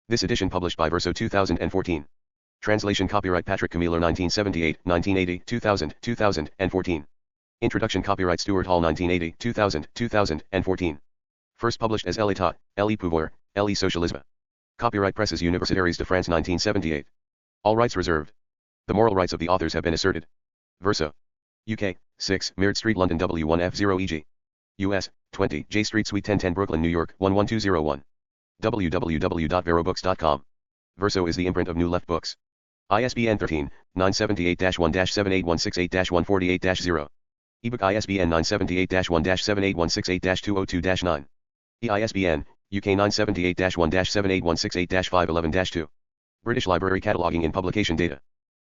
This edition published by Verso 2014. Translation copyright Patrick Camiller 1978, 1980, 2000, 2014. Introduction copyright Stuart Hall 1980, 2000, 2014. First published as L'État, Le Pouvoir, Le Socialisme. Copyright Presses Universitaires de France 1978. All rights reserved. The moral rights of the authors have been asserted. Verso. UK, 6, Meard Street, London W1F0 EG. US, 20, J Street, Suite 1010 Brooklyn, New York, 11201. www.verobooks.com. Verso is the imprint of New Left Books. ISBN 13-978-1-78168-148-0. Ebook ISBN 978-1-78168-202-9. EISBN, UK 978-1-78168-511-2. British Library Cataloging in Publication Data.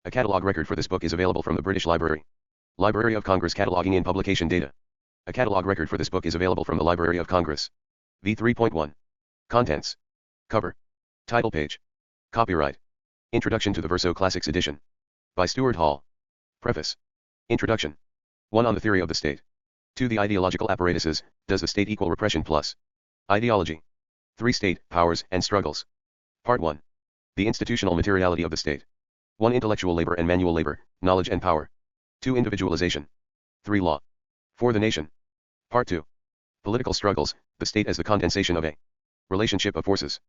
A catalogue record for this book is available from the British Library. Library of Congress Cataloging in Publication Data. A catalogue record for this book is available from the Library of Congress. V3.1. Contents. Cover. Title page. Copyright. Introduction to the Verso Classics Edition. By Stuart Hall. Preface. Introduction. 1. On the theory of the state. 2. The ideological apparatuses, does the state equal repression plus ideology? 3. State, powers, and struggles. Part 1. The institutional materiality of the state. 1. Intellectual labor and manual labor, knowledge and power. 2. Individualization. 3. Law. 4. The nation. Part 2. Political struggles, the state as the condensation of a relationship of forces.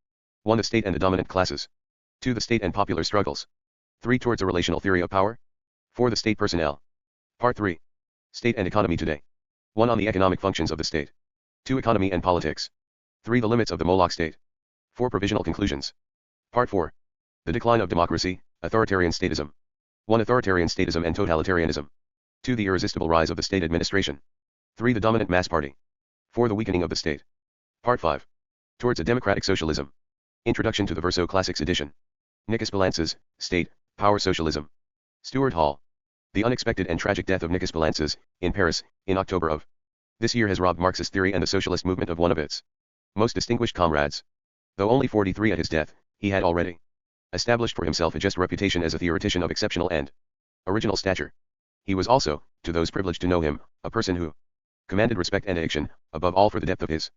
1. The state and the dominant classes. 2. The state and popular struggles. 3. Towards a relational theory of power. 4. The state personnel. Part 3. State and economy today. 1. On the economic functions of the state. 2. Economy and politics. 3. The limits of the Moloch state. 4. Provisional conclusions. Part 4. The decline of democracy, authoritarian statism. 1. Authoritarian statism and totalitarianism. 2. The irresistible rise of the state administration. 3. The dominant mass party. 4. The weakening of the state. Part 5. Towards a democratic socialism. Introduction to the Verso Classics Edition. Nicos Poulanztas, State, Power Socialism. Stuart Hall. The unexpected and tragic death of Nicos Poulanztas, in Paris, in October of this year has robbed Marxist theory and the socialist movement of one of its most distinguished comrades. Though only 43 at his death, he had already established for himself a just reputation as a theoretician of exceptional and original stature. He was also, to those privileged to know him, a person who commanded respect and admiration, above all for the depth of his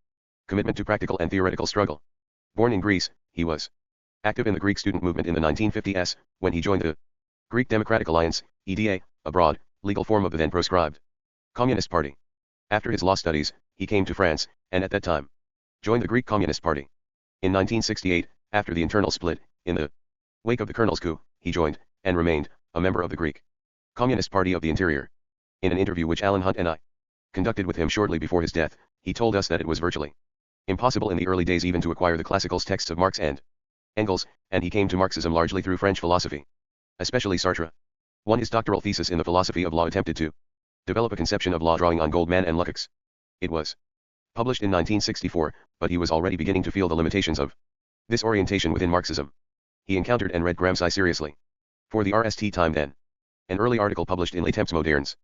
commitment to practical and theoretical struggle. Born in Greece, he was active in the Greek student movement in the 1950s, when he joined the Greek Democratic Alliance, EDA, a broad, legal form of the then proscribed Communist Party. After his law studies, he came to France, and at that time, joined the Greek Communist Party. In 1968, after the internal split, in the wake of the colonel's coup, he joined, and remained, a member of the Greek Communist Party of the Interior. In an interview which Alan Hunt and I conducted with him shortly before his death, he told us that it was virtually impossible in the early days even to acquire the classical texts of Marx and Engels, and he came to Marxism largely through French philosophy, especially Sartre. 1. His doctoral thesis in the philosophy of law attempted to develop a conception of law drawing on Goldman and Lukács. It was published in 1964, but he was already beginning to feel the limitations of this orientation within Marxism. He encountered and read Gramsci seriously. For the RST time then, an early article published in Les Temps Modernes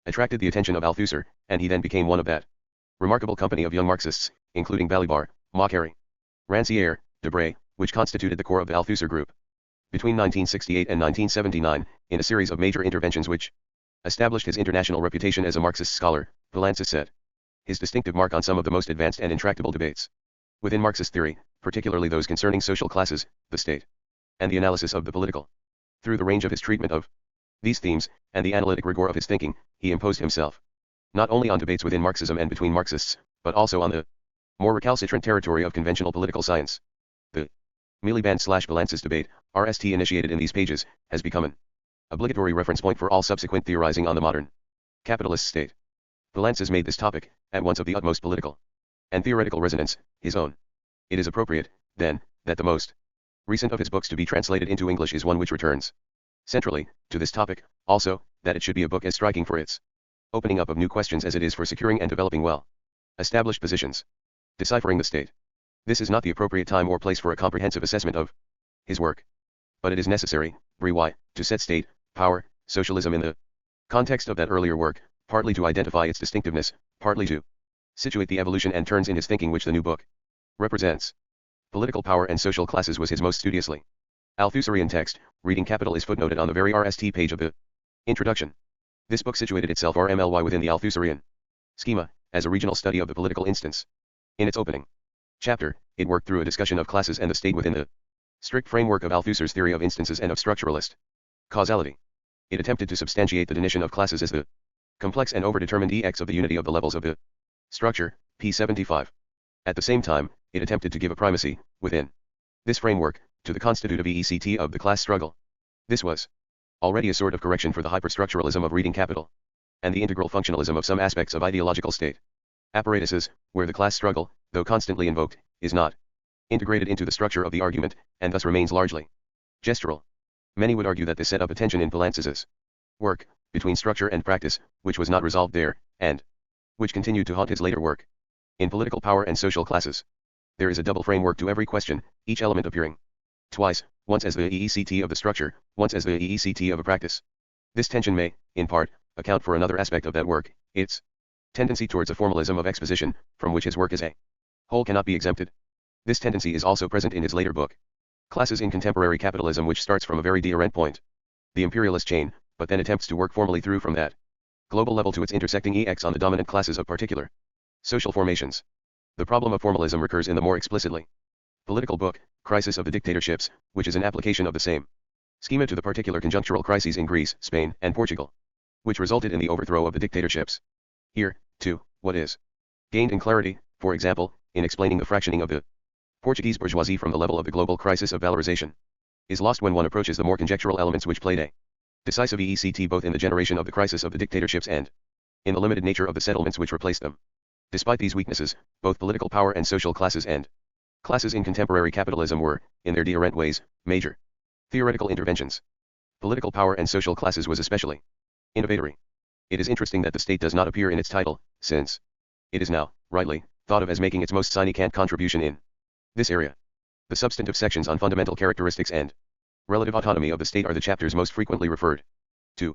attracted the attention of Althusser, and he then became one of that remarkable company of young Marxists, including Balibar, Macquarrie, Rancière, Debré, which constituted the core of the Althusser group. Between 1968 and 1979, in a series of major interventions which established his international reputation as a Marxist scholar, Poulanztas set his distinctive mark on some of the most advanced and intractable debates within Marxist theory, particularly those concerning social classes, the state, and the analysis of the political. Through the range of his treatment of these themes, and the analytic rigor of his thinking, he imposed himself not only on debates within Marxism and between Marxists, but also on the more recalcitrant territory of conventional political science. The Miliband/Poulanztas debate, RST initiated in these pages, has become an obligatory reference point for all subsequent theorizing on the modern capitalist state. Poulanztas made this topic, at once of the utmost political and theoretical resonance, his own. It is appropriate, then, that the most recent of his books to be translated into English is one which returns centrally to this topic, also, that it should be a book as striking for its opening up of new questions as it is for securing and developing well established positions. Deciphering the state. This is not the appropriate time or place for a comprehensive assessment of his work. But it is necessary, to set state, power, socialism in the context of that earlier work, partly to identify its distinctiveness, partly to situate the evolution and turns in his thinking which the new book represents. Political power and social classes was his most studiously Althusserian text. Reading capital is footnoted on the very RST page of the introduction. This book situated itself RMLY within the Althusserian schema, as a regional study of the political instance. In its opening chapter, it worked through a discussion of classes and the state within the strict framework of Althusser's theory of instances and of structuralist causality. It attempted to substantiate the denition of classes as the complex and overdetermined EX of the unity of the levels of the structure, p. 75. At the same time, it attempted to give a primacy, within this framework, to the constitutive EECT of the class struggle. This was already a sort of correction for the hyperstructuralism of reading capital, and the integral functionalism of some aspects of ideological state apparatuses, where the class struggle, though constantly invoked, is not integrated into the structure of the argument, and thus remains largely gestural. Many would argue that this set up a tension in Poulanztas's work, between structure and practice, which was not resolved there, and which continued to haunt his later work. In political power and social classes, there is a double framework to every question, each element appearing twice, once as the EECT of the structure, once as the EECT of a practice. This tension may, in part, account for another aspect of that work, its tendency towards a formalism of exposition, from which his work as a whole cannot be exempted. This tendency is also present in his later book, Classes in Contemporary Capitalism, which starts from a very different point, the imperialist chain, but then attempts to work formally through from that global level to its intersecting EX on the dominant classes of particular social formations. The problem of formalism recurs in the more explicitly political book, Crisis of the Dictatorships, which is an application of the same schema to the particular conjunctural crises in Greece, Spain, and Portugal, which resulted in the overthrow of the dictatorships. Here, too, what is gained in clarity, for example, in explaining the fractioning of the Portuguese bourgeoisie from the level of the global crisis of valorization, is lost when one approaches the more conjectural elements which played a decisive EECT both in the generation of the crisis of the dictatorships and in the limited nature of the settlements which replaced them. Despite these weaknesses, both political power and social classes and classes in contemporary capitalism were, in their different ways, major theoretical interventions. Political power and social classes was especially innovatory. It is interesting that the state does not appear in its title, since it is now, rightly, thought of as making its most significant contribution in this area. The substantive sections on fundamental characteristics and relative autonomy of the state are the chapters most frequently referred to.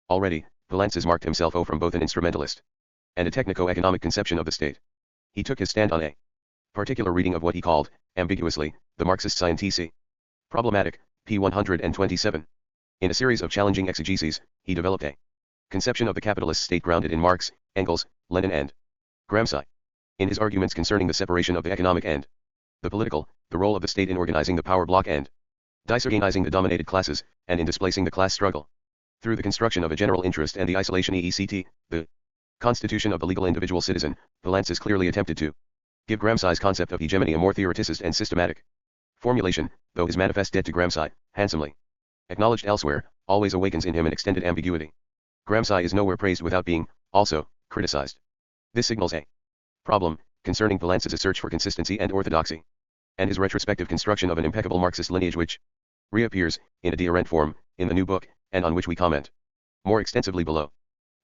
Already, Poulanztas marked himself from both an instrumentalist and a technico-economic conception of the state. He took his stand on a particular reading of what he called, ambiguously, the Marxist scientific problematic, p. 127. In a series of challenging exegeses, he developed a conception of the capitalist state grounded in Marx, Engels, Lenin and Gramsci. In his arguments concerning the separation of the economic and the political, the role of the state in organizing the power block and disorganizing the dominated classes, and in displacing the class struggle, through the construction of a general interest and the isolation EECT, the constitution of the legal individual citizen, Poulanztas clearly attempted to give Gramsci's concept of hegemony a more theoreticist and systematic formulation, though his manifest debt to Gramsci, handsomely acknowledged elsewhere, always awakens in him an extended ambiguity. Gramsci is nowhere praised without being, also, criticized. This signals a problem concerning Poulanzas' search for consistency and orthodoxy, and his retrospective construction of an impeccable Marxist lineage which reappears, in a different form, in the new book, and on which we comment more extensively below.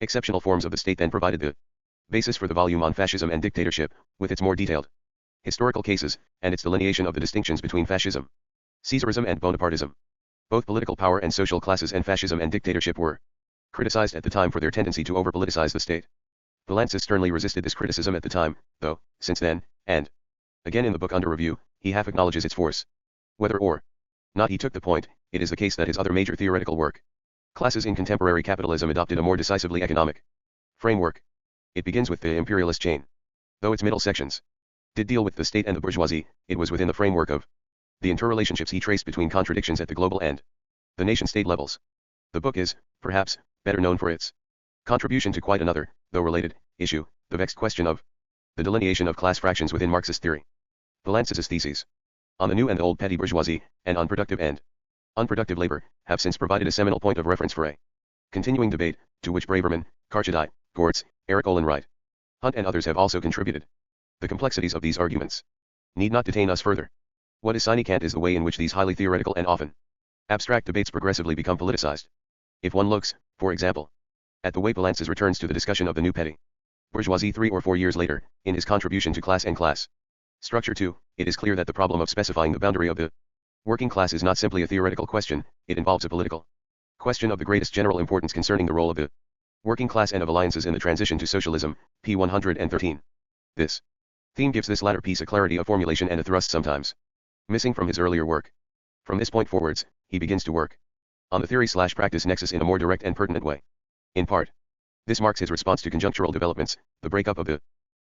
Exceptional forms of the state then provided the basis for the volume on fascism and dictatorship, with its more detailed historical cases, and its delineation of the distinctions between fascism, Caesarism and Bonapartism. Both political power and social classes and fascism and dictatorship were criticized at the time for their tendency to over-politicize the state. Poulanzas sternly resisted this criticism at the time, though, since then, and again in the book under review, he half acknowledges its force. Whether or not he took the point, it is the case that his other major theoretical work, Classes in Contemporary Capitalism, adopted a more decisively economic framework. It begins with the imperialist chain. Though its middle sections did deal with the state and the bourgeoisie, it was within the framework of the interrelationships he traced between contradictions at the global and the nation-state levels. The book is, perhaps, better known for its contribution to quite another, though related, issue, the vexed question of the delineation of class fractions within Marxist theory. Poulanzas' theses on the new and the old petty bourgeoisie, and on productive and unproductive labor, have since provided a seminal point of reference for a continuing debate, to which Braverman, Carchedi, Gortz, Eric Olin Wright, Hunt and others have also contributed. The complexities of these arguments need not detain us further. What is significant is the way in which these highly theoretical and often abstract debates progressively become politicized. If one looks, for example, at the way Poulanzas returns to the discussion of the new petty bourgeoisie 3 or 4 years later, in his contribution to Class and Class Structure 2, it is clear that the problem of specifying the boundary of the working class is not simply a theoretical question, it involves a political question of the greatest general importance concerning the role of the working class and of alliances in the transition to socialism, p. 113. This theme gives this latter piece a clarity of formulation and a thrust sometimes missing from his earlier work. From this point forwards, he begins to work on the theory/practice nexus in a more direct and pertinent way. In part, this marks his response to conjunctural developments, the breakup of the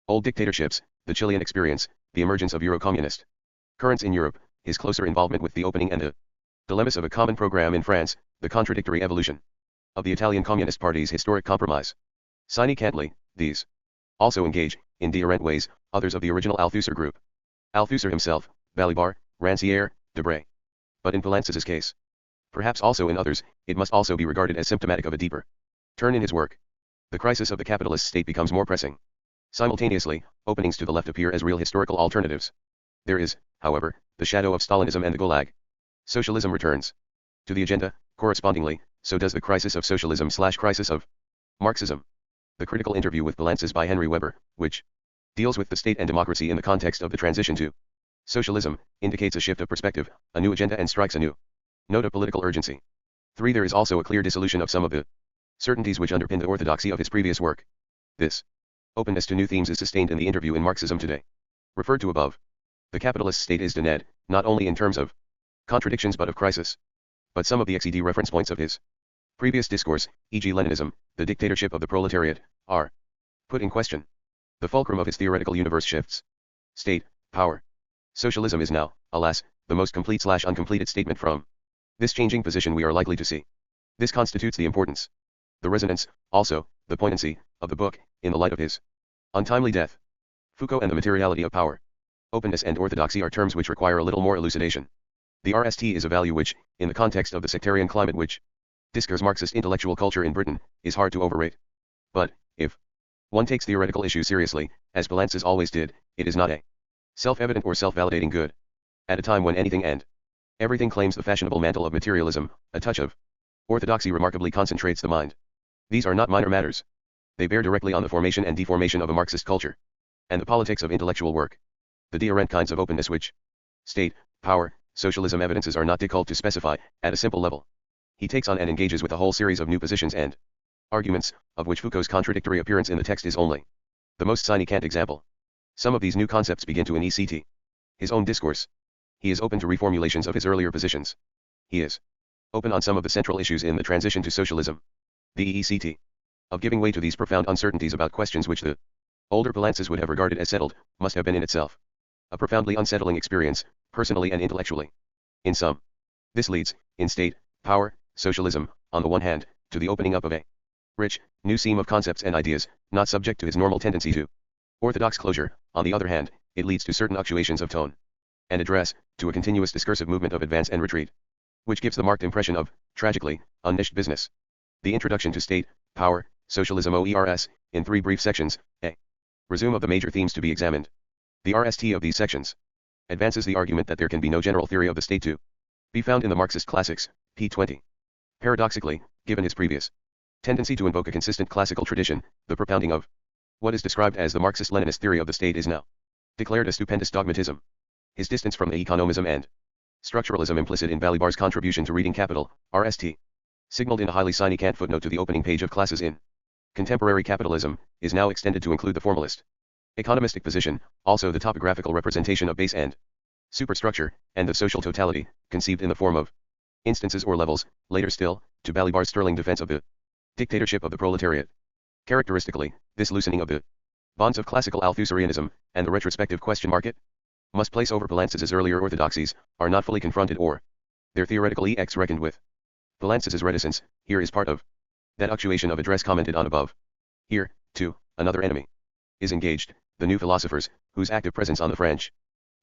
old dictatorships, the Chilean experience, the emergence of Euro-communist currents in Europe, his closer involvement with the opening and the dilemmas of a common program in France, the contradictory evolution of the Italian Communist Party's historic compromise. Significantly, these also engage, in different ways, others of the original Althusser group. Althusser himself, Balibar, Rancière, Debray. But in Poulanztas's case, perhaps also in others, it must also be regarded as symptomatic of a deeper turn in his work. The crisis of the capitalist state becomes more pressing. Simultaneously, openings to the left appear as real historical alternatives. There is, however, the shadow of Stalinism and the Gulag. Socialism returns to the agenda. Correspondingly, so does the crisis of socialism/crisis of Marxism. The critical interview with Poulantzas by Henry Weber, which deals with the state and democracy in the context of the transition to socialism, indicates a shift of perspective, a new agenda, and strikes a new note of political urgency. 3. There is also a clear dissolution of some of the certainties which underpin the orthodoxy of his previous work. This openness to new themes is sustained in the interview in Marxism Today, referred to above. The capitalist state is denuded, not only in terms of contradictions but of crisis. But some of the XED reference points of his previous discourse, e.g. Leninism, the dictatorship of the proletariat, are put in question. The fulcrum of his theoretical universe shifts. State, power. Socialism is now, alas, the most complete/uncompleted statement from this changing position we are likely to see. This constitutes the importance, the resonance, also, the poignancy, of the book, in the light of his untimely death. Foucault and the materiality of power. Openness and orthodoxy are terms which require a little more elucidation. The RST is a value which, in the context of the sectarian climate which discurs Marxist intellectual culture in Britain, is hard to overrate. But, if one takes theoretical issues seriously, as Poulantzas always did, it is not a self-evident or self-validating good. At a time when anything and everything claims the fashionable mantle of materialism, a touch of orthodoxy remarkably concentrates the mind. These are not minor matters. They bear directly on the formation and deformation of a Marxist culture, and the politics of intellectual work. The different kinds of openness which state, power, socialism evidences are not difficult to specify, at a simple level. He takes on and engages with a whole series of new positions and arguments, of which Foucault's contradictory appearance in the text is only the most significant example. Some of these new concepts begin to elicit his own discourse. He is open to reformulations of his earlier positions. He is open on some of the central issues in the transition to socialism. The ECT of giving way to these profound uncertainties about questions which the older Poulantzas would have regarded as settled, must have been in itself a profoundly unsettling experience, personally and intellectually. In sum, this leads, in state, power, socialism, on the one hand, to the opening up of a rich, new seam of concepts and ideas, not subject to his normal tendency to orthodox closure. On the other hand, it leads to certain fluctuations of tone and address, to a continuous discursive movement of advance and retreat, which gives the marked impression of, tragically, unniched business. The introduction to state, power, socialism OERS, in 3 brief sections, a resume of the major themes to be examined. The RST of these sections advances the argument that there can be no general theory of the state to be found in the Marxist classics, p. 20. Paradoxically, given his previous tendency to invoke a consistent classical tradition, the propounding of what is described as the Marxist-Leninist theory of the state is now declared a stupendous dogmatism. His distance from the economism and structuralism implicit in Balibar's contribution to reading Capital, RST, signaled in a highly significant footnote to the opening page of Classes in Contemporary Capitalism, is now extended to include the formalist economistic position, also the topographical representation of base and superstructure, and of social totality, conceived in the form of instances or levels, later still, to Balibar's sterling defense of the dictatorship of the proletariat. Characteristically, this loosening of the bonds of classical Althusserianism, and the retrospective question mark it must place over Poulantzas's earlier orthodoxies, are not fully confronted or their theoretical ex reckoned with. Poulantzas's reticence, here is part of that actuation of address commented on above. Here, too, another enemy is engaged, the new philosophers, whose active presence on the French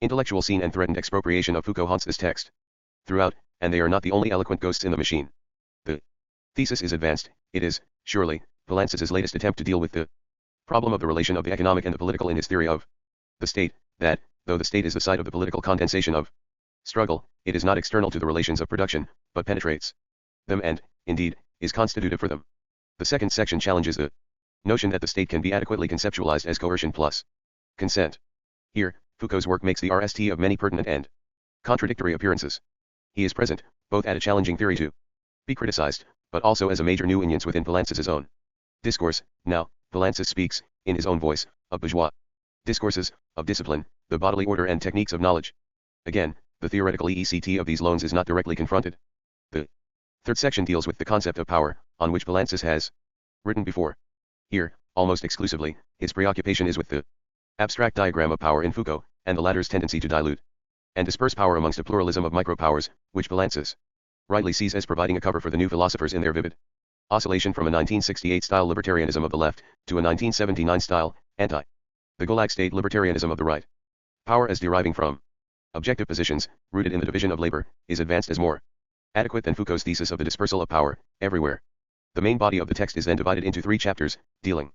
intellectual scene and threatened expropriation of Foucault haunts this text throughout, and they are not the only eloquent ghosts in the machine. The thesis is advanced. It is, surely, Poulantzas's latest attempt to deal with the problem of the relation of the economic and the political in his theory of the state, that, though the state is the site of the political condensation of struggle, it is not external to the relations of production, but penetrates them and, indeed, is constitutive for them. The second section challenges the notion that the state can be adequately conceptualized as coercion plus consent. Here, Foucault's work makes the RST of many pertinent and contradictory appearances. He is present, both at a challenging theory to be criticized, but also as a major nuance within Poulantzas's own discourse. Now, Poulantzas speaks, in his own voice, of bourgeois discourses, of discipline, the bodily order and techniques of knowledge. Again, the theoretical ECT of these loans is not directly confronted. The third section deals with the concept of power, on which Poulantzas has written before. Here, almost exclusively, his preoccupation is with the abstract diagram of power in Foucault, and the latter's tendency to dilute and disperse power amongst a pluralism of micropowers, which Poulanztas rightly sees as providing a cover for the new philosophers in their vivid oscillation from a 1968-style libertarianism of the left, to a 1979-style, the Gulag state libertarianism of the right. Power as deriving from objective positions, rooted in the division of labor, is advanced as more adequate than Foucault's thesis of the dispersal of power, everywhere. The main body of the text is then divided into 3 chapters, dealing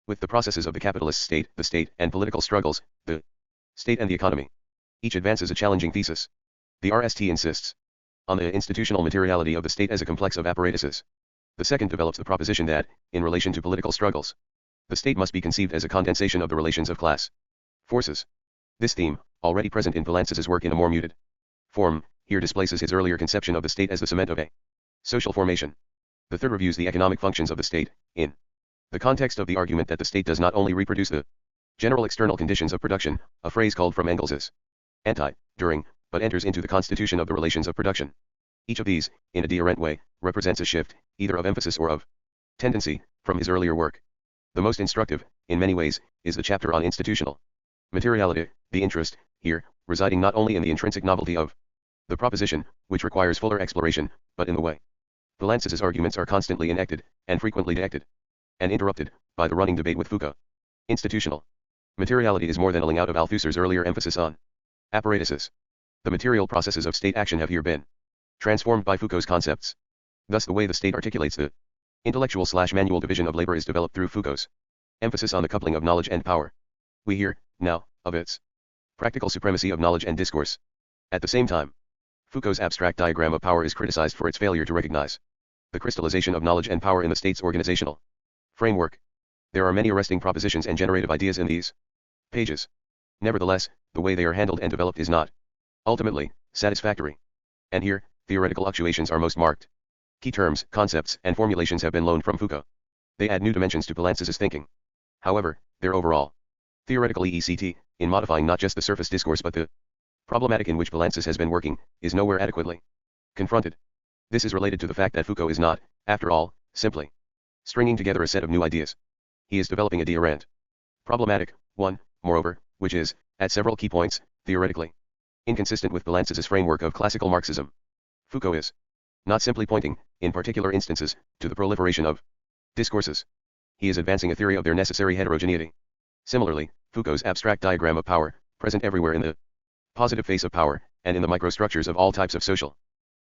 with the processes of the capitalist state, the state, and political struggles, the state and the economy. Each advances a challenging thesis. The RST insists on the institutional materiality of the state as a complex of apparatuses. The second develops the proposition that, in relation to political struggles, the state must be conceived as a condensation of the relations of class forces. This theme, already present in Poulanzas's work in a more muted form, here displaces his earlier conception of the state as the cement of a social formation. The third reviews the economic functions of the state, in the context of the argument that the state does not only reproduce the general external conditions of production, a phrase called from Engels's during, but enters into the constitution of the relations of production. Each of these, in a deherent way, represents a shift, either of emphasis or of tendency, from his earlier work. The most instructive, in many ways, is the chapter on institutional materiality, the interest, here, residing not only in the intrinsic novelty of the proposition, which requires fuller exploration, but in the way Poulanzas's arguments are constantly enacted, and frequently deacted, and interrupted, by the running debate with Foucault. Institutional materiality is more than a ling out of Althusser's earlier emphasis on apparatuses. The material processes of state action have here been transformed by Foucault's concepts. Thus the way the state articulates the intellectual/manual division of labor is developed through Foucault's emphasis on the coupling of knowledge and power. We hear, now, of its practical supremacy of knowledge and discourse. At the same time, Foucault's abstract diagram of power is criticized for its failure to recognize the crystallization of knowledge and power in the state's organizational framework. There are many arresting propositions and generative ideas in these pages. Nevertheless, the way they are handled and developed is not ultimately satisfactory. And here, theoretical fluctuations are most marked. Key terms, concepts, and formulations have been loaned from Foucault. They add new dimensions to Poulanzas's thinking. However, their overall theoretical EECT, in modifying not just the surface discourse but the problematic in which Poulantzas has been working, is nowhere adequately confronted. This is related to the fact that Foucault is not, after all, simply stringing together a set of new ideas. He is developing a deherent problematic one, moreover, which is, at several key points, theoretically inconsistent with Poulantzas's framework of classical Marxism. Foucault is not simply pointing, in particular instances, to the proliferation of discourses. He is advancing a theory of their necessary heterogeneity. Similarly, Foucault's abstract diagram of power, present everywhere in the positive face of power, and in the microstructures of all types of social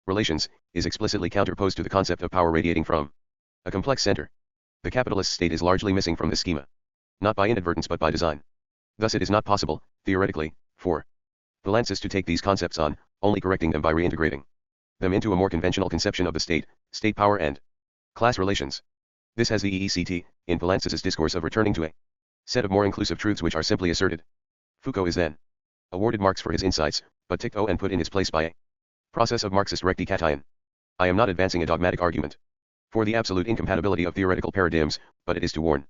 relations, is explicitly counterposed to the concept of power radiating from a complex center. The capitalist state is largely missing from this schema. Not by inadvertence but by design. Thus it is not possible, theoretically, for Poulantzas to take these concepts on, only correcting them by reintegrating them into a more conventional conception of the state, state power and class relations. This has the EECT, in Poulantzas's discourse of returning to a set of more inclusive truths which are simply asserted. Foucault is then awarded marks for his insights, but ticked and put in his place by a process of Marxist rectification. I am not advancing a dogmatic argument for the absolute incompatibility of theoretical paradigms, but it is to warn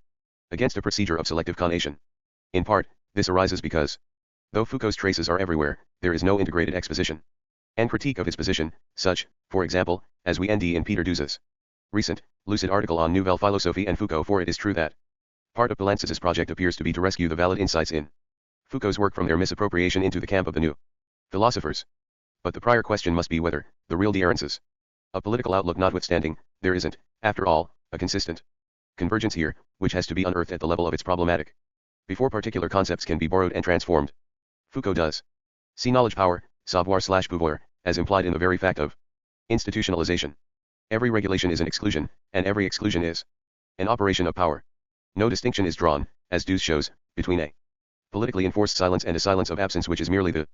against a procedure of selective conation. In part, this arises because, though Foucault's traces are everywhere, there is no integrated exposition and critique of his position, such, for example, as we nd in Peter Duz's recent, lucid article on Nouvelle Philosophie and Foucault. For it is true that part of Poulantzas's project appears to be to rescue the valid insights in Foucault's work from their misappropriation into the camp of the new philosophers. But the prior question must be whether, the real deherences of political outlook notwithstanding, there isn't, after all, a consistent convergence here, which has to be unearthed at the level of its problematic before particular concepts can be borrowed and transformed. Foucault does see knowledge power, savoir/pouvoir, as implied in the very fact of institutionalization. Every regulation is an exclusion, and every exclusion is an operation of power. No distinction is drawn, as Duz shows, between a politically enforced silence and a silence of absence which is merely the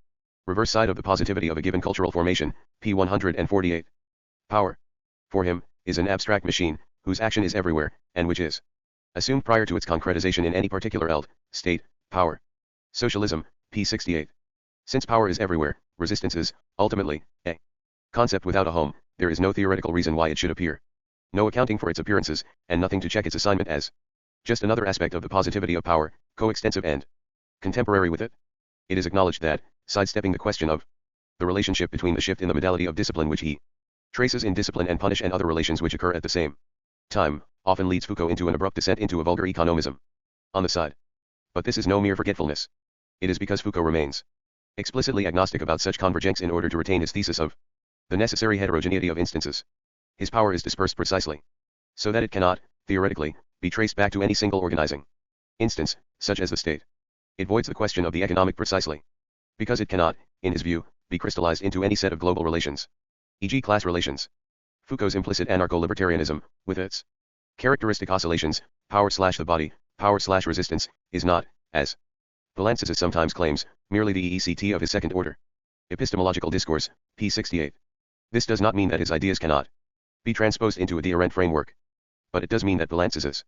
reverse side of the positivity of a given cultural formation, p. 148. Power, for him, is an abstract machine, whose action is everywhere, and which is assumed prior to its concretization in any particular state, power. Socialism, p. 68. Since power is everywhere, resistance is, ultimately, a concept without a home, there is no theoretical reason why it should appear. No accounting for its appearances, and nothing to check its assignment as just another aspect of the positivity of power, coextensive and contemporary with it. It is acknowledged that, sidestepping the question of the relationship between the shift in the modality of discipline which he traces in discipline and punish and other relations which occur at the same time, often leads Foucault into an abrupt descent into a vulgar economism on the side. But this is no mere forgetfulness. It is because Foucault remains explicitly agnostic about such convergence in order to retain his thesis of the necessary heterogeneity of instances. His power is dispersed precisely so that it cannot, theoretically, be traced back to any single organizing instance, such as the state. It voids the question of the economic precisely because it cannot, in his view, be crystallized into any set of global relations, e.g. class relations. Foucault's implicit anarcho-libertarianism, with its characteristic oscillations, power/the body, power/resistance, is not, as Poulanztas sometimes claims, merely the EECT of his second order epistemological discourse, p. 68. This does not mean that his ideas cannot be transposed into a de-rent framework, but it does mean that Poulantzas's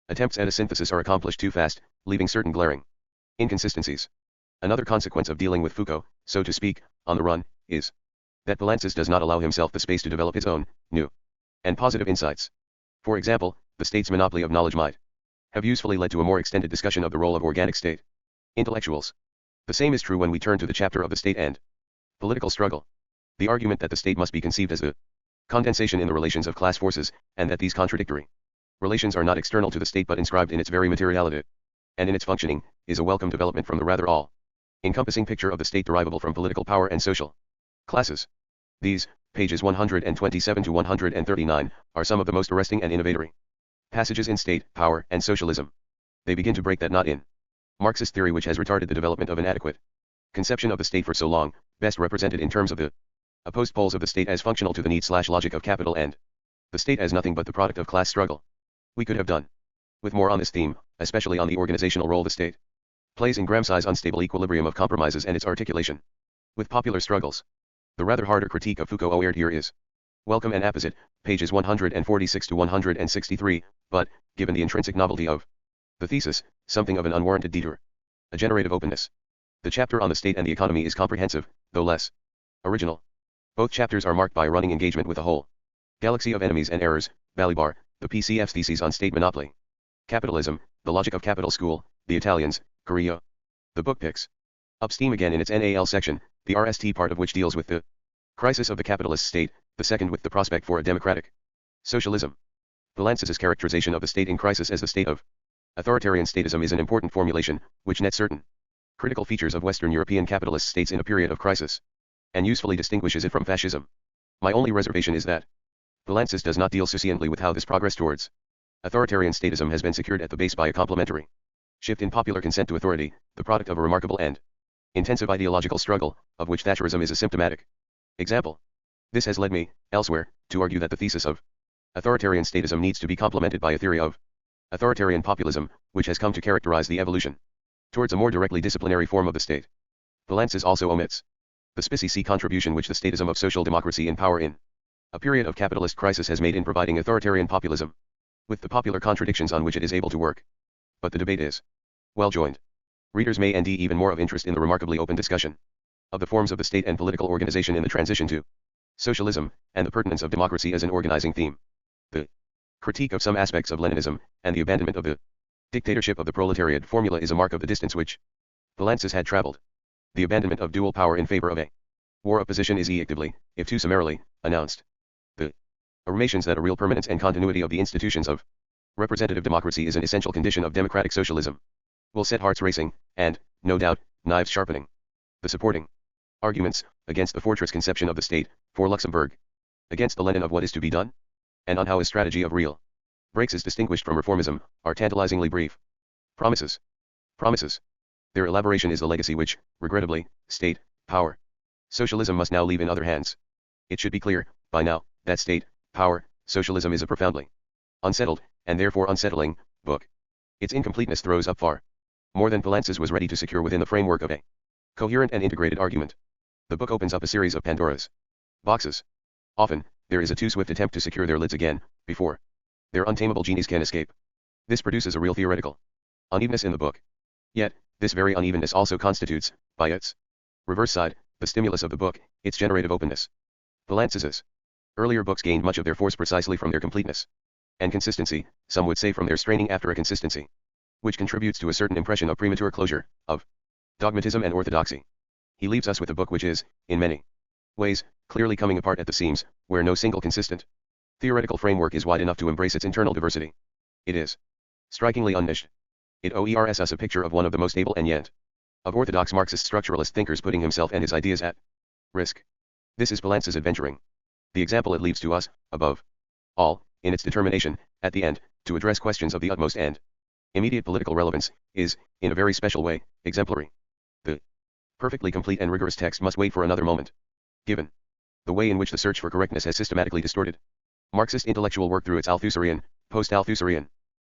attempts at a synthesis are accomplished too fast, leaving certain glaring inconsistencies. Another consequence of dealing with Foucault, so to speak, on the run, is that Poulantzas does not allow himself the space to develop his own, new, and positive insights. For example, the state's monopoly of knowledge might have usefully led to a more extended discussion of the role of organic state intellectuals. The same is true when we turn to the chapter of the state and political struggle. The argument that the state must be conceived as a condensation in the relations of class forces, and that these contradictory relations are not external to the state but inscribed in its very materiality and in its functioning, is a welcome development from the rather all-encompassing picture of the state derivable from political power and social classes. These, pages 127 to 139, are some of the most arresting and innovatory passages in State, Power, and Socialism. They begin to break that knot in Marxist theory which has retarded the development of an adequate conception of the state for so long, best represented in terms of the opposed poles of the state as functional to the need/logic of capital and the state as nothing but the product of class struggle. We could have done with more on this theme, especially on the organizational role the state plays in Gramsci's unstable equilibrium of compromises and its articulation with popular struggles. The rather harder critique of Foucault aired here is welcome and apposite, pages 146 to 163, but, given the intrinsic novelty of the thesis, something of an unwarranted detour, a generative openness. The chapter on the state and the economy is comprehensive, though less original. Both chapters are marked by a running engagement with a whole galaxy of enemies and errors, Balibar, the PCF's theses on state monopoly, capitalism, the logic of capital school, the Italians, Korea. The book picks up steam again in its NAL section, the RST part of which deals with the crisis of the capitalist state, the second with the prospect for a democratic socialism. Poulantzas's characterization of the state in crisis as the state of authoritarian statism is an important formulation, which nets certain critical features of Western European capitalist states in a period of crisis, and usefully distinguishes it from fascism. My only reservation is that Poulantzas does not deal sufficiently with how this progress towards authoritarian statism has been secured at the base by a complementary shift in popular consent to authority, the product of a remarkable and intensive ideological struggle, of which Thatcherism is a symptomatic example. This has led me, elsewhere, to argue that the thesis of authoritarian statism needs to be complemented by a theory of authoritarian populism, which has come to characterize the evolution towards a more directly disciplinary form of the state. Poulantzas also omits the specific contribution which the statism of social democracy in power in a period of capitalist crisis has made in providing authoritarian populism with the popular contradictions on which it is able to work. But the debate is well joined. Readers may and even more of interest in the remarkably open discussion of the forms of the state and political organization in the transition to socialism, and the pertinence of democracy as an organizing theme. The critique of some aspects of Leninism, and the abandonment of the dictatorship of the proletariat formula is a mark of the distance which Poulantzas had traveled. The abandonment of dual power in favor of a war opposition is effectively, if too summarily, announced. The affirmations that a real permanence and continuity of the institutions of representative democracy is an essential condition of democratic socialism will set hearts racing, and, no doubt, knives sharpening. The supporting arguments against the fortress conception of the state, for Luxemburg, against the Lenin of what is to be done, and on how his strategy of real breaks is distinguished from reformism, are tantalizingly brief. Promises. Their elaboration is the legacy which, regrettably, state, power, socialism must now leave in other hands. It should be clear, by now, that state, power, socialism is a profoundly unsettled, and therefore unsettling, book. Its incompleteness throws up far more than Poulantzas was ready to secure within the framework of a coherent and integrated argument. The book opens up a series of Pandora's boxes. Often, there is a too swift attempt to secure their lids again, before their untamable genies can escape. This produces a real theoretical unevenness in the book. Yet, this very unevenness also constitutes, by its reverse side, the stimulus of the book, its generative openness. Poulantzas's earlier books gained much of their force precisely from their completeness and consistency, some would say from their straining after a consistency, which contributes to a certain impression of premature closure, of dogmatism and orthodoxy. He leaves us with a book which is, in many ways, clearly coming apart at the seams, where no single consistent theoretical framework is wide enough to embrace its internal diversity. It is strikingly unniched. It offers us a picture of one of the most able and yet of orthodox Marxist structuralist thinkers putting himself and his ideas at risk. This is Poulanztas' adventuring. The example it leaves to us, above all, in its determination, at the end, to address questions of the utmost and immediate political relevance, is, in a very special way, exemplary. The perfectly complete and rigorous text must wait for another moment. Given the way in which the search for correctness has systematically distorted Marxist intellectual work through its Althusserian, post-Althusserian,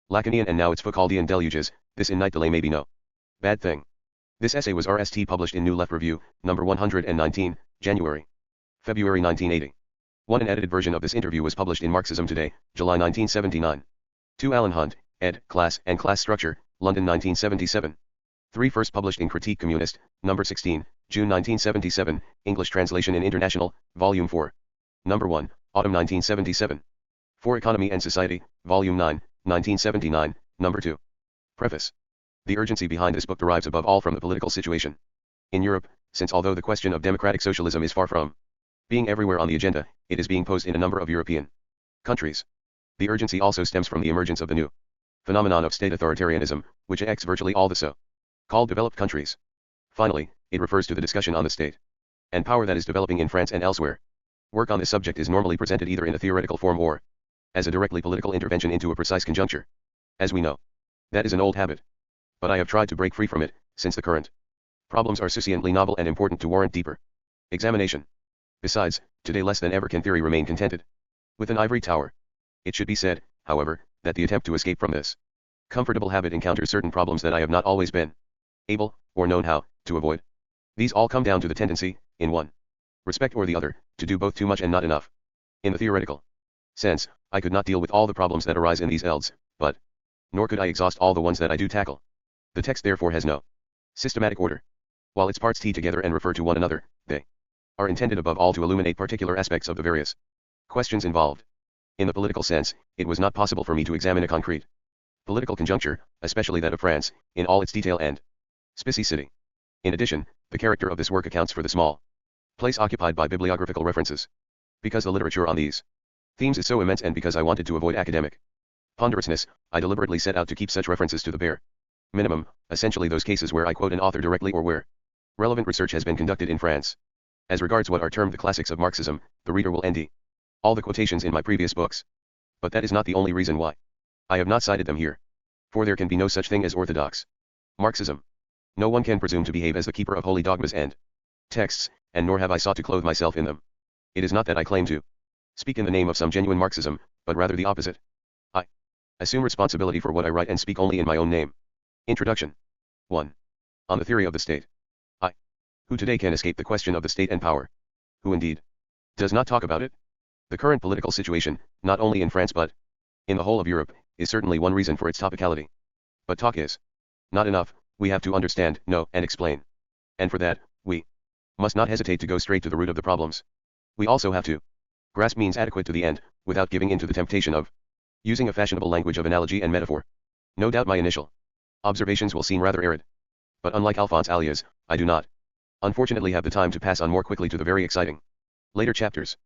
Lacanian and now its Foucauldian deluges, this in-night delay may be no bad thing. This essay was RST published in New Left Review, number 119, January, February 1980. An edited version of this interview was published in Marxism Today, July 1979. 2 Alan Hunt, ed., Class and Class Structure, London 1977. 3 First published in Critique Communist, number 16, June 1977, English translation in International, Volume 4. Number 1, Autumn 1977. 4 Economy and Society, Volume 9, 1979, Number 2. Preface. The urgency behind this book derives above all from the political situation in Europe, since although the question of democratic socialism is far from being everywhere on the agenda, it is being posed in a number of European countries. The urgency also stems from the emergence of the new phenomenon of state authoritarianism, which affects virtually all the so-called developed countries. Finally, it refers to the discussion on the state and power that is developing in France and elsewhere. Work on this subject is normally presented either in a theoretical form or as a directly political intervention into a precise conjuncture. As we know, that is an old habit. But I have tried to break free from it, since the current problems are sufficiently novel and important to warrant deeper examination. Besides, today less than ever can theory remain contented with an ivory tower. It should be said, however, that the attempt to escape from this comfortable habit encounters certain problems that I have not always been able, or known how, to avoid. These all come down to the tendency, in one respect or the other, to do both too much and not enough. In the theoretical sense, I could not deal with all the problems that arise in these elds, but nor could I exhaust all the ones that I do tackle. The text therefore has no systematic order. While its parts tie together and refer to one another, they are intended above all to illuminate particular aspects of the various questions involved. In the political sense, it was not possible for me to examine a concrete political conjuncture, especially that of France, in all its detail and specificity. In addition, the character of this work accounts for the small place occupied by bibliographical references. Because the literature on these themes is so immense and because I wanted to avoid academic ponderousness, I deliberately set out to keep such references to the bare minimum, essentially those cases where I quote an author directly or where relevant research has been conducted in France. As regards what are termed the classics of Marxism, the reader will envy all the quotations in my previous books. But that is not the only reason why I have not cited them here. For there can be no such thing as orthodox Marxism. No one can presume to behave as the keeper of holy dogmas and texts, and nor have I sought to clothe myself in them. It is not that I claim to speak in the name of some genuine Marxism, but rather the opposite. I assume responsibility for what I write and speak only in my own name. Introduction. 1. On the theory of the state. Who today can escape the question of the state and power? Who indeed does not talk about it? The current political situation, not only in France but in the whole of Europe, is certainly one reason for its topicality. But talk is not enough, we have to understand, know, and explain. And for that, we must not hesitate to go straight to the root of the problems. We also have to grasp means adequate to the end, without giving in to the temptation of using a fashionable language of analogy and metaphor. No doubt my initial observations will seem rather arid. But unlike Alphonse Alias, I do not unfortunately have the time to pass on more quickly to the very exciting later chapters.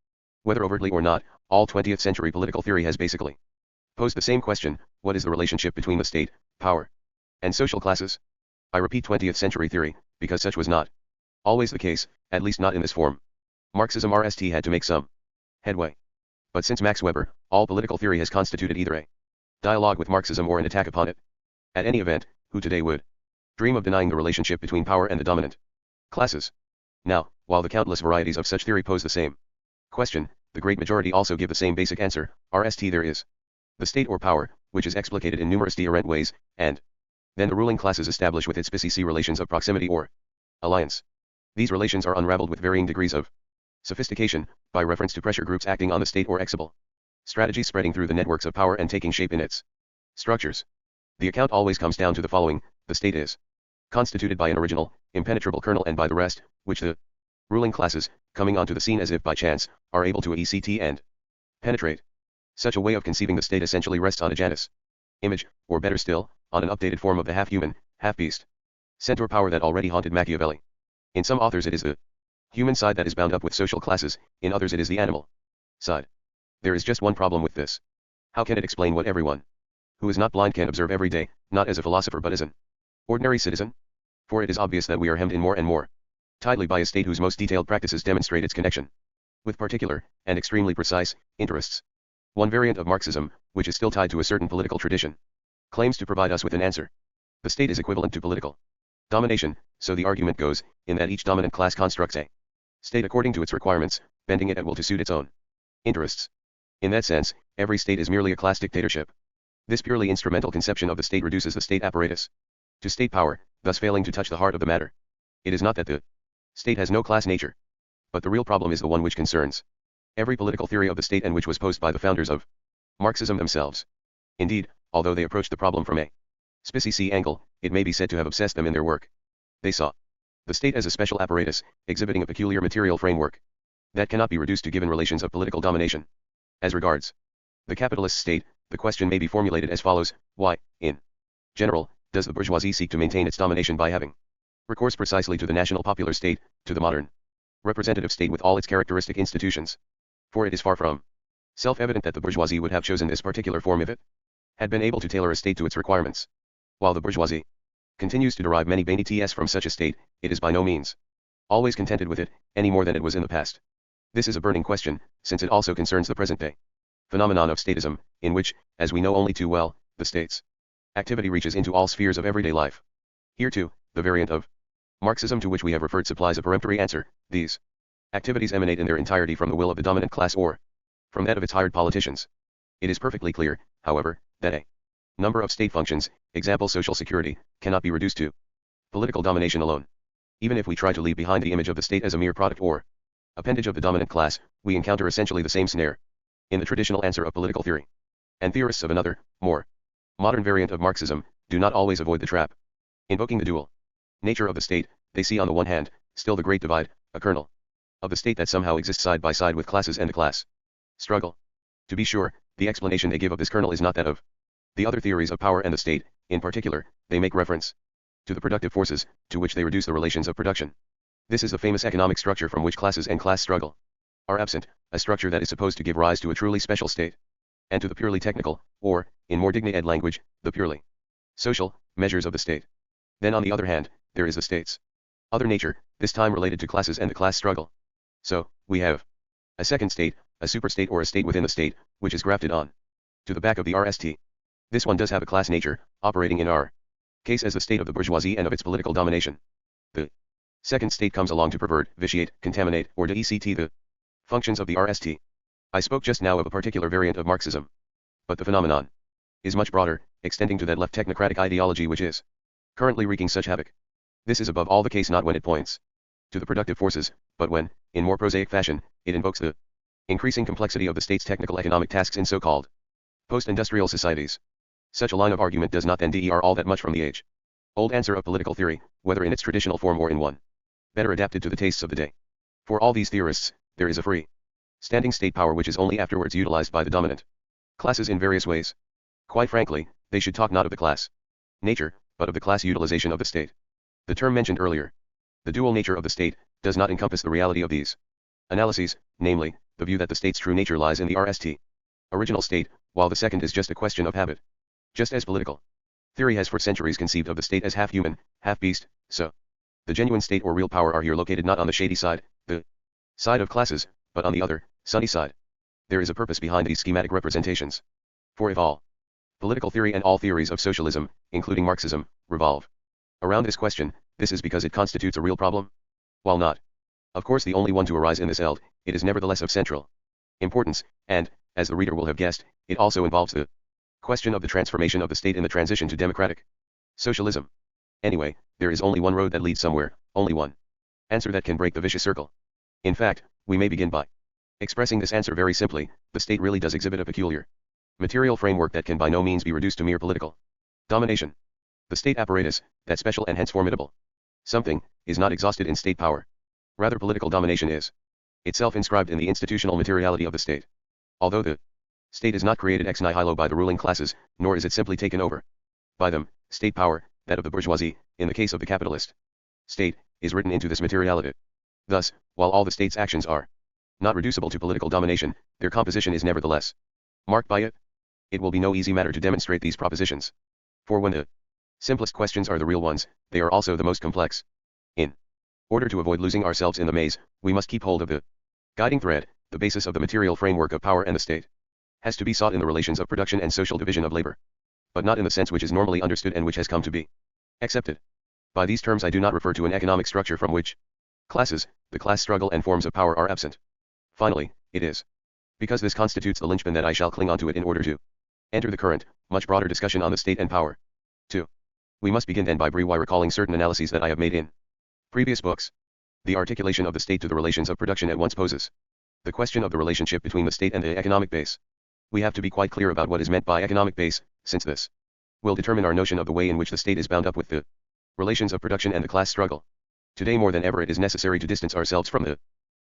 Whether overtly or not, all 20th century political theory has basically posed the same question: what is the relationship between the state, power, and social classes? I repeat 20th century theory, because such was not always the case, at least not in this form. Marxism RST had to make some headway. But since Max Weber, all political theory has constituted either a dialogue with Marxism or an attack upon it. At any event, who today would dream of denying the relationship between power and the dominant classes? Now, while the countless varieties of such theory pose the same question, the great majority also give the same basic answer: RST there is the state or power, which is explicated in numerous different ways, and then the ruling classes establish with its specific relations of proximity or alliance. These relations are unraveled with varying degrees of sophistication, by reference to pressure groups acting on the state or exhibible strategies spreading through the networks of power and taking shape in its structures. The account always comes down to the following: the state is constituted by an original, impenetrable kernel and by the rest, which the ruling classes, coming onto the scene as if by chance, are able to ect and penetrate. Such a way of conceiving the state essentially rests on a Janus image, or better still, on an updated form of the half-human, half-beast centaur power that already haunted Machiavelli. In some authors it is the human side that is bound up with social classes, in others it is the animal side. There is just one problem with this. How can it explain what everyone who is not blind can observe every day, not as a philosopher but as an ordinary citizen? For it is obvious that we are hemmed in more and more tightly by a state whose most detailed practices demonstrate its connection with particular, and extremely precise, interests. One variant of Marxism, which is still tied to a certain political tradition, claims to provide us with an answer. The state is equivalent to political domination, so the argument goes, in that each dominant class constructs a state according to its requirements, bending it at will to suit its own interests. In that sense, every state is merely a class dictatorship. This purely instrumental conception of the state reduces the state apparatus to state power, thus failing to touch the heart of the matter. It is not that the state has no class nature, but the real problem is the one which concerns every political theory of the state and which was posed by the founders of Marxism themselves. Indeed, although they approached the problem from a species angle, it may be said to have obsessed them in their work. They saw the state as a special apparatus, exhibiting a peculiar material framework that cannot be reduced to given relations of political domination. As regards the capitalist state, the question may be formulated as follows: why, in general, does the bourgeoisie seek to maintain its domination by having recourse precisely to the national popular state, to the modern representative state with all its characteristic institutions? For it is far from self-evident that the bourgeoisie would have chosen this particular form if it had been able to tailor a state to its requirements. While the bourgeoisie continues to derive many benefits from such a state, it is by no means always contented with it, any more than it was in the past. This is a burning question, since it also concerns the present-day phenomenon of statism, in which, as we know only too well, the state's activity reaches into all spheres of everyday life. Here too, the variant of Marxism to which we have referred supplies a peremptory answer: these activities emanate in their entirety from the will of the dominant class or from that of its hired politicians. It is perfectly clear, however, that a number of state functions, example social security, cannot be reduced to political domination alone. Even if we try to leave behind the image of the state as a mere product or appendage of the dominant class, we encounter essentially the same snare in the traditional answer of political theory. And theorists of another, more modern variant of Marxism, do not always avoid the trap. Invoking the dual nature of the state, they see on the one hand, still the great divide, a kernel of the state that somehow exists side by side with classes and the class struggle. To be sure, the explanation they give of this kernel is not that of the other theories of power and the state. In particular, they make reference to the productive forces, to which they reduce the relations of production. This is the famous economic structure from which classes and class struggle are absent, a structure that is supposed to give rise to a truly special state, and to the purely technical, or, in more dignified language, the purely social measures of the state. Then on the other hand, there is the state's other nature, this time related to classes and the class struggle. So, we have a second state, a superstate or a state within the state, which is grafted on to the back of the RST. This one does have a class nature, operating in our case as the state of the bourgeoisie and of its political domination. The second state comes along to pervert, vitiate, contaminate, or dect the functions of the RST. I spoke just now of a particular variant of Marxism. But the phenomenon is much broader, extending to that left technocratic ideology which is currently wreaking such havoc. This is above all the case not when it points to the productive forces, but when, in more prosaic fashion, it invokes the increasing complexity of the state's technical economic tasks in so-called post-industrial societies. Such a line of argument does not then differ all that much from the age-old answer of political theory, whether in its traditional form or in one better adapted to the tastes of the day. For all these theorists, there is a free standing state power which is only afterwards utilized by the dominant classes in various ways. Quite frankly, they should talk not of the class nature, but of the class utilization of the state. The term mentioned earlier, the dual nature of the state, does not encompass the reality of these analyses, namely, the view that the state's true nature lies in the RST original state, while the second is just a question of habit. Just as political theory has for centuries conceived of the state as half human, half beast, so the genuine state or real power are here located not on the shady side, the side of classes, but on the other, sunny side. There is a purpose behind these schematic representations. For if all political theory and all theories of socialism, including Marxism, revolve around this question, this is because it constitutes a real problem. While not, of course, the only one to arise in this eld, it is nevertheless of central importance, and, as the reader will have guessed, it also involves the question of the transformation of the state in the transition to democratic socialism. Anyway, there is only one road that leads somewhere, only one answer that can break the vicious circle. In fact, we may begin by expressing this answer very simply: the state really does exhibit a peculiar material framework that can by no means be reduced to mere political domination. The state apparatus, that special and hence formidable something, is not exhausted in state power. Rather, political domination is itself inscribed in the institutional materiality of the state. Although the state is not created ex nihilo by the ruling classes, nor is it simply taken over by them, state power, that of the bourgeoisie, in the case of the capitalist state, is written into this materiality. Thus, while all the state's actions are not reducible to political domination, their composition is nevertheless marked by it. It will be no easy matter to demonstrate these propositions. For when the Simplest questions are the real ones, they are also the most complex. In order to avoid losing ourselves in the maze, we must keep hold of the guiding thread, the basis of the material framework of power and the state. Has to be sought in the relations of production and social division of labor. But not in the sense which is normally understood and which has come to be accepted. By these terms I do not refer to an economic structure from which classes, the class struggle and forms of power are absent. Finally, it is because this constitutes the linchpin that I shall cling onto it in order to enter the current, much broader discussion on the state and power. 2. We must begin then by recalling certain analyses that I have made in previous books. The articulation of the state to the relations of production at once poses the question of the relationship between the state and the economic base. We have to be quite clear about what is meant by economic base, since this will determine our notion of the way in which the state is bound up with the relations of production and the class struggle. Today more than ever it is necessary to distance ourselves from the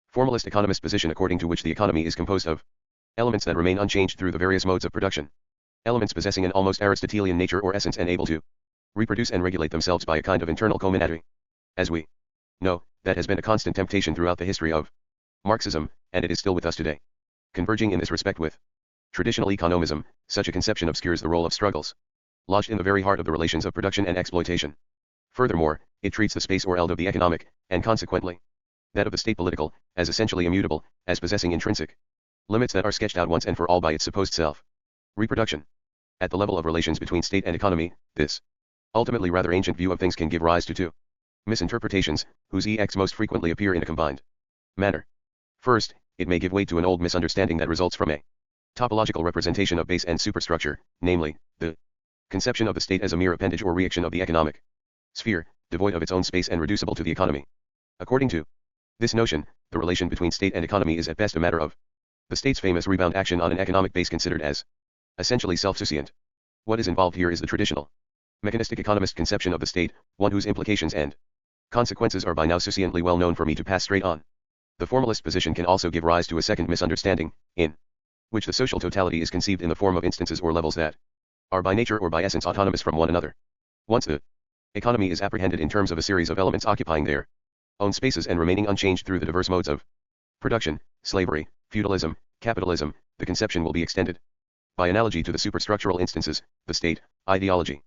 formalist economist position according to which the economy is composed of elements that remain unchanged through the various modes of production. Elements possessing an almost Aristotelian nature or essence and able to reproduce and regulate themselves by a kind of internal commonality. As we know, that has been a constant temptation throughout the history of Marxism, and it is still with us today. Converging in this respect with traditional economism, such a conception obscures the role of struggles lodged in the very heart of the relations of production and exploitation. Furthermore, it treats the space or eld of the economic, and consequently that of the state political, as essentially immutable, as possessing intrinsic limits that are sketched out once and for all by its supposed self. Reproduction. At the level of relations between state and economy, this ultimately rather ancient view of things can give rise to two misinterpretations, whose EX most frequently appear in a combined manner. First, it may give way to an old misunderstanding that results from a topological representation of base and superstructure, namely, the conception of the state as a mere appendage or reaction of the economic sphere, devoid of its own space and reducible to the economy. According to this notion, the relation between state and economy is at best a matter of the state's famous rebound action on an economic base considered as essentially self-sufficient. What is involved here is the traditional mechanistic economist conception of the state, one whose implications and consequences are by now sufficiently well known for me to pass straight on. The formalist position can also give rise to a second misunderstanding, in which the social totality is conceived in the form of instances or levels that are by nature or by essence autonomous from one another. Once the economy is apprehended in terms of a series of elements occupying their own spaces and remaining unchanged through the diverse modes of production, slavery, feudalism, capitalism, the conception will be extended by analogy to the superstructural instances, the state, ideology.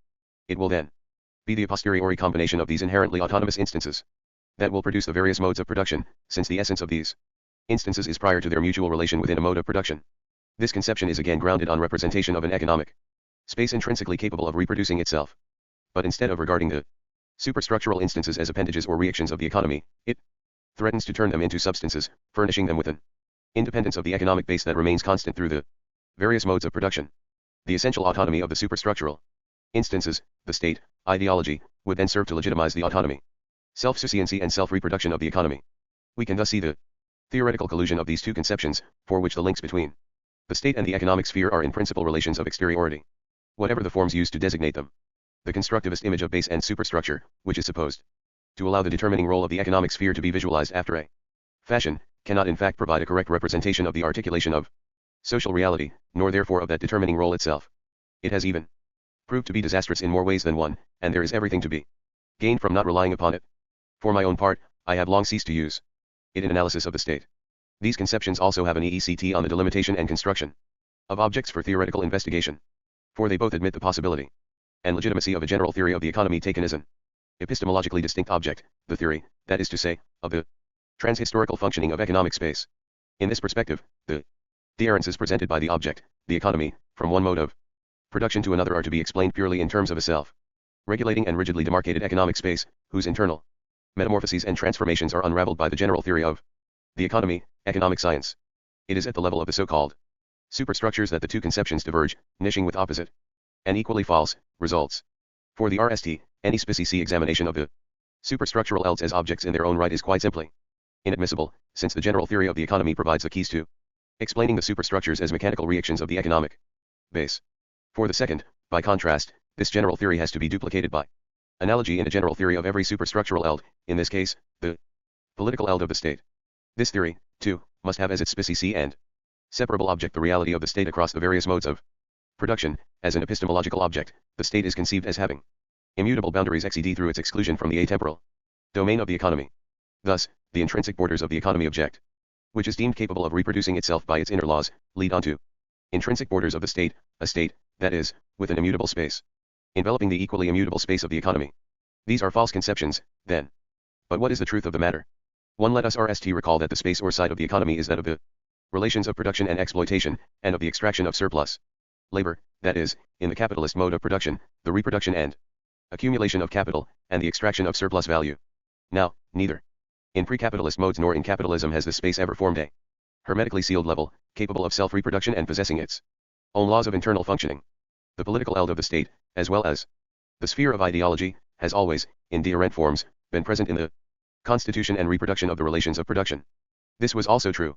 It will then be the a posteriori combination of these inherently autonomous instances that will produce the various modes of production, since the essence of these instances is prior to their mutual relation within a mode of production. This conception is again grounded on representation of an economic space intrinsically capable of reproducing itself. But instead of regarding the superstructural instances as appendages or reactions of the economy, it threatens to turn them into substances, furnishing them with an independence of the economic base that remains constant through the various modes of production. The essential autonomy of the superstructural instances, the state, ideology, would then serve to legitimize the autonomy, self-sufficiency and self-reproduction of the economy. We can thus see the theoretical collusion of these two conceptions, for which the links between the state and the economic sphere are in principle relations of exteriority, whatever the forms used to designate them. The constructivist image of base and superstructure, which is supposed to allow the determining role of the economic sphere to be visualized after a fashion, cannot in fact provide a correct representation of the articulation of social reality, nor therefore of that determining role itself. It has even proved to be disastrous in more ways than one, and there is everything to be gained from not relying upon it. For my own part, I have long ceased to use it in analysis of the state. These conceptions also have an EECT on the delimitation and construction of objects for theoretical investigation, for they both admit the possibility and legitimacy of a general theory of the economy taken as an epistemologically distinct object, the theory, that is to say, of the transhistorical functioning of economic space. In this perspective, the differences presented by the object, the economy, from one mode of production to another are to be explained purely in terms of a self-regulating and rigidly demarcated economic space, whose internal metamorphoses and transformations are unraveled by the general theory of the economy, economic science. It is at the level of the so-called superstructures that the two conceptions diverge, niching with opposite and equally false results. For the RST, any SPCC examination of the superstructural elds as objects in their own right is quite simply inadmissible, since the general theory of the economy provides the keys to explaining the superstructures as mechanical reactions of the economic base. For the second, by contrast, this general theory has to be duplicated by analogy in a general theory of every superstructural eld, in this case, the political eld of the state. This theory, too, must have as its SPCC and separable object the reality of the state across the various modes of production. As an epistemological object, the state is conceived as having immutable boundaries XED through its exclusion from the atemporal domain of the economy. Thus, the intrinsic borders of the economy object, which is deemed capable of reproducing itself by its inner laws, lead on to intrinsic borders of the state, a state, that is, with an immutable space. enveloping the equally immutable space of the economy. These are false conceptions, then. But what is the truth of the matter? 1. Let us recall that the space or side of the economy is that of the relations of production and exploitation, and of the extraction of surplus labor, that is, in the capitalist mode of production, the reproduction and accumulation of capital, and the extraction of surplus value. Now, neither in pre-capitalist modes nor in capitalism has this space ever formed a hermetically sealed level, capable of self-reproduction and possessing its own laws of internal functioning. The political eld of the state, as well as the sphere of ideology, has always, in different forms, been present in the constitution and reproduction of the relations of production. This was also true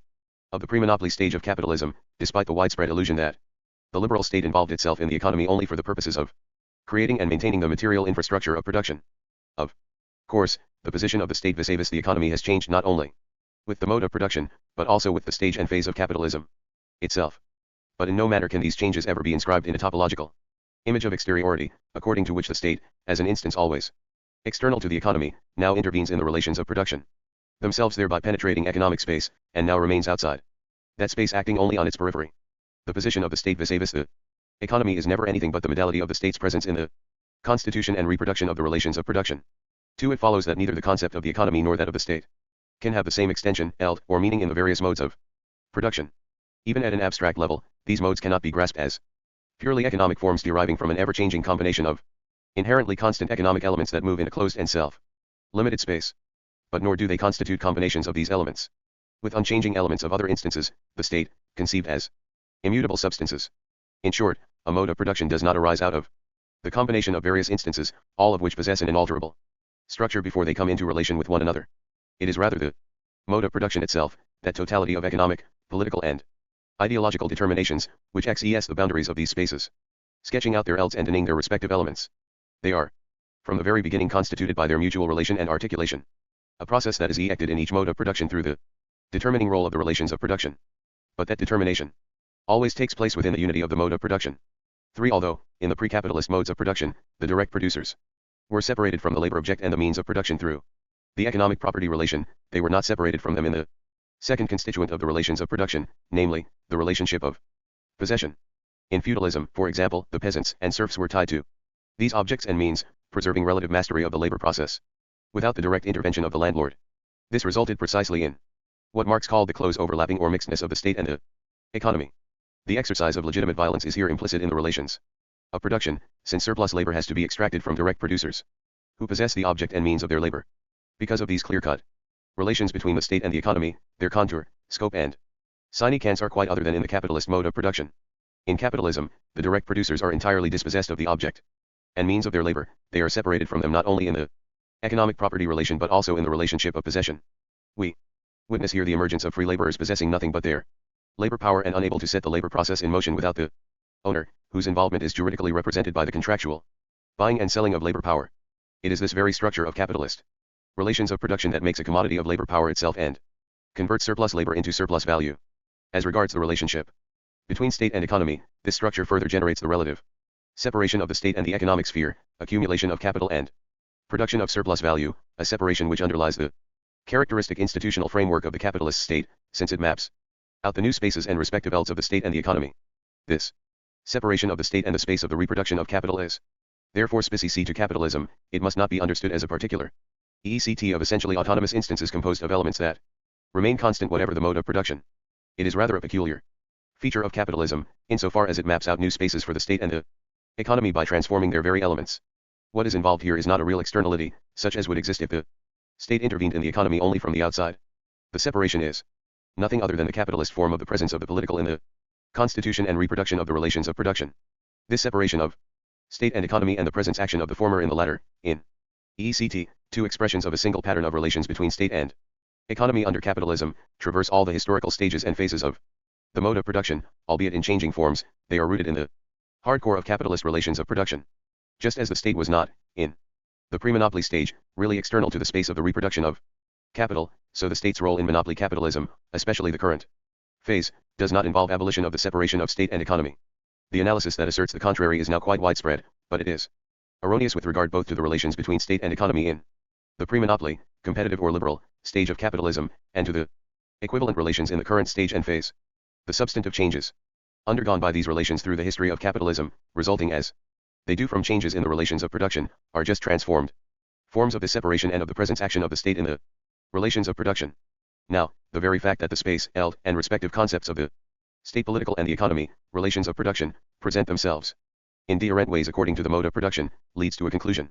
of the pre-monopoly stage of capitalism, despite the widespread illusion that the liberal state involved itself in the economy only for the purposes of creating and maintaining the material infrastructure of production. Of course, the position of the state vis-a-vis the economy has changed not only with the mode of production, but also with the stage and phase of capitalism itself. But in no manner can these changes ever be inscribed in a topological image of exteriority, according to which the state, as an instance always external to the economy, now intervenes in the relations of production themselves, thereby penetrating economic space, and now remains outside that space, acting only on its periphery. The position of the state vis-a-vis the economy is never anything but the modality of the state's presence in the constitution and reproduction of the relations of production. 2. It follows that neither the concept of the economy nor that of the state can have the same extension, eld, or meaning in the various modes of production. Even at an abstract level, these modes cannot be grasped as purely economic forms deriving from an ever-changing combination of inherently constant economic elements that move in a closed and self-limited space. But nor do they constitute combinations of these elements with unchanging elements of other instances, the state, conceived as immutable substances. In short, a mode of production does not arise out of the combination of various instances, all of which possess an inalterable structure before they come into relation with one another. It is rather the mode of production itself, that totality of economic, political and ideological determinations, which exes the boundaries of these spaces, sketching out their elds and defining their respective elements. They are, from the very beginning, constituted by their mutual relation and articulation, a process that is effected in each mode of production through the determining role of the relations of production. But that determination always takes place within the unity of the mode of production. 3. Although, in the pre-capitalist modes of production, the direct producers were separated from the labor object and the means of production through the economic property relation, they were not separated from them in the second constituent of the relations of production, namely, the relationship of possession. In feudalism, for example, the peasants and serfs were tied to these objects and means, preserving relative mastery of the labor process, without the direct intervention of the landlord. This resulted precisely in what Marx called the close overlapping or mixedness of the state and the economy. The exercise of legitimate violence is here implicit in the relations of production, since surplus labor has to be extracted from direct producers, who possess the object and means of their labor. Because of these clear-cut relations between the state and the economy, their contour, scope and significance are quite other than in the capitalist mode of production. In capitalism, the direct producers are entirely dispossessed of the object and means of their labor, they are separated from them not only in the economic property relation but also in the relationship of possession. We witness here the emergence of free laborers possessing nothing but their labor power and unable to set the labor process in motion without the owner, whose involvement is juridically represented by the contractual buying and selling of labor power. It is this very structure of capitalist relations of production that makes a commodity of labor power itself and converts surplus labor into surplus value. As regards the relationship between state and economy, this structure further generates the relative separation of the state and the economic sphere, accumulation of capital and production of surplus value, a separation which underlies the characteristic institutional framework of the capitalist state, since it maps out the new spaces and respective elds of the state and the economy. This separation of the state and the space of the reproduction of capital is therefore specific to capitalism. It must not be understood as a particular ECT of essentially autonomous instances composed of elements that remain constant whatever the mode of production. It is rather a peculiar feature of capitalism, insofar as it maps out new spaces for the state and the economy by transforming their very elements. What is involved here is not a real externality, such as would exist if the state intervened in the economy only from the outside. The separation is nothing other than the capitalist form of the presence of the political in the constitution and reproduction of the relations of production. This separation of state and economy and the presence action of the former in the latter, in ECT, two expressions of a single pattern of relations between state and economy under capitalism, traverse all the historical stages and phases of the mode of production, albeit in changing forms, they are rooted in the hardcore of capitalist relations of production. Just as the state was not, in the pre-monopoly stage, really external to the space of the reproduction of capital, so the state's role in monopoly capitalism, especially the current phase, does not involve abolition of the separation of state and economy. The analysis that asserts the contrary is now quite widespread, but it is erroneous with regard both to the relations between state and economy in the pre-monopoly, competitive or liberal, stage of capitalism, and to the equivalent relations in the current stage and phase. The substantive changes undergone by these relations through the history of capitalism, resulting as They do from changes in the relations of production, are just transformed forms of the separation and of the presence action of the state in the relations of production. Now, the very fact that the space, eld, and respective concepts of the state political and the economy, relations of production, present themselves in different ways according to the mode of production, leads to a conclusion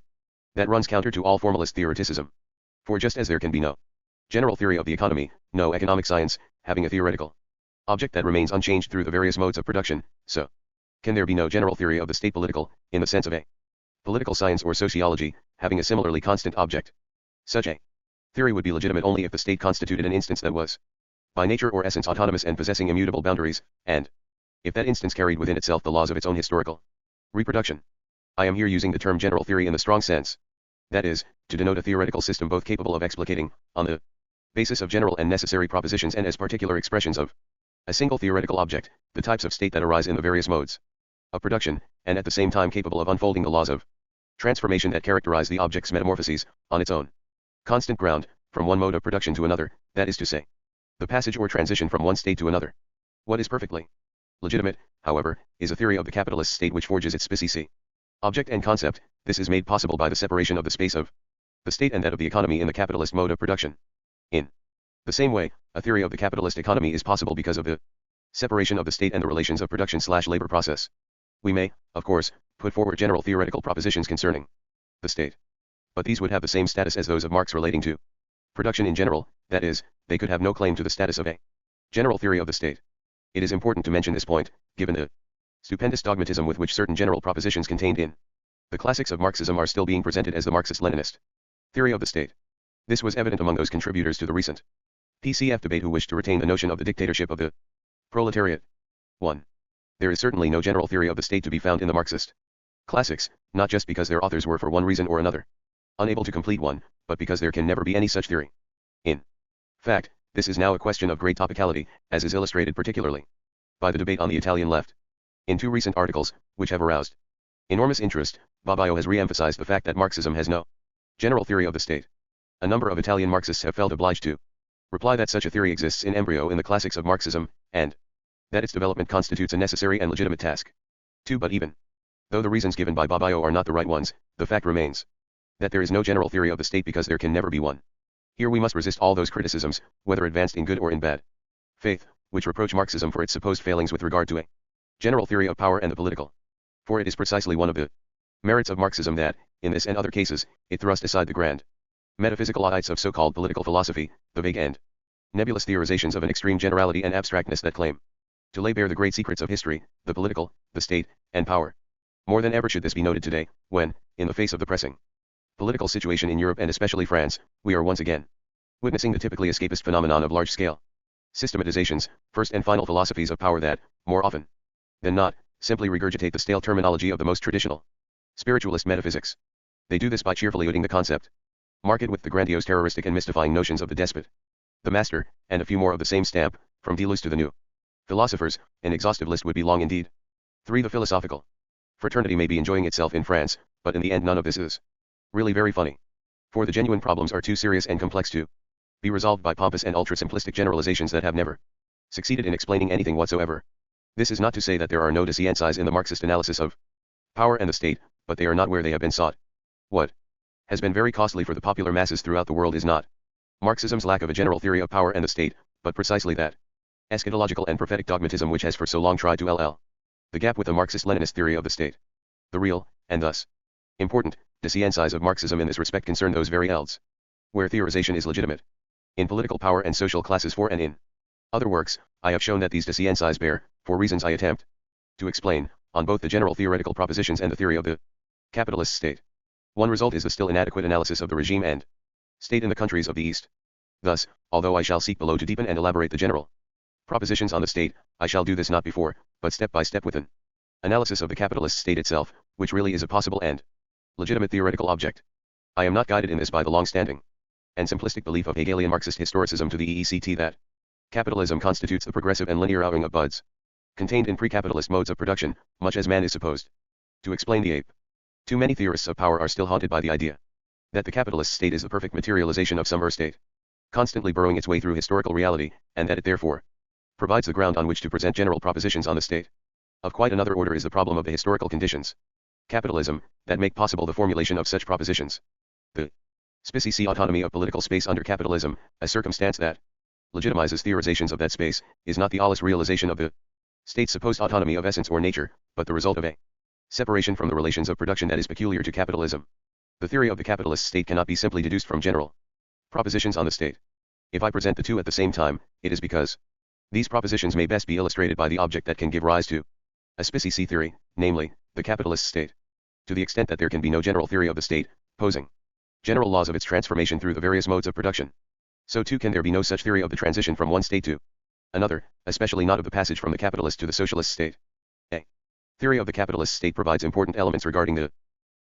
that runs counter to all formalist theoreticism. For just as there can be no general theory of the economy, no economic science, having a theoretical object that remains unchanged through the various modes of production, so can there be no general theory of the state political, in the sense of a political science or sociology, having a similarly constant object. Such a theory would be legitimate only if the state constituted an instance that was by nature or essence autonomous and possessing immutable boundaries, and if that instance carried within itself the laws of its own historical reproduction. I am here using the term general theory in the strong sense. That is, to denote a theoretical system both capable of explicating, on the basis of general and necessary propositions and as particular expressions of a single theoretical object, the types of state that arise in the various modes of production, and at the same time capable of unfolding the laws of transformation that characterize the object's metamorphoses, on its own constant ground, from one mode of production to another, that is to say, the passage or transition from one state to another. What is perfectly legitimate, however, is a theory of the capitalist state which forges its specie, object and concept. This is made possible by the separation of the space of the state and that of the economy in the capitalist mode of production. In the same way, a theory of the capitalist economy is possible because of the separation of the state and the relations of production/labor process. We may, of course, put forward general theoretical propositions concerning the state, but these would have the same status as those of Marx relating to production in general, that is, they could have no claim to the status of a general theory of the state. It is important to mention this point, given the stupendous dogmatism with which certain general propositions contained in the classics of Marxism are still being presented as the Marxist-Leninist theory of the state. This was evident among those contributors to the recent PCF debate who wished to retain the notion of the dictatorship of the proletariat. 1. There is certainly no general theory of the state to be found in the Marxist classics, not just because their authors were for one reason or another unable to complete one, but because there can never be any such theory. In fact, this is now a question of great topicality, as is illustrated particularly by the debate on the Italian left. In two recent articles, which have aroused enormous interest, Babayo has re-emphasized the fact that Marxism has no general theory of the state. A number of Italian Marxists have felt obliged to reply that such a theory exists in embryo in the classics of Marxism, and that its development constitutes a necessary and legitimate task. 2. But even though the reasons given by Babayo are not the right ones, the fact remains that there is no general theory of the state because there can never be one. Here we must resist all those criticisms, whether advanced in good or in bad faith, which reproach Marxism for its supposed failings with regard to a general theory of power and the political. For it is precisely one of the merits of Marxism that, in this and other cases, it thrust aside the grand metaphysical oddities of so-called political philosophy, the vague and nebulous theorizations of an extreme generality and abstractness that claim to lay bare the great secrets of history, the political, the state, and power. More than ever should this be noted today, when, in the face of the pressing political situation in Europe and especially France, we are once again witnessing the typically escapist phenomenon of large-scale systematizations, first and final philosophies of power that, more often than not, simply regurgitate the stale terminology of the most traditional spiritualist metaphysics. They do this by cheerfully eluding the concept market with the grandiose terroristic and mystifying notions of the despot, the master, and a few more of the same stamp, from Deleuze to the new philosophers. An exhaustive list would be long indeed. 3. The philosophical fraternity may be enjoying itself in France, but in the end none of this is really very funny. For the genuine problems are too serious and complex to be resolved by pompous and ultra-simplistic generalizations that have never succeeded in explaining anything whatsoever. This is not to say that there are no dissentients in the Marxist analysis of power and the state, but they are not where they have been sought. What has been very costly for the popular masses throughout the world is not Marxism's lack of a general theory of power and the state, but precisely that eschatological and prophetic dogmatism which has for so long tried to LL the gap with the Marxist-Leninist theory of the state. The real, and thus important, dissentients of Marxism in this respect concern those very elds where theorization is legitimate in political power and social classes. For and in other works, I have shown that these dissentients bear, for reasons I attempt to explain, on both the general theoretical propositions and the theory of the capitalist state. One result is the still inadequate analysis of the regime and state in the countries of the East. Thus, although I shall seek below to deepen and elaborate the general propositions on the state, I shall do this not before, but step by step with an analysis of the capitalist state itself, which really is a possible and legitimate theoretical object. I am not guided in this by the long-standing and simplistic belief of Hegelian Marxist historicism to the EECT that capitalism constitutes the progressive and linear outwing of buds contained in pre-capitalist modes of production, much as man is supposed to explain the ape. Too many theorists of power are still haunted by the idea that the capitalist state is the perfect materialization of some state, constantly burrowing its way through historical reality, and that it therefore provides the ground on which to present general propositions on the state. Of quite another order is the problem of the historical conditions capitalism, that make possible the formulation of such propositions. The species autonomy of political space under capitalism, a circumstance that legitimizes theorizations of that space, is not the alles realization of the state's supposed autonomy of essence or nature, but the result of a separation from the relations of production that is peculiar to capitalism. The theory of the capitalist state cannot be simply deduced from general propositions on the state. If I present the two at the same time, it is because these propositions may best be illustrated by the object that can give rise to a species theory, namely, the capitalist state. To the extent that there can be no general theory of the state, posing general laws of its transformation through the various modes of production, so too can there be no such theory of the transition from one state to another, especially not of the passage from the capitalist to the socialist state. A theory of the capitalist state provides important elements regarding the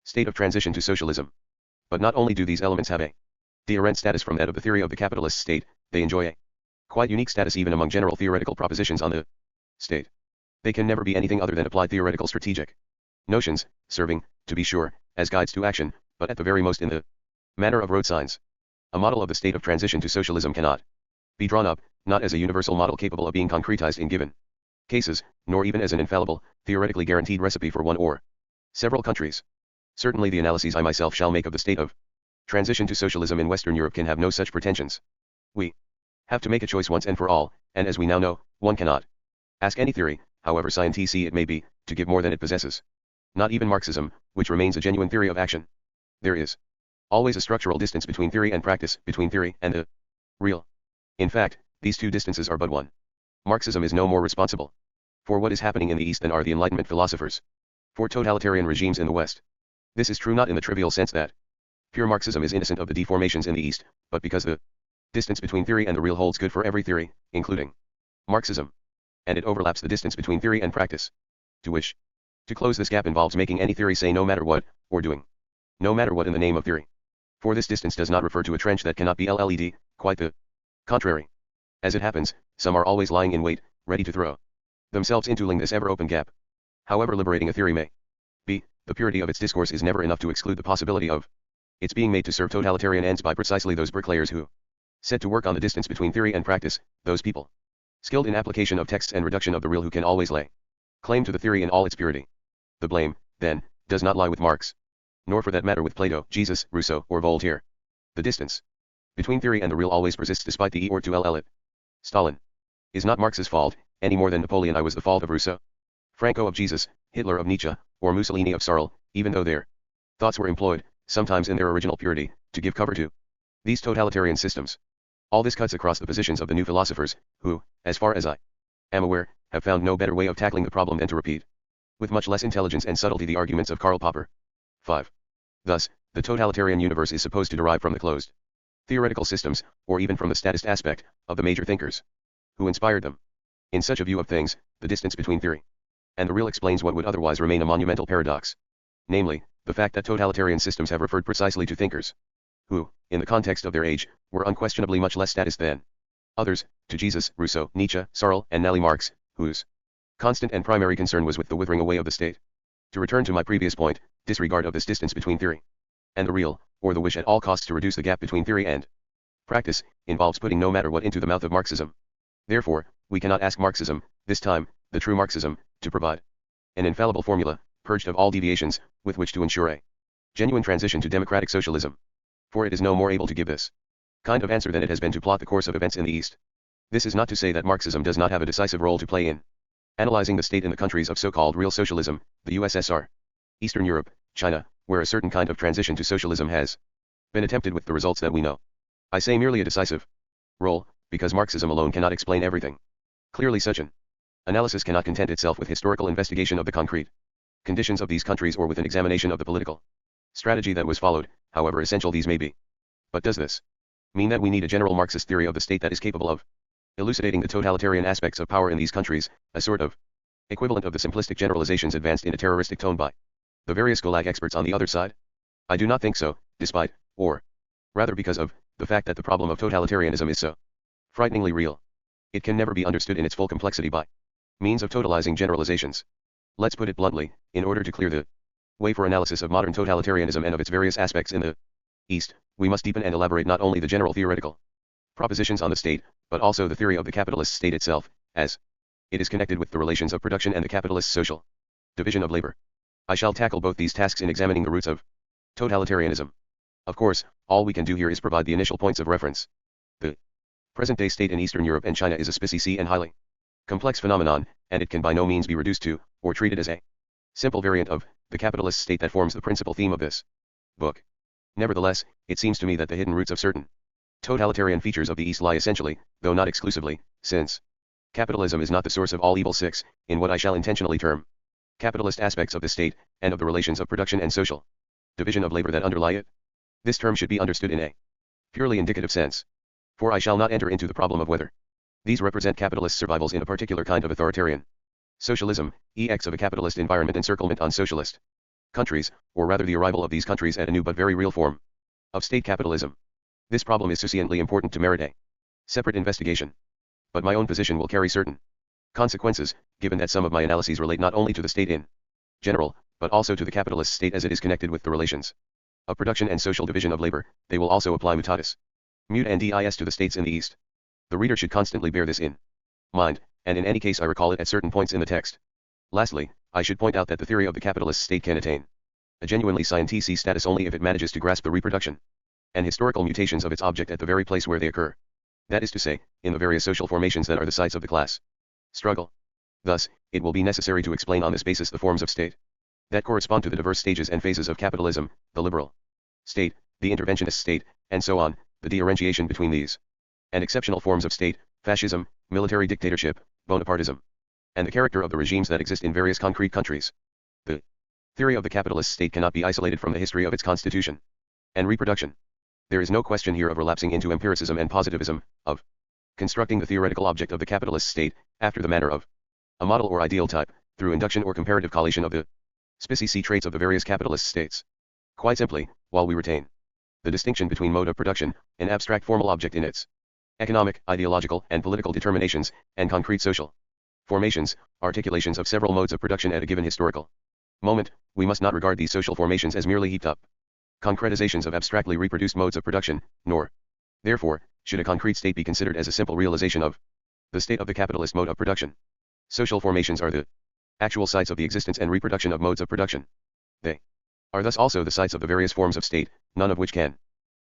state of transition to socialism. But not only do these elements have a different status from that of the theory of the capitalist state, they enjoy a quite unique status even among general theoretical propositions on the state. They can never be anything other than applied theoretical strategic notions, serving, to be sure, as guides to action, but at the very most in the manner of road signs. A model of the state of transition to socialism cannot be drawn up, not as a universal model capable of being concretized in given cases, nor even as an infallible, theoretically guaranteed recipe for one or several countries. Certainly the analyses I myself shall make of the state of transition to socialism in Western Europe can have no such pretensions. We have to make a choice once and for all, and as we now know, one cannot ask any theory, however scientific it may be, to give more than it possesses. Not even Marxism, which remains a genuine theory of action. There is always a structural distance between theory and practice, between theory and the real. In fact, these two distances are but one. Marxism is no more responsible for what is happening in the East than are the Enlightenment philosophers for totalitarian regimes in the West. This is true not in the trivial sense that pure Marxism is innocent of the deformations in the East, but because the distance between theory and the real holds good for every theory, including Marxism. And it overlaps the distance between theory and practice. To wish to close this gap involves making any theory say no matter what, or doing no matter what in the name of theory. For this distance does not refer to a trench that cannot be LLED, quite the contrary. As it happens, some are always lying in wait, ready to throw themselves into this ever-open gap. However liberating a theory may be, the purity of its discourse is never enough to exclude the possibility of its being made to serve totalitarian ends by precisely those bricklayers who set to work on the distance between theory and practice, those people skilled in application of texts and reduction of the real who can always lay claim to the theory in all its purity. The blame, then, does not lie with Marx, nor for that matter with Plato, Jesus, Rousseau, or Voltaire. The distance between theory and the real always persists despite the E or to LL it. Stalin is not Marx's fault, any more than Napoleon I was the fault of Rousseau, Franco of Jesus, Hitler of Nietzsche, or Mussolini of Sarl, even though their thoughts were employed, sometimes in their original purity, to give cover to these totalitarian systems. All this cuts across the positions of the new philosophers, who, as far as I am aware, have found no better way of tackling the problem than to repeat, with much less intelligence and subtlety, the arguments of Karl Popper. 5. Thus, the totalitarian universe is supposed to derive from the closed theoretical systems, or even from the statist aspect, of the major thinkers who inspired them. In such a view of things, the distance between theory and the real explains what would otherwise remain a monumental paradox. Namely, the fact that totalitarian systems have referred precisely to thinkers who, in the context of their age, were unquestionably much less statist than others, to Jesus, Rousseau, Nietzsche, Sarl, and Nelly Marx, whose constant and primary concern was with the withering away of the state. To return to my previous point, disregard of this distance between theory and the real, or the wish at all costs to reduce the gap between theory and practice, involves putting no matter what into the mouth of Marxism. Therefore, we cannot ask Marxism, this time, the true Marxism, to provide an infallible formula, purged of all deviations, with which to ensure a genuine transition to democratic socialism. For it is no more able to give this kind of answer than it has been to plot the course of events in the East. This is not to say that Marxism does not have a decisive role to play in analyzing the state in the countries of so-called real socialism, the USSR, Eastern Europe, China, where a certain kind of transition to socialism has been attempted with the results that we know. I say merely a decisive role, because Marxism alone cannot explain everything. Clearly such an analysis cannot content itself with historical investigation of the concrete conditions of these countries or with an examination of the political strategy that was followed, however essential these may be. But does this mean that we need a general Marxist theory of the state that is capable of elucidating the totalitarian aspects of power in these countries, a sort of equivalent of the simplistic generalizations advanced in a terroristic tone by the various Gulag experts on the other side? I do not think so, despite, or rather because of, the fact that the problem of totalitarianism is so frighteningly real. It can never be understood in its full complexity by means of totalizing generalizations. Let's put it bluntly, in order to clear the way for analysis of modern totalitarianism and of its various aspects in the East, we must deepen and elaborate not only the general theoretical propositions on the state, but also the theory of the capitalist state itself, as it is connected with the relations of production and the capitalist social division of labor. I shall tackle both these tasks in examining the roots of totalitarianism. Of course, all we can do here is provide the initial points of reference. The present-day state in Eastern Europe and China is a species and highly complex phenomenon, and it can by no means be reduced to, or treated as a simple variant of, the capitalist state that forms the principal theme of this book. Nevertheless, it seems to me that the hidden roots of certain totalitarian features of the East lie essentially, though not exclusively, since capitalism is not the source of all evil, in what I shall intentionally term capitalist aspects of the state, and of the relations of production and social division of labor that underlie it. This term should be understood in a purely indicative sense. For I shall not enter into the problem of whether these represent capitalist survivals in a particular kind of authoritarian socialism, ex of a capitalist environment encirclement on socialist countries, or rather the arrival of these countries at a new but very real form of state capitalism. This problem is sufficiently important to merit a separate investigation. But my own position will carry certain consequences, given that some of my analyses relate not only to the state in general, but also to the capitalist state as it is connected with the relations of production and social division of labor. They will also apply mutatis mutandis to the states in the East. The reader should constantly bear this in mind, and in any case I recall it at certain points in the text. Lastly, I should point out that the theory of the capitalist state can attain a genuinely scientific status only if it manages to grasp the reproduction and historical mutations of its object at the very place where they occur. That is to say, in the various social formations that are the sites of the class struggle. Thus, it will be necessary to explain on this basis the forms of state that correspond to the diverse stages and phases of capitalism, the liberal state, the interventionist state, and so on, the differentiation between these and exceptional forms of state, fascism, military dictatorship, Bonapartism, and the character of the regimes that exist in various concrete countries. The theory of the capitalist state cannot be isolated from the history of its constitution and reproduction. There is no question here of relapsing into empiricism and positivism, of constructing the theoretical object of the capitalist state, after the manner of a model or ideal type, through induction or comparative collation of the species traits of the various capitalist states. Quite simply, while we retain the distinction between mode of production, an abstract formal object in its economic, ideological, and political determinations, and concrete social formations, articulations of several modes of production at a given historical moment, we must not regard these social formations as merely heaped up concretizations of abstractly reproduced modes of production, nor, therefore, should a concrete state be considered as a simple realization of the state of the capitalist mode of production. Social formations are the actual sites of the existence and reproduction of modes of production. They are thus also the sites of the various forms of state, none of which can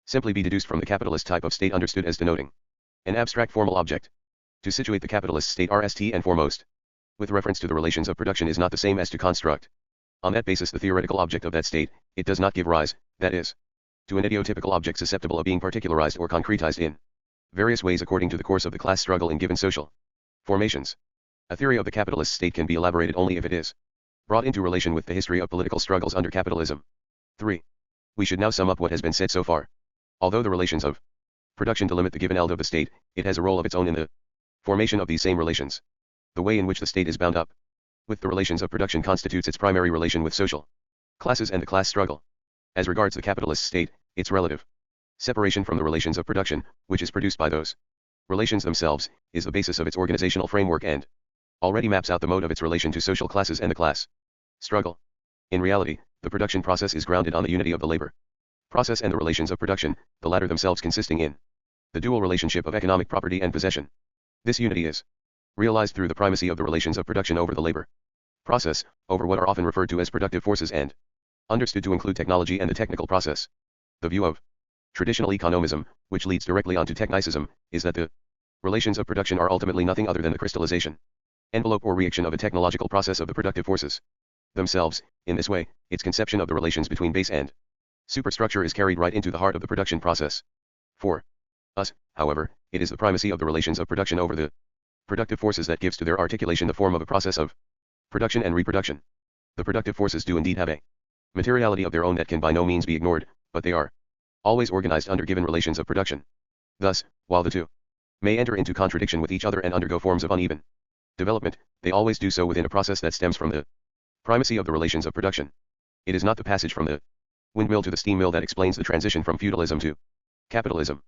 simply be deduced from the capitalist type of state understood as denoting an abstract formal object. To situate the capitalist state RST and foremost with reference to the relations of production is not the same as to construct on that basis the theoretical object of that state. It does not give rise, that is, to an idiotypical object susceptible of being particularized or concretized in various ways according to the course of the class struggle in given social formations. A theory of the capitalist state can be elaborated only if it is brought into relation with the history of political struggles under capitalism. 3. We should now sum up what has been said so far. Although the relations of production delimit the given eld of the state, it has a role of its own in the formation of these same relations. The way in which the state is bound up with the relations of production constitutes its primary relation with social classes and the class struggle. As regards the capitalist state, its relative separation from the relations of production, which is produced by those relations themselves, is the basis of its organizational framework and already maps out the mode of its relation to social classes and the class struggle. In reality, the production process is grounded on the unity of the labor process and the relations of production, the latter themselves consisting in the dual relationship of economic property and possession. This unity is realized through the primacy of the relations of production over the labor process, over what are often referred to as productive forces and understood to include technology and the technical process. The view of traditional economism, which leads directly onto technicism, is that the relations of production are ultimately nothing other than the crystallization, envelope or reaction of a technological process of the productive forces themselves. In this way, its conception of the relations between base and superstructure is carried right into the heart of the production process. For us, however, it is the primacy of the relations of production over the productive forces that gives to their articulation the form of a process of production and reproduction. The productive forces do indeed have a materiality of their own that can by no means be ignored, but they are always organized under given relations of production. Thus, while the two may enter into contradiction with each other and undergo forms of uneven development, they always do so within a process that stems from the primacy of the relations of production. It is not the passage from the windmill to the steam mill that explains the transition from feudalism to capitalism.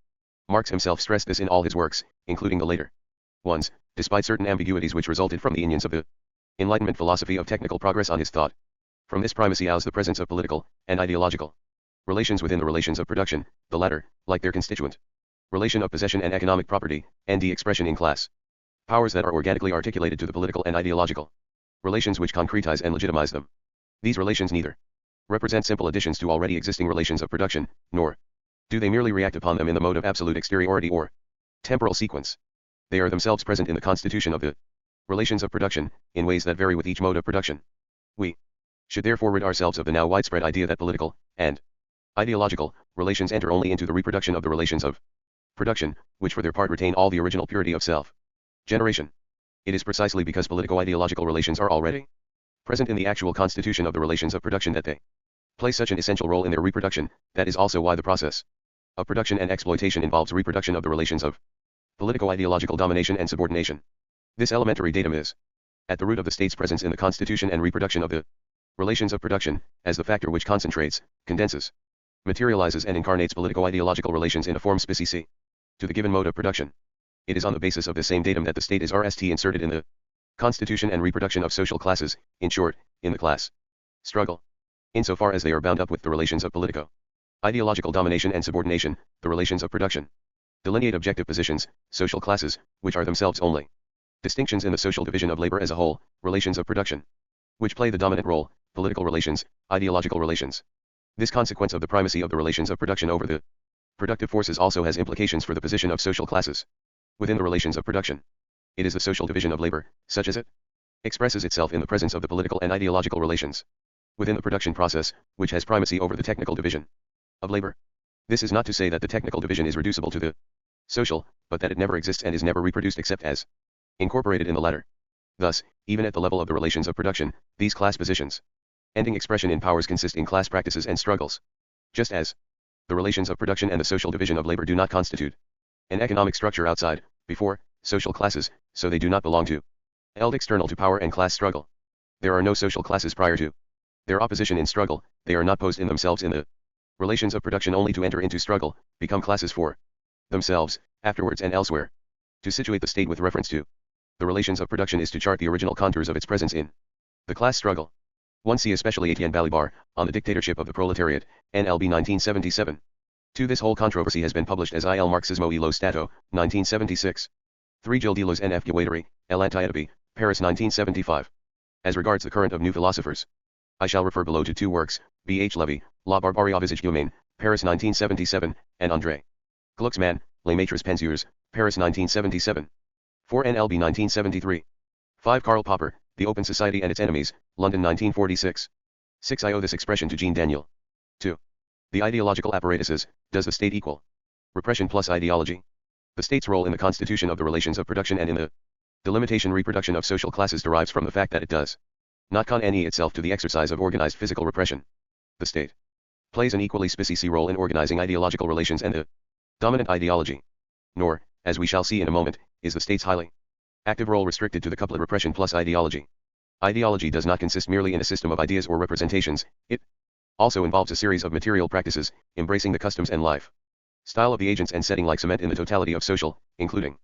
Marx himself stressed this in all his works, including the later ones, despite certain ambiguities which resulted from the unions of the Enlightenment philosophy of technical progress on his thought. From this primacy out the presence of political and ideological relations within the relations of production, the latter, like their constituent relation of possession and economic property, and the expression in class powers that are organically articulated to the political and ideological relations which concretize and legitimize them. These relations neither represent simple additions to already existing relations of production, nor do they merely react upon them in the mode of absolute exteriority or temporal sequence. They are themselves present in the constitution of the relations of production, in ways that vary with each mode of production. We should therefore rid ourselves of the now widespread idea that political and ideological relations enter only into the reproduction of the relations of production, which for their part retain all the original purity of self-generation. It is precisely because politico-ideological relations are already present in the actual constitution of the relations of production that they play such an essential role in their reproduction. That is also why the process of production and exploitation involves reproduction of the relations of politico-ideological domination and subordination. This elementary datum is at the root of the state's presence in the constitution and reproduction of the relations of production, as the factor which concentrates, condenses, materializes and incarnates politico-ideological relations in a form specific to the given mode of production. It is on the basis of this same datum that the state is inserted in the constitution and reproduction of social classes, in short, in the class struggle. Insofar as they are bound up with the relations of politico-ideological domination and subordination, the relations of production delineate objective positions, social classes, which are themselves only distinctions in the social division of labor as a whole, relations of production, which play the dominant role, political relations, ideological relations. This consequence of the primacy of the relations of production over the productive forces also has implications for the position of social classes within the relations of production. It is the social division of labor, such as it expresses itself in the presence of the political and ideological relations within the production process, which has primacy over the technical division of labor. This is not to say that the technical division is reducible to the social, but that it never exists and is never reproduced except as incorporated in the latter. Thus, even at the level of the relations of production, these class positions ending expression in powers consist in class practices and struggles. Just as the relations of production and the social division of labor do not constitute an economic structure outside, before, social classes, so they do not belong to, held external to power and class struggle. There are no social classes prior to their opposition in struggle. They are not posed in themselves in the relations of production only to enter into struggle, become classes for themselves, afterwards and elsewhere. To situate the state with reference to the relations of production is to chart the original contours of its presence in the class struggle. 1. See especially Etienne Balibar, on the dictatorship of the proletariat, NLB 1977. 2. This whole controversy has been published as Il Marxismo y lo Stato, 1976. 3. Gilles Deleuze N. F. Guattari, El Anti-Utopie, Paris 1975. As regards the current of new philosophers, I shall refer below to two works, B. H. Levy, La Barbarie au visage humain, Paris 1977, and André Glucksmann, Les Maîtres Penseurs, Paris 1977. 4. NLB 1973. 5. Karl Popper, The Open Society and Its Enemies, London 1946. 6. I owe this expression to Jean Daniel. 2. The ideological apparatuses, does the state equal repression plus ideology? The state's role in the constitution of the relations of production and in the delimitation reproduction of social classes derives from the fact that it does not con itself to the exercise of organized physical repression. The state plays an equally specific role in organizing ideological relations and the dominant ideology. Nor, as we shall see in a moment, is the state's highly active role restricted to the couplet repression plus ideology. Ideology does not consist merely in a system of ideas or representations, it also involves a series of material practices, embracing the customs and life style of the agents and setting like cement in the totality of social, including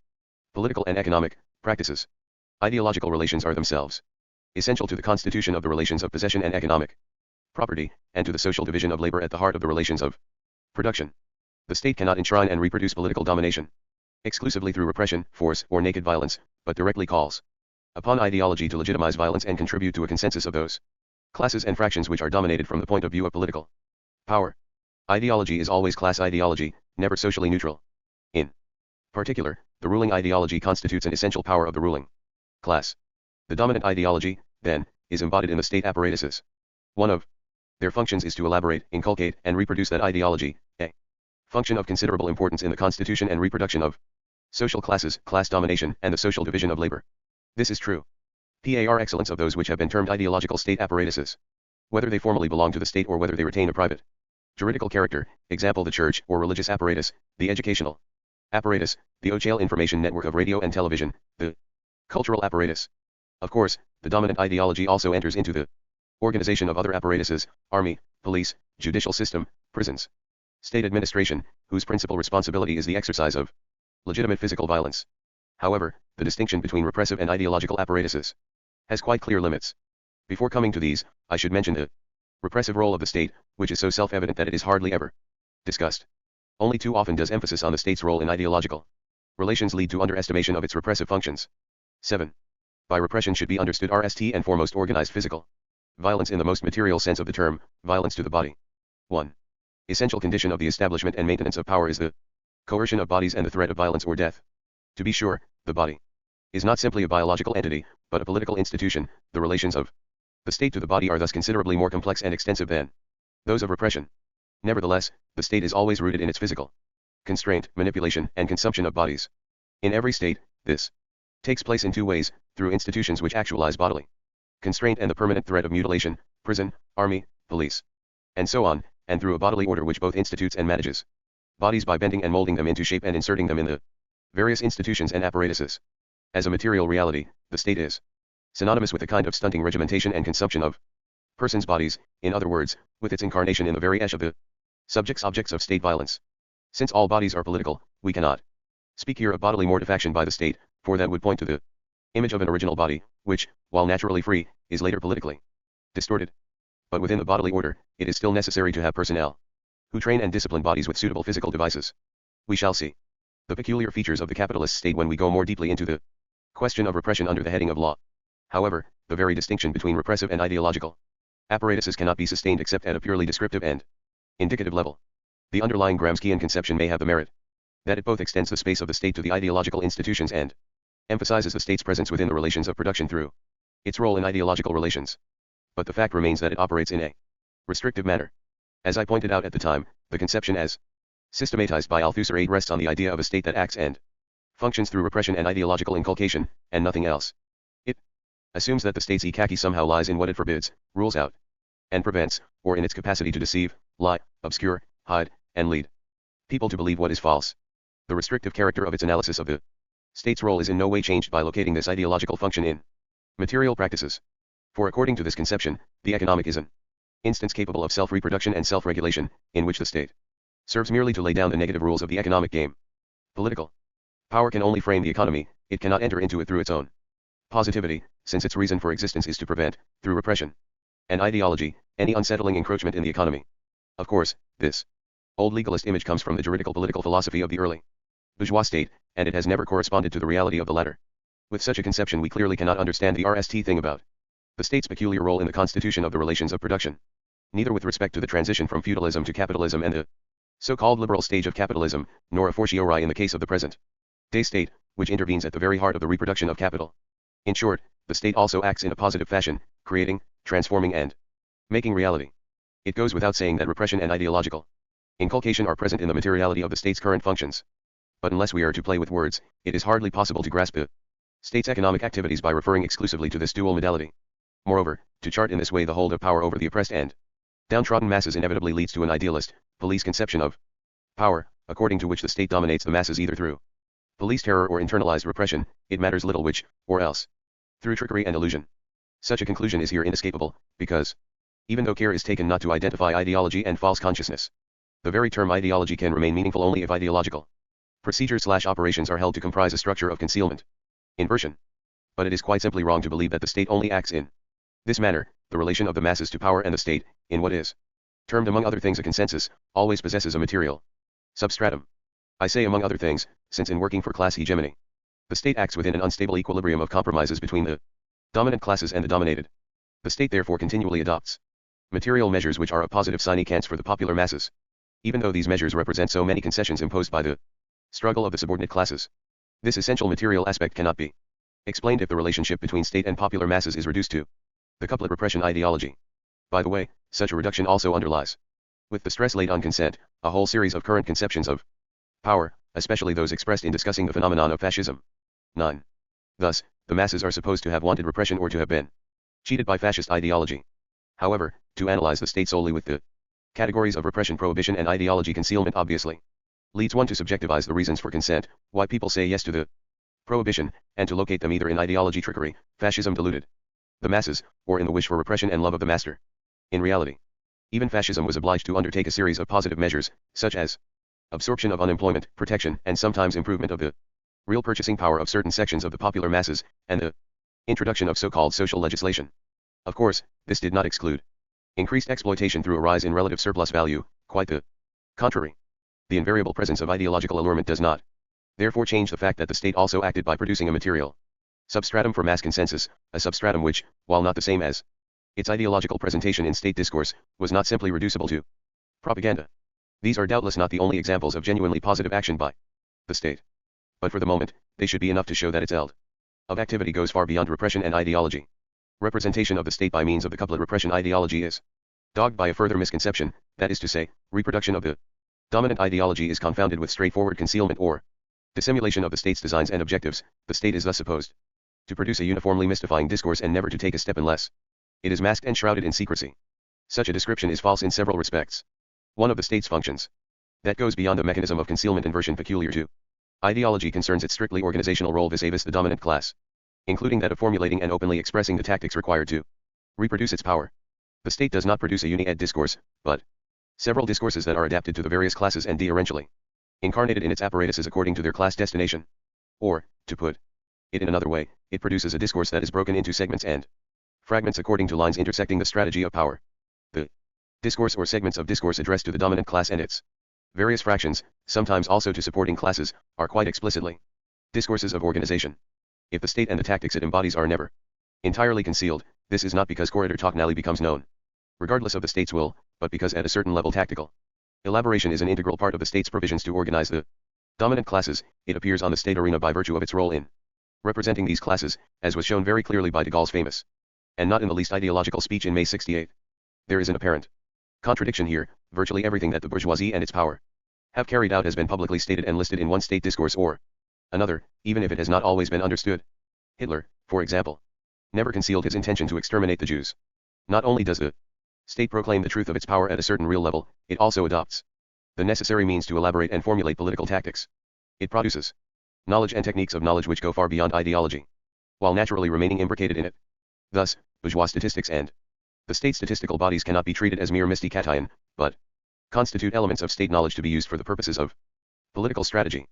political and economic, practices. Ideological relations are themselves essential to the constitution of the relations of possession and economic property, and to the social division of labor at the heart of the relations of production. The state cannot enshrine and reproduce political domination exclusively through repression, force, or naked violence, but directly calls upon ideology to legitimize violence and contribute to a consensus of those classes and fractions which are dominated from the point of view of political power. Ideology is always class ideology, never socially neutral. In particular, the ruling ideology constitutes an essential power of the ruling class. The dominant ideology, then, is embodied in the state apparatuses. One of their functions is to elaborate, inculcate, and reproduce that ideology, a function of considerable importance in the constitution and reproduction of social classes, class domination, and the social division of labor. This is true par excellence of those which have been termed ideological state apparatuses. Whether they formally belong to the state or whether they retain a private juridical character, example the church or religious apparatus, the educational apparatus, the Ochale information network of radio and television, the cultural apparatus. Of course, the dominant ideology also enters into the organization of other apparatuses, army, police, judicial system, prisons, state administration, whose principal responsibility is the exercise of legitimate physical violence. However, the distinction between repressive and ideological apparatuses has quite clear limits. Before coming to these, I should mention the repressive role of the state, which is so self-evident that it is hardly ever discussed. Only too often does emphasis on the state's role in ideological relations lead to underestimation of its repressive functions. 7. By repression should be understood RST and foremost organized physical Violence in the most material sense of the term, violence to the body. 1. Essential condition of the establishment and maintenance of power is the coercion of bodies and the threat of violence or death. To be sure, the body is not simply a biological entity, but a political institution. The relations of the state to the body are thus considerably more complex and extensive than those of repression. Nevertheless, the state is always rooted in its physical constraint, manipulation, and consumption of bodies. In every state, this takes place in two ways: through institutions which actualize bodily constraint and the permanent threat of mutilation, prison, army, police, and so on, and through a bodily order which both institutes and manages bodies by bending and molding them into shape and inserting them in the various institutions and apparatuses. As a material reality, the state is synonymous with a kind of stunting regimentation and consumption of persons' bodies, in other words, with its incarnation in the very of the objects of state violence. Since all bodies are political, we cannot speak here of bodily mortifaction by the state, for that would point to the image of an original body, which, while naturally free, is later politically distorted. But within the bodily order, it is still necessary to have personnel who train and discipline bodies with suitable physical devices. We shall see the peculiar features of the capitalist state when we go more deeply into the question of repression under the heading of law. However, the very distinction between repressive and ideological apparatuses cannot be sustained except at a purely descriptive and indicative level. The underlying Gramscian conception may have the merit that it both extends the space of the state to the ideological institutions and emphasizes the state's presence within the relations of production through its role in ideological relations. But the fact remains that it operates in a restrictive manner. As I pointed out at the time, the conception as systematized by Althusser 8 rests on the idea of a state that acts and functions through repression and ideological inculcation, and nothing else. It assumes that the state's ekaki somehow lies in what it forbids, rules out, and prevents, or in its capacity to deceive, lie, obscure, hide, and lead people to believe what is false. The restrictive character of its analysis of the state's role is in no way changed by locating this ideological function in material practices. For according to this conception, the economic is an instance capable of self-reproduction and self-regulation, in which the state serves merely to lay down the negative rules of the economic game. Political power can only frame the economy, it cannot enter into it through its own positivity, since its reason for existence is to prevent, through repression and ideology, any unsettling encroachment in the economy. Of course, this old legalist image comes from the juridical political philosophy of the early bourgeois state, and it has never corresponded to the reality of the latter. With such a conception we clearly cannot understand the RST thing about the state's peculiar role in the constitution of the relations of production. Neither with respect to the transition from feudalism to capitalism and the so-called liberal stage of capitalism, nor a fortiori in the case of the present day state, which intervenes at the very heart of the reproduction of capital. In short, the state also acts in a positive fashion, creating, transforming and making reality. It goes without saying that repression and ideological inculcation are present in the materiality of the state's current functions. But unless we are to play with words, it is hardly possible to grasp the state's economic activities by referring exclusively to this dual modality. Moreover, to chart in this way the hold of power over the oppressed and downtrodden masses inevitably leads to an idealist, police conception of power, according to which the state dominates the masses either through police terror or internalized repression, it matters little which, or else through trickery and illusion. Such a conclusion is here inescapable, because even though care is taken not to identify ideology and false consciousness, the very term ideology can remain meaningful only if ideological procedures/operations are held to comprise a structure of concealment, inversion. But it is quite simply wrong to believe that the state only acts in this manner. The relation of the masses to power and the state, in what is termed among other things a consensus, always possesses a material substratum. I say among other things, since in working for class hegemony, the state acts within an unstable equilibrium of compromises between the dominant classes and the dominated. The state therefore continually adopts material measures which are a positive significance for the popular masses, even though these measures represent so many concessions imposed by the struggle of the subordinate classes. This essential material aspect cannot be explained if the relationship between state and popular masses is reduced to the couplet repression ideology. By the way, such a reduction also underlies, with the stress laid on consent, a whole series of current conceptions of power, especially those expressed in discussing the phenomenon of fascism. 9. Thus, the masses are supposed to have wanted repression or to have been cheated by fascist ideology. However, to analyze the state solely with the categories of repression, prohibition and ideology concealment obviously leads one to subjectivize the reasons for consent, why people say yes to the prohibition, and to locate them either in ideology trickery, fascism deluded the masses, or in the wish for repression and love of the master. In reality, even fascism was obliged to undertake a series of positive measures, such as absorption of unemployment, protection, and sometimes improvement of the real purchasing power of certain sections of the popular masses, and the introduction of so-called social legislation. Of course, this did not exclude increased exploitation through a rise in relative surplus value, quite the contrary. The invariable presence of ideological allurement does not therefore change the fact that the state also acted by producing a material substratum for mass consensus, a substratum which, while not the same as Its ideological presentation in state discourse was not simply reducible to propaganda. These are doubtless not the only examples of genuinely positive action by the state. But for the moment, they should be enough to show that its eld of activity goes far beyond repression and ideology. Representation of the state by means of the couplet repression ideology is dogged by a further misconception, that is to say, reproduction of the dominant ideology is confounded with straightforward concealment or dissimulation of the state's designs and objectives. The state is thus supposed to produce a uniformly mystifying discourse and never to take a step unless it is masked and shrouded in secrecy. Such a description is false in several respects. One of the state's functions that goes beyond the mechanism of concealment and version peculiar to ideology concerns its strictly organizational role vis-a-vis the dominant class, including that of formulating and openly expressing the tactics required to reproduce its power. The state does not produce a uni-ed discourse, but several discourses that are adapted to the various classes and differentially incarnated in its apparatuses according to their class destination. Or, to put it in another way, it produces a discourse that is broken into segments and fragments according to lines intersecting the strategy of power. The discourse or segments of discourse addressed to the dominant class and its various fractions, sometimes also to supporting classes, are quite explicitly discourses of organization. If the state and the tactics it embodies are never entirely concealed, this is not because corridor talk nally becomes known, regardless of the state's will, but because at a certain level tactical elaboration is an integral part of the state's provisions to organize the dominant classes. It appears on the state arena by virtue of its role in representing these classes, as was shown very clearly by de Gaulle's famous and not in the least ideological speech in May 68. There is an apparent contradiction here. Virtually everything that the bourgeoisie and its power have carried out has been publicly stated and listed in one state discourse or another, even if it has not always been understood. Hitler, for example, never concealed his intention to exterminate the Jews. Not only does the state proclaim the truth of its power at a certain real level, it also adopts the necessary means to elaborate and formulate political tactics. It produces knowledge and techniques of knowledge which go far beyond ideology, while naturally remaining imbricated in it. Thus, bourgeois statistics and the state statistical bodies cannot be treated as mere mystication, but constitute elements of state knowledge to be used for the purposes of political strategy.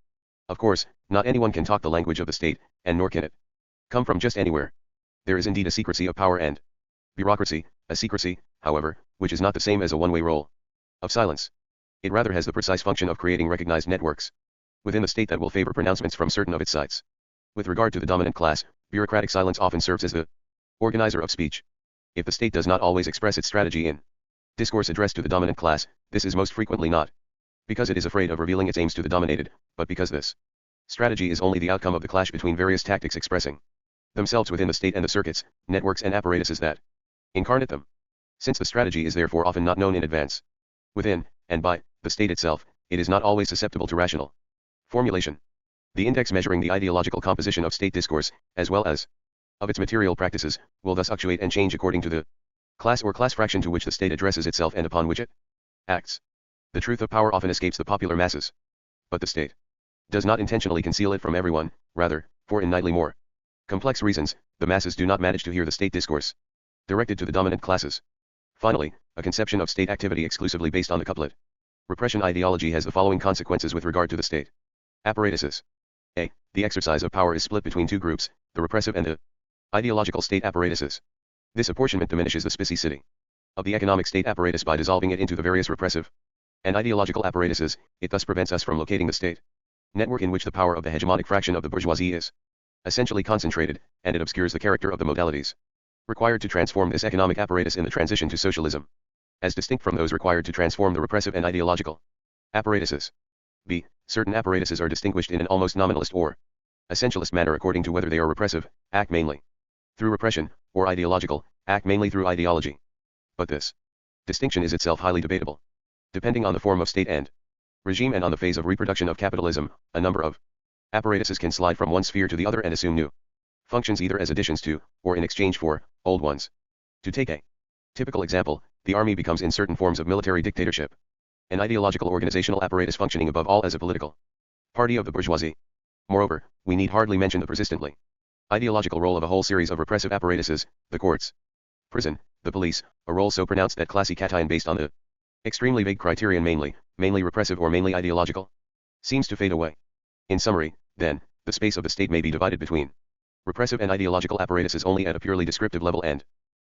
Of course, not anyone can talk the language of the state, and nor can it come from just anywhere. There is indeed a secrecy of power and bureaucracy, a secrecy, however, which is not the same as a one-way role of silence. It rather has the precise function of creating recognized networks within the state that will favor pronouncements from certain of its sites. With regard to the dominant class, bureaucratic silence often serves as the organizer of speech. If the state does not always express its strategy in discourse addressed to the dominant class, this is most frequently not because it is afraid of revealing its aims to the dominated, but because this strategy is only the outcome of the clash between various tactics expressing themselves within the state and the circuits, networks and apparatuses that incarnate them. Since the strategy is therefore often not known in advance within, and by, the state itself, it is not always susceptible to rational formulation. The index measuring the ideological composition of state discourse, as well as of its material practices, will thus fluctuate and change according to the class or class fraction to which the state addresses itself and upon which it acts. The truth of power often escapes the popular masses, but the state does not intentionally conceal it from everyone. Rather, for innately more complex reasons, the masses do not manage to hear the state discourse directed to the dominant classes. Finally, a conception of state activity exclusively based on the couplet repression ideology has the following consequences with regard to the state apparatuses. A. The exercise of power is split between two groups, the repressive and the ideological state apparatuses. This apportionment diminishes the specificity of the economic state apparatus by dissolving it into the various repressive and ideological apparatuses. It thus prevents us from locating the state network in which the power of the hegemonic fraction of the bourgeoisie is essentially concentrated, and it obscures the character of the modalities required to transform this economic apparatus in the transition to socialism, as distinct from those required to transform the repressive and ideological apparatuses. B. Certain apparatuses are distinguished in an almost nominalist or essentialist manner according to whether they are repressive, act mainly through repression, or ideological, act mainly through ideology. But this distinction is itself highly debatable. Depending on the form of state and regime and on the phase of reproduction of capitalism, a number of apparatuses can slide from one sphere to the other and assume new functions either as additions to, or in exchange for, old ones. To take a typical example, the army becomes in certain forms of military dictatorship an ideological organizational apparatus functioning above all as a political party of the bourgeoisie. Moreover, we need hardly mention the persistently ideological role of a whole series of repressive apparatuses, the courts, prison, the police, a role so pronounced that classification based on the extremely vague criterion mainly repressive or mainly ideological, seems to fade away. In summary, then, the space of the state may be divided between repressive and ideological apparatuses only at a purely descriptive level and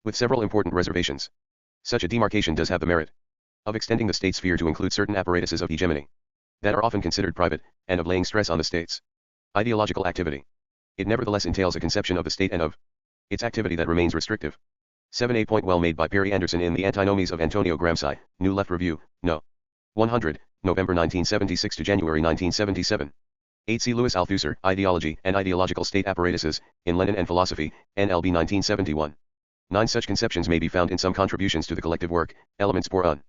with several important reservations. Such a demarcation does have the merit of extending the state sphere to include certain apparatuses of hegemony that are often considered private, and of laying stress on the state's ideological activity. It nevertheless entails a conception of the state and of its activity that remains restrictive. 7. Point well made by Perry Anderson in The Antinomies of Antonio Gramsci, New Left Review, No. 100, November 1976 to January 1977. 8. C. Louis Althusser, Ideology and Ideological State Apparatuses, in Lenin and Philosophy, NLB 1971. 9. Such conceptions may be found in some contributions to the collective work, Elements pour un.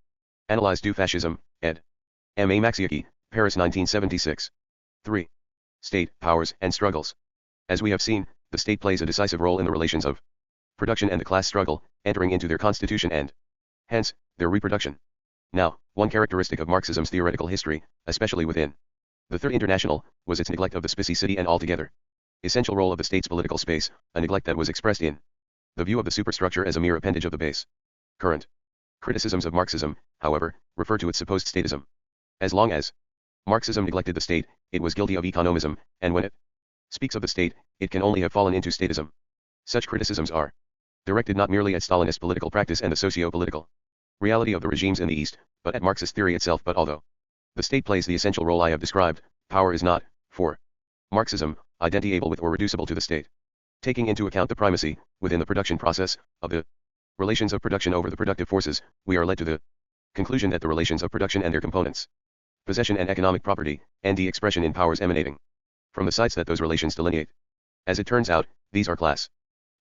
Analyse du Fascisme, ed. M. A. Maxiocchi, Paris 1976. 3. State, Powers, and Struggles. As we have seen, the state plays a decisive role in the relations of production and the class struggle, entering into their constitution and, hence, their reproduction. Now, one characteristic of Marxism's theoretical history, especially within the Third International, was its neglect of the specificity and altogether essential role of the state's political space, a neglect that was expressed in the view of the superstructure as a mere appendage of the base. Current criticisms of Marxism, however, refer to its supposed statism. As long as Marxism neglected the state, it was guilty of economism, and when it speaks of the state, it can only have fallen into statism. Such criticisms are directed not merely at Stalinist political practice and the socio-political reality of the regimes in the East, but at Marxist theory itself. But although the state plays the essential role I have described, power is not, for Marxism, identifiable with or reducible to the state. Taking into account the primacy, within the production process, of the relations of production over the productive forces, we are led to the conclusion that the relations of production and their components, possession and economic property, and the expression in powers emanating from the sites that those relations delineate. As it turns out, these are class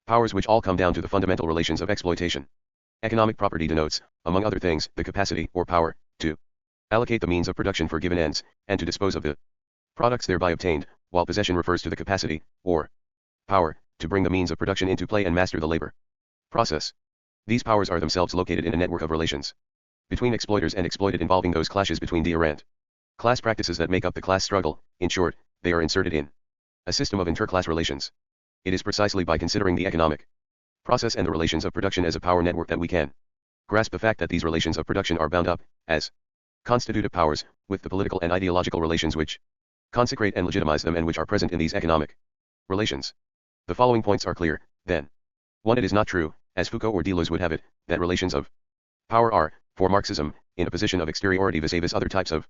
powers which all come down to the fundamental relations of exploitation. Economic property denotes, among other things, the capacity, or power, to allocate the means of production for given ends, and to dispose of the products thereby obtained, while possession refers to the capacity, or power, to bring the means of production into play and master the labor process. These powers are themselves located in a network of relations between exploiters and exploited, involving those clashes between different class practices that make up the class struggle. In short, they are inserted in a system of interclass relations. It is precisely by considering the economic process and the relations of production as a power network that we can grasp the fact that these relations of production are bound up, as constitutive powers, with the political and ideological relations which consecrate and legitimize them and which are present in these economic relations. The following points are clear, then. 1. It is not true, as Foucault or Deleuze would have it, that relations of power are, for Marxism, in a position of exteriority vis-a-vis other types of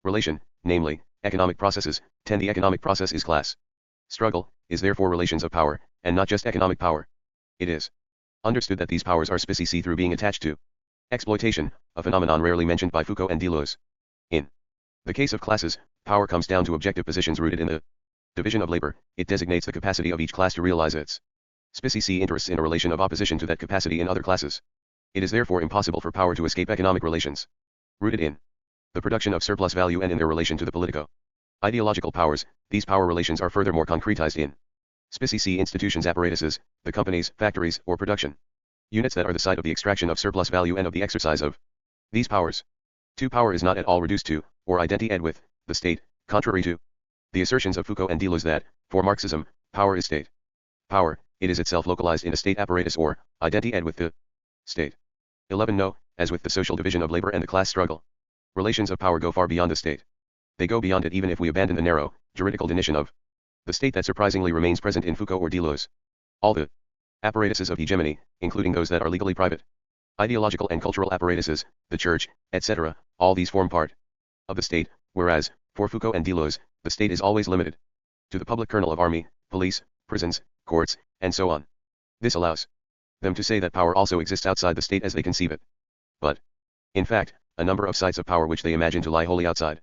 relation, namely, economic processes. 10. The economic process is class struggle, is therefore relations of power, and not just economic power. It is understood that these powers are specific through being attached to exploitation, a phenomenon rarely mentioned by Foucault and Deleuze. In the case of classes, power comes down to objective positions rooted in the division of labor. It designates the capacity of each class to realize its specific interests in a relation of opposition to that capacity in other classes. It is therefore impossible for power to escape economic relations rooted in the production of surplus value and in their relation to the politico-ideological powers. These power relations are furthermore concretized in specific institutions, apparatuses, the companies, factories, or production units that are the site of the extraction of surplus value and of the exercise of these powers. 2. Power is not at all reduced to, or identified with, the state, contrary to the assertions of Foucault and Deleuze that, for Marxism, power is state power. It is itself localized in a state apparatus or identified with the state. 11. No, as with the social division of labor and the class struggle, relations of power go far beyond the state. They go beyond it even if we abandon the narrow, juridical definition of the state that surprisingly remains present in Foucault or Deleuze. All the apparatuses of hegemony, including those that are legally private, ideological and cultural apparatuses, the church, etc., all these form part of the state, whereas, for Foucault and Deleuze, the state is always limited to the public kernel of army, police, prisons, courts, and so on. This allows them to say that power also exists outside the state as they conceive it. But, in fact, a number of sites of power which they imagine to lie wholly outside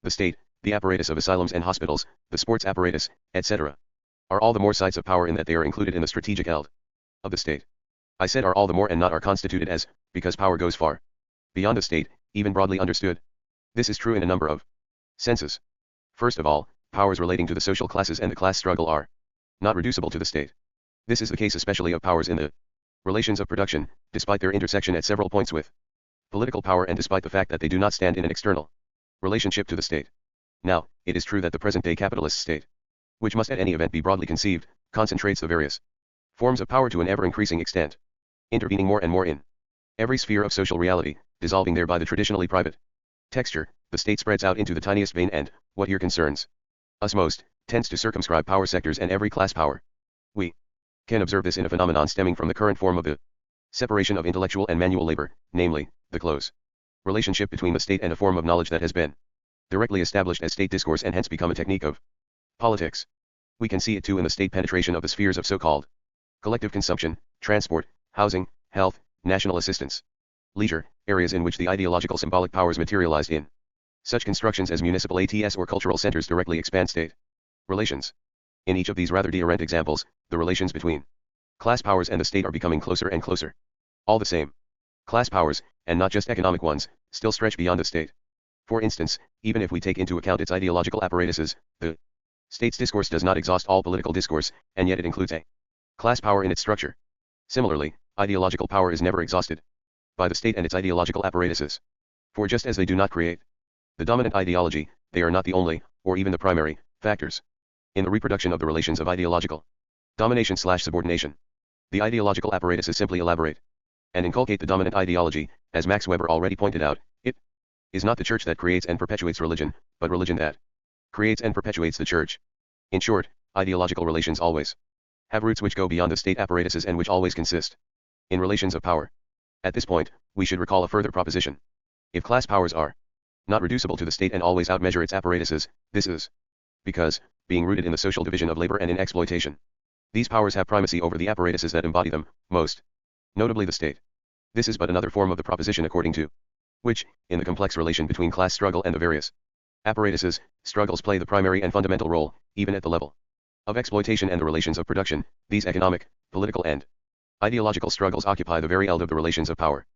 the state, the apparatus of asylums and hospitals, the sports apparatus, etc., are all the more sites of power in that they are included in the strategic eld of the state. I said are all the more and not are constituted as, because power goes far beyond the state, even broadly understood. This is true in a number of senses. First of all, powers relating to the social classes and the class struggle are not reducible to the state. This is the case especially of powers in the relations of production, despite their intersection at several points with political power and despite the fact that they do not stand in an external relationship to the state. Now, it is true that the present-day capitalist state, which must at any event be broadly conceived, concentrates the various forms of power to an ever-increasing extent, intervening more and more in every sphere of social reality, dissolving thereby the traditionally private texture. The state spreads out into the tiniest vein and, what here concerns us most, tends to circumscribe power sectors and every class power. We can observe this in a phenomenon stemming from the current form of the separation of intellectual and manual labor, namely, the close relationship between the state and a form of knowledge that has been directly established as state discourse and hence become a technique of politics. We can see it too in the state penetration of the spheres of so-called collective consumption, transport, housing, health, national assistance, leisure, areas in which the ideological symbolic powers materialized in such constructions as municipal ATS or cultural centers directly expand state relations. In each of these rather deterrent examples, the relations between class powers and the state are becoming closer and closer. All the same, class powers, and not just economic ones, still stretch beyond the state. For instance, even if we take into account its ideological apparatuses, the state's discourse does not exhaust all political discourse, and yet it includes a class power in its structure. Similarly, ideological power is never exhausted by the state and its ideological apparatuses. For just as they do not create the dominant ideology, they are not the only, or even the primary, factors in the reproduction of the relations of ideological domination/subordination. The ideological apparatuses simply elaborate and inculcate the dominant ideology. As Max Weber already pointed out, it is not the church that creates and perpetuates religion, but religion that creates and perpetuates the church. In short, ideological relations always have roots which go beyond the state apparatuses and which always consist in relations of power. At this point, we should recall a further proposition. If class powers are not reducible to the state and always outmeasure its apparatuses, this is because, being rooted in the social division of labor and in exploitation, these powers have primacy over the apparatuses that embody them, most notably the state. This is but another form of the proposition according to which, in the complex relation between class struggle and the various apparatuses, struggles play the primary and fundamental role, even at the level of exploitation and the relations of production. These economic, political and ideological struggles occupy the very element of the relations of power.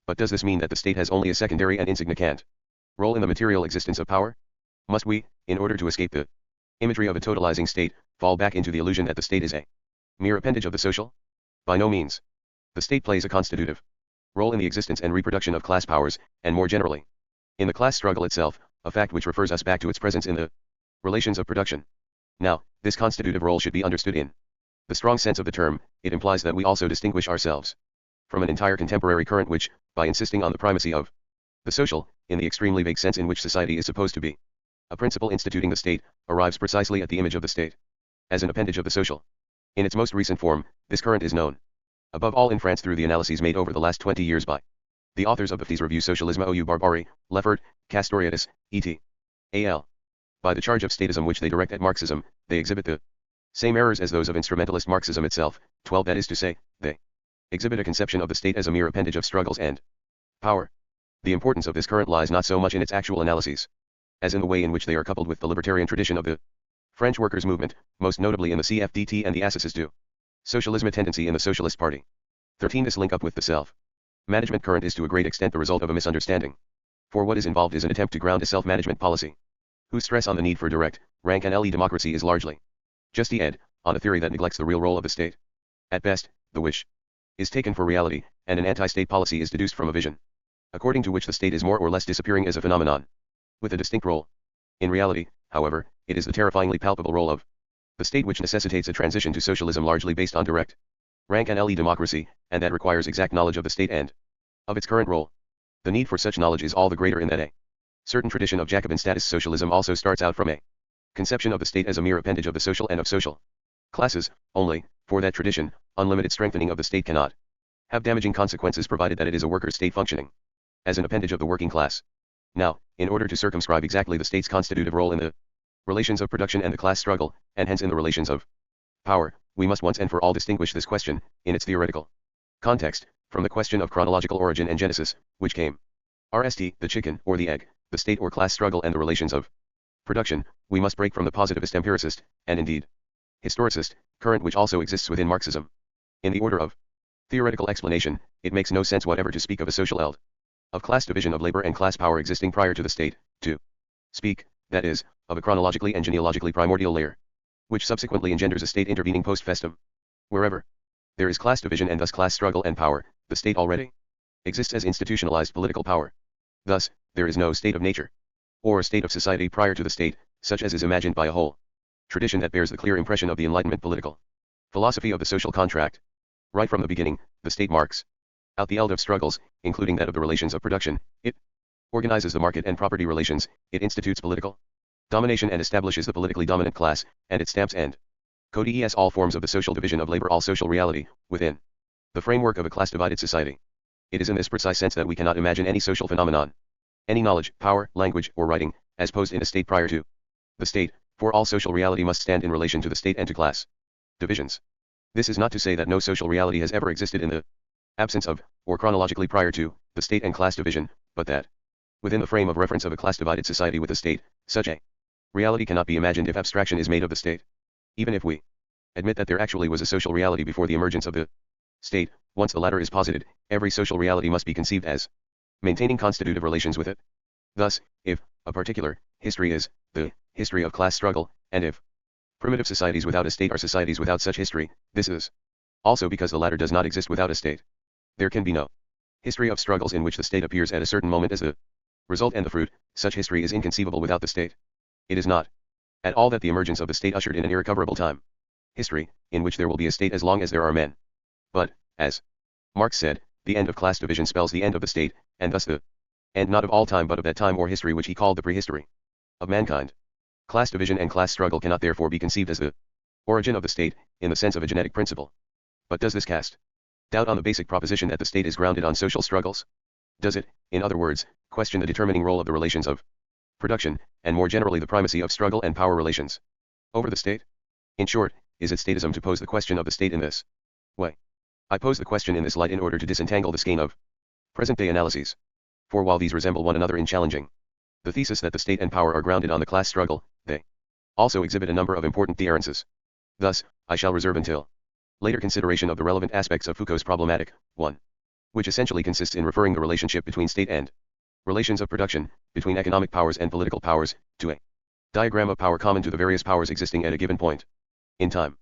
But does this mean that the state has only a secondary and insignificant role in the material existence of power? Must we, in order to escape the imagery of a totalizing state, fall back into the illusion that the state is a mere appendage of the social? By no means. The state plays a constitutive role in the existence and reproduction of class powers, and more generally, in the class struggle itself, a fact which refers us back to its presence in the relations of production. Now, this constitutive role should be understood in the strong sense of the term. It implies that we also distinguish ourselves from an entire contemporary current which, by insisting on the primacy of the social, in the extremely vague sense in which society is supposed to be a principle instituting the state, arrives precisely at the image of the state as an appendage of the social. In its most recent form, this current is known above all in France through the analyses made over the last 20 years by the authors of the Fils Revue Socialisme ou Barbarie, Leffert, Castoriadis, et al. By the charge of statism which they direct at Marxism, they exhibit the same errors as those of instrumentalist Marxism itself. 12. That is to say, they exhibit a conception of the state as a mere appendage of struggles and power. The importance of this current lies not so much in its actual analyses as in the way in which they are coupled with the libertarian tradition of the French workers' movement, most notably in the CFDT and the Association du Socialisme tendency in the Socialist Party. 13. This link up with the self-management current is to a great extent the result of a misunderstanding. For what is involved is an attempt to ground a self-management policy whose stress on the need for direct, rank and democracy is largely just on a theory that neglects the real role of the state. At best, the wish is taken for reality, and an anti-state policy is deduced from a vision according to which the state is more or less disappearing as a phenomenon with a distinct role. In reality, however, it is the terrifyingly palpable role of the state which necessitates a transition to socialism largely based on direct rank and democracy, and that requires exact knowledge of the state and of its current role. The need for such knowledge is all the greater in that a certain tradition of Jacobin status socialism also starts out from a conception of the state as a mere appendage of the social and of social classes. Only, for that tradition, unlimited strengthening of the state cannot have damaging consequences provided that it is a worker state functioning as an appendage of the working class. Now, in order to circumscribe exactly the state's constitutive role in the relations of production and the class struggle, and hence in the relations of power, we must once and for all distinguish this question, in its theoretical context, from the question of chronological origin and genesis, which came RST, the chicken or the egg, the state or class struggle and the relations of production. We must break from the positivist empiricist, and indeed historicist, current which also exists within Marxism. In the order of theoretical explanation, it makes no sense whatever to speak of a social eld of class division of labor and class power existing prior to the state, to speak, that is, of a chronologically and genealogically primordial layer, which subsequently engenders a state intervening post festum. Wherever there is class division and thus class struggle and power, the state already exists as institutionalized political power. Thus, there is no state of nature, or a state of society prior to the state, such as is imagined by a whole tradition that bears the clear impression of the Enlightenment political philosophy of the social contract. Right from the beginning, the state marks out the eld of struggles, including that of the relations of production. It organizes the market and property relations, it institutes political domination and establishes the politically dominant class, and it stamps and codes all forms of the social division of labor, all social reality, within the framework of a class-divided society. It is in this precise sense that we cannot imagine any social phenomenon, any knowledge, power, language, or writing, as posed in a state prior to the state, for all social reality must stand in relation to the state and to class divisions. This is not to say that no social reality has ever existed in the absence of, or chronologically prior to, the state and class division, but that, within the frame of reference of a class-divided society with the state, such a reality cannot be imagined if abstraction is made of the state. Even if we admit that there actually was a social reality before the emergence of the state, once the latter is posited, every social reality must be conceived as maintaining constitutive relations with it. Thus, if a particular history is the history of class struggle, and if primitive societies without a state are societies without such history, this is also because the latter does not exist without a state. There can be no history of struggles in which the state appears at a certain moment as the result and the fruit. Such history is inconceivable without the state. It is not at all that the emergence of the state ushered in an irrecoverable time history, in which there will be a state as long as there are men. But, as Marx said, the end of class division spells the end of the state, and thus the end not of all time but of that time or history which he called the prehistory of mankind. Class division and class struggle cannot therefore be conceived as the origin of the state, in the sense of a genetic principle. But does this cast doubt on the basic proposition that the state is grounded on social struggles? Does it, in other words, question the determining role of the relations of production, and more generally the primacy of struggle and power relations over the state? In short, is it statism to pose the question of the state in this way? I pose the question in this light in order to disentangle the skein of present-day analyses. For while these resemble one another in challenging the thesis that the state and power are grounded on the class struggle, they also exhibit a number of important differences. Thus, I shall reserve until later consideration of the relevant aspects of Foucault's problematic, 1. Which essentially consists in referring the relationship between state and relations of production, between economic powers and political powers, to a diagram of power common to the various powers existing at a given point in time.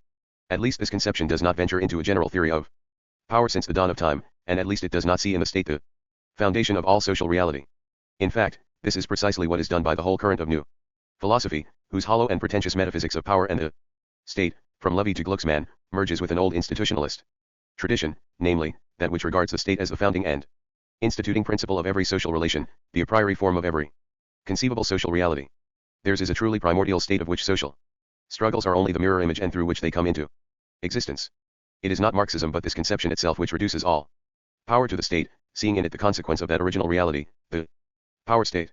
At least this conception does not venture into a general theory of power since the dawn of time, and at least it does not see in the state the foundation of all social reality. In fact, this is precisely what is done by the whole current of new philosophy, whose hollow and pretentious metaphysics of power and the state, from Levy to Glucksmann, merges with an old institutionalist tradition, namely, that which regards the state as the founding and instituting principle of every social relation, the a priori form of every conceivable social reality. Theirs is a truly primordial state of which social struggles are only the mirror image and through which they come into existence. It is not Marxism but this conception itself which reduces all power to the state, seeing in it the consequence of that original reality, the power state.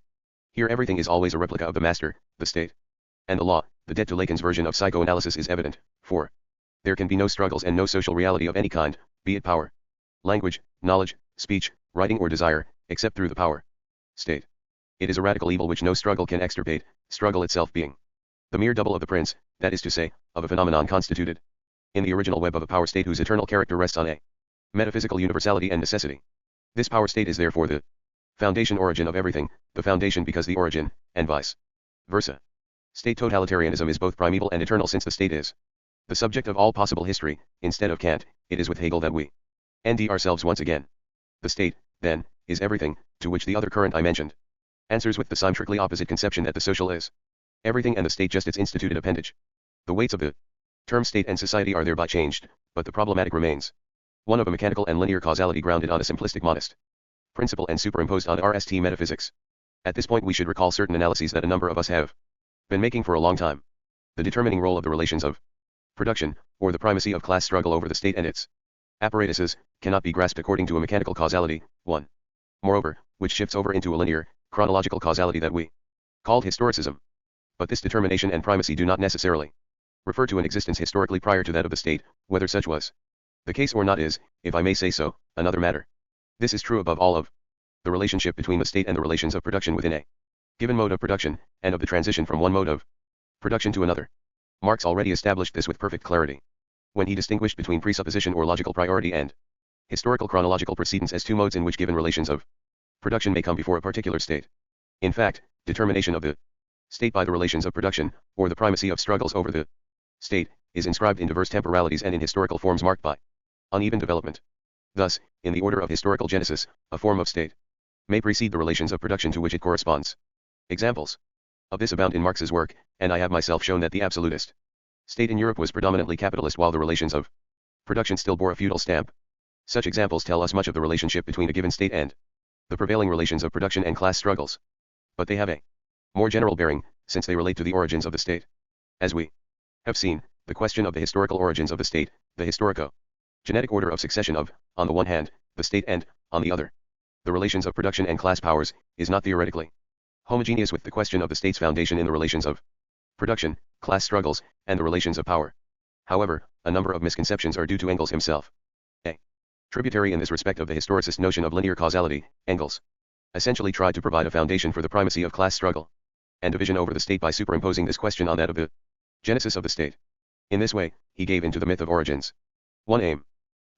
Here everything is always a replica of the master, the state. And the law, the debt to Lacan's version of psychoanalysis is evident, for there can be no struggles and no social reality of any kind, be it power, language, knowledge, speech, writing or desire, except through the power state. It is a radical evil which no struggle can extirpate, struggle itself being the mere double of the prince, that is to say, of a phenomenon constituted in the original web of a power state whose eternal character rests on a metaphysical universality and necessity. This power state is therefore the foundation origin of everything, the foundation because the origin, and vice versa. State totalitarianism is both primeval and eternal since the state is the subject of all possible history. Instead of Kant, it is with Hegel that we end ourselves once again. The state, then, is everything, to which the other current I mentioned answers with the symmetrically opposite conception that the social is everything and the state just its instituted appendage. The weights of the term state and society are thereby changed, but the problematic remains one of a mechanical and linear causality grounded on a simplistic monist principle and superimposed on RST metaphysics. At this point we should recall certain analyses that a number of us have been making for a long time. The determining role of the relations of production, or the primacy of class struggle over the state and its apparatuses, cannot be grasped according to a mechanical causality, 1. Moreover, which shifts over into a linear, chronological causality that we called historicism. But this determination and primacy do not necessarily refer to an existence historically prior to that of the state. Whether such was the case or not is, if I may say so, another matter. This is true above all of the relationship between the state and the relations of production within a given mode of production, and of the transition from one mode of production to another. Marx already established this with perfect clarity when he distinguished between presupposition or logical priority and historical chronological precedence as two modes in which given relations of production may come before a particular state. In fact, determination of the state by the relations of production, or the primacy of struggles over the state, is inscribed in diverse temporalities and in historical forms marked by uneven development. Thus, in the order of historical genesis, a form of state may precede the relations of production to which it corresponds. Examples of this abound in Marx's work, and I have myself shown that the absolutist state in Europe was predominantly capitalist while the relations of production still bore a feudal stamp. Such examples tell us much of the relationship between a given state and the prevailing relations of production and class struggles. But they have a more general bearing, since they relate to the origins of the state. As we have seen, the question of the historical origins of the state, the historico-genetic order of succession of, on the one hand, the state and, on the other, the relations of production and class powers, is not theoretically homogeneous with the question of the state's foundation in the relations of production, class struggles, and the relations of power. However, a number of misconceptions are due to Engels himself. A Tributary in this respect of the historicist notion of linear causality, Engels essentially tried to provide a foundation for the primacy of class struggle and division over the state by superimposing this question on that of the genesis of the state. In this way, he gave into the myth of origins. One aim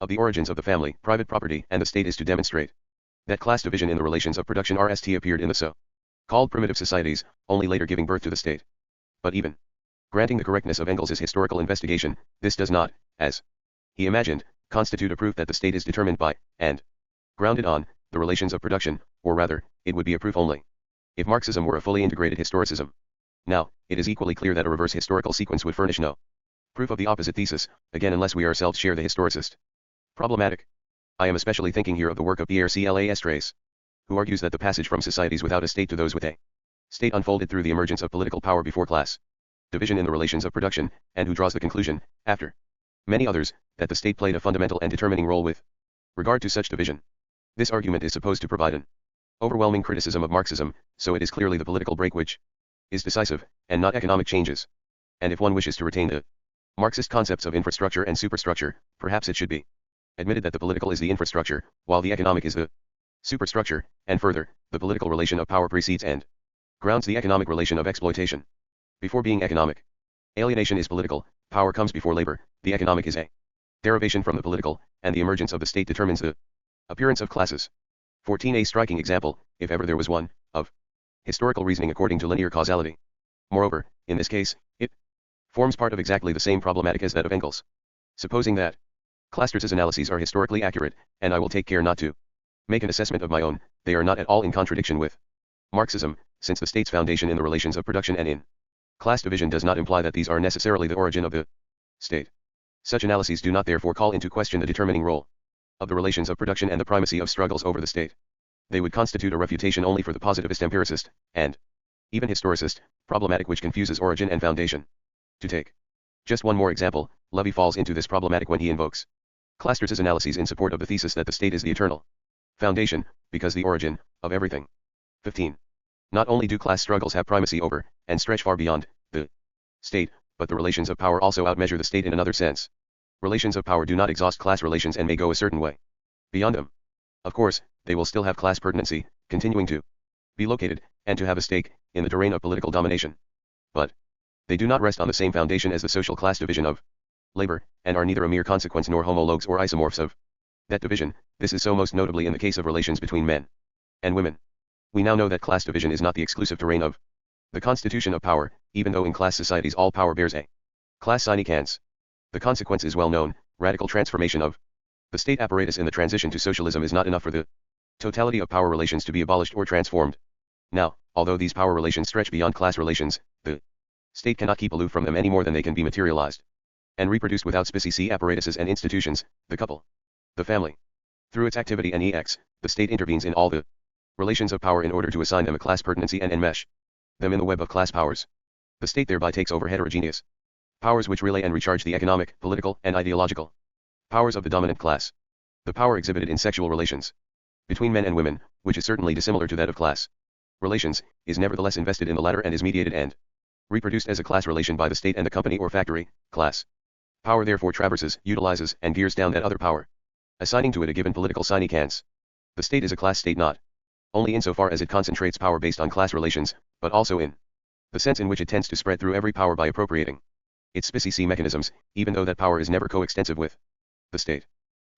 of the origins of the family, private property, and the state is to demonstrate that class division in the relations of production RST appeared in the so-called primitive societies, only later giving birth to the state. But even granting the correctness of Engels' historical investigation, this does not, as he imagined, constitute a proof that the state is determined by, and grounded on, the relations of production, or rather, it would be a proof only if Marxism were a fully integrated historicism. Now, it is equally clear that a reverse historical sequence would furnish no proof of the opposite thesis, again unless we ourselves share the historicist problematic. I am especially thinking here of the work of Pierre Clastres, who argues that the passage from societies without a state to those with a state unfolded through the emergence of political power before class division in the relations of production, and who draws the conclusion, after many others, that the state played a fundamental and determining role with regard to such division. This argument is supposed to provide an overwhelming criticism of Marxism, so it is clearly the political break which is decisive, and not economic changes. And if one wishes to retain the Marxist concepts of infrastructure and superstructure, perhaps it should be admitted that the political is the infrastructure, while the economic is the superstructure, and further, the political relation of power precedes and grounds the economic relation of exploitation. Before being economic alienation is political, power comes before labor, the economic is a derivation from the political, and the emergence of the state determines the appearance of classes. 14. A striking example, if ever there was one, of historical reasoning according to linear causality. Moreover, in this case, it forms part of exactly the same problematic as that of Engels. Supposing that Clastres' analyses are historically accurate, and I will take care not to make an assessment of my own, they are not at all in contradiction with Marxism, since the state's foundation in the relations of production and in class division does not imply that these are necessarily the origin of the state. Such analyses do not therefore call into question the determining role of the relations of production and the primacy of struggles over the state. They would constitute a refutation only for the positivist empiricist, and even historicist, problematic which confuses origin and foundation. To take just one more example, Levy falls into this problematic when he invokes Clastres' analyses in support of the thesis that the state is the eternal foundation, because the origin of everything. 15. Not only do class struggles have primacy over, and stretch far beyond, the state, but the relations of power also outmeasure the state in another sense. Relations of power do not exhaust class relations and may go a certain way beyond them. Of course, they will still have class pertinency, continuing to be located, and to have a stake, in the terrain of political domination. But they do not rest on the same foundation as the social class division of labor, and are neither a mere consequence nor homologues or isomorphs of that division. This is so most notably in the case of relations between men and women. We now know that class division is not the exclusive terrain of the constitution of power, even though in class societies all power bears a class sine quans. The consequence is well known: radical transformation of the state apparatus in the transition to socialism is not enough for the totality of power relations to be abolished or transformed. Now, although these power relations stretch beyond class relations, the state cannot keep aloof from them any more than they can be materialized and reproduced without species apparatuses and institutions, the couple, the family. Through its activity and ex, the state intervenes in all the relations of power in order to assign them a class pertinency and enmesh them in the web of class powers. The state thereby takes over heterogeneous powers which relay and recharge the economic, political, and ideological powers of the dominant class. The power exhibited in sexual relations between men and women, which is certainly dissimilar to that of class relations, is nevertheless invested in the latter and is mediated and reproduced as a class relation by the state and the company or factory. Class power therefore traverses, utilizes, and gears down that other power, assigning to it a given political sine quans. The state is a class state not only insofar as it concentrates power based on class relations, but also in the sense in which it tends to spread through every power by appropriating its species mechanisms, even though that power is never coextensive with the state.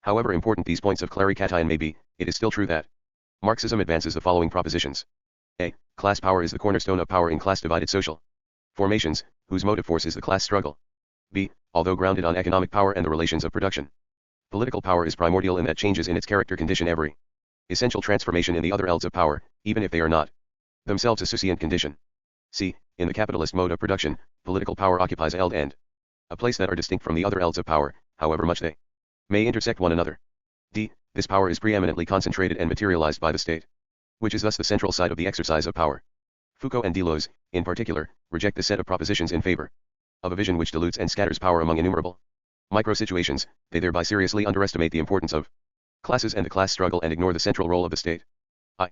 However important these points of clarication may be, it is still true that Marxism advances the following propositions. A. Class power is the cornerstone of power in class-divided social formations, whose motive force is the class struggle. B. Although grounded on economic power and the relations of production, political power is primordial in that changes in its character condition every essential transformation in the other elds of power, even if they are not themselves a suscient condition. C. In the capitalist mode of production, political power occupies eld and a place that are distinct from the other elds of power, however much they may intersect one another. D. This power is preeminently concentrated and materialized by the state, which is thus the central site of the exercise of power. Foucault and Deleuze, in particular, reject this set of propositions in favor of a vision which dilutes and scatters power among innumerable micro-situations. They thereby seriously underestimate the importance of classes and the class struggle and ignore the central role of the state. I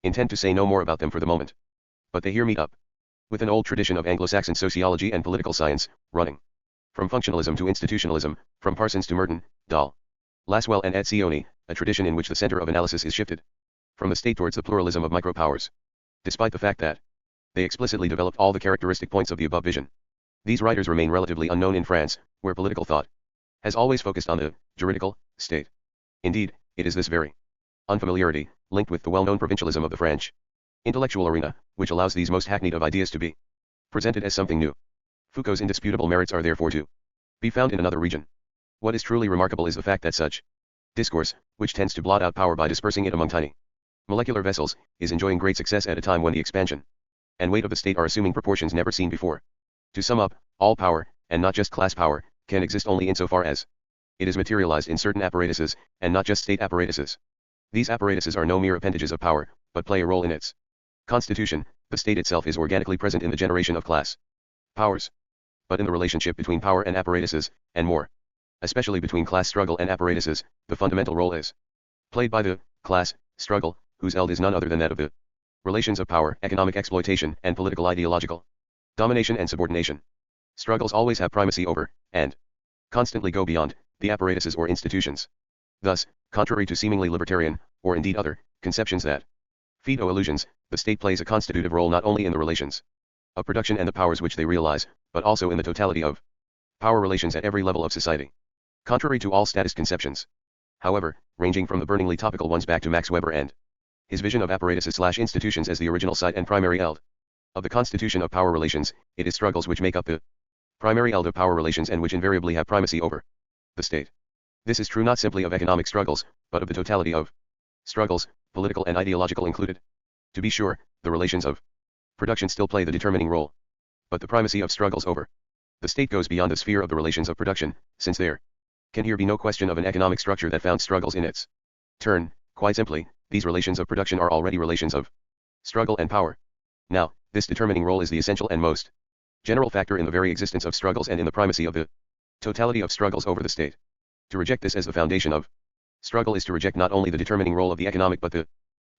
intend to say no more about them for the moment. But they here meet up with an old tradition of Anglo-Saxon sociology and political science, running from functionalism to institutionalism, from Parsons to Merton, Dahl, Laswell and Etzioni, a tradition in which the center of analysis is shifted from the state towards the pluralism of micropowers. Despite the fact that they explicitly developed all the characteristic points of the above vision, these writers remain relatively unknown in France, where political thought has always focused on the juridical state. Indeed, it is this very unfamiliarity, linked with the well-known provincialism of the French intellectual arena, which allows these most hackneyed of ideas to be presented as something new. Foucault's indisputable merits are therefore to be found in another region. What is truly remarkable is the fact that such discourse, which tends to blot out power by dispersing it among tiny molecular vessels, is enjoying great success at a time when the expansion and weight of the state are assuming proportions never seen before. To sum up, all power, and not just class power, can exist only insofar as it is materialized in certain apparatuses, and not just state apparatuses. These apparatuses are no mere appendages of power, but play a role in its constitution. The state itself is organically present in the generation of class powers. But in the relationship between power and apparatuses, and more especially between class struggle and apparatuses, the fundamental role is played by the class struggle, whose eld is none other than that of the relations of power, economic exploitation, and political ideological domination and subordination. Struggles always have primacy over, and constantly go beyond, the apparatuses or institutions. Thus, contrary to seemingly libertarian, or indeed other, conceptions that feed illusions, the state plays a constitutive role not only in the relations of production and the powers which they realize, but also in the totality of power relations at every level of society. Contrary to all statist conceptions, however, ranging from the burningly topical ones back to Max Weber and his vision of apparatuses/institutions as the original site and primary eld of the constitution of power relations, it is struggles which make up the primary eld of power relations and which invariably have primacy over the state. This is true not simply of economic struggles, but of the totality of struggles, political and ideological included. To be sure, the relations of production still play the determining role, but the primacy of struggles over the state goes beyond the sphere of the relations of production, since there can here be no question of an economic structure that found struggles in its turn. Quite simply, these relations of production are already relations of struggle and power. Now, this determining role is the essential and most general factor in the very existence of struggles and in the primacy of the totality of struggles over the state. To reject this as the foundation of struggle is to reject not only the determining role of the economic but the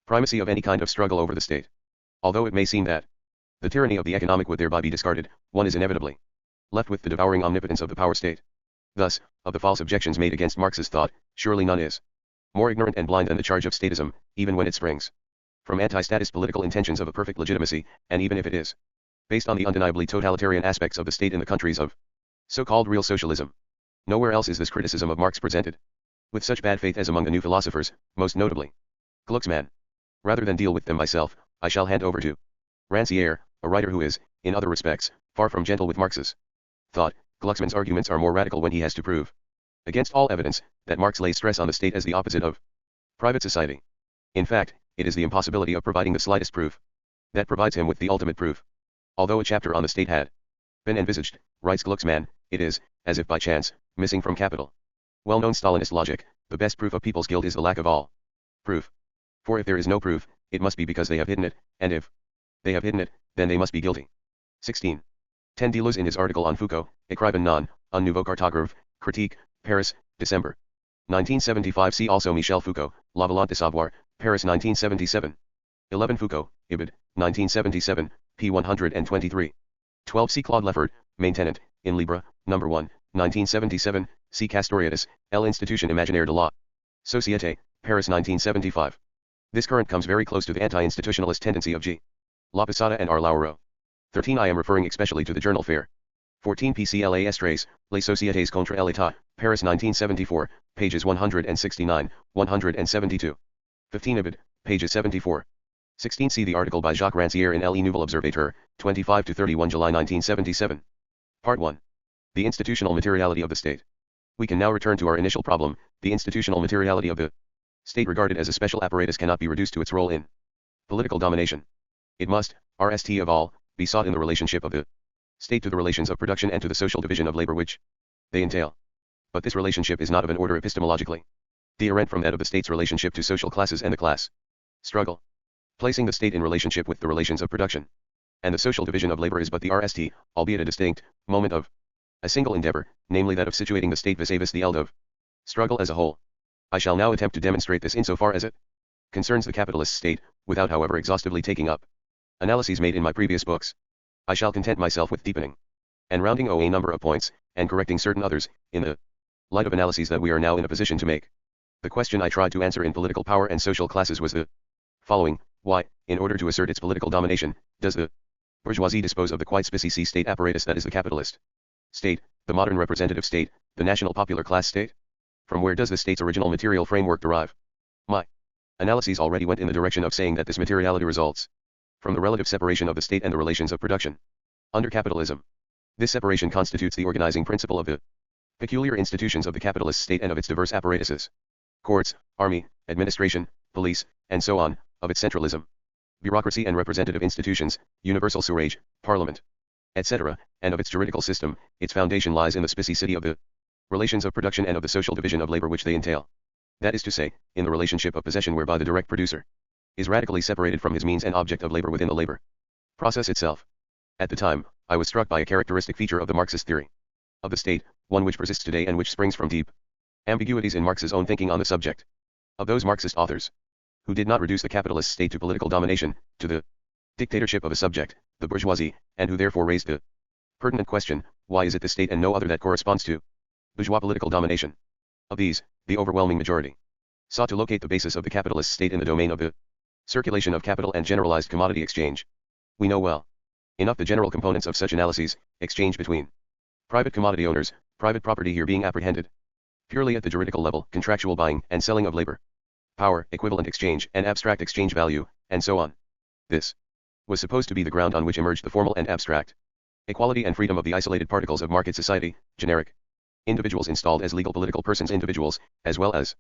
primacy of any kind of struggle over the state. Although it may seem that the tyranny of the economic would thereby be discarded, one is inevitably left with the devouring omnipotence of the power state. Thus, of the false objections made against Marx's thought, surely none is more ignorant and blind than the charge of statism, even when it springs from anti-statist political intentions of a perfect legitimacy, and even if it is based on the undeniably totalitarian aspects of the state in the countries of so-called real socialism. Nowhere else is this criticism of Marx presented with such bad faith as among the new philosophers, most notably Glucksmann. Rather than deal with them myself, I shall hand over to Rancière, a writer who is, in other respects, far from gentle with Marx's thought. Glucksmann's arguments are more radical when he has to prove, against all evidence, that Marx lays stress on the state as the opposite of private society. In fact, it is the impossibility of providing the slightest proof that provides him with the ultimate proof. Although a chapter on the state had been envisaged, writes Glucksmann, it is, as if by chance, missing from capital. Well-known Stalinist logic, the best proof of people's guilt is the lack of all proof. For if there is no proof, it must be because they have hidden it, and if they have hidden it, then they must be guilty. 16. 10 Deleuze in his article on Foucault, Écrivain non, un nouveau cartographe, critique, Paris, December 1975. See also Michel Foucault, La Volonté de Savoir, Paris 1977. 11 Foucault, Ibid, 1977, p. 123. 12 See Claude Leffert, Maintenant, in Libre, No. 1, 1977, see Castoriadis, L'Institution Imaginaire de la Société, Paris 1975. This current comes very close to the anti-institutionalist tendency of G. La Posada and R. Lauro. 13 I am referring especially to the journal Faire. 14 PCLAS Trace, Les Sociétés contre l'État, Paris 1974, pages 169, 172. 15 Ibid, pages 74. 16 See the article by Jacques Rancière in Le Nouvel Observateur, 25-31 July 1977. Part 1. The institutional materiality of the state. We can now return to our initial problem. The institutional materiality of the state regarded as a special apparatus cannot be reduced to its role in political domination. It must, RST of all, be sought in the relationship of the state to the relations of production and to the social division of labor which they entail. But this relationship is not of an order epistemologically different from that of the state's relationship to social classes and the class struggle. Placing the state in relationship with the relations of production and the social division of labor is but the RST, albeit a distinct moment of a single endeavor, namely that of situating the state vis-a-vis the eld of struggle as a whole. I shall now attempt to demonstrate this insofar as it concerns the capitalist state, without however exhaustively taking up analyses made in my previous books. I shall content myself with deepening and rounding a number of points, and correcting certain others, in the light of analyses that we are now in a position to make. The question I tried to answer in Political Power and Social Classes was the following: why, in order to assert its political domination, does the bourgeoisie dispose of the quite specific state apparatus that is the capitalist state, the modern representative state, the national popular class state? From where does the state's original material framework derive? My analyses already went in the direction of saying that this materiality results from the relative separation of the state and the relations of production. Under capitalism, this separation constitutes the organizing principle of the peculiar institutions of the capitalist state and of its diverse apparatuses, courts, army, administration, police, and so on, of its centralism, bureaucracy and representative institutions, universal suffrage, parliament, etc., and of its juridical system. Its foundation lies in the specificity of the relations of production and of the social division of labor which they entail. That is to say, in the relationship of possession whereby the direct producer is radically separated from his means and object of labor within the labor process itself. At the time, I was struck by a characteristic feature of the Marxist theory of the state, one which persists today and which springs from deep ambiguities in Marx's own thinking on the subject. Of those Marxist authors who did not reduce the capitalist state to political domination, to the dictatorship of a subject, the bourgeoisie, and who therefore raised the pertinent question, why is it the state and no other that corresponds to bourgeois political domination? Of these, the overwhelming majority sought to locate the basis of the capitalist state in the domain of the circulation of capital and generalized commodity exchange. We know well enough the general components of such analyses: exchange between private commodity owners, private property here being apprehended purely at the juridical level, contractual buying and selling of labor, power, equivalent exchange, and abstract exchange value, and so on. This was supposed to be the ground on which emerged the formal and abstract equality and freedom of the isolated particles of market society, generic individuals installed as legal political persons, individuals, as well as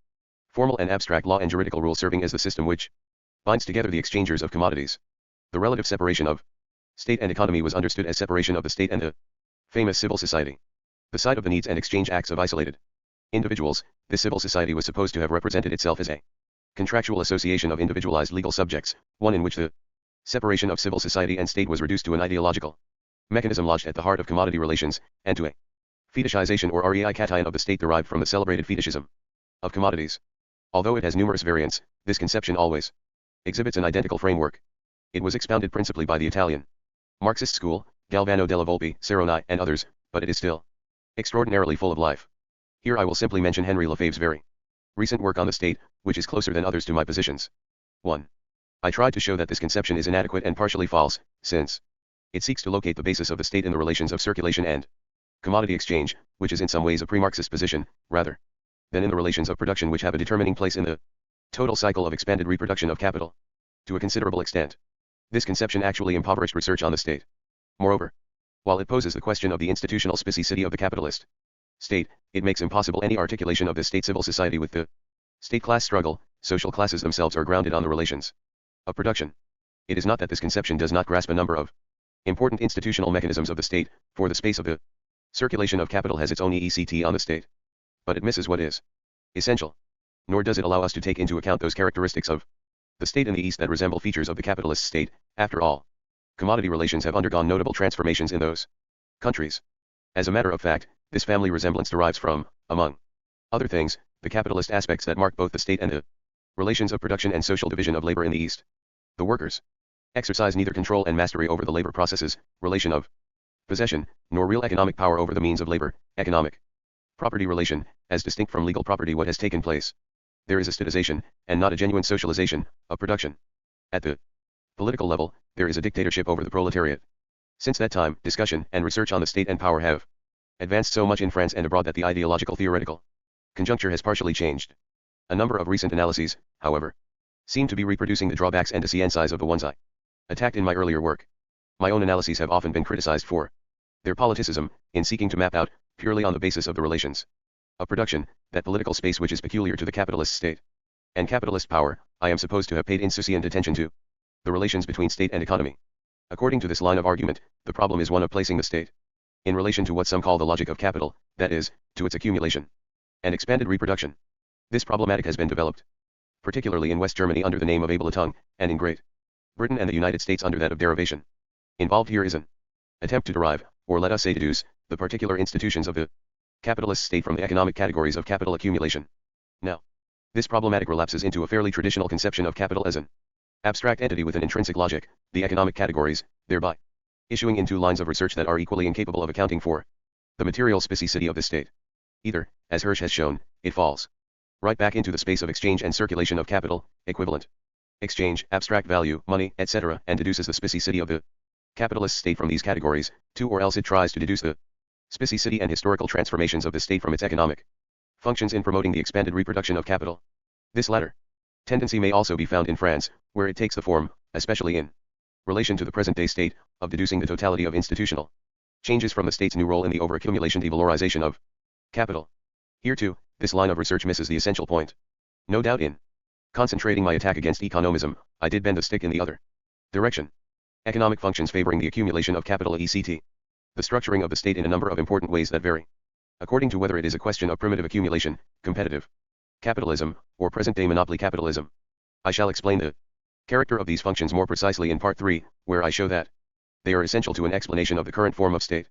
formal and abstract law and juridical rule serving as the system which binds together the exchangers of commodities. The relative separation of state and economy was understood as separation of the state and the famous civil society. The side of the needs and exchange acts of isolated individuals, this civil society was supposed to have represented itself as a contractual association of individualized legal subjects, one in which the separation of civil society and state was reduced to an ideological mechanism lodged at the heart of commodity relations, and to a fetishization or rei cation of the state derived from the celebrated fetishism of commodities. Although it has numerous variants, this conception always exhibits an identical framework. It was expounded principally by the Italian Marxist school, Galvano della Volpe, Serroni, and others, but it is still extraordinarily full of life. Here I will simply mention Henry Lefebvre's very recent work on the state, which is closer than others to my positions. 1. I tried to show that this conception is inadequate and partially false, since it seeks to locate the basis of the state in the relations of circulation and commodity exchange, which is in some ways a pre-Marxist position, rather than in the relations of production which have a determining place in the total cycle of expanded reproduction of capital. To a considerable extent, this conception actually impoverished research on the state. Moreover, while it poses the question of the institutional specificity of the capitalist state, it makes impossible any articulation of the state civil society with the state-class struggle. Social classes themselves are grounded on the relations of production. It is not that this conception does not grasp a number of important institutional mechanisms of the state, for the space of the circulation of capital has its own EECT on the state. But it misses what is essential. Nor does it allow us to take into account those characteristics of the state in the East that resemble features of the capitalist state. After all, commodity relations have undergone notable transformations in those countries. As a matter of fact, this family resemblance derives from, among other things, the capitalist aspects that mark both the state and the relations of production and social division of labor in the East. The workers exercise neither control and mastery over the labor processes, relation of possession, nor real economic power over the means of labor, economic property relation, as distinct from legal property. What has taken place? There is a statization, and not a genuine socialization, of production. At the political level, there is a dictatorship over the proletariat. Since that time, discussion and research on the state and power have advanced so much in France and abroad that the ideological theoretical conjuncture has partially changed. A number of recent analyses, however, seem to be reproducing the drawbacks and deficiencies of the ones I attacked in my earlier work. My own analyses have often been criticized for their politicism, in seeking to map out, purely on the basis of the relations of production, that political space which is peculiar to the capitalist state and capitalist power. I am supposed to have paid insouciant attention to the relations between state and economy. According to this line of argument, the problem is one of placing the state in relation to what some call the logic of capital, that is, to its accumulation and expanded reproduction. This problematic has been developed, particularly in West Germany under the name of Abletung, and in Great Britain and the United States under that of derivation. Involved here is an attempt to derive, or let us say deduce, the particular institutions of the capitalist state from the economic categories of capital accumulation. Now, this problematic relapses into a fairly traditional conception of capital as an abstract entity with an intrinsic logic, the economic categories, thereby issuing into lines of research that are equally incapable of accounting for the material specificity of the state. Either, as Hirsch has shown, it falls right back into the space of exchange and circulation of capital, equivalent exchange, abstract value, money, etc., and deduces the specificity of the capitalist state from these categories, too, or else it tries to deduce the specificity and historical transformations of the state from its economic functions in promoting the expanded reproduction of capital. This latter tendency may also be found in France, where it takes the form, especially in relation to the present-day state, of deducing the totality of institutional changes from the state's new role in the overaccumulation devalorization of capital. Here too, this line of research misses the essential point. No doubt in concentrating my attack against economism, I did bend the stick in the other direction. Economic functions favoring the accumulation of capital etc. The structuring of the state in a number of important ways that vary according to whether it is a question of primitive accumulation, competitive capitalism, or present-day monopoly capitalism. I shall explain the character of these functions more precisely in Part 3, where I show that they are essential to an explanation of the current form of state,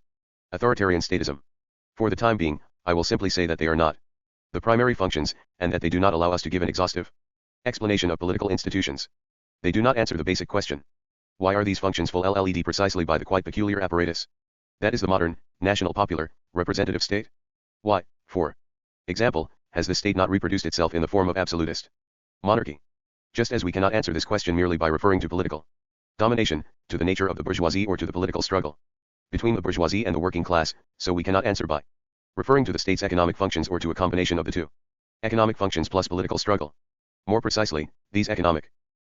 authoritarian statism. For the time being, I will simply say that they are not the primary functions, and that they do not allow us to give an exhaustive explanation of political institutions. They do not answer the basic question. Why are these functions fulfilled precisely by the quite peculiar apparatus that is the modern, national popular, representative state? Why, for example, has the state not reproduced itself in the form of absolutist monarchy? Just as we cannot answer this question merely by referring to political domination, to the nature of the bourgeoisie or to the political struggle between the bourgeoisie and the working class, so we cannot answer by referring to the state's economic functions or to a combination of the two, economic functions plus political struggle. More precisely, these economic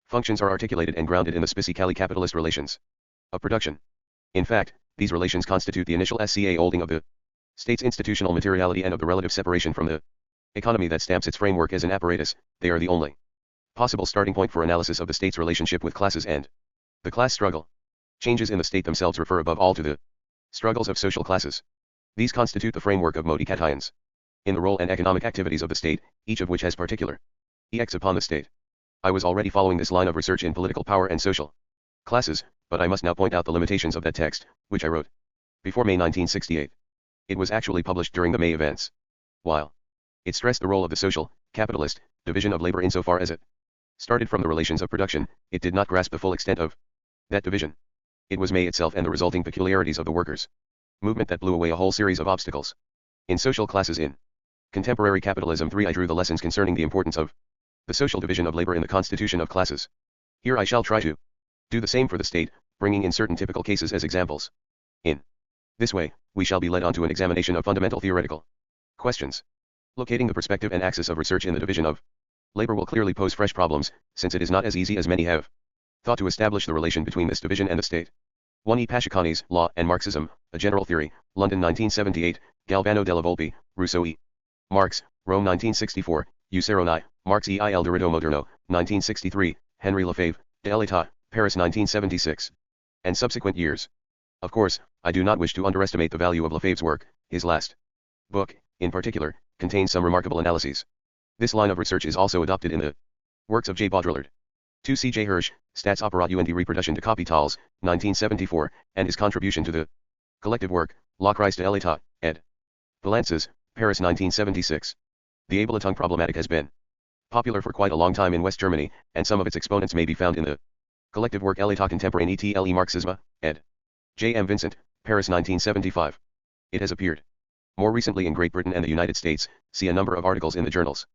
functions are articulated and grounded in the specifically capitalist relations of production. In fact, these relations constitute the initial SCA holding of the state's institutional materiality and of the relative separation from the economy that stamps its framework as an apparatus. They are the only possible starting point for analysis of the state's relationship with classes and the class struggle. Changes in the state themselves refer above all to the struggles of social classes. These constitute the framework of modifications in the role and economic activities of the state, each of which has particular effects upon the state. I was already following this line of research in political power and social classes, but I must now point out the limitations of that text, which I wrote before May 1968. It was actually published during the May events. While it stressed the role of the social, capitalist, division of labor insofar as it started from the relations of production, it did not grasp the full extent of that division. It was May itself and the resulting peculiarities of the workers' movement that blew away a whole series of obstacles in social classes in contemporary capitalism. 3. I drew the lessons concerning the importance of the social division of labor in the constitution of classes. Here I shall try to do the same for the state, bringing in certain typical cases as examples. In this way, we shall be led on to an examination of fundamental theoretical questions. Locating the perspective and axis of research in the division of labor will clearly pose fresh problems, since it is not as easy as many have thought to establish the relation between this division and the state. 1. E. Pascicanis, Law and Marxism, A General Theory, London 1978, Galvano della Volpe, Rousseau E. Marx, Rome 1964, Useroni, Marx e il diritto moderno, 1963, Henry Lefebvre, De l'État, Paris 1976. And subsequent years. Of course, I do not wish to underestimate the value of Lefebvre's work. His last book, in particular, contains some remarkable analyses. This line of research is also adopted in the works of J. Baudrillard. 2. C. J. Hirsch, Stats Apparat und Reproduction de Capitals, 1974, and his contribution to the collective work, La Crise de l'État, ed. Poulanztas, Paris 1976. The Abletung problematic has been popular for quite a long time in West Germany, and some of its exponents may be found in the collective work L'État contemporain et le Marxisme, ed. J. M. Vincent, Paris 1975. It has appeared more recently in Great Britain and the United States. See a number of articles in the journals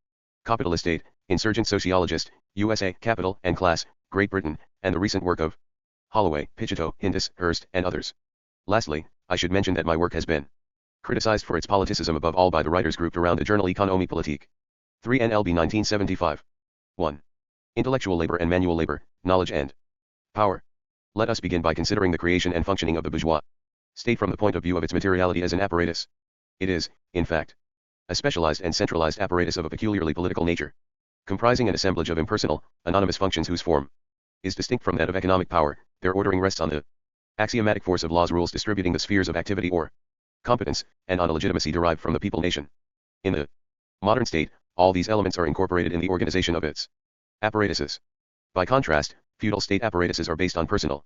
Capitalist State, Insurgent Sociologist, USA, Capital and Class, Great Britain, and the recent work of Holloway, Pichetto, Hindus, Hurst, and others. Lastly, I should mention that my work has been criticized for its politicism above all by the writers grouped around the journal Économie Politique. 3 NLB 1975. 1. Intellectual labor and manual labor, knowledge and power. Let us begin by considering the creation and functioning of the bourgeois state from the point of view of its materiality as an apparatus. It is, in fact, a specialized and centralized apparatus of a peculiarly political nature, comprising an assemblage of impersonal, anonymous functions whose form is distinct from that of economic power. Their ordering rests on the axiomatic force of laws rules distributing the spheres of activity or competence, and on a legitimacy derived from the people nation. In the modern state, all these elements are incorporated in the organization of its apparatuses. By contrast, feudal state apparatuses are based on personal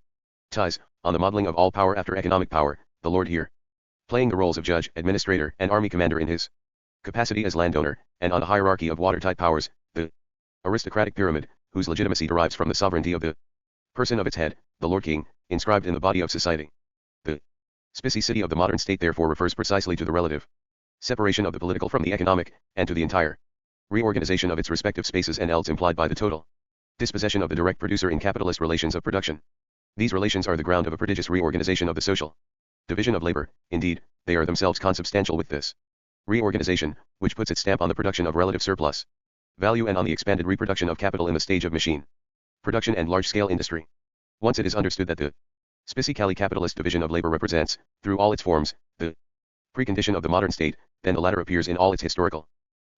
ties, on the modeling of all power after economic power, the lord here playing the roles of judge, administrator, and army commander in his capacity as landowner, and on a hierarchy of watertight powers, the aristocratic pyramid, whose legitimacy derives from the sovereignty of the person of its head, the Lord King, inscribed in the body of society. The specificity of the modern state therefore refers precisely to the relative separation of the political from the economic, and to the entire reorganization of its respective spaces and elds implied by the total dispossession of the direct producer in capitalist relations of production. These relations are the ground of a prodigious reorganization of the social division of labor. Indeed, they are themselves consubstantial with this reorganization, which puts its stamp on the production of relative surplus value and on the expanded reproduction of capital in the stage of machine production and large-scale industry. Once it is understood that the spicically capitalist division of labor represents, through all its forms, the precondition of the modern state, then the latter appears in all its historical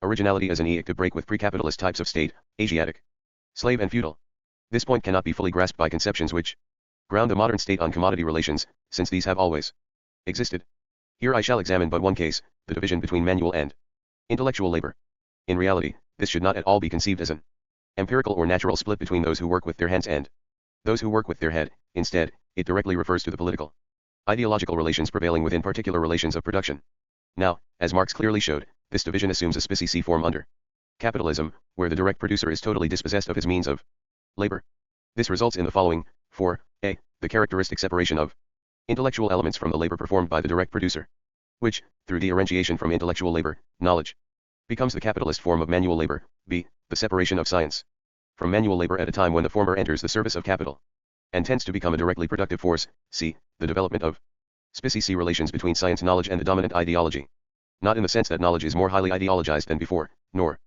originality as an edict to break with pre-capitalist types of state, Asiatic, slave and feudal. This point cannot be fully grasped by conceptions which ground the modern state on commodity relations, since these have always existed. Here I shall examine but one case, the division between manual and intellectual labor. In reality, this should not at all be conceived as an empirical or natural split between those who work with their hands and those who work with their head. Instead, it directly refers to the political, ideological relations prevailing within particular relations of production. Now, as Marx clearly showed, this division assumes a specie form under capitalism, where the direct producer is totally dispossessed of his means of labor. This results in the following: 4a. The characteristic separation of intellectual elements from the labor performed by the direct producer, which, through differentiation from intellectual labor, knowledge, becomes the capitalist form of manual labor. b. The separation of science from manual labor at a time when the former enters the service of capital and tends to become a directly productive force. c. The development of specie relations between science knowledge and the dominant ideology. Not in the sense that knowledge is more highly ideologized than before, nor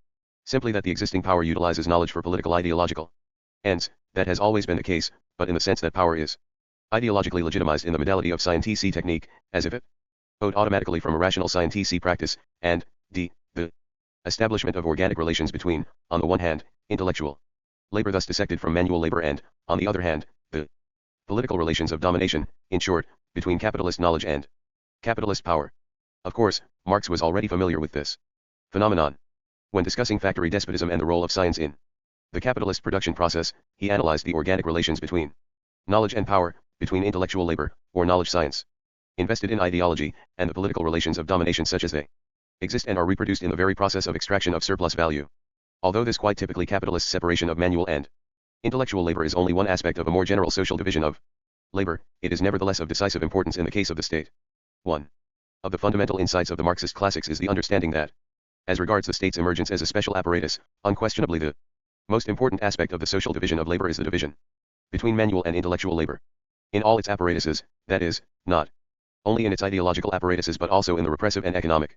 simply that the existing power utilizes knowledge for political ideological ends. That has always been the case, but in the sense that power is ideologically legitimized in the modality of scientific technique, as if it owed automatically from a rational scientific practice, and d. The establishment of organic relations between, on the one hand, intellectual labor thus dissected from manual labor and, on the other hand, the political relations of domination, in short, between capitalist knowledge and capitalist power. Of course, Marx was already familiar with this phenomenon. When discussing factory despotism and the role of science in the capitalist production process, he analyzed the organic relations between knowledge and power, between intellectual labor, or knowledge science, invested in ideology, and the political relations of domination such as they exist and are reproduced in the very process of extraction of surplus value. Although this quite typically capitalist separation of manual and intellectual labor is only one aspect of a more general social division of labor, it is nevertheless of decisive importance in the case of the state. 1. Of the fundamental insights of the Marxist classics is the understanding that, as regards the state's emergence as a special apparatus, unquestionably the most important aspect of the social division of labor is the division between manual and intellectual labor. In all its apparatuses, that is, not only in its ideological apparatuses but also in the repressive and economic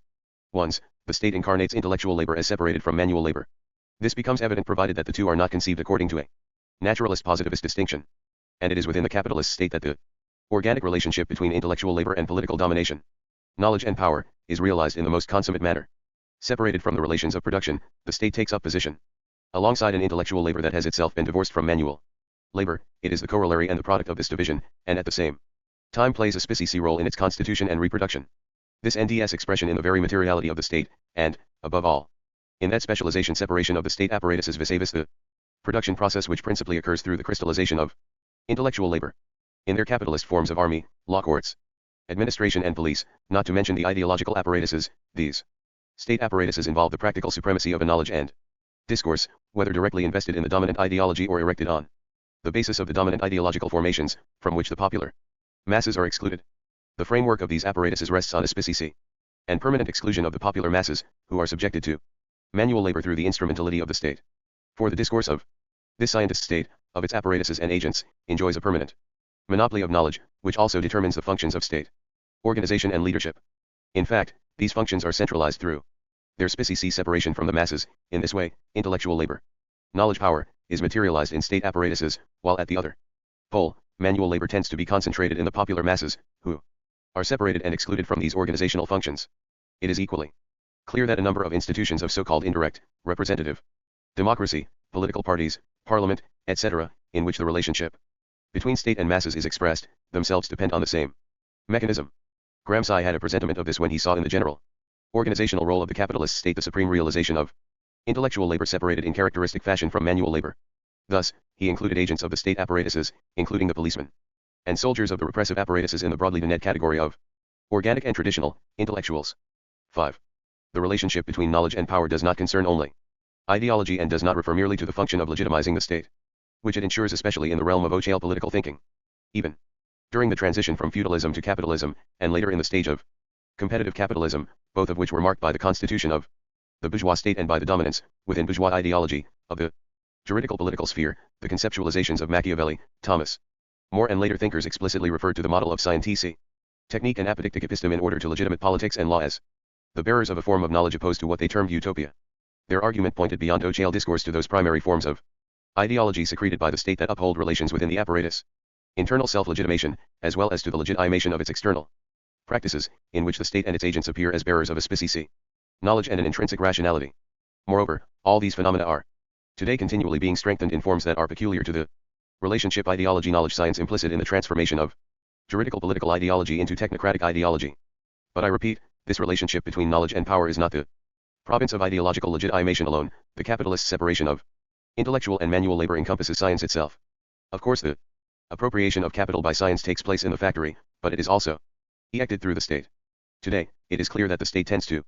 ones, the state incarnates intellectual labor as separated from manual labor. This becomes evident provided that the two are not conceived according to a naturalist positivist distinction. And it is within the capitalist state that the organic relationship between intellectual labor and political domination, knowledge and power, is realized in the most consummate manner. Separated from the relations of production, the state takes up position alongside an intellectual labor that has itself been divorced from manual labor. It is the corollary and the product of this division, and at the same time plays a specie role in its constitution and reproduction. This NDS expression in the very materiality of the state, and, above all, in that specialization separation of the state apparatuses vis-a-vis the production process which principally occurs through the crystallization of intellectual labor in their capitalist forms of army, law courts, administration and police, not to mention the ideological apparatuses. These state apparatuses involve the practical supremacy of a knowledge and discourse, whether directly invested in the dominant ideology or erected on the basis of the dominant ideological formations, from which the popular masses are excluded. The framework of these apparatuses rests on a specie and permanent exclusion of the popular masses, who are subjected to manual labor through the instrumentality of the state. For the discourse of this scientist state, of its apparatuses and agents, enjoys a permanent monopoly of knowledge, which also determines the functions of state organization and leadership. In fact, these functions are centralized through their specie separation from the masses. In this way, intellectual labor, knowledge power, is materialized in state apparatuses, while at the other pole, manual labor tends to be concentrated in the popular masses, who are separated and excluded from these organizational functions. It is equally clear that a number of institutions of so-called indirect, representative democracy, political parties, parliament, etc., in which the relationship between state and masses is expressed, themselves depend on the same mechanism. Gramsci had a presentiment of this when he saw in the general organizational role of the capitalist state the supreme realization of intellectual labor separated in characteristic fashion from manual labor. Thus, he included agents of the state apparatuses, including the policemen and soldiers of the repressive apparatuses, in the broadly net category of organic and traditional intellectuals. 5. The relationship between knowledge and power does not concern only ideology and does not refer merely to the function of legitimizing the state, which it ensures especially in the realm of old political thinking. Even during the transition from feudalism to capitalism, and later in the stage of competitive capitalism, both of which were marked by the constitution of the bourgeois state and by the dominance, within bourgeois ideology, of the juridical political sphere. The conceptualizations of Machiavelli, Thomas More and later thinkers explicitly referred to the model of scientific technique and apodictic episteme in order to legitimate politics and law as the bearers of a form of knowledge opposed to what they termed utopia. Their argument pointed beyond Ochial discourse to those primary forms of ideology secreted by the state that uphold relations within the apparatus, internal self-legitimation, as well as to the legitimation of its external practices, in which the state and its agents appear as bearers of a species knowledge and an intrinsic rationality. Moreover, all these phenomena are today continually being strengthened in forms that are peculiar to the relationship ideology knowledge science implicit in the transformation of juridical political ideology into technocratic ideology. But I repeat, this relationship between knowledge and power is not the province of ideological legitimation alone. The capitalist separation of intellectual and manual labor encompasses science itself. Of course, the appropriation of capital by science takes place in the factory, but it is also effected through the state. Today, it is clear that the state tends to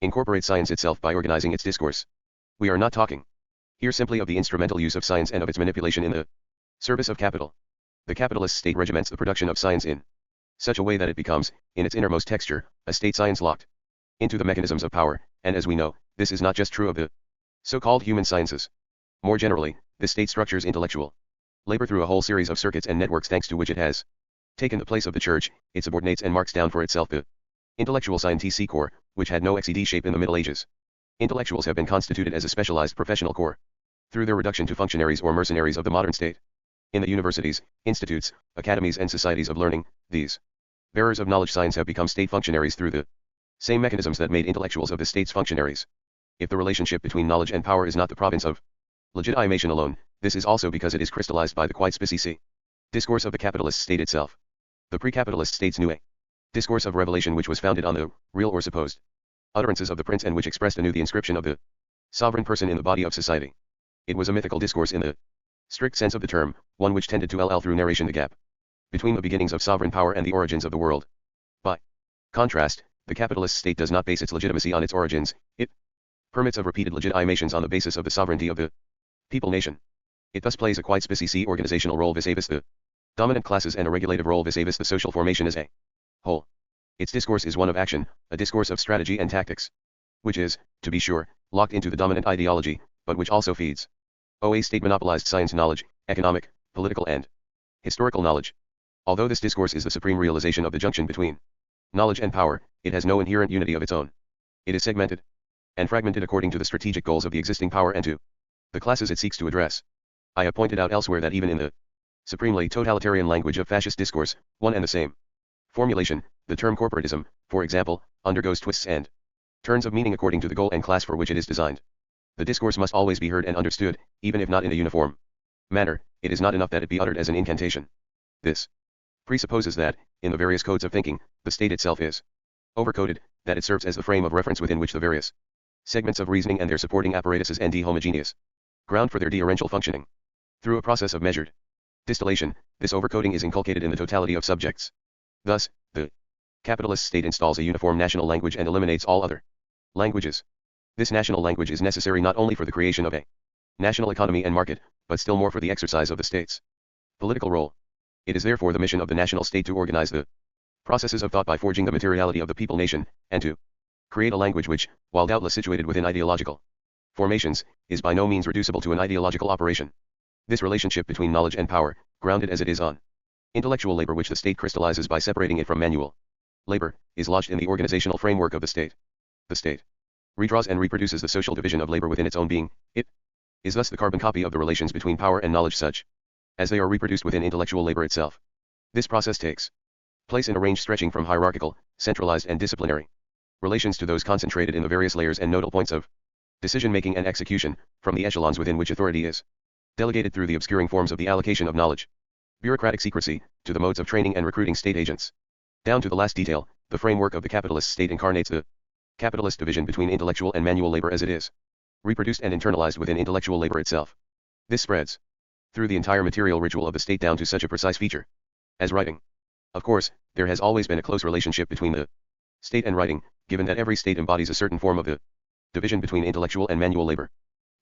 incorporate science itself by organizing its discourse. We are not talking here simply of the instrumental use of science and of its manipulation in the service of capital. The capitalist state regiments the production of science in such a way that it becomes, in its innermost texture, a state science locked into the mechanisms of power, and as we know, this is not just true of the so-called human sciences. More generally, the state structures intellectual labor through a whole series of circuits and networks thanks to which it has taken the place of the church. It subordinates and marks down for itself the intellectual scientific corps, which had no XED shape in the Middle Ages. Intellectuals have been constituted as a specialized professional corps through their reduction to functionaries or mercenaries of the modern state. In the universities, institutes, academies and societies of learning, these bearers of knowledge science have become state functionaries through the same mechanisms that made intellectuals of the state's functionaries. If the relationship between knowledge and power is not the province of legitimation alone, this is also because it is crystallized by the quite specific discourse of the capitalist state itself. The pre-capitalist states knew a discourse of revelation which was founded on the real or supposed utterances of the prince and which expressed anew the inscription of the sovereign person in the body of society. It was a mythical discourse in the strict sense of the term, one which tended to through narration the gap between the beginnings of sovereign power and the origins of the world. By contrast, the capitalist state does not base its legitimacy on its origins. It permits of repeated legitimations on the basis of the sovereignty of the people nation. It thus plays a quite specific organizational role vis-a-vis the dominant classes and a regulative role vis-a-vis the social formation as a whole. Its discourse is one of action, a discourse of strategy and tactics, which is, to be sure, locked into the dominant ideology, but which also feeds a state monopolized science knowledge, economic, political and historical knowledge. Although this discourse is the supreme realization of the junction between knowledge and power, it has no inherent unity of its own. It is segmented and fragmented according to the strategic goals of the existing power and to the classes it seeks to address. I have pointed out elsewhere that even in the supremely totalitarian language of fascist discourse, one and the same formulation, the term corporatism, for example, undergoes twists and turns of meaning according to the goal and class for which it is designed. The discourse must always be heard and understood, even if not in a uniform manner. It is not enough that it be uttered as an incantation. This presupposes that, in the various codes of thinking, the state itself is overcoded, that it serves as the frame of reference within which the various segments of reasoning and their supporting apparatuses and homogeneous ground for their differential functioning. Through a process of measured distillation, this overcoding is inculcated in the totality of subjects. Thus, the capitalist state installs a uniform national language and eliminates all other languages. This national language is necessary not only for the creation of a national economy and market, but still more for the exercise of the state's political role. It is therefore the mission of the national state to organize the processes of thought by forging the materiality of the people nation, and to create a language which, while doubtless situated within ideological formations, is by no means reducible to an ideological operation. This relationship between knowledge and power, grounded as it is on intellectual labor which the state crystallizes by separating it from manual labor, is lodged in the organizational framework of the state. The state redraws and reproduces the social division of labor within its own being. It is thus the carbon copy of the relations between power and knowledge such as they are reproduced within intellectual labor itself. This process takes place in a range stretching from hierarchical, centralized and disciplinary relations to those concentrated in the various layers and nodal points of decision-making and execution, from the echelons within which authority is delegated through the obscuring forms of the allocation of knowledge, bureaucratic secrecy, to the modes of training and recruiting state agents. Down to the last detail, the framework of the capitalist state incarnates the capitalist division between intellectual and manual labor as it is reproduced and internalized within intellectual labor itself. This spreads through the entire material ritual of the state down to such a precise feature as writing. Of course, there has always been a close relationship between the state and writing, given that every state embodies a certain form of the division between intellectual and manual labor.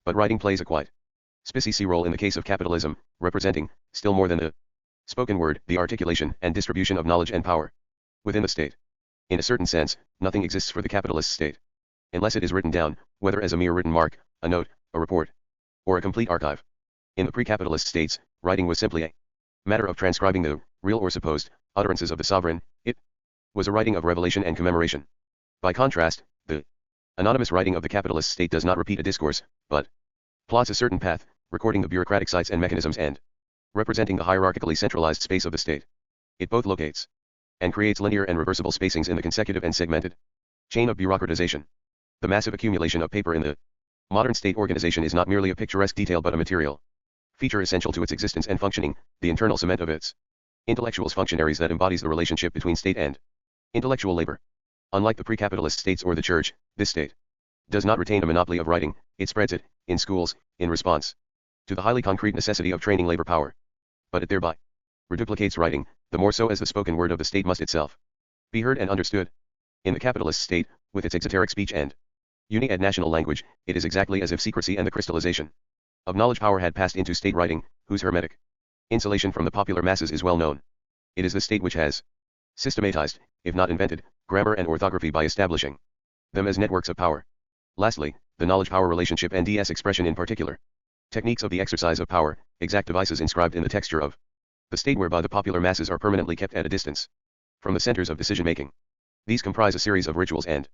But writing plays a quite specific role in the case of capitalism, representing, still more than the spoken word, the articulation and distribution of knowledge and power within the state. In a certain sense, nothing exists for the capitalist state. Unless it is written down, whether as a mere written mark, a note, a report, or a complete archive. In the pre-capitalist states, writing was simply a matter of transcribing the, real or supposed, utterances of the sovereign. It was a writing of revelation and commemoration. By contrast, the anonymous writing of the capitalist state does not repeat a discourse, but plots a certain path, recording the bureaucratic sites and mechanisms and representing the hierarchically centralized space of the state. It both locates and creates linear and reversible spacings in the consecutive and segmented chain of bureaucratization. The massive accumulation of paper in the modern state organization is not merely a picturesque detail but a material feature essential to its existence and functioning, the internal cement of its intellectuals functionaries that embodies the relationship between state and intellectual labor. Unlike the pre-capitalist states or the church, this state does not retain a monopoly of writing, it spreads it, in schools, in response to the highly concrete necessity of training labor power. But it thereby reduplicates writing, the more so as the spoken word of the state must itself be heard and understood. In the capitalist state, with its exoteric speech and uni-ed national language, it is exactly as if secrecy and the crystallization of knowledge power had passed into state writing, whose hermetic insulation from the popular masses is well known. It is the state which has systematized, if not invented, grammar and orthography by establishing them as networks of power. Lastly, the knowledge-power relationship and DS expression in particular. Techniques of the exercise of power, exact devices inscribed in the texture of the state whereby the popular masses are permanently kept at a distance from the centers of decision-making. These comprise a series of rituals and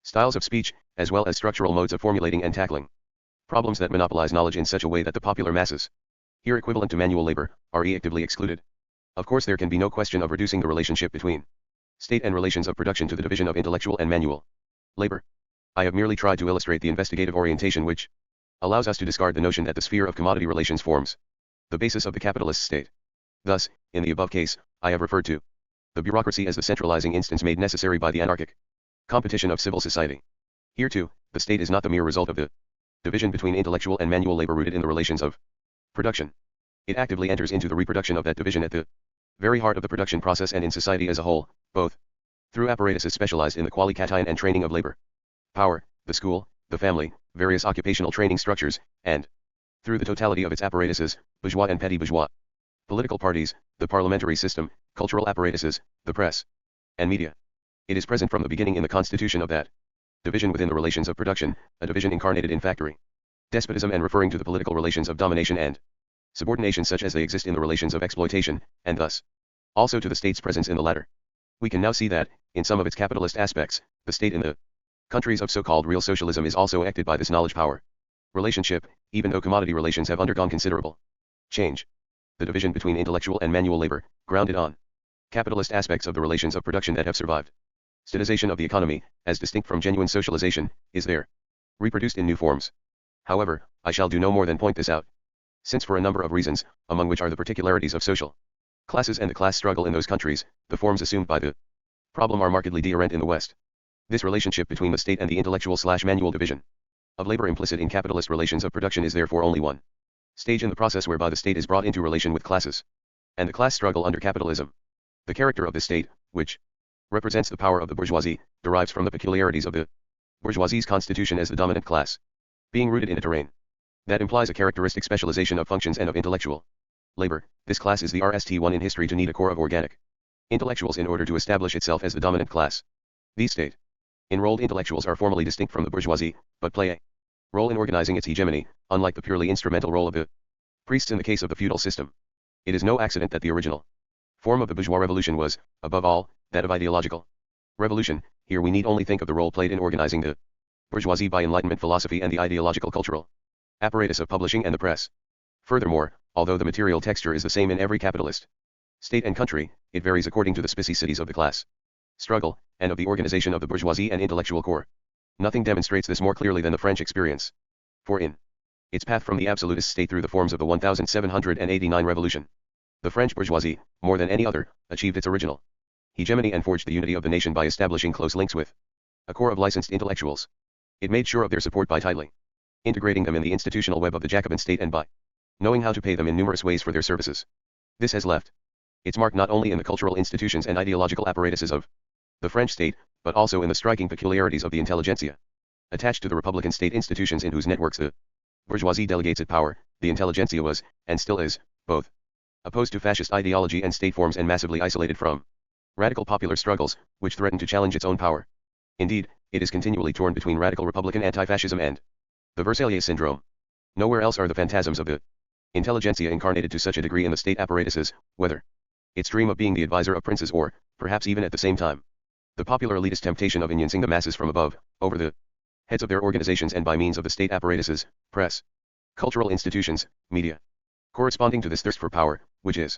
styles of speech, as well as structural modes of formulating and tackling problems that monopolize knowledge in such a way that the popular masses, here equivalent to manual labor, are actively excluded. Of course there can be no question of reducing the relationship between state and relations of production to the division of intellectual and manual labor. I have merely tried to illustrate the investigative orientation which allows us to discard the notion that the sphere of commodity relations forms the basis of the capitalist state. Thus, in the above case, I have referred to the bureaucracy as the centralizing instance made necessary by the anarchic competition of civil society. Here too, the state is not the mere result of the division between intellectual and manual labor rooted in the relations of production. It actively enters into the reproduction of that division at the very heart of the production process and in society as a whole, both through apparatuses specialized in the qualification and training of labor power, the school, the family, various occupational training structures, and through the totality of its apparatuses, bourgeois and petty bourgeois, political parties, the parliamentary system, cultural apparatuses, the press, and media. It is present from the beginning in the constitution of that division within the relations of production, a division incarnated in factory despotism and referring to the political relations of domination and subordination such as they exist in the relations of exploitation, and thus also to the state's presence in the latter. We can now see that, in some of its capitalist aspects, the state in the countries of so-called real socialism is also acted by this knowledge-power relationship, even though commodity relations have undergone considerable change. The division between intellectual and manual labor, grounded on capitalist aspects of the relations of production that have survived statization of the economy, as distinct from genuine socialization, is there reproduced in new forms. However, I shall do no more than point this out, since for a number of reasons, among which are the particularities of social classes and the class struggle in those countries, the forms assumed by the problem are markedly different in the West. This relationship between the state and the intellectual/manual division of labor implicit in capitalist relations of production is therefore only one stage in the process whereby the state is brought into relation with classes and the class struggle under capitalism. The character of the state, which represents the power of the bourgeoisie, derives from the peculiarities of the bourgeoisie's constitution as the dominant class, being rooted in a terrain that implies a characteristic specialization of functions and of intellectual labor. This class is the RST1 in history to need a core of organic intellectuals in order to establish itself as the dominant class. These state enrolled intellectuals are formally distinct from the bourgeoisie, but play a role in organizing its hegemony, unlike the purely instrumental role of the priests in the case of the feudal system. It is no accident that the original form of the bourgeois revolution was, above all, that of ideological revolution. Here we need only think of the role played in organizing the bourgeoisie by Enlightenment philosophy and the ideological cultural apparatus of publishing and the press. Furthermore, although the material texture is the same in every capitalist state and country, it varies according to the specificities of the class struggle, and of the organization of the bourgeoisie and intellectual corps. Nothing demonstrates this more clearly than the French experience. For in its path from the absolutist state through the forms of the 1789 revolution, the French bourgeoisie, more than any other, achieved its original hegemony and forged the unity of the nation by establishing close links with a core of licensed intellectuals. It made sure of their support by tightly integrating them in the institutional web of the Jacobin state and by knowing how to pay them in numerous ways for their services. This has left its mark not only in the cultural institutions and ideological apparatuses of the French state, but also in the striking peculiarities of the intelligentsia attached to the Republican state institutions in whose networks the bourgeoisie delegates its power. The intelligentsia was, and still is, both opposed to fascist ideology and state forms and massively isolated from Radical popular struggles, which threaten to challenge its own power. Indeed, it is continually torn between radical Republican anti-fascism and the Versailles syndrome. Nowhere else are the phantasms of the intelligentsia incarnated to such a degree in the state apparatuses, whether its dream of being the advisor of princes or, perhaps even at the same time, the popular elitist temptation of influencing the masses from above, over the heads of their organizations and by means of the state apparatuses, press, cultural institutions, media. Corresponding to this thirst for power, which is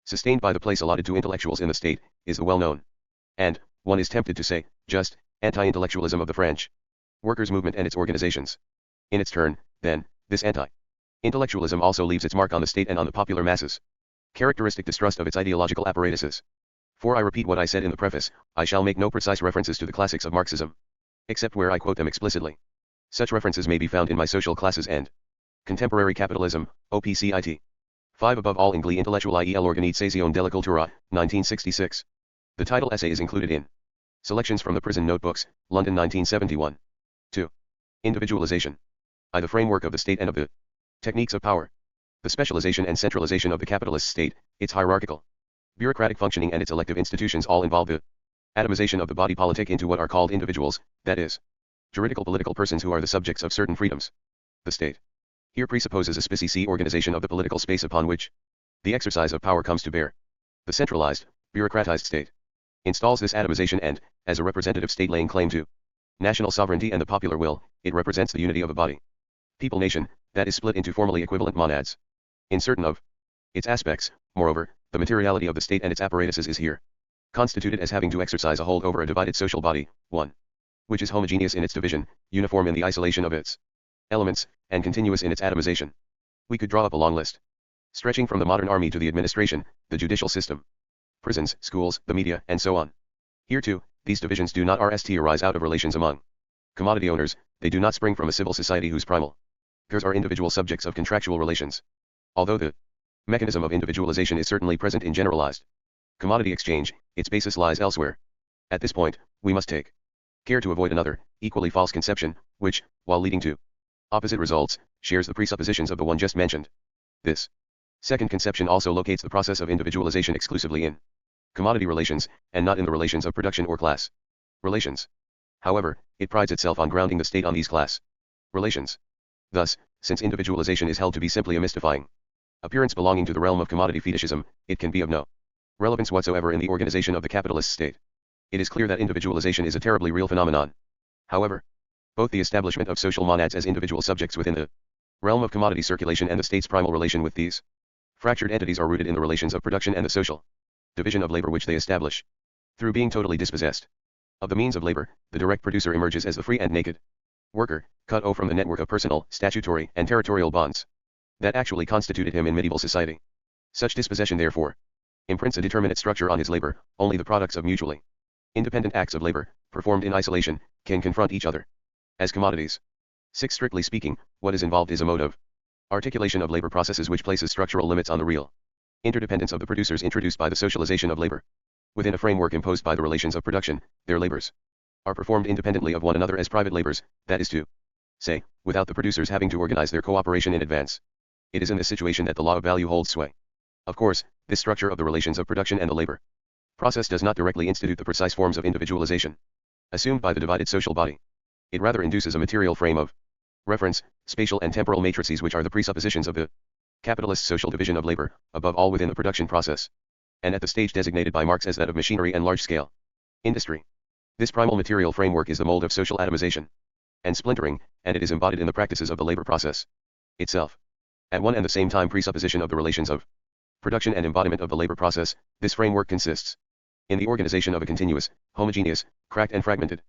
sustained by the place allotted to intellectuals in the state, is the well-known, and, one is tempted to say, just, anti-intellectualism of the French workers' movement and its organizations. In its turn, then, this anti-intellectualism also leaves its mark on the state and on the popular masses. Characteristic distrust of its ideological apparatuses. For I repeat what I said in the preface, I shall make no precise references to the classics of Marxism, except where I quote them explicitly. Such references may be found in my Social Classes and Contemporary Capitalism, OPCIT. 5. Above all in Gli Intellettuali e l'Organizzazione della Cultura, 1966. The title essay is included in Selections from the Prison Notebooks, London 1971. 2. Individualization. I. The framework of the state and of the techniques of power. The specialization and centralization of the capitalist state, its hierarchical, bureaucratic functioning and its elective institutions all involve the atomization of the body politic into what are called individuals, that is, juridical political persons who are the subjects of certain freedoms. The state here presupposes a species organization of the political space upon which the exercise of power comes to bear. The centralized, bureaucratized state installs this atomization and, as a representative state laying claim to national sovereignty and the popular will, it represents the unity of a body, people nation, that is split into formally equivalent monads. In certain of its aspects, moreover, the materiality of the state and its apparatuses is here constituted as having to exercise a hold over a divided social body, one which is homogeneous in its division, uniform in the isolation of its elements, and continuous in its atomization. We could draw up a long list, stretching from the modern army to the administration, the judicial system, prisons, schools, the media, and so on. Here too, these divisions do not arise out of relations among commodity owners, they do not spring from a civil society whose primal peers are individual subjects of contractual relations. Although the mechanism of individualization is certainly present in generalized commodity exchange, its basis lies elsewhere. At this point, we must take care to avoid another, equally false conception, which, while leading to opposite results, shares the presuppositions of the one just mentioned. This second conception also locates the process of individualization exclusively in commodity relations, and not in the relations of production or class relations. However, it prides itself on grounding the state on these class relations. Thus, since individualization is held to be simply a mystifying appearance belonging to the realm of commodity fetishism, it can be of no relevance whatsoever in the organization of the capitalist state. It is clear that individualization is a terribly real phenomenon. However, both the establishment of social monads as individual subjects within the realm of commodity circulation and the state's primal relation with these fractured entities are rooted in the relations of production and the social division of labor which they establish. Through being totally dispossessed of the means of labor, the direct producer emerges as the free and naked worker, cut off from the network of personal, statutory, and territorial bonds that actually constituted him in medieval society. Such dispossession therefore imprints a determinate structure on his labor. Only the products of mutually independent acts of labor, performed in isolation, can confront each other as commodities. 6. Strictly speaking, what is involved is a mode of articulation of labor processes which places structural limits on the real interdependence of the producers introduced by the socialization of labor. Within a framework imposed by the relations of production, their labors are performed independently of one another as private labors, that is to say, without the producers having to organize their cooperation in advance. It is in this situation that the law of value holds sway. Of course, this structure of the relations of production and the labor process does not directly institute the precise forms of individualization assumed by the divided social body. It rather induces a material frame of reference, spatial and temporal matrices which are the presuppositions of the capitalist social division of labor, above all within the production process, and at the stage designated by Marx as that of machinery and large-scale industry. This primal material framework is the mold of social atomization and splintering, and it is embodied in the practices of the labor process itself. At one and the same time presupposition of the relations of production and embodiment of the labor process, this framework consists in the organization of a continuous, homogeneous, cracked and fragmented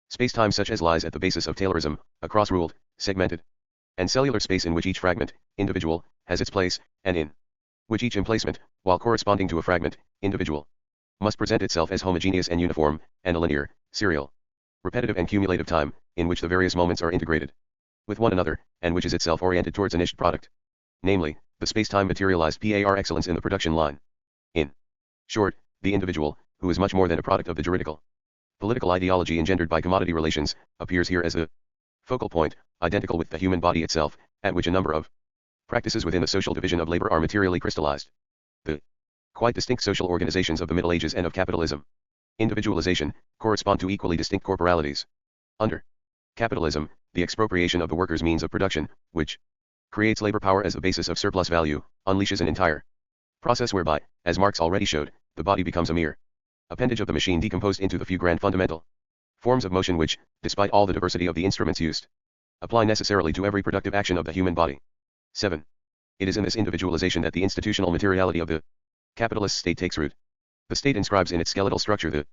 space-time such as lies at the basis of Taylorism, a cross-ruled, segmented, and cellular space in which each fragment, individual, has its place, and in which each emplacement, while corresponding to a fragment, individual, must present itself as homogeneous and uniform, and a linear, serial, repetitive and cumulative time, in which the various moments are integrated with one another, and which is itself oriented towards a niched product, namely, the space-time materialized par excellence in the production line. In short, the individual, who is much more than a product of the juridical political ideology engendered by commodity relations, appears here as the focal point, identical with the human body itself, at which a number of practices within the social division of labor are materially crystallized. The quite distinct social organizations of the Middle Ages and of capitalism. Individualization, correspond to equally distinct corporalities. Under capitalism, the expropriation of the workers' means of production, which creates labor power as the basis of surplus value, unleashes an entire process whereby, as Marx already showed, the body becomes a mere appendage of the machine decomposed into the few grand fundamental forms of motion which, despite all the diversity of the instruments used, apply necessarily to every productive action of the human body. 7. It is in this individualization that the institutional materiality of the capitalist state takes root. The state inscribes in its skeletal structure the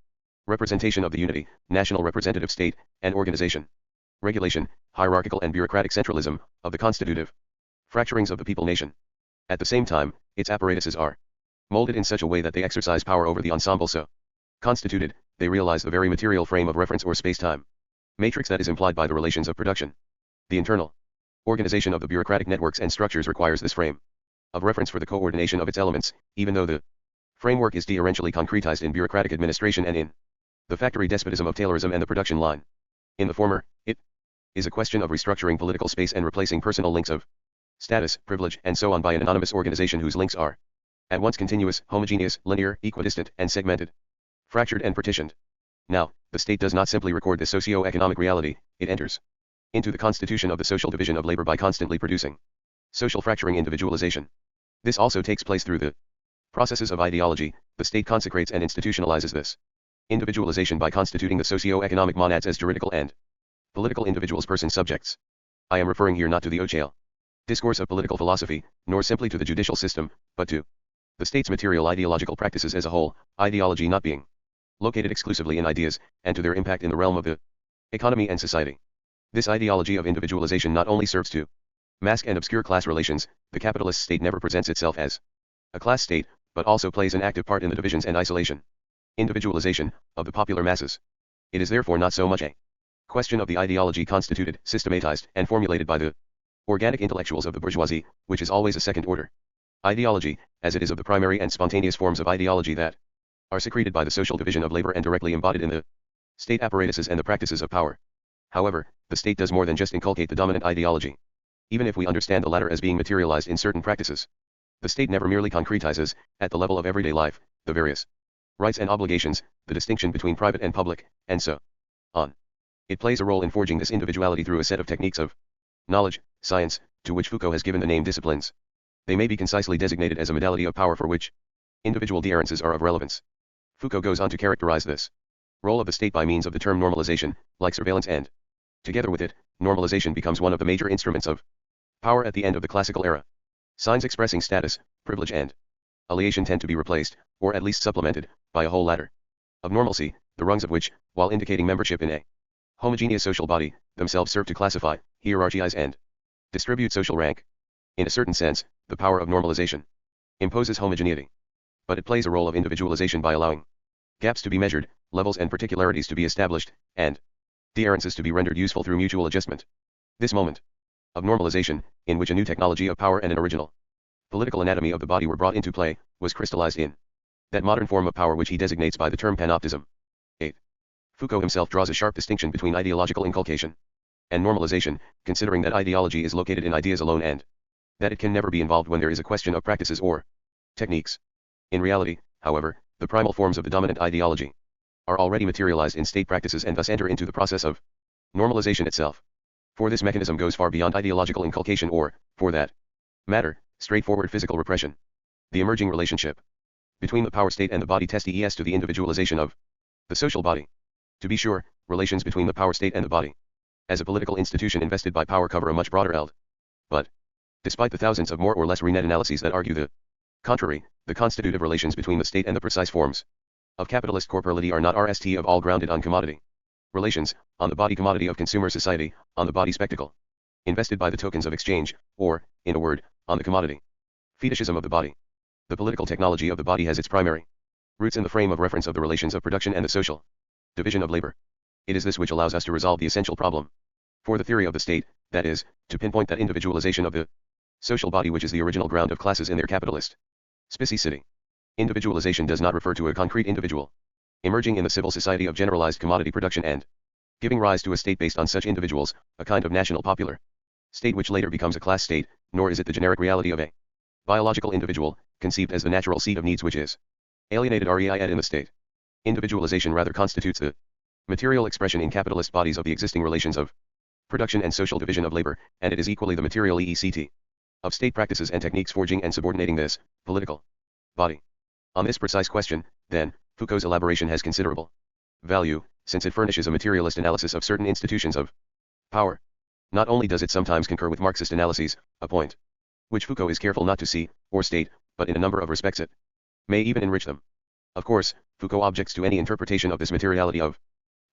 representation of the unity, national representative state, and organization, regulation, hierarchical and bureaucratic centralism, of the constitutive fracturings of the people-nation. At the same time, its apparatuses are molded in such a way that they exercise power over the ensemble so constituted, they realize the very material frame of reference or space-time matrix that is implied by the relations of production. The internal organization of the bureaucratic networks and structures requires this frame of reference for the coordination of its elements, even though the framework is differentially concretized in bureaucratic administration and in the factory despotism of Taylorism and the production line. In the former, it is a question of restructuring political space and replacing personal links of status, privilege, and so on by an anonymous organization whose links are at once continuous, homogeneous, linear, equidistant, and segmented, fractured and partitioned. Now, the state does not simply record this socio-economic reality, it enters into the constitution of the social division of labor by constantly producing social fracturing individualization. This also takes place through the processes of ideology. The state consecrates and institutionalizes this individualization by constituting the socio-economic monads as juridical and political individuals person subjects. I am referring here not to the Ochial discourse of political philosophy, nor simply to the judicial system, but to the state's material ideological practices as a whole, ideology not being located exclusively in ideas, and to their impact in the realm of the economy and society. This ideology of individualization not only serves to mask and obscure class relations, the capitalist state never presents itself as a class state, but also plays an active part in the divisions and isolation, individualization, of the popular masses. It is therefore not so much a question of the ideology constituted, systematized, and formulated by the organic intellectuals of the bourgeoisie, which is always a second-order ideology, as it is of the primary and spontaneous forms of ideology that are secreted by the social division of labor and directly embodied in the state apparatuses and the practices of power. However, the state does more than just inculcate the dominant ideology. Even if we understand the latter as being materialized in certain practices, the state never merely concretizes, at the level of everyday life, the various rights and obligations, the distinction between private and public, and so on. It plays a role in forging this individuality through a set of techniques of knowledge, science, to which Foucault has given the name disciplines. They may be concisely designated as a modality of power for which individual differences are of relevance. Foucault goes on to characterize this role of the state by means of the term normalization, like surveillance, and together with it, normalization becomes one of the major instruments of power at the end of the classical era. Signs expressing status, privilege, and alienation tend to be replaced, or at least supplemented, by a whole ladder of normalcy, the rungs of which, while indicating membership in a homogeneous social body, themselves serve to classify, hierarchize, and distribute social rank. In a certain sense, the power of normalization imposes homogeneity, but it plays a role of individualization by allowing gaps to be measured, levels and particularities to be established, and differences to be rendered useful through mutual adjustment. This moment of normalization, in which a new technology of power and an original political anatomy of the body were brought into play, was crystallized in that modern form of power which he designates by the term panoptism. 8. Foucault himself draws a sharp distinction between ideological inculcation and normalization, considering that ideology is located in ideas alone and that it can never be involved when there is a question of practices or techniques. In reality, however, the primal forms of the dominant ideology are already materialized in state practices and thus enter into the process of normalization itself. For this mechanism goes far beyond ideological inculcation or, for that matter, straightforward physical repression. The emerging relationship between the power state and the body tends to the individualization of the social body. To be sure, relations between the power state and the body as a political institution invested by power cover a much broader field. But, despite the thousands of more or less renet analyses that argue the contrary, the constitutive relations between the state and the precise forms of capitalist corporality are not RST of all grounded on commodity relations, on the body commodity of consumer society, on the body spectacle invested by the tokens of exchange, or, in a word, on the commodity fetishism of the body. The political technology of the body has its primary roots in the frame of reference of the relations of production and the social division of labor. It is this which allows us to resolve the essential problem for the theory of the state, that is, to pinpoint that individualization of the social body which is the original ground of classes in their capitalist specificity. Individualization does not refer to a concrete individual emerging in the civil society of generalized commodity production and giving rise to a state based on such individuals, a kind of national popular state which later becomes a class state, nor is it the generic reality of a biological individual, conceived as the natural seat of needs which is alienated reied in the state. Individualization rather constitutes the material expression in capitalist bodies of the existing relations of production and social division of labor, and it is equally the material EECT of state practices and techniques forging and subordinating this political body. On this precise question, then, Foucault's elaboration has considerable value, since it furnishes a materialist analysis of certain institutions of power. Not only does it sometimes concur with Marxist analyses, a point which Foucault is careful not to see or state, but in a number of respects it may even enrich them. Of course, Foucault objects to any interpretation of this materiality of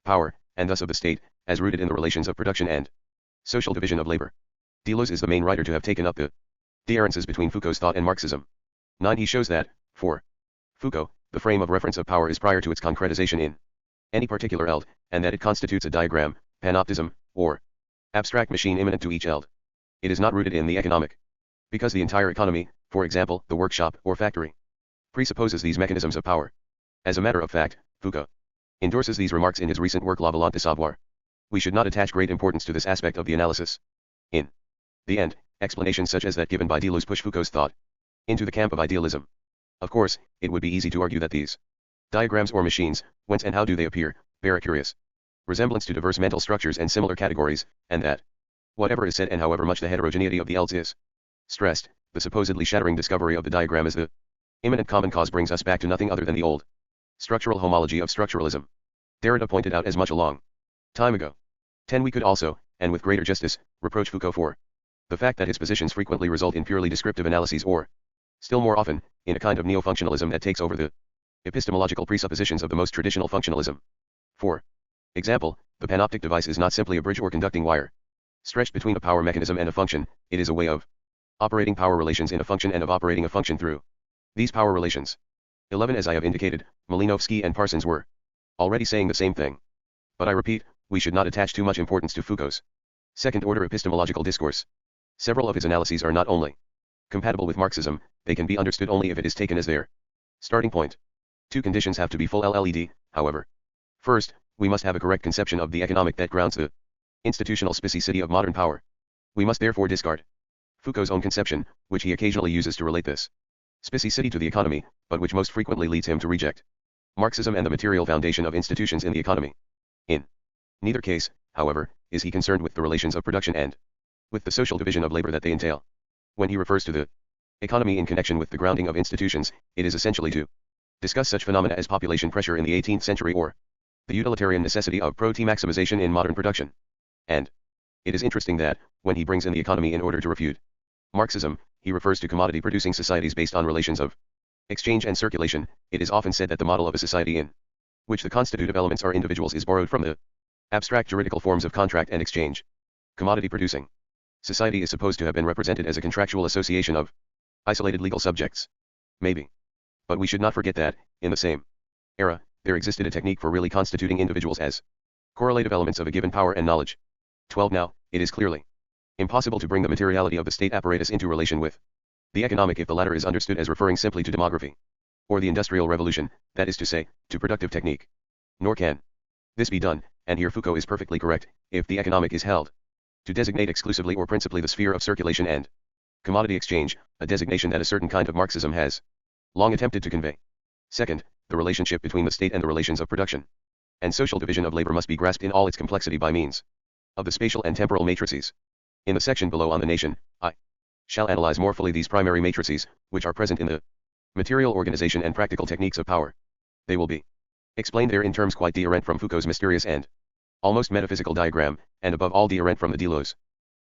power, and thus of the state, as rooted in the relations of production and social division of labor. Deleuze is the main writer to have taken up the differences between Foucault's thought and Marxism. 9. He shows that, for Foucault, the frame of reference of power is prior to its concretization in any particular eld, and that it constitutes a diagram, panoptism, or abstract machine immanent to each eld. It is not rooted in the economic, because the entire economy, for example, the workshop or factory, presupposes these mechanisms of power. As a matter of fact, Foucault endorses these remarks in his recent work La Volonté de Savoir. We should not attach great importance to this aspect of the analysis. In the end, explanations such as that given by Deleuze push Foucault's thought into the camp of idealism. Of course, it would be easy to argue that these diagrams or machines, whence and how do they appear, bear a curious resemblance to diverse mental structures and similar categories, and that whatever is said and however much the heterogeneity of the elds is stressed, the supposedly shattering discovery of the diagram as the immanent common cause brings us back to nothing other than the old structural homology of structuralism. Derrida pointed out as much a long time ago. 10. We could also, and with greater justice, reproach Foucault for the fact that his positions frequently result in purely descriptive analyses or, still more often, in a kind of neo-functionalism that takes over the epistemological presuppositions of the most traditional functionalism. For example, the panoptic device is not simply a bridge or conducting wire stretched between a power mechanism and a function, it is a way of operating power relations in a function and of operating a function through these power relations. 11. As I have indicated, Malinowski and Parsons were already saying the same thing. But I repeat, we should not attach too much importance to Foucault's second-order epistemological discourse. Several of his analyses are not only compatible with Marxism, they can be understood only if it is taken as their starting point. 2 conditions have to be full LLED, however. First, we must have a correct conception of the economic that grounds the institutional specificity of modern power. We must therefore discard Foucault's own conception, which he occasionally uses to relate this specificity to the economy, but which most frequently leads him to reject Marxism and the material foundation of institutions in the economy. In neither case, however, is he concerned with the relations of production and with the social division of labor that they entail. When he refers to the economy in connection with the grounding of institutions, it is essentially to discuss such phenomena as population pressure in the 18th century or the utilitarian necessity of pro-T maximization in modern production. And it is interesting that, when he brings in the economy in order to refute Marxism, he refers to commodity-producing societies based on relations of exchange and circulation. It is often said that the model of a society in which the constitutive elements are individuals is borrowed from the abstract juridical forms of contract and exchange. Commodity-producing society is supposed to have been represented as a contractual association of isolated legal subjects. Maybe. But we should not forget that, in the same era, there existed a technique for really constituting individuals as correlative elements of a given power and knowledge. 12. Now, it is clearly impossible to bring the materiality of the state apparatus into relation with the economic if the latter is understood as referring simply to demography or the industrial revolution, that is to say, to productive technique. Nor can this be done, and here Foucault is perfectly correct, if the economic is held to designate exclusively or principally the sphere of circulation and commodity exchange, a designation that a certain kind of Marxism has long attempted to convey. Second, the relationship between the state and the relations of production and social division of labor must be grasped in all its complexity by means of the spatial and temporal matrices. In the section below on the nation, I shall analyze more fully these primary matrices, which are present in the material organization and practical techniques of power. They will be explained there in terms quite different from Foucault's mysterious and almost metaphysical diagram, and above all different from the Deleuze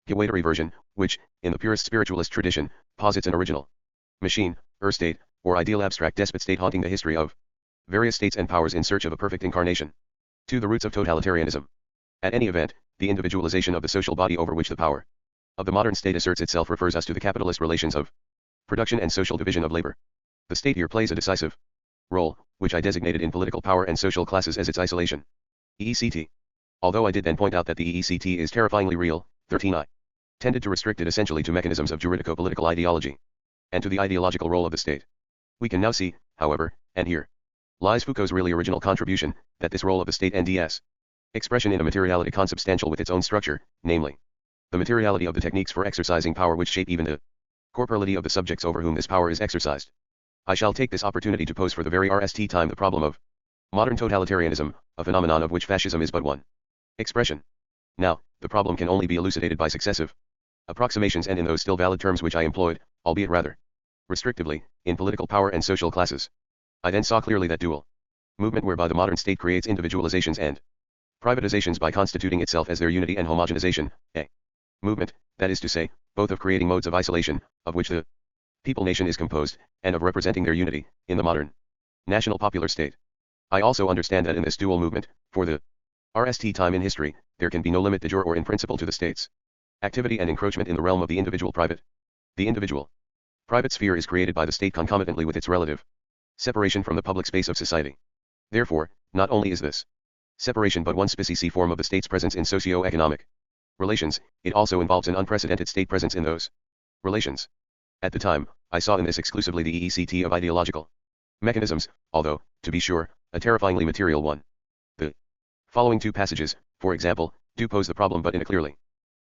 Guattari version, which, in the purest spiritualist tradition, posits an original machine, state, or ideal abstract despot state haunting the history of various states and powers in search of a perfect incarnation. 2. The roots of totalitarianism. At any event, the individualization of the social body over which the power of the modern state asserts itself refers us to the capitalist relations of production and social division of labor. The state here plays a decisive role, which I designated in political power and social classes as its isolation. EECT. Although I did then point out that the EECT is terrifyingly real, 13. I tended to restrict it essentially to mechanisms of juridico-political ideology and to the ideological role of the state. We can now see, however, and here lies Foucault's really original contribution, that this role of the state NDS expression in a materiality consubstantial with its own structure, namely, the materiality of the techniques for exercising power which shape even the corporality of the subjects over whom this power is exercised, I shall take this opportunity to pose for the very RST time the problem of modern totalitarianism, a phenomenon of which fascism is but one expression. Now, the problem can only be elucidated by successive approximations and in those still valid terms which I employed, albeit rather restrictively, in political power and social classes. I then saw clearly that dual movement whereby the modern state creates individualizations and privatizations by constituting itself as their unity and homogenization, a movement, that is to say, both of creating modes of isolation, of which the people nation is composed, and of representing their unity, in the modern national popular state. I also understand that in this dual movement, for the RST time in history, there can be no limit de jure or in principle to the state's activity and encroachment in the realm of the individual private. The individual private sphere is created by the state concomitantly with its relative separation from the public space of society. Therefore, not only is this separation but one specie form of the state's presence in socio-economic relations, it also involves an unprecedented state presence in those relations. At the time, I saw in this exclusively the EECT of ideological mechanisms, although, to be sure, a terrifyingly material one. The following two passages, for example, do pose the problem but in a clearly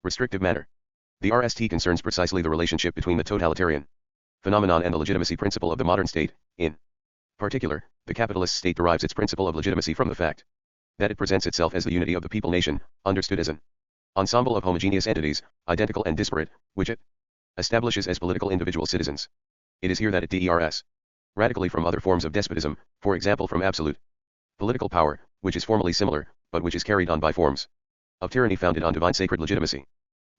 restrictive manner. The RST concerns precisely the relationship between the totalitarian phenomenon and the legitimacy principle of the modern state. In particular, the capitalist state derives its principle of legitimacy from the fact that it presents itself as the unity of the people nation, understood as an ensemble of homogeneous entities, identical and disparate, which it establishes as political individual citizens. It is here that it differs radically from other forms of despotism, for example from absolute political power, which is formally similar, but which is carried on by forms of tyranny founded on divine sacred legitimacy.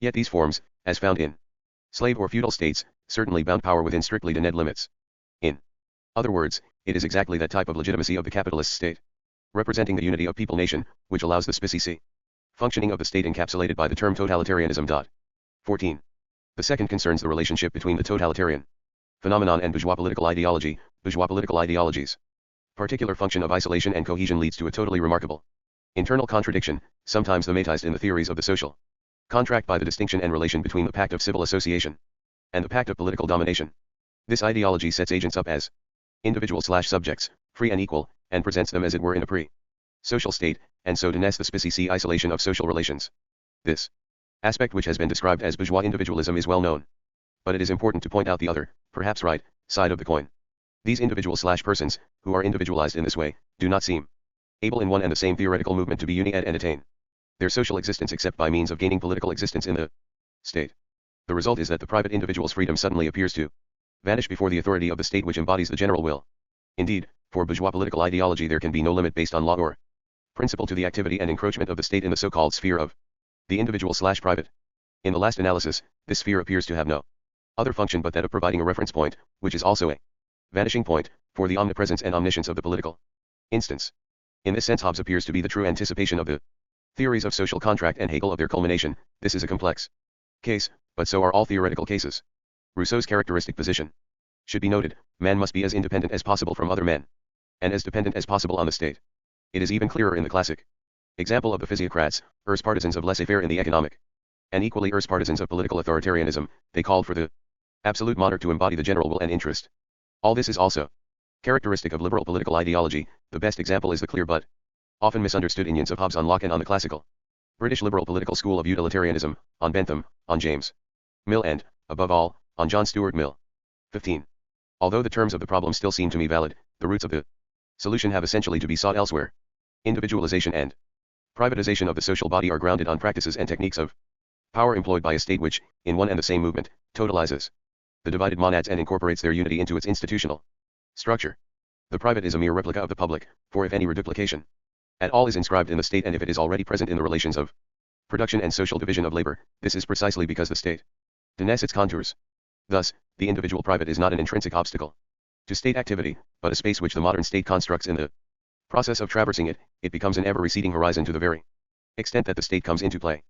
Yet these forms, as found in slave or feudal states, certainly bound power within strictly defined limits. In other words, it is exactly that type of legitimacy of the capitalist state, representing the unity of people nation, which allows the specie functioning of the state encapsulated by the term totalitarianism. 14. The second concerns the relationship between the totalitarian phenomenon and bourgeois political ideology. Bourgeois political ideologies' particular function of isolation and cohesion leads to a totally remarkable internal contradiction, sometimes thematized in the theories of the social contract by the distinction and relation between the pact of civil association and the pact of political domination. This ideology sets agents up as individual/subjects, free and equal, and presents them as it were in a pre-social state, and so denies the specie isolation of social relations. This aspect, which has been described as bourgeois individualism, is well known. But it is important to point out the other, perhaps right, side of the coin. These individuals/persons, who are individualized in this way, do not seem able in one and the same theoretical movement to be united and attain their social existence except by means of gaining political existence in the state. The result is that the private individual's freedom suddenly appears to vanish before the authority of the state which embodies the general will. Indeed, for bourgeois political ideology there can be no limit based on law or principle to the activity and encroachment of the state in the so-called sphere of the individual/private. In the last analysis, this sphere appears to have no other function but that of providing a reference point, which is also a vanishing point, for the omnipresence and omniscience of the political instance. In this sense Hobbes appears to be the true anticipation of the theories of social contract and Hegel of their culmination. This is a complex case, but so are all theoretical cases. Rousseau's characteristic position should be noted: man must be as independent as possible from other men, and as dependent as possible on the state. It is even clearer in the classic example of the physiocrats, ers partisans of laissez-faire in the economic, and equally ers partisans of political authoritarianism. They called for the absolute monarch to embody the general will and interest. All this is also characteristic of liberal political ideology. The best example is the clear but often misunderstood unions of Hobbes on Locke and on the classical British liberal political school of utilitarianism, on Bentham, on James Mill and, above all, on John Stuart Mill. 15. Although the terms of the problem still seem to me valid, the roots of the solution have essentially to be sought elsewhere. Individualization and privatization of the social body are grounded on practices and techniques of power employed by a state which, in one and the same movement, totalizes the divided monads and incorporates their unity into its institutional structure. The private is a mere replica of the public, for if any reduplication at all is inscribed in the state, and if it is already present in the relations of production and social division of labor, this is precisely because the state denies its contours. Thus, the individual private is not an intrinsic obstacle to state activity, but a space which the modern state constructs. In the process of traversing it, it becomes an ever-receding horizon to the very extent that the state comes into play.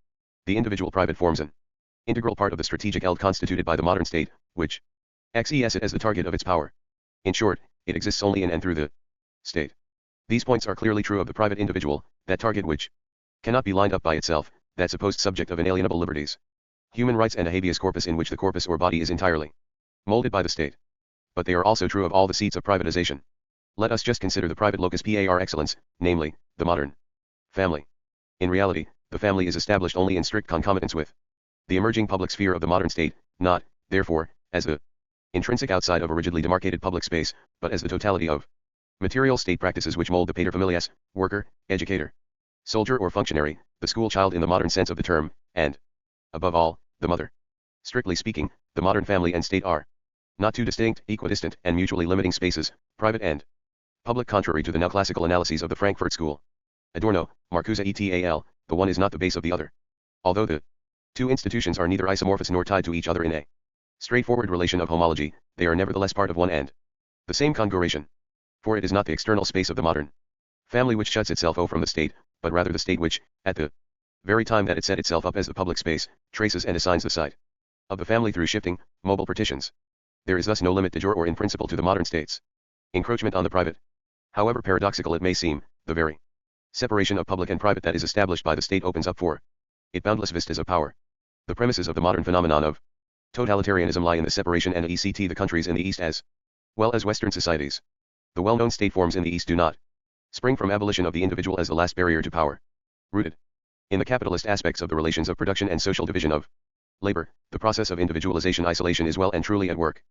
The individual private forms an integral part of the strategic eld constituted by the modern state, which acts it as the target of its power. In short, it exists only in and through the state. These points are clearly true of the private individual, that target which cannot be lined up by itself, that supposed subject of inalienable liberties, human rights, and a habeas corpus in which the corpus or body is entirely molded by the state. But they are also true of all the seats of privatization. Let us just consider the private locus par excellence, namely, the modern family. In reality, the family is established only in strict concomitance with the emerging public sphere of the modern state, not, therefore, as the intrinsic outside of a rigidly demarcated public space, but as the totality of material state practices which mold the paterfamilias, worker, educator, soldier or functionary, the school child in the modern sense of the term, and, above all, the mother. Strictly speaking, the modern family and state are not two distinct, equidistant, and mutually limiting spaces, private and public, contrary to the now classical analyses of the Frankfurt School. Adorno, Marcuse et al., the one is not the base of the other. Although the two institutions are neither isomorphous nor tied to each other in a straightforward relation of homology, they are nevertheless part of one and the same congruation. For it is not the external space of the modern family which shuts itself off from the state, but rather the state which, at the very time that it set itself up as the public space, traces and assigns the site of the family through shifting, mobile partitions. There is thus no limit de jure or in principle to the modern state's encroachment on the private. However paradoxical it may seem, the very separation of public and private that is established by the state opens up for it boundless vistas of power. The premises of the modern phenomenon of totalitarianism lie in the separation and the countries in the East as well as Western societies. The well-known state forms in the East do not spring from abolition of the individual as the last barrier to power. Rooted in the capitalist aspects of the relations of production and social division of labor, the process of individualization isolation is well and truly at work.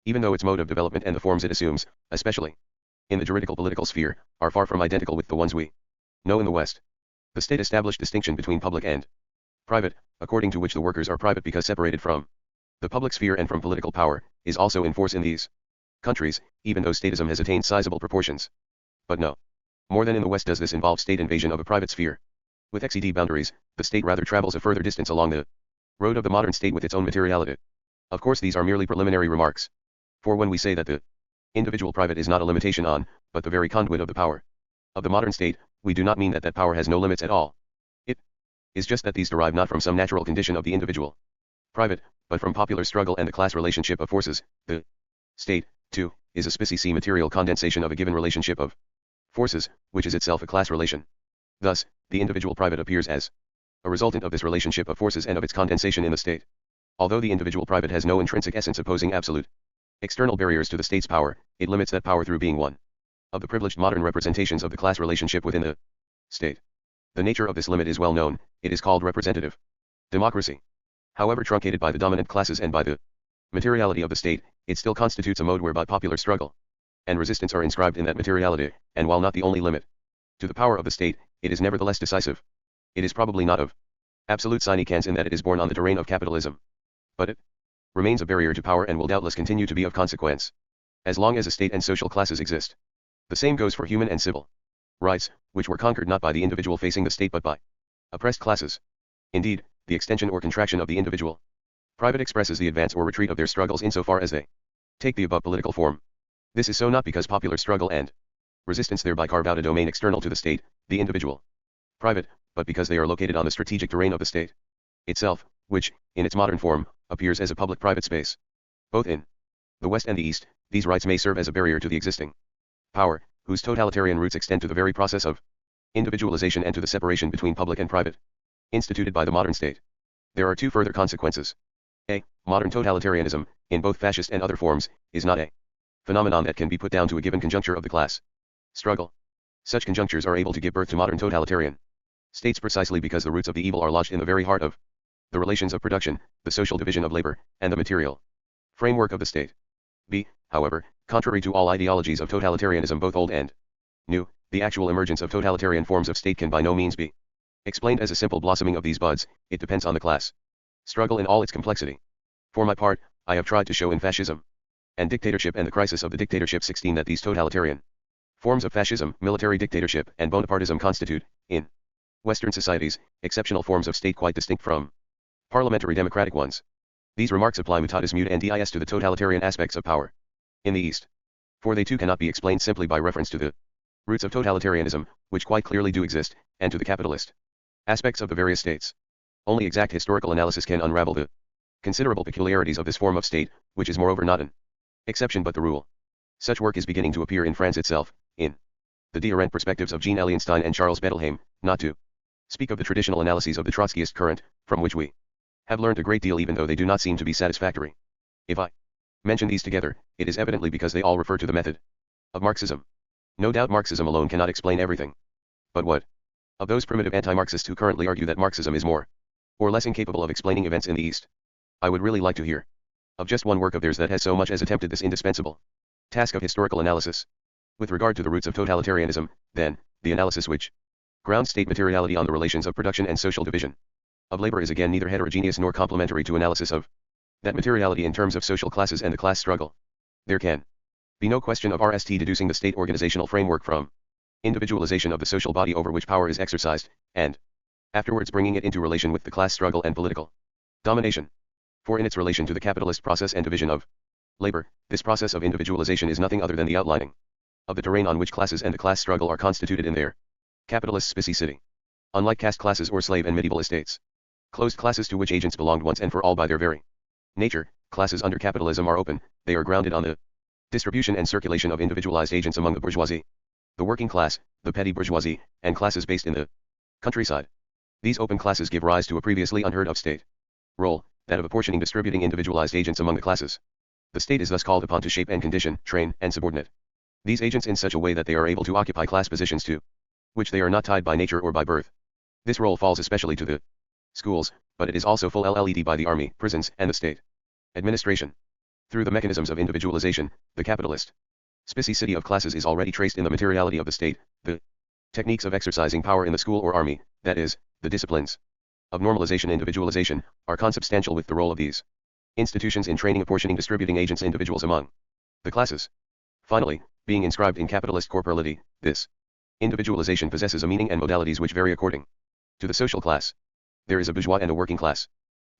Even though its mode of development and the forms it assumes, especially in the juridical political sphere, are far from identical with the ones we know in the West. The state established distinction between public and private, according to which the workers are private because separated from the public sphere and from political power, is also in force in these countries, even though statism has attained sizable proportions. But no more than in the West does this involve state invasion of a private sphere. With XED boundaries, the state rather travels a further distance along the road of the modern state with its own materiality. Of course these are merely preliminary remarks. For when we say that the individual private is not a limitation on, but the very conduit of the power of the modern state, we do not mean that that power has no limits at all. It is just that these derive not from some natural condition of the individual private, but from popular struggle and the class relationship of forces. The state, too, is a species material condensation of a given relationship of forces, which is itself a class relation. Thus, the individual private appears as a resultant of this relationship of forces and of its condensation in the state. Although the individual private has no intrinsic essence opposing absolute external barriers to the state's power, it limits that power through being one of the privileged modern representations of the class relationship within the state. The nature of this limit is well known, it is called representative democracy. However truncated by the dominant classes and by the materiality of the state, it still constitutes a mode whereby popular struggle and resistance are inscribed in that materiality, and while not the only limit to the power of the state, it is nevertheless decisive. It is probably not of absolute significance in that it is born on the terrain of capitalism. But it remains a barrier to power and will doubtless continue to be of consequence as long as a state and social classes exist. The same goes for human and civil rights, which were conquered not by the individual facing the state but by oppressed classes. Indeed, the extension or contraction of the individual private expresses the advance or retreat of their struggles insofar as they take the above political form. This is so not because popular struggle and resistance thereby carve out a domain external to the state, the individual private, but because they are located on the strategic terrain of the state itself, which, in its modern form, appears as a public-private space. Both in the West and the East, these rights may serve as a barrier to the existing power, whose totalitarian roots extend to the very process of individualization and to the separation between public and private, instituted by the modern state. There are two further consequences. A. Modern totalitarianism, in both fascist and other forms, is not a phenomenon that can be put down to a given conjuncture of the class struggle. Such conjunctures are able to give birth to modern totalitarian states precisely because the roots of the evil are lodged in the very heart of the relations of production, the social division of labor, and the material framework of the state. B. However, contrary to all ideologies of totalitarianism both old and new, the actual emergence of totalitarian forms of state can by no means be explained as a simple blossoming of these buds. It depends on the class struggle in all its complexity. For my part, I have tried to show in Fascism and Dictatorship and the Crisis of the Dictatorship 16 that these totalitarian forms of fascism, military dictatorship, and Bonapartism constitute, in Western societies, exceptional forms of state quite distinct from parliamentary democratic ones. These remarks apply mutatis mutandis to the totalitarian aspects of power in the East. For they too cannot be explained simply by reference to the roots of totalitarianism, which quite clearly do exist, and to the capitalist aspects of the various states. Only exact historical analysis can unravel the considerable peculiarities of this form of state, which is moreover not an exception but the rule. Such work is beginning to appear in France itself, in the different perspectives of Jean Alienstein and Charles Bettelheim, not to speak of the traditional analyses of the Trotskyist current, from which we have learned a great deal even though they do not seem to be satisfactory. If I mention these together, it is evidently because they all refer to the method of Marxism. No doubt Marxism alone cannot explain everything. But what of those primitive anti-Marxists who currently argue that Marxism is more or less incapable of explaining events in the East? I would really like to hear of just one work of theirs that has so much as attempted this indispensable task of historical analysis. With regard to the roots of totalitarianism, then, the analysis which grounds state materiality on the relations of production and social division of labor is again neither heterogeneous nor complementary to analysis of that materiality in terms of social classes and the class struggle. There can be no question of RST deducing the state organizational framework from individualization of the social body over which power is exercised, and afterwards bringing it into relation with the class struggle and political domination. For in its relation to the capitalist process and division of labor, this process of individualization is nothing other than the outlining of the terrain on which classes and the class struggle are constituted in their capitalist specificity. Unlike caste classes or slave and medieval estates, closed classes to which agents belonged once and for all by their very nature, classes under capitalism are open, they are grounded on the distribution and circulation of individualized agents among the bourgeoisie, the working class, the petty bourgeoisie, and classes based in the countryside. These open classes give rise to a previously unheard of state role, that of apportioning distributing individualized agents among the classes. The state is thus called upon to shape and condition, train, and subordinate these agents in such a way that they are able to occupy class positions to which they are not tied by nature or by birth. This role falls especially to the schools, but it is also full led by the army, prisons, and the state administration. Through the mechanisms of individualization, the capitalist specificity of classes is already traced in the materiality of the state, the techniques of exercising power in the school or army, that is, the disciplines of normalization individualization, are consubstantial with the role of these institutions in training apportioning distributing agents individuals among the classes. Finally, being inscribed in capitalist corporality, this individualization possesses a meaning and modalities which vary according to the social class. There is a bourgeois and a working class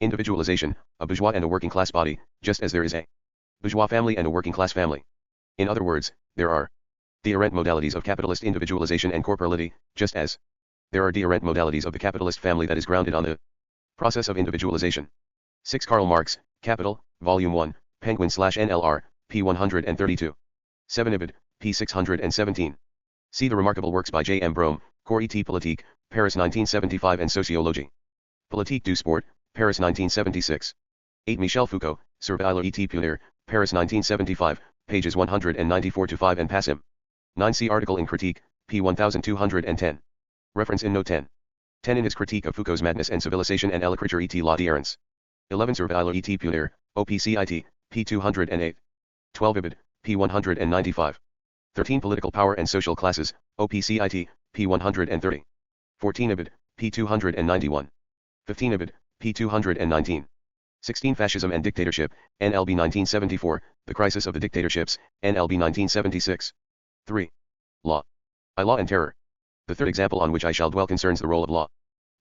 individualization, a bourgeois and a working class body, just as there is a bourgeois family and a working class family. In other words, there are different modalities of capitalist individualization and corporality, just as there are different modalities of the capitalist family that is grounded on the process of individualization. 6 Karl Marx, Capital, Volume 1, Penguin/NLR, p. 132. 7 Ibid, p. 617. See the remarkable works by J. M. Brome, Cours et Politique, Paris 1975 and Sociologie Politique du Sport, Paris 1976. 8 Michel Foucault, Surveiller et Punir, Paris 1975, pages 194-5 and pass him. 9 See article in Critique, p. 1210. Reference in Note 10. 10 In his critique of Foucault's madness and civilization and l'écriture et la d'errance. 11 Surveiller et Punir, OPCIT, p. 208. 12 Ibid, p. 195. 13 Political Power and Social Classes, OPCIT, p. 130. 14 Ibid, p. 291. 15 Ibid, p. 219. 16 Fascism and Dictatorship, NLB 1974, The Crisis of the Dictatorships, NLB 1976. 3. Law. Law and Terror. The third example on which I shall dwell concerns the role of law.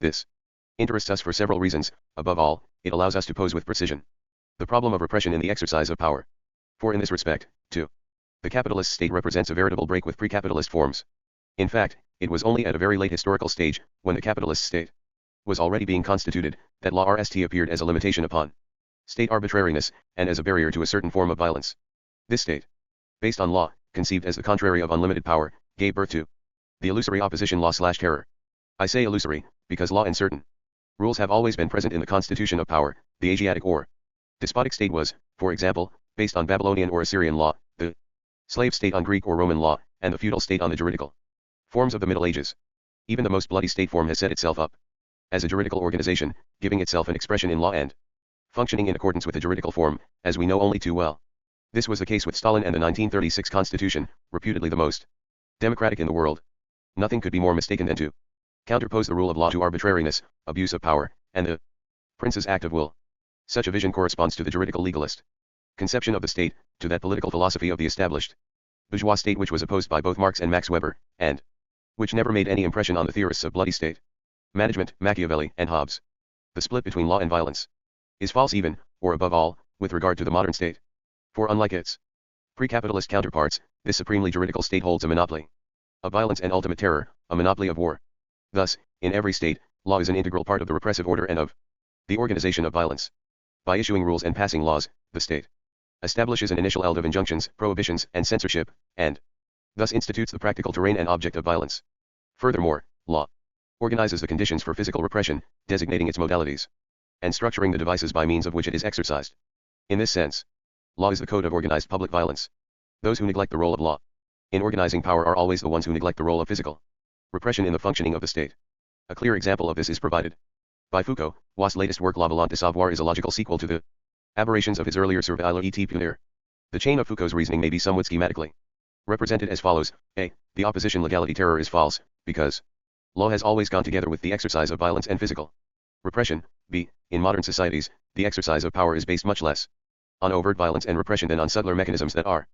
This interests us for several reasons. Above all, it allows us to pose with precision the problem of repression in the exercise of power. For in this respect, too, the capitalist state represents a veritable break with pre-capitalist forms. In fact, it was only at a very late historical stage, when the capitalist state was already being constituted, that law RST appeared as a limitation upon state arbitrariness, and as a barrier to a certain form of violence. This state, based on law, conceived as the contrary of unlimited power, gave birth to the illusory opposition law/terror. I say illusory, because law and certain rules have always been present in the constitution of power. The Asiatic or despotic state was, for example, based on Babylonian or Assyrian law, the slave state on Greek or Roman law, and the feudal state on the juridical forms of the Middle Ages. Even the most bloody state form has set itself up as a juridical organization, giving itself an expression in law and functioning in accordance with the juridical form, as we know only too well. This was the case with Stalin and the 1936 Constitution, reputedly the most democratic in the world. Nothing could be more mistaken than to counterpose the rule of law to arbitrariness, abuse of power, and the prince's act of will. Such a vision corresponds to the juridical legalist conception of the state, to that political philosophy of the established bourgeois state which was opposed by both Marx and Max Weber, and which never made any impression on the theorists of bloody state management, Machiavelli, and Hobbes. The split between law and violence is false even, or above all, with regard to the modern state. For unlike its pre-capitalist counterparts, this supremely juridical state holds a monopoly of violence and ultimate terror, a monopoly of war. Thus, in every state, law is an integral part of the repressive order and of the organization of violence. By issuing rules and passing laws, the state establishes an initial eld of injunctions, prohibitions, and censorship, and thus institutes the practical terrain and object of violence. Furthermore, law organizes the conditions for physical repression, designating its modalities, and structuring the devices by means of which it is exercised. In this sense, law is the code of organized public violence. Those who neglect the role of law in organizing power are always the ones who neglect the role of physical repression in the functioning of the state. A clear example of this is provided by Foucault. Watt's latest work La Volonté de Savoir is a logical sequel to the Aberrations of his earlier surveiller et punir. The chain of Foucault's reasoning may be somewhat schematically represented as follows. A. The opposition legality terror is false, because law has always gone together with the exercise of violence and physical repression. B. In modern societies, the exercise of power is based much less on overt violence and repression than on subtler mechanisms that are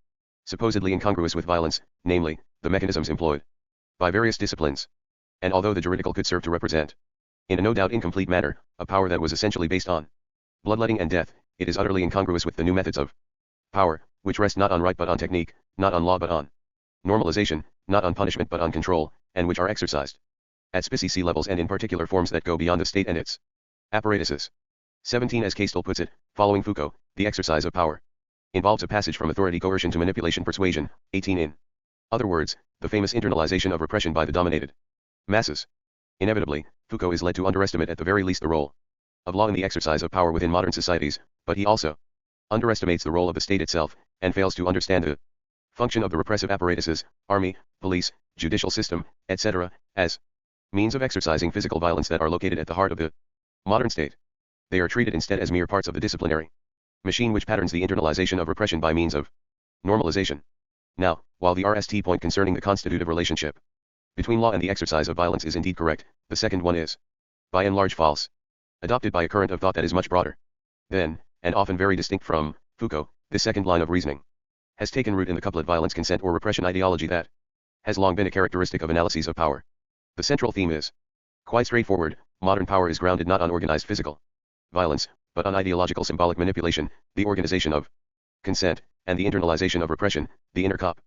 supposedly incongruous with violence, namely, the mechanisms employed by various disciplines. And although the juridical could serve to represent, in a no doubt incomplete manner, a power that was essentially based on bloodletting and death, it is utterly incongruous with the new methods of power, which rest not on right but on technique, not on law but on normalization, not on punishment but on control, and which are exercised at species levels and in particular forms that go beyond the state and its apparatuses. 17. As Castel puts it, following Foucault, the exercise of power involves a passage from authority coercion to manipulation persuasion. 18. In other words, the famous internalization of repression by the dominated masses. Inevitably, Foucault is led to underestimate at the very least the role of law in the exercise of power within modern societies, but he also underestimates the role of the state itself, and fails to understand the function of the repressive apparatuses, army, police, judicial system, etc., as means of exercising physical violence that are located at the heart of the modern state. They are treated instead as mere parts of the disciplinary machine which patterns the internalization of repression by means of normalization. Now, while the RST point concerning the constitutive relationship between law and the exercise of violence is indeed correct, the second one is, by and large, false, adopted by a current of thought that is much broader than, and often very distinct from, Foucault. This second line of reasoning has taken root in the couplet violence consent or repression ideology that has long been a characteristic of analyses of power. The central theme is quite straightforward: modern power is grounded not on organized physical violence, but on ideological symbolic manipulation, the organization of consent, and the internalization of repression, the inner cop.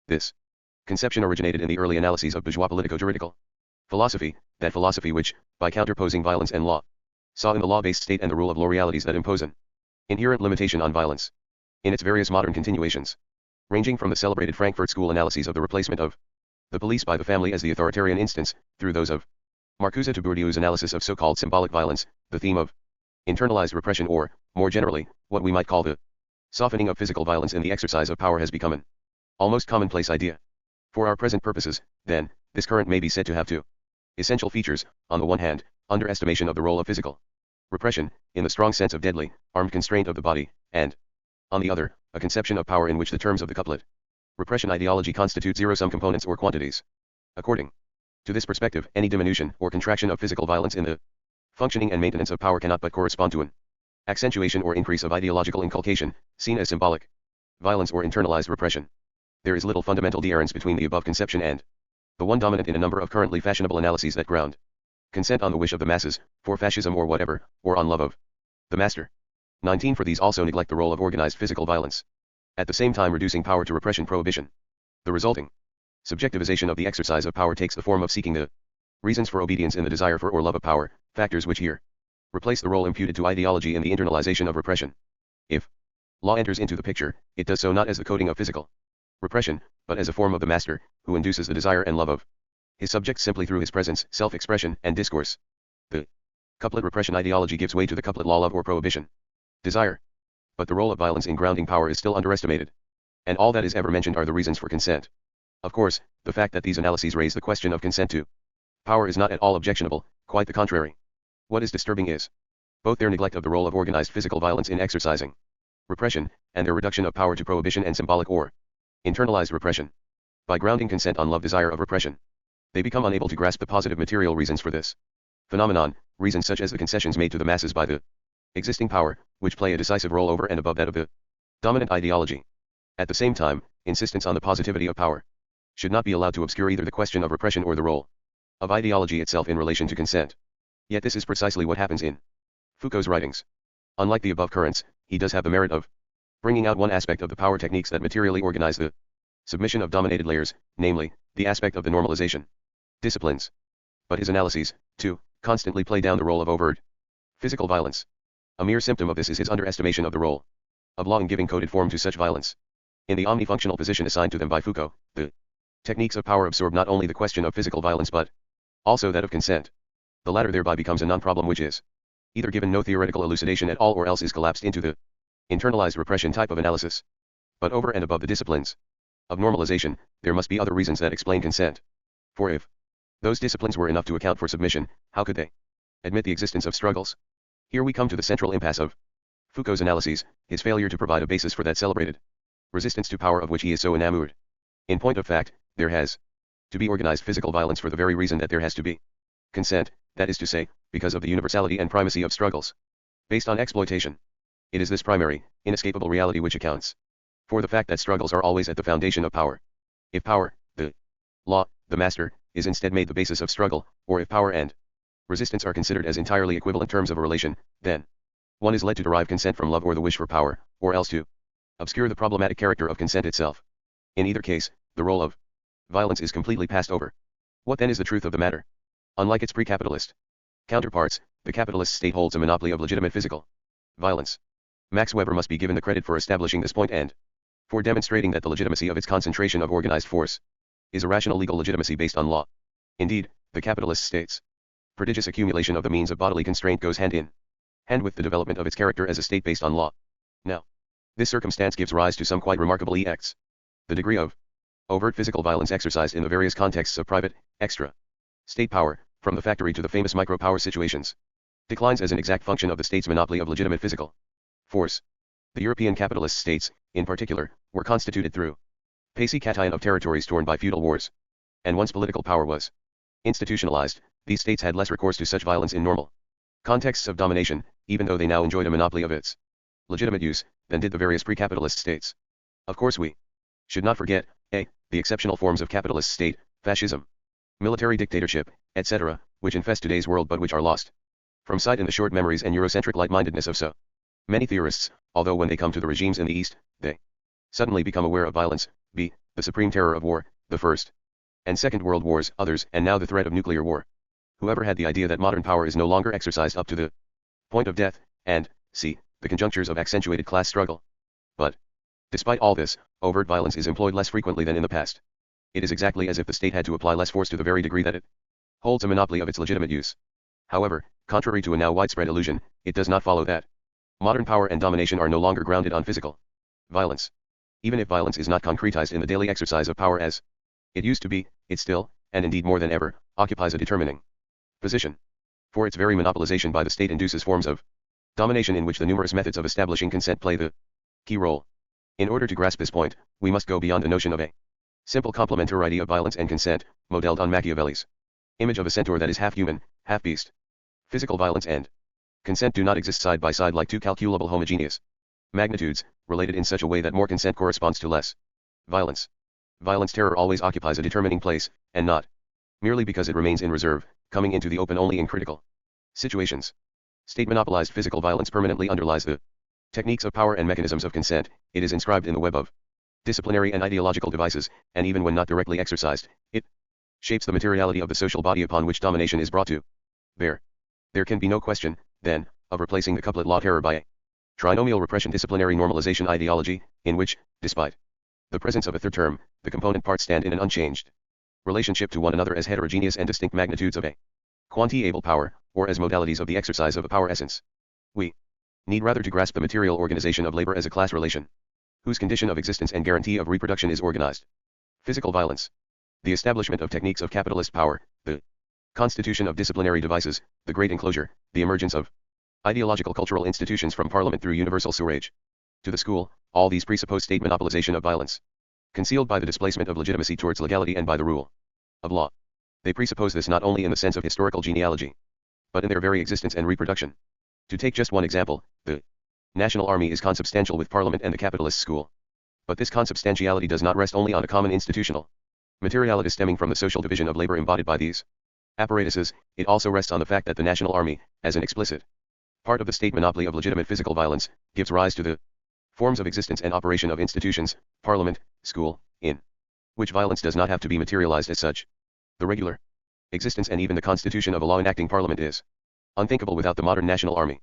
This conception originated in the early analyses of bourgeois politico-juridical philosophy, that philosophy which, by counterposing violence and law, saw in the law-based state and the rule of law realities that impose an inherent limitation on violence. In its various modern continuations, ranging from the celebrated Frankfurt School analyses of the replacement of the police by the family as the authoritarian instance, through those of Marcuse to Bourdieu's analysis of so-called symbolic violence, the theme of internalized repression, or, more generally, what we might call the softening of physical violence in the exercise of power, has become an almost commonplace idea. For our present purposes, then, this current may be said to have two essential features: on the one hand, underestimation of the role of physical repression, in the strong sense of deadly, armed constraint of the body, and, on the other, a conception of power in which the terms of the couplet repression ideology constitute zero-sum components or quantities. According to this perspective, any diminution or contraction of physical violence in the functioning and maintenance of power cannot but correspond to an accentuation or increase of ideological inculcation, seen as symbolic violence or internalized repression. There is little fundamental difference between the above conception and the one dominant in a number of currently fashionable analyses that ground consent on the wish of the masses, for fascism or whatever, or on love of the master. 19. For these also neglect the role of organized physical violence, at the same time reducing power to repression prohibition. The resulting subjectivization of the exercise of power takes the form of seeking the reasons for obedience in the desire for or love of power, factors which here replace the role imputed to ideology in the internalization of repression. If law enters into the picture, it does so not as the coding of physical repression, but as a form of the master, who induces the desire and love of his subjects simply through his presence, self-expression, and discourse. The couplet repression ideology gives way to the couplet law, love or prohibition desire. But the role of violence in grounding power is still underestimated. And all that is ever mentioned are the reasons for consent. Of course, the fact that these analyses raise the question of consent to power is not at all objectionable, quite the contrary. What is disturbing is both their neglect of the role of organized physical violence in exercising repression, and their reduction of power to prohibition and symbolic or internalized repression. By grounding consent on love desire of repression, they become unable to grasp the positive material reasons for this phenomenon, reasons such as the concessions made to the masses by the existing power, which play a decisive role over and above that of the dominant ideology. At the same time, insistence on the positivity of power should not be allowed to obscure either the question of repression or the role of ideology itself in relation to consent. Yet this is precisely what happens in Foucault's writings. Unlike the above currents, he does have the merit of bringing out one aspect of the power techniques that materially organize the submission of dominated layers, namely, the aspect of the normalization disciplines. But his analyses, too, constantly play down the role of overt physical violence. A mere symptom of this is his underestimation of the role of law in giving coded form to such violence. In the omnifunctional position assigned to them by Foucault, the techniques of power absorb not only the question of physical violence but also that of consent. The latter thereby becomes a non-problem which is either given no theoretical elucidation at all or else is collapsed into the internalized repression type of analysis. But over and above the disciplines of normalization, there must be other reasons that explain consent. For if those disciplines were enough to account for submission, how could they admit the existence of struggles? Here we come to the central impasse of Foucault's analyses, his failure to provide a basis for that celebrated resistance to power of which he is so enamored. In point of fact, there has to be organized physical violence for the very reason that there has to be consent, that is to say, because of the universality and primacy of struggles based on exploitation. It is this primary, inescapable reality which accounts for the fact that struggles are always at the foundation of power. If power, the law, the master, is instead made the basis of struggle, or if power and resistance are considered as entirely equivalent terms of a relation, then one is led to derive consent from love or the wish for power, or else to obscure the problematic character of consent itself. In either case, the role of violence is completely passed over. What then is the truth of the matter? Unlike its pre-capitalist counterparts, the capitalist state holds a monopoly of legitimate physical violence. Max Weber must be given the credit for establishing this point and for demonstrating that the legitimacy of its concentration of organized force is a rational legal legitimacy based on law. Indeed, the capitalist state's prodigious accumulation of the means of bodily constraint goes hand in hand with the development of its character as a state based on law. Now, this circumstance gives rise to some quite remarkable effects. The degree of overt physical violence exercised in the various contexts of private, extra state power, from the factory to the famous micro-power situations, declines as an exact function of the state's monopoly of legitimate physical force. The European capitalist states, in particular, were constituted through pacey cation of territories torn by feudal wars. And once political power was institutionalized, these states had less recourse to such violence in normal contexts of domination, even though they now enjoyed a monopoly of its legitimate use, than did the various pre-capitalist states. Of course we should not forget, a, the exceptional forms of capitalist state, fascism, military dictatorship, etc., which infest today's world but which are lost from sight in the short memories and Eurocentric light-mindedness of so many theorists, although when they come to the regimes in the East, they suddenly become aware of violence, b, the supreme terror of war, the First and Second World Wars, others, and now the threat of nuclear war. Whoever had the idea that modern power is no longer exercised up to the point of death, and, c, the conjunctures of accentuated class struggle. But, despite all this, overt violence is employed less frequently than in the past. It is exactly as if the state had to apply less force to the very degree that it holds a monopoly of its legitimate use. However, contrary to a now widespread illusion, it does not follow that modern power and domination are no longer grounded on physical violence. Even if violence is not concretized in the daily exercise of power as it used to be, it still, and indeed more than ever, occupies a determining position. For its very monopolization by the state induces forms of domination in which the numerous methods of establishing consent play the key role. In order to grasp this point, we must go beyond the notion of a simple complementarity of violence and consent, modeled on Machiavelli's image of a centaur that is half human, half beast. Physical violence and consent do not exist side by side like two calculable homogeneous magnitudes, related in such a way that more consent corresponds to less violence. Violence terror always occupies a determining place, and not merely because it remains in reserve, coming into the open only in critical situations. State-monopolized physical violence permanently underlies the techniques of power and mechanisms of consent. It is inscribed in the web of disciplinary and ideological devices, and even when not directly exercised, it shapes the materiality of the social body upon which domination is brought to bear. There can be no question, then, of replacing the couplet law terror by a trinomial repression disciplinary normalization ideology, in which, despite the presence of a third term, the component parts stand in an unchanged relationship to one another as heterogeneous and distinct magnitudes of a quanti-able power, or as modalities of the exercise of a power essence. We need rather to grasp the material organization of labor as a class relation, whose condition of existence and guarantee of reproduction is organized physical violence. The establishment of techniques of capitalist power, the constitution of disciplinary devices, the great enclosure, the emergence of ideological cultural institutions from parliament through universal suffrage to the school, all these presuppose state monopolization of violence, concealed by the displacement of legitimacy towards legality and by the rule of law. They presuppose this not only in the sense of historical genealogy, but in their very existence and reproduction. To take just one example, the national army is consubstantial with parliament and the capitalist school. But this consubstantiality does not rest only on a common institutional materiality stemming from the social division of labor embodied by these apparatuses, it also rests on the fact that the national army, as an explicit part of the state monopoly of legitimate physical violence, gives rise to the forms of existence and operation of institutions, parliament, school, in which violence does not have to be materialized as such. The regular existence and even the constitution of a law-enacting parliament is unthinkable without the modern national army.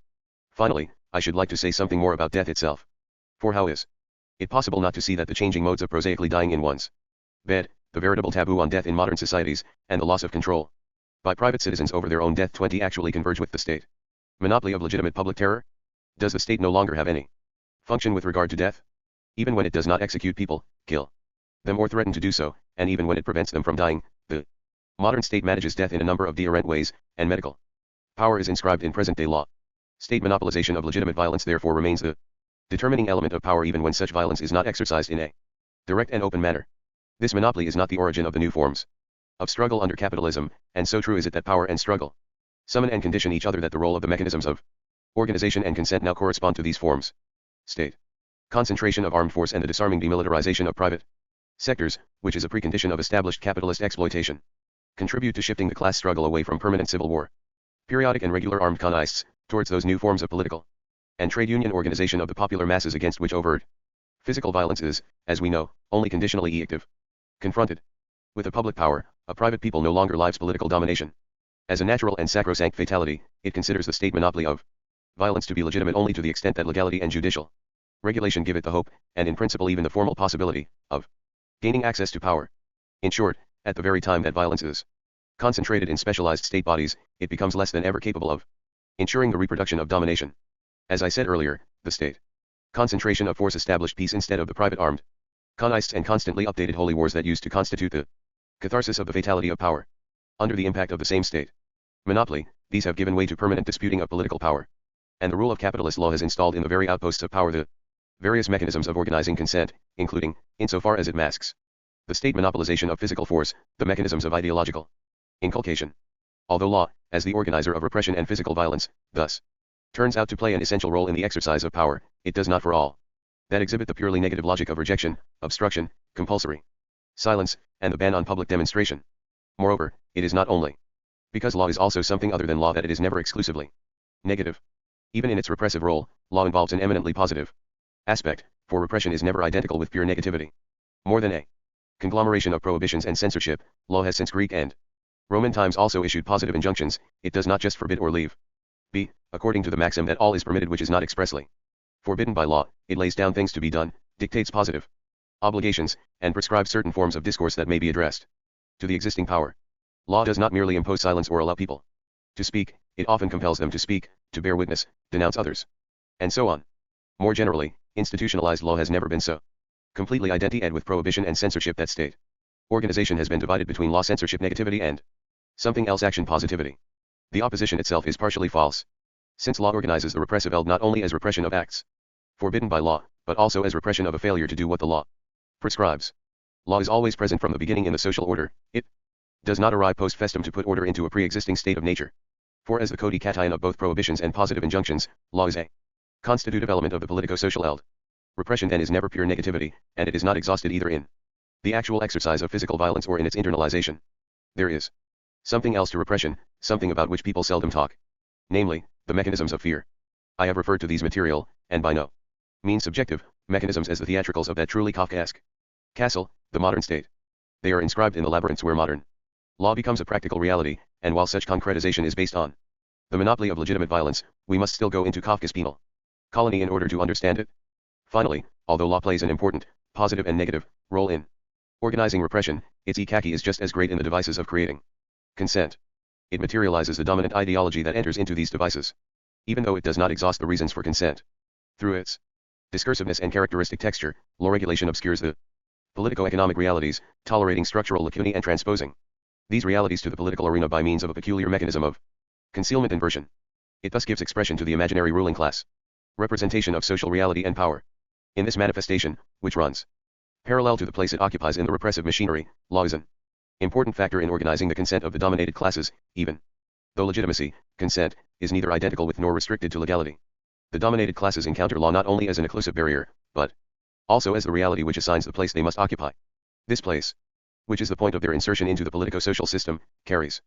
Finally, I should like to say something more about death itself. For how is it possible not to see that the changing modes of prosaically dying in one's bed, the veritable taboo on death in modern societies, and the loss of control by private citizens over their own death 20 actually converge with the state monopoly of legitimate public terror? Does the state no longer have any function with regard to death? Even when it does not execute people, kill them or threaten to do so, and even when it prevents them from dying, the modern state manages death in a number of deterrent ways, and medical power is inscribed in present-day law. State monopolization of legitimate violence therefore remains the determining element of power even when such violence is not exercised in a direct and open manner. This monopoly is not the origin of the new forms of struggle under capitalism, and so true is it that power and struggle summon and condition each other that the role of the mechanisms of organization and consent now correspond to these forms. State concentration of armed force and the disarming demilitarization of private sectors, which is a precondition of established capitalist exploitation, contribute to shifting the class struggle away from permanent civil war, periodic and regular armed contexts, towards those new forms of political and trade union organization of the popular masses against which overt physical violence is, as we know, only conditionally active. Confronted with a public power, a private people no longer lives political domination as a natural and sacrosanct fatality. It considers the state monopoly of violence to be legitimate only to the extent that legality and judicial regulation give it the hope, and in principle even the formal possibility, of gaining access to power. In short, at the very time that violence is concentrated in specialized state bodies, it becomes less than ever capable of ensuring the reproduction of domination. As I said earlier, the state concentration of force established peace instead of the private armed contexts and constantly updated holy wars that used to constitute the catharsis of the fatality of power. Under the impact of the same state monopoly, these have given way to permanent disputing of political power, and the rule of capitalist law has installed in the very outposts of power the various mechanisms of organizing consent, including, insofar as it masks the state monopolization of physical force, the mechanisms of ideological inculcation. Although law, as the organizer of repression and physical violence, thus turns out to play an essential role in the exercise of power, it does not for all that exhibit the purely negative logic of rejection, obstruction, compulsory silence, and the ban on public demonstration. Moreover, it is not only because law is also something other than law that it is never exclusively negative. Even in its repressive role, law involves an eminently positive aspect, for repression is never identical with pure negativity. More than a conglomeration of prohibitions and censorship, law has since Greek and Roman times also issued positive injunctions. It does not just forbid or leave be, according to the maxim that all is permitted which is not expressly forbidden by law. It lays down things to be done, dictates positive obligations, and prescribes certain forms of discourse that may be addressed to the existing power. Law does not merely impose silence or allow people to speak, it often compels them to speak, to bear witness, denounce others, and so on. More generally, institutionalized law has never been so completely identified with prohibition and censorship that state organization has been divided between law censorship negativity and something else action positivity. The opposition itself is partially false, since law organizes the repressive eld not only as repression of acts forbidden by law, but also as repression of a failure to do what the law prescribes. Law is always present from the beginning in the social order. It does not arrive post festum to put order into a pre-existing state of nature. For as the codi cation of both prohibitions and positive injunctions, law is a constitutive element of the politico-social eld. Repression then is never pure negativity, and it is not exhausted either in the actual exercise of physical violence or in its internalization. There is something else to repression, something about which people seldom talk, namely, the mechanisms of fear. I have referred to these material, and by no means subjective, mechanisms as the theatricals of that truly Kafkaesque castle, the modern state. They are inscribed in the labyrinths where modern law becomes a practical reality, and while such concretization is based on the monopoly of legitimate violence, we must still go into Kafka's penal colony in order to understand it. Finally, although law plays an important, positive and negative, role in organizing repression, its ikaki is just as great in the devices of creating consent. It materializes the dominant ideology that enters into these devices, even though it does not exhaust the reasons for consent. Through its discursiveness and characteristic texture, law regulation obscures the politico-economic realities, tolerating structural lacunae and transposing these realities to the political arena by means of a peculiar mechanism of concealment inversion. It thus gives expression to the imaginary ruling class representation of social reality and power. In this manifestation, which runs parallel to the place it occupies in the repressive machinery, law is an important factor in organizing the consent of the dominated classes, even though legitimacy, consent, is neither identical with nor restricted to legality. The dominated classes encounter law not only as an occlusive barrier, but also as the reality which assigns the place they must occupy. This place, which is the point of their insertion into the politico-social system, carries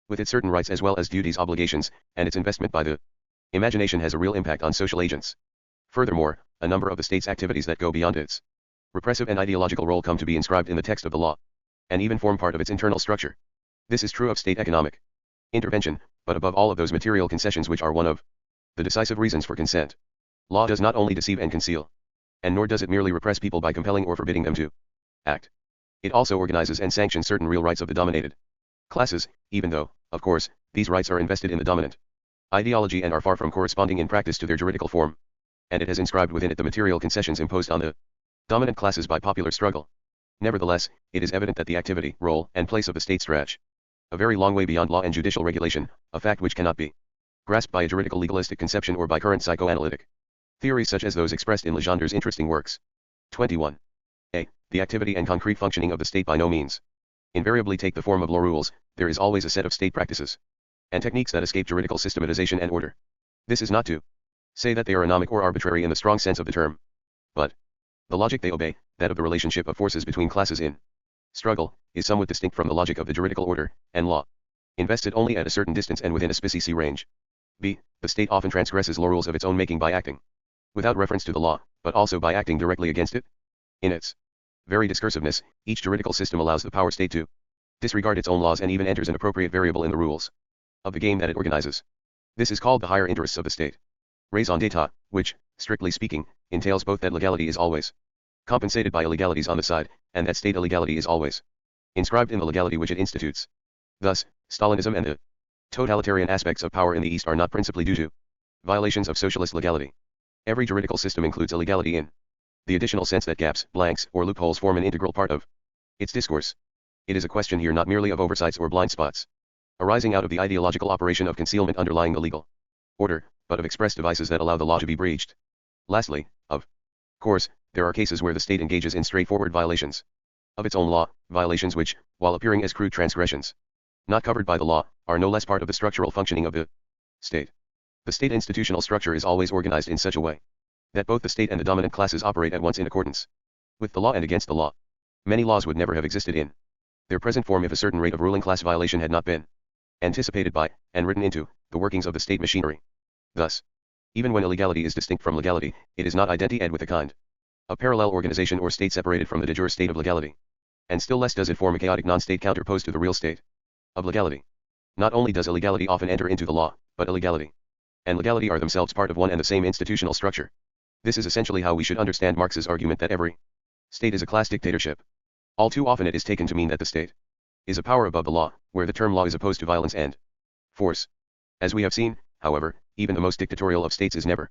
with it certain rights as well as duties, obligations, and its investment by the imagination has a real impact on social agents. Furthermore, a number of the state's activities that go beyond its repressive and ideological role come to be inscribed in the text of the law, and even form part of its internal structure. This is true of state economic intervention, but above all of those material concessions which are one of the decisive reasons for consent. Law does not only deceive and conceal, and nor does it merely repress people by compelling or forbidding them to act. It also organizes and sanctions certain real rights of the dominated classes, even though, of course, these rights are invested in the dominant ideology and are far from corresponding in practice to their juridical form. And it has inscribed within it the material concessions imposed on the dominant classes by popular struggle. Nevertheless, it is evident that the activity, role, and place of the state stretch a very long way beyond law and judicial regulation, a fact which cannot be grasped by a juridical legalistic conception or by current psychoanalytic theories such as those expressed in Legender's interesting works. 21. A. The activity and concrete functioning of the state by no means invariably take the form of law rules. There is always a set of state practices and techniques that escape juridical systematization and order. This is not to say that they are anomic or arbitrary in the strong sense of the term, but the logic they obey, that of the relationship of forces between classes in struggle, is somewhat distinct from the logic of the juridical order and law, invested only at a certain distance and within a species range. B. The state often transgresses law rules of its own making by acting without reference to the law, but also by acting directly against it. In its very discursiveness, each juridical system allows the power state to disregard its own laws and even enters an appropriate variable in the rules of the game that it organizes. This is called the higher interests of the state. Raison d'etat, which, strictly speaking, entails both that legality is always compensated by illegalities on the side, and that state illegality is always inscribed in the legality which it institutes. Thus, Stalinism and the totalitarian aspects of power in the East are not principally due to violations of socialist legality. Every juridical system includes illegality in the additional sense that gaps, blanks, or loopholes form an integral part of its discourse. It is a question here not merely of oversights or blind spots, arising out of the ideological operation of concealment underlying the legal order, but of express devices that allow the law to be breached. Lastly, of course, there are cases where the state engages in straightforward violations of its own law, violations which, while appearing as crude transgressions not covered by the law, are no less part of the structural functioning of the state. The state institutional structure is always organized in such a way that both the state and the dominant classes operate at once in accordance with the law and against the law. Many laws would never have existed in their present form if a certain rate of ruling class violation had not been anticipated by, and written into, the workings of the state machinery. Thus, even when illegality is distinct from legality, it is not identi-ed with a kind of parallel organization or state separated from the de jure state of legality. And still less does it form a chaotic non-state counterposed to the real state of legality. Not only does illegality often enter into the law, but illegality and legality are themselves part of one and the same institutional structure. This is essentially how we should understand Marx's argument that every state is a class dictatorship. All too often it is taken to mean that the state is a power above the law, where the term law is opposed to violence and force. As we have seen, however, even the most dictatorial of states is never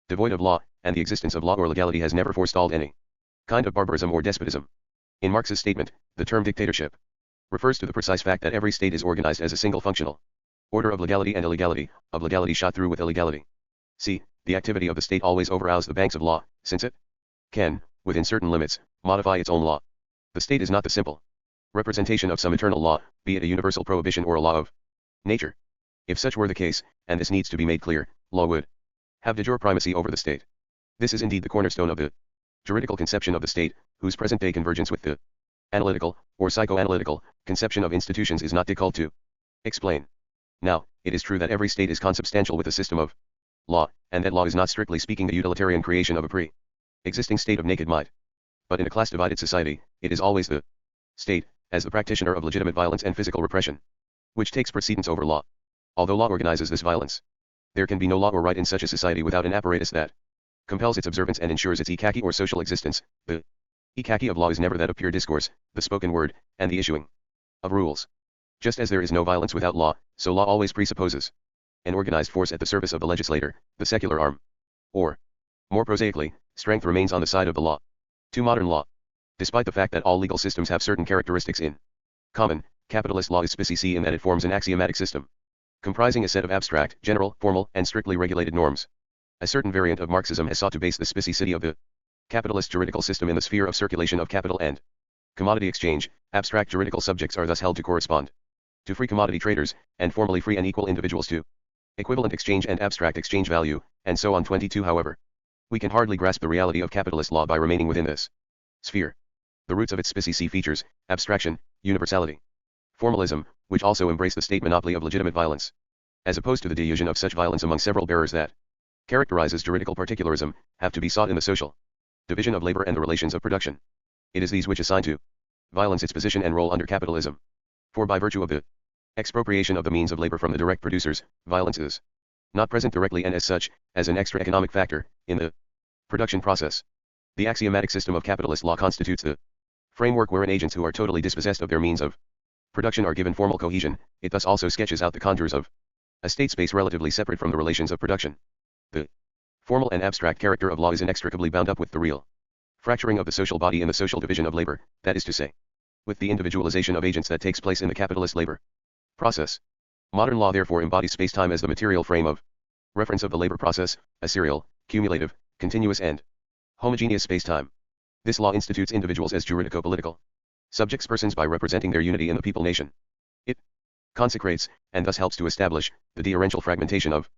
devoid of law, and the existence of law or legality has never forestalled any kind of barbarism or despotism. In Marx's statement, the term dictatorship refers to the precise fact that every state is organized as a single functional order of legality and illegality, of legality shot through with illegality. C. The activity of the state always overowes the banks of law, since it can, within certain limits, modify its own law. The state is not the simple representation of some eternal law, be it a universal prohibition or a law of nature. If such were the case, and this needs to be made clear, law would have de jure primacy over the state. This is indeed the cornerstone of the juridical conception of the state, whose present-day convergence with the analytical, or psychoanalytical, conception of institutions is not difficult to explain. Now, it is true that every state is consubstantial with a system of law, and that law is not strictly speaking the utilitarian creation of a pre-existing state of naked might. But in a class-divided society, it is always the state, as the practitioner of legitimate violence and physical repression, which takes precedence over law. Although law organizes this violence, there can be no law or right in such a society without an apparatus that compels its observance and ensures its ekaki or social existence. The ekaki of law is never that of pure discourse, the spoken word, and the issuing of rules. Just as there is no violence without law, so law always presupposes an organized force at the service of the legislator, the secular arm. Or, more prosaically, strength remains on the side of the law. To modern law, despite the fact that all legal systems have certain characteristics in common, capitalist law is specie in that it forms an axiomatic system, comprising a set of abstract, general, formal, and strictly regulated norms. A certain variant of Marxism has sought to base the specificity of the capitalist juridical system in the sphere of circulation of capital and commodity exchange. Abstract juridical subjects are thus held to correspond to free commodity traders, and formally free and equal individuals to equivalent exchange and abstract exchange value, and so on. 22. However, we can hardly grasp the reality of capitalist law by remaining within this sphere. The roots of its specie features, abstraction, universality, formalism, which also embrace the state monopoly of legitimate violence, as opposed to the diffusion of such violence among several bearers that characterizes juridical particularism, have to be sought in the social division of labor and the relations of production. It is these which assign to violence its position and role under capitalism. For by virtue of the expropriation of the means of labor from the direct producers, violence is not present directly and as such, as an extra economic factor, in the production process. The axiomatic system of capitalist law constitutes the framework wherein agents who are totally dispossessed of their means of production are given formal cohesion. It thus also sketches out the contours of a state space relatively separate from the relations of production. The formal and abstract character of law is inextricably bound up with the real fracturing of the social body in the social division of labor, that is to say, with the individualization of agents that takes place in the capitalist labor process. Modern law therefore embodies space-time as the material frame of reference of the labor process, a serial, cumulative, continuous and homogeneous space-time. This law institutes individuals as juridico-political subjects persons by representing their unity in the people nation. It consecrates, and thus helps to establish, the differential fragmentation of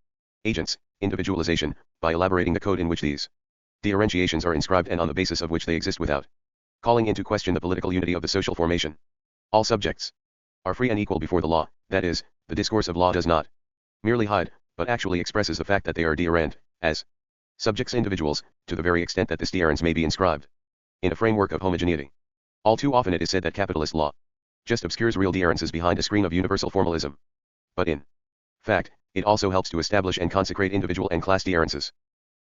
agents, individualization, by elaborating the code in which these differentiations are inscribed and on the basis of which they exist without calling into question the political unity of the social formation. All subjects are free and equal before the law, that is, the discourse of law does not merely hide, but actually expresses the fact that they are different, as subjects individuals, to the very extent that this difference may be inscribed in a framework of homogeneity. All too often it is said that capitalist law just obscures real differences behind a screen of universal formalism. But in fact, it also helps to establish and consecrate individual and class differences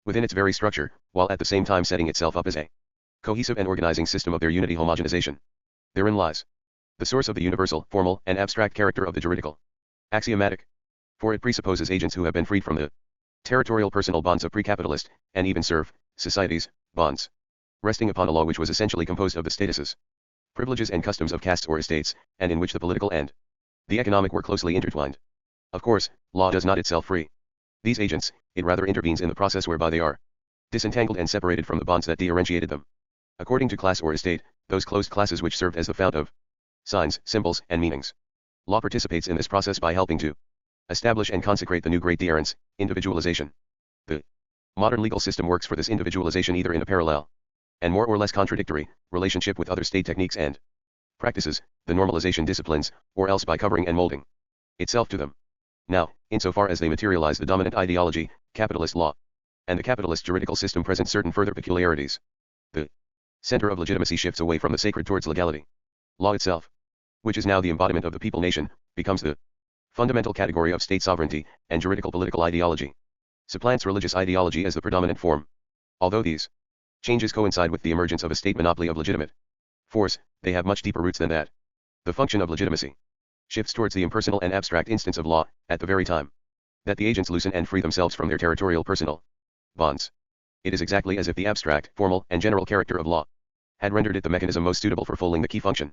within its very structure, while at the same time setting itself up as a cohesive and organizing system of their unity homogenization. Therein lies the source of the universal, formal, and abstract character of the juridical axiomatic. For it presupposes agents who have been freed from the territorial personal bonds of pre-capitalist, and even serf, societies, bonds, resting upon a law which was essentially composed of the statuses, privileges and customs of castes or estates, and in which the political and the economic were closely intertwined. Of course, law does not itself free these agents, it rather intervenes in the process whereby they are disentangled and separated from the bonds that differentiated them. According to class or estate, those closed classes which served as the fount of signs, symbols, and meanings. Law participates in this process by helping to establish and consecrate the new great difference, individualization. The modern legal system works for this individualization either in a parallel and more or less contradictory relationship with other state techniques and practices, the normalization disciplines, or else by covering and molding itself to them. Now, insofar as they materialize the dominant ideology, capitalist law, and the capitalist juridical system present certain further peculiarities. The center of legitimacy shifts away from the sacred towards legality. Law itself, which is now the embodiment of the people nation, becomes the fundamental category of state sovereignty, and juridical political ideology supplants religious ideology as the predominant form. Although these changes coincide with the emergence of a state monopoly of legitimate force, they have much deeper roots than that. The function of legitimacy shifts towards the impersonal and abstract instance of law, at the very time that the agents loosen and free themselves from their territorial personal bonds. It is exactly as if the abstract, formal, and general character of law had rendered it the mechanism most suitable for fulfilling the key function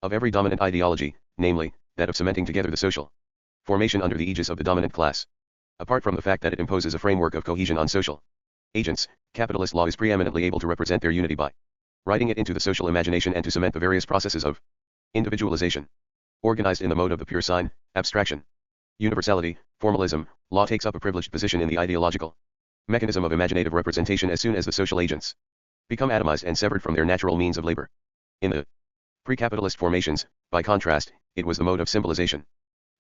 of every dominant ideology, namely, that of cementing together the social formation under the aegis of the dominant class. Apart from the fact that it imposes a framework of cohesion on social agents, capitalist law is preeminently able to represent their unity by writing it into the social imagination and to cement the various processes of individualization. Organized in the mode of the pure sign, abstraction, universality, formalism, law takes up a privileged position in the ideological mechanism of imaginative representation as soon as the social agents become atomized and severed from their natural means of labor. In the pre-capitalist formations, by contrast, it was the mode of symbolization.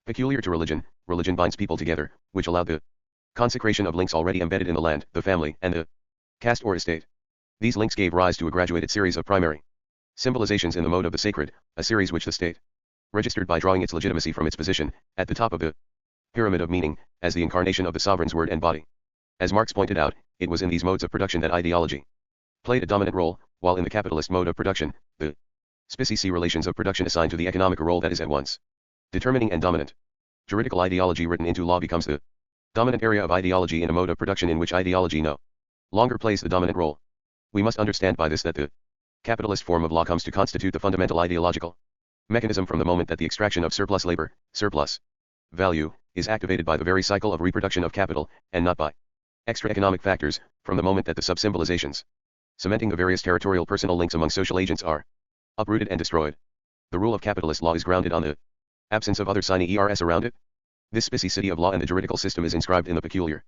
Peculiar to religion, religion binds people together, which allowed the consecration of links already embedded in the land, the family, and the caste or estate. These links gave rise to a graduated series of primary symbolizations in the mode of the sacred, a series which the state registered by drawing its legitimacy from its position, at the top of the pyramid of meaning, as the incarnation of the sovereign's word and body. As Marx pointed out, it was in these modes of production that ideology played a dominant role, while in the capitalist mode of production, the species relations of production assigned to the economic a role that is at once determining and dominant. Juridical ideology written into law becomes the dominant area of ideology in a mode of production in which ideology no longer plays the dominant role. We must understand by this that the capitalist form of law comes to constitute the fundamental ideological mechanism from the moment that the extraction of surplus labor, surplus value, is activated by the very cycle of reproduction of capital, and not by extra economic factors, from the moment that the sub-symbolizations cementing the various territorial personal links among social agents are uprooted and destroyed. The rule of capitalist law is grounded on the absence of other sine ers around it. This specificity of law and the juridical system is inscribed in the peculiar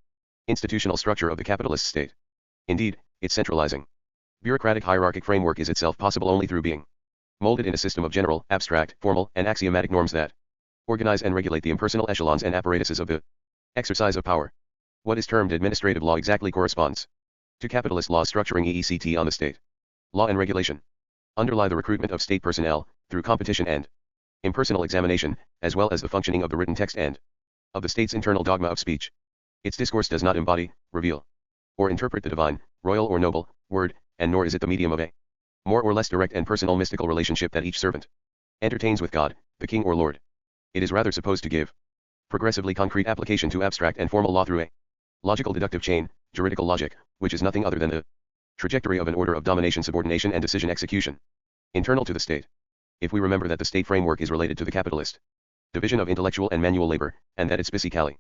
institutional structure of the capitalist state. Indeed, its centralizing bureaucratic hierarchic framework is itself possible only through being molded in a system of general, abstract, formal, and axiomatic norms that organize and regulate the impersonal echelons and apparatuses of the exercise of power. What is termed administrative law exactly corresponds to capitalist law structuring EECT on the state. Law and regulation underlie the recruitment of state personnel, through competition and impersonal examination, as well as the functioning of the written text and of the state's internal dogma of speech. Its discourse does not embody, reveal, or interpret the divine, royal or noble, word, and nor is it the medium of a more or less direct and personal mystical relationship that each servant entertains with God, the King or Lord. It is rather supposed to give progressively concrete application to abstract and formal law through a logical deductive chain, juridical logic, which is nothing other than the trajectory of an order of domination, subordination, and decision execution internal to the state. If we remember that the state framework is related to the capitalist division of intellectual and manual labor, and that it specifically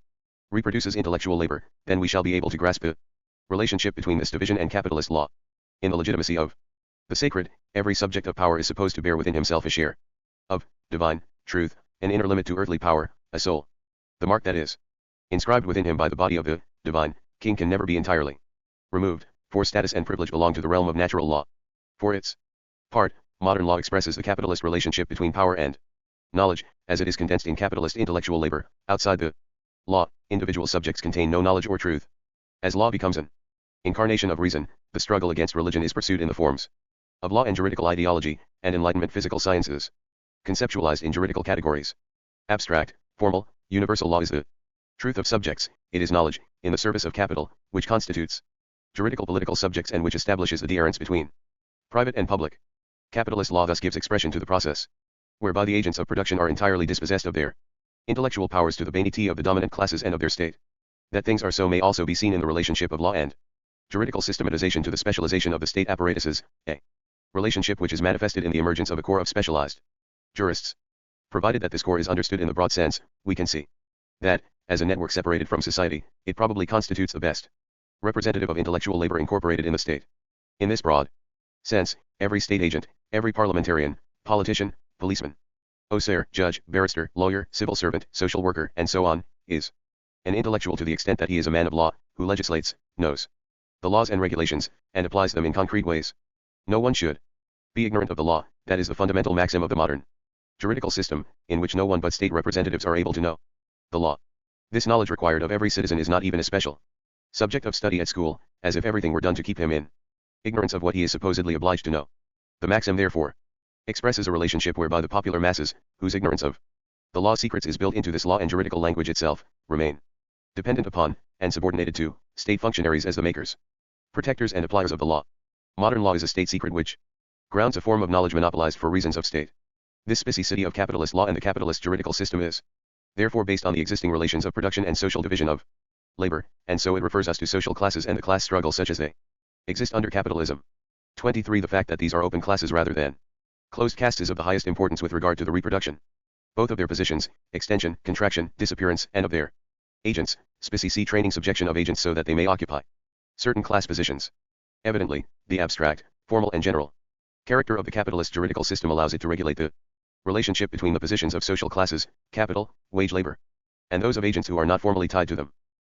reproduces intellectual labor, then we shall be able to grasp the relationship between this division and capitalist law. In the legitimacy of the sacred, every subject of power is supposed to bear within himself a share of divine truth, an inner limit to earthly power, a soul. The mark that is inscribed within him by the body of the divine king can never be entirely removed, for status and privilege belong to the realm of natural law. For its part, modern law expresses the capitalist relationship between power and knowledge, as it is condensed in capitalist intellectual labor. Outside the law, individual subjects contain no knowledge or truth. As law becomes an incarnation of reason, the struggle against religion is pursued in the forms of law and juridical ideology, and Enlightenment physical sciences, conceptualized in juridical categories. Abstract, formal, universal law is the truth of subjects, it is knowledge, in the service of capital, which constitutes juridical political subjects and which establishes the difference between private and public. Capitalist law thus gives expression to the process whereby the agents of production are entirely dispossessed of their intellectual powers to the vanity of the dominant classes and of their state. That things are so may also be seen in the relationship of law and juridical systematization to the specialization of the state apparatuses, a relationship which is manifested in the emergence of a corps of specialized jurists. Provided that this corps is understood in the broad sense, we can see that, as a network separated from society, it probably constitutes the best representative of intellectual labor incorporated in the state. In this broad sense, every state agent, every parliamentarian, politician, policeman, osair, judge, barrister, lawyer, civil servant, social worker, and so on, is an intellectual to the extent that he is a man of law, who legislates, knows the laws and regulations, and applies them in concrete ways. No one should be ignorant of the law, that is the fundamental maxim of the modern juridical system, in which no one but state representatives are able to know the law. This knowledge required of every citizen is not even a special subject of study at school, as if everything were done to keep him in ignorance of what he is supposedly obliged to know. The maxim therefore expresses a relationship whereby the popular masses, whose ignorance of the law's secrets is built into this law and juridical language itself, remain dependent upon, and subordinated to, state functionaries as the makers, protectors and appliers of the law. Modern law is a state secret which grounds a form of knowledge monopolized for reasons of state. This specificity of capitalist law and the capitalist juridical system is therefore based on the existing relations of production and social division of labor, and so it refers us to social classes and the class struggle such as they exist under capitalism. 23. The fact that these are open classes rather than closed castes is of the highest importance with regard to the reproduction, both of their positions, extension, contraction, disappearance, and of their agents, specificity training subjection of agents so that they may occupy certain class positions. Evidently, the abstract, formal and general character of the capitalist juridical system allows it to regulate the relationship between the positions of social classes, capital, wage labor, and those of agents who are not formally tied to them.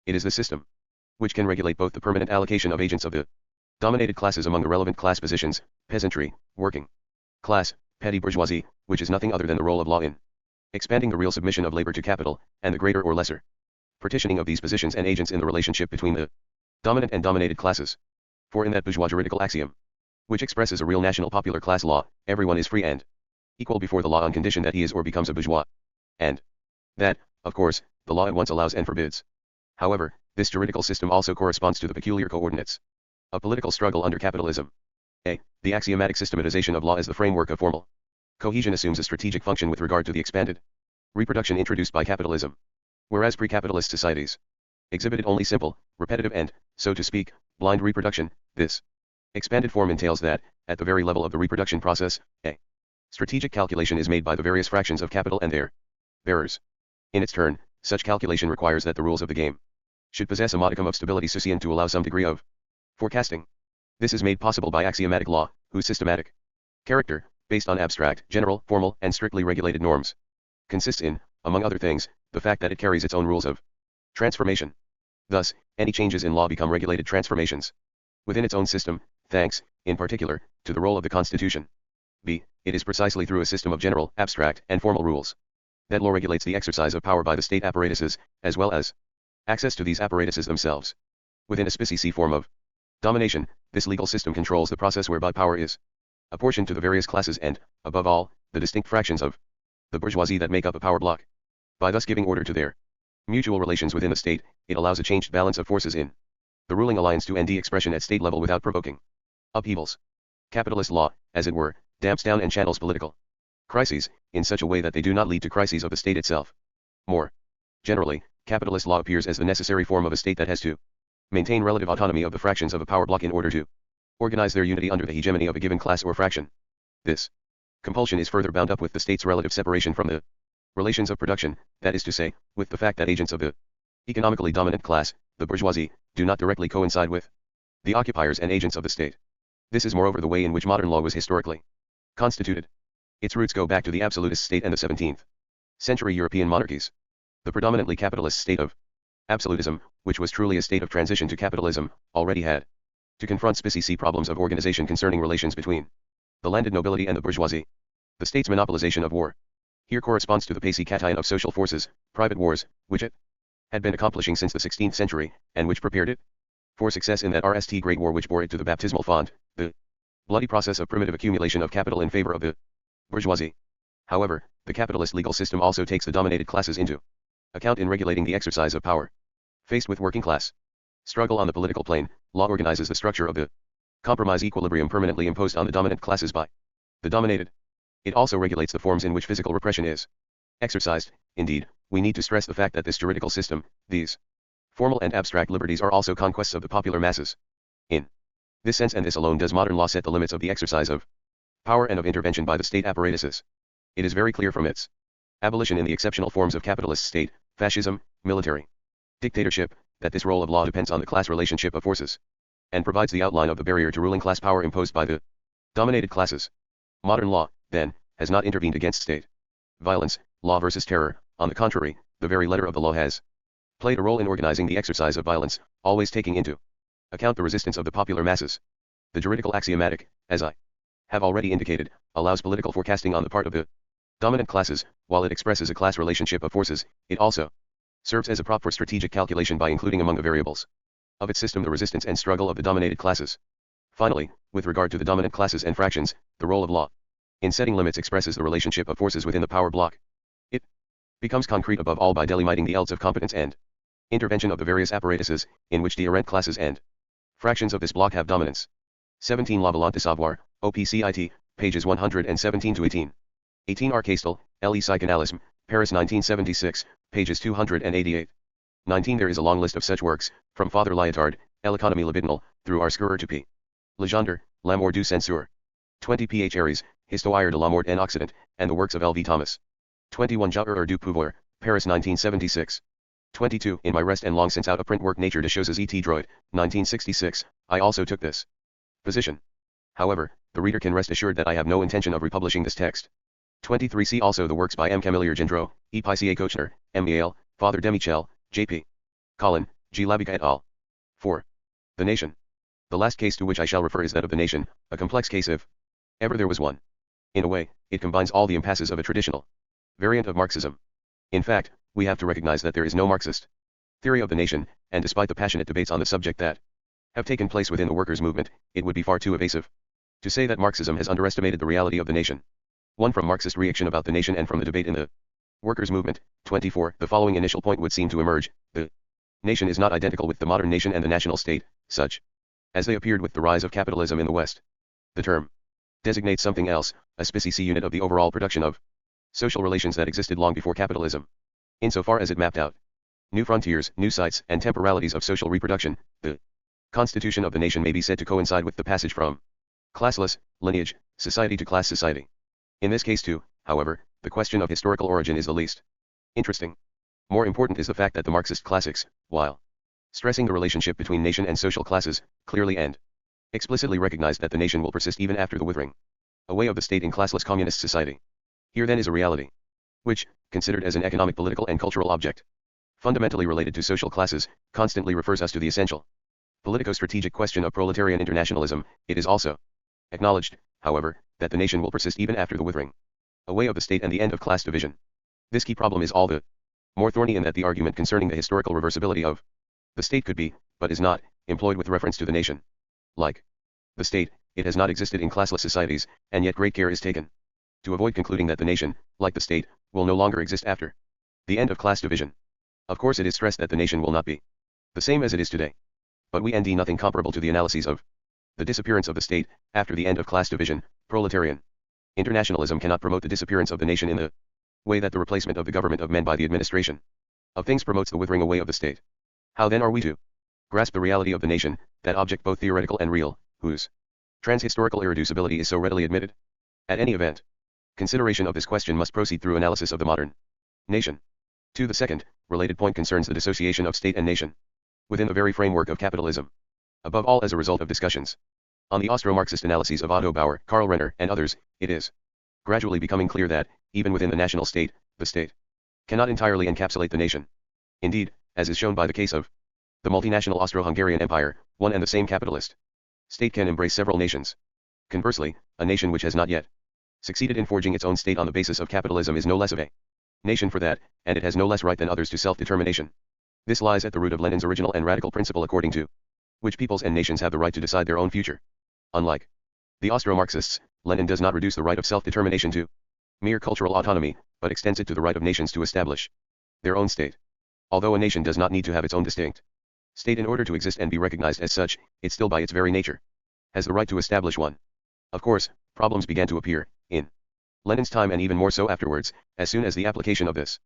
It is the system which can regulate both the permanent allocation of agents of the dominated classes among the relevant class positions, peasantry, working class, petty bourgeoisie, which is nothing other than the role of law in expanding the real submission of labor to capital, and the greater or lesser partitioning of these positions and agents in the relationship between the dominant and dominated classes. For in that bourgeois juridical axiom, which expresses a real national popular class law, everyone is free and equal before the law on condition that he is or becomes a bourgeois. And that, of course, the law at once allows and forbids. However, this juridical system also corresponds to the peculiar coordinates of political struggle under capitalism. A. The axiomatic systematization of law as the framework of formal cohesion assumes a strategic function with regard to the expanded reproduction introduced by capitalism, whereas pre-capitalist societies exhibited only simple, repetitive and, so to speak, blind reproduction. This expanded form entails that, at the very level of the reproduction process, a strategic calculation is made by the various fractions of capital and their bearers. In its turn, such calculation requires that the rules of the game should possess a modicum of stability sufficient to allow some degree of forecasting. This is made possible by axiomatic law, whose systematic character, based on abstract, general, formal, and strictly regulated norms, consists in, among other things, the fact that it carries its own rules of transformation. Thus, any changes in law become regulated transformations within its own system, thanks, in particular, to the role of the Constitution. B. It is precisely through a system of general, abstract, and formal rules that law regulates the exercise of power by the state apparatuses, as well as access to these apparatuses themselves. Within a specific form of domination, this legal system controls the process whereby power is apportioned to the various classes and, above all, the distinct fractions of the bourgeoisie that make up a power block. By thus giving order to their mutual relations within the state, it allows a changed balance of forces in the ruling alliance to end the expression at state level without provoking upheavals. Capitalist law, as it were, damps down and channels political crises, in such a way that they do not lead to crises of the state itself. More generally, capitalist law appears as the necessary form of a state that has to maintain relative autonomy of the fractions of a power block in order to organize their unity under the hegemony of a given class or fraction. This compulsion is further bound up with the state's relative separation from the Relations of production, that is to say, with the fact that agents of the economically dominant class, the bourgeoisie, do not directly coincide with the occupiers and agents of the state. This is moreover the way in which modern law was historically constituted. Its roots go back to the absolutist state and the 17th century European monarchies. The predominantly capitalist state of absolutism, which was truly a state of transition to capitalism, already had to confront specific problems of organization concerning relations between the landed nobility and the bourgeoisie. The state's monopolization of war here corresponds to the passive cation of social forces, private wars, which it had been accomplishing since the 16th century, and which prepared it for success in that RST Great War which bore it to the baptismal font, the bloody process of primitive accumulation of capital in favor of the bourgeoisie. However, the capitalist legal system also takes the dominated classes into account in regulating the exercise of power. Faced with working class struggle on the political plane, law organizes the structure of the compromise equilibrium permanently imposed on the dominant classes by the dominated. It also regulates the forms in which physical repression is exercised. Indeed, we need to stress the fact that this juridical system, these formal and abstract liberties are also conquests of the popular masses. In this sense and this alone does modern law set the limits of the exercise of power and of intervention by the state apparatuses. It is very clear from its abolition in the exceptional forms of capitalist state, fascism, military dictatorship, that this role of law depends on the class relationship of forces, and provides the outline of the barrier to ruling class power imposed by the dominated classes. Modern law, then, has not intervened against state violence, law versus terror. On the contrary, the very letter of the law has played a role in organizing the exercise of violence, always taking into account the resistance of the popular masses. The juridical axiomatic, as I have already indicated, allows political forecasting on the part of the dominant classes. While it expresses a class relationship of forces, it also serves as a prop for strategic calculation by including among the variables of its system the resistance and struggle of the dominated classes. Finally, with regard to the dominant classes and fractions, the role of law in setting limits expresses the relationship of forces within the power block. It becomes concrete above all by delimiting the elts of competence and intervention of the various apparatuses, in which the errant classes and fractions of this block have dominance. 17 La Volonté Savoir, OPCIT, pages 117 to 18. 18 Arcastel, Le Psychanalysme, Paris 1976, pages 288. 19 There is a long list of such works, from Father Lyotard, L'Économie libidinale, through Arscurer to P. Legendre, L'amour du censeur. 20 Ph. Aries, Histoire de la mort en Occident, and the works of L.V. Thomas. 21 Joueur du pouvoir, Paris 1976. 22 In my rest and long since out of print work Nature des choses et droit, 1966, I also took this position. However, the reader can rest assured that I have no intention of republishing this text. 23 See also the works by M. Camillere Gendreau, E. Picier Kochner, M. Yale, Father Demichel, J.P. Collin, G. Labica et al. 4. The Nation. The last case to which I shall refer is that of the nation, a complex case if ever there was one. In a way, it combines all the impasses of a traditional variant of Marxism. In fact, we have to recognize that there is no Marxist theory of the nation, and despite the passionate debates on the subject that have taken place within the workers' movement, it would be far too evasive to say that Marxism has underestimated the reality of the nation. 1. From Marxist reaction about the nation and from the debate in the workers' movement. 24. The following initial point would seem to emerge: the nation is not identical with the modern nation and the national state, such as they appeared with the rise of capitalism in the West. The term designates something else, a specific unit of the overall production of social relations that existed long before capitalism. Insofar as it mapped out new frontiers, new sites, and temporalities of social reproduction, the constitution of the nation may be said to coincide with the passage from classless lineage society to class society. In this case too, however, the question of historical origin is the least interesting. More important is the fact that the Marxist classics, while stressing the relationship between nation and social classes, clearly and explicitly recognized that the nation will persist even after the withering away of the state in classless communist society. Here then is a reality which, considered as an economic, political, and cultural object, fundamentally related to social classes, constantly refers us to the essential politico-strategic question of proletarian internationalism. It is also acknowledged, however, that the nation will persist even after the withering away of the state and the end of class division. This key problem is all the more thorny in that the argument concerning the historical reversibility of the state could be, but is not, employed with reference to the nation. Like the state, it has not existed in classless societies, and yet great care is taken to avoid concluding that the nation, like the state, will no longer exist after the end of class division. Of course it is stressed that the nation will not be the same as it is today. But we ND nothing comparable to the analyses of the disappearance of the state, after the end of class division. Proletarian internationalism cannot promote the disappearance of the nation in the way that the replacement of the government of men by the administration of things promotes the withering away of the state. How then are we to grasp the reality of the nation, that object both theoretical and real, whose transhistorical irreducibility is so readily admitted? At any event, consideration of this question must proceed through analysis of the modern Nation. 2. The second, related point concerns the dissociation of state and nation within the very framework of capitalism. Above all, as a result of discussions on the Austro-Marxist analyses of Otto Bauer, Karl Renner, and others, it is gradually becoming clear that, even within the national state, the state cannot entirely encapsulate the nation. Indeed, as is shown by the case of the multinational Austro-Hungarian Empire, one and the same capitalist state can embrace several nations. Conversely, a nation which has not yet succeeded in forging its own state on the basis of capitalism is no less of a nation for that, and it has no less right than others to self-determination. This lies at the root of Lenin's original and radical principle according to which peoples and nations have the right to decide their own future. Unlike the Austro-Marxists, Lenin does not reduce the right of self-determination to mere cultural autonomy, but extends it to the right of nations to establish their own state. Although a nation does not need to have its own distinct state in order to exist and be recognized as such, it still by its very nature has the right to establish one. Of course, problems began to appear, in Lenin's time and even more so afterwards, as soon as the application of this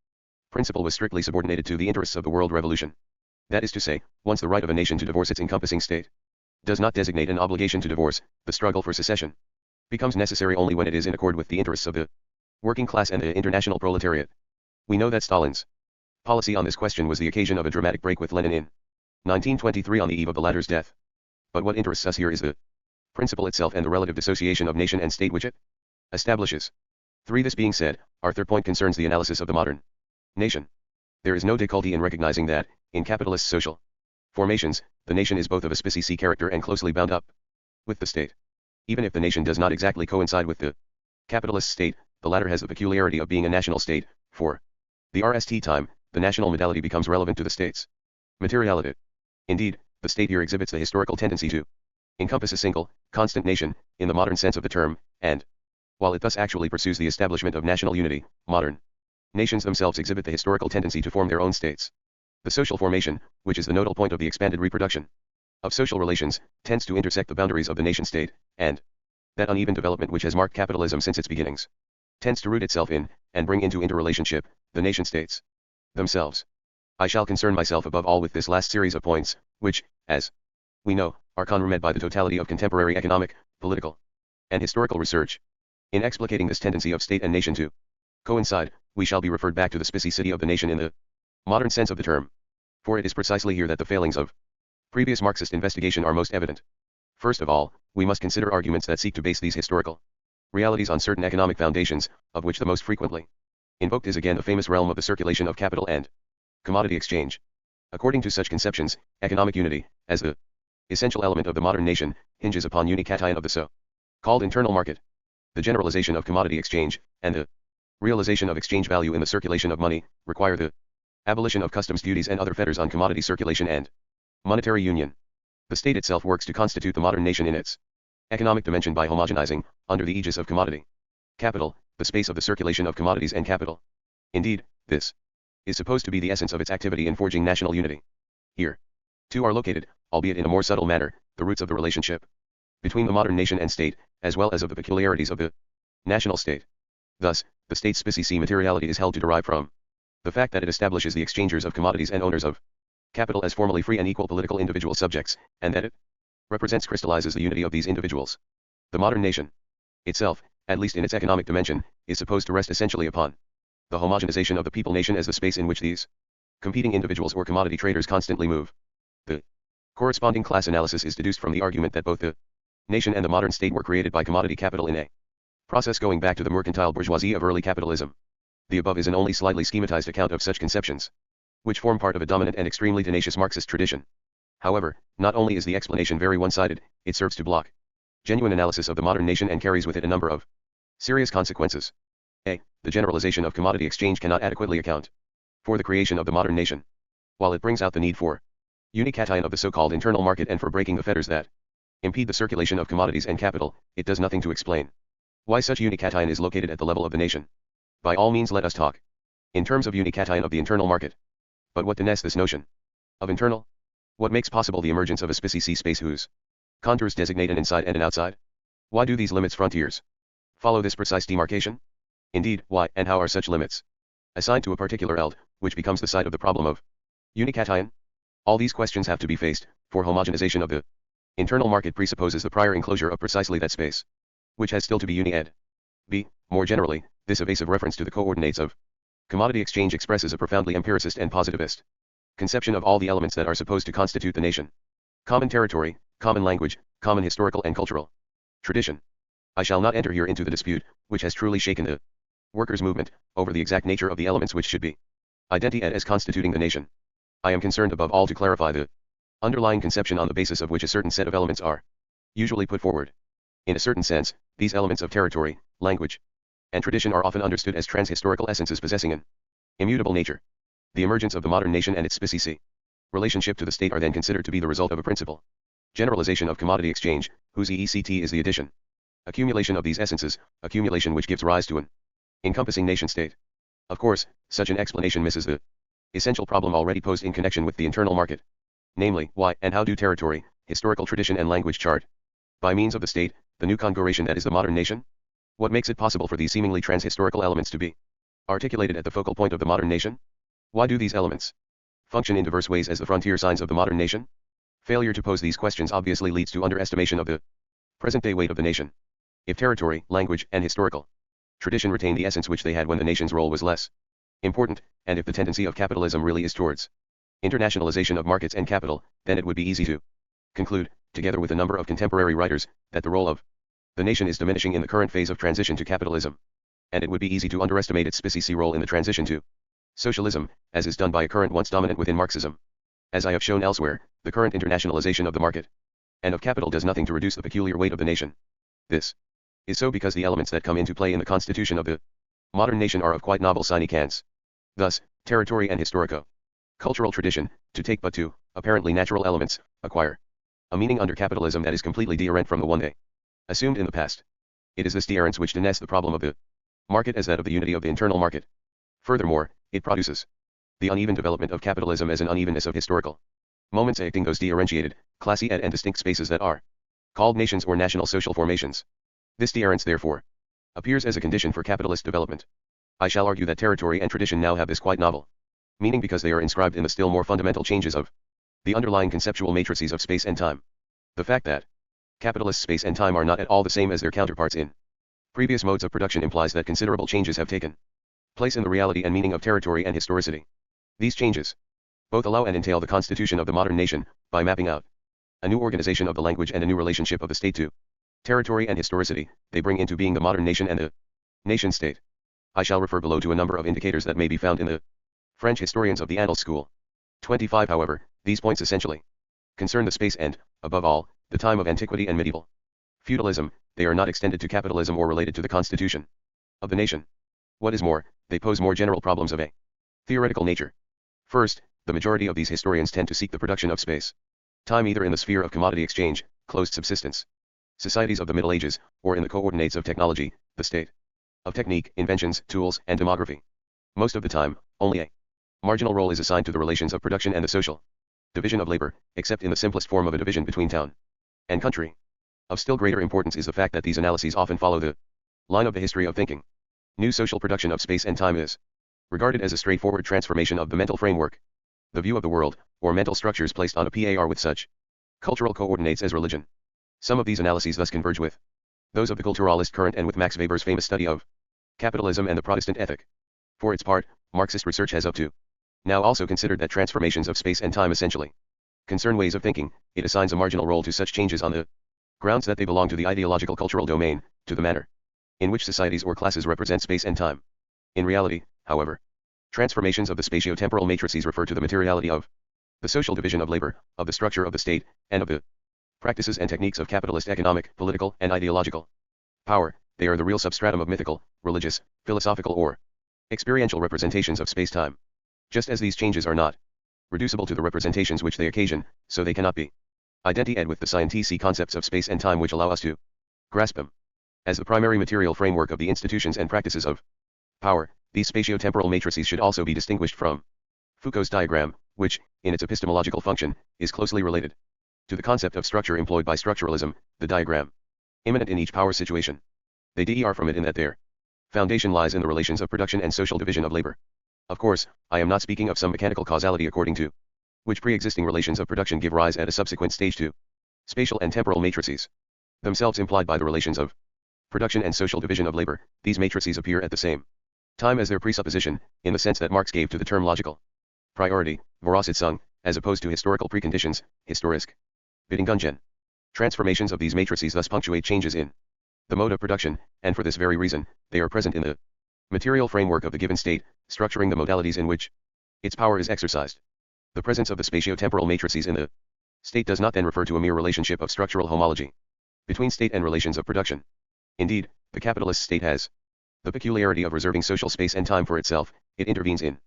principle was strictly subordinated to the interests of the world revolution. That is to say, once the right of a nation to divorce its encompassing state does not designate an obligation to divorce, the struggle for secession becomes necessary only when it is in accord with the interests of the working class and the international proletariat. We know that Stalin's policy on this question was the occasion of a dramatic break with Lenin in 1923 on the eve of the latter's death. But what interests us here is the principle itself and the relative dissociation of nation and state which it establishes. 3. This being said, our third point concerns the analysis of the modern nation. There is no difficulty in recognizing that, in capitalist social formations, the nation is both of a specie character and closely bound up with the state. Even if the nation does not exactly coincide with the capitalist state, the latter has the peculiarity of being a national state. For the RST time, the national modality becomes relevant to the state's materiality. Indeed, the state here exhibits the historical tendency to encompass a single, constant nation, in the modern sense of the term, and while it thus actually pursues the establishment of national unity, modern nations themselves exhibit the historical tendency to form their own states. The social formation, which is the nodal point of the expanded reproduction of social relations, tends to intersect the boundaries of the nation-state, and that uneven development which has marked capitalism since its beginnings tends to root itself in, and bring into interrelationship, the nation-states themselves. I shall concern myself above all with this last series of points, which, as we know, are confirmed by the totality of contemporary economic, political, and historical research. In explicating this tendency of state and nation to coincide, we shall be referred back to the specificity of the nation in the modern sense of the term. For it is precisely here that the failings of previous Marxist investigation are most evident. First of all, we must consider arguments that seek to base these historical realities on certain economic foundations, of which the most frequently invoked is again the famous realm of the circulation of capital and commodity exchange. According to such conceptions, economic unity, as the essential element of the modern nation, hinges upon unication of the so-called internal market, the generalization of commodity exchange, and the realization of exchange value in the circulation of money, require the abolition of customs duties and other fetters on commodity circulation and monetary union. The state itself works to constitute the modern nation in its economic dimension by homogenizing, under the aegis of commodity capital, the space of the circulation of commodities and capital. Indeed, this is supposed to be the essence of its activity in forging national unity. Here, too, are located, albeit in a more subtle manner, the roots of the relationship between the modern nation and state, as well as of the peculiarities of the national state. Thus, the state's specie materiality is held to derive from the fact that it establishes the exchangers of commodities and owners of capital as formally free and equal political individual subjects, and that it represents crystallizes the unity of these individuals. The modern nation itself, at least in its economic dimension, is supposed to rest essentially upon the homogenization of the people nation as the space in which these competing individuals or commodity traders constantly move. The corresponding class analysis is deduced from the argument that both the nation and the modern state were created by commodity capital in a process going back to the mercantile bourgeoisie of early capitalism. The above is an only slightly schematized account of such conceptions, which form part of a dominant and extremely tenacious Marxist tradition. However, not only is the explanation very one-sided, it serves to block genuine analysis of the modern nation and carries with it a number of serious consequences. A. The generalization of commodity exchange cannot adequately account for the creation of the modern nation. While it brings out the need for unication of the so-called internal market and for breaking the fetters that impede the circulation of commodities and capital, it does nothing to explain why such unication is located at the level of the nation. By all means let us talk in terms of unication of the internal market. But what denies this notion of internal? What makes possible the emergence of a specie space whose contours designate an inside and an outside? Why do these limits frontiers follow this precise demarcation? Indeed, why and how are such limits assigned to a particular eld, which becomes the site of the problem of unication? All these questions have to be faced, for homogenization of the internal market presupposes the prior enclosure of precisely that space, which has still to be uni-ed. B. More generally, this evasive reference to the coordinates of Commodity exchange expresses a profoundly empiricist and positivist conception of all the elements that are supposed to constitute the nation. Common territory, common language, common historical and cultural tradition. I shall not enter here into the dispute, which has truly shaken the workers' movement, over the exact nature of the elements which should be identified as constituting the nation. I am concerned above all to clarify the underlying conception on the basis of which a certain set of elements are usually put forward. In a certain sense, these elements of territory, language, and tradition are often understood as transhistorical essences possessing an immutable nature. The emergence of the modern nation and its specie relationship to the state are then considered to be the result of a principal generalization of commodity exchange, whose EECT is the addition, accumulation of these essences, accumulation which gives rise to an encompassing nation-state. Of course, such an explanation misses the essential problem already posed in connection with the internal market. Namely, why and how do territory, historical tradition and language chart, by means of the state, the new configuration that is the modern nation? What makes it possible for these seemingly transhistorical elements to be articulated at the focal point of the modern nation? Why do these elements function in diverse ways as the frontier signs of the modern nation? Failure to pose these questions obviously leads to underestimation of the present-day weight of the nation. If territory, language, and historical tradition retain the essence which they had when the nation's role was less important, and if the tendency of capitalism really is towards internationalization of markets and capital, then it would be easy to conclude, together with a number of contemporary writers, that the role of the nation is diminishing in the current phase of transition to capitalism. And it would be easy to underestimate its specie role in the transition to socialism, as is done by a current once dominant within Marxism. As I have shown elsewhere, the current internationalization of the market and of capital does nothing to reduce the peculiar weight of the nation. This is so because the elements that come into play in the constitution of the modern nation are of quite novel significance. Thus, territory and historico-cultural tradition, to take but two, apparently natural elements, acquire a meaning under capitalism that is completely different from the one they assumed in the past. It is this difference which denotes the problem of the market as that of the unity of the internal market. Furthermore, it produces the uneven development of capitalism as an unevenness of historical moments acting those differentiated, classy and distinct spaces that are called nations or national social formations. This difference, therefore, appears as a condition for capitalist development. I shall argue that territory and tradition now have this quite novel meaning because they are inscribed in the still more fundamental changes of the underlying conceptual matrices of space and time. The fact that capitalist space and time are not at all the same as their counterparts in previous modes of production implies that considerable changes have taken place in the reality and meaning of territory and historicity. These changes both allow and entail the constitution of the modern nation, by mapping out a new organization of the language and a new relationship of the state to territory and historicity. They bring into being the modern nation and the nation-state. I shall refer below to a number of indicators that may be found in the French historians of the Annales school. 25. However, these points essentially concern the space and, above all, the time of antiquity and medieval feudalism. They are not extended to capitalism or related to the constitution of the nation. What is more, they pose more general problems of a theoretical nature. First, the majority of these historians tend to seek the production of space time either in the sphere of commodity exchange, closed subsistence societies of the Middle Ages, or in the coordinates of technology, the state of technique, inventions, tools, and demography. Most of the time, only a marginal role is assigned to the relations of production and the social division of labor, except in the simplest form of a division between town and country. Of still greater importance is the fact that these analyses often follow the line of the history of thinking. New social production of space and time is regarded as a straightforward transformation of the mental framework, the view of the world, or mental structures placed on a par with such cultural coordinates as religion. Some of these analyses thus converge with those of the culturalist current and with Max Weber's famous study of capitalism and the Protestant ethic. For its part, Marxist research has up to now also considered that transformations of space and time essentially concern ways of thinking. It assigns a marginal role to such changes on the grounds that they belong to the ideological cultural domain, to the manner in which societies or classes represent space and time. In reality, however, transformations of the spatio-temporal matrices refer to the materiality of the social division of labor, of the structure of the state, and of the practices and techniques of capitalist economic, political, and ideological power. They are the real substratum of mythical, religious, philosophical or experiential representations of space-time. Just as these changes are not reducible to the representations which they occasion, so they cannot be identified with the scientific concepts of space and time which allow us to grasp them. As the primary material framework of the institutions and practices of power, these spatio-temporal matrices should also be distinguished from Foucault's diagram, which, in its epistemological function, is closely related to the concept of structure employed by structuralism, the diagram immanent in each power situation. They differ from it in that their foundation lies in the relations of production and social division of labor. Of course, I am not speaking of some mechanical causality according to which pre-existing relations of production give rise at a subsequent stage to spatial and temporal matrices, themselves implied by the relations of production and social division of labor. These matrices appear at the same Time as their presupposition, in the sense that Marx gave to the term logical priority, Voraussetzung, as opposed to historical preconditions, historisk Bedingungen. Transformations of these matrices thus punctuate changes in the mode of production, and for this very reason, they are present in the material framework of the given state, structuring the modalities in which its power is exercised. The presence of the spatio-temporal matrices in the state does not then refer to a mere relationship of structural homology between state and relations of production. Indeed, the capitalist state has the peculiarity of reserving social space and time for itself. It intervenes in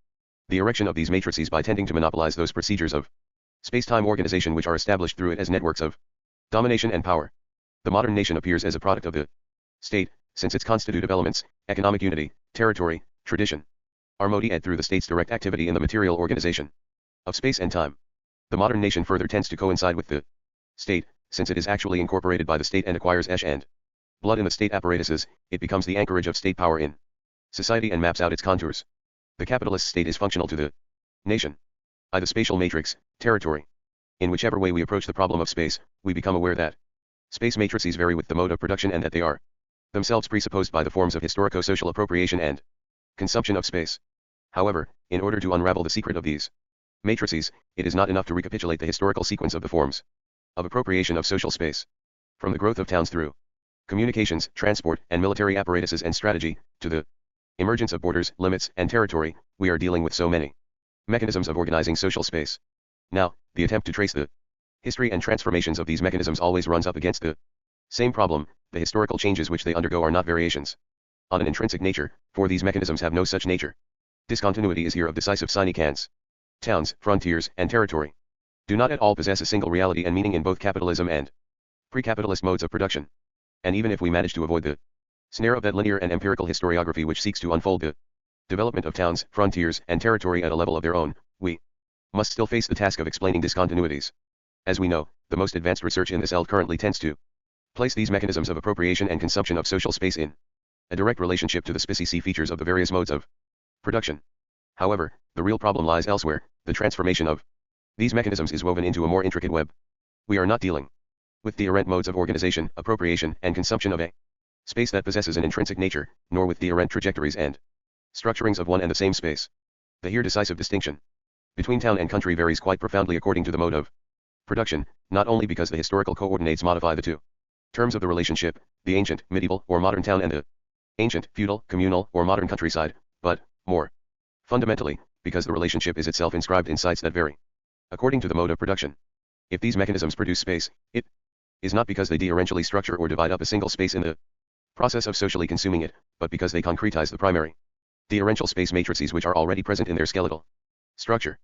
the erection of these matrices by tending to monopolize those procedures of space-time organization which are established through it as networks of domination and power. The modern nation appears as a product of the state, since its constitutive elements, economic unity, territory, tradition, are modified through the state's direct activity in the material organization of space and time. The modern nation further tends to coincide with the state, since it is actually incorporated by the state and acquires flesh and blood in the state apparatuses. It becomes the anchorage of state power in society and maps out its contours. The capitalist state is functional to the nation. The spatial matrix, territory. In whichever way we approach the problem of space, we become aware that space matrices vary with the mode of production and that they are themselves presupposed by the forms of historico-social appropriation and consumption of space. However, in order to unravel the secret of these matrices, it is not enough to recapitulate the historical sequence of the forms of appropriation of social space. From the growth of towns through communications, transport, and military apparatuses and strategy, to the emergence of borders, limits, and territory, we are dealing with so many mechanisms of organizing social space. Now, the attempt to trace the history and transformations of these mechanisms always runs up against the same problem. The historical changes which they undergo are not variations on an intrinsic nature, for these mechanisms have no such nature. Discontinuity is here of decisive significance. Towns, frontiers, and territory do not at all possess a single reality and meaning in both capitalism and pre-capitalist modes of production. And even if we manage to avoid the snare of that linear and empirical historiography which seeks to unfold the development of towns, frontiers, and territory at a level of their own, we must still face the task of explaining discontinuities. As we know, the most advanced research in this field currently tends to place these mechanisms of appropriation and consumption of social space in a direct relationship to the specific features of the various modes of production. However, the real problem lies elsewhere. The transformation of these mechanisms is woven into a more intricate web. We are not dealing with the errant modes of organization, appropriation, and consumption of a space that possesses an intrinsic nature, nor with the errant trajectories and structurings of one and the same space. The here decisive distinction between town and country varies quite profoundly according to the mode of production, not only because the historical coordinates modify the two terms of the relationship, the ancient, medieval, or modern town and the ancient, feudal, communal, or modern countryside, but, more fundamentally, because the relationship is itself inscribed in sites that vary according to the mode of production. If these mechanisms produce space, it is not because they differentially structure or divide up a single space in the process of socially consuming it, but because they concretize the primary differential space matrices which are already present in their skeletal structure.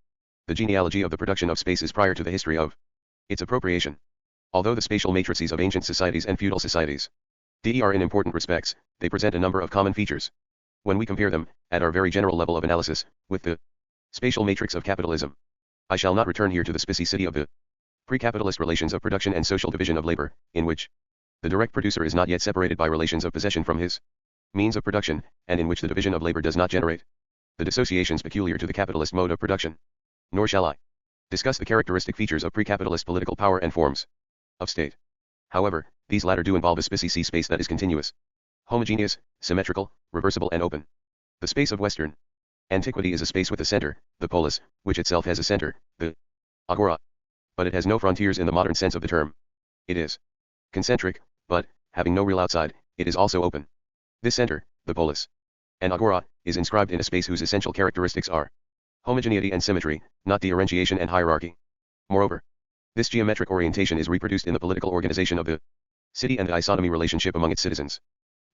The genealogy of the production of space is prior to the history of its appropriation. Although the spatial matrices of ancient societies and feudal societies are in important respects, they present a number of common features. When we compare them, at our very general level of analysis, with the spatial matrix of capitalism, I shall not return here to the specificity of the pre-capitalist relations of production and social division of labor, in which the direct producer is not yet separated by relations of possession from his means of production, and in which the division of labor does not generate the dissociations peculiar to the capitalist mode of production. Nor shall I discuss the characteristic features of pre-capitalist political power and forms of state. However, these latter do involve a specific space that is continuous, homogeneous, symmetrical, reversible and open. The space of Western antiquity is a space with a center, the polis, which itself has a center, the agora. But it has no frontiers in the modern sense of the term. It is concentric, but, having no real outside, it is also open. This center, the polis, and agora, is inscribed in a space whose essential characteristics are homogeneity and symmetry, not differentiation and hierarchy. Moreover, this geometric orientation is reproduced in the political organization of the city and the isonomy relationship among its citizens.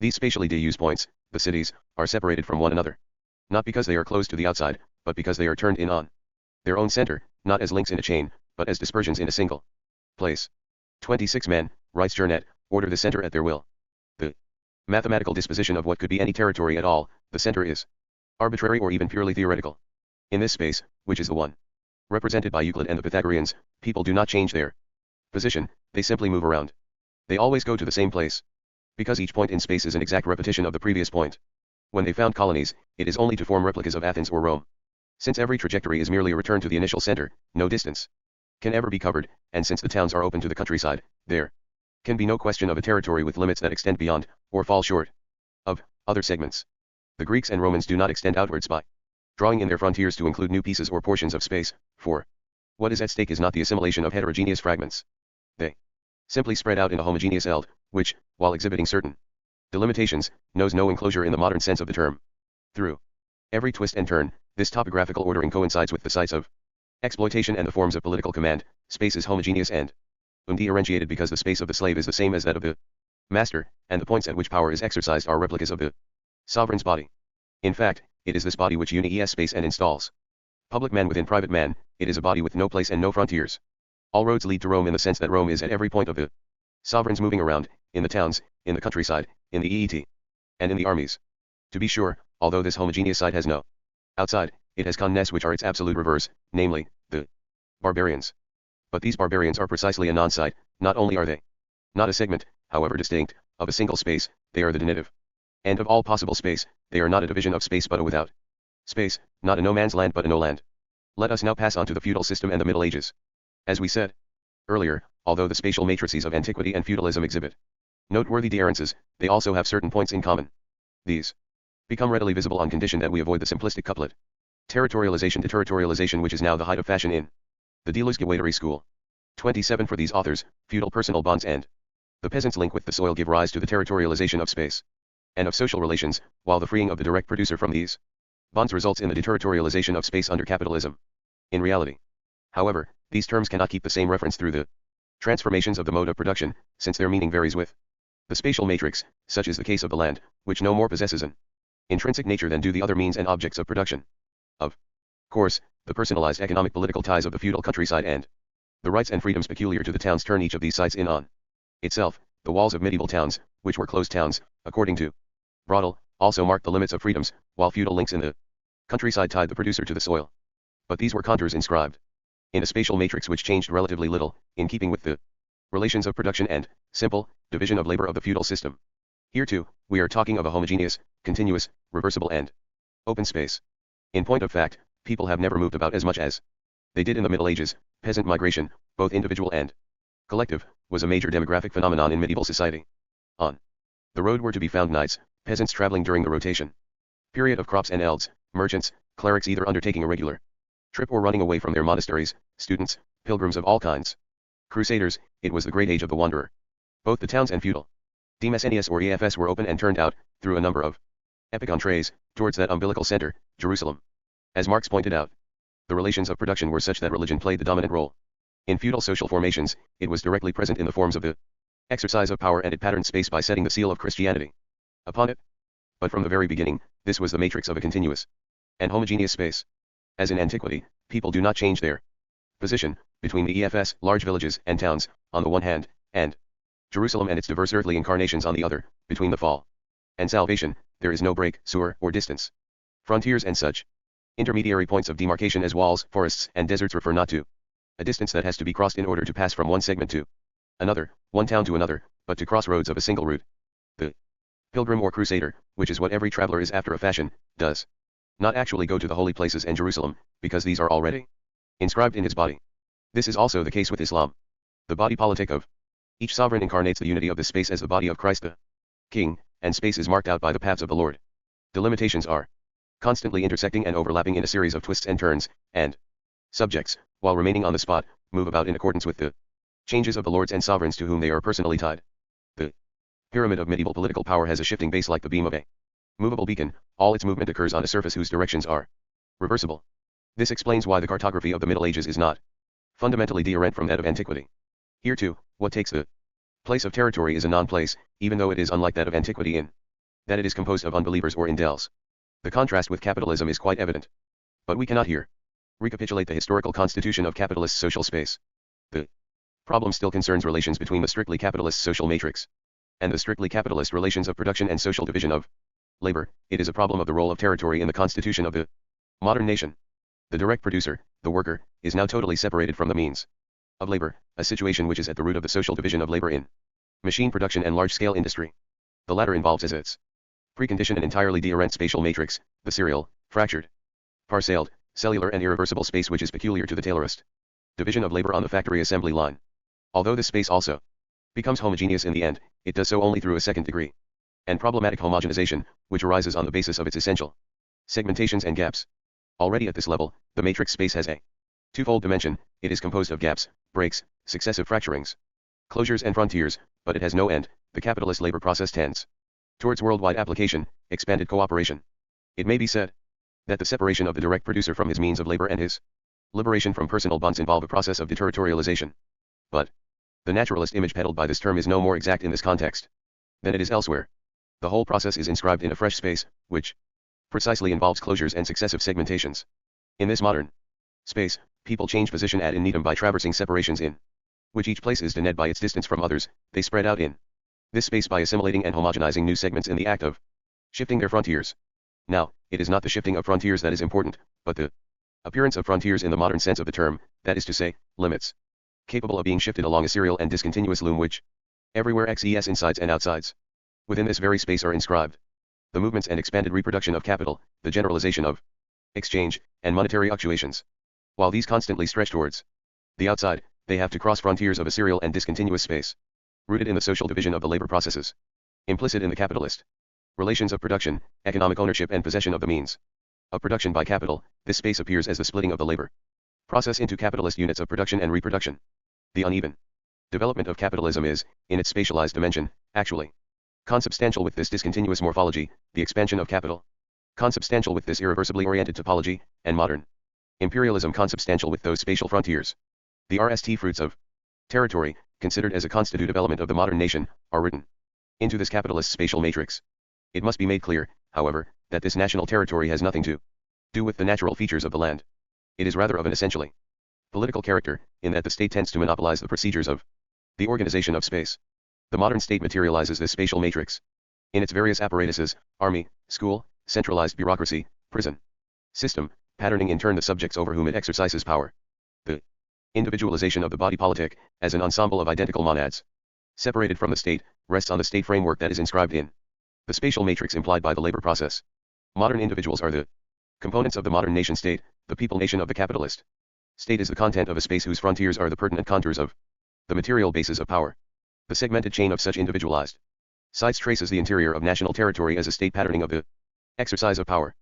These spatially diffuse points, the cities, are separated from one another. Not because they are closed to the outside, but because they are turned in on their own center, not as links in a chain, but as dispersions in a single place. 26 men, writes Journet, order the center at their will. The mathematical disposition of what could be any territory at all, the center is arbitrary or even purely theoretical. In this space, which is the one represented by Euclid and the Pythagoreans, people do not change their position, they simply move around. They always go to the same place, because each point in space is an exact repetition of the previous point. When they found colonies, it is only to form replicas of Athens or Rome. Since every trajectory is merely a return to the initial center, no distance can ever be covered, and since the towns are open to the countryside, there can be no question of a territory with limits that extend beyond, or fall short of, other segments. The Greeks and Romans do not extend outwards by drawing in their frontiers to include new pieces or portions of space, for what is at stake is not the assimilation of heterogeneous fragments. They simply spread out in a homogeneous eld, which, while exhibiting certain delimitations, knows no enclosure in the modern sense of the term. Through every twist and turn, this topographical ordering coincides with the sites of exploitation and the forms of political command. Space is homogeneous and undifferentiated because the space of the slave is the same as that of the master, and the points at which power is exercised are replicas of the sovereign's body. In fact, it is this body which unites space and installs public man within private man. It is a body with no place and no frontiers. All roads lead to Rome in the sense that Rome is at every point of the sovereigns moving around, in the towns, in the countryside, in the EET, and in the armies. To be sure, although this homogeneous side has no outside, it has connes which are its absolute reverse, namely, the barbarians. But these barbarians are precisely a non-site. Not only are they not a segment, however distinct, of a single space, they are the denitive end of all possible space. They are not a division of space but a without space, not a no man's land but a no land. Let us now pass on to the feudal system and the Middle Ages. As we said earlier, although the spatial matrices of antiquity and feudalism exhibit noteworthy differences, they also have certain points in common. These become readily visible on condition that we avoid the simplistic couplet territorialization which is now the height of fashion in the Delusgewateri school. 27 For these authors, feudal personal bonds and the peasant's link with the soil give rise to the territorialization of space and of social relations, while the freeing of the direct producer from these bonds results in the deterritorialization of space under capitalism. In reality, however, these terms cannot keep the same reference through the transformations of the mode of production, since their meaning varies with the spatial matrix. Such is the case of the land, which no more possesses an intrinsic nature than do the other means and objects of production. Of course, the personalized economic political ties of the feudal countryside and the rights and freedoms peculiar to the towns turn each of these sites in on itself. The walls of medieval towns, which were closed towns, according to Brodel, also marked the limits of freedoms, while feudal links in the countryside tied the producer to the soil. But these were contours inscribed in a spatial matrix which changed relatively little, in keeping with the relations of production and simple division of labor of the feudal system. Here too, we are talking of a homogeneous, continuous, reversible and open space. In point of fact, people have never moved about as much as they did in the Middle Ages. Peasant migration, both individual and collective, was a major demographic phenomenon in medieval society. On the road were to be found knights, peasants traveling during the rotation period of crops and elds, merchants, clerics either undertaking a regular trip or running away from their monasteries, students, pilgrims of all kinds, crusaders. It was the great age of the wanderer. Both the towns and feudal demesenias or EFS were open and turned out, through a number of epic entrees, towards that umbilical center, Jerusalem. As Marx pointed out, the relations of production were such that religion played the dominant role. In feudal social formations, it was directly present in the forms of the exercise of power, and it patterned space by setting the seal of Christianity upon it. But from the very beginning, this was the matrix of a continuous and homogeneous space. As in antiquity, people do not change their position between the EFS, large villages and towns, on the one hand, and Jerusalem and its diverse earthly incarnations on the other. Between the fall and salvation, there is no break, sewer, or distance. Frontiers and such intermediary points of demarcation as walls, forests, and deserts refer not to a distance that has to be crossed in order to pass from one segment to another, one town to another, but to crossroads of a single route. The pilgrim or crusader, which is what every traveler is after a fashion, does not actually go to the holy places and Jerusalem, because these are already inscribed in his body. This is also the case with Islam. The body politic of each sovereign incarnates the unity of the space as the body of Christ the King, and space is marked out by the paths of the Lord. Delimitations are constantly intersecting and overlapping in a series of twists and turns, and subjects, while remaining on the spot, move about in accordance with the changes of the lords and sovereigns to whom they are personally tied. The pyramid of medieval political power has a shifting base like the beam of a movable beacon. All its movement occurs on a surface whose directions are reversible. This explains why the cartography of the Middle Ages is not fundamentally different from that of antiquity. Here too, what takes the place of territory is a non-place, even though it is unlike that of antiquity in that it is composed of unbelievers or indels. The contrast with capitalism is quite evident. But we cannot here recapitulate the historical constitution of capitalist social space. The problem still concerns relations between the strictly capitalist social matrix and the strictly capitalist relations of production and social division of labor. It is a problem of the role of territory in the constitution of the modern nation. The direct producer, the worker, is now totally separated from the means of labor, a situation which is at the root of the social division of labor in machine production and large-scale industry. The latter involves as its precondition an entirely different spatial matrix, the serial, fractured, parcelled, cellular and irreversible space which is peculiar to the Taylorist division of labor on the factory assembly line. Although this space also becomes homogeneous in the end, it does so only through a second degree and problematic homogenization, which arises on the basis of its essential segmentations and gaps. Already at this level, the matrix space has a twofold dimension. It is composed of gaps, breaks, successive fracturings, closures and frontiers, but it has no end. The capitalist labor process tends towards worldwide application, expanded cooperation. It may be said that the separation of the direct producer from his means of labor and his liberation from personal bonds involve a process of deterritorialization. But the naturalist image peddled by this term is no more exact in this context than it is elsewhere. The whole process is inscribed in a fresh space, which precisely involves closures and successive segmentations. In this modern space, people change position ad infinitum by traversing separations in which each place is denuded by its distance from others. They spread out in this space by assimilating and homogenizing new segments in the act of shifting their frontiers. Now, it is not the shifting of frontiers that is important, but the appearance of frontiers in the modern sense of the term, that is to say, limits, capable of being shifted along a serial and discontinuous loom which everywhere XES insides and outsides within this very space are inscribed. The movements and expanded reproduction of capital, the generalization of exchange, and monetary fluctuations. While these constantly stretch towards the outside, they have to cross frontiers of a serial and discontinuous space, rooted in the social division of the labor processes, implicit in the capitalist relations of production, economic ownership and possession of the means of production by capital. This space appears as the splitting of the labor process into capitalist units of production and reproduction. The uneven development of capitalism is, in its spatialized dimension, actually consubstantial with this discontinuous morphology, the expansion of capital consubstantial with this irreversibly oriented topology, and modern imperialism consubstantial with those spatial frontiers. The RST fruits of territory, considered as a constitutive element of the modern nation, are written into this capitalist spatial matrix. It must be made clear, however, that this national territory has nothing to do with the natural features of the land. It is rather of an essentially political character, in that the state tends to monopolize the procedures of the organization of space. The modern state materializes this spatial matrix in its various apparatuses: army, school, centralized bureaucracy, prison system, patterning in turn the subjects over whom it exercises power. The individualization of the body politic, as an ensemble of identical monads, separated from the state, rests on the state framework that is inscribed in the spatial matrix implied by the labor process. Modern individuals are the components of the modern nation state. The people nation of the capitalist state is the content of a space whose frontiers are the pertinent contours of the material bases of power. The segmented chain of such individualized sites traces the interior of national territory as a state patterning of the exercise of power.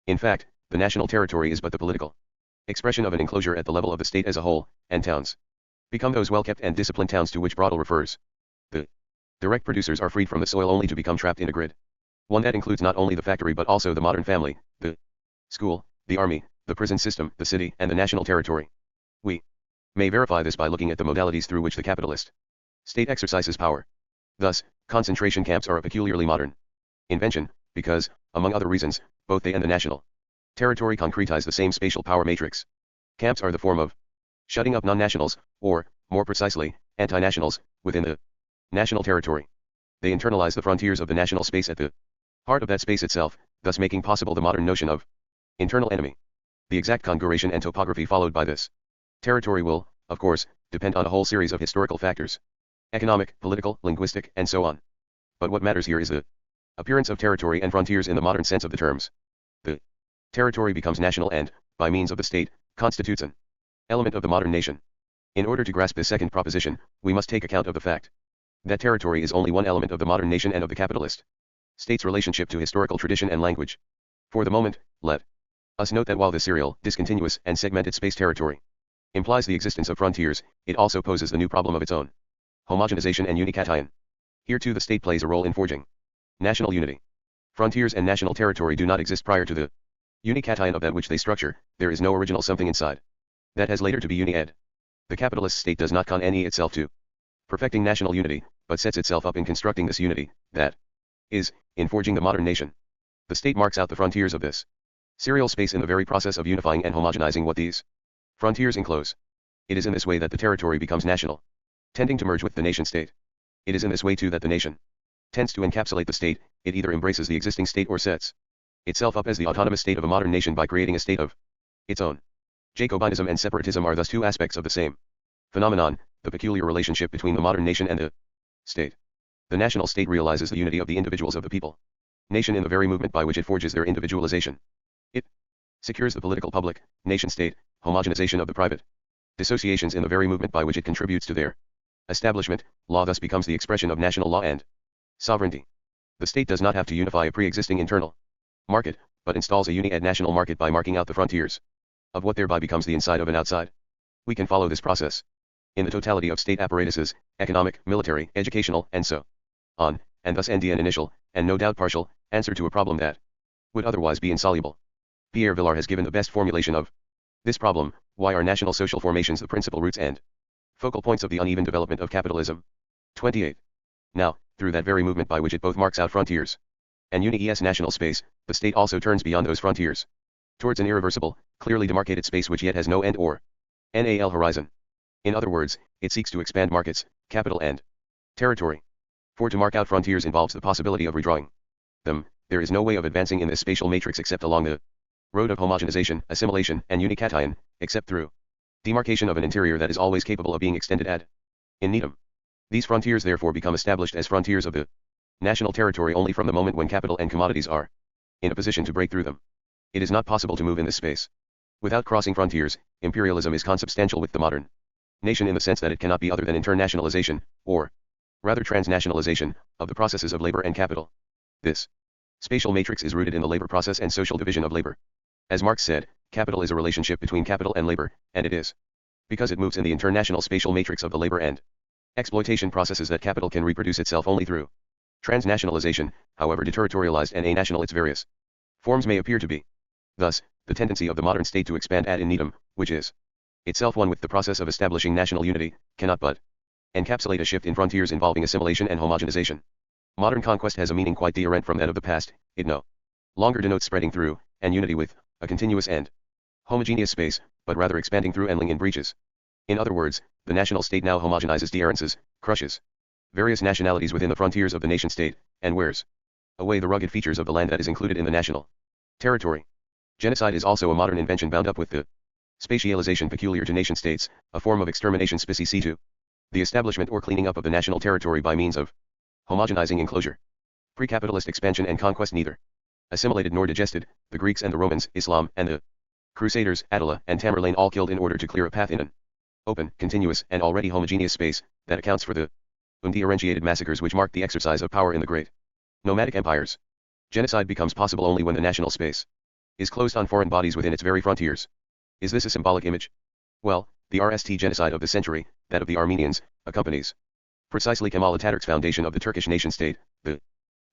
In fact, the national territory is but the political expression of an enclosure at the level of the state as a whole, and towns become those well-kept and disciplined towns to which Brodel refers. The direct producers are freed from the soil only to become trapped in a grid, one that includes not only the factory but also the modern family, the school, the army, the prison system, the city, and the national territory. We may verify this by looking at the modalities through which the capitalist state exercises power. Thus, concentration camps are a peculiarly modern invention, because, among other reasons, both they and the national territory concretize the same spatial power matrix. Camps are the form of shutting up non-nationals, or, more precisely, anti-nationals, within the national territory. They internalize the frontiers of the national space at the heart of that space itself, thus making possible the modern notion of internal enemy. The exact configuration and topography followed by this territory will, of course, depend on a whole series of historical factors: economic, political, linguistic, and so on. But what matters here is the appearance of territory and frontiers in the modern sense of the terms. The territory becomes national and, by means of the state, constitutes an element of the modern nation. In order to grasp this second proposition, we must take account of the fact that territory is only one element of the modern nation and of the capitalist state's relationship to historical tradition and language. For the moment, let us note that while the serial, discontinuous, and segmented space territory implies the existence of frontiers, it also poses the new problem of its own homogenization and unication. Here too the state plays a role in forging national unity. Frontiers and national territory do not exist prior to the unication of that which they structure. There is no original something inside that has later to be uni-ed. The capitalist state does not con-ne itself to perfecting national unity, but sets itself up in constructing this unity, that is, in forging the modern nation. The state marks out the frontiers of this serial space in the very process of unifying and homogenizing what these frontiers enclose. It is in this way that the territory becomes national, tending to merge with the nation-state. It is in this way too that the nation tends to encapsulate the state. It either embraces the existing state or sets itself up as the autonomous state of a modern nation by creating a state of its own. Jacobinism and separatism are thus two aspects of the same phenomenon, the peculiar relationship between the modern nation and the state. The national state realizes the unity of the individuals of the people nation in the very movement by which it forges their individualization. It secures the political public, nation-state, homogenization of the private dissociations in the very movement by which it contributes to their establishment. Law thus becomes the expression of national law and sovereignty. The state does not have to unify a pre-existing internal market, but installs a uni-ed national market by marking out the frontiers of what thereby becomes the inside of an outside. We can follow this process in the totality of state apparatuses, economic, military, educational, and so on, and thus end an initial, and no doubt partial, answer to a problem that would otherwise be insoluble. Pierre Vilar has given the best formulation of this problem: why are national social formations the principal roots and focal points of the uneven development of capitalism? 28. Now, through that very movement by which it both marks out frontiers and uni-es national space, the state also turns beyond those frontiers towards an irreversible, clearly demarcated space which yet has no end or NAL horizon. In other words, it seeks to expand markets, capital and territory. For to mark out frontiers involves the possibility of redrawing them. There is no way of advancing in this spatial matrix except along the road of homogenization, assimilation, and unication, except through demarcation of an interior that is always capable of being extended ad infinitum. These frontiers therefore become established as frontiers of the national territory only from the moment when capital and commodities are in a position to break through them. It is not possible to move in this space without crossing frontiers. Imperialism is consubstantial with the modern nation in the sense that it cannot be other than internationalization, or rather transnationalization, of the processes of labor and capital. This spatial matrix is rooted in the labor process and social division of labor. As Marx said, capital is a relationship between capital and labor, and it is because it moves in the international spatial matrix of the labor and exploitation processes that capital can reproduce itself only through transnationalization, however deterritorialized and anational its various forms may appear to be. Thus, the tendency of the modern state to expand ad infinitum, which is itself one with the process of establishing national unity, cannot but encapsulate a shift in frontiers involving assimilation and homogenization. Modern conquest has a meaning quite different from that of the past. It no longer denotes spreading through, and unity with, a continuous and homogeneous space, but rather expanding through and in breaches. In other words, the national state now homogenizes deherences, crushes various nationalities within the frontiers of the nation-state, and wears away the rugged features of the land that is included in the national territory. Genocide is also a modern invention bound up with the spatialization peculiar to nation-states, a form of extermination species to the establishment or cleaning up of the national territory by means of homogenizing enclosure. Pre-capitalist expansion and conquest neither assimilated nor digested. The Greeks and the Romans, Islam and the Crusaders, Attila and Tamerlane all killed in order to clear a path in an open, continuous and already homogeneous space. That accounts for the undifferentiated massacres which marked the exercise of power in the great nomadic empires. Genocide becomes possible only when the national space is closed on foreign bodies within its very frontiers. Is this a symbolic image? Well, the RST genocide of the century, that of the Armenians, accompanies precisely Kemal Atatürk's foundation of the Turkish nation-state, the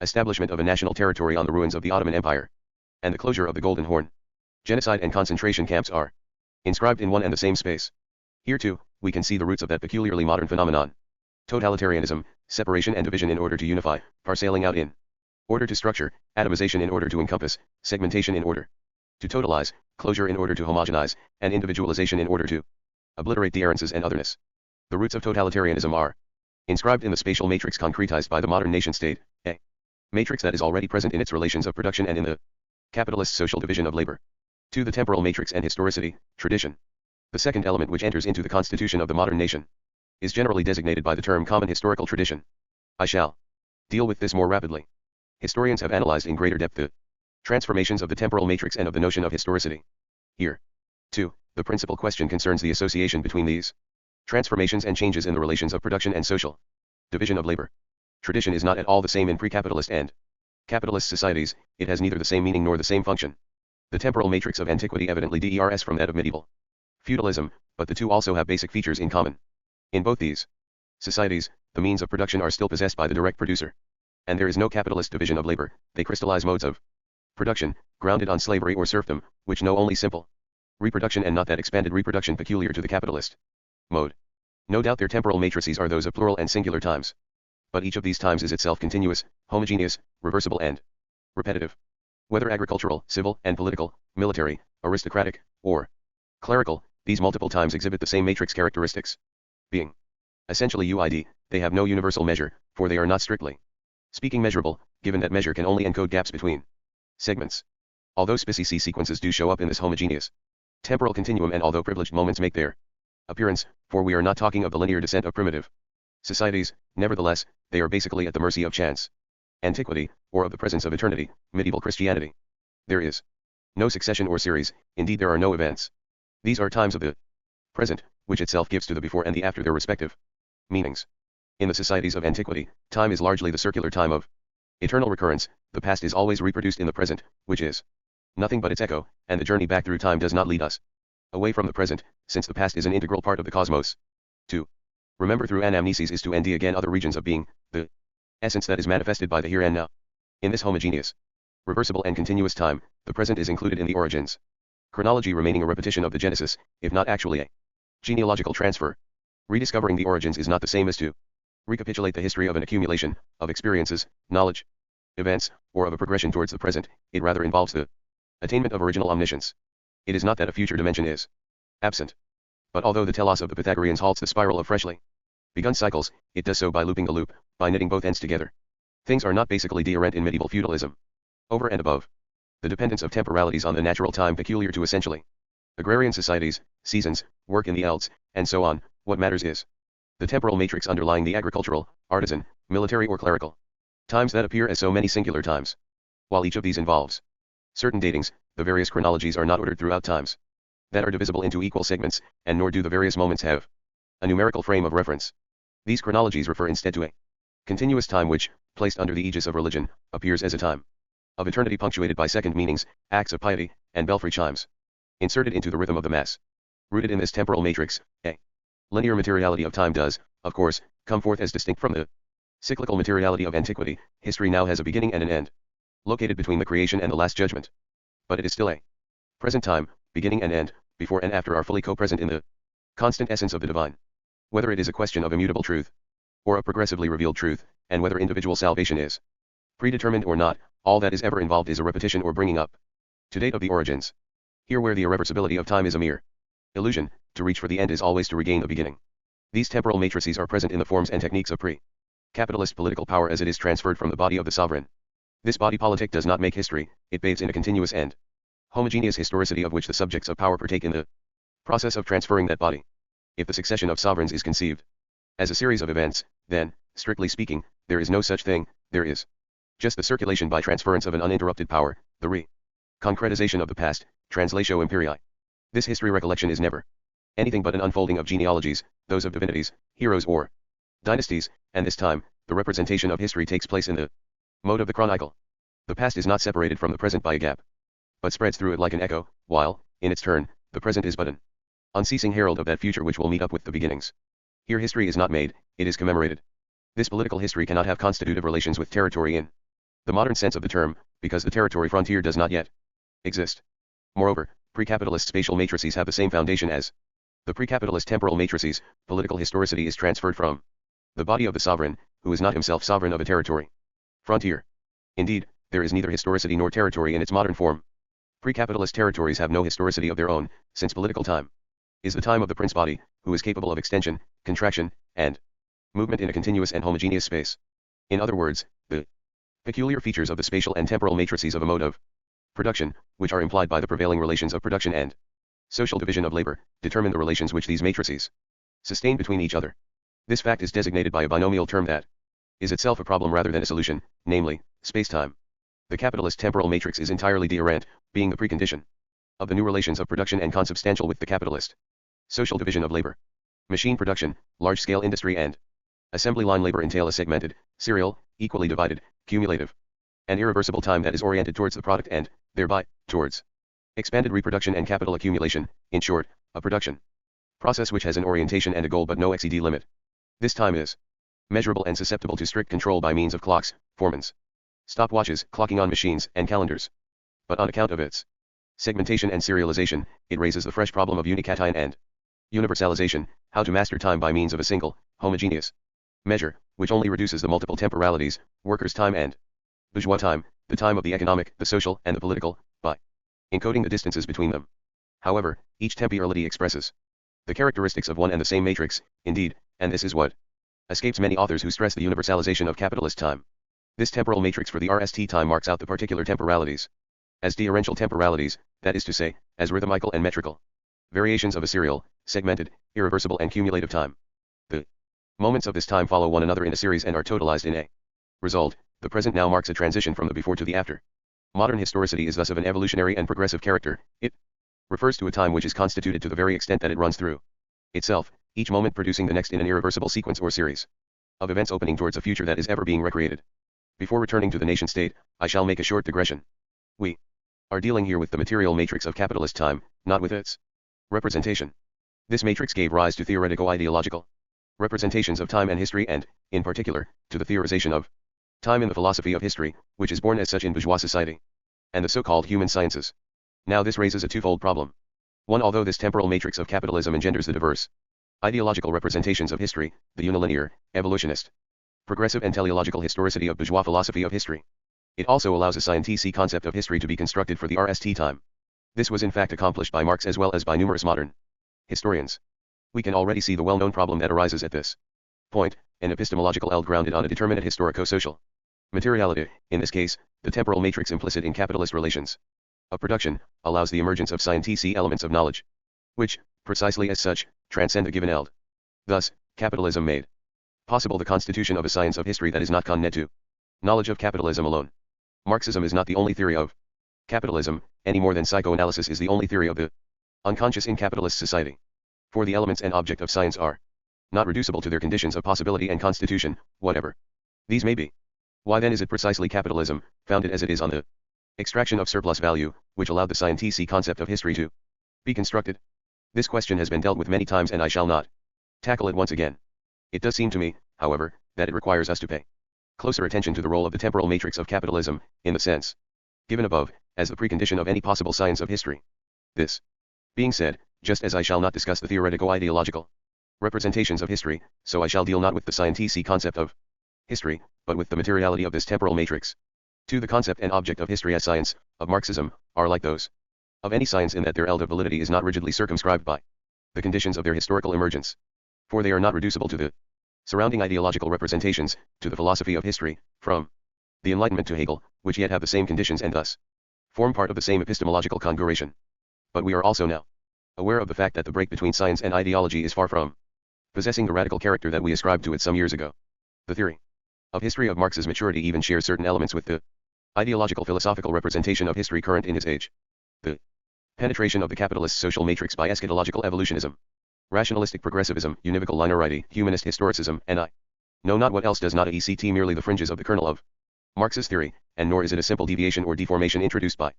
establishment of a national territory on the ruins of the Ottoman Empire, and the closure of the Golden Horn. Genocide and concentration camps are inscribed in one and the same space. Here too, we can see the roots of that peculiarly modern phenomenon. Totalitarianism, separation and division in order to unify, parceling out in order to structure, atomization in order to encompass, segmentation in order to totalize, closure in order to homogenize, and individualization in order to obliterate deherences and otherness. The roots of totalitarianism are inscribed in the spatial matrix concretized by the modern nation-state, a matrix that is already present in its relations of production and in the capitalist social division of labor. To the temporal matrix and historicity, tradition. The second element which enters into the constitution of the modern nation is generally designated by the term common historical tradition. I shall deal with this more rapidly. Historians have analyzed in greater depth the transformations of the temporal matrix and of the notion of historicity. Here, too, the principal question concerns the association between these transformations and changes in the relations of production and social division of labor. Tradition is not at all the same in pre-capitalist and capitalist societies. It has neither the same meaning nor the same function. The temporal matrix of antiquity evidently differs from that of medieval feudalism, but the two also have basic features in common. In both these societies, the means of production are still possessed by the direct producer, and there is no capitalist division of labor. They crystallize modes of production, grounded on slavery or serfdom, which know only simple reproduction and not that expanded reproduction peculiar to the capitalist mode. No doubt their temporal matrices are those of plural and singular times. But each of these times is itself continuous, homogeneous, reversible and repetitive. Whether agricultural, civil and political, military, aristocratic, or clerical, these multiple times exhibit the same matrix characteristics. Being essentially UID, they have no universal measure, for they are not strictly speaking measurable, given that measure can only encode gaps between segments. Although species sequences do show up in this homogeneous temporal continuum, and although privileged moments make their appearance, for we are not talking of the linear descent of primitive societies, nevertheless, they are basically at the mercy of chance, antiquity, or of the presence of eternity, medieval Christianity. There is no succession or series, indeed there are no events. These are times of the present, which itself gives to the before and the after their respective meanings. In the societies of antiquity, time is largely the circular time of Eternal recurrence, the past is always reproduced in the present, which is nothing but its echo, and the journey back through time does not lead us away from the present, since the past is an integral part of the cosmos. To remember through anamnesis is to nd again other regions of being, the essence that is manifested by the here and now. In this homogeneous, reversible and continuous time, the present is included in the origins chronology, remaining a repetition of the genesis, if not actually a genealogical transfer. Rediscovering the origins is not the same as to recapitulate the history of an accumulation of experiences, knowledge, events, or of a progression towards the present. It rather involves the attainment of original omniscience. It is not that a future dimension is absent. But although the telos of the Pythagoreans halts the spiral of freshly begun cycles, it does so by looping the loop, by knitting both ends together. Things are not basically deerent in medieval feudalism. Over and above the dependence of temporalities on the natural time peculiar to essentially agrarian societies, seasons, work in the elds, and so on, what matters is the temporal matrix underlying the agricultural, artisan, military or clerical times that appear as so many singular times. While each of these involves certain datings, the various chronologies are not ordered throughout times that are divisible into equal segments, and nor do the various moments have a numerical frame of reference. These chronologies refer instead to a continuous time which, placed under the aegis of religion, appears as a time of eternity punctuated by second meanings, acts of piety, and belfry chimes, inserted into the rhythm of the mass. Rooted in this temporal matrix, a linear materiality of time does, of course, come forth as distinct from the cyclical materiality of antiquity. History now has a beginning and an end, located between the creation and the last judgment. But it is still a present time, beginning and end, before and after are fully co-present in the constant essence of the divine. Whether it is a question of immutable truth, or of progressively revealed truth, and whether individual salvation is predetermined or not, all that is ever involved is a repetition or bringing up to date of the origins. Here where the irreversibility of time is a mere illusion, to reach for the end is always to regain the beginning. These temporal matrices are present in the forms and techniques of pre-capitalist political power as it is transferred from the body of the sovereign. This body politic does not make history, it bathes in a continuous and homogeneous historicity of which the subjects of power partake in the process of transferring that body. If the succession of sovereigns is conceived as a series of events, then, strictly speaking, there is no such thing, there is just the circulation by transference of an uninterrupted power, the concretization of the past, translatio imperii. This history recollection is never anything but an unfolding of genealogies, those of divinities, heroes or dynasties, and this time, the representation of history takes place in the mode of the chronicle. The past is not separated from the present by a gap, but spreads through it like an echo, while, in its turn, the present is but an unceasing herald of that future which will meet up with the beginnings. Here history is not made, it is commemorated. This political history cannot have constitutive relations with territory in the modern sense of the term, because the territory frontier does not yet exist. Moreover, pre-capitalist spatial matrices have the same foundation as the pre-capitalist temporal matrices. Political historicity is transferred from the body of the sovereign, who is not himself sovereign of a territory frontier. Indeed, there is neither historicity nor territory in its modern form. Pre-capitalist territories have no historicity of their own, since political time is the time of the prince body, who is capable of extension, contraction, and movement in a continuous and homogeneous space. In other words, the peculiar features of the spatial and temporal matrices of a mode of production, which are implied by the prevailing relations of production and social division of labor, determine the relations which these matrices sustain between each other. This fact is designated by a binomial term that is itself a problem rather than a solution, namely, space-time. The capitalist temporal matrix is entirely deerrant, being the precondition of the new relations of production and consubstantial with the capitalist social division of labor. Machine production, large-scale industry and assembly line labor entail a segmented, serial, equally divided, cumulative, and irreversible time that is oriented towards the product and, thereby, towards expanded reproduction and capital accumulation, in short, a production process which has an orientation and a goal but no XED limit. This time is measurable and susceptible to strict control by means of clocks, foremans, stopwatches, clocking on machines, and calendars. But on account of its segmentation and serialization, it raises the fresh problem of unication and universalization, how to master time by means of a single, homogeneous measure, which only reduces the multiple temporalities, workers' time and bourgeois time, the time of the economic, the social, and the political, by encoding the distances between them. However, each temporality expresses the characteristics of one and the same matrix, indeed, and this is what escapes many authors who stress the universalization of capitalist time. This temporal matrix for the RST time marks out the particular temporalities as deerential temporalities, that is to say, as rhythmical and metrical variations of a serial, segmented, irreversible and cumulative time. The moments of this time follow one another in a series and are totalized in a result. The present now marks a transition from the before to the after. Modern historicity is thus of an evolutionary and progressive character. It refers to a time which is constituted to the very extent that it runs through itself, each moment producing the next in an irreversible sequence or series of events opening towards a future that is ever being recreated. Before returning to the nation-state, I shall make a short digression. We are dealing here with the material matrix of capitalist time, not with its representation. This matrix gave rise to theoretico-ideological representations of time and history and, in particular, to the theorization of time in the philosophy of history, which is born as such in bourgeois society, and the so-called human sciences. Now this raises a twofold problem. One, although this temporal matrix of capitalism engenders the diverse ideological representations of history, the unilinear, evolutionist, progressive and teleological historicity of bourgeois philosophy of history, it also allows a scientific concept of history to be constructed for the RST time. This was in fact accomplished by Marx as well as by numerous modern historians. We can already see the well-known problem that arises at this point, an epistemological eld grounded on a determinate historico-social materiality, in this case, the temporal matrix implicit in capitalist relations of production, allows the emergence of scientific elements of knowledge, which, precisely as such, transcend the given eld. Thus, capitalism made possible the constitution of a science of history that is not connected to knowledge of capitalism alone. Marxism is not the only theory of capitalism, any more than psychoanalysis is the only theory of the unconscious in capitalist society. For the elements and object of science are not reducible to their conditions of possibility and constitution, whatever these may be. Why then is it precisely capitalism, founded as it is on the extraction of surplus value, which allowed the scientific concept of history to be constructed? This question has been dealt with many times and I shall not tackle it once again. It does seem to me, however, that it requires us to pay closer attention to the role of the temporal matrix of capitalism, in the sense given above, as the precondition of any possible science of history. This being said, just as I shall not discuss the theoretico-ideological representations of history, so I shall deal not with the scientific concept of history, but with the materiality of this temporal matrix. To the concept and object of history as science, of Marxism, are like those of any science in that their eld of validity is not rigidly circumscribed by the conditions of their historical emergence. For they are not reducible to the surrounding ideological representations, to the philosophy of history, from the Enlightenment to Hegel, which yet have the same conditions and thus form part of the same epistemological congruation. But we are also now aware of the fact that the break between science and ideology is far from possessing the radical character that we ascribed to it some years ago. The theory of history of Marx's maturity even shares certain elements with the ideological philosophical representation of history current in his age. The penetration of the capitalist social matrix by eschatological evolutionism, rationalistic progressivism, univocal linearity, humanist historicism, and I know not what else does not act merely the fringes of the kernel of Marx's theory, and nor is it a simple deviation or deformation introduced by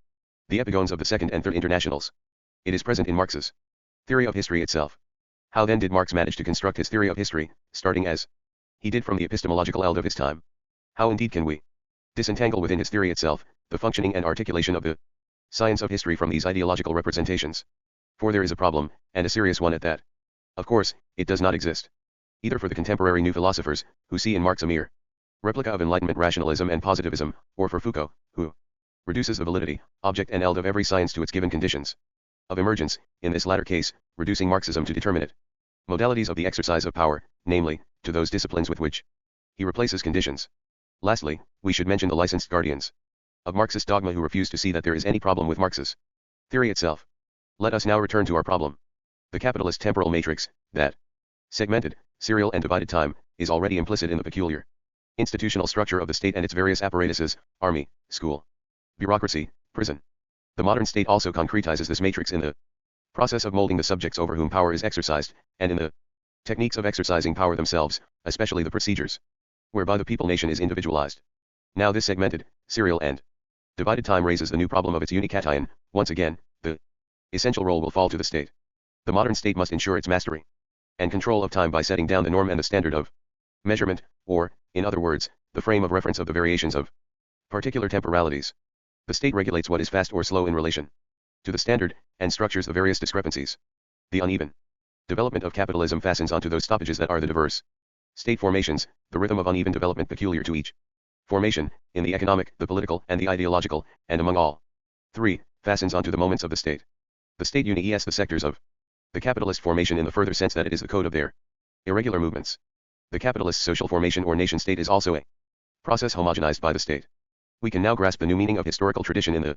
the epigones of the Second and Third Internationals. It is present in Marx's theory of history itself. How then did Marx manage to construct his theory of history, starting as he did from the epistemological eld of his time? How indeed can we disentangle within his theory itself the functioning and articulation of the science of history from these ideological representations? For there is a problem, and a serious one at that. Of course, it does not exist either for the contemporary new philosophers, who see in Marx a mere replica of Enlightenment rationalism and positivism, or for Foucault, who reduces the validity, object and eld of every science to its given conditions of emergence, in this latter case, reducing Marxism to determinate modalities of the exercise of power, namely, to those disciplines with which he replaces conditions. Lastly, we should mention the licensed guardians of Marxist dogma who refuse to see that there is any problem with Marx's theory itself. Let us now return to our problem. The capitalist temporal matrix, that segmented, serial and divided time, is already implicit in the peculiar institutional structure of the state and its various apparatuses, army, school, bureaucracy, prison. The modern state also concretizes this matrix in the process of molding the subjects over whom power is exercised, and in the techniques of exercising power themselves, especially the procedures whereby the people-nation is individualized. Now this segmented, serial and divided time raises the new problem of its unication. Once again, the essential role will fall to the state. The modern state must ensure its mastery and control of time by setting down the norm and the standard of measurement, or, in other words, the frame of reference of the variations of particular temporalities. The state regulates what is fast or slow in relation to the standard, and structures the various discrepancies. The uneven development of capitalism fastens onto those stoppages that are the diverse state formations, the rhythm of uneven development peculiar to each formation, in the economic, the political, and the ideological, and among all three, fastens onto the moments of the state. The state unites the sectors of the capitalist formation in the further sense that it is the code of their irregular movements. The capitalist social formation or nation-state is also a process homogenized by the state. We can now grasp the new meaning of historical tradition in the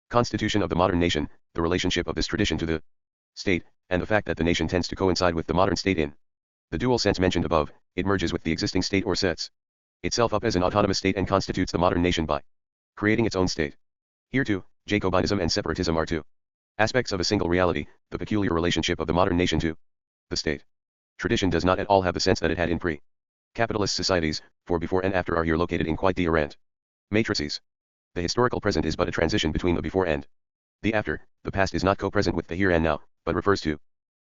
constitution of the modern nation, the relationship of this tradition to the state, and the fact that the nation tends to coincide with the modern state in the dual sense mentioned above. It merges with the existing state or sets itself up as an autonomous state and constitutes the modern nation by creating its own state. Here too, Jacobinism and separatism are two aspects of a single reality, the peculiar relationship of the modern nation to the state. Tradition does not at all have the sense that it had in pre-capitalist societies, for before and after are here located in quite different Matrices. The historical present is but a transition between the before and the after. The past is not co-present with the here and now, but refers to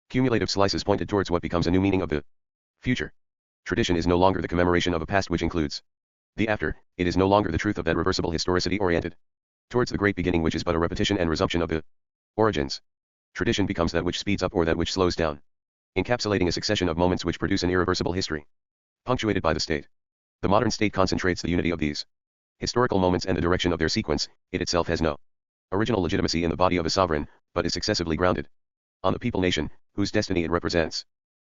cumulative slices pointed towards what becomes a new meaning of the future. Tradition is no longer the commemoration of a past which includes the after. It is no longer the truth of that reversible historicity oriented towards the great beginning which is but a repetition and resumption of the origins. Tradition becomes that which speeds up or that which slows down, encapsulating a succession of moments which produce an irreversible history, punctuated by the state. The modern state concentrates the unity of these historical moments and the direction of their sequence. It itself has no original legitimacy in the body of a sovereign, but is successively grounded on the people nation, whose destiny it represents.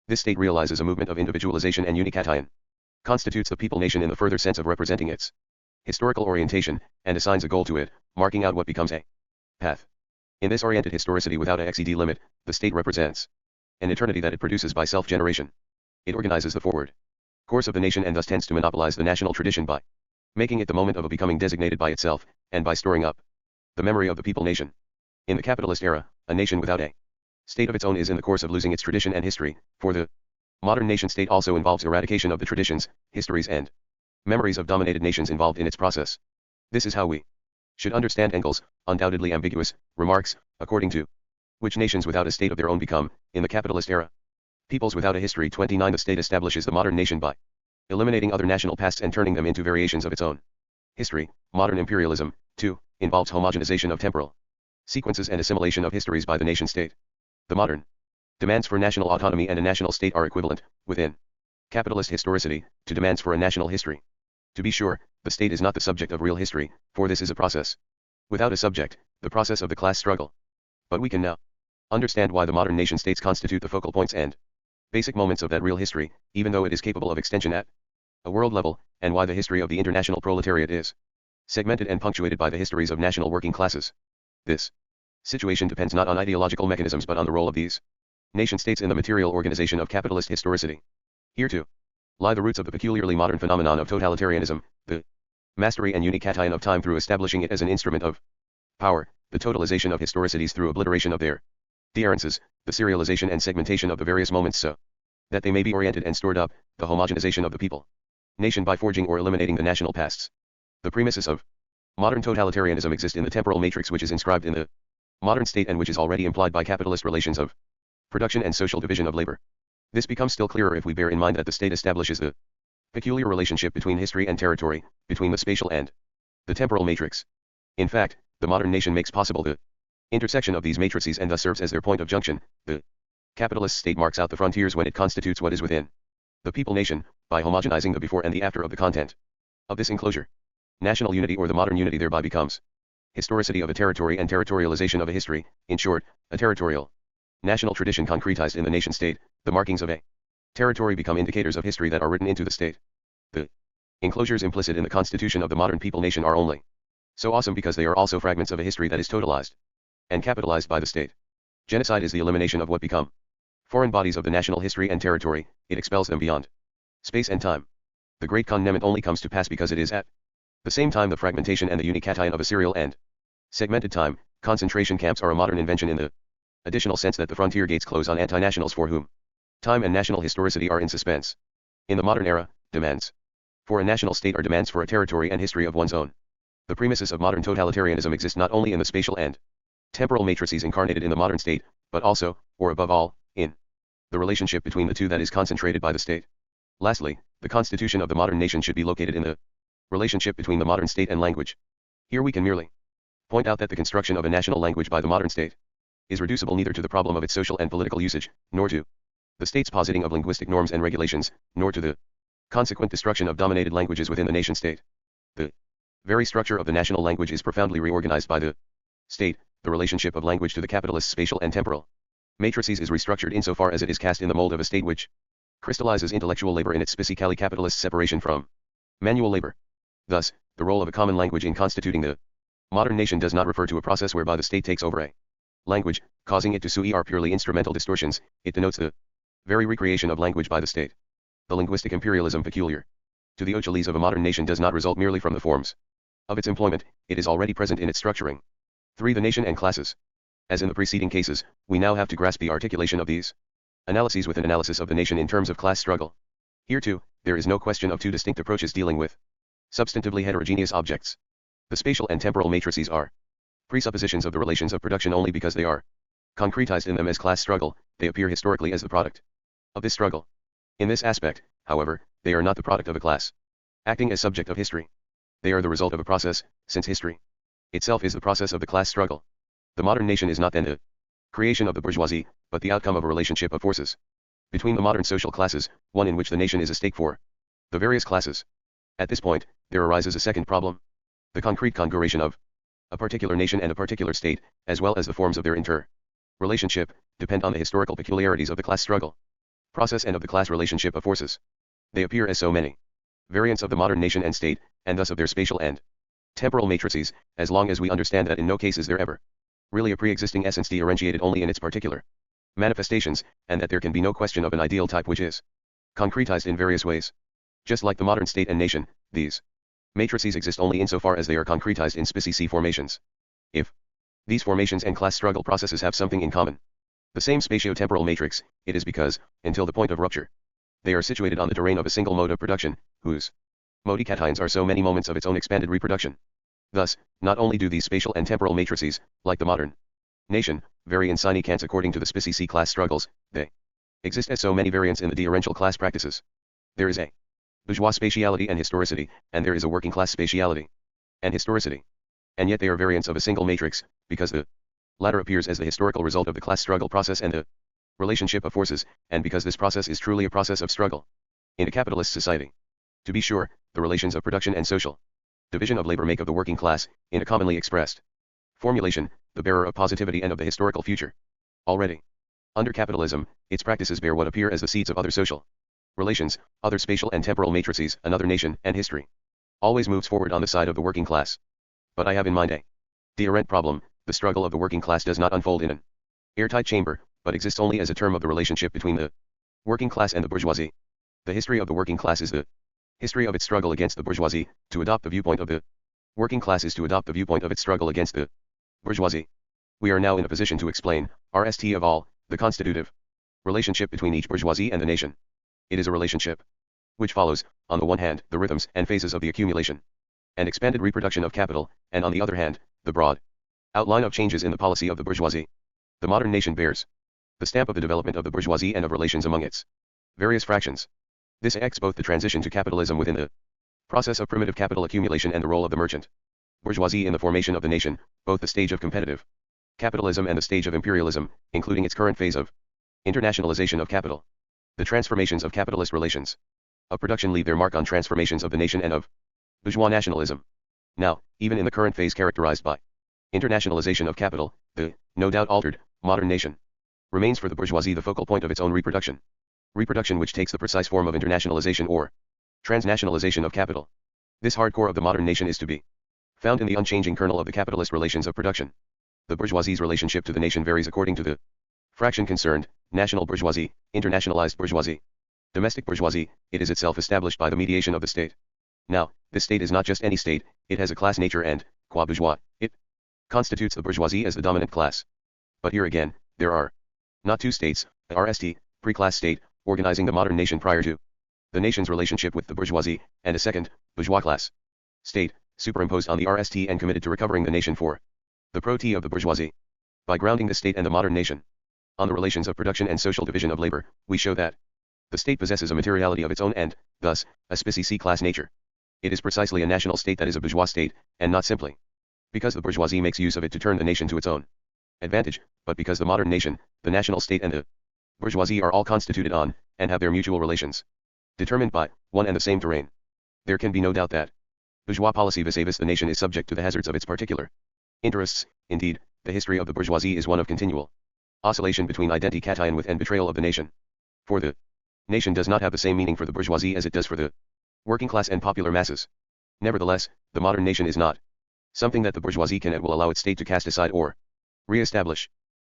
This state realizes a movement of individualization and unication, constitutes the people nation in the further sense of representing its historical orientation, and assigns a goal to it, marking out what becomes a path. In this oriented historicity without a XED limit, the state represents an eternity that it produces by self-generation. It organizes the forward course of the nation and thus tends to monopolize the national tradition by making it the moment of a becoming designated by itself, and by storing up the memory of the people nation. In the capitalist era, a nation without a state of its own is in the course of losing its tradition and history, for the modern nation state also involves eradication of the traditions, histories and memories of dominated nations involved in its process. This is how we should understand Engels' undoubtedly ambiguous remarks, according to which nations without a state of their own become, in the capitalist era, peoples without a history. 29 The state establishes the modern nation by eliminating other national pasts and turning them into variations of its own history. Modern imperialism, 2, involves homogenization of temporal sequences and assimilation of histories by the nation-state. The modern demands for national autonomy and a national state are equivalent, within capitalist historicity, to demands for a national history. To be sure, the state is not the subject of real history, for this is a process without a subject, the process of the class struggle. But we can now understand why the modern nation-states constitute the focal points and basic moments of that real history, even though it is capable of extension at a world level, and why the history of the international proletariat is segmented and punctuated by the histories of national working classes. This situation depends not on ideological mechanisms but on the role of these nation-states in the material organization of capitalist historicity. Here too lie the roots of the peculiarly modern phenomenon of totalitarianism, the mastery and unication of time through establishing it as an instrument of power, the totalization of historicities through obliteration of their deherences, the serialization and segmentation of the various moments so that they may be oriented and stored up, the homogenization of the people nation by forging or eliminating the national pasts. The premises of modern totalitarianism exist in the temporal matrix which is inscribed in the modern state and which is already implied by capitalist relations of production and social division of labor. This becomes still clearer if we bear in mind that the state establishes the peculiar relationship between history and territory, between the spatial and the temporal matrix. In fact, the modern nation makes possible the intersection of these matrices and thus serves as their point of junction. The capitalist state marks out the frontiers when it constitutes what is within the people nation, by homogenizing the before and the after of the content of this enclosure. National unity or the modern unity thereby becomes historicity of a territory and territorialization of a history, in short, a territorial national tradition concretized in the nation-state. The markings of a territory become indicators of history that are written into the state. The enclosures implicit in the constitution of the modern people nation are only so awesome because they are also fragments of a history that is totalized and capitalized by the state. Genocide is the elimination of what become foreign bodies of the national history and territory. It expels them beyond space and time. The great connement only comes to pass because it is at the same time the fragmentation and the unication of a serial and segmented time. Concentration camps are a modern invention in the additional sense that the frontier gates close on anti-nationals for whom time and national historicity are in suspense. In the modern era, demands for a national state are demands for a territory and history of one's own. The premises of modern totalitarianism exist not only in the spatial and temporal matrices incarnated in the modern state, but also, or above all, in the relationship between the two that is concentrated by the state. Lastly, the constitution of the modern nation should be located in the relationship between the modern state and language. Here we can merely point out that the construction of a national language by the modern state is reducible neither to the problem of its social and political usage, nor to the state's positing of linguistic norms and regulations, nor to the consequent destruction of dominated languages within the nation-state. The very structure of the national language is profoundly reorganized by the state. The relationship of language to the capitalist spatial and temporal matrices is restructured insofar as it is cast in the mold of a state which crystallizes intellectual labor in its spicically capitalist separation from manual labor. Thus, the role of a common language in constituting the modern nation does not refer to a process whereby the state takes over a language, causing it to sui are purely instrumental distortions. It denotes the very recreation of language by the state. The linguistic imperialism peculiar to the Ochilese of a modern nation does not result merely from the forms of its employment, it is already present in its structuring. 3. The nation and classes. As in the preceding cases, we now have to grasp the articulation of these analyses with an analysis of the nation in terms of class struggle. Here too, there is no question of two distinct approaches dealing with substantively heterogeneous objects. The spatial and temporal matrices are presuppositions of the relations of production only because they are concretized in them as class struggle, they appear historically as the product of this struggle. In this aspect, however, they are not the product of a class, acting as subject of history. They are the result of a process, since history itself is the process of the class struggle. The modern nation is not then the creation of the bourgeoisie, but the outcome of a relationship of forces between the modern social classes, one in which the nation is a stake for the various classes. At this point, there arises a second problem. The concrete configuration of a particular nation and a particular state, as well as the forms of their relationship, depend on the historical peculiarities of the class struggle process and of the class relationship of forces. They appear as so many variants of the modern nation and state, and thus of their spatial and temporal matrices, as long as we understand that in no case is there ever really a pre-existing essence differentiated only in its particular manifestations, and that there can be no question of an ideal type which is concretized in various ways. Just like the modern state and nation, these matrices exist only insofar as they are concretized in species formations. If these formations and class struggle processes have something in common, the same spatio-temporal matrix, it is because, until the point of rupture, they are situated on the terrain of a single mode of production, whose modications are so many moments of its own expanded reproduction. Thus, not only do these spatial and temporal matrices, like the modern nation, vary in significance according to the species class struggles, they exist as so many variants in the differential class practices. There is a bourgeois spatiality and historicity, and there is a working class spatiality and historicity. And yet they are variants of a single matrix, because the latter appears as the historical result of the class struggle process and the relationship of forces, and because this process is truly a process of struggle in a capitalist society. To be sure, the relations of production and social division of labor make of the working class, in a commonly expressed formulation, the bearer of positivity and of the historical future. Already, under capitalism, its practices bear what appear as the seeds of other social relations, other spatial and temporal matrices, another nation, and history always moves forward on the side of the working class. But I have in mind a different problem. The struggle of the working class does not unfold in an airtight chamber, but exists only as a term of the relationship between the working class and the bourgeoisie. The history of the working class is the history of its struggle against the bourgeoisie. To adopt the viewpoint of the working class is to adopt the viewpoint of its struggle against the bourgeoisie. We are now in a position to explain, RST of all, the constitutive relationship between each bourgeoisie and the nation. It is a relationship which follows, on the one hand, the rhythms and phases of the accumulation and expanded reproduction of capital, and on the other hand, the broad outline of changes in the policy of the bourgeoisie. The modern nation bears the stamp of the development of the bourgeoisie and of relations among its various fractions. This acts both the transition to capitalism within the process of primitive capital accumulation and the role of the merchant bourgeoisie in the formation of the nation, both the stage of competitive capitalism and the stage of imperialism, including its current phase of internationalization of capital. The transformations of capitalist relations of production leave their mark on transformations of the nation and of bourgeois nationalism. Now, even in the current phase characterized by internationalization of capital, the, no doubt altered, modern nation remains for the bourgeoisie the focal point of its own reproduction. Reproduction which takes the precise form of internationalization or transnationalization of capital. This hardcore of the modern nation is to be found in the unchanging kernel of the capitalist relations of production. The bourgeoisie's relationship to the nation varies according to the fraction concerned: national bourgeoisie, internationalized bourgeoisie, domestic bourgeoisie. It is itself established by the mediation of the state. Now, this state is not just any state, it has a class nature and, qua bourgeois, it constitutes the bourgeoisie as the dominant class. But here again, there are not two states, a RST, pre-class state, organizing the modern nation prior to the nation's relationship with the bourgeoisie, and a second, bourgeois class state, superimposed on the RST and committed to recovering the nation for the pro-T of the bourgeoisie. By grounding the state and the modern nation on the relations of production and social division of labor, we show that the state possesses a materiality of its own and, thus, a species class nature. It is precisely a national state that is a bourgeois state, and not simply because the bourgeoisie makes use of it to turn the nation to its own advantage, but because the modern nation, the national state and the bourgeoisie are all constituted on, and have their mutual relations determined by, one and the same terrain. There can be no doubt that bourgeois policy vis-a-vis the nation is subject to the hazards of its particular interests. Indeed, the history of the bourgeoisie is one of continual oscillation between identication with and betrayal of the nation. For the nation does not have the same meaning for the bourgeoisie as it does for the working class and popular masses. Nevertheless, the modern nation is not something that the bourgeoisie can and will allow its state to cast aside or re-establish.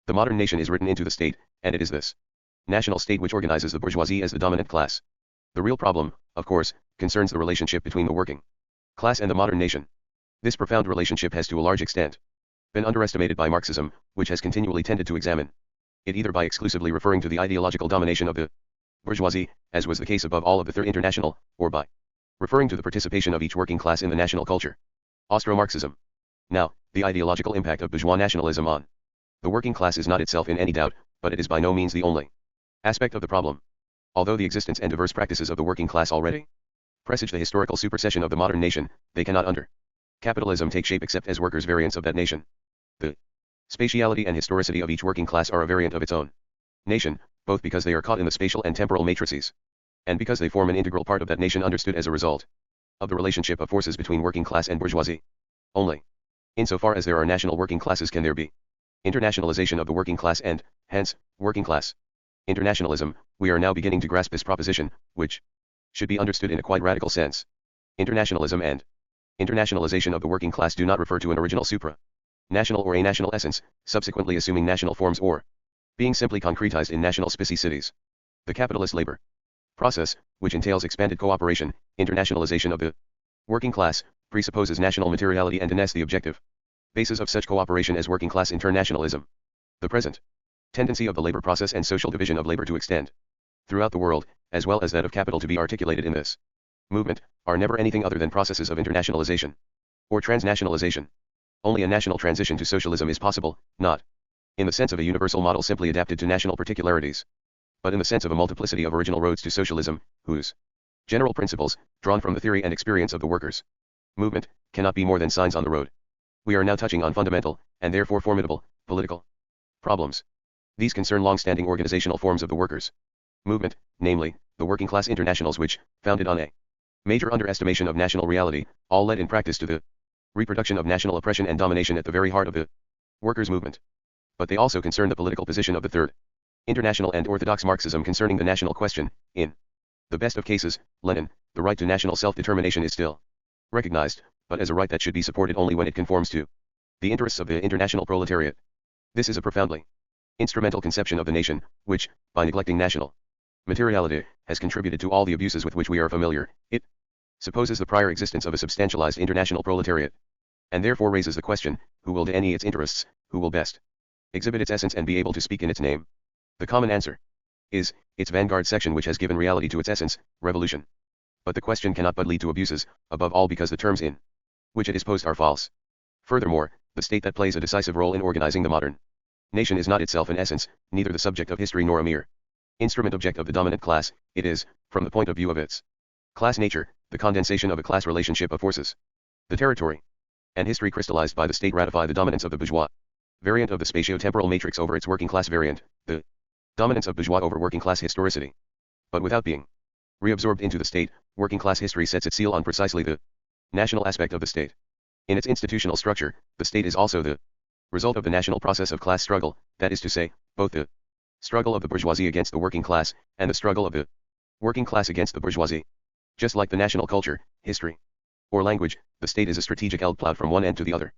The modern nation is written into the state, and it is this national state which organizes the bourgeoisie as the dominant class. The real problem, of course, concerns the relationship between the working class and the modern nation. This profound relationship has to a large extent been underestimated by Marxism, which has continually tended to examine it either by exclusively referring to the ideological domination of the bourgeoisie, as was the case above all of the Third International, or by referring to the participation of each working class in the national culture. Austro-Marxism. Now, the ideological impact of bourgeois nationalism on the working class is not itself in any doubt, but it is by no means the only aspect of the problem. Although the existence and diverse practices of the working class already presage the historical supersession of the modern nation, they cannot under capitalism take shape except as workers' variants of that nation. The spatiality and historicity of each working class are a variant of its own nation, both because they are caught in the spatial and temporal matrices, and because they form an integral part of that nation understood as a result of the relationship of forces between working class and bourgeoisie. Only insofar as there are national working classes can there be internationalization of the working class and, hence, working class internationalism. We are now beginning to grasp this proposition, which should be understood in a quite radical sense. Internationalism and internationalization of the working class do not refer to an original supra-national or a-national essence, subsequently assuming national forms or being simply concretized in national specificities. The capitalist labor process, which entails expanded cooperation, internationalization of the working class, presupposes national materiality and denies the objective basis of such cooperation as working class internationalism. The present tendency of the labor process and social division of labor to extend throughout the world, as well as that of capital to be articulated in this movement, are never anything other than processes of internationalization or transnationalization. Only a national transition to socialism is possible, not in the sense of a universal model simply adapted to national particularities, but in the sense of a multiplicity of original roads to socialism, whose general principles, drawn from the theory and experience of the workers' movement, cannot be more than signs on the road. We are now touching on fundamental, and therefore formidable, political problems. These concern long-standing organizational forms of the workers' movement, namely, the working class internationals which, founded on a major underestimation of national reality, all led in practice to the reproduction of national oppression and domination at the very heart of the workers' movement. But they also concern the political position of the third international and orthodox Marxism concerning the national question. In the best of cases, Lenin, the right to national self-determination is still recognized, but as a right that should be supported only when it conforms to the interests of the international proletariat. This is a profoundly instrumental conception of the nation, which, by neglecting national materiality, has contributed to all the abuses with which we are familiar. It supposes the prior existence of a substantialized international proletariat, and therefore raises the question, who will deny its interests, who will best exhibit its essence and be able to speak in its name? The common answer is, its vanguard section which has given reality to its essence, revolution. But the question cannot but lead to abuses, above all because the terms in which it is posed are false. Furthermore, the state that plays a decisive role in organizing the modern nation is not itself in essence, neither the subject of history nor a mere instrument object of the dominant class. It is, from the point of view of its class nature, the condensation of a class relationship of forces. The territory and history crystallized by the state ratify the dominance of the bourgeois variant of the spatio-temporal matrix over its working class variant, the dominance of bourgeois over working class historicity. But without being reabsorbed into the state, working class history sets its seal on precisely the national aspect of the state. In its institutional structure, the state is also the result of the national process of class struggle, that is to say, both the struggle of the bourgeoisie against the working class, and the struggle of the working class against the bourgeoisie. Just like the national culture, history, or language, the state is a strategic eld plowed from one end to the other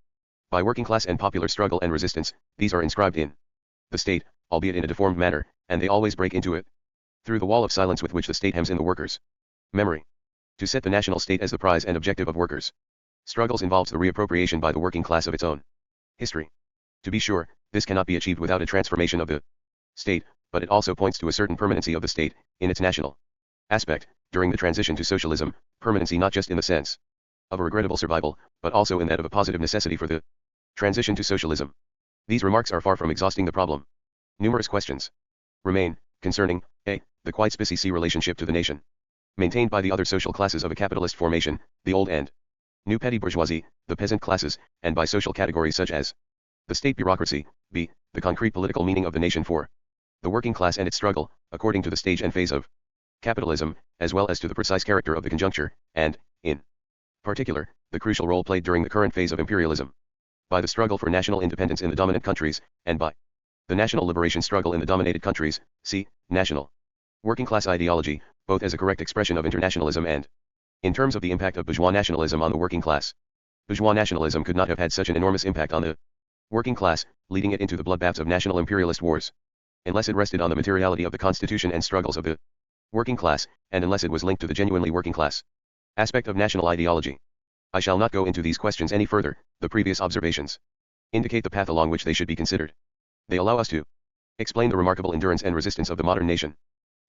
by working class and popular struggle and resistance. These are inscribed in the state, albeit in a deformed manner, and they always break into it through the wall of silence with which the state hems in the workers' memory. To set the national state as the prize and objective of workers' struggles involves the reappropriation by the working class of its own history. To be sure, this cannot be achieved without a transformation of the state, but it also points to a certain permanency of the state, in its national aspect, during the transition to socialism, permanency not just in the sense of a regrettable survival, but also in that of a positive necessity for the transition to socialism. These remarks are far from exhausting the problem. Numerous questions remain, concerning, a, the quite specie relationship to the nation, maintained by the other social classes of a capitalist formation, the old and new petty bourgeoisie, the peasant classes, and by social categories such as the state bureaucracy, b, the concrete political meaning of the nation for the working class and its struggle, according to the stage and phase of capitalism, as well as to the precise character of the conjuncture, and, in particular, the crucial role played during the current phase of imperialism by the struggle for national independence in the dominant countries, and by the national liberation struggle in the dominated countries. See, national working class ideology, both as a correct expression of internationalism and in terms of the impact of bourgeois nationalism on the working class. Bourgeois nationalism could not have had such an enormous impact on the working class, leading it into the bloodbaths of national imperialist wars, unless it rested on the materiality of the constitution and struggles of the working class, and unless it was linked to the genuinely working class aspect of national ideology. I shall not go into these questions any further. The previous observations indicate the path along which they should be considered. They allow us to explain the remarkable endurance and resistance of the modern nation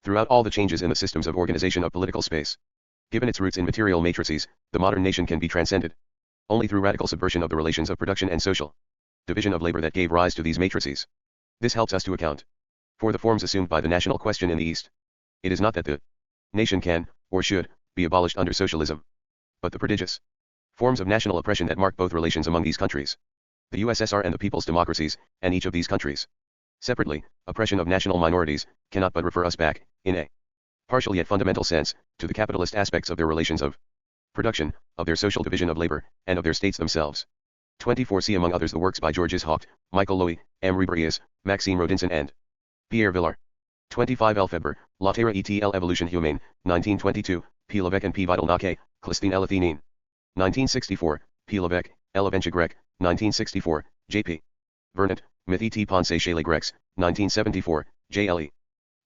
throughout all the changes in the systems of organization of political space. Given its roots in material matrices, the modern nation can be transcended only through radical subversion of the relations of production and social division of labor that gave rise to these matrices. This helps us to account for the forms assumed by the national question in the East. It is not that the nation can, or should, be abolished under socialism, but the prodigious forms of national oppression that mark both relations among these countries, the USSR and the people's democracies, and each of these countries separately, oppression of national minorities, cannot but refer us back, in a partial yet fundamental sense, to the capitalist aspects of their relations of production, of their social division of labor, and of their states themselves. 24. See among others the works by Georges Haupt, Michael Lowy, M. Ribrius, Maxime Rodinson and Pierre Villard. 25. Lefebvre, La Terre et l'Evolution Humaine, 1922, P. Levesque and P. Vidal-Naquet, Clisthène et l'Athénine. 1964, P. Levesque, L'Aventure Grecque, 1964, J.P. Vernant, Mythe et Pensée chez les Grecs, 1974, J.L.E.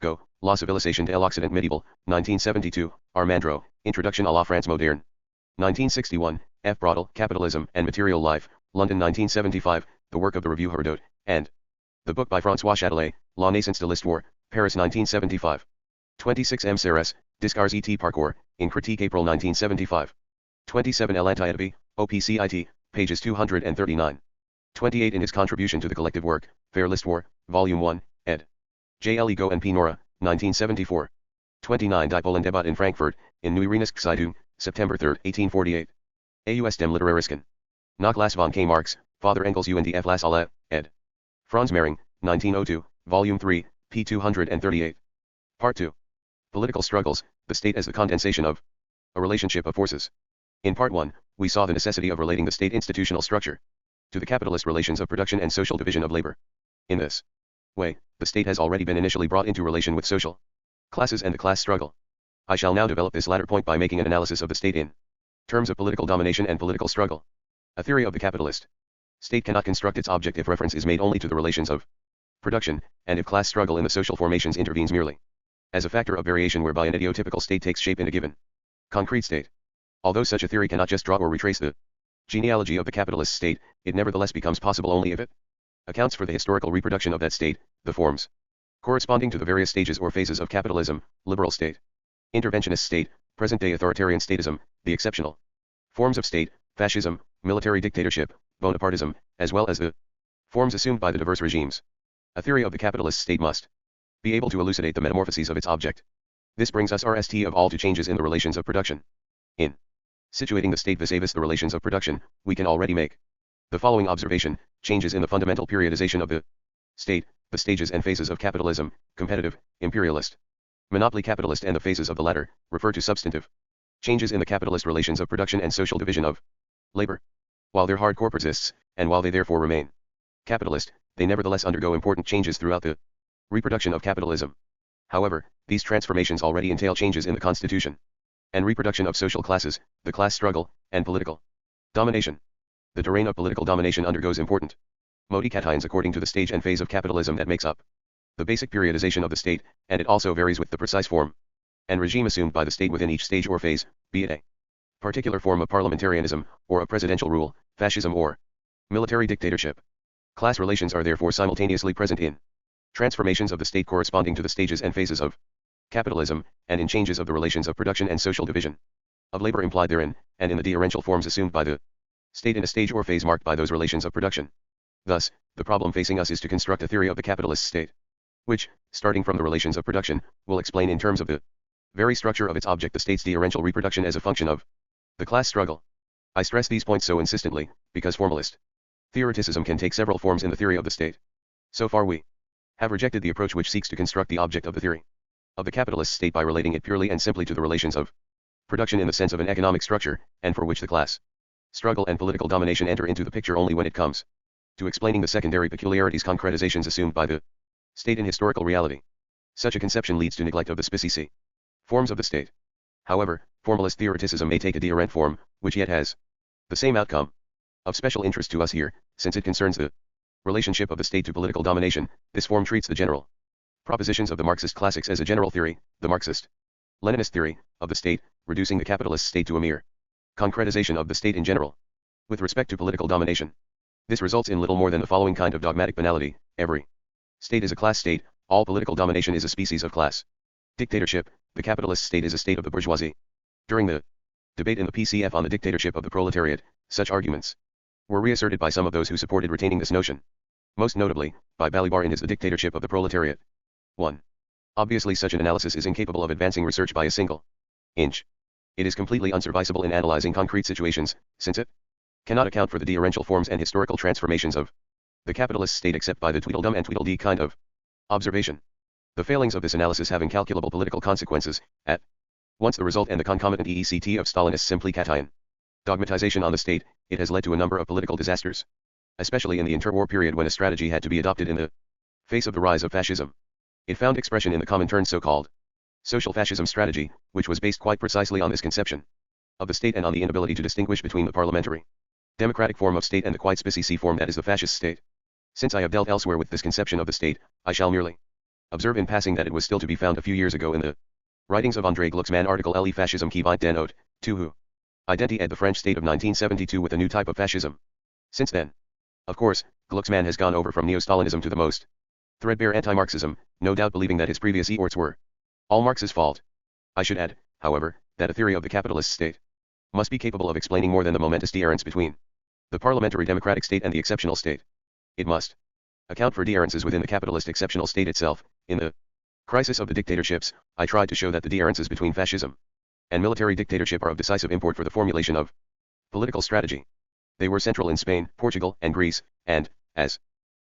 Go, La Civilisation de l'Occident Médiéval, 1972, Armandro, Introduction à la France Moderne. 1961, F. Brodel, Capitalism and Material Life, London 1975, the work of the Revue Herodote, and the book by François Châtelet, La Naissance de l'Histoire, Paris 1975. 26. M. Serres, Discours et Parcours, in Critique April 1975. 27. L'Antiétavie, OPCIT, pages 239. 28. In his contribution to the collective work, Faire l'Histoire, Volume 1, ed. J. L. Ego and P. Nora, 1974. 29. Die Polen Debat in Frankfurt, in Neuereinisch Zeitung, September 3, 1848. Aus dem Literarischen Nachlass von K. Marx, Father Engels und F. Lassalle, ed. Franz Mehring, 1902, Volume 3, p. 238. Part 2. Political Struggles, the State as the Condensation of a Relationship of Forces. In Part 1, we saw the necessity of relating the state institutional structure to the capitalist relations of production and social division of labor. In this way, the state has already been initially brought into relation with social classes and the class struggle. I shall now develop this latter point by making an analysis of the state in terms of political domination and political struggle. A theory of the capitalist state cannot construct its object if reference is made only to the relations of production, and if class struggle in the social formations intervenes merely as a factor of variation whereby an idiotypical state takes shape in a given concrete state. Although such a theory cannot just draw or retrace the genealogy of the capitalist state, it nevertheless becomes possible only if it accounts for the historical reproduction of that state, the forms corresponding to the various stages or phases of capitalism, liberal state, interventionist state, present-day authoritarian statism, the exceptional forms of state, fascism, military dictatorship, Bonapartism, as well as the forms assumed by the diverse regimes. A theory of the capitalist state must be able to elucidate the metamorphoses of its object. This brings us RST of all to changes in the relations of production. In situating the state vis-a-vis the relations of production, we can already make the following observation: changes in the fundamental periodization of the state, the stages and phases of capitalism, competitive, imperialist, monopoly capitalist, and the phases of the latter, refer to substantive changes in the capitalist relations of production and social division of labor. While their hard core persists, and while they therefore remain capitalist, they nevertheless undergo important changes throughout the reproduction of capitalism. However, these transformations already entail changes in the constitution and reproduction of social classes, the class struggle, and political domination. The terrain of political domination undergoes important modifications according to the stage and phase of capitalism that makes up the basic periodization of the state, and it also varies with the precise form and regime assumed by the state within each stage or phase, be it a particular form of parliamentarianism, or a presidential rule, fascism, or military dictatorship. Class relations are therefore simultaneously present in transformations of the state corresponding to the stages and phases of capitalism, and in changes of the relations of production and social division of labor implied therein, and in the differential forms assumed by the state in a stage or phase marked by those relations of production. Thus, the problem facing us is to construct a theory of the capitalist state, which, starting from the relations of production, will explain in terms of the very structure of its object the state's differential reproduction as a function of the class struggle. I stress these points so insistently, because formalist theoreticism can take several forms in the theory of the state. So far we have rejected the approach which seeks to construct the object of the theory of the capitalist state by relating it purely and simply to the relations of production in the sense of an economic structure, and for which the class struggle and political domination enter into the picture only when it comes to explaining the secondary peculiarities concretizations assumed by the state in historical reality. Such a conception leads to neglect of the specie forms of the state. However, formalist theoreticism may take a different form, which yet has the same outcome. Of special interest to us here, since it concerns the relationship of the state to political domination, this form treats the general propositions of the Marxist classics as a general theory, the Marxist-Leninist theory, of the state, reducing the capitalist state to a mere concretization of the state in general. With respect to political domination, this results in little more than the following kind of dogmatic banality: every state is a class state, all political domination is a species of class dictatorship, the capitalist state is a state of the bourgeoisie. During the debate in the PCF on the dictatorship of the proletariat, such arguments were reasserted by some of those who supported retaining this notion. Most notably, by Balibar in his The Dictatorship of the Proletariat. 1. Obviously such an analysis is incapable of advancing research by a single inch. It is completely unserviceable in analyzing concrete situations, since it cannot account for the differential forms and historical transformations of the capitalist state except by the Tweedledum and Tweedledee kind of observation. The failings of this analysis have incalculable political consequences, at once the result and the concomitant EECT of Stalinist simply Katayan dogmatization on the state. It has led to a number of political disasters, especially in the interwar period when a strategy had to be adopted in the face of the rise of fascism. It found expression in the Comintern's so-called social fascism strategy, which was based quite precisely on this conception of the state and on the inability to distinguish between the parliamentary democratic form of state and the quite specific form that is the fascist state. Since I have dealt elsewhere with this conception of the state, I shall merely observe in passing that it was still to be found a few years ago in the writings of André Glucksmann article Le Fascisme qui vint d'un autre, who identified the French state of 1972 with a new type of fascism. Since then, of course, Glucksmann has gone over from neo-Stalinism to the most threadbare anti-Marxism, no doubt believing that his previous efforts were all Marx's fault. I should add, however, that a theory of the capitalist state must be capable of explaining more than the momentous difference between the parliamentary democratic state and the exceptional state. It must account for differences within the capitalist exceptional state itself. In the crisis of the dictatorships, I tried to show that the differences between fascism and military dictatorship are of decisive import for the formulation of political strategy. They were central in Spain, Portugal, and Greece, and, as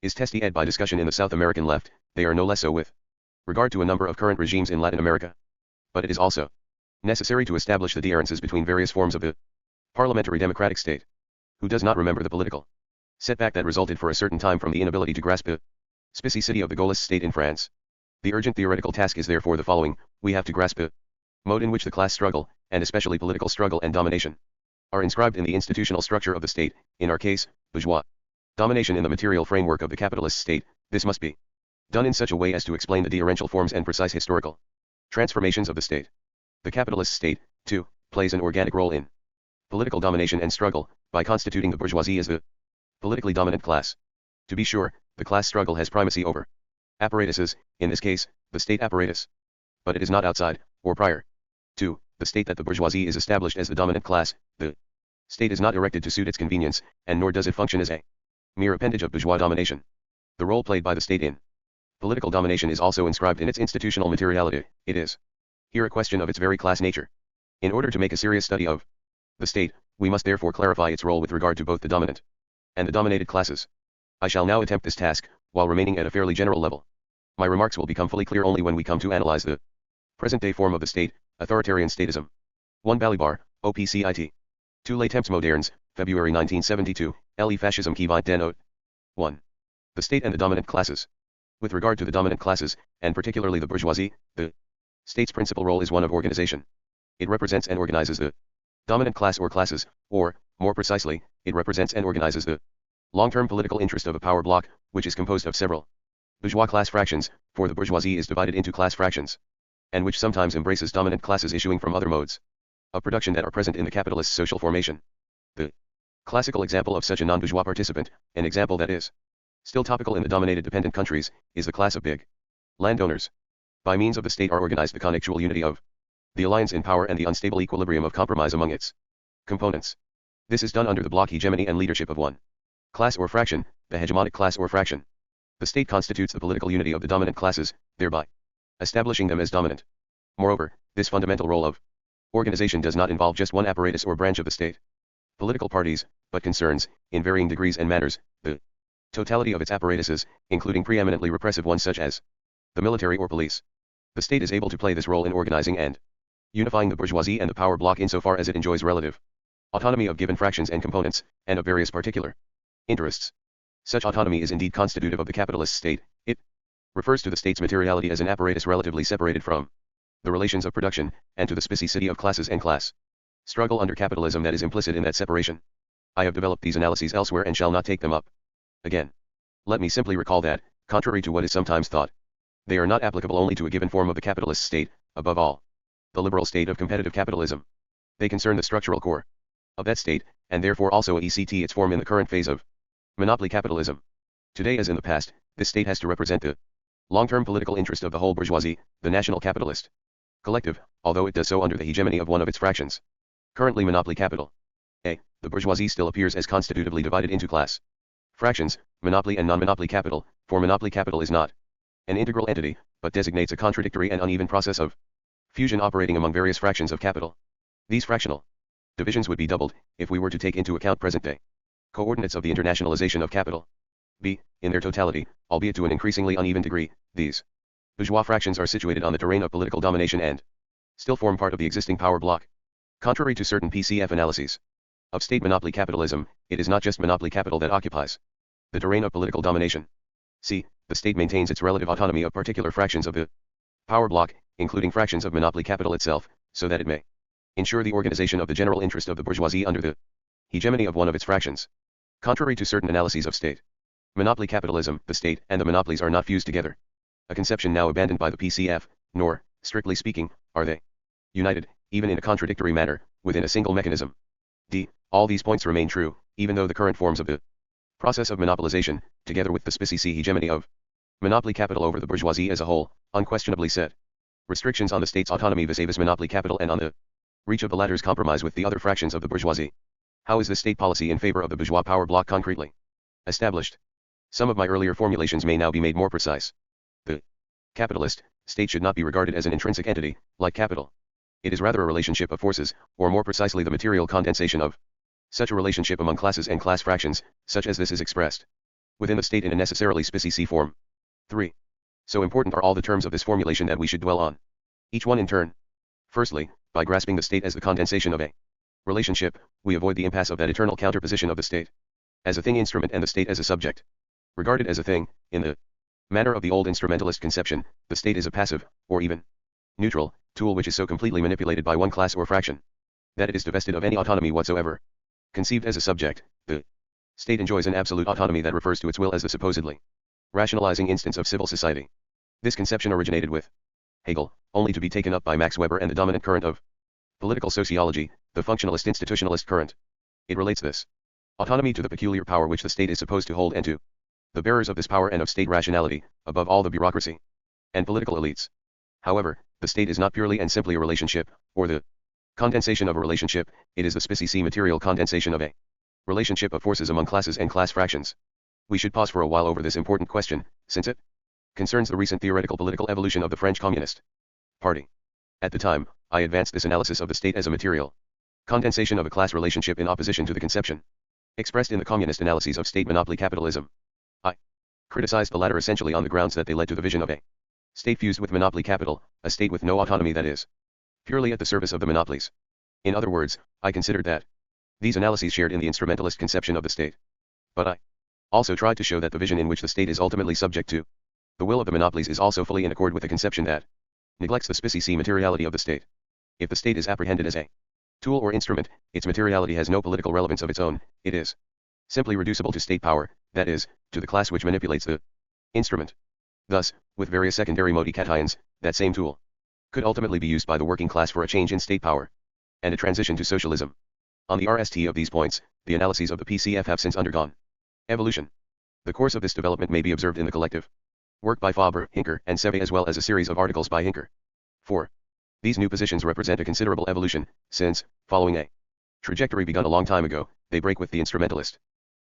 is testified by discussion in the South American left, they are no less so with regard to a number of current regimes in Latin America. But it is also necessary to establish the differences between various forms of the parliamentary democratic state. Who does not remember the political setback that resulted for a certain time from the inability to grasp the specificity of the Gaullist state in France? The urgent theoretical task is therefore the following: we have to grasp the mode in which the class struggle, and especially political struggle and domination, are inscribed in the institutional structure of the state, in our case, bourgeois domination in the material framework of the capitalist state. This must be done in such a way as to explain the differential forms and precise historical transformations of the state. The capitalist state, too, plays an organic role in political domination and struggle, by constituting the bourgeoisie as the politically dominant class. To be sure, the class struggle has primacy over apparatuses, in this case, the state apparatus. But it is not outside, or prior to the state that the bourgeoisie is established as the dominant class. The state is not erected to suit its convenience, and nor does it function as a mere appendage of bourgeois domination. The role played by the state in political domination is also inscribed in its institutional materiality. It is here a question of its very class nature. In order to make a serious study of the state, we must therefore clarify its role with regard to both the dominant and the dominated classes. I shall now attempt this task, while remaining at a fairly general level. My remarks will become fully clear only when we come to analyze the present-day form of the state, authoritarian statism. 1. Balibar, OPCIT. 2. Les Temps modernes, February 1972, Le Fascisme qui vint d'un autre. 1. The state and the dominant classes. With regard to the dominant classes, and particularly the bourgeoisie, the state's principal role is one of organization. It represents and organizes the dominant class or classes, or, more precisely, it represents and organizes the long-term political interest of a power bloc, which is composed of several bourgeois class fractions, for the bourgeoisie is divided into class fractions, and which sometimes embraces dominant classes issuing from other modes of production that are present in the capitalist social formation. The classical example of such a non-bourgeois participant, an example that is still topical in the dominated dependent countries, is the class of big landowners. By means of the state are organized the connectual unity of the alliance in power and the unstable equilibrium of compromise among its components. This is done under the bloc hegemony and leadership of one class or fraction, the hegemonic class or fraction. The state constitutes the political unity of the dominant classes, thereby establishing them as dominant. Moreover, this fundamental role of organization does not involve just one apparatus or branch of the state, political parties, but concerns, in varying degrees and manners, the totality of its apparatuses, including preeminently repressive ones such as the military or police. The state is able to play this role in organizing and unifying the bourgeoisie and the power bloc insofar as it enjoys relative autonomy of given fractions and components, and of various particular interests. Such autonomy is indeed constitutive of the capitalist state. It refers to the state's materiality as an apparatus relatively separated from the relations of production, and to the specificity of classes and class struggle under capitalism that is implicit in that separation. I have developed these analyses elsewhere and shall not take them up again. Let me simply recall that, contrary to what is sometimes thought, they are not applicable only to a given form of the capitalist state, above all, the liberal state of competitive capitalism. They concern the structural core of that state, and therefore also its form in the current phase of monopoly capitalism. Today as in the past, this state has to represent the long-term political interest of the whole bourgeoisie, the national capitalist Collective, although it does so under the hegemony of one of its fractions. Currently monopoly capital. A. The bourgeoisie still appears as constitutively divided into class fractions, monopoly and non-monopoly capital, for monopoly capital is not an integral entity, but designates a contradictory and uneven process of fusion operating among various fractions of capital. These fractional divisions would be doubled, if we were to take into account present-day coordinates of the internationalization of capital. B. In their totality, albeit to an increasingly uneven degree, these bourgeois fractions are situated on the terrain of political domination and still form part of the existing power block. Contrary to certain PCF analyses of state monopoly capitalism, it is not just monopoly capital that occupies the terrain of political domination. C. The state maintains its relative autonomy of particular fractions of the power block, including fractions of monopoly capital itself, so that it may ensure the organization of the general interest of the bourgeoisie under the hegemony of one of its fractions. Contrary to certain analyses of state monopoly capitalism, the state and the monopolies are not fused together, a conception now abandoned by the PCF, nor, strictly speaking, are they united, even in a contradictory manner, within a single mechanism. D. All these points remain true, even though the current forms of the process of monopolization, together with the specie hegemony of monopoly capital over the bourgeoisie as a whole, unquestionably set restrictions on the state's autonomy vis-a-vis monopoly capital and on the reach of the latter's compromise with the other fractions of the bourgeoisie. How is the state policy in favor of the bourgeois power block concretely established? Some of my earlier formulations may now be made more precise. The capitalist state should not be regarded as an intrinsic entity, like capital. It is rather a relationship of forces, or more precisely the material condensation of such a relationship among classes and class fractions, such as this is expressed within the state in a necessarily specie form. 3. So important are all the terms of this formulation that we should dwell on each one in turn. Firstly, by grasping the state as the condensation of a relationship, we avoid the impasse of that eternal counterposition of the state as a thing instrument and the state as a subject. Regarded as a thing, in the manner of the old instrumentalist conception, the state is a passive, or even neutral, tool which is so completely manipulated by one class or fraction that it is divested of any autonomy whatsoever. Conceived as a subject, the state enjoys an absolute autonomy that refers to its will as the supposedly rationalizing instance of civil society. This conception originated with Hegel, only to be taken up by Max Weber and the dominant current of political sociology, the functionalist institutionalist current. It relates this autonomy to the peculiar power which the state is supposed to hold and to the bearers of this power and of state rationality, above all the bureaucracy and political elites. However, the state is not purely and simply a relationship, or the condensation of a relationship, it is the specie material condensation of a relationship of forces among classes and class fractions. We should pause for a while over this important question, since it concerns the recent theoretical political evolution of the French Communist Party. At the time, I advanced this analysis of the state as a material condensation of a class relationship in opposition to the conception expressed in the communist analyses of state monopoly capitalism. I criticized the latter essentially on the grounds that they led to the vision of a state fused with monopoly capital, a state with no autonomy that is purely at the service of the monopolies. In other words, I considered that these analyses shared in the instrumentalist conception of the state. But I also tried to show that the vision in which the state is ultimately subject to the will of the monopolies is also fully in accord with a conception that neglects the specie materiality of the state. If the state is apprehended as a tool or instrument, its materiality has no political relevance of its own, it is simply reducible to state power, that is, to the class which manipulates the instrument. Thus, with various secondary modifications, that same tool could ultimately be used by the working class for a change in state power and a transition to socialism. On the RST of these points, the analyses of the PCF have since undergone evolution. The course of this development may be observed in the collective work by Faber, Hincker, and Seve as well as a series of articles by Hincker. 4. These new positions represent a considerable evolution, since, following a trajectory begun a long time ago, they break with the instrumentalist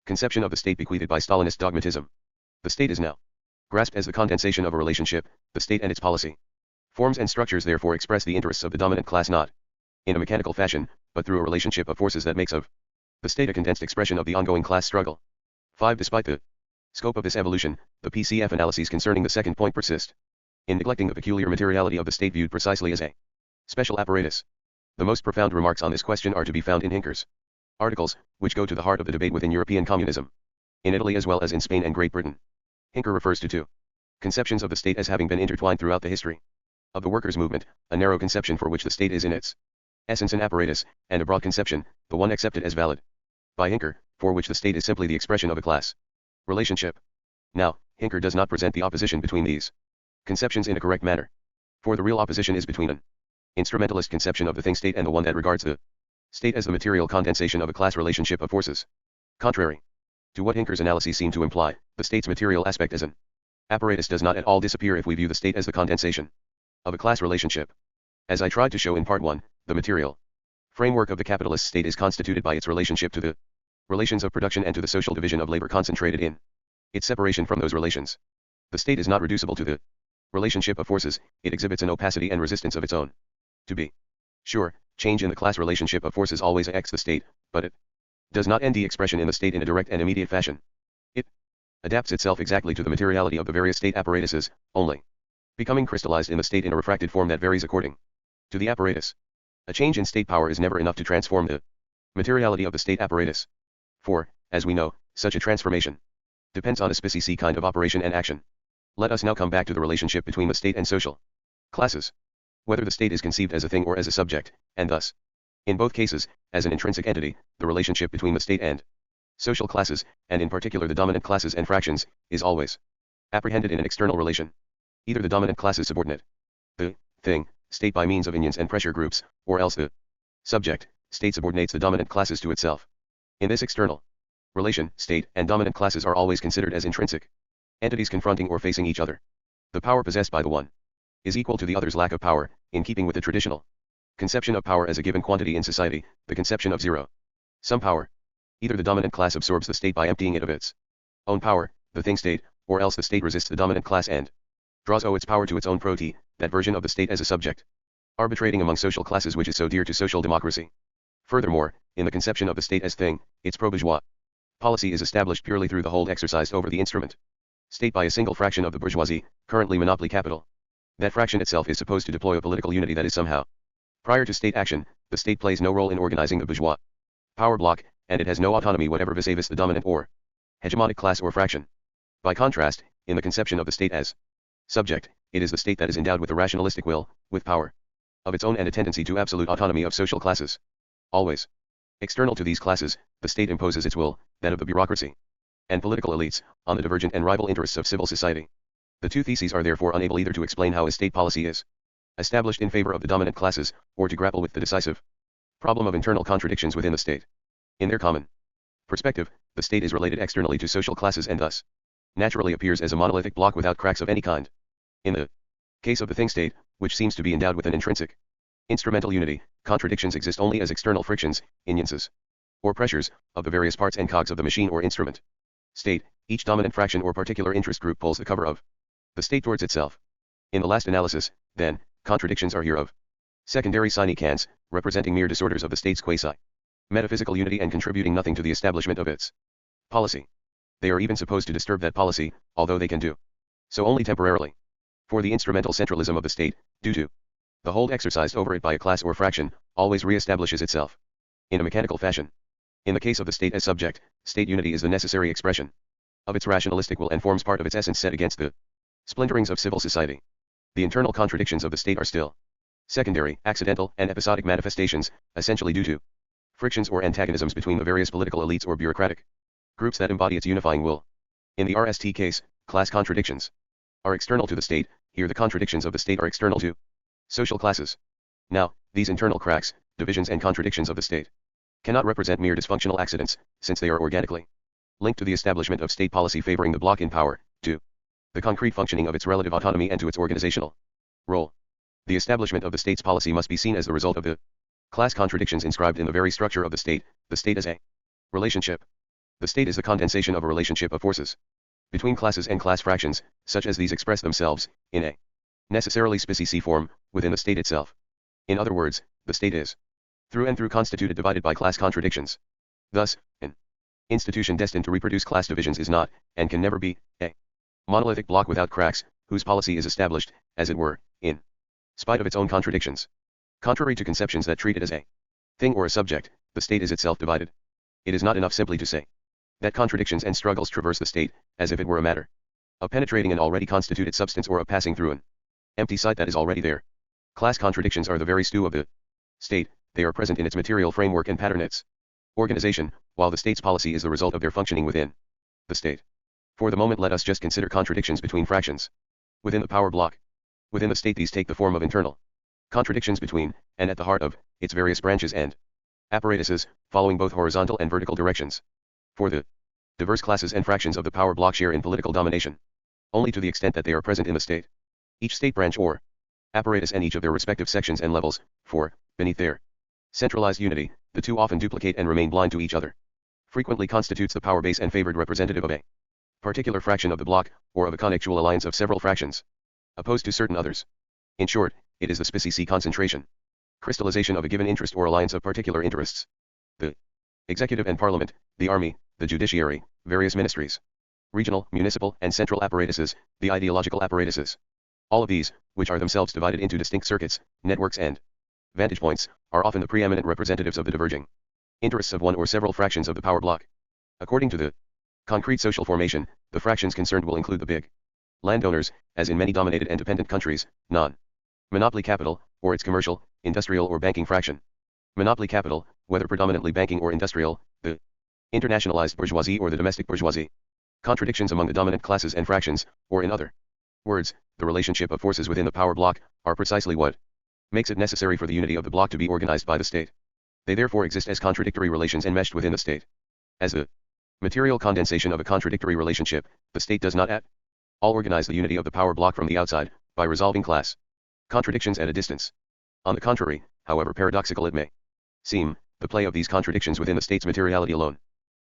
conception of the state bequeathed by Stalinist dogmatism. The state is now grasped as the condensation of a relationship, the state and its policy forms and structures therefore express the interests of the dominant class not in a mechanical fashion, but through a relationship of forces that makes of the state a condensed expression of the ongoing class struggle. 5. Despite the scope of this evolution, the PCF analyses concerning the second point persist in neglecting the peculiar materiality of the state viewed precisely as a special apparatus. The most profound remarks on this question are to be found in Hincker's articles, which go to the heart of the debate within European communism, in Italy as well as in Spain and Great Britain. Hincker refers to two conceptions of the state as having been intertwined throughout the history of the workers' movement, a narrow conception for which the state is in its essence an apparatus, and a broad conception, the one accepted as valid by Hincker, for which the state is simply the expression of a class relationship. Now, Hincker does not present the opposition between these conceptions in a correct manner. For the real opposition is between an instrumentalist conception of the thing-state and the one that regards the state as the material condensation of a class relationship of forces. Contrary to what Hincker's analyses seem to imply, the state's material aspect as an apparatus does not at all disappear if we view the state as the condensation of a class relationship. As I tried to show in part 1, the material framework of the capitalist state is constituted by its relationship to the relations of production and to the social division of labor concentrated in its separation from those relations. The state is not reducible to the relationship of forces, it exhibits an opacity and resistance of its own. To be sure, change in the class relationship of forces always affects the state, but it does not end the expression in the state in a direct and immediate fashion. It adapts itself exactly to the materiality of the various state apparatuses, only becoming crystallized in the state in a refracted form that varies according to the apparatus. A change in state power is never enough to transform the materiality of the state apparatus. For, as we know, such a transformation depends on a specific kind of operation and action. Let us now come back to the relationship between the state and social classes. Whether the state is conceived as a thing or as a subject, and thus, in both cases, as an intrinsic entity, the relationship between the state and social classes, and in particular the dominant classes and fractions, is always apprehended in an external relation. Either the dominant class is subordinate the thing, state by means of unions and pressure groups, or else the subject, state subordinates the dominant classes to itself. In this external relation, state and dominant classes are always considered as intrinsic entities confronting or facing each other. The power possessed by the one is equal to the other's lack of power, in keeping with the traditional conception of power as a given quantity in society, the conception of zero sum power. Either the dominant class absorbs the state by emptying it of its own power, the thing state, or else the state resists the dominant class and draws its power to its own proti, that version of the state as a subject, arbitrating among social classes which is so dear to social democracy. Furthermore, in the conception of the state as thing, its pro-bourgeois policy is established purely through the hold exercised over the instrument state by a single fraction of the bourgeoisie, currently monopoly capital. That fraction itself is supposed to deploy a political unity that is somehow prior to state action. The state plays no role in organizing the bourgeois power bloc, and it has no autonomy whatever vis-a-vis the dominant or hegemonic class or fraction. By contrast, in the conception of the state as subject, it is the state that is endowed with a rationalistic will, with power of its own and a tendency to absolute autonomy of social classes. Always external to these classes, the state imposes its will, that of the bureaucracy and political elites, on the divergent and rival interests of civil society. The two theses are therefore unable either to explain how a state policy is established in favor of the dominant classes, or to grapple with the decisive problem of internal contradictions within the state. In their common perspective, the state is related externally to social classes and thus naturally appears as a monolithic block without cracks of any kind. In the case of the thing state, which seems to be endowed with an intrinsic instrumental unity, contradictions exist only as external frictions, inerrances, or pressures, of the various parts and cogs of the machine or instrument state. Each dominant fraction or particular interest group pulls the cover of the state towards itself. In the last analysis, then, contradictions are here of secondary significance, representing mere disorders of the state's quasi-metaphysical unity and contributing nothing to the establishment of its policy. They are even supposed to disturb that policy, although they can do so only temporarily. For the instrumental centralism of the state, due to the hold exercised over it by a class or fraction, always re-establishes itself in a mechanical fashion. In the case of the state as subject, state unity is the necessary expression of its rationalistic will and forms part of its essence set against the splinterings of civil society. The internal contradictions of the state are still secondary, accidental, and episodic manifestations, essentially due to frictions or antagonisms between the various political elites or bureaucratic groups that embody its unifying will. In the RST case, class contradictions are external to the state. Here the contradictions of the state are external to social classes. Now, these internal cracks, divisions and contradictions of the state cannot represent mere dysfunctional accidents, since they are organically linked to the establishment of state policy favoring the bloc in power, to the concrete functioning of its relative autonomy and to its organizational role. The establishment of the state's policy must be seen as the result of the class contradictions inscribed in the very structure of the state as a relationship. The state is the condensation of a relationship of forces between classes and class fractions, such as these express themselves, in a necessarily specific form, within the state itself. In other words, the state is through and through constituted divided by class contradictions. Thus, an institution destined to reproduce class divisions is not, and can never be, a monolithic block without cracks, whose policy is established, as it were, in spite of its own contradictions. Contrary to conceptions that treat it as a thing or a subject, the state is itself divided. It is not enough simply to say that contradictions and struggles traverse the state, as if it were a matter of penetrating an already constituted substance or of passing through an empty site that is already there. Class contradictions are the very stew of the state. They are present in its material framework and pattern its organization, while the state's policy is the result of their functioning within the state. For the moment let us just consider contradictions between fractions within the power block. Within the state these take the form of internal contradictions between, and at the heart of, its various branches and apparatuses, following both horizontal and vertical directions. For the diverse classes and fractions of the power block share in political domination only to the extent that they are present in the state. Each state branch or apparatus and each of their respective sections and levels, for, beneath their centralized unity, the two often duplicate and remain blind to each other, frequently constitutes the power base and favored representative of a particular fraction of the block, or of a connectual alliance of several fractions, opposed to certain others. In short, it is the species concentration, crystallization of a given interest or alliance of particular interests. The executive and parliament, the army, the judiciary, various ministries, regional, municipal, and central apparatuses, the ideological apparatuses. All of these, which are themselves divided into distinct circuits, networks and vantage points, are often the preeminent representatives of the diverging interests of one or several fractions of the power block. According to the concrete social formation, the fractions concerned will include the big landowners, as in many dominated and dependent countries, non-monopoly capital, or its commercial, industrial or banking fraction. Monopoly capital, whether predominantly banking or industrial, the internationalized bourgeoisie or the domestic bourgeoisie. Contradictions among the dominant classes and fractions, or in other words, the relationship of forces within the power block, are precisely what makes it necessary for the unity of the block to be organized by the state. They therefore exist as contradictory relations enmeshed within the state. As the material condensation of a contradictory relationship, the state does not at all organize the unity of the power block from the outside, by resolving class contradictions at a distance. On the contrary, however paradoxical it may seem, the play of these contradictions within the state's materiality alone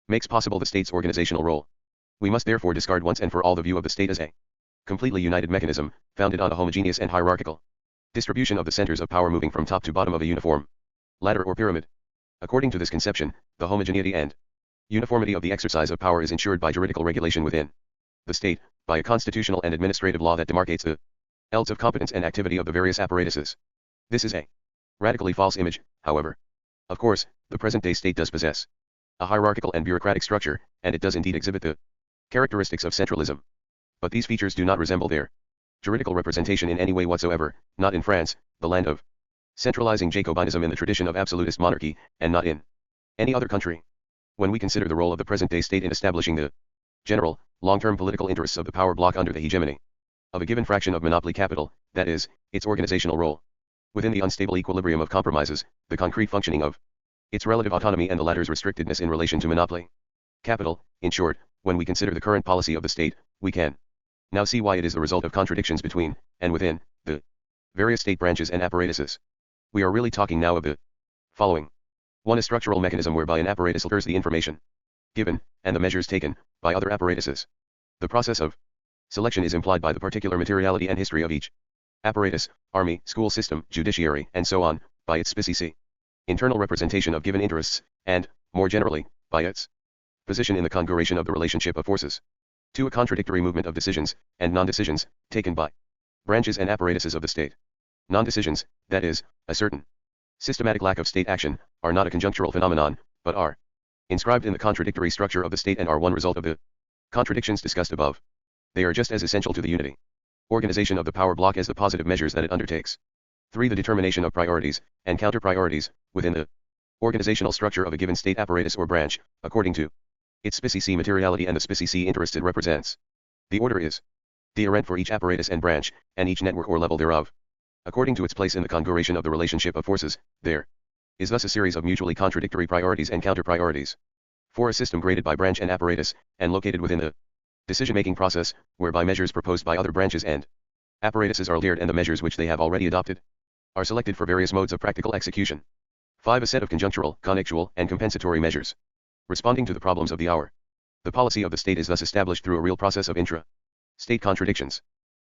makes possible the state's organizational role. We must therefore discard once and for all the view of the state as a completely united mechanism, founded on a homogeneous and hierarchical distribution of the centers of power moving from top to bottom of a uniform ladder or pyramid. According to this conception, the homogeneity and uniformity of the exercise of power is ensured by juridical regulation within the state, by a constitutional and administrative law that demarcates the fields of competence and activity of the various apparatuses. This is a radically false image, however. Of course, the present-day state does possess a hierarchical and bureaucratic structure, and it does indeed exhibit the characteristics of centralism. But these features do not resemble their juridical representation in any way whatsoever, not in France, the land of centralizing Jacobinism in the tradition of absolutist monarchy, and not in any other country. When we consider the role of the present-day state in establishing the general, long-term political interests of the power block under the hegemony of a given fraction of monopoly capital, that is, its organizational role within the unstable equilibrium of compromises, the concrete functioning of its relative autonomy and the latter's restrictedness in relation to monopoly capital, in short, when we consider the current policy of the state, we can now see why it is the result of contradictions between, and within, the various state branches and apparatuses. We are really talking now of the following. 1. A structural mechanism whereby an apparatus filters the information given, and the measures taken, by other apparatuses. The process of selection is implied by the particular materiality and history of each apparatus, army, school system, judiciary, and so on, by its species, internal representation of given interests, and, more generally, by its position in the congruation of the relationship of forces. 2. A contradictory movement of decisions, and non-decisions, taken by branches and apparatuses of the state. Non-decisions, that is, a certain systematic lack of state action, are not a conjunctural phenomenon, but are inscribed in the contradictory structure of the state and are one result of the contradictions discussed above. They are just as essential to the unity organization of the power block as the positive measures that it undertakes. 3. The determination of priorities, and counter-priorities, within the organizational structure of a given state apparatus or branch, according to its species materiality and the species interests it represents. The order is different for each apparatus and branch, and each network or level thereof. According to its place in the congruation of the relationship of forces, there is thus a series of mutually contradictory priorities and counter-priorities. 4. A system graded by branch and apparatus, and located within the decision-making process, whereby measures proposed by other branches and apparatuses are layered and the measures which they have already adopted are selected for various modes of practical execution. 5. A set of conjunctural, connectual, and compensatory measures responding to the problems of the hour. The policy of the state is thus established through a real process of intra-state contradictions.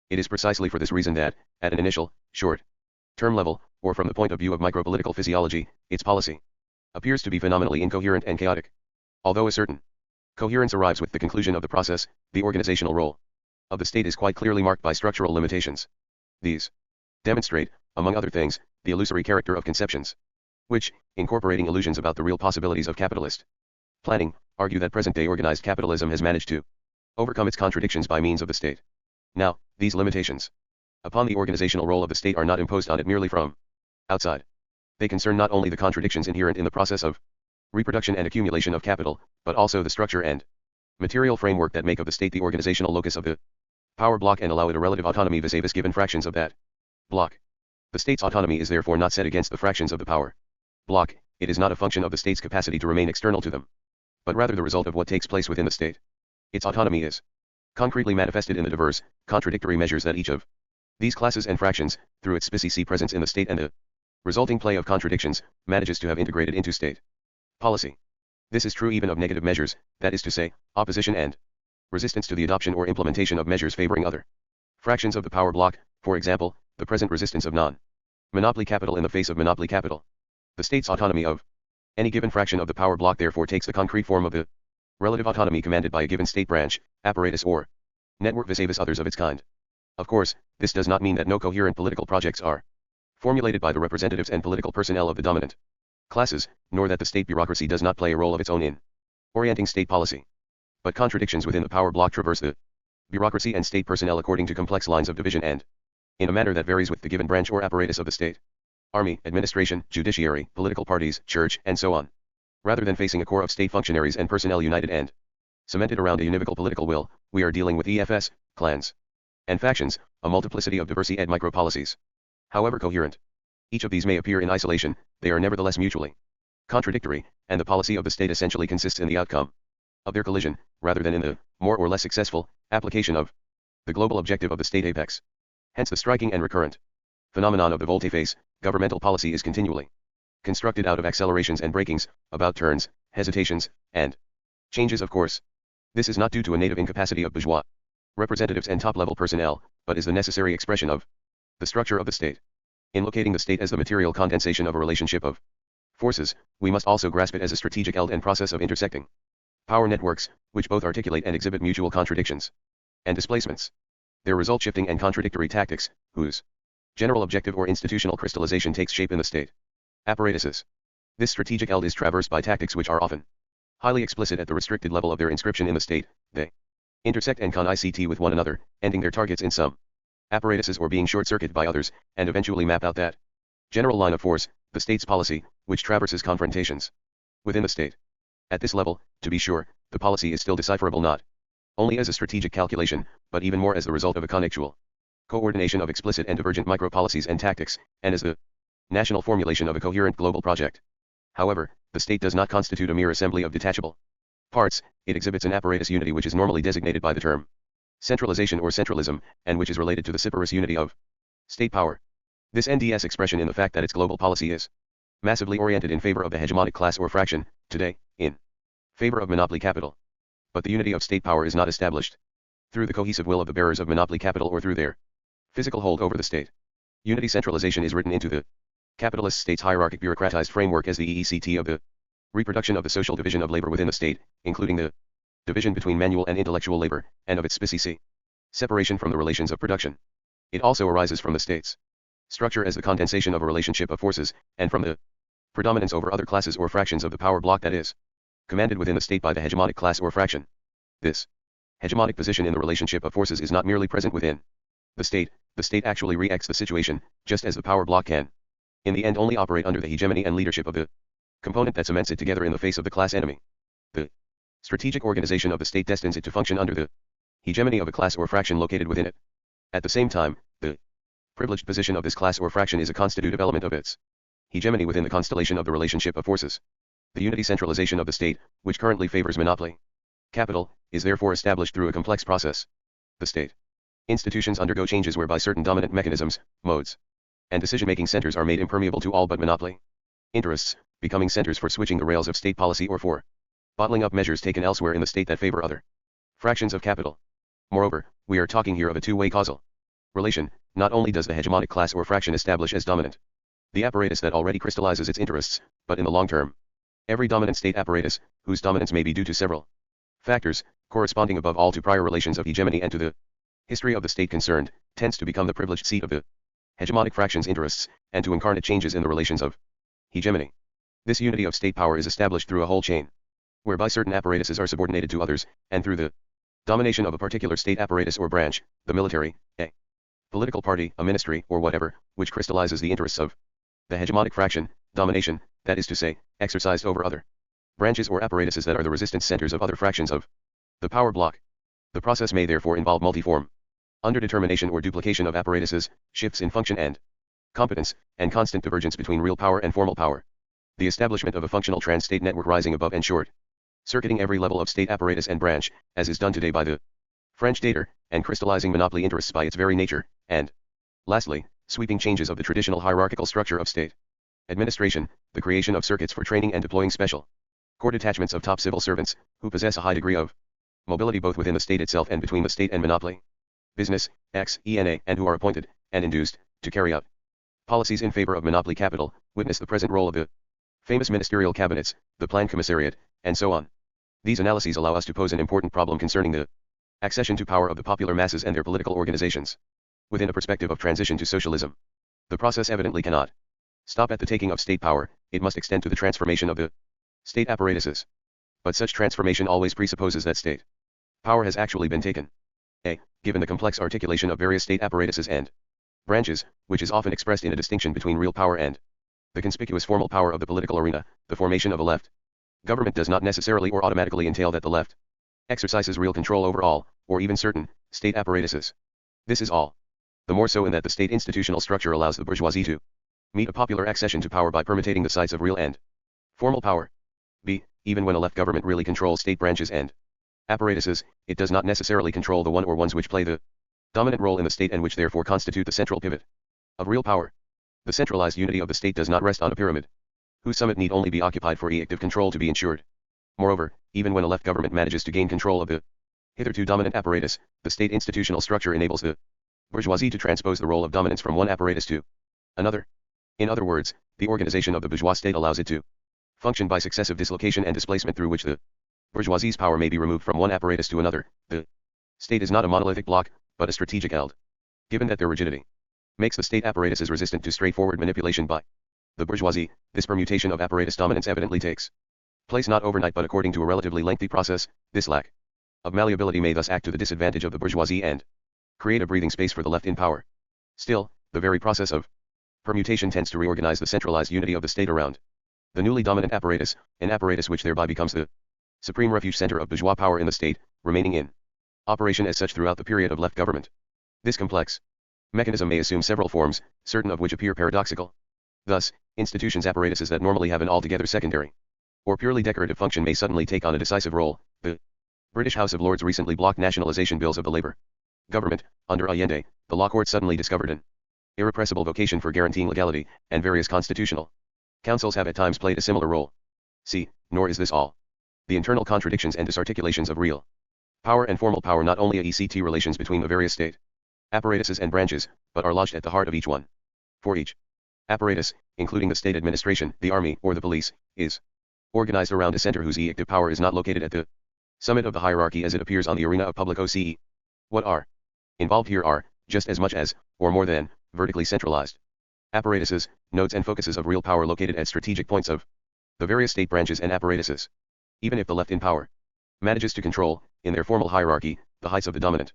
It is precisely for this reason that, at an initial, short-term level, or from the point of view of micropolitical physiology, its policy appears to be phenomenally incoherent and chaotic. Although a certain coherence arrives with the conclusion of the process, the organizational role of the state is quite clearly marked by structural limitations. These demonstrate, among other things, the illusory character of conceptions, which, incorporating illusions about the real possibilities of capitalist planning, argue that present-day organized capitalism has managed to overcome its contradictions by means of the state. Now, these limitations upon the organizational role of the state are not imposed on it merely from outside. They concern not only the contradictions inherent in the process of reproduction and accumulation of capital, but also the structure and material framework that make of the state the organizational locus of the power block and allow it a relative autonomy vis-a-vis given fractions of that block. The state's autonomy is therefore not set against the fractions of the power block. It is not a function of the state's capacity to remain external to them, but rather the result of what takes place within the state. Its autonomy is concretely manifested in the diverse, contradictory measures that each of These classes and fractions, through its specie presence in the state and the resulting play of contradictions, manages to have integrated into state policy. This is true even of negative measures, that is to say, opposition and resistance to the adoption or implementation of measures favoring other fractions of the power block, for example, the present resistance of non-monopoly capital in the face of monopoly capital. The state's autonomy of any given fraction of the power block therefore takes the concrete form of the relative autonomy commanded by a given state branch, apparatus or network vis-a-vis others of its kind. Of course, this does not mean that no coherent political projects are formulated by the representatives and political personnel of the dominant classes, nor that the state bureaucracy does not play a role of its own in orienting state policy. But contradictions within the power block traverse the bureaucracy and state personnel according to complex lines of division and in a manner that varies with the given branch or apparatus of the state. Army, administration, judiciary, political parties, church, and so on. Rather than facing a core of state functionaries and personnel united and cemented around a univocal political will, we are dealing with EFS, clans, and factions, a multiplicity of diversi ed micro-policies. However coherent each of these may appear in isolation, they are nevertheless mutually contradictory, and the policy of the state essentially consists in the outcome of their collision, rather than in the more or less successful application of the global objective of the state apex. Hence the striking and recurrent phenomenon of the volte-face. Governmental policy is continually constructed out of accelerations and breakings, about turns, hesitations, and changes of course. This is not due to a native incapacity of bourgeois representatives and top-level personnel, but is the necessary expression of the structure of the state. In locating the state as the material condensation of a relationship of forces, we must also grasp it as a strategic eld and process of intersecting power networks, which both articulate and exhibit mutual contradictions and displacements. Their result-shifting and contradictory tactics, whose general objective or institutional crystallization takes shape in the state apparatuses. This strategic eld is traversed by tactics which are often highly explicit at the restricted level of their inscription in the state. They intersect and con-ICT with one another, ending their targets in some apparatuses or being short-circuited by others, and eventually map out that general line of force, the state's policy, which traverses confrontations within the state. At this level, to be sure, the policy is still decipherable not only as a strategic calculation, but even more as the result of a connectual coordination of explicit and divergent micro-policies and tactics, and as the national formulation of a coherent global project. However, the state does not constitute a mere assembly of detachable parts, it exhibits an apparatus unity which is normally designated by the term centralization or centralism, and which is related to the Cyperus unity of state power. This NDS expression in the fact that its global policy is massively oriented in favor of the hegemonic class or fraction, today, in favor of monopoly capital. But the unity of state power is not established through the cohesive will of the bearers of monopoly capital or through their physical hold over the state. Unity centralization is written into the capitalist state's hierarchic bureaucratized framework as the EECT of the reproduction of the social division of labor within the state, including the division between manual and intellectual labor, and of its specie separation from the relations of production. It also arises from the state's structure as the condensation of a relationship of forces, and from the predominance over other classes or fractions of the power block that is commanded within the state by the hegemonic class or fraction. This hegemonic position in the relationship of forces is not merely present within the state actually reacts the situation, just as the power block can in the end only operate under the hegemony and leadership of the component that cements it together in the face of the class enemy. The strategic organization of the state destines it to function under the hegemony of a class or fraction located within it. At the same time, the privileged position of this class or fraction is a constitutive element of its hegemony within the constellation of the relationship of forces. The unity centralization of the state, which currently favors monopoly capital, is therefore established through a complex process. The state institutions undergo changes whereby certain dominant mechanisms, modes, and decision-making centers are made impermeable to all but monopoly interests, becoming centers for switching the rails of state policy or for bottling up measures taken elsewhere in the state that favor other fractions of capital. Moreover, we are talking here of a two-way causal relation. Not only does the hegemonic class or fraction establish as dominant the apparatus that already crystallizes its interests, but in the long term, every dominant state apparatus, whose dominance may be due to several factors, corresponding above all to prior relations of hegemony and to the history of the state concerned, tends to become the privileged seat of the hegemonic fraction's interests, and to incarnate changes in the relations of hegemony. This unity of state power is established through a whole chain, whereby certain apparatuses are subordinated to others, and through the domination of a particular state apparatus or branch, the military, a political party, a ministry, or whatever, which crystallizes the interests of the hegemonic fraction, domination, that is to say, exercised over other branches or apparatuses that are the resistance centers of other fractions of the power block. The process may therefore involve multiform underdetermination or duplication of apparatuses, shifts in function and competence, and constant divergence between real power and formal power. The establishment of a functional trans-state network rising above and short circuiting every level of state apparatus and branch, as is done today by the French Dater, and crystallizing monopoly interests by its very nature, and Lastly, sweeping changes of the traditional hierarchical structure of state administration, the creation of circuits for training and deploying special core detachments of top civil servants, who possess a high degree of mobility both within the state itself and between the state and monopoly business, ENA, and who are appointed, and induced, to carry out policies in favor of monopoly capital, witness the present role of the famous ministerial cabinets, the planned commissariat, and so on. These analyses allow us to pose an important problem concerning the accession to power of the popular masses and their political organizations. Within a perspective of transition to socialism, the process evidently cannot stop at the taking of state power, it must extend to the transformation of the state apparatuses. But such transformation always presupposes that state power has actually been taken. Given the complex articulation of various state apparatuses and branches, which is often expressed in a distinction between real power and the conspicuous formal power of the political arena, the formation of a left government does not necessarily or automatically entail that the left exercises real control over all, or even certain, state apparatuses. This is all the more so in that the state institutional structure allows the bourgeoisie to meet a popular accession to power by permutating the sites of real and formal power. Even when a left government really controls state branches and apparatuses, it does not necessarily control the one or ones which play the dominant role in the state and which therefore constitute the central pivot of real power. The centralized unity of the state does not rest on a pyramid, whose summit need only be occupied for active control to be ensured. Moreover, even when a left government manages to gain control of the hitherto dominant apparatus, the state institutional structure enables the bourgeoisie to transpose the role of dominance from one apparatus to another. In other words, the organization of the bourgeois state allows it to function by successive dislocation and displacement through which the bourgeoisie's power may be removed from one apparatus to another. The state is not a monolithic block, but a strategic eld. Given that their rigidity makes the state apparatuses resistant to straightforward manipulation by the bourgeoisie, this permutation of apparatus dominance evidently takes place not overnight but according to a relatively lengthy process. This lack of malleability may thus act to the disadvantage of the bourgeoisie and create a breathing space for the left in power. Still, the very process of permutation tends to reorganize the centralized unity of the state around the newly dominant apparatus, an apparatus which thereby becomes the supreme refuge center of bourgeois power in the state, remaining in operation as such throughout the period of left government. This complex mechanism may assume several forms, certain of which appear paradoxical. Thus, institutions apparatuses that normally have an altogether secondary or purely decorative function may suddenly take on a decisive role. The British House of Lords recently blocked nationalization bills of the Labour government. Under Allende, the law court suddenly discovered an irrepressible vocation for guaranteeing legality, and various constitutional councils have at times played a similar role. Nor is this all. The internal contradictions and disarticulations of real power and formal power not only affect relations between the various state apparatuses and branches, but are lodged at the heart of each one. For each apparatus, including the state administration, the army, or the police, is organized around a center whose active power is not located at the summit of the hierarchy as it appears on the arena of public OCE. What are involved here are, just as much as, or more than, vertically centralized apparatuses, nodes and focuses of real power located at strategic points of the various state branches and apparatuses. Even if the left in power manages to control, in their formal hierarchy, the heights of the dominant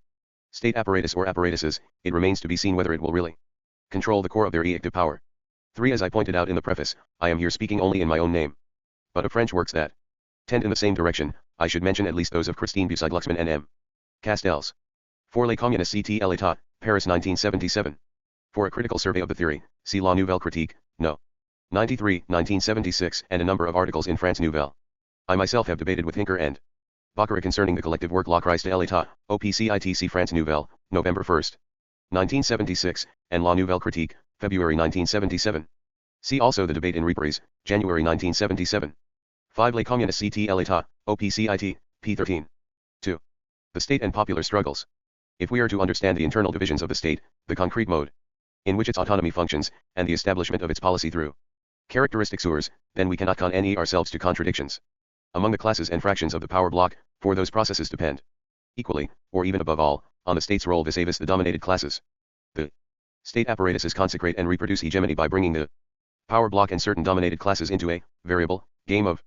state apparatus or apparatuses, it remains to be seen whether it will really control the core of their active power. 3. As I pointed out in the preface, I am here speaking only in my own name. But of French works that tend in the same direction, I should mention at least those of Christine Bussy-Glucksmann and M. Castells. For Les Communistes et l'État, Paris 1977. For a critical survey of the theory, see La Nouvelle Critique, No. 93, 1976, and a number of articles in France Nouvelle. I myself have debated with Hinker and Baccarat concerning the collective work La Crise de l'État, OPCITC France Nouvelle, November 1, 1976, and La Nouvelle Critique, February 1977. See also the debate in Reprise, January 1977. 5. Les Communistes et l'État, OPCIT, p. 13. 2. The state and popular struggles. If we are to understand the internal divisions of the state, the concrete mode in which its autonomy functions, and the establishment of its policy through characteristic source, then we cannot con ourselves to contradictions among the classes and fractions of the power block, for those processes depend equally, or even above all, on the state's role vis-a-vis the dominated classes. The state apparatuses consecrate and reproduce hegemony by bringing the power block and certain dominated classes into a variable game of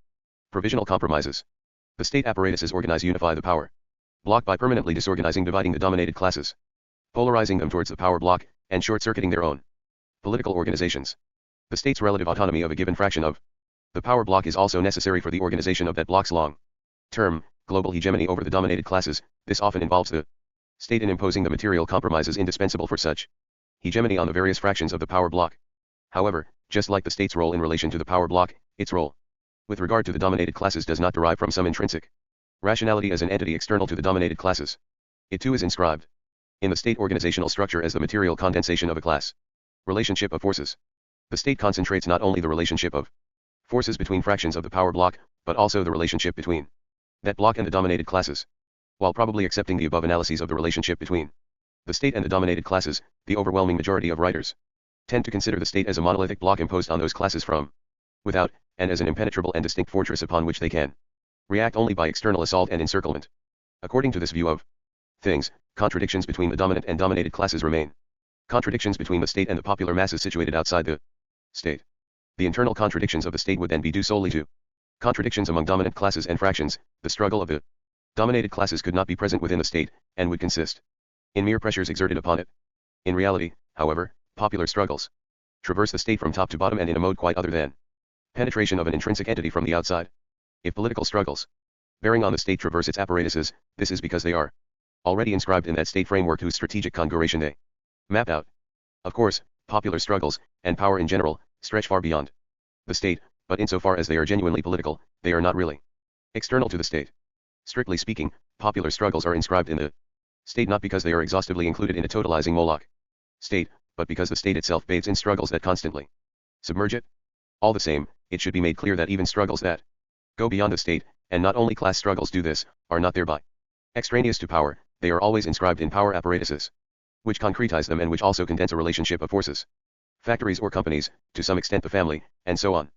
provisional compromises. The state apparatuses unify the power block by permanently dividing the dominated classes, polarizing them towards the power block, and short-circuiting their own political organizations. The state's relative autonomy of a given fraction of the power block is also necessary for the organization of that block's long-term global hegemony over the dominated classes. This often involves the state in imposing the material compromises indispensable for such hegemony on the various fractions of the power block. However, just like the state's role in relation to the power block, its role with regard to the dominated classes does not derive from some intrinsic rationality as an entity external to the dominated classes. It too is inscribed In the state organizational structure as the material condensation of a class. Relationship of forces. The state concentrates not only the relationship of forces between fractions of the power block, but also the relationship between that block and the dominated classes. While probably accepting the above analyses of the relationship between the state and the dominated classes, the overwhelming majority of writers tend to consider the state as a monolithic block imposed on those classes from without, and as an impenetrable and distinct fortress upon which they can react only by external assault and encirclement. According to this view of things, contradictions between the dominant and dominated classes remain. Contradictions between the state and the popular masses situated outside the state. The internal contradictions of the state would then be due solely to contradictions among dominant classes and fractions. The struggle of the dominated classes could not be present within the state, and would consist in mere pressures exerted upon it. In reality, however, popular struggles traverse the state from top to bottom and in a mode quite other than penetration of an intrinsic entity from the outside. If political struggles bearing on the state traverse its apparatuses, this is because they are already inscribed in that state framework whose strategic configuration they map out. Of course, popular struggles, and power in general, stretch far beyond the state, but insofar as they are genuinely political, they are not really external to the state. Strictly speaking, popular struggles are inscribed in the state not because they are exhaustively included in a totalizing Moloch state, but because the state itself bathes in struggles that constantly submerge it. All the same, it should be made clear that even struggles that go beyond the state, and not only class struggles do this, are not thereby extraneous to power. They are always inscribed in power apparatuses, which concretize them and which also condense a relationship of forces. Factories or companies, to some extent the family, and so on.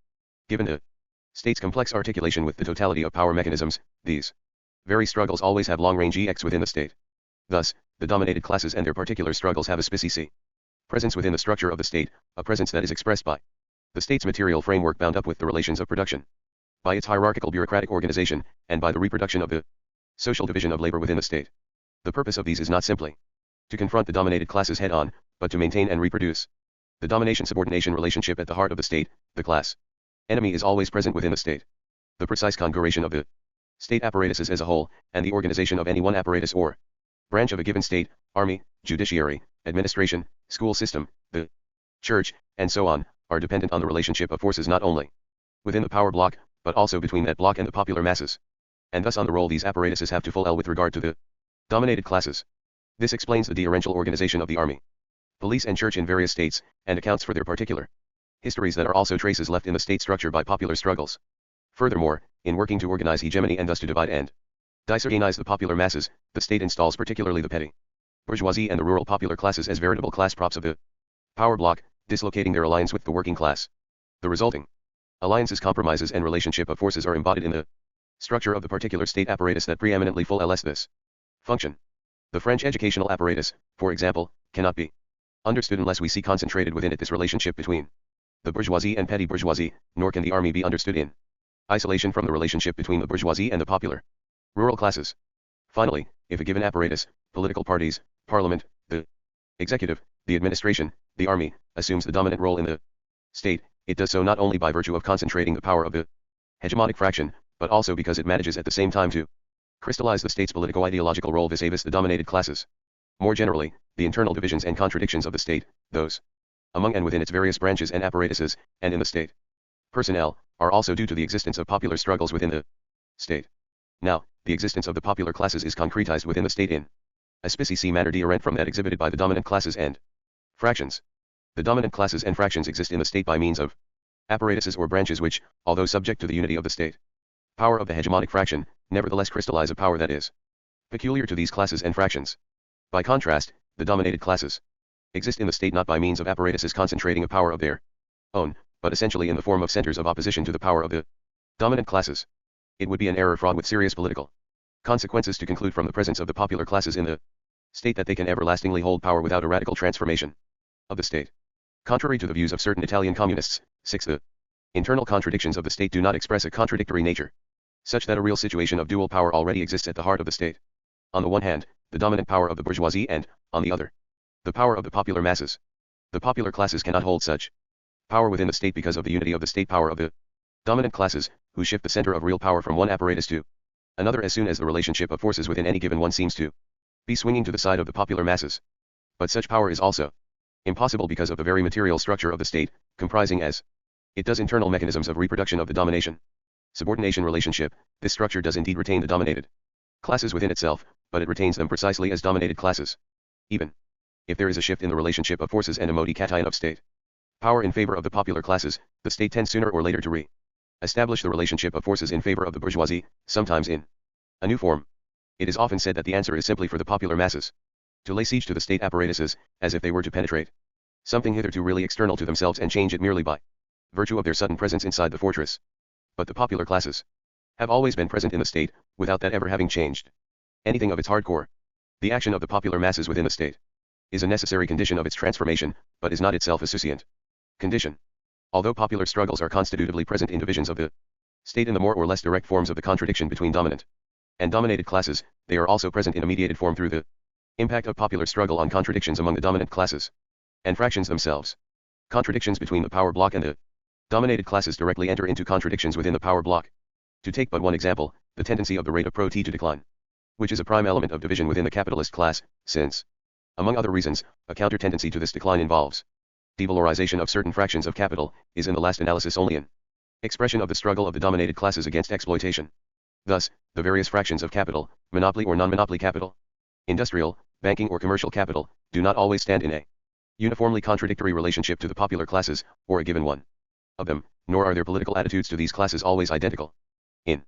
Given the state's complex articulation with the totality of power mechanisms, these very struggles always have long-range EX within the state. Thus, the dominated classes and their particular struggles have a specific presence within the structure of the state, a presence that is expressed by the state's material framework bound up with the relations of production, by its hierarchical bureaucratic organization, and by the reproduction of the social division of labor within the state. The purpose of these is not simply to confront the dominated classes head-on, but to maintain and reproduce the domination-subordination relationship at the heart of the state. The class enemy is always present within the state. The precise configuration of the state apparatuses as a whole, and the organization of any one apparatus or branch of a given state, army, judiciary, administration, school system, the church, and so on, are dependent on the relationship of forces not only within the power block, but also between that block and the popular masses, and thus on the role these apparatuses have to fulfill with regard to the dominated classes. This explains the differential organization of the army, police and church in various states, and accounts for their particular histories that are also traces left in the state structure by popular struggles. Furthermore, in working to organize hegemony and thus to divide and disorganize the popular masses, the state installs particularly the petty bourgeoisie and the rural popular classes as veritable class props of the power block, dislocating their alliance with the working class. The resulting alliances, compromises, and relationship of forces are embodied in the structure of the particular state apparatus that preeminently fulfills this function. The French educational apparatus, for example, cannot be understood unless we see concentrated within it this relationship between the bourgeoisie and petty bourgeoisie, nor can the army be understood in isolation from the relationship between the bourgeoisie and the popular rural classes. Finally, if a given apparatus, political parties, parliament, the executive, the administration, the army, assumes the dominant role in the state, it does so not only by virtue of concentrating the power of the hegemonic fraction, but also because it manages at the same time to crystallize the state's politico-ideological role vis-a-vis the dominated classes. More generally, the internal divisions and contradictions of the state, those among and within its various branches and apparatuses, and in the state personnel, are also due to the existence of popular struggles within the state. Now, the existence of the popular classes is concretized within the state in a specific manner different from that exhibited by the dominant classes and fractions. The dominant classes and fractions exist in the state by means of apparatuses or branches which, although subject to the unity of the state power of the hegemonic fraction, nevertheless crystallize a power that is peculiar to these classes and fractions. By contrast, the dominated classes exist in the state not by means of apparatuses concentrating a power of their own, but essentially in the form of centers of opposition to the power of the dominant classes. It would be an error fraught with serious political consequences to conclude from the presence of the popular classes in the state that they can everlastingly hold power without a radical transformation of the state. Contrary to the views of certain Italian communists, 6. The internal contradictions of the state do not express a contradictory nature, such that a real situation of dual power already exists at the heart of the state. On the one hand, the dominant power of the bourgeoisie and, on the other, the power of the popular masses. The popular classes cannot hold such power within the state because of the unity of the state power of the dominant classes, who shift the center of real power from one apparatus to another as soon as the relationship of forces within any given one seems to be swinging to the side of the popular masses. But such power is also impossible because of the very material structure of the state, comprising as it does internal mechanisms of reproduction of the domination subordination relationship. This structure does indeed retain the dominated classes within itself, but it retains them precisely as dominated classes. Even if there is a shift in the relationship of forces and a modi-cation of state power in favor of the popular classes, the state tends sooner or later to re-establish the relationship of forces in favor of the bourgeoisie, sometimes in a new form. It is often said that the answer is simply for the popular masses to lay siege to the state apparatuses, as if they were to penetrate something hitherto really external to themselves and change it merely by virtue of their sudden presence inside the fortress. But the popular classes have always been present in the state, without that ever having changed anything of its hardcore. The action of the popular masses within the state is a necessary condition of its transformation, but is not itself a sufficient condition. Although popular struggles are constitutively present in divisions of the state in the more or less direct forms of the contradiction between dominant and dominated classes, they are also present in a mediated form through the impact of popular struggle on contradictions among the dominant classes and fractions themselves. Contradictions between the power bloc and the dominated classes directly enter into contradictions within the power bloc. To take but one example, the tendency of the rate of pro-T to decline, which is a prime element of division within the capitalist class, since, among other reasons, a counter-tendency to this decline involves devalorization of certain fractions of capital, is in the last analysis only an expression of the struggle of the dominated classes against exploitation. Thus, the various fractions of capital, monopoly or non-monopoly capital, industrial, banking or commercial capital, do not always stand in a uniformly contradictory relationship to the popular classes, or a given one of them, nor are their political attitudes to these classes always identical. In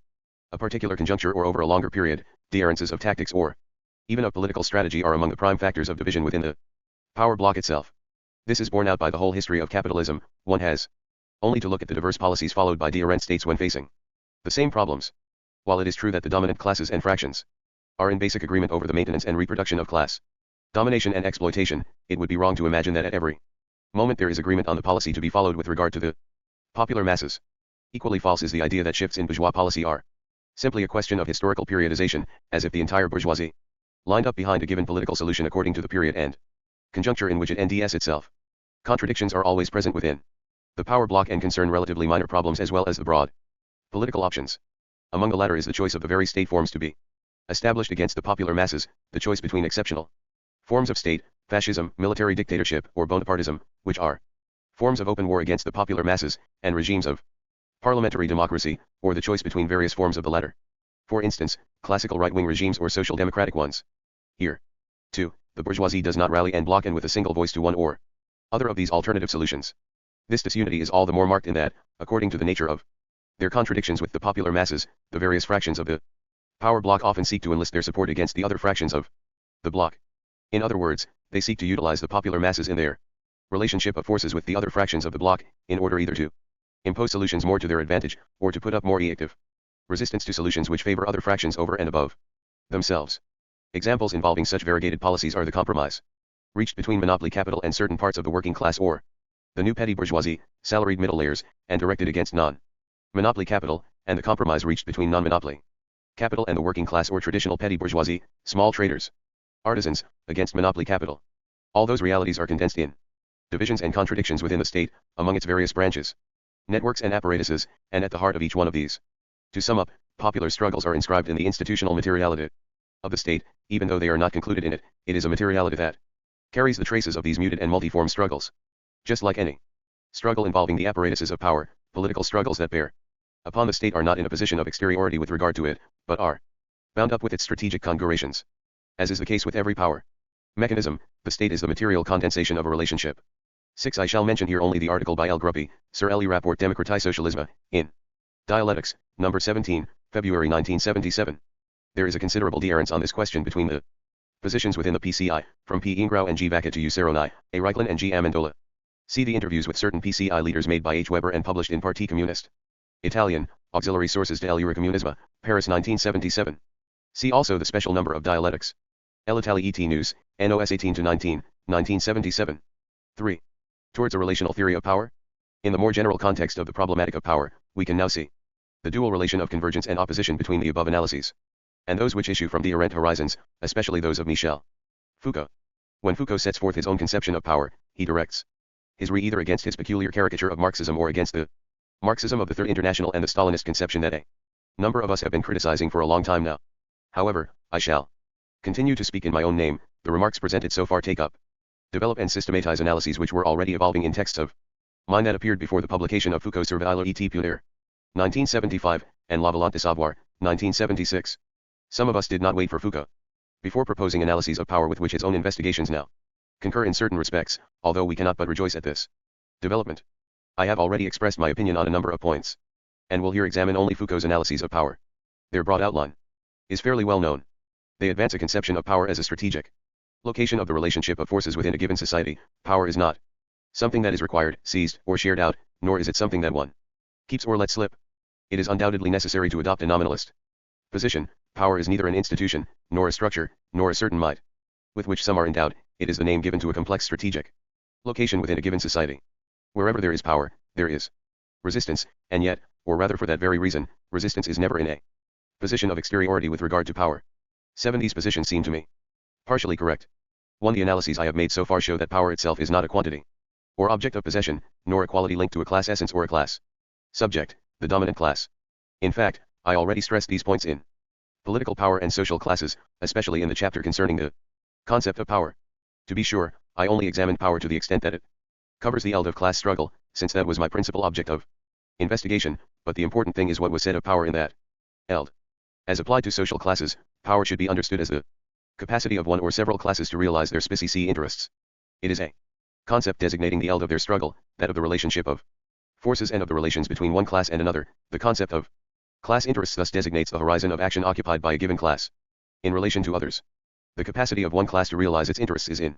a particular conjuncture or over a longer period, differences of tactics or even of political strategy are among the prime factors of division within the power bloc itself. This is borne out by the whole history of capitalism. One has only to look at the diverse policies followed by different states when facing the same problems. While it is true that the dominant classes and fractions are in basic agreement over the maintenance and reproduction of class domination and exploitation, it would be wrong to imagine that at every moment there is agreement on the policy to be followed with regard to the popular masses. Equally false is the idea that shifts in bourgeois policy are simply a question of historical periodization, as if the entire bourgeoisie lined up behind a given political solution according to the period and conjuncture in which it NDS itself. Contradictions are always present within the power bloc and concern relatively minor problems as well as the broad political options. Among the latter is the choice of the very state forms to be established against the popular masses, the choice between exceptional forms of state, fascism, military dictatorship, or Bonapartism, which are forms of open war against the popular masses, and regimes of parliamentary democracy, or the choice between various forms of the latter. For instance, classical right-wing regimes or social democratic ones. Here, too, the bourgeoisie does not rally en bloc and with a single voice to one or other of these alternative solutions. This disunity is all the more marked in that, according to the nature of their contradictions with the popular masses, the various fractions of the power bloc often seek to enlist their support against the other fractions of the bloc. In other words, they seek to utilize the popular masses in their relationship of forces with the other fractions of the bloc, in order either to impose solutions more to their advantage, or to put up more active resistance to solutions which favor other fractions over and above themselves. Examples involving such variegated policies are the compromise reached between monopoly capital and certain parts of the working class, or the new petty bourgeoisie, salaried middle layers, and directed against non-monopoly capital, and the compromise reached between non-monopoly capital and the working class or traditional petty bourgeoisie, small traders, artisans, against monopoly capital. All those realities are condensed in divisions and contradictions within the state, among its various branches, networks and apparatuses, and at the heart of each one of these. To sum up, popular struggles are inscribed in the institutional materiality of the state. Even though they are not concluded in it, it is a materiality that carries the traces of these muted and multiform struggles. Just like any struggle involving the apparatuses of power, political struggles that bear upon the state are not in a position of exteriority with regard to it, but are bound up with its strategic congruations. As is the case with every power mechanism, the state is the material condensation of a relationship. 6. I shall mention here only the article by L. Gruppy, Sir L. E. Rapport Démocratie Socialisme, in Dialectics, No. 17, February 1977. There is a considerable difference on this question between the positions within the PCI, from P. Ingrao and G. Vaca to U. Seroni, A. Reichlen and G. Amendola. See the interviews with certain PCI leaders made by H. Weber and published in Parti Communiste. Italian, Auxiliary Sources de Comunismo, Paris 1977. See also the special number of Dialectics. L'Italie et News, NOS 18-19, 1977. 3. Towards a relational theory of power? In the more general context of the problematic of power, we can now see the dual relation of convergence and opposition between the above analyses, and those which issue from different horizons, especially those of Michel Foucault. When Foucault sets forth his own conception of power, he directs his either against his peculiar caricature of Marxism or against the Marxism of the Third International and the Stalinist conception that a number of us have been criticizing for a long time now. However, I shall continue to speak in my own name. The remarks presented so far take up, develop and systematize analyses which were already evolving in texts of mine that appeared before the publication of Foucault sur Valeur et Pudeur, 1975, and La Volonté de Savoir, 1976. Some of us did not wait for Foucault Before proposing analyses of power with which its own investigations now concur in certain respects, although we cannot but rejoice at this development, I have already expressed my opinion on a number of points, and will here examine only Foucault's analyses of power. Their broad outline is fairly well known. They advance a conception of power as a strategic location of the relationship of forces within a given society. Power is not something that is required, seized, or shared out, nor is it something that one keeps or lets slip. It is undoubtedly necessary to adopt a nominalist position. Power is neither an institution, nor a structure, nor a certain might, with which some are endowed. It is the name given to a complex strategic location within a given society. Wherever there is power, there is resistance, and yet, or rather for that very reason, resistance is never in a position of exteriority with regard to power. 7. These positions seem to me partially correct. 1. The analyses I have made so far show that power itself is not a quantity or object of possession, nor a quality linked to a class essence or a class subject, the dominant class. In fact, I already stressed these points in Political Power and Social Classes, especially in the chapter concerning the concept of power. To be sure, I only examined power to the extent that it covers the eld of class struggle, since that was my principal object of investigation, but the important thing is what was said of power in that eld. As applied to social classes, power should be understood as the capacity of one or several classes to realize their specie interests. It is a concept designating the eld of their struggle, that of the relationship of forces and of the relations between one class and another. The concept of class interests thus designates the horizon of action occupied by a given class in relation to others. The capacity of one class to realize its interests is in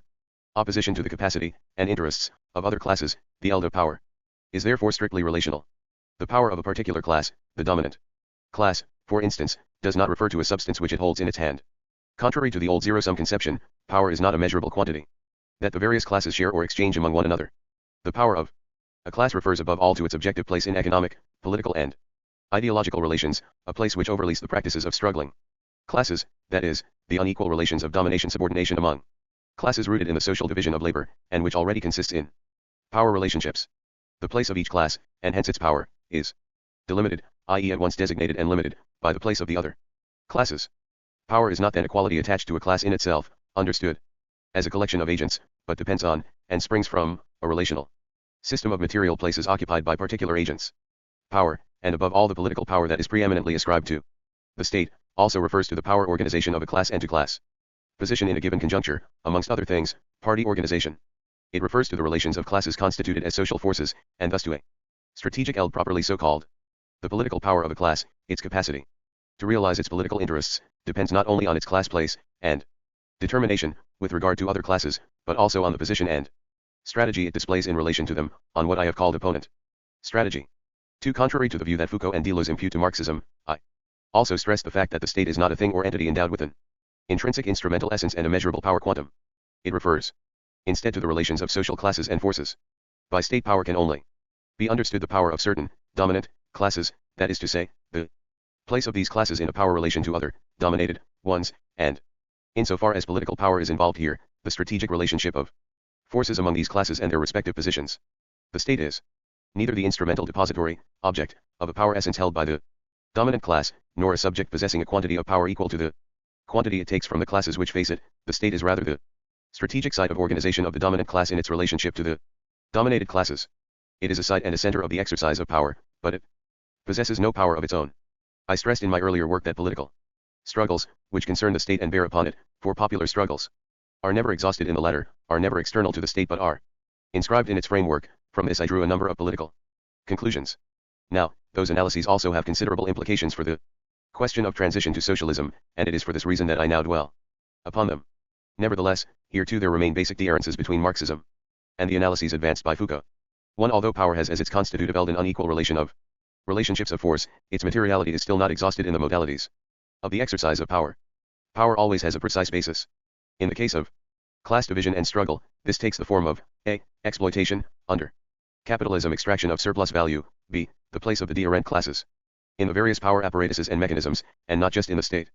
opposition to the capacity and interests of other classes. The eld of power is therefore strictly relational. The power of a particular class, the dominant class, for instance, does not refer to a substance which it holds in its hand. Contrary to the old zero-sum conception, power is not a measurable quantity that the various classes share or exchange among one another. The power of a class refers above all to its objective place in economic, political and ideological relations, a place which overleaps the practices of struggling classes, that is, the unequal relations of domination-subordination among classes rooted in the social division of labor, and which already consists in power relationships. The place of each class, and hence its power, is delimited, i.e. at once designated and limited, by the place of the other classes. Power is not then a quality attached to a class in itself, understood as a collection of agents, but depends on, and springs from, a relational system of material places occupied by particular agents. Power, and above all the political power that is preeminently ascribed to the state, also refers to the power organization of a class and to class position in a given conjuncture, amongst other things, party organization. It refers to the relations of classes constituted as social forces, and thus to a strategic eld properly so called. The political power of a class, its capacity to realize its political interests, depends not only on its class place and determination, with regard to other classes, but also on the position and strategy it displays in relation to them, on what I have called opponent strategy. 2. Contrary to the view that Foucault and Deleuze impute to Marxism, I also stress the fact that the state is not a thing or entity endowed with an intrinsic instrumental essence and a measurable power quantum. It refers instead to the relations of social classes and forces. By state power can only be understood the power of certain dominant classes, that is to say, the place of these classes in a power relation to other dominated ones, and insofar as political power is involved here, the strategic relationship of forces among these classes and their respective positions. The state is neither the instrumental depository, object, of a power essence held by the dominant class, nor a subject possessing a quantity of power equal to the quantity it takes from the classes which face it. The state is rather the strategic site of organization of the dominant class in its relationship to the dominated classes. It is a site and a center of the exercise of power, but it possesses no power of its own. I stressed in my earlier work that political struggles, which concern the state and bear upon it, for popular struggles, are never exhausted in the latter, are never external to the state but are inscribed in its framework. From this I drew a number of political conclusions. Now, those analyses also have considerable implications for the question of transition to socialism, and it is for this reason that I now dwell upon them. Nevertheless, here too there remain basic differences between Marxism and the analyses advanced by Foucault. 1. Although power has as its constitutive eld an unequal relationships of force, its materiality is still not exhausted in the modalities of the exercise of power. Power always has a precise basis. In the case of class division and struggle, this takes the form of a. Exploitation, under capitalism, extraction of surplus value, b. The place of the de-rent classes in the various power apparatuses and mechanisms, and not just in the state,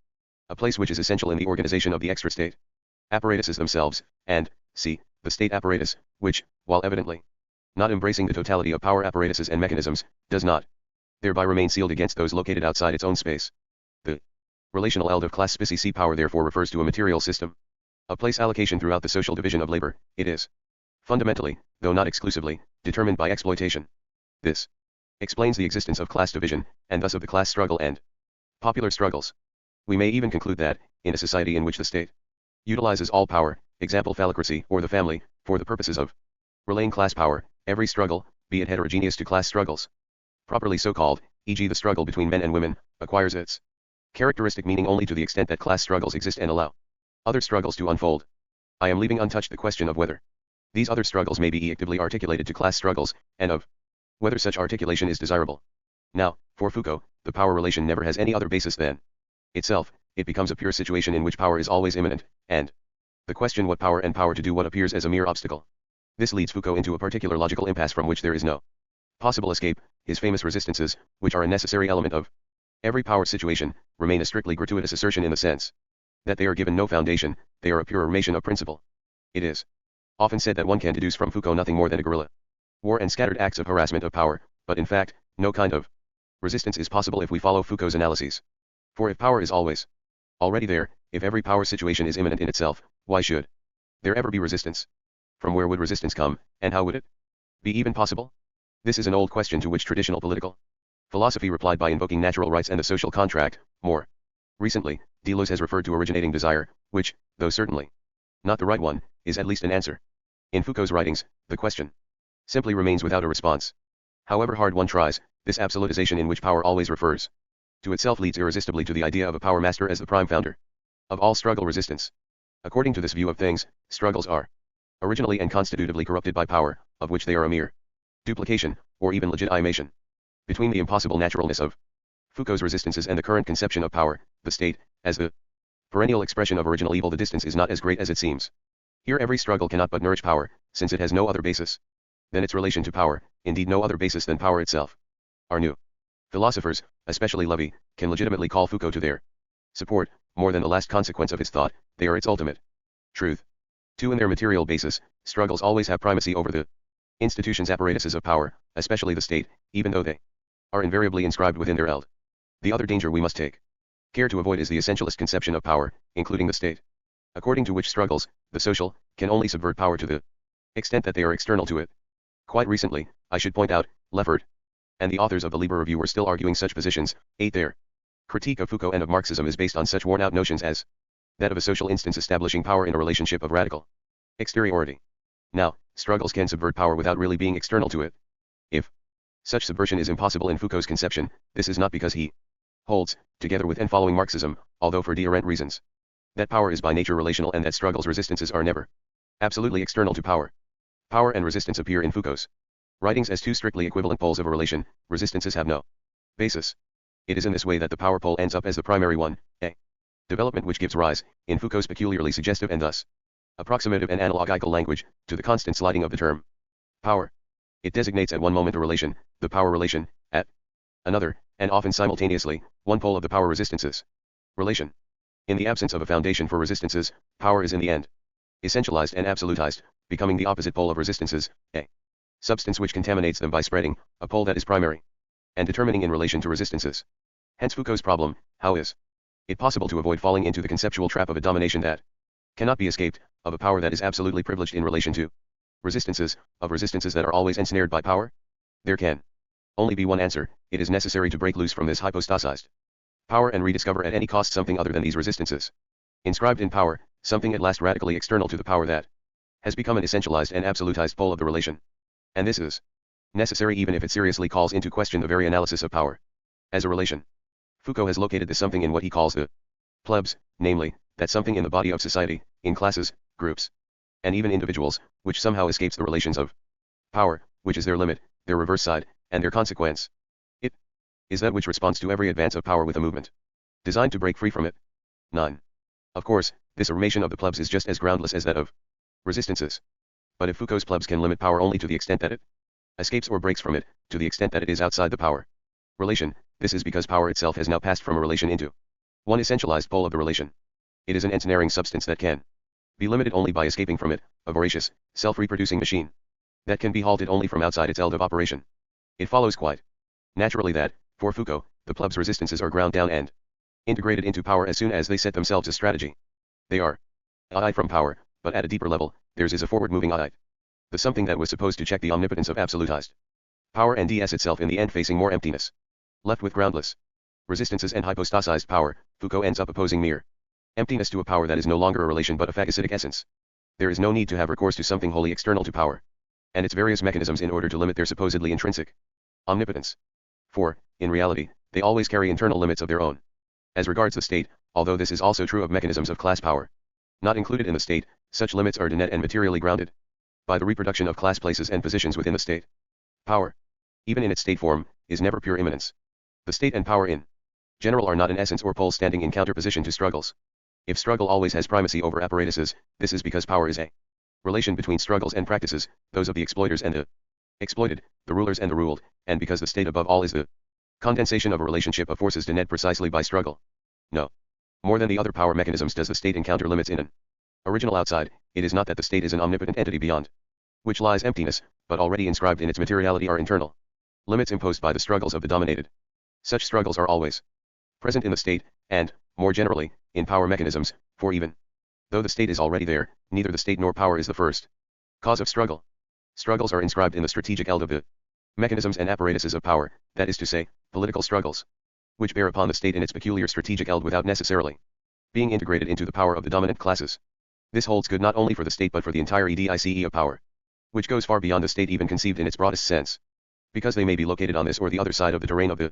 a place which is essential in the organization of the extra-state apparatuses themselves, and c. The state apparatus, which, while evidently not embracing the totality of power apparatuses and mechanisms, does not thereby remain sealed against those located outside its own space. The relational eld of class specie power therefore refers to a material system of place allocation throughout the social division of labor. It is fundamentally, though not exclusively, determined by exploitation. This explains the existence of class division, and thus of the class struggle and popular struggles. We may even conclude that, in a society in which the state utilizes all power, example phallocracy or the family, for the purposes of relaying class power, every struggle, be it heterogeneous to class struggles, properly so called, e.g. the struggle between men and women, acquires its characteristic meaning only to the extent that class struggles exist and allow other struggles to unfold. I am leaving untouched the question of whether these other struggles may be actively articulated to class struggles, and of whether such articulation is desirable. Now, for Foucault, the power relation never has any other basis than itself. It becomes a pure situation in which power is always imminent, and the question what power and power to do what appears as a mere obstacle. This leads Foucault into a particular logical impasse from which there is no possible escape. His famous resistances, which are a necessary element of every power situation, remain a strictly gratuitous assertion in the sense that they are given no foundation, they are a pure affirmation of principle. It is often said that one can deduce from Foucault nothing more than a guerrilla war and scattered acts of harassment of power, but in fact, no kind of resistance is possible if we follow Foucault's analyses. For if power is always already there, if every power situation is imminent in itself, why should there ever be resistance? From where would resistance come, and how would it be even possible? This is an old question to which traditional political philosophy replied by invoking natural rights and the social contract. More recently, Deleuze has referred to originating desire, which, though certainly not the right one, is at least an answer. In Foucault's writings, the question simply remains without a response. However hard one tries, this absolutization in which power always refers to itself leads irresistibly to the idea of a power master as the prime founder of all struggle resistance. According to this view of things, struggles are originally and constitutively corrupted by power, of which they are a mere duplication, or even legitimation. Between the impossible naturalness of Foucault's resistances and the current conception of power, the state, as the perennial expression of original evil, the distance is not as great as it seems. Here every struggle cannot but nourish power, since it has no other basis than its relation to power, indeed no other basis than power itself. Our new philosophers, especially Levy, can legitimately call Foucault to their support. More than the last consequence of his thought, they are its ultimate truth. 2. In their material basis, struggles always have primacy over the institutions apparatuses of power, especially the state, even though they are invariably inscribed within their eld. The other danger we must take care to avoid is the essentialist conception of power, including the state, according to which struggles, the social, can only subvert power to the extent that they are external to it. Quite recently, I should point out, Leffert and the authors of the Libre Review were still arguing such positions. 8. Their critique of Foucault and of Marxism is based on such worn-out notions as that of a social instance establishing power in a relationship of radical exteriority. Now, struggles can subvert power without really being external to it. If such subversion is impossible in Foucault's conception, this is not because he holds, together with and following Marxism, although for different reasons, that power is by nature relational and that struggles resistances are never absolutely external to power. Power and resistance appear in Foucault's writings as two strictly equivalent poles of a relation. Resistances have no basis. It is in this way that the power pole ends up as the primary one, a development which gives rise, in Foucault's peculiarly suggestive and thus approximative and analogical language, to the constant sliding of the term power. It designates at one moment a relation, the power relation, at another, and often simultaneously, one pole of the power resistances relation. In the absence of a foundation for resistances, power is in the end essentialized and absolutized, becoming the opposite pole of resistances, a substance which contaminates them by spreading, a pole that is primary and determining in relation to resistances. Hence Foucault's problem: how is it possible to avoid falling into the conceptual trap of a domination that cannot be escaped, of a power that is absolutely privileged in relation to resistances, of resistances that are always ensnared by power? There can only be one answer: it is necessary to break loose from this hypostasized power and rediscover at any cost something other than these resistances. Inscribed in power, something at last radically external to the power that has become an essentialized and absolutized pole of the relation. And this is necessary even if it seriously calls into question the very analysis of power as a relation. Foucault has located this something in what he calls the plebs, namely, that something in the body of society, in classes, groups, and even individuals, which somehow escapes the relations of power, which is their limit, their reverse side, and their consequence. It is that which responds to every advance of power with a movement designed to break free from it. 9. Of course, this affirmation of the plebs is just as groundless as that of resistances. But if Foucault's plebs can limit power only to the extent that it escapes or breaks from it, to the extent that it is outside the power relation, this is because power itself has now passed from a relation into one essentialized pole of the relation. It is an ensnaring substance that can be limited only by escaping from it, a voracious, self-reproducing machine that can be halted only from outside its eld of operation. It follows quite naturally that, for Foucault, the plebs' resistances are ground down and integrated into power as soon as they set themselves a strategy. They are allied from power, but at a deeper level, theirs is a forward-moving allied. The something that was supposed to check the omnipotence of absolutized power and DS itself in the end facing more emptiness. Left with groundless resistances and hypostasized power, Foucault ends up opposing mere emptiness to a power that is no longer a relation but a phagocytic essence. There is no need to have recourse to something wholly external to power and its various mechanisms in order to limit their supposedly intrinsic omnipotence. For, in reality, they always carry internal limits of their own. As regards the state, although this is also true of mechanisms of class power, not included in the state, such limits are donate and materially grounded by the reproduction of class places and positions within the state. Power, even in its state form, is never pure immanence. The state and power in general are not an essence or pole standing in counterposition to struggles. If struggle always has primacy over apparatuses, this is because power is a relation between struggles and practices, those of the exploiters and the exploited, the rulers and the ruled, and because the state above all is the condensation of a relationship of forces denoted precisely by struggle. No more than the other power mechanisms does the state encounter limits in an original outside. It is not that the state is an omnipotent entity beyond which lies emptiness, but already inscribed in its materiality are internal limits imposed by the struggles of the dominated. Such struggles are always present in the state, and, more generally, in power mechanisms, for even though the state is already there, neither the state nor power is the first cause of struggle. Struggles are inscribed in the strategic eld of the mechanisms and apparatuses of power, that is to say, political struggles, which bear upon the state in its peculiar strategic eld without necessarily being integrated into the power of the dominant classes. This holds good not only for the state but for the entire edice of power, which goes far beyond the state even conceived in its broadest sense. Because they may be located on this or the other side of the terrain of the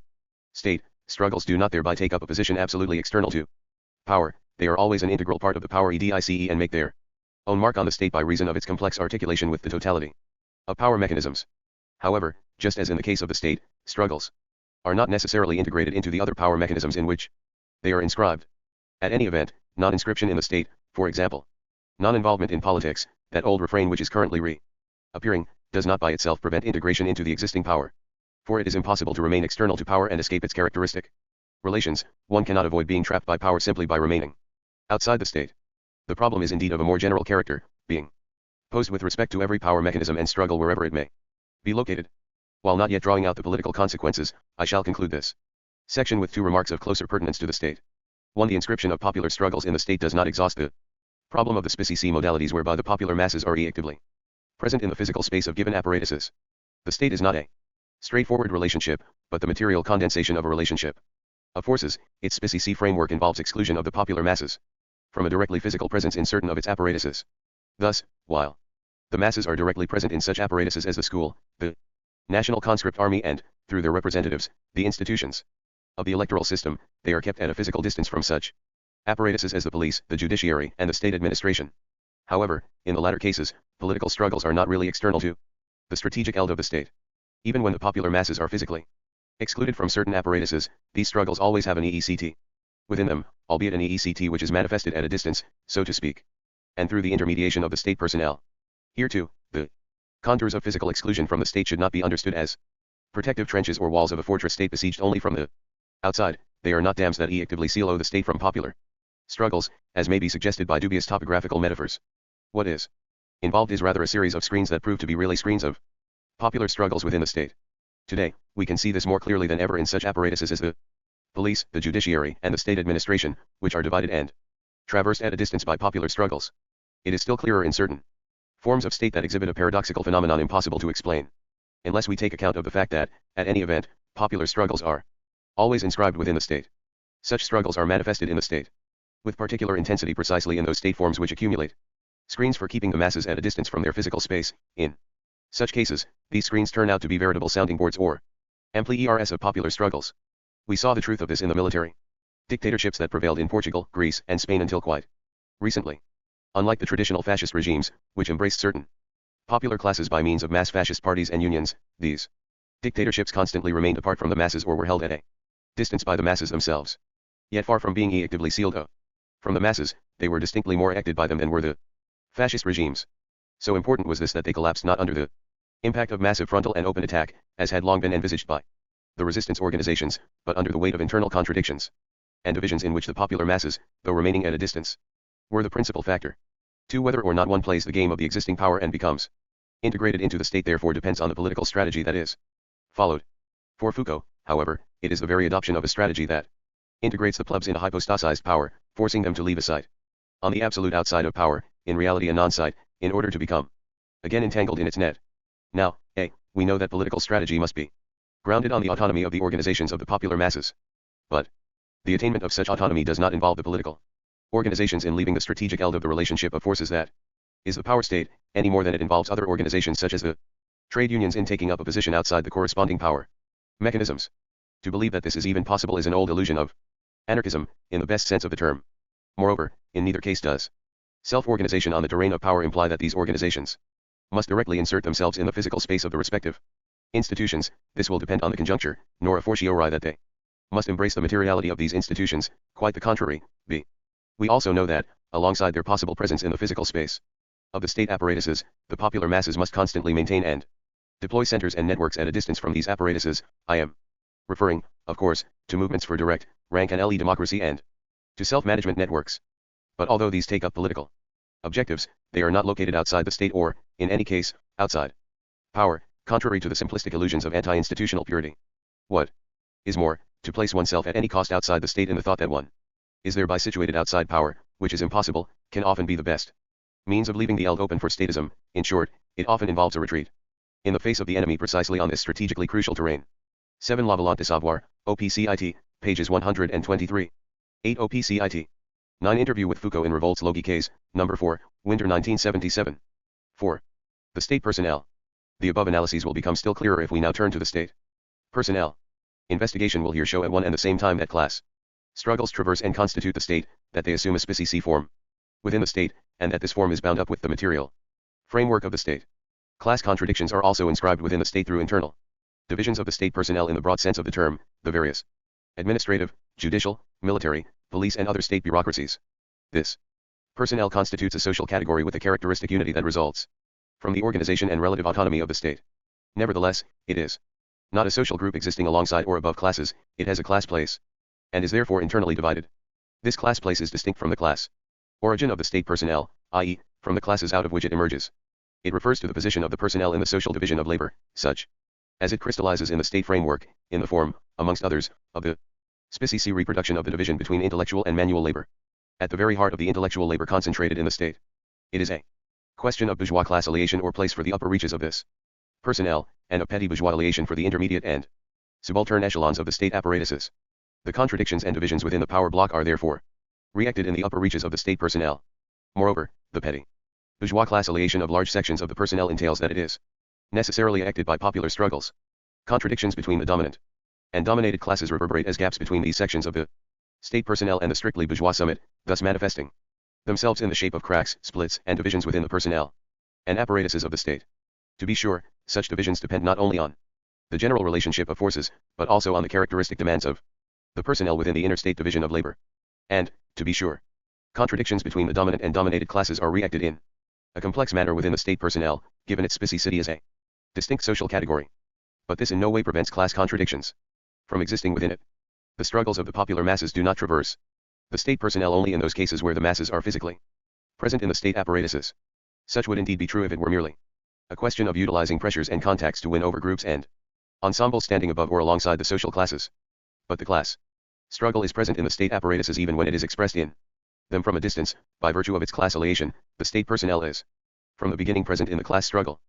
state, struggles do not thereby take up a position absolutely external to power. They are always an integral part of the power edice and make their own mark on the state by reason of its complex articulation with the totality of power mechanisms. However, just as in the case of the state, struggles are not necessarily integrated into the other power mechanisms in which they are inscribed. At any event, non-inscription in the state, for example, non-involvement in politics, that old refrain which is currently reappearing, does not by itself prevent integration into the existing power. For it is impossible to remain external to power and escape its characteristic relations. One cannot avoid being trapped by power simply by remaining outside the state. The problem is indeed of a more general character, being posed with respect to every power mechanism and struggle wherever it may be located. While not yet drawing out the political consequences, I shall conclude this section with two remarks of closer pertinence to the state. 1. The inscription of popular struggles in the state does not exhaust the problem of the species modalities whereby the popular masses are actively present in the physical space of given apparatuses. The state is not a straightforward relationship, but the material condensation of a relationship of forces. Its species framework involves exclusion of the popular masses from a directly physical presence in certain of its apparatuses. Thus, while the masses are directly present in such apparatuses as the school, the national conscript army and, through their representatives, the institutions of the electoral system, they are kept at a physical distance from such apparatuses as the police, the judiciary, and the state administration. However, in the latter cases, political struggles are not really external to the strategic eld of the state. Even when the popular masses are physically excluded from certain apparatuses, these struggles always have an EECT within them, albeit an EECT which is manifested at a distance, so to speak, and through the intermediation of the state personnel. Here too, the contours of physical exclusion from the state should not be understood as protective trenches or walls of a fortress state besieged only from the outside. They are not dams that actively seal the state from popular struggles, as may be suggested by dubious topographical metaphors. What is involved is rather a series of screens that prove to be really screens of popular struggles within the state. Today, we can see this more clearly than ever in such apparatuses as the police, the judiciary, and the state administration, which are divided and traversed at a distance by popular struggles. It is still clearer in certain forms of state that exhibit a paradoxical phenomenon impossible to explain, unless we take account of the fact that, at any event, popular struggles are always inscribed within the state. Such struggles are manifested in the state with particular intensity precisely in those state forms which accumulate screens for keeping the masses at a distance from their physical space. In such cases, these screens turn out to be veritable sounding boards or ampli-ers of popular struggles. We saw the truth of this in the military dictatorships that prevailed in Portugal, Greece, and Spain until quite recently. Unlike the traditional fascist regimes, which embraced certain popular classes by means of mass fascist parties and unions, these dictatorships constantly remained apart from the masses or were held at a distance by the masses themselves. Yet far from being actively sealed from the masses, they were distinctly more acted by them than were the fascist regimes. So important was this that they collapsed not under the impact of massive frontal and open attack, as had long been envisaged by the resistance organizations, but under the weight of internal contradictions and divisions in which the popular masses, though remaining at a distance, were the principal factor. 2. Whether or not one plays the game of the existing power and becomes integrated into the state therefore depends on the political strategy that is followed. For Foucault, however, it is the very adoption of a strategy that integrates the plebs into hypostasized power, forcing them to leave a site on the absolute outside of power, in reality a non-site, in order to become again entangled in its net. Now, we know that political strategy must be grounded on the autonomy of the organizations of the popular masses. But the attainment of such autonomy does not involve the political organizations in leaving the strategic eld of the relationship of forces that is the power state, any more than it involves other organizations such as the trade unions in taking up a position outside the corresponding power mechanisms. To believe that this is even possible is an old illusion of anarchism, in the best sense of the term. Moreover, in neither case does self-organization on the terrain of power imply that these organizations must directly insert themselves in the physical space of the respective institutions. This will depend on the conjuncture, nor a fortiori that they must embrace the materiality of these institutions, quite the contrary. b. We also know that, alongside their possible presence in the physical space of the state apparatuses, the popular masses must constantly maintain and deploy centers and networks at a distance from these apparatuses. I am referring, of course, to movements for direct, rank and LE democracy and to self-management networks. But although these take up political objectives, they are not located outside the state or, in any case, outside power, contrary to the simplistic illusions of anti-institutional purity. What is more, to place oneself at any cost outside the state in the thought that one is thereby situated outside power, which is impossible, can often be the best means of leaving the eld open for statism. In short, it often involves a retreat in the face of the enemy precisely on this strategically crucial terrain. 7 La Volante de Savoir, OPCIT, pages 123. 8 OPCIT. 9 Interview with Foucault in Revoltes Logiques, number 4, Winter 1977. 4. The state personnel. The above analyses will become still clearer if we now turn to the state personnel. Investigation will here show at one and the same time that class struggles traverse and constitute the state, that they assume a specie form within the state, and that this form is bound up with the material framework of the state. Class contradictions are also inscribed within the state through internal divisions of the state personnel in the broad sense of the term, the various administrative, judicial, military, police and other state bureaucracies. This personnel constitutes a social category with a characteristic unity that results from the organization and relative autonomy of the state. Nevertheless, it is not a social group existing alongside or above classes, it has a class place, and is therefore internally divided. This class place is distinct from the class origin of the state personnel, i.e., from the classes out of which it emerges. It refers to the position of the personnel in the social division of labor, such as it crystallizes in the state framework, in the form, amongst others, of the specie reproduction of the division between intellectual and manual labor. At the very heart of the intellectual labor concentrated in the state, it is a question of bourgeois class alienation or place for the upper reaches of this personnel, and of petty bourgeois alienation for the intermediate and subaltern echelons of the state apparatuses. The contradictions and divisions within the power block are therefore reacted in the upper reaches of the state personnel. Moreover, the petty bourgeois class alienation of large sections of the personnel entails that it is necessarily acted by popular struggles. Contradictions between the dominant and dominated classes reverberate as gaps between these sections of the state personnel and the strictly bourgeois summit, thus manifesting themselves in the shape of cracks, splits, and divisions within the personnel and apparatuses of the state. To be sure, such divisions depend not only on the general relationship of forces, but also on the characteristic demands of the personnel within the interstate division of labor. And, to be sure, contradictions between the dominant and dominated classes are reacted in a complex manner within the state personnel, given its specificity as a distinct social category. But this in no way prevents class contradictions from existing within it. The struggles of the popular masses do not traverse the state personnel only in those cases where the masses are physically present in the state apparatuses. Such would indeed be true if it were merely a question of utilizing pressures and contacts to win over groups and ensembles standing above or alongside the social classes. But the class struggle is present in the state apparatuses even when it is expressed in them from a distance. By virtue of its class alienation, the state personnel is from the beginning present in the class struggle.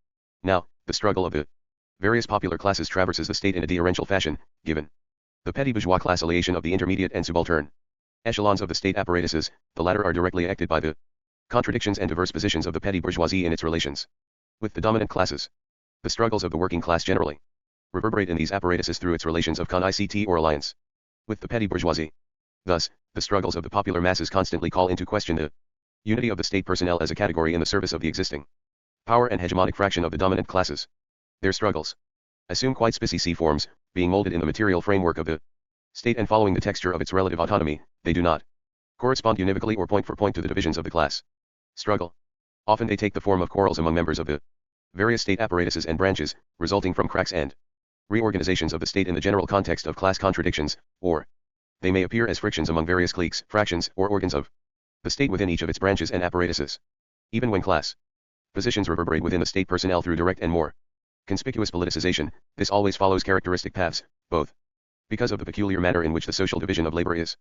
Now, the struggle of the various popular classes traverses the state in a differential fashion, given the petty bourgeois class alienation of the intermediate and subaltern echelons of the state apparatuses. The latter are directly acted by the contradictions and diverse positions of the petty bourgeoisie in its relations with the dominant classes. The struggles of the working class generally reverberate in these apparatuses through its relations of connict or alliance with the petty bourgeoisie. Thus, the struggles of the popular masses constantly call into question the unity of the state personnel as a category in the service of the existing power and hegemonic fraction of the dominant classes. Their struggles assume quite specie forms, being molded in the material framework of the state and following the texture of its relative autonomy. They do not correspond univocally or point for point to the divisions of the class struggle. Often they take the form of quarrels among members of the various state apparatuses and branches, resulting from cracks and reorganizations of the state in the general context of class contradictions, or they may appear as frictions among various cliques, fractions, or organs of the state within each of its branches and apparatuses. Even when class positions reverberate within the state personnel through direct and more conspicuous politicization, this always follows characteristic paths, both because of the peculiar manner in which the social division of labor is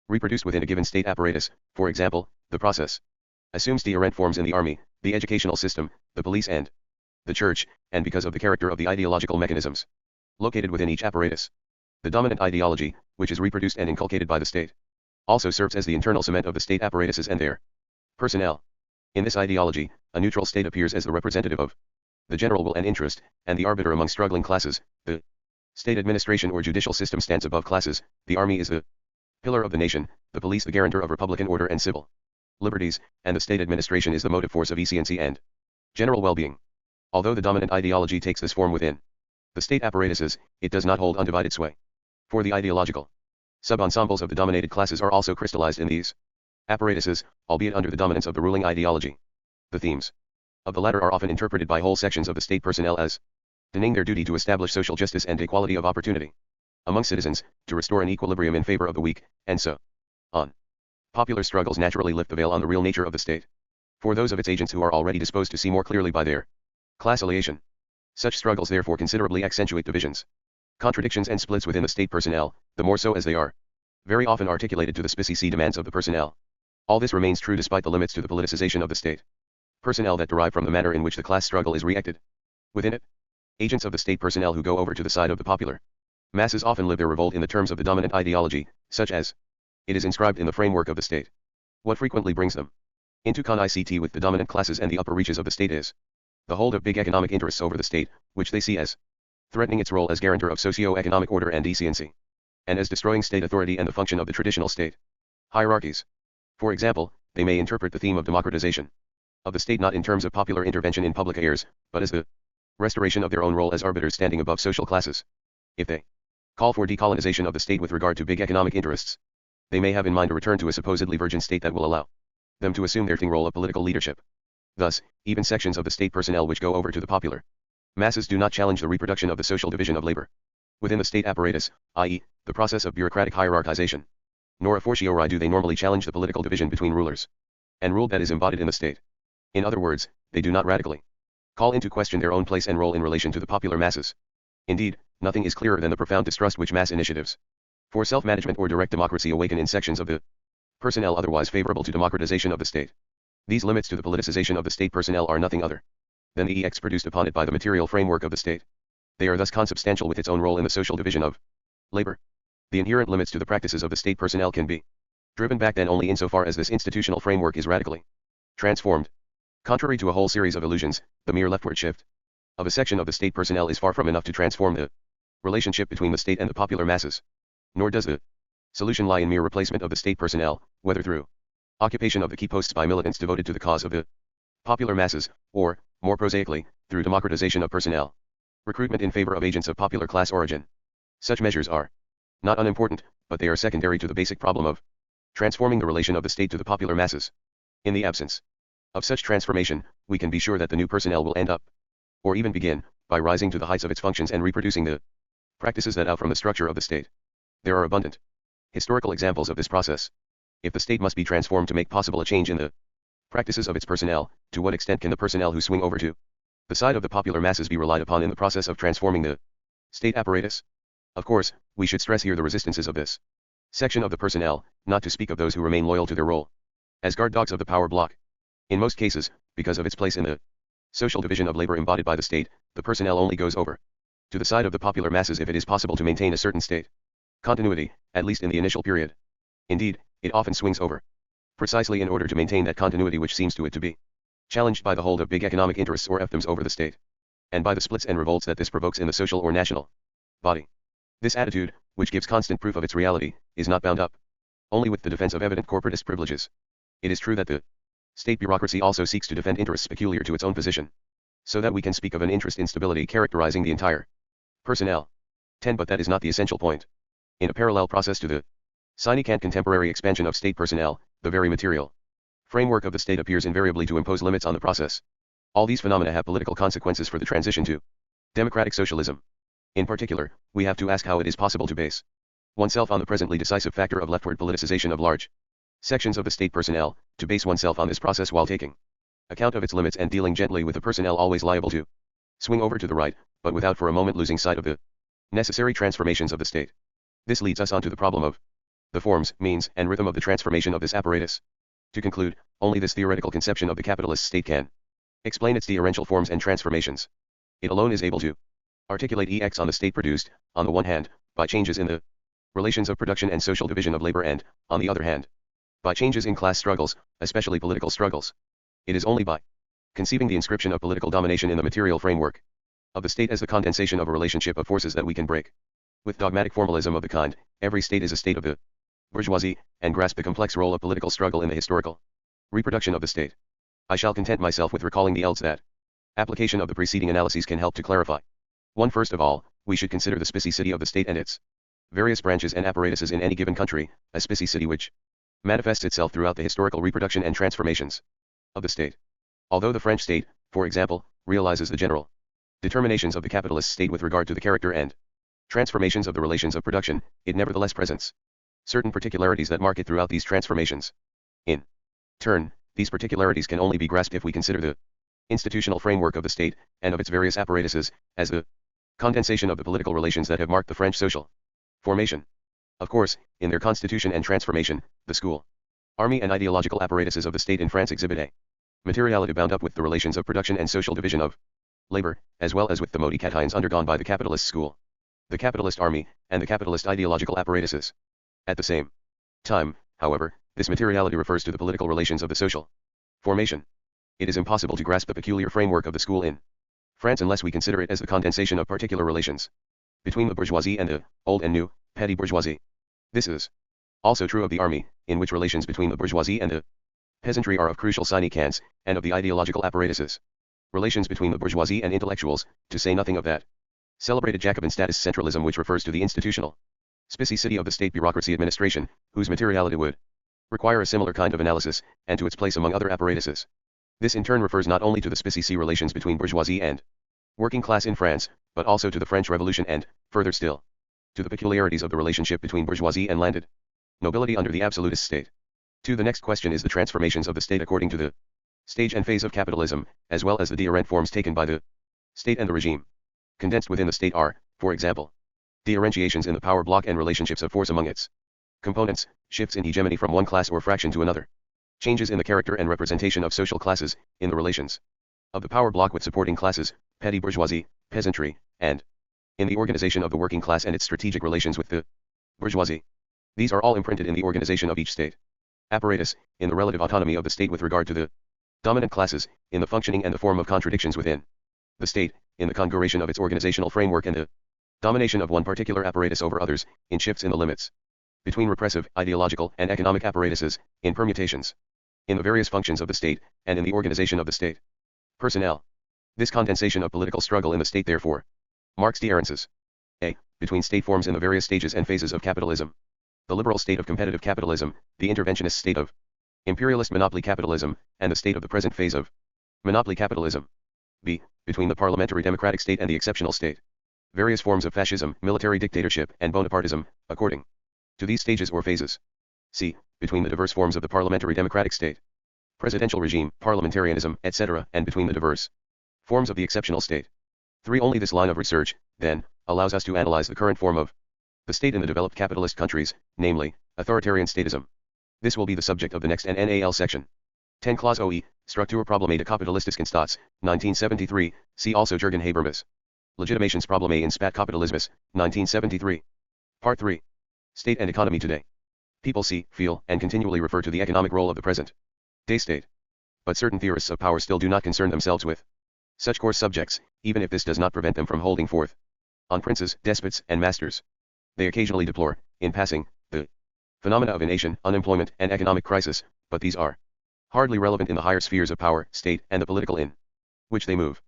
reproduced within a given state apparatus. For example, the process assumes different forms in the army, the educational system, the police and the church, and because of the character of the ideological mechanisms located within each apparatus. The dominant ideology, which is reproduced and inculcated by the state, also serves as the internal cement of the state apparatuses and their personnel. In this ideology, a neutral state appears as the representative of the general will and interest, and the arbiter among struggling classes. The state administration or judicial system stands above classes. The army is the pillar of the nation, the police the guarantor of republican order and civil liberties, and the state administration is the motive force of efficiency and general well-being. Although the dominant ideology takes this form within the state apparatuses, it does not hold undivided sway. For the ideological sub-ensembles of the dominated classes are also crystallized in these apparatuses, albeit under the dominance of the ruling ideology. The themes of the latter are often interpreted by whole sections of the state personnel as denying their duty to establish social justice and equality of opportunity among citizens, to restore an equilibrium in favor of the weak, and so on. Popular struggles naturally lift the veil on the real nature of the state for those of its agents who are already disposed to see more clearly by their class affiliation. Such struggles therefore considerably accentuate divisions, contradictions and splits within the state personnel, the more so as they are very often articulated to the specific demands of the personnel. All this remains true despite the limits to the politicization of the state personnel that derive from the manner in which the class struggle is reacted within it. Agents of the state personnel who go over to the side of the popular masses often live their revolt in the terms of the dominant ideology, such as it is inscribed in the framework of the state. What frequently brings them into conflict with the dominant classes and the upper reaches of the state is the hold of big economic interests over the state, which they see as threatening its role as guarantor of socio-economic order and decency, and as destroying state authority and the function of the traditional state hierarchies. For example, they may interpret the theme of democratization of the state not in terms of popular intervention in public affairs, but as the restoration of their own role as arbiters standing above social classes. If they call for decolonization of the state with regard to big economic interests, they may have in mind a return to a supposedly virgin state that will allow them to assume their role of political leadership. Thus, even sections of the state personnel which go over to the popular masses do not challenge the reproduction of the social division of labor within the state apparatus, i.e., the process of bureaucratic hierarchization. Nor a fortiori do they normally challenge the political division between rulers and ruled that is embodied in the state. In other words, they do not radically call into question their own place and role in relation to the popular masses. Indeed, nothing is clearer than the profound distrust which mass initiatives for self-management or direct democracy awaken in sections of the personnel otherwise favorable to democratization of the state. These limits to the politicization of the state personnel are nothing other than the effects produced upon it by the material framework of the state. They are thus consubstantial with its own role in the social division of labor. The inherent limits to the practices of the state personnel can be driven back then only insofar as this institutional framework is radically transformed. Contrary to a whole series of illusions, the mere leftward shift of a section of the state personnel is far from enough to transform the relationship between the state and the popular masses. Nor does the solution lie in mere replacement of the state personnel, whether through occupation of the key posts by militants devoted to the cause of the popular masses, or, more prosaically, through democratization of personnel, recruitment in favor of agents of popular class origin. Such measures are not unimportant, but they are secondary to the basic problem of transforming the relation of the state to the popular masses. In the absence of such transformation, we can be sure that the new personnel will end up, or even begin, by rising to the heights of its functions and reproducing the practices that out from the structure of the state. There are abundant historical examples of this process. If the state must be transformed to make possible a change in the practices of its personnel, to what extent can the personnel who swing over to the side of the popular masses be relied upon in the process of transforming the state apparatus? Of course, we should stress here the resistances of this section of the personnel, not to speak of those who remain loyal to their role as guard dogs of the power block. In most cases, because of its place in the social division of labor embodied by the state, the personnel only goes over to the side of the popular masses if it is possible to maintain a certain state continuity, at least in the initial period. Indeed, it often swings over precisely in order to maintain that continuity which seems to it to be challenged by the hold of big economic interests or fiefdoms over the state, and by the splits and revolts that this provokes in the social or national body. This attitude, which gives constant proof of its reality, is not bound up only with the defense of evident corporatist privileges. It is true that the state bureaucracy also seeks to defend interests peculiar to its own position, so that we can speak of an interest instability characterizing the entire personnel. 10. But that is not the essential point. In a parallel process to the significant contemporary expansion of state personnel, the very material framework of the state appears invariably to impose limits on the process. All these phenomena have political consequences for the transition to democratic socialism. In particular, we have to ask how it is possible to base oneself on the presently decisive factor of leftward politicization of large sections of the state personnel, to base oneself on this process while taking account of its limits and dealing gently with the personnel always liable to swing over to the right, but without for a moment losing sight of the necessary transformations of the state. This leads us on to the problem of the forms, means, and rhythm of the transformation of this apparatus. To conclude, only this theoretical conception of the capitalist state can explain its differential forms and transformations. It alone is able to articulate EX on the state produced, on the one hand, by changes in the relations of production and social division of labor and, on the other hand, by changes in class struggles, especially political struggles. It is only by conceiving the inscription of political domination in the material framework of the state as the condensation of a relationship of forces that we can break with dogmatic formalism of the kind, every state is a state of the bourgeoisie, and grasp the complex role of political struggle in the historical reproduction of the state. I shall content myself with recalling the else that application of the preceding analyses can help to clarify. 1. First of all, we should consider the specificity of the state and its various branches and apparatuses in any given country, a specificity which manifests itself throughout the historical reproduction and transformations of the state. Although the French state, for example, realizes the general determinations of the capitalist state with regard to the character and transformations of the relations of production, it nevertheless presents certain particularities that mark it throughout these transformations. In turn, these particularities can only be grasped if we consider the institutional framework of the state, and of its various apparatuses, as the condensation of the political relations that have marked the French social formation. Of course, in their constitution and transformation, the school, army and ideological apparatuses of the state in France exhibit a materiality bound up with the relations of production and social division of labor, as well as with the modifications undergone by the capitalist school, the capitalist army, and the capitalist ideological apparatuses. At the same time, however, this materiality refers to the political relations of the social formation. It is impossible to grasp the peculiar framework of the school in France unless we consider it as the condensation of particular relations between the bourgeoisie and the old and new petty bourgeoisie. This is also true of the army, in which relations between the bourgeoisie and the peasantry are of crucial significance, and of the ideological apparatuses, relations between the bourgeoisie and intellectuals, to say nothing of that celebrated Jacobin status centralism which refers to the institutional specificity of the state bureaucracy administration, whose materiality would require a similar kind of analysis, and to its place among other apparatuses. This in turn refers not only to the specificity relations between bourgeoisie and working class in France, but also to the French Revolution and, further still, to the peculiarities of the relationship between bourgeoisie and landed nobility under the absolutist state. 2. The next question is the transformations of the state according to the stage and phase of capitalism, as well as the different forms taken by the state and the regime. Condensed within the state are, for example, differentiations in the power block and relationships of force among its components, shifts in hegemony from one class or fraction to another, changes in the character and representation of social classes, in the relations of the power block with supporting classes, petty bourgeoisie, peasantry, and in the organization of the working class and its strategic relations with the bourgeoisie. These are all imprinted in the organization of each state apparatus, in the relative autonomy of the state with regard to the dominant classes, in the functioning and the form of contradictions within the state, in the configuration of its organizational framework and the domination of one particular apparatus over others, in shifts in the limits between repressive, ideological, and economic apparatuses, in permutations in the various functions of the state, and in the organization of the state personnel. This condensation of political struggle in the state therefore marks differences a. between state forms in the various stages and phases of capitalism. The liberal state of competitive capitalism, the interventionist state of imperialist monopoly capitalism, and the state of the present phase of monopoly capitalism. B. Between the parliamentary democratic state and the exceptional state. Various forms of fascism, military dictatorship, and Bonapartism, according to these stages or phases. C. Between the diverse forms of the parliamentary democratic state, presidential regime, parliamentarianism, etc., and between the diverse forms of the exceptional state. 3. Only this line of research, then, allows us to analyze the current form of the state in the developed capitalist countries, namely, authoritarian statism. This will be the subject of the next NNAL section. 10. Clause OE, Strukturprobleme de kapitalistisken staats, 1973, see also Jürgen Habermas. Legitimationsprobleme in Spatkapitalismus, 1973. Part 3. State and economy today. People see, feel, and continually refer to the economic role of the present day state. But certain theorists of power still do not concern themselves with such coarse subjects, even if this does not prevent them from holding forth on princes, despots, and masters. They occasionally deplore, in passing, the phenomena of ination, unemployment, and economic crisis, but these are hardly relevant in the higher spheres of power, state, and the political in which they move.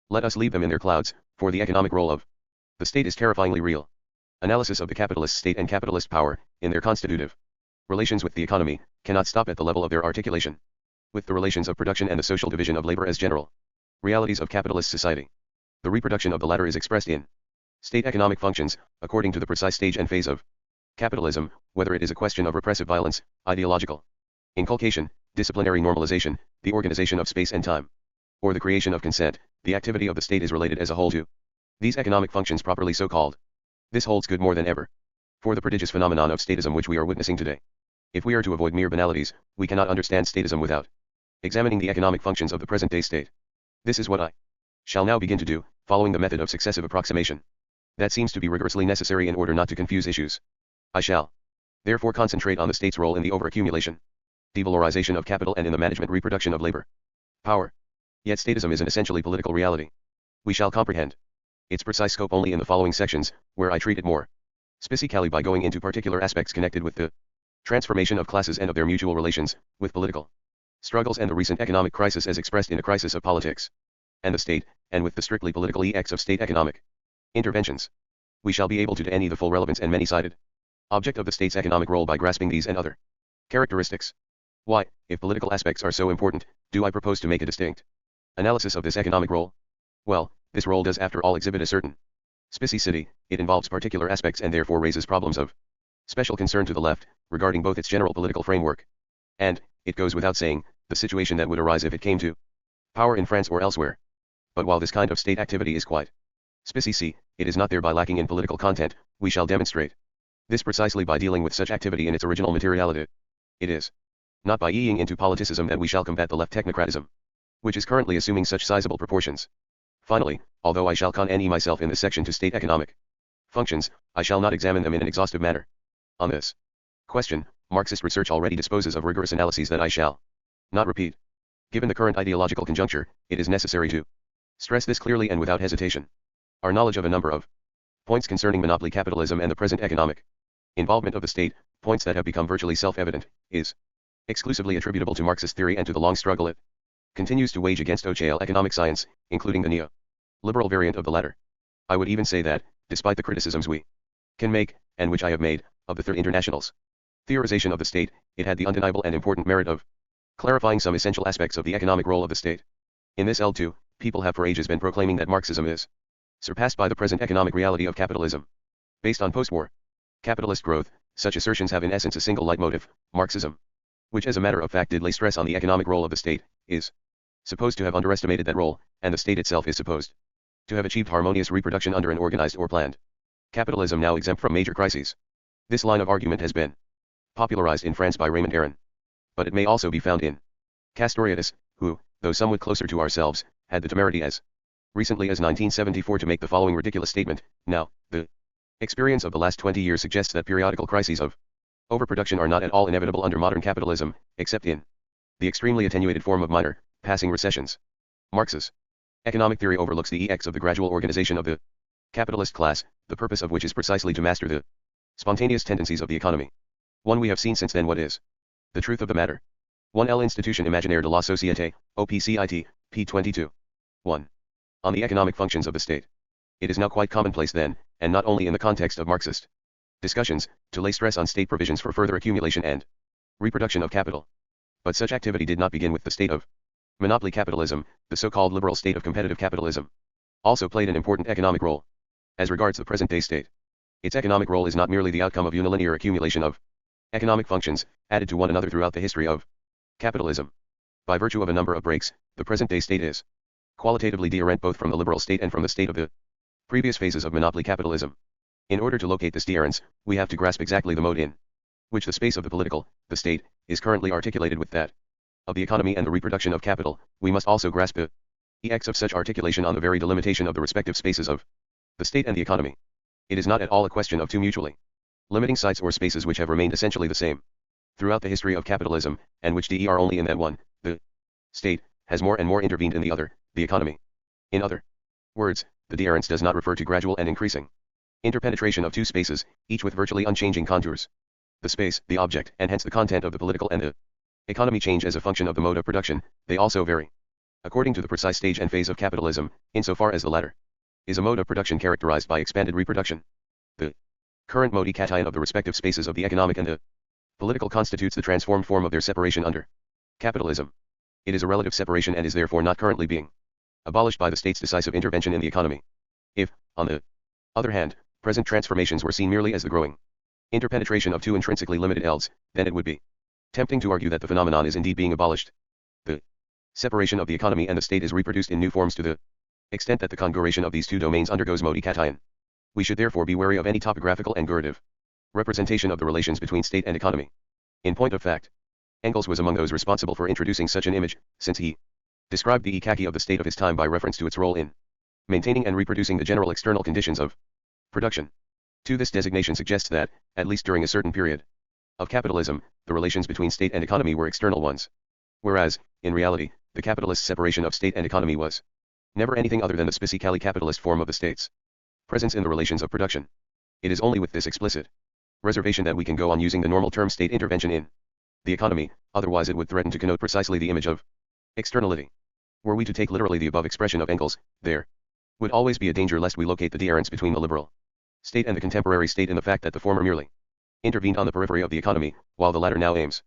Let us leave them in their clouds, for the economic role of the state is terrifyingly real. Analysis of the capitalist state and capitalist power, in their constitutive relations with the economy, cannot stop at the level of their articulation with the relations of production and the social division of labor as general realities of capitalist society. The reproduction of the latter is expressed in state economic functions, according to the precise stage and phase of capitalism, whether it is a question of repressive violence, ideological inculcation, disciplinary normalization, the organization of space and time, or the creation of consent. The activity of the state is related as a whole to these economic functions properly so called. This holds good more than ever for the prodigious phenomenon of statism which we are witnessing today. If we are to avoid mere banalities, we cannot understand statism without examining the economic functions of the present-day state. This is what I shall now begin to do, following the method of successive approximation that seems to be rigorously necessary in order not to confuse issues. I shall therefore concentrate on the state's role in the overaccumulation, devalorization of capital and in the management reproduction of labor power. Yet statism is an essentially political reality. We shall comprehend its precise scope only in the following sections, where I treat it more specifically by going into particular aspects connected with the transformation of classes and of their mutual relations with political struggles and the recent economic crisis as expressed in a crisis of politics and the state, and with the strictly political effects of state economic interventions. We shall be able to any the full relevance and many-sided object of the state's economic role by grasping these and other characteristics. Why, if political aspects are so important, do I propose to make a distinct analysis of this economic role? Well, this role does after all exhibit a certain specificity. It involves particular aspects and therefore raises problems of special concern to the left, regarding both its general political framework and, it goes without saying, the situation that would arise if it came to power in France or elsewhere. But while this kind of state activity is quite specific, it is not thereby lacking in political content. We shall demonstrate this precisely by dealing with such activity in its original materiality. It is not by eyeing into politicism that we shall combat the left technocratism, which is currently assuming such sizable proportions. Finally, although I shall con myself in this section to state economic functions, I shall not examine them in an exhaustive manner. On this question, Marxist research already disposes of rigorous analyses that I shall not repeat. Given the current ideological conjuncture, it is necessary to stress this clearly and without hesitation. Our knowledge of a number of points concerning monopoly capitalism and the present economic involvement of the state, points that have become virtually self-evident, is exclusively attributable to Marxist theory and to the long struggle it continues to wage against OCL economic science, including the neo-liberal variant of the latter. I would even say that, despite the criticisms we can make, and which I have made, of the Third International's theorization of the state, it had the undeniable and important merit of clarifying some essential aspects of the economic role of the state. In this L2, people have for ages been proclaiming that Marxism is surpassed by the present economic reality of capitalism. Based on post-war capitalist growth, such assertions have in essence a single leitmotif: Marxism, which as a matter of fact did lay stress on the economic role of the state, is supposed to have underestimated that role, and the state itself is supposed to have achieved harmonious reproduction under an organized or planned capitalism now exempt from major crises. This line of argument has been popularized in France by Raymond Aron, but it may also be found in Castoriadis, who, though somewhat closer to ourselves, had the temerity as recently as 1974 to make the following ridiculous statement: now, the experience of the last 20 years suggests that periodical crises of overproduction are not at all inevitable under modern capitalism, except in the extremely attenuated form of minor, passing recessions. Marx's economic theory overlooks the effects of the gradual organization of the capitalist class, the purpose of which is precisely to master the spontaneous tendencies of the economy. We have seen since then what is the truth of the matter. L'Institution imaginaire de la société, OPCIT, p. 22. 1. On the economic functions of the state. It is now quite commonplace then, and not only in the context of Marxist discussions, to lay stress on state provisions for further accumulation and reproduction of capital. But such activity did not begin with the state of monopoly capitalism. The so-called liberal state of competitive capitalism also played an important economic role. As regards the present-day state, its economic role is not merely the outcome of unilinear accumulation of economic functions, added to one another throughout the history of capitalism. By virtue of a number of breaks, the present-day state is qualitatively different both from the liberal state and from the state of the previous phases of monopoly capitalism. In order to locate this difference, we have to grasp exactly the mode in which the space of the political, the state, is currently articulated with that of the economy and the reproduction of capital. We must also grasp the effects of such articulation on the very delimitation of the respective spaces of the state and the economy. It is not at all a question of two mutually limiting sites or spaces which have remained essentially the same throughout the history of capitalism, and which are only in that one, the state, has more and more intervened in the other, the economy. In other words, the difference does not refer to gradual and increasing interpenetration of two spaces, each with virtually unchanging contours. The space, the object, and hence the content of the political and the economy change as a function of the mode of production. They also vary according to the precise stage and phase of capitalism, insofar as the latter is a mode of production characterized by expanded reproduction. The current mode cation of the respective spaces of the economic and the political constitutes the transformed form of their separation under capitalism. It is a relative separation and is therefore not currently being abolished by the state's decisive intervention in the economy. If, on the other hand, present transformations were seen merely as the growing interpenetration of two intrinsically limited elves, then it would be tempting to argue that the phenomenon is indeed being abolished. The separation of the economy and the state is reproduced in new forms to the extent that the congruation of these two domains undergoes mode cation. We should therefore be wary of any topographical and gurative representation of the relations between state and economy. In point of fact, Engels was among those responsible for introducing such an image, since he described the ekaki of the state of his time by reference to its role in maintaining and reproducing the general external conditions of production. 2. This designation suggests that, at least during a certain period of capitalism, the relations between state and economy were external ones. Whereas, in reality, the capitalist separation of state and economy was never anything other than the specifically capitalist form of the state's presence in the relations of production. It is only with this explicit reservation that we can go on using the normal term state intervention in the economy, otherwise it would threaten to connote precisely the image of externality. Were we to take literally the above expression of Engels, there would always be a danger lest we locate the difference between the liberal state and the contemporary state in the fact that the former merely intervened on the periphery of the economy, while the latter now aims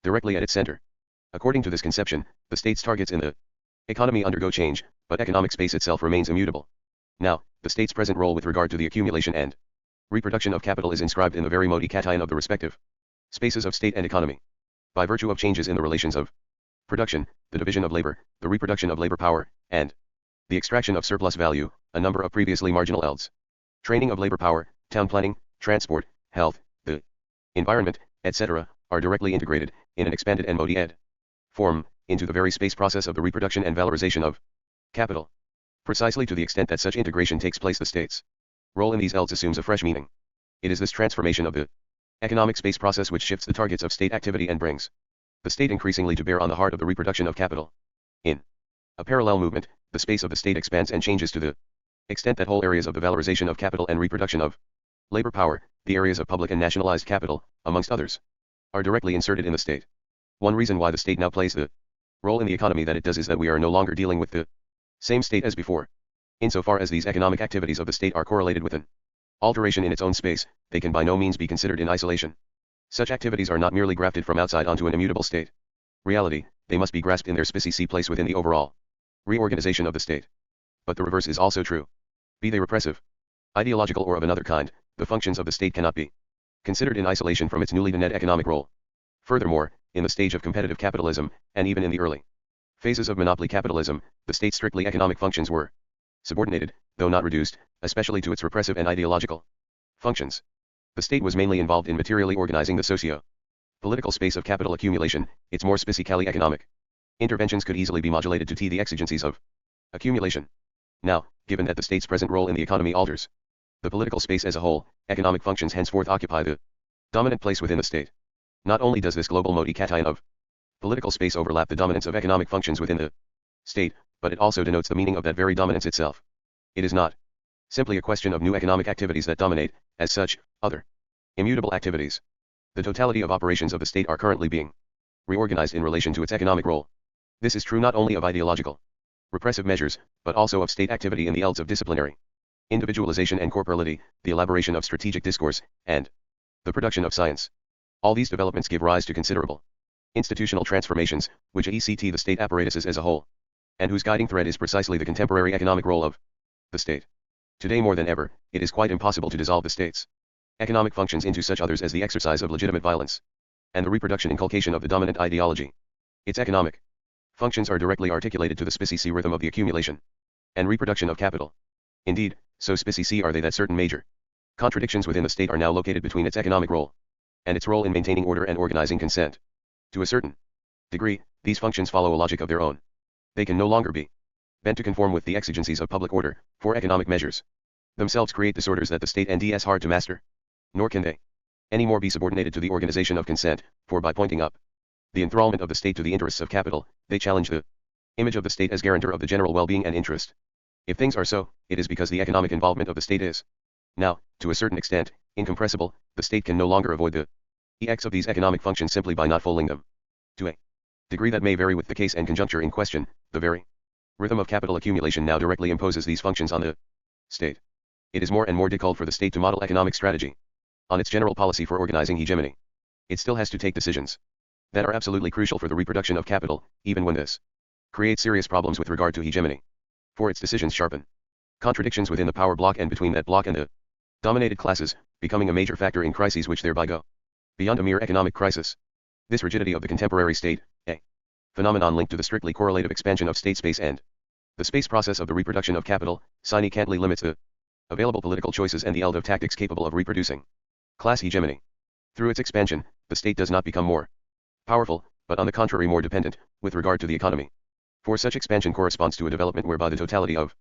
directly at its center. According to this conception, the state's targets in the economy undergo change, but economic space itself remains immutable. Now, the state's present role with regard to the accumulation and reproduction of capital is inscribed in the very modi cation of the respective spaces of state and economy. By virtue of changes in the relations of production, the division of labor, the reproduction of labor power, and the extraction of surplus value, a number of previously marginal elds, training of labor power, town planning, transport, health, the environment, etc., are directly integrated, in an expanded and modi-ed form, into the very space process of the reproduction and valorization of capital. Precisely to the extent that such integration takes place, the state's role in these elds assumes a fresh meaning. It is this transformation of the economic space process which shifts the targets of state activity and brings the state increasingly to bear on the heart of the reproduction of capital. In a parallel movement, the space of the state expands and changes to the extent that whole areas of the valorization of capital and reproduction of labor power, the areas of public and nationalized capital, amongst others, are directly inserted in the state. One reason why the state now plays the role in the economy that it does is that we are no longer dealing with the same state as before. Insofar as these economic activities of the state are correlated with an alteration in its own space, they can by no means be considered in isolation. Such activities are not merely grafted from outside onto an immutable state reality, they must be grasped in their specific place within the overall reorganization of the state. But the reverse is also true. Be they repressive, ideological or of another kind, the functions of the state cannot be considered in isolation from its newly denied economic role. Furthermore, in the stage of competitive capitalism, and even in the early phases of monopoly capitalism, the state's strictly economic functions were subordinated, though not reduced, especially to its repressive and ideological functions. The state was mainly involved in materially organizing the socio-political space of capital accumulation. Its more specifically economic interventions could easily be modulated to the exigencies of accumulation. Now, given that the state's present role in the economy alters the political space as a whole, economic functions henceforth occupy the dominant place within the state. Not only does this global modi cation of political space overlap the dominance of economic functions within the state, but it also denotes the meaning of that very dominance itself. It is not simply a question of new economic activities that dominate, as such, other immutable activities. The totality of operations of the state are currently being reorganized in relation to its economic role. This is true not only of ideological repressive measures, but also of state activity in the elds of disciplinary individualization and corporality, the elaboration of strategic discourse, and the production of science. All these developments give rise to considerable institutional transformations, which ect the state apparatuses as a whole, and whose guiding thread is precisely the contemporary economic role of the state. Today more than ever, it is quite impossible to dissolve the state's economic functions into such others as the exercise of legitimate violence, and the reproduction inculcation of the dominant ideology. Its economic functions are directly articulated to the specific rhythm of the accumulation and reproduction of capital. Indeed, so specific are they that certain major contradictions within the state are now located between its economic role and its role in maintaining order and organizing consent. To a certain degree, these functions follow a logic of their own. They can no longer be bent to conform with the exigencies of public order, for economic measures themselves create disorders that the state is hard to master. Nor can they any more be subordinated to the organization of consent, for by pointing up the enthrallment of the state to the interests of capital, they challenge the image of the state as guarantor of the general well-being and interest. If things are so, it is because the economic involvement of the state is now, to a certain extent, incompressible. The state can no longer avoid the effects of these economic functions simply by not fulfilling them. To a degree that may vary with the case and conjuncture in question, the very rhythm of capital accumulation now directly imposes these functions on the state. It is more and more difficult for the state to model economic strategy on its general policy for organizing hegemony. It still has to take decisions that are absolutely crucial for the reproduction of capital, even when this creates serious problems with regard to hegemony. For its decisions sharpen contradictions within the power block and between that block and the dominated classes, becoming a major factor in crises which thereby go beyond a mere economic crisis. This rigidity of the contemporary state, a phenomenon linked to the strictly correlative expansion of state space and the space process of the reproduction of capital, significantly limits the available political choices and the eld of tactics capable of reproducing class hegemony. Through its expansion, the state does not become more powerful, but on the contrary more dependent, with regard to the economy. For such expansion corresponds to a development whereby the totality of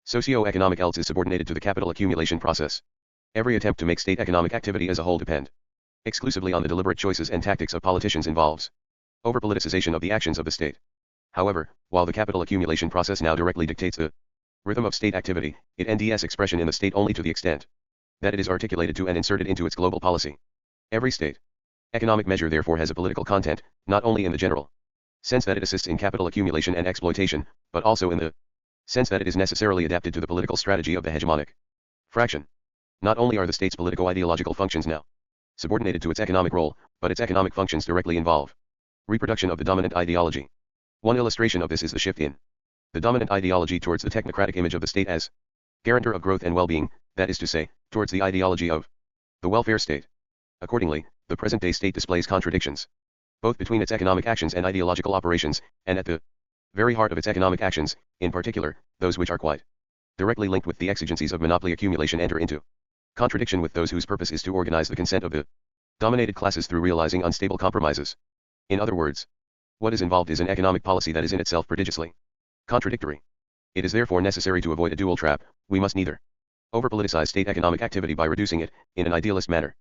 socio-economic elds is subordinated to the capital accumulation process. Every attempt to make state economic activity as a whole depend exclusively on the deliberate choices and tactics of politicians involves over-politicization of the actions of the state. However, while the capital accumulation process now directly dictates the rhythm of state activity, it NDS expression in the state only to the extent that it is articulated to and inserted into its global policy. Every state economic measure therefore has a political content, not only in the general sense that it assists in capital accumulation and exploitation, but also in the sense that it is necessarily adapted to the political strategy of the hegemonic fraction. Not only are the state's politico-ideological functions now subordinated to its economic role, but its economic functions directly involve reproduction of the dominant ideology. One illustration of this is the shift in the dominant ideology towards the technocratic image of the state as guarantor of growth and well-being, that is to say, towards the ideology of the welfare state. Accordingly, the present-day state displays contradictions, both between its economic actions and ideological operations, and at the very heart of its economic actions, in particular, those which are quite directly linked with the exigencies of monopoly accumulation enter into contradiction with those whose purpose is to organize the consent of the dominated classes through realizing unstable compromises. In other words, what is involved is an economic policy that is in itself prodigiously contradictory. It is therefore necessary to avoid a dual trap. We must neither over-politicize state economic activity by reducing it, in an idealist manner,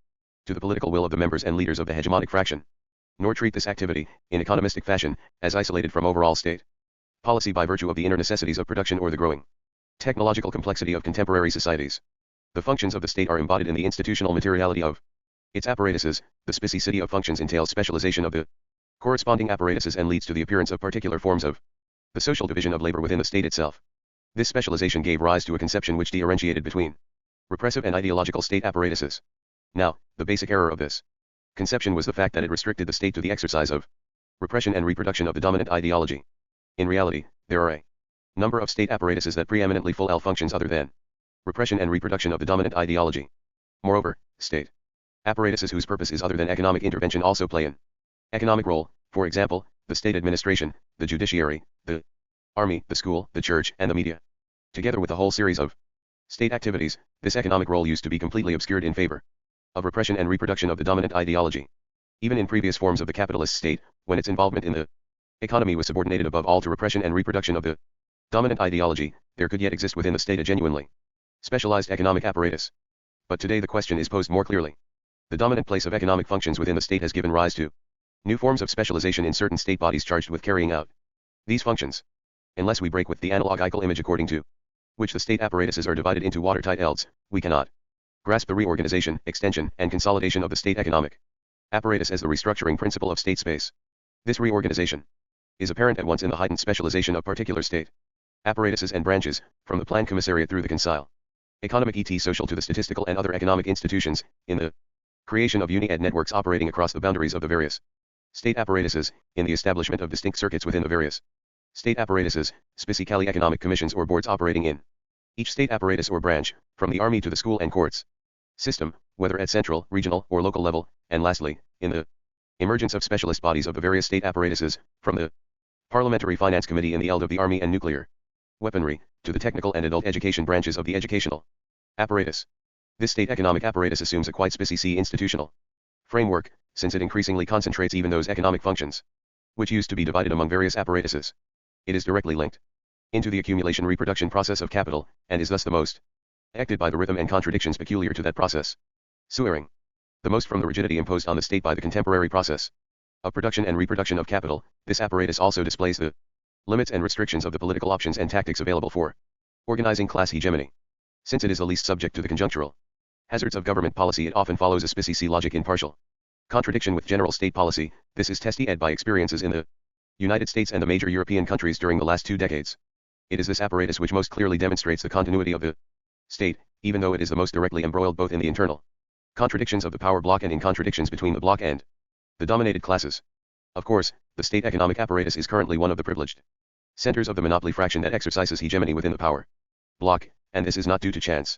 to the political will of the members and leaders of the hegemonic fraction, nor treat this activity, in economistic fashion, as isolated from overall state policy by virtue of the inner necessities of production or the growing technological complexity of contemporary societies. The functions of the state are embodied in the institutional materiality of its apparatuses. The specificity of functions entails specialization of the corresponding apparatuses and leads to the appearance of particular forms of the social division of labor within the state itself. This specialization gave rise to a conception which differentiated between repressive and ideological state apparatuses. Now, the basic error of this conception was the fact that it restricted the state to the exercise of repression and reproduction of the dominant ideology. In reality, there are a number of state apparatuses that preeminently fulfill functions other than repression and reproduction of the dominant ideology. Moreover, state apparatuses whose purpose is other than economic intervention also play an economic role. For example, the state administration, the judiciary, the army, the school, the church, and the media. Together with a whole series of state activities, this economic role used to be completely obscured in favor of repression and reproduction of the dominant ideology. Even in previous forms of the capitalist state, when its involvement in the economy was subordinated above all to repression and reproduction of the dominant ideology, there could yet exist within the state a genuinely specialized economic apparatus. But today the question is posed more clearly. The dominant place of economic functions within the state has given rise to new forms of specialization in certain state bodies charged with carrying out these functions. Unless we break with the analogical image according to which the state apparatuses are divided into watertight elves, we cannot grasp the reorganization, extension, and consolidation of the state economic apparatus as the restructuring principle of state space. This reorganization is apparent at once in the heightened specialization of particular state apparatuses and branches, from the plan commissariat through the consile economic et social to the statistical and other economic institutions, in the creation of uni-ed networks operating across the boundaries of the various state apparatuses, in the establishment of distinct circuits within the various state apparatuses, specifically economic commissions or boards operating in each state apparatus or branch, from the army to the school and courts system, whether at central, regional, or local level, and lastly, in the emergence of specialist bodies of the various state apparatuses, from the Parliamentary Finance Committee in the ELD of the Army and Nuclear Weaponry, to the technical and adult education branches of the educational apparatus. This state economic apparatus assumes a quite specific institutional framework, since it increasingly concentrates even those economic functions which used to be divided among various apparatuses. It is directly linked into the accumulation-reproduction process of capital, and is thus the most acted by the rhythm and contradictions peculiar to that process. Swearing the most from the rigidity imposed on the state by the contemporary process of production and reproduction of capital, this apparatus also displays the limits and restrictions of the political options and tactics available for organizing class hegemony. Since it is the least subject to the conjunctural hazards of government policy, it often follows a specific logic in partial contradiction with general state policy. This is tested by experiences in the United States and the major European countries during the last 2 decades. It is this apparatus which most clearly demonstrates the continuity of the state, even though it is the most directly embroiled both in the internal contradictions of the power block and in contradictions between the block and the dominated classes. Of course, the state economic apparatus is currently one of the privileged centers of the monopoly fraction that exercises hegemony within the power block, and this is not due to chance.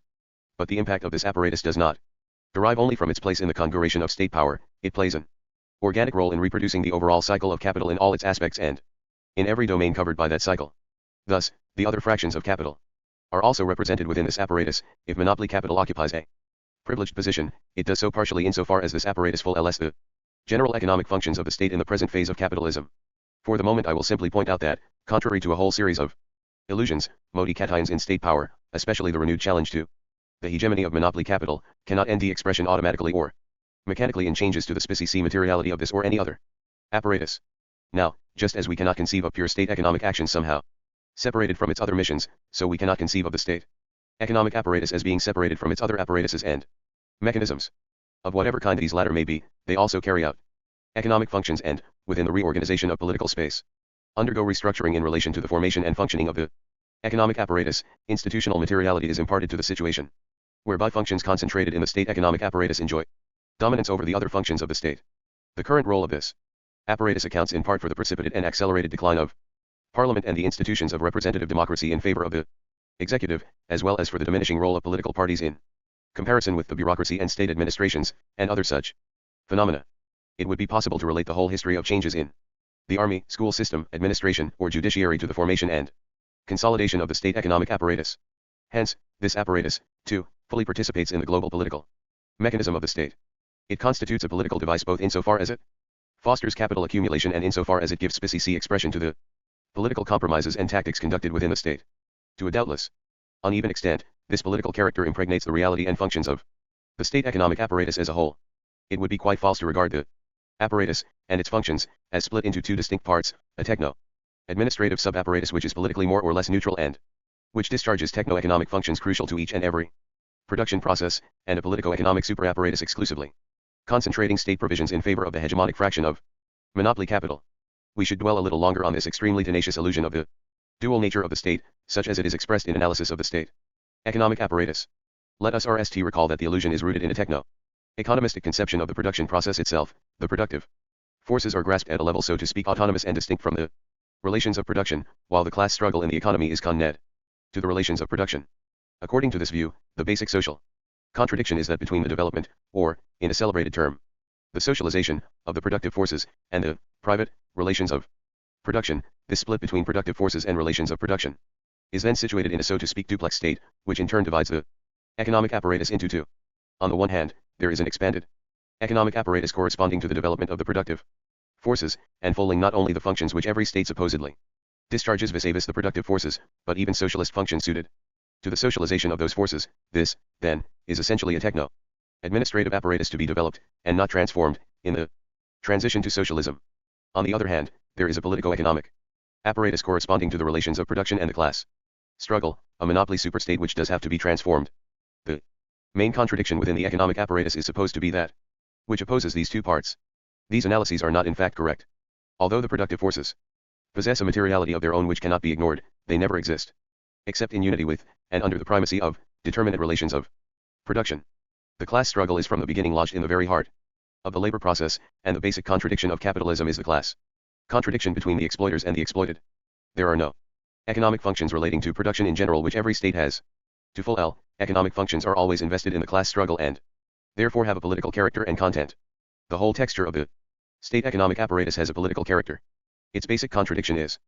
But the impact of this apparatus does not derive only from its place in the configuration of state power. It plays an organic role in reproducing the overall cycle of capital in all its aspects and in every domain covered by that cycle. Thus, the other fractions of capital are also represented within this apparatus. If monopoly capital occupies a privileged position, it does so partially insofar as this apparatus fulfills the general economic functions of the state in the present phase of capitalism. For the moment I will simply point out that, contrary to a whole series of illusions, modi cations in state power, especially the renewed challenge to The hegemony of monopoly capital cannot end the expression automatically or mechanically in changes to the species materiality of this or any other apparatus. Now, just as we cannot conceive of pure state economic action somehow separated from its other missions, so we cannot conceive of the state economic apparatus as being separated from its other apparatuses and mechanisms. Of whatever kind these latter may be, they also carry out economic functions and, within the reorganization of political space, undergo restructuring in relation to the formation and functioning of the economic apparatus. Institutional materiality is imparted to the situation, whereby functions concentrated in the state economic apparatus enjoy dominance over the other functions of the state. The current role of this apparatus accounts in part for the precipitate and accelerated decline of Parliament and the institutions of representative democracy in favor of the executive, as well as for the diminishing role of political parties in comparison with the bureaucracy and state administrations, and other such phenomena. It would be possible to relate the whole history of changes in the army, school system, administration, or judiciary to the formation and consolidation of the state economic apparatus. Hence, this apparatus, too, fully participates in the global political mechanism of the state. It constitutes a political device both insofar as it fosters capital accumulation and insofar as it gives species expression to the political compromises and tactics conducted within the state. To a doubtless uneven extent, this political character impregnates the reality and functions of the state economic apparatus as a whole. It would be quite false to regard the apparatus and its functions as split into two distinct parts, a techno-administrative sub-apparatus which is politically more or less neutral and which discharges techno-economic functions crucial to each and every production process, and a politico-economic super-apparatus exclusively concentrating state provisions in favor of the hegemonic fraction of monopoly capital. We should dwell a little longer on this extremely tenacious illusion of the dual nature of the state, such as it is expressed in analysis of the state economic apparatus. Let us recall that the illusion is rooted in a techno-economistic conception of the production process itself. The productive forces are grasped at a level so to speak autonomous and distinct from the relations of production, while the class struggle in the economy is connected to the relations of production. According to this view, the basic social contradiction is that between the development, or, in a celebrated term, the socialization, of the productive forces, and the private relations of production, this split between productive forces and relations of production is then situated in a so to speak duplex state, which in turn divides the economic apparatus into two. On the one hand, there is an expanded economic apparatus corresponding to the development of the productive forces, and following not only the functions which every state supposedly discharges vis-a-vis the productive forces, but even socialist functions suited to the socialization of those forces. This, then, is essentially a techno-administrative apparatus to be developed, and not transformed, in the transition to socialism. On the other hand, there is a politico-economic apparatus corresponding to the relations of production and the class struggle, a monopoly superstate which does have to be transformed. The main contradiction within the economic apparatus is supposed to be that which opposes these two parts. These analyses are not in fact correct. Although the productive forces possess a materiality of their own which cannot be ignored, they never exist except in unity with, and under the primacy of, determinate relations of production. The class struggle is from the beginning lodged in the very heart of the labor process, and the basic contradiction of capitalism is the class contradiction between the exploiters and the exploited. There are no economic functions relating to production in general which every state has to fulfill. Economic functions are always invested in the class struggle and therefore have a political character and content. The whole texture of the state economic apparatus has a political character. Its basic contradiction is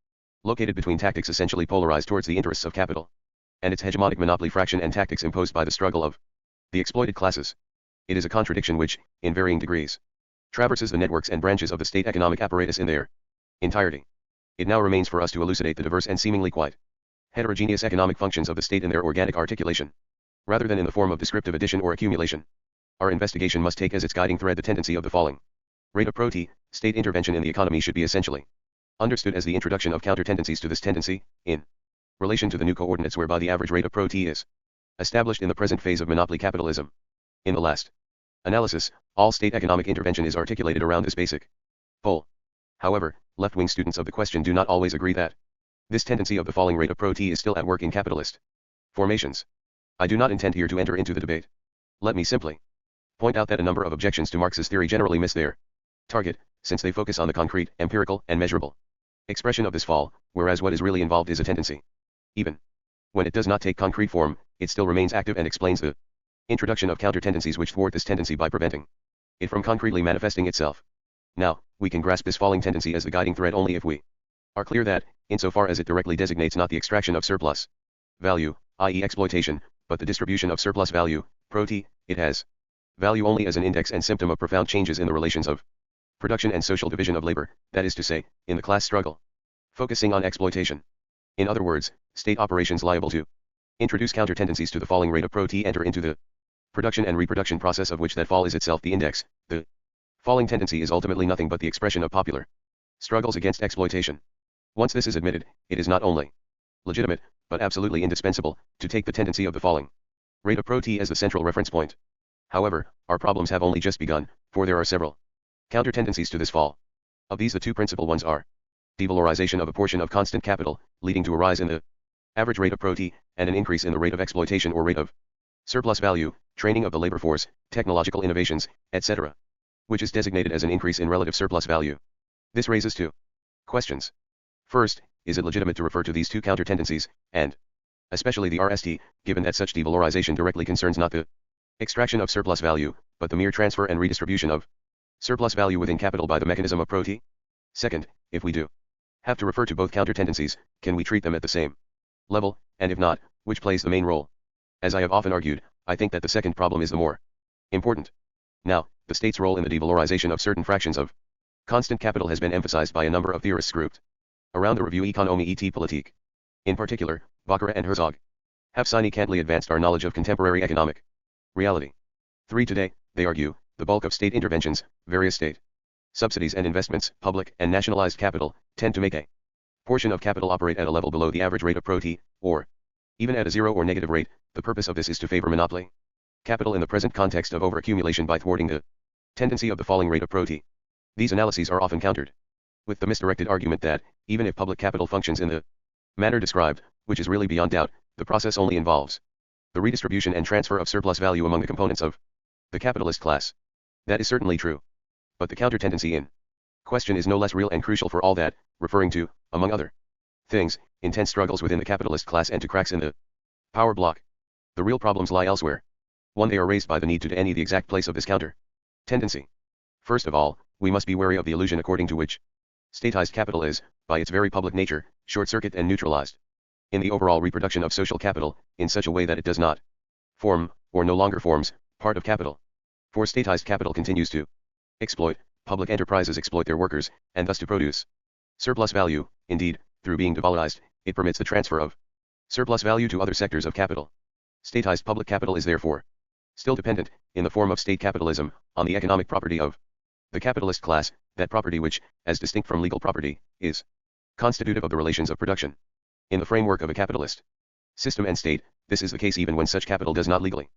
located between tactics essentially polarized towards the interests of capital and its hegemonic monopoly fraction and tactics imposed by the struggle of the exploited classes. It is a contradiction which, in varying degrees, traverses the networks and branches of the state economic apparatus in their entirety. It now remains for us to elucidate the diverse and seemingly quite heterogeneous economic functions of the state in their organic articulation, rather than in the form of descriptive addition or accumulation. Our investigation must take as its guiding thread the tendency of the falling rate of pro-T. State intervention in the economy should be essentially understood as the introduction of counter-tendencies to this tendency, in relation to the new coordinates whereby the average rate of pro-T is established in the present phase of monopoly capitalism. In the last analysis, all state economic intervention is articulated around this basic pole. However, left-wing students of the question do not always agree that this tendency of the falling rate of pro-T is still at work in capitalist formations. I do not intend here to enter into the debate. Let me simply point out that a number of objections to Marx's theory generally miss their target, since they focus on the concrete, empirical, and measurable expression of this fall, whereas what is really involved is a tendency. Even when it does not take concrete form, it still remains active and explains the introduction of counter-tendencies which thwart this tendency by preventing it from concretely manifesting itself. Now, we can grasp this falling tendency as the guiding thread only if we are clear that, insofar as it directly designates not the extraction of surplus value, i.e. exploitation, but the distribution of surplus value, pro-T, it has value only as an index and symptom of profound changes in the relations of production and social division of labor, that is to say, in the class struggle, focusing on exploitation. In other words, state operations liable to Introduce counter tendencies to the falling rate of Pro-T. Enter into the production and reproduction process of which that fall is itself the index. The falling tendency is ultimately nothing but the expression of popular struggles against exploitation. Once this is admitted, it is not only legitimate, but absolutely indispensable, to take the tendency of the falling rate of Pro-T as the central reference point. However, our problems have only just begun, for there are several counter tendencies to this fall. Of these, the two principal ones are devalorization of a portion of constant capital, leading to a rise in the average rate of Pro-T, and an increase in the rate of exploitation or rate of surplus value, training of the labor force, technological innovations, etc., which is designated as an increase in relative surplus value. This raises two questions. First, is it legitimate to refer to these two counter tendencies, and especially the RST, given that such devalorization directly concerns not the extraction of surplus value, but the mere transfer and redistribution of surplus value within capital by the mechanism of Pro-T? Second, if we do have to refer to both counter tendencies, can we treat them at the same level, and if not, which plays the main role? As I have often argued, I think that the second problem is the more important. Now, the state's role in the devalorization of certain fractions of constant capital has been emphasized by a number of theorists grouped around the review Économie et Politique. In particular, Baccarat and Herzog have significantly advanced our knowledge of contemporary economic reality. 3. Today, they argue, the bulk of state interventions, various state subsidies and investments, public and nationalized capital, tend to make a portion of capital operate at a level below the average rate of Pro-T, or even at a zero or negative rate. The purpose of this is to favor monopoly capital in the present context of overaccumulation by thwarting the tendency of the falling rate of Pro-T. These analyses are often countered with the misdirected argument that, even if public capital functions in the manner described, which is really beyond doubt, the process only involves the redistribution and transfer of surplus value among the components of the capitalist class. That is certainly true. But the counter tendency in question is no less real and crucial for all that, referring to, among other things, intense struggles within the capitalist class and to cracks in the power block. The real problems lie elsewhere. 1. They are raised by the need to any the exact place of this counter tendency. First of all, we must be wary of the illusion according to which statized capital is, by its very public nature, short-circuit and neutralized in the overall reproduction of social capital, in such a way that it does not form, or no longer forms, part of capital. For statized capital continues to exploit, public enterprises exploit their workers, and thus to produce surplus value. Indeed, through being devalorized, it permits the transfer of surplus value to other sectors of capital. Statized public capital is therefore still dependent, in the form of state capitalism, on the economic property of the capitalist class, that property which, as distinct from legal property, is constitutive of the relations of production. In the framework of a capitalist system and state, this is the case even when such capital does not legally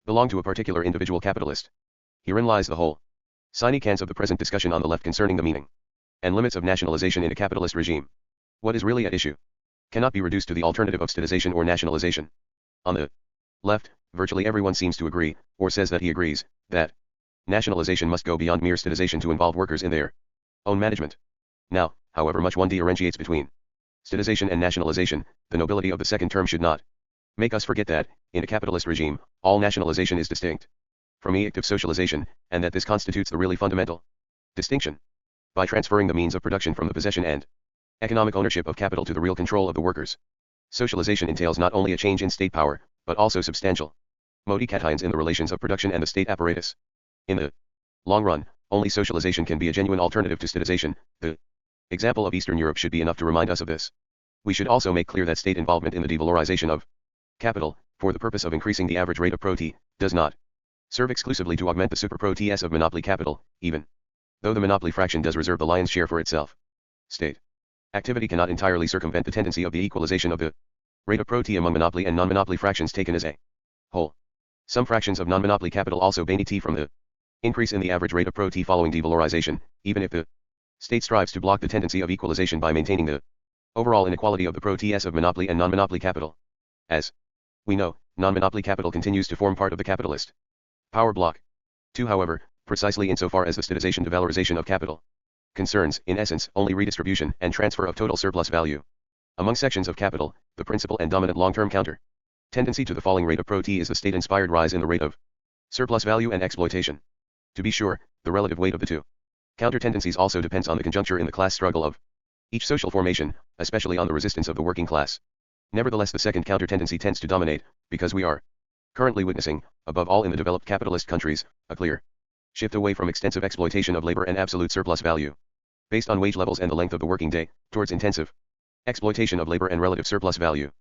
belong to a particular individual capitalist. Herein lies the whole significance of the present discussion on the left concerning the meaning and limits of nationalization in a capitalist regime. What is really at issue cannot be reduced to the alternative of statization or nationalization. On the left, virtually everyone seems to agree, or says that he agrees, that nationalization must go beyond mere statization to involve workers in their own management. Now, however much one differentiates between statization and nationalization, the nobility of the second term should not make us forget that, in a capitalist regime, all nationalization is distinct from active socialization, and that this constitutes the really fundamental distinction. By transferring the means of production from the possession and economic ownership of capital to the real control of the workers, socialization entails not only a change in state power, but also substantial modifications in the relations of production and the state apparatus. In the long run, only socialization can be a genuine alternative to statization. The example of Eastern Europe should be enough to remind us of this. We should also make clear that state involvement in the devalorization of capital, for the purpose of increasing the average rate of Pro-T, does not serve exclusively to augment the super Pro-Ts of monopoly capital, even though the monopoly fraction does reserve the lion's share for itself. State activity cannot entirely circumvent the tendency of the equalization of the rate of Pro-T among monopoly and non-monopoly fractions taken as a whole. Some fractions of non-monopoly capital also benefit from the increase in the average rate of Pro-T following devalorization, even if the state strives to block the tendency of equalization by maintaining the overall inequality of the Pro-Ts of monopoly and non-monopoly capital. As we know, non-monopoly capital continues to form part of the capitalist power block. 2. However, precisely insofar as the statization devalorization of capital concerns, in essence, only redistribution and transfer of total surplus value among sections of capital, the principal and dominant long-term counter tendency to the falling rate of Pro-T is the state-inspired rise in the rate of surplus value and exploitation. To be sure, the relative weight of the two counter tendencies also depends on the conjuncture in the class struggle of each social formation, especially on the resistance of the working class. Nevertheless, the second counter tendency tends to dominate, because we are currently witnessing, above all in the developed capitalist countries, a clear shift away from extensive exploitation of labor and absolute surplus value, based on wage levels and the length of the working day, towards intensive exploitation of labor and relative surplus value,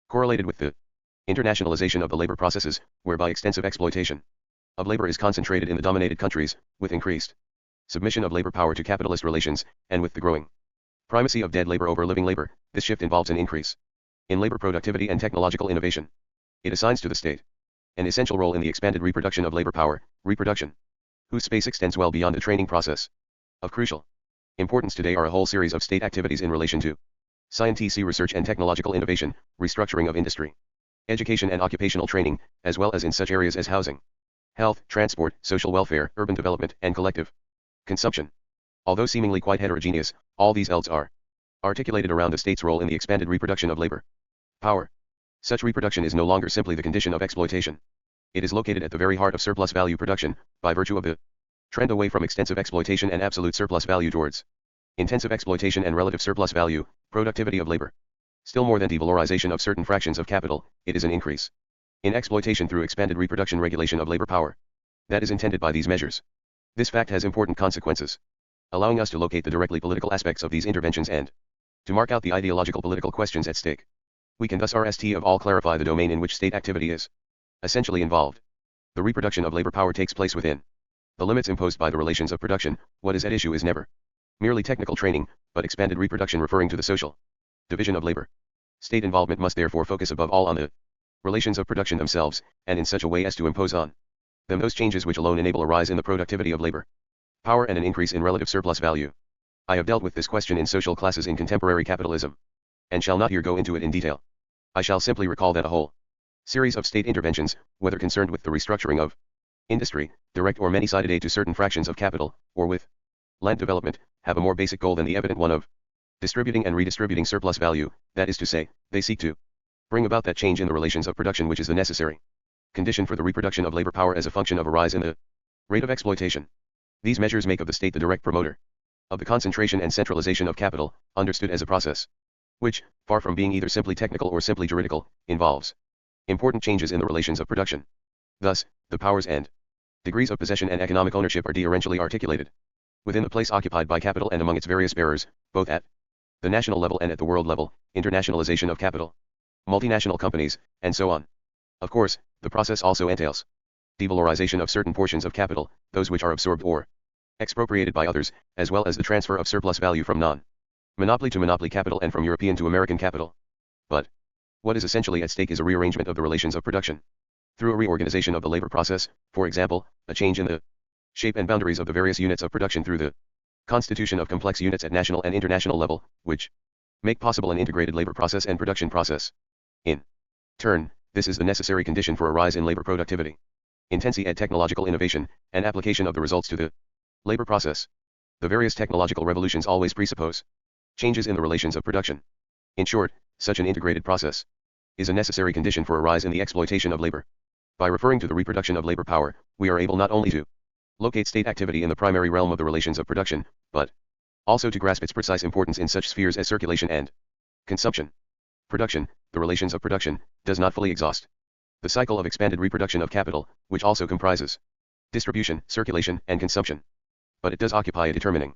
correlated with the Internationalization of the labor processes, whereby extensive exploitation of labor is concentrated in the dominated countries, with increased submission of labor power to capitalist relations, and with the growing primacy of dead labor over living labor. This shift involves an increase in labor productivity and technological innovation. It assigns to the state an essential role in the expanded reproduction of labor power, reproduction, whose space extends well beyond the training process. Of crucial importance today are a whole series of state activities in relation to scientific research and technological innovation, restructuring of industry, education and occupational training, as well as in such areas as housing, health, transport, social welfare, urban development, and collective consumption. Although seemingly quite heterogeneous, all these ELDs are articulated around the state's role in the expanded reproduction of labor power. Such reproduction is no longer simply the condition of exploitation. It is located at the very heart of surplus value production, by virtue of the trend away from extensive exploitation and absolute surplus value towards intensive exploitation and relative surplus value, productivity of labor. Still more than devalorization of certain fractions of capital, it is an increase in exploitation through expanded reproduction regulation of labor power that is intended by these measures. This fact has important consequences, allowing us to locate the directly political aspects of these interventions and to mark out the ideological political questions at stake. We can thus rst of all clarify the domain in which state activity is essentially involved. The reproduction of labor power takes place within the limits imposed by the relations of production. What is at issue is never merely technical training, but expanded reproduction referring to the social division of labor. State involvement must therefore focus above all on the relations of production themselves, and in such a way as to impose on them those changes which alone enable a rise in the productivity of labor power and an increase in relative surplus value. I have dealt with this question in social classes in contemporary capitalism, and shall not here go into it in detail. I shall simply recall that a whole series of state interventions, whether concerned with the restructuring of industry, direct or many-sided aid to certain fractions of capital, or with land development, have a more basic goal than the evident one of distributing and redistributing surplus value. That is to say, they seek to bring about that change in the relations of production which is the necessary condition for the reproduction of labor power as a function of a rise in the rate of exploitation. These measures make of the state the direct promoter of the concentration and centralization of capital, understood as a process which, far from being either simply technical or simply juridical, involves important changes in the relations of production. Thus, the powers and degrees of possession and economic ownership are differentially articulated within the place occupied by capital and among its various bearers, both at the national level and at the world level, internationalization of capital, multinational companies, and so on. Of course, the process also entails devalorization of certain portions of capital, those which are absorbed or expropriated by others, as well as the transfer of surplus value from non-monopoly to monopoly capital and from European to American capital. But what is essentially at stake is a rearrangement of the relations of production through a reorganization of the labor process, for example, a change in the shape and boundaries of the various units of production through the constitution of complex units at national and international level, which make possible an integrated labor process and production process. In turn, this is the necessary condition for a rise in labor productivity, intensity and technological innovation, and application of the results to the labor process. The various technological revolutions always presuppose changes in the relations of production. In short, such an integrated process is a necessary condition for a rise in the exploitation of labor. By referring to the reproduction of labor power, we are able not only to locate state activity in the primary realm of the relations of production, but also to grasp its precise importance in such spheres as circulation and consumption. Production, the relations of production, does not fully exhaust the cycle of expanded reproduction of capital, which also comprises distribution, circulation, and consumption. But it does occupy a determining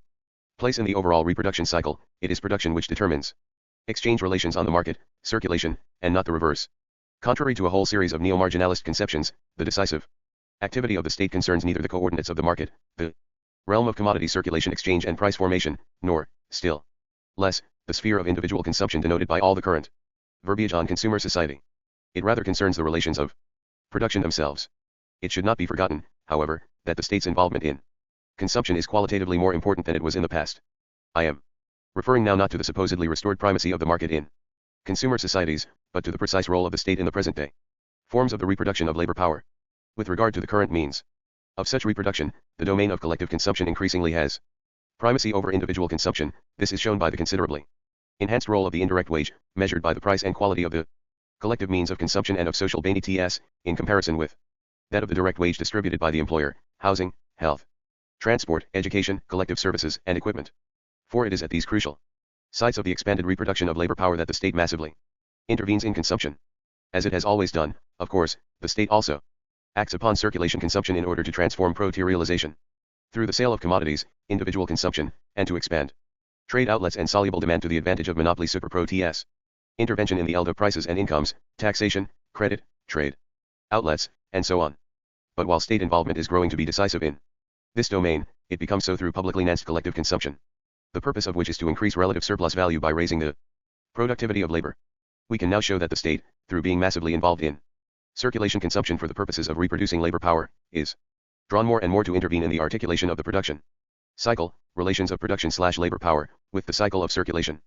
place in the overall reproduction cycle. It is production which determines exchange relations on the market, circulation, and not the reverse. Contrary to a whole series of neo-marginalist conceptions, the decisive activity of the state concerns neither the coordinates of the market, the realm of commodity circulation, exchange and price formation, nor, still less, the sphere of individual consumption denoted by all the current verbiage on consumer society. It rather concerns the relations of production themselves. It should not be forgotten, however, that the state's involvement in consumption is qualitatively more important than it was in the past. I am referring now not to the supposedly restored primacy of the market in consumer societies, but to the precise role of the state in the present day forms of the reproduction of labor power. With regard to the current means of such reproduction, the domain of collective consumption increasingly has primacy over individual consumption. This is shown by the considerably enhanced role of the indirect wage, measured by the price and quality of the collective means of consumption and of social TTS, in comparison with that of the direct wage distributed by the employer, housing, health, transport, education, collective services, and equipment. For it is at these crucial sites of the expanded reproduction of labor power that the state massively intervenes in consumption. As it has always done, of course, the state also acts upon circulation consumption in order to transform proterialization through the sale of commodities, individual consumption, and to expand trade outlets and soluble demand to the advantage of monopoly super pro TS. Intervention in the ELD of prices and incomes, taxation, credit, trade, outlets, and so on. But while state involvement is growing to be decisive in this domain, it becomes so through publicly financed collective consumption, the purpose of which is to increase relative surplus value by raising the productivity of labor. We can now show that the state, through being massively involved in circulation consumption for the purposes of reproducing labor power, is drawn more and more to intervene in the articulation of the production cycle, relations of production/labor power, with the cycle of circulation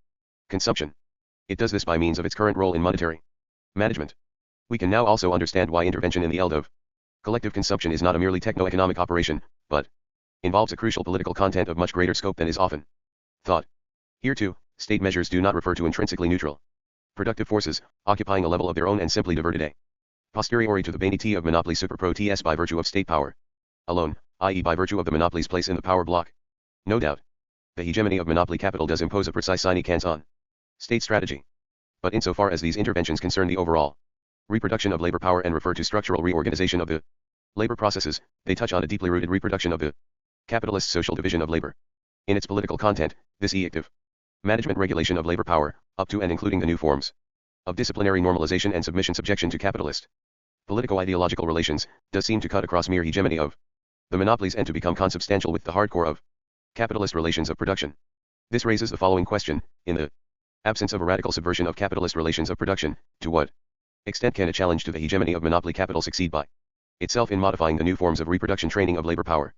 consumption. It does this by means of its current role in monetary management. We can now also understand why intervention in the field of collective consumption is not a merely techno-economic operation, but involves a crucial political content of much greater scope than is often thought. Here too, state measures do not refer to intrinsically neutral productive forces, occupying a level of their own and simply diverted a posteriori to the vanity of monopoly super pro ts by virtue of state power alone, i.e. by virtue of the monopoly's place in the power block. No doubt, the hegemony of monopoly capital does impose a precise sine qua non state strategy. But insofar as these interventions concern the overall reproduction of labor power and refer to structural reorganization of the labor processes, they touch on a deeply rooted reproduction of the capitalist social division of labor. In its political content, this active management regulation of labor power, up to and including the new forms of disciplinary normalization and subjection to capitalist politico-ideological relations, does seem to cut across mere hegemony of the monopolies and to become consubstantial with the hardcore of capitalist relations of production. This raises the following question: in the absence of a radical subversion of capitalist relations of production, to what extent can a challenge to the hegemony of monopoly capital succeed by itself in modifying the new forms of reproduction training of labor power?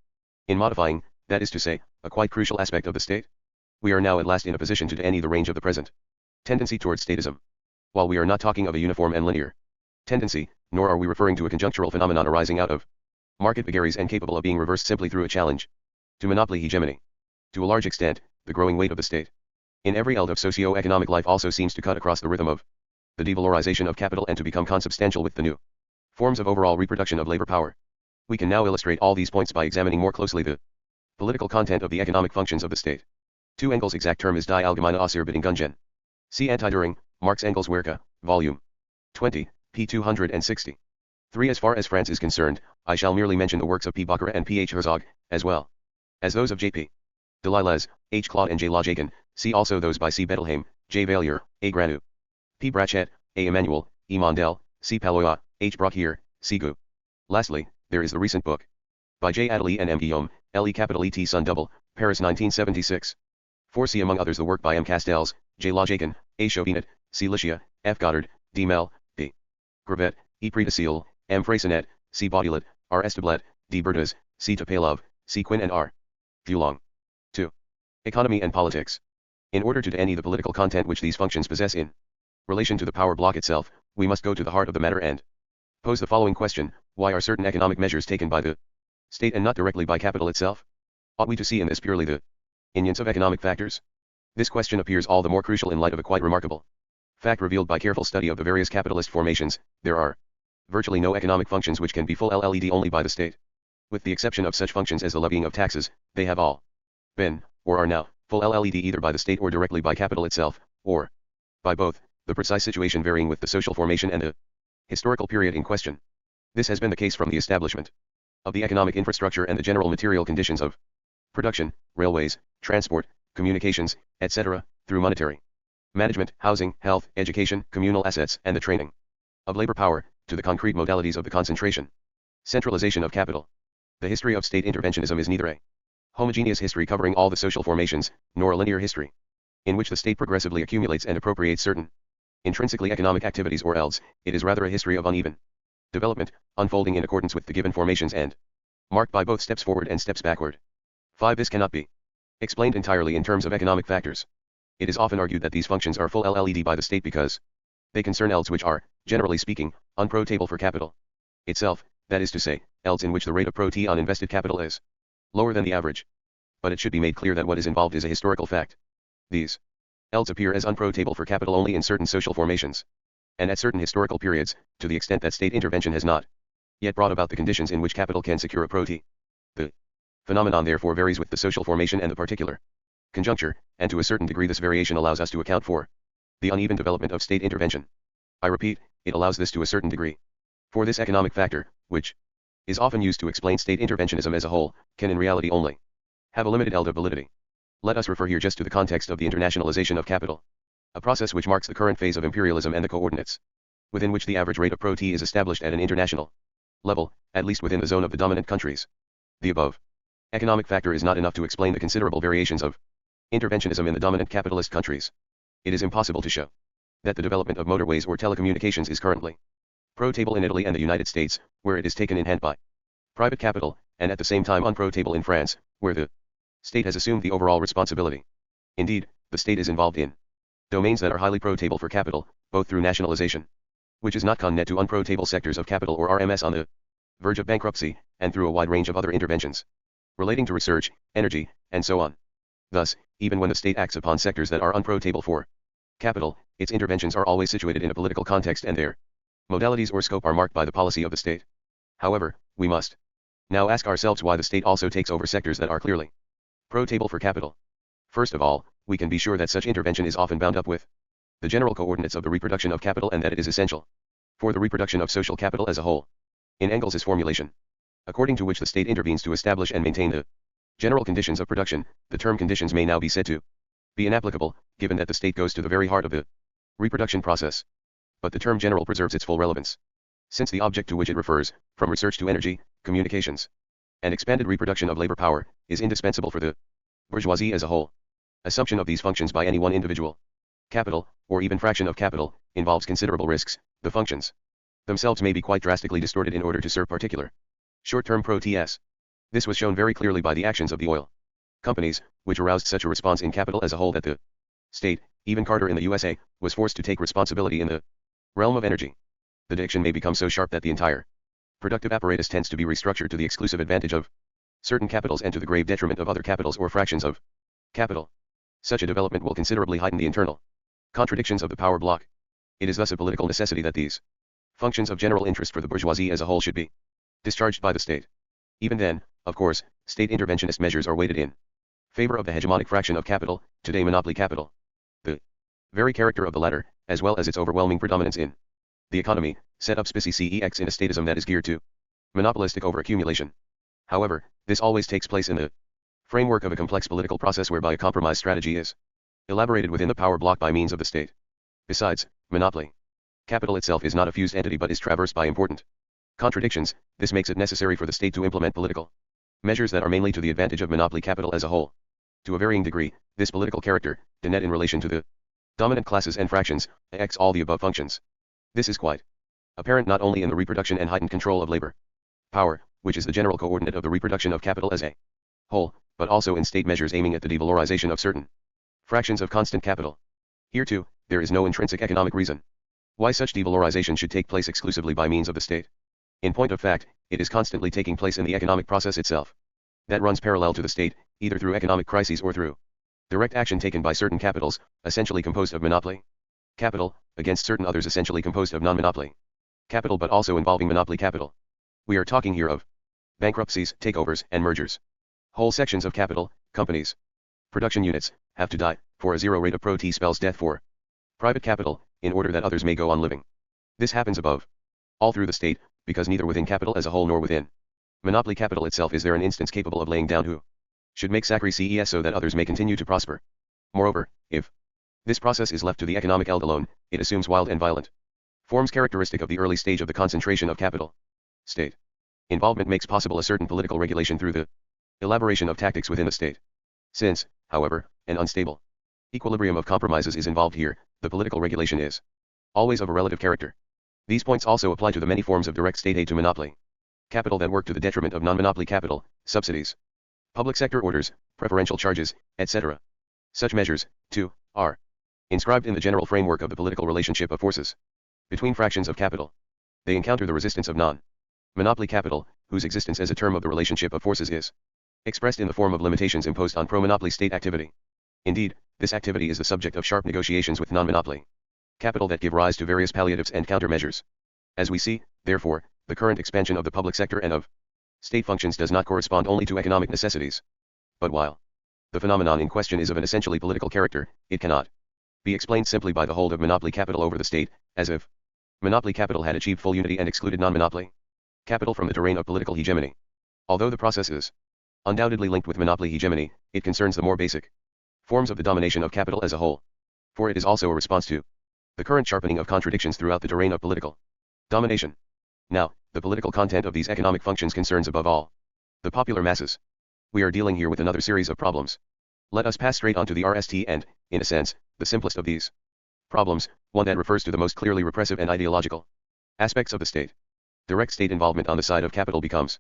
In modifying, that is to say, a quite crucial aspect of the state, we are now at last in a position to any the range of the present tendency towards statism. While we are not talking of a uniform and linear tendency, nor are we referring to a conjunctural phenomenon arising out of market vagaries and capable of being reversed simply through a challenge to monopoly hegemony. To a large extent, the growing weight of the state in every field of socio-economic life also seems to cut across the rhythm of the devalorization of capital and to become consubstantial with the new forms of overall reproduction of labor power. We can now illustrate all these points by examining more closely the political content of the economic functions of the state. 2 Engels' exact term is Die allgemeine Ausarbeitung. See Anti-During, Marx Engels Werke, Volume 20, p. 260. 3 As far as France is concerned, I shall merely mention the works of P. Baccarat and P. H. Herzog, as well as those of J. P. Delisles, H. Claude and J. Lajakin. See also those by C. Bettelheim, J. Vallier, A. Granu, P. Brachet, A. Emmanuel, E. Mondel, C. Palois, H. Brocquier, C. Gu. Lastly, there is the recent book by J. Adeli and M. Guillaume, L.E. Sun Double, Paris 1976. 4 See among others the work by M. Castells, J. Lajakin, A. Chauvinet, C. Licia, F. Goddard, D. Mel, D. Gravet, E. Predecile, M. Freycinet, C. Baudulet, R. Esteblet, D. Berthez, C. Topalov, C. Quinn and R. Thulong. 2. Economy and Politics. In order to any the political content which these functions possess in relation to the power block itself, we must go to the heart of the matter and pose the following question: why are certain economic measures taken by the state and not directly by capital itself? Ought we to see in this purely the invenience of economic factors? This question appears all the more crucial in light of a quite remarkable fact revealed by careful study of the various capitalist formations: there are virtually no economic functions which can be full led only by the state. With the exception of such functions as the levying of taxes, they have all been, or are now, full led either by the state or directly by capital itself, or by both, the precise situation varying with the social formation and the historical period in question. This has been the case from the establishment of the economic infrastructure and the general material conditions of production, railways, transport, communications, etc., through monetary management, housing, health, education, communal assets, and the training of labor power, to the concrete modalities of the concentration, centralization of capital. The history of state interventionism is neither a homogeneous history covering all the social formations, nor a linear history, in which the state progressively accumulates and appropriates certain intrinsically economic activities, or else, it is rather a history of uneven development, unfolding in accordance with the given formations and marked by both steps forward and steps backward. 5 This cannot be explained entirely in terms of economic factors. It is often argued that these functions are full led by the state because they concern elds which are, generally speaking, unprofitable for capital itself, that is to say, elds in which the rate of pro-T on invested capital is lower than the average. But it should be made clear that what is involved is a historical fact. These elds appear as unprofitable for capital only in certain social formations, and at certain historical periods, to the extent that state intervention has not yet brought about the conditions in which capital can secure a pro-T. The phenomenon therefore varies with the social formation and the particular conjuncture, and to a certain degree this variation allows us to account for the uneven development of state intervention. I repeat, it allows this to a certain degree. For this economic factor, which is often used to explain state interventionism as a whole, can in reality only have a limited eld of validity. Let us refer here just to the context of the internationalization of capital, a process which marks the current phase of imperialism and the coordinates within which the average rate of pro-T is established at an international level, at least within the zone of the dominant countries. The above economic factor is not enough to explain the considerable variations of interventionism in the dominant capitalist countries. It is impossible to show that the development of motorways or telecommunications is currently pro-table in Italy and the United States, where it is taken in hand by private capital, and at the same time unpro-table in France, where the state has assumed the overall responsibility. Indeed, the state is involved in domains that are highly pro-table for capital, both through nationalization, which is not con net to unpro-table sectors of capital or RMS on the verge of bankruptcy, and through a wide range of other interventions relating to research, energy, and so on. Thus, even when the state acts upon sectors that are unpro-table for capital, its interventions are always situated in a political context and their modalities or scope are marked by the policy of the state. However, we must now ask ourselves why the state also takes over sectors that are clearly pro-table for capital. First of all, we can be sure that such intervention is often bound up with the general coordinates of the reproduction of capital and that it is essential for the reproduction of social capital as a whole. In Engels' formulation, according to which the state intervenes to establish and maintain the general conditions of production, the term conditions may now be said to be inapplicable, given that the state goes to the very heart of the reproduction process. But the term general preserves its full relevance, since the object to which it refers, from research to energy, communications, and expanded reproduction of labor power, is indispensable for the bourgeoisie as a whole. Assumption of these functions by any one individual capital, or even fraction of capital, involves considerable risks. The functions themselves may be quite drastically distorted in order to serve particular short-term pro-TS. This was shown very clearly by the actions of the oil companies, which aroused such a response in capital as a whole that the state, even Carter in the USA, was forced to take responsibility in the realm of energy. The diction may become so sharp that the entire productive apparatus tends to be restructured to the exclusive advantage of certain capitals and to the grave detriment of other capitals or fractions of capital. Such a development will considerably heighten the internal contradictions of the power block. It is thus a political necessity that these functions of general interest for the bourgeoisie as a whole should be discharged by the state. Even then, of course, state interventionist measures are weighted in favor of the hegemonic fraction of capital, today monopoly capital. The very character of the latter, as well as its overwhelming predominance in the economy, set up specie CEX in a statism that is geared to monopolistic overaccumulation. However, this always takes place in the framework of a complex political process whereby a compromise strategy is elaborated within the power block by means of the state. Besides, monopoly capital itself is not a fused entity but is traversed by important contradictions. This makes it necessary for the state to implement political measures that are mainly to the advantage of monopoly capital as a whole. To a varying degree, this political character, net in relation to the dominant classes and fractions, acts all the above functions. This is quite apparent not only in the reproduction and heightened control of labor power, which is the general coordinate of the reproduction of capital as a whole, but also in state measures aiming at the devalorization of certain fractions of constant capital. Here too, there is no intrinsic economic reason why such devalorization should take place exclusively by means of the state. In point of fact, it is constantly taking place in the economic process itself. That runs parallel to the state, either through economic crises or through direct action taken by certain capitals, essentially composed of monopoly capital, against certain others essentially composed of non-monopoly capital but also involving monopoly capital. We are talking here of bankruptcies, takeovers, and mergers. Whole sections of capital, companies, production units, have to die, for a zero rate of pro-T spells death for private capital, in order that others may go on living. This happens above all through the state, because neither within capital as a whole nor within monopoly capital itself is there an instance capable of laying down who should make sacrifices so that others may continue to prosper. Moreover, if this process is left to the economic eld alone, it assumes wild and violent forms characteristic of the early stage of the concentration of capital. State involvement makes possible a certain political regulation through the elaboration of tactics within the state. Since, however, an unstable equilibrium of compromises is involved here, the political regulation is always of a relative character. These points also apply to the many forms of direct state aid to monopoly capital that work to the detriment of non-monopoly capital, subsidies, public sector orders, preferential charges, etc. Such measures, too, are inscribed in the general framework of the political relationship of forces between fractions of capital. They encounter the resistance of non-monopoly capital, whose existence as a term of the relationship of forces is expressed in the form of limitations imposed on pro-monopoly state activity. Indeed, this activity is the subject of sharp negotiations with non-monopoly capital that give rise to various palliatives and countermeasures. As we see, therefore, the current expansion of the public sector and of state functions does not correspond only to economic necessities. But while the phenomenon in question is of an essentially political character, it cannot be explained simply by the hold of monopoly capital over the state, as if monopoly capital had achieved full unity and excluded non-monopoly capital from the terrain of political hegemony. Although the process is undoubtedly linked with monopoly hegemony, it concerns the more basic forms of the domination of capital as a whole. For it is also a response to The current sharpening of contradictions throughout the terrain of political domination. Now, the political content of these economic functions concerns above all the popular masses. We are dealing here with another series of problems. Let us pass straight on to the RST and, in a sense, the simplest of these problems, one that refers to the most clearly repressive and ideological aspects of the state. Direct state involvement on the side of capital becomes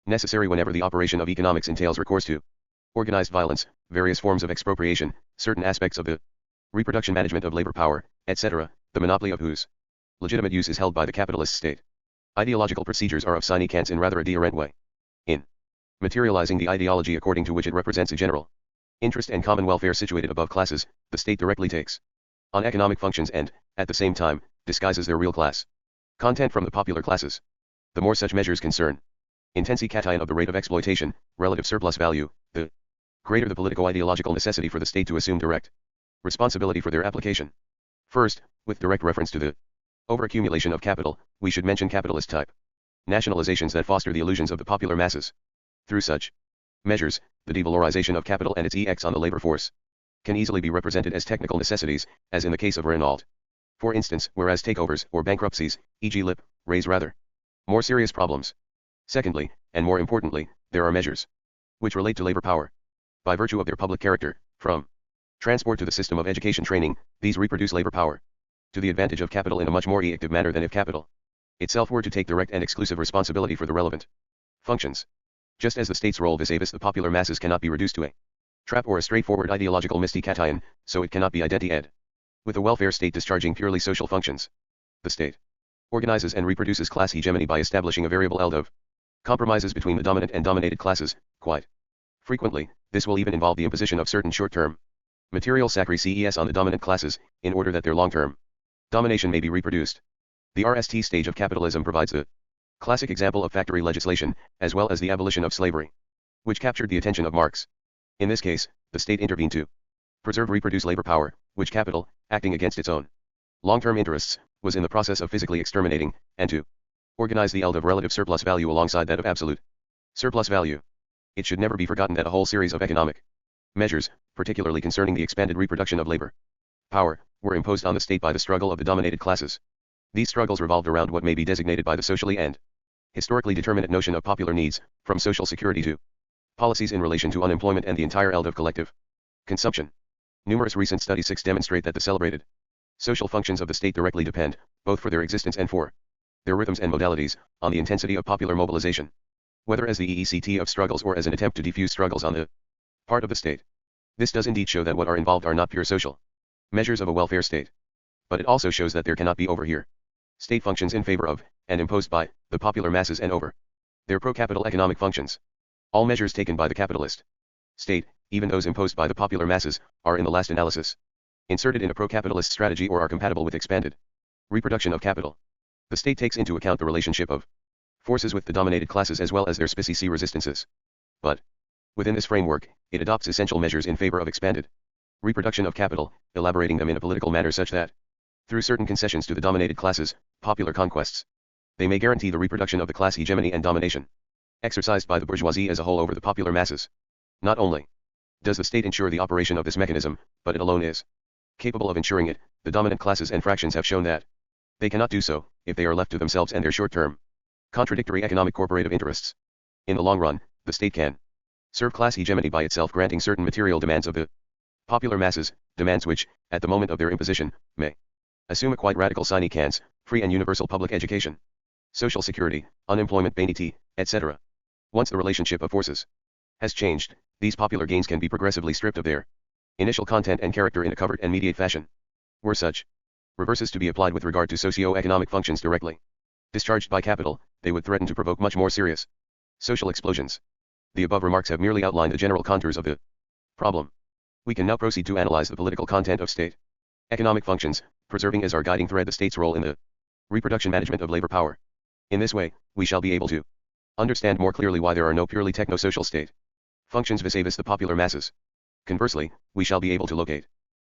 necessary whenever the operation of economics entails recourse to organized violence, various forms of expropriation, certain aspects of the reproduction management of labor power, etc., the monopoly of whose legitimate use is held by the capitalist state. Ideological procedures are of sine cans in rather a deodorant way. In materializing the ideology according to which it represents a general interest and common welfare situated above classes, the state directly takes on economic functions and, at the same time, disguises their real class content from the popular classes. The more such measures concern intensi cation of the rate of exploitation, relative surplus value, the greater the politico-ideological necessity for the state to assume direct responsibility for their application. First, with direct reference to the overaccumulation of capital, we should mention capitalist type nationalizations that foster the illusions of the popular masses. Through such measures, the devalorization of capital and its EX on the labor force can easily be represented as technical necessities, as in the case of Renault. For instance, whereas takeovers or bankruptcies, e.g. LIP, raise rather more serious problems. Secondly, and more importantly, there are measures which relate to labor power. By virtue of their public character, from transport to the system of education training, these reproduce labor power to the advantage of capital in a much more active manner than if capital itself were to take direct and exclusive responsibility for the relevant functions. Just as the state's role vis-a-vis the popular masses cannot be reduced to a trap or a straightforward ideological mystication, so it cannot be identi-ed with a welfare state discharging purely social functions. The state organizes and reproduces class hegemony by establishing a variable eld of compromises between the dominant and dominated classes. Quite frequently, this will even involve the imposition of certain short-term material sacrifices on the dominant classes, in order that their long-term domination may be reproduced. The RST stage of capitalism provides a classic example of factory legislation, as well as the abolition of slavery, which captured the attention of Marx. In this case, the state intervened to reproduce labor power, which capital, acting against its own long-term interests, was in the process of physically exterminating, and to organize the eld of relative surplus value alongside that of absolute surplus value. It should never be forgotten that a whole series of economic measures, particularly concerning the expanded reproduction of labor power, were imposed on the state by the struggle of the dominated classes. These struggles revolved around what may be designated by the socially and historically determinate notion of popular needs, from social security to policies in relation to unemployment and the entire eld of collective consumption. Numerous recent studies demonstrate that the celebrated social functions of the state directly depend, both for their existence and for their rhythms and modalities, on the intensity of popular mobilization, whether as the EECT of struggles or as an attempt to defuse struggles on the part of the state. This does indeed show that what are involved are not pure social measures of a welfare state. But it also shows that there cannot be over here state functions in favor of, and imposed by, the popular masses and over their pro-capital economic functions. All measures taken by the capitalist state, even those imposed by the popular masses, are in the last analysis inserted in a pro-capitalist strategy or are compatible with expanded reproduction of capital. The state takes into account the relationship of forces with the dominated classes as well as their specie resistances. But within this framework, it adopts essential measures in favor of expanded reproduction of capital, elaborating them in a political manner such that, through certain concessions to the dominated classes, popular conquests, they may guarantee the reproduction of the class hegemony and domination exercised by the bourgeoisie as a whole over the popular masses. Not only does the state ensure the operation of this mechanism, but it alone is capable of ensuring it. The dominant classes and fractions have shown that they cannot do so, if they are left to themselves and their short-term, contradictory economic corporative interests. In the long run, the state can serve class hegemony by itself granting certain material demands of the popular masses, demands which, at the moment of their imposition, may assume a quite radical sine cans, free and universal public education, social security, unemployment benefit, etc. Once the relationship of forces has changed, these popular gains can be progressively stripped of their initial content and character in a covert and mediate fashion. Were such reverses to be applied with regard to socio-economic functions directly discharged by capital, they would threaten to provoke much more serious social explosions. The above remarks have merely outlined the general contours of the problem. We can now proceed to analyze the political content of state economic functions, preserving as our guiding thread the state's role in the reproduction management of labor power. In this way, we shall be able to understand more clearly why there are no purely techno-social state functions vis-a-vis the popular masses. Conversely, we shall be able to locate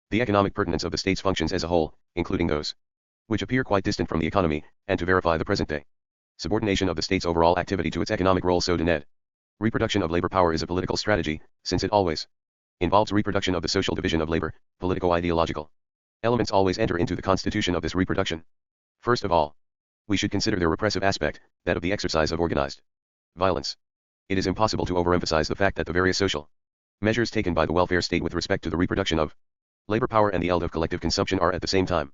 the economic pertinence of the state's functions as a whole, including those which appear quite distant from the economy, and to verify the present-day subordination of the state's overall activity to its economic role. So the reproduction of labor power is a political strategy, since it always involves reproduction of the social division of labor, politico-ideological elements always enter into the constitution of this reproduction. First of all, we should consider their repressive aspect, that of the exercise of organized violence. It is impossible to overemphasize the fact that the various social measures taken by the welfare state with respect to the reproduction of labor power and the eld of collective consumption are at the same time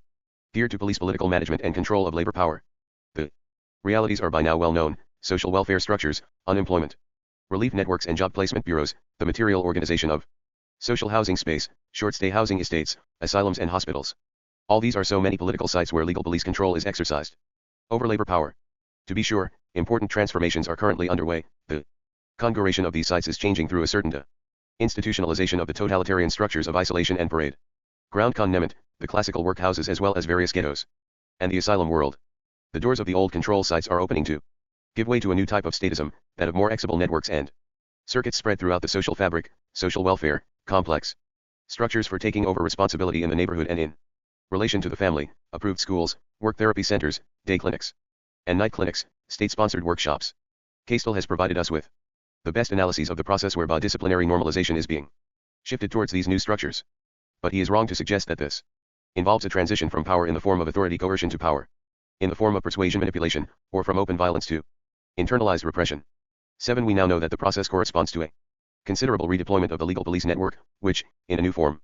geared to police political management and control of labor power. The realities are by now well known: social welfare structures, unemployment relief networks and job placement bureaus, the material organization of social housing space, short-stay housing estates, asylums and hospitals. All these are so many political sites where legal police control is exercised over labor power. To be sure, important transformations are currently underway. The configuration of these sites is changing through a certain institutionalization of the totalitarian structures of isolation and parade ground confinement, the classical workhouses as well as various ghettos, and the asylum world. The doors of the old control sites are opening to give way to a new type of statism, that of more equitable networks and circuits spread throughout the social fabric, social welfare, complex structures for taking over responsibility in the neighborhood and in relation to the family, approved schools, work therapy centers, day clinics, and night clinics, state-sponsored workshops. Kastel has provided us with the best analyses of the process whereby disciplinary normalization is being shifted towards these new structures. But he is wrong to suggest that this involves a transition from power in the form of authority coercion to power in the form of persuasion manipulation, or from open violence to internalized repression. 7. We now know that the process corresponds to a considerable redeployment of the legal police network, which, in a new form,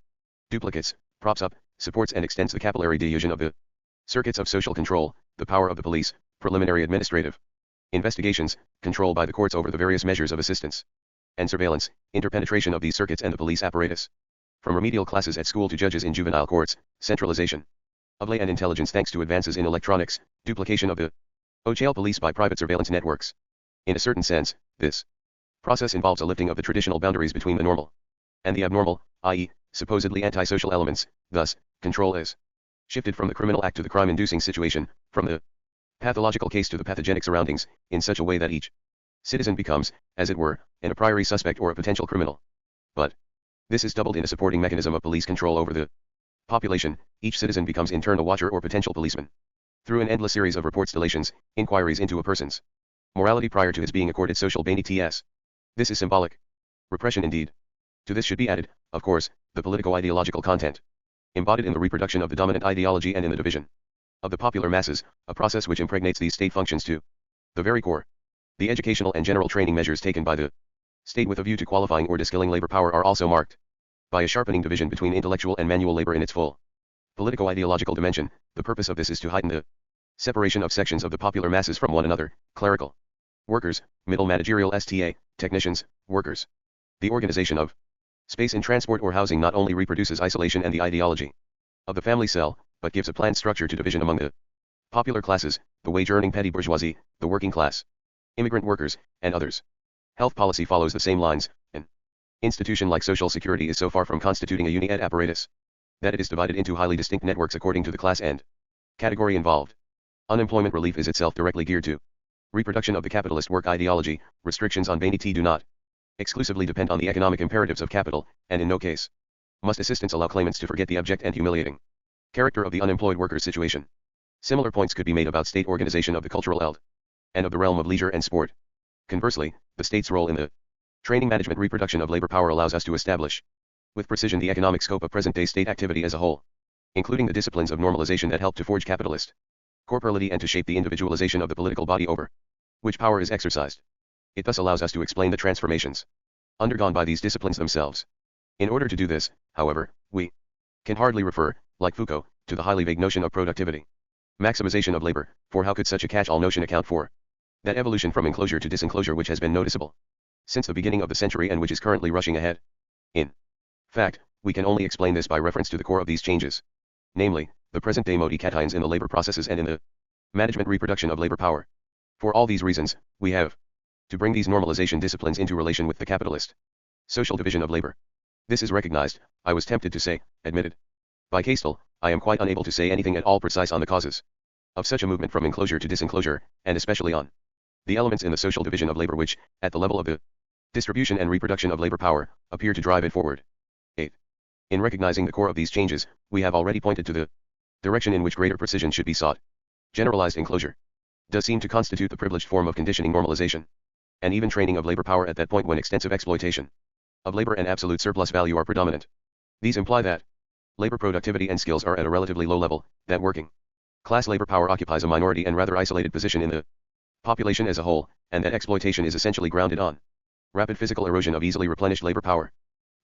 duplicates, props up, supports and extends the capillary diffusion of the circuits of social control, the power of the police, preliminary administrative investigations, control by the courts over the various measures of assistance and surveillance, interpenetration of these circuits and the police apparatus, from remedial classes at school to judges in juvenile courts, centralization of lay and intelligence thanks to advances in electronics, duplication of the jail police by private surveillance networks. In a certain sense, this process involves a lifting of the traditional boundaries between the normal and the abnormal, i.e., supposedly antisocial elements. Thus, control is shifted from the criminal act to the crime-inducing situation, from the pathological case to the pathogenic surroundings, in such a way that each citizen becomes, as it were, an a priori suspect or a potential criminal. But this is doubled in a supporting mechanism of police control over the population. Each citizen becomes in turn a watcher or potential policeman. Through an endless series of reports, delations, inquiries into a person's morality prior to his being accorded social TTS. This is symbolic repression indeed. To this should be added, of course, the politico-ideological content embodied in the reproduction of the dominant ideology and in the division of the popular masses, a process which impregnates these state functions to the very core. The educational and general training measures taken by the state with a view to qualifying or deskilling labor power are also marked by a sharpening division between intellectual and manual labor in its full politico-ideological dimension. The purpose of this is to heighten the separation of sections of the popular masses from one another: clerical workers, middle managerial STA, technicians, workers. The organization of space in transport or housing not only reproduces isolation and the ideology of the family cell, but gives a planned structure to division among the popular classes, the wage-earning petty bourgeoisie, the working class, immigrant workers, and others. Health policy follows the same lines. An institution like Social Security is so far from constituting a uni-ed apparatus that it is divided into highly distinct networks according to the class and category involved. Unemployment relief is itself directly geared to reproduction of the capitalist work ideology. Restrictions on vanity do not exclusively depend on the economic imperatives of capital, and in no case must assistance allow claimants to forget the abject and humiliating character of the unemployed worker's situation. Similar points could be made about state organization of the cultural eld and of the realm of leisure and sport. Conversely, the state's role in the training management reproduction of labor power allows us to establish with precision the economic scope of present-day state activity as a whole, including the disciplines of normalization that help to forge capitalist corporality and to shape the individualization of the political body over which power is exercised. It thus allows us to explain the transformations undergone by these disciplines themselves. In order to do this, however, we can hardly refer, like Foucault, to the highly vague notion of productivity maximization of labor, for how could such a catch-all notion account for that evolution from enclosure to disenclosure which has been noticeable since the beginning of the century and which is currently rushing ahead? In fact, we can only explain this by reference to the core of these changes, namely, the present-day modi cations in the labor processes and in the management reproduction of labor power. For all these reasons, we have to bring these normalization disciplines into relation with the capitalist social division of labor. This is recognized, I was tempted to say, admitted by Kastel. I am quite unable to say anything at all precise on the causes of such a movement from enclosure to disenclosure, and especially on the elements in the social division of labor which, at the level of the distribution and reproduction of labor power, appear to drive it forward. 8. In recognizing the core of these changes, we have already pointed to the direction in which greater precision should be sought. Generalized enclosure does seem to constitute the privileged form of conditioning normalization, and even training of labor power at that point when extensive exploitation of labor and absolute surplus value are predominant. These imply that Labor productivity and skills are at a relatively low level, that working class labor power occupies a minority and rather isolated position in the population as a whole, and that exploitation is essentially grounded on rapid physical erosion of easily replenished labor power.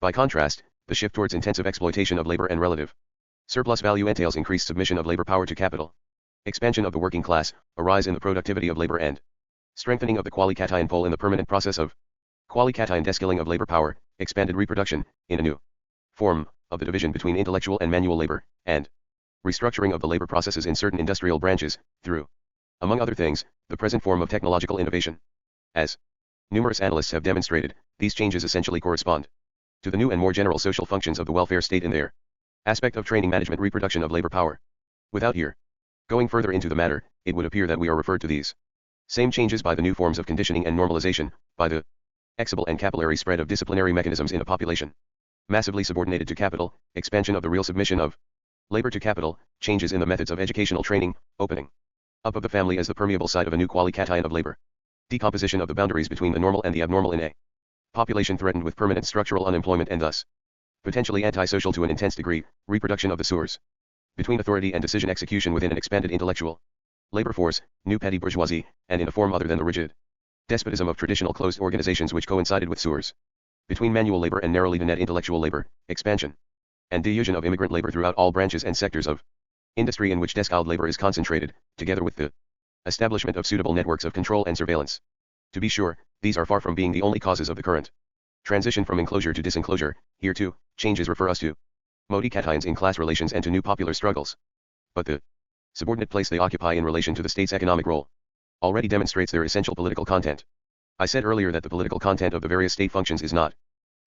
By contrast, the shift towards intensive exploitation of labor and relative surplus value entails increased submission of labor power to capital, expansion of the working class, a rise in the productivity of labor, and strengthening of the quali-cation pole in the permanent process of quali-cation descaling of labor power, expanded reproduction, in a new form, of the division between intellectual and manual labor, and restructuring of the labor processes in certain industrial branches, through, among other things, the present form of technological innovation. As numerous analysts have demonstrated, these changes essentially correspond to the new and more general social functions of the welfare state in their aspect of training, management, reproduction of labor power. Without here going further into the matter, it would appear that we are referred to these same changes by the new forms of conditioning and normalization, by the exhibible and capillary spread of disciplinary mechanisms in a population massively subordinated to capital, expansion of the real submission of labor to capital, changes in the methods of educational training, opening up of the family as the permeable side of a new quali-cation of labor, decomposition of the boundaries between the normal and the abnormal in a population threatened with permanent structural unemployment and thus potentially antisocial to an intense degree, reproduction of the sewers between authority and decision execution within an expanded intellectual labor force, new petty bourgeoisie, and in a form other than the rigid despotism of traditional closed organizations which coincided with sewers between manual labor and narrowly net intellectual labor, expansion and diffusion of immigrant labor throughout all branches and sectors of industry in which descaled labor is concentrated, together with the establishment of suitable networks of control and surveillance. To be sure, these are far from being the only causes of the current transition from enclosure to disenclosure. Here too, changes refer us to modifications in class relations and to new popular struggles. But the subordinate place they occupy in relation to the state's economic role already demonstrates their essential political content. I said earlier that the political content of the various state functions is not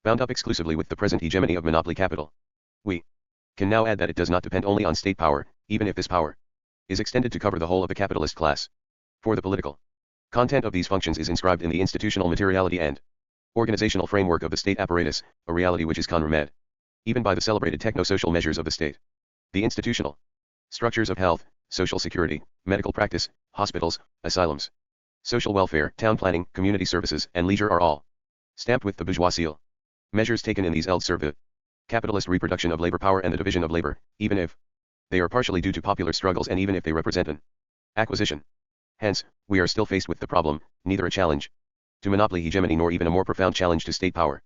bound up exclusively with the present hegemony of monopoly capital. We can now add that it does not depend only on state power, even if this power is extended to cover the whole of the capitalist class. For the political content of these functions is inscribed in the institutional materiality and organizational framework of the state apparatus, a reality which is confirmed even by the celebrated techno-social measures of the state. The institutional structures of health, social security, medical practice, hospitals, asylums, social welfare, town planning, community services, and leisure are all stamped with the bourgeois seal. Measures taken in these elds serve the capitalist reproduction of labor power and the division of labor, even if they are partially due to popular struggles and even if they represent an acquisition. Hence, we are still faced with the problem, neither a challenge to monopoly hegemony nor even a more profound challenge to state power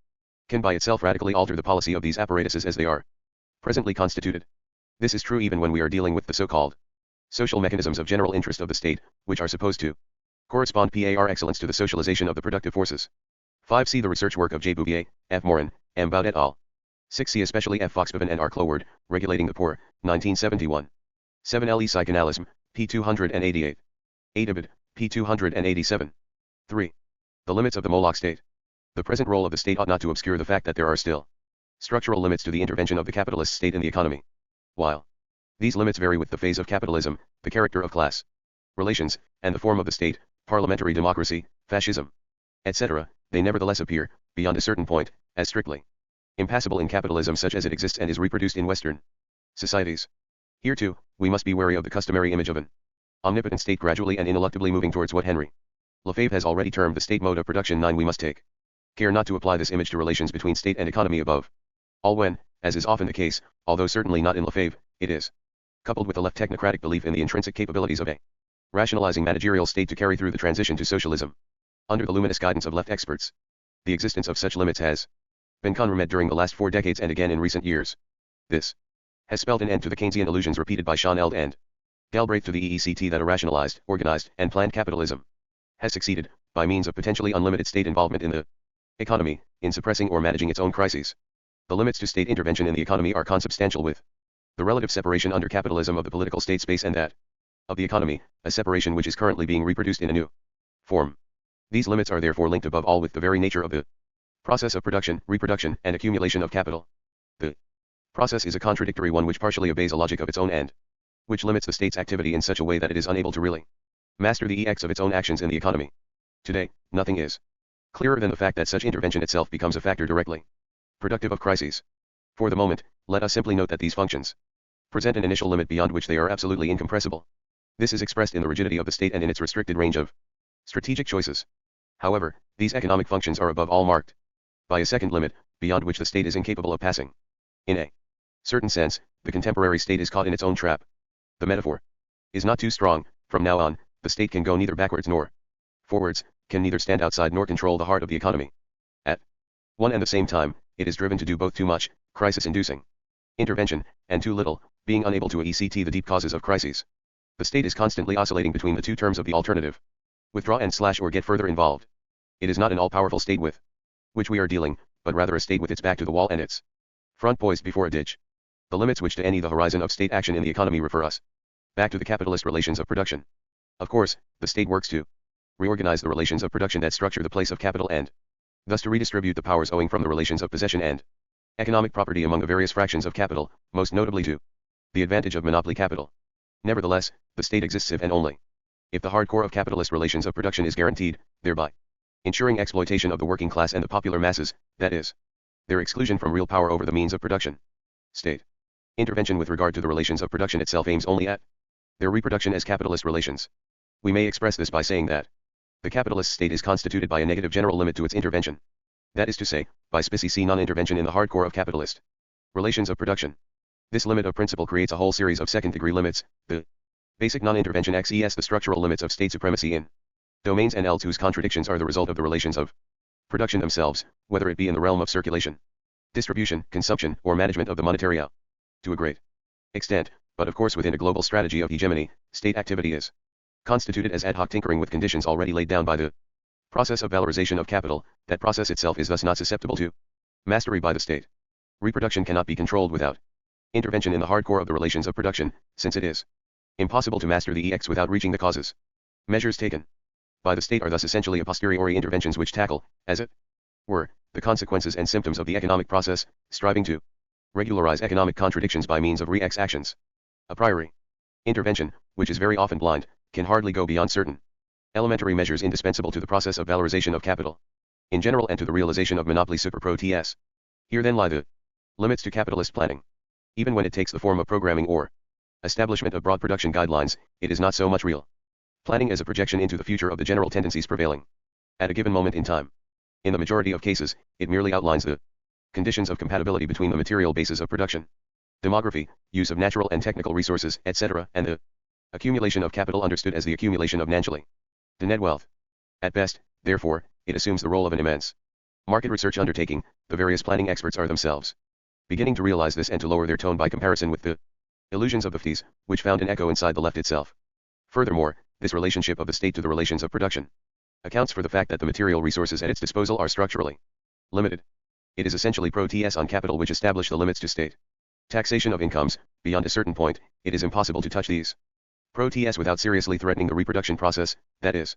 can by itself radically alter the policy of these apparatuses as they are presently constituted. This is true even when we are dealing with the so-called social mechanisms of general interest of the state, which are supposed to correspond par excellence to the socialization of the productive forces. 5. See the research work of J. Bouvier, F. Morin, M. Baud et al. 6. See especially F. Foxbevan and R. Cloward, Regulating the Poor, 1971. 7. Le Psychanalysm, p. 288. 8. Ibid, p. 287. 3. The limits of the Moloch state. The present role of the state ought not to obscure the fact that there are still structural limits to the intervention of the capitalist state in the economy. While these limits vary with the phase of capitalism, the character of class relations, and the form of the state, parliamentary democracy, fascism, etc., they nevertheless appear, beyond a certain point, as strictly impassable in capitalism such as it exists and is reproduced in Western societies. Here too, we must be wary of the customary image of an omnipotent state gradually and ineluctably moving towards what Henry Lefebvre has already termed the state mode of production. 9. We must take care not to apply this image to relations between state and economy above all when, as is often the case, although certainly not in Lefebvre, it is coupled with a left technocratic belief in the intrinsic capabilities of a rationalizing managerial state to carry through the transition to socialism. Under the luminous guidance of left experts, the existence of such limits has been confirmed during the last 4 decades and again in recent years. This has spelled an end to the Keynesian illusions repeated by Sean Eld and Galbraith to the EECT that a rationalized, organized, and planned capitalism has succeeded, by means of potentially unlimited state involvement in the economy, in suppressing or managing its own crises. The limits to state intervention in the economy are consubstantial with the relative separation under capitalism of the political state space and that of the economy, a separation which is currently being reproduced in a new form. These limits are therefore linked above all with the very nature of the process of production, reproduction, and accumulation of capital. The process is a contradictory one which partially obeys a logic of its own and which limits the state's activity in such a way that it is unable to really master the EX of its own actions in the economy. Today, nothing is clearer than the fact that such intervention itself becomes a factor directly productive of crises. For the moment, let us simply note that these functions present an initial limit beyond which they are absolutely incompressible. This is expressed in the rigidity of the state and in its restricted range of strategic choices. However, these economic functions are above all marked by a second limit, beyond which the state is incapable of passing. In a certain sense, the contemporary state is caught in its own trap. The metaphor is not too strong. From now on, the state can go neither backwards nor forwards, can neither stand outside nor control the heart of the economy. At one and the same time, it is driven to do both too much, crisis-inducing intervention, and too little, being unable to accept the deep causes of crises. The state is constantly oscillating between the two terms of the alternative: withdraw and slash or get further involved. It is not an all-powerful state with which we are dealing, but rather a state with its back to the wall and its front poised before a ditch. The limits which to any the horizon of state action in the economy refer us back to the capitalist relations of production. Of course, the state works to reorganize the relations of production that structure the place of capital and thus to redistribute the powers owing from the relations of possession and economic property among the various fractions of capital, most notably to the advantage of monopoly capital. Nevertheless, the state exists if and only if the hardcore of capitalist relations of production is guaranteed, thereby ensuring exploitation of the working class and the popular masses, that is, their exclusion from real power over the means of production. State intervention with regard to the relations of production itself aims only at their reproduction as capitalist relations. We may express this by saying that the capitalist state is constituted by a negative general limit to its intervention. That is to say, by specie non-intervention in the hardcore of capitalist relations of production. This limit of principle creates a whole series of second-degree limits, the basic non-intervention xes the structural limits of state supremacy in domains and else whose contradictions are the result of the relations of production themselves, whether it be in the realm of circulation, distribution, consumption, or management of the monetary to a great extent, but of course within a global strategy of hegemony, state activity is constituted as ad hoc tinkering with conditions already laid down by the process of valorization of capital. That process itself is thus not susceptible to mastery by the state. Reproduction cannot be controlled without intervention in the hardcore of the relations of production, since it is impossible to master the EX without reaching the causes. Measures taken by the state are thus essentially a posteriori interventions which tackle, as it were, the consequences and symptoms of the economic process, striving to regularize economic contradictions by means of re-ex actions. A priori intervention, which is very often blind, can hardly go beyond certain elementary measures indispensable to the process of valorization of capital in general and to the realization of monopoly super pro ts. Here then lie the limits to capitalist planning. Even when it takes the form of programming or establishment of broad production guidelines, it is not so much real planning as a projection into the future of the general tendencies prevailing at a given moment in time. In the majority of cases, it merely outlines the conditions of compatibility between the material bases of production, demography, use of natural and technical resources, etc., and the accumulation of capital understood as the accumulation of naturally the net wealth. At best, therefore, it assumes the role of an immense market research undertaking. The various planning experts are themselves beginning to realize this and to lower their tone by comparison with the illusions of the 50s, which found an echo inside the left itself. Furthermore, this relationship of the state to the relations of production accounts for the fact that the material resources at its disposal are structurally limited. It is essentially pro-TS on capital which establish the limits to state taxation of incomes. Beyond a certain point, it is impossible to touch these pro-TS without seriously threatening the reproduction process, that is,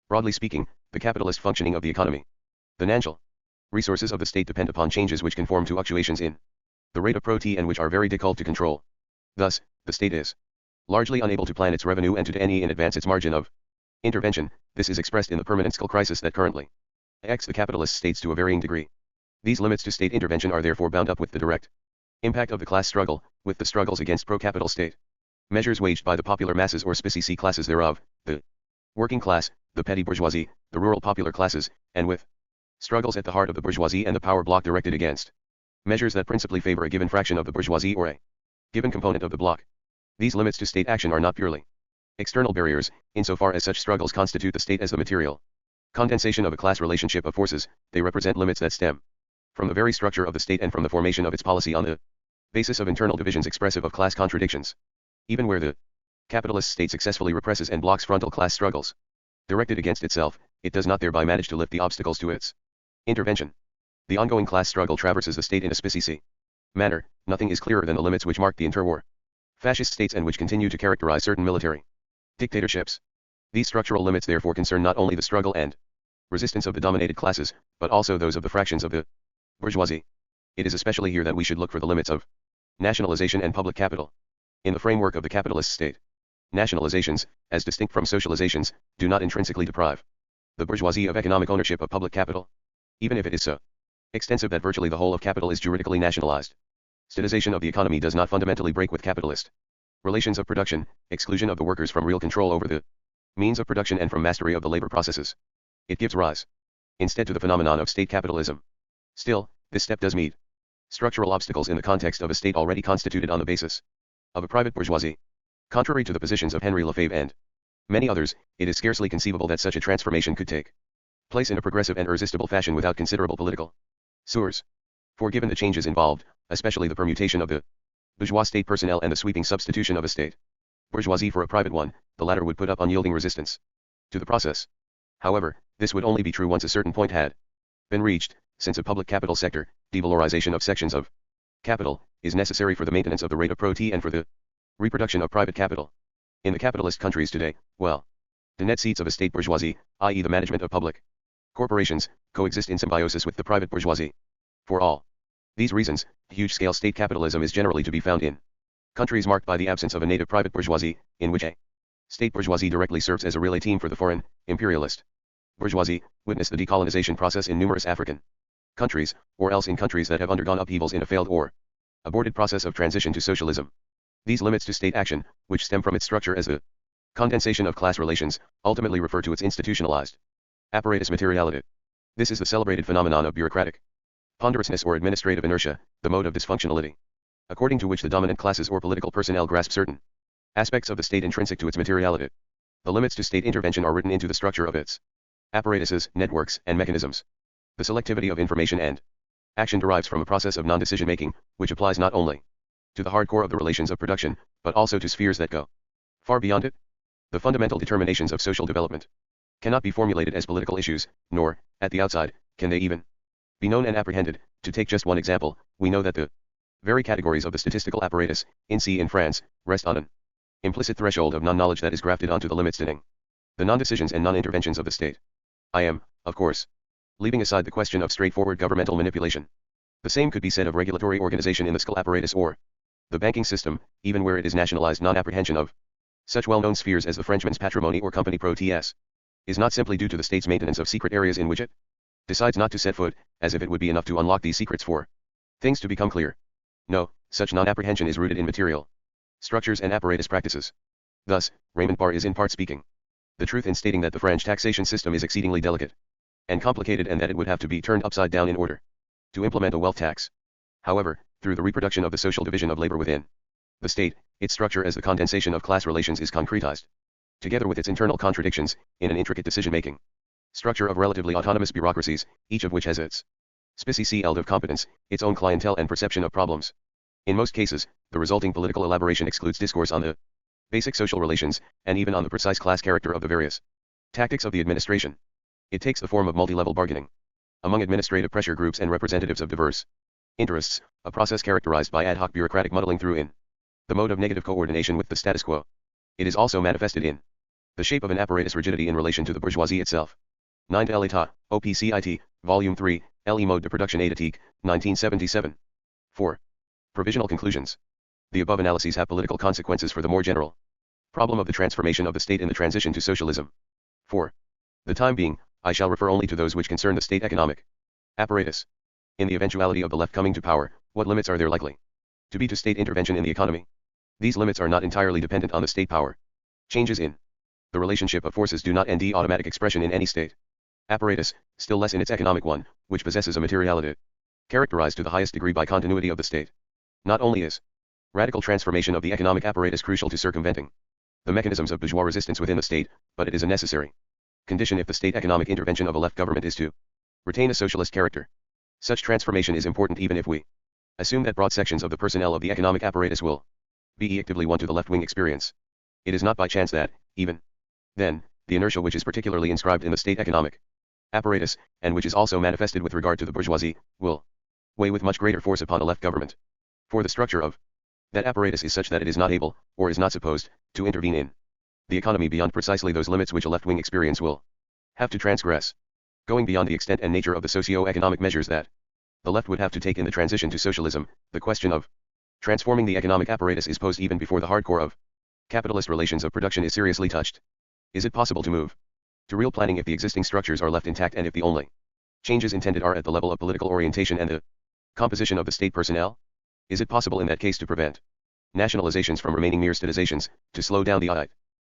broadly speaking, the capitalist functioning of the economy. The financial resources of the state depend upon changes which conform to fluctuations in the rate of pro-T and which are very difficult to control. Thus, the state is largely unable to plan its revenue and to any in advance its margin of intervention. This is expressed in the permanent skill crisis that currently affects the capitalist states to a varying degree. These limits to state intervention are therefore bound up with the direct impact of the class struggle, with the struggles against pro-capital state measures waged by the popular masses or specie classes thereof, the working class, the petty bourgeoisie, the rural popular classes, and with struggles at the heart of the bourgeoisie and the power bloc directed against measures that principally favor a given fraction of the bourgeoisie or a given component of the bloc. These limits to state action are not purely external barriers, insofar as such struggles constitute the state as the material condensation of a class relationship of forces. They represent limits that stem from the very structure of the state and from the formation of its policy on the basis of internal divisions expressive of class contradictions. Even where the capitalist state successfully represses and blocks frontal class struggles directed against itself, it does not thereby manage to lift the obstacles to its intervention. The ongoing class struggle traverses the state in a specie manner. Nothing is clearer than the limits which mark the interwar fascist states and which continue to characterize certain military dictatorships. These structural limits therefore concern not only the struggle and resistance of the dominated classes, but also those of the fractions of the bourgeoisie. It is especially here that we should look for the limits of nationalization and public capital. In the framework of the capitalist state, nationalizations, as distinct from socializations, do not intrinsically deprive the bourgeoisie of economic ownership of public capital, even if it is so extensive that virtually the whole of capital is juridically nationalized. Statization of the economy does not fundamentally break with capitalist relations of production, exclusion of the workers from real control over the means of production and from mastery of the labor processes. It gives rise, instead, to the phenomenon of state capitalism. Still, this step does meet Structural obstacles in the context of a state already constituted on the basis of a private bourgeoisie. Contrary to the positions of Henry Lefebvre and many others, it is scarcely conceivable that such a transformation could take place in a progressive and irresistible fashion without considerable political source. For given the changes involved, especially the permutation of the bourgeois state personnel and the sweeping substitution of a state bourgeoisie for a private one, the latter would put up unyielding resistance to the process. However, this would only be true once a certain point had been reached, since a public capital sector, devalorization of sections of capital, is necessary for the maintenance of the rate of pro-T and for the reproduction of private capital. In the capitalist countries today, the net seats of a state bourgeoisie, i.e. the management of public corporations, coexist in symbiosis with the private bourgeoisie. For all these reasons, huge-scale state capitalism is generally to be found in countries marked by the absence of a native private bourgeoisie, in which a state bourgeoisie directly serves as a relay team for the foreign, imperialist bourgeoisie. Witness the decolonization process in numerous African countries, or else in countries that have undergone upheavals in a failed or aborted process of transition to socialism. These limits to state action, which stem from its structure as a condensation of class relations, ultimately refer to its institutionalized apparatus materiality. This is the celebrated phenomenon of bureaucratic ponderousness or administrative inertia, the mode of dysfunctionality, according to which the dominant classes or political personnel grasp certain aspects of the state intrinsic to its materiality. The limits to state intervention are written into the structure of its apparatuses, networks, and mechanisms. The selectivity of information and action derives from a process of non-decision making, which applies not only to the hardcore of the relations of production, but also to spheres that go far beyond it. The fundamental determinations of social development cannot be formulated as political issues, nor, at the outside, can they even be known and apprehended. To take just one example, we know that the very categories of the statistical apparatus, in France, rest on an implicit threshold of non-knowledge that is grafted onto the limits denying the non-decisions and non-interventions of the state. I am, of course, leaving aside the question of straightforward governmental manipulation. The same could be said of regulatory organization in the school apparatus or the banking system, even where it is nationalized. Non-apprehension of such well-known spheres as the Frenchman's patrimony or company pro-TS is not simply due to the state's maintenance of secret areas in which it decides not to set foot, as if it would be enough to unlock these secrets for things to become clear. No, such non-apprehension is rooted in material structures and apparatus practices. Thus, Raymond Barre is in part speaking the truth in stating that the French taxation system is exceedingly delicate and complicated, and that it would have to be turned upside down in order to implement a wealth tax. However, through the reproduction of the social division of labor within the state, its structure as the condensation of class relations is concretized, together with its internal contradictions, in an intricate decision-making structure of relatively autonomous bureaucracies, each of which has its specie of competence, its own clientele and perception of problems. In most cases, the resulting political elaboration excludes discourse on the basic social relations, and even on the precise class character of the various tactics of the administration. It takes the form of multi-level bargaining among administrative pressure groups and representatives of diverse interests, a process characterized by ad hoc bureaucratic muddling through in the mode of negative coordination with the status quo. It is also manifested in the shape of an apparatus rigidity in relation to the bourgeoisie itself. 9 de l'État, OPCIT, Volume 3, Le Mode de Production Étatique, 1977. 4. Provisional conclusions. The above analyses have political consequences for the more general problem of the transformation of the state in the transition to socialism. For the time being, I shall refer only to those which concern the state economic apparatus. In the eventuality of the left coming to power, what limits are there likely to be to state intervention in the economy? These limits are not entirely dependent on the state power. Changes in the relationship of forces do not end the automatic expression in any state apparatus, still less in its economic one, which possesses a materiality characterized to the highest degree by continuity of the state. Not only is radical transformation of the economic apparatus crucial to circumventing the mechanisms of bourgeois resistance within the state, but it is a necessary condition if the state economic intervention of a left government is to retain a socialist character. Such transformation is important even if we assume that broad sections of the personnel of the economic apparatus will be actively won to the left-wing experience. It is not by chance that, even then, the inertia which is particularly inscribed in the state economic apparatus, and which is also manifested with regard to the bourgeoisie, will weigh with much greater force upon a left government. For the structure of that apparatus is such that it is not able, or is not supposed, to intervene in the economy beyond precisely those limits which a left-wing experience will have to transgress. Going beyond the extent and nature of the socio-economic measures that the left would have to take in the transition to socialism, the question of transforming the economic apparatus is posed even before the hardcore of capitalist relations of production is seriously touched. Is it possible to move to real planning if the existing structures are left intact and if the only changes intended are at the level of political orientation and the composition of the state personnel? Is it possible in that case to prevent nationalizations from remaining mere statizations, to slow down the tide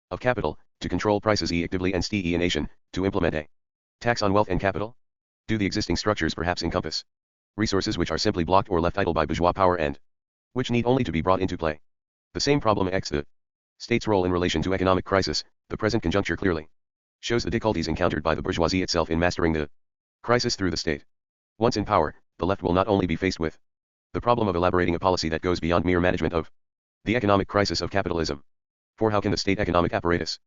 of capital, to control prices actively and stagnation, to implement a tax on wealth and capital? Do the existing structures perhaps encompass resources which are simply blocked or left idle by bourgeois power and which need only to be brought into play. The same problem X, the state's role in relation to economic crisis, the present conjuncture clearly shows the difficulties encountered by the bourgeoisie itself in mastering the crisis through the state. Once in power, the left will not only be faced with the problem of elaborating a policy that goes beyond mere management of the economic crisis of capitalism. For how can the state economic apparatus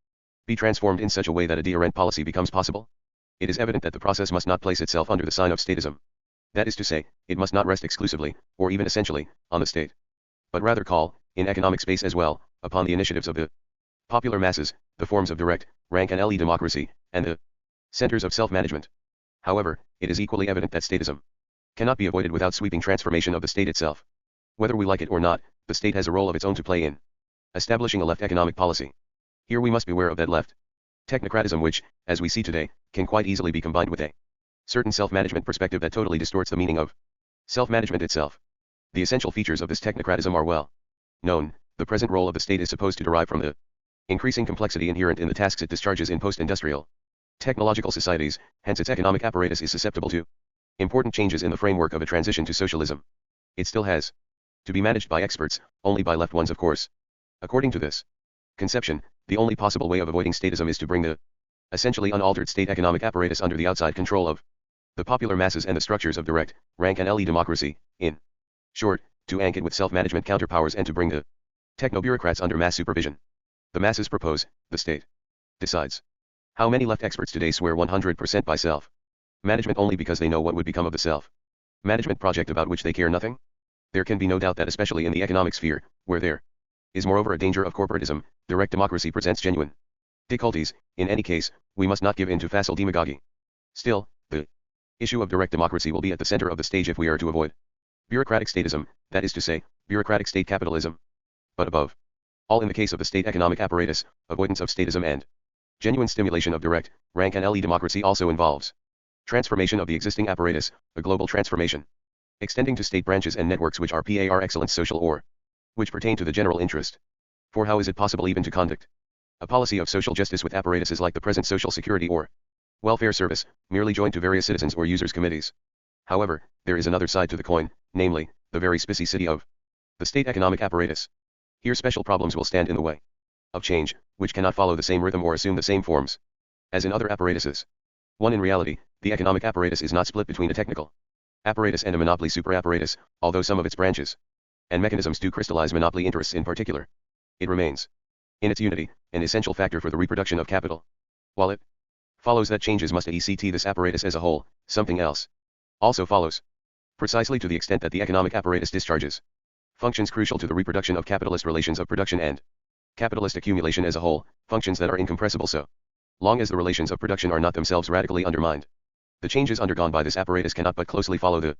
be transformed in such a way that a de-rent policy becomes possible? It is evident that the process must not place itself under the sign of statism. That is to say, it must not rest exclusively, or even essentially, on the state, but rather call, in economic space as well, upon the initiatives of the popular masses, the forms of direct, rank and le democracy, and the centers of self-management. However, it is equally evident that statism cannot be avoided without sweeping transformation of the state itself. Whether we like it or not, the state has a role of its own to play in establishing a left economic policy. Here we must beware of that left technocratism which, as we see today, can quite easily be combined with a certain self-management perspective that totally distorts the meaning of self-management itself. The essential features of this technocratism are well known. The present role of the state is supposed to derive from the increasing complexity inherent in the tasks it discharges in post-industrial technological societies, hence its economic apparatus is susceptible to important changes in the framework of a transition to socialism. It still has to be managed by experts, only by left ones of course. According to this conception, the only possible way of avoiding statism is to bring the essentially unaltered state economic apparatus under the outside control of the popular masses and the structures of direct, rank and le democracy, in short, to anchor it with self-management counterpowers and to bring the techno-bureaucrats under mass supervision. The masses propose, the state decides. How many left experts today swear 100% by self-management only because they know what would become of the self-management project about which they care nothing? There can be no doubt that especially in the economic sphere, where there is moreover a danger of corporatism, direct democracy presents genuine difficulties. In any case, we must not give in to facile demagogy. Still, the issue of direct democracy will be at the center of the stage if we are to avoid bureaucratic statism, that is to say, bureaucratic state capitalism. But above all, in the case of the state economic apparatus, avoidance of statism and genuine stimulation of direct, rank and le democracy also involves transformation of the existing apparatus, a global transformation, extending to state branches and networks which are par excellence social or which pertain to the general interest. For how is it possible even to conduct a policy of social justice with apparatuses like the present social security or welfare service, merely joined to various citizens or users' committees? However, there is another side to the coin, namely, the very specificity of the state economic apparatus. Here special problems will stand in the way of change, which cannot follow the same rhythm or assume the same forms as in other apparatuses. 1. In reality, the economic apparatus is not split between a technical apparatus and a monopoly superapparatus, although some of its branches and mechanisms do crystallize monopoly interests in particular. It remains, in its unity, an essential factor for the reproduction of capital. While it follows that changes must ect this apparatus as a whole, something else also follows. Precisely to the extent that the economic apparatus discharges functions crucial to the reproduction of capitalist relations of production and capitalist accumulation as a whole, functions that are incompressible so long as the relations of production are not themselves radically undermined. The changes undergone by this apparatus cannot but closely follow the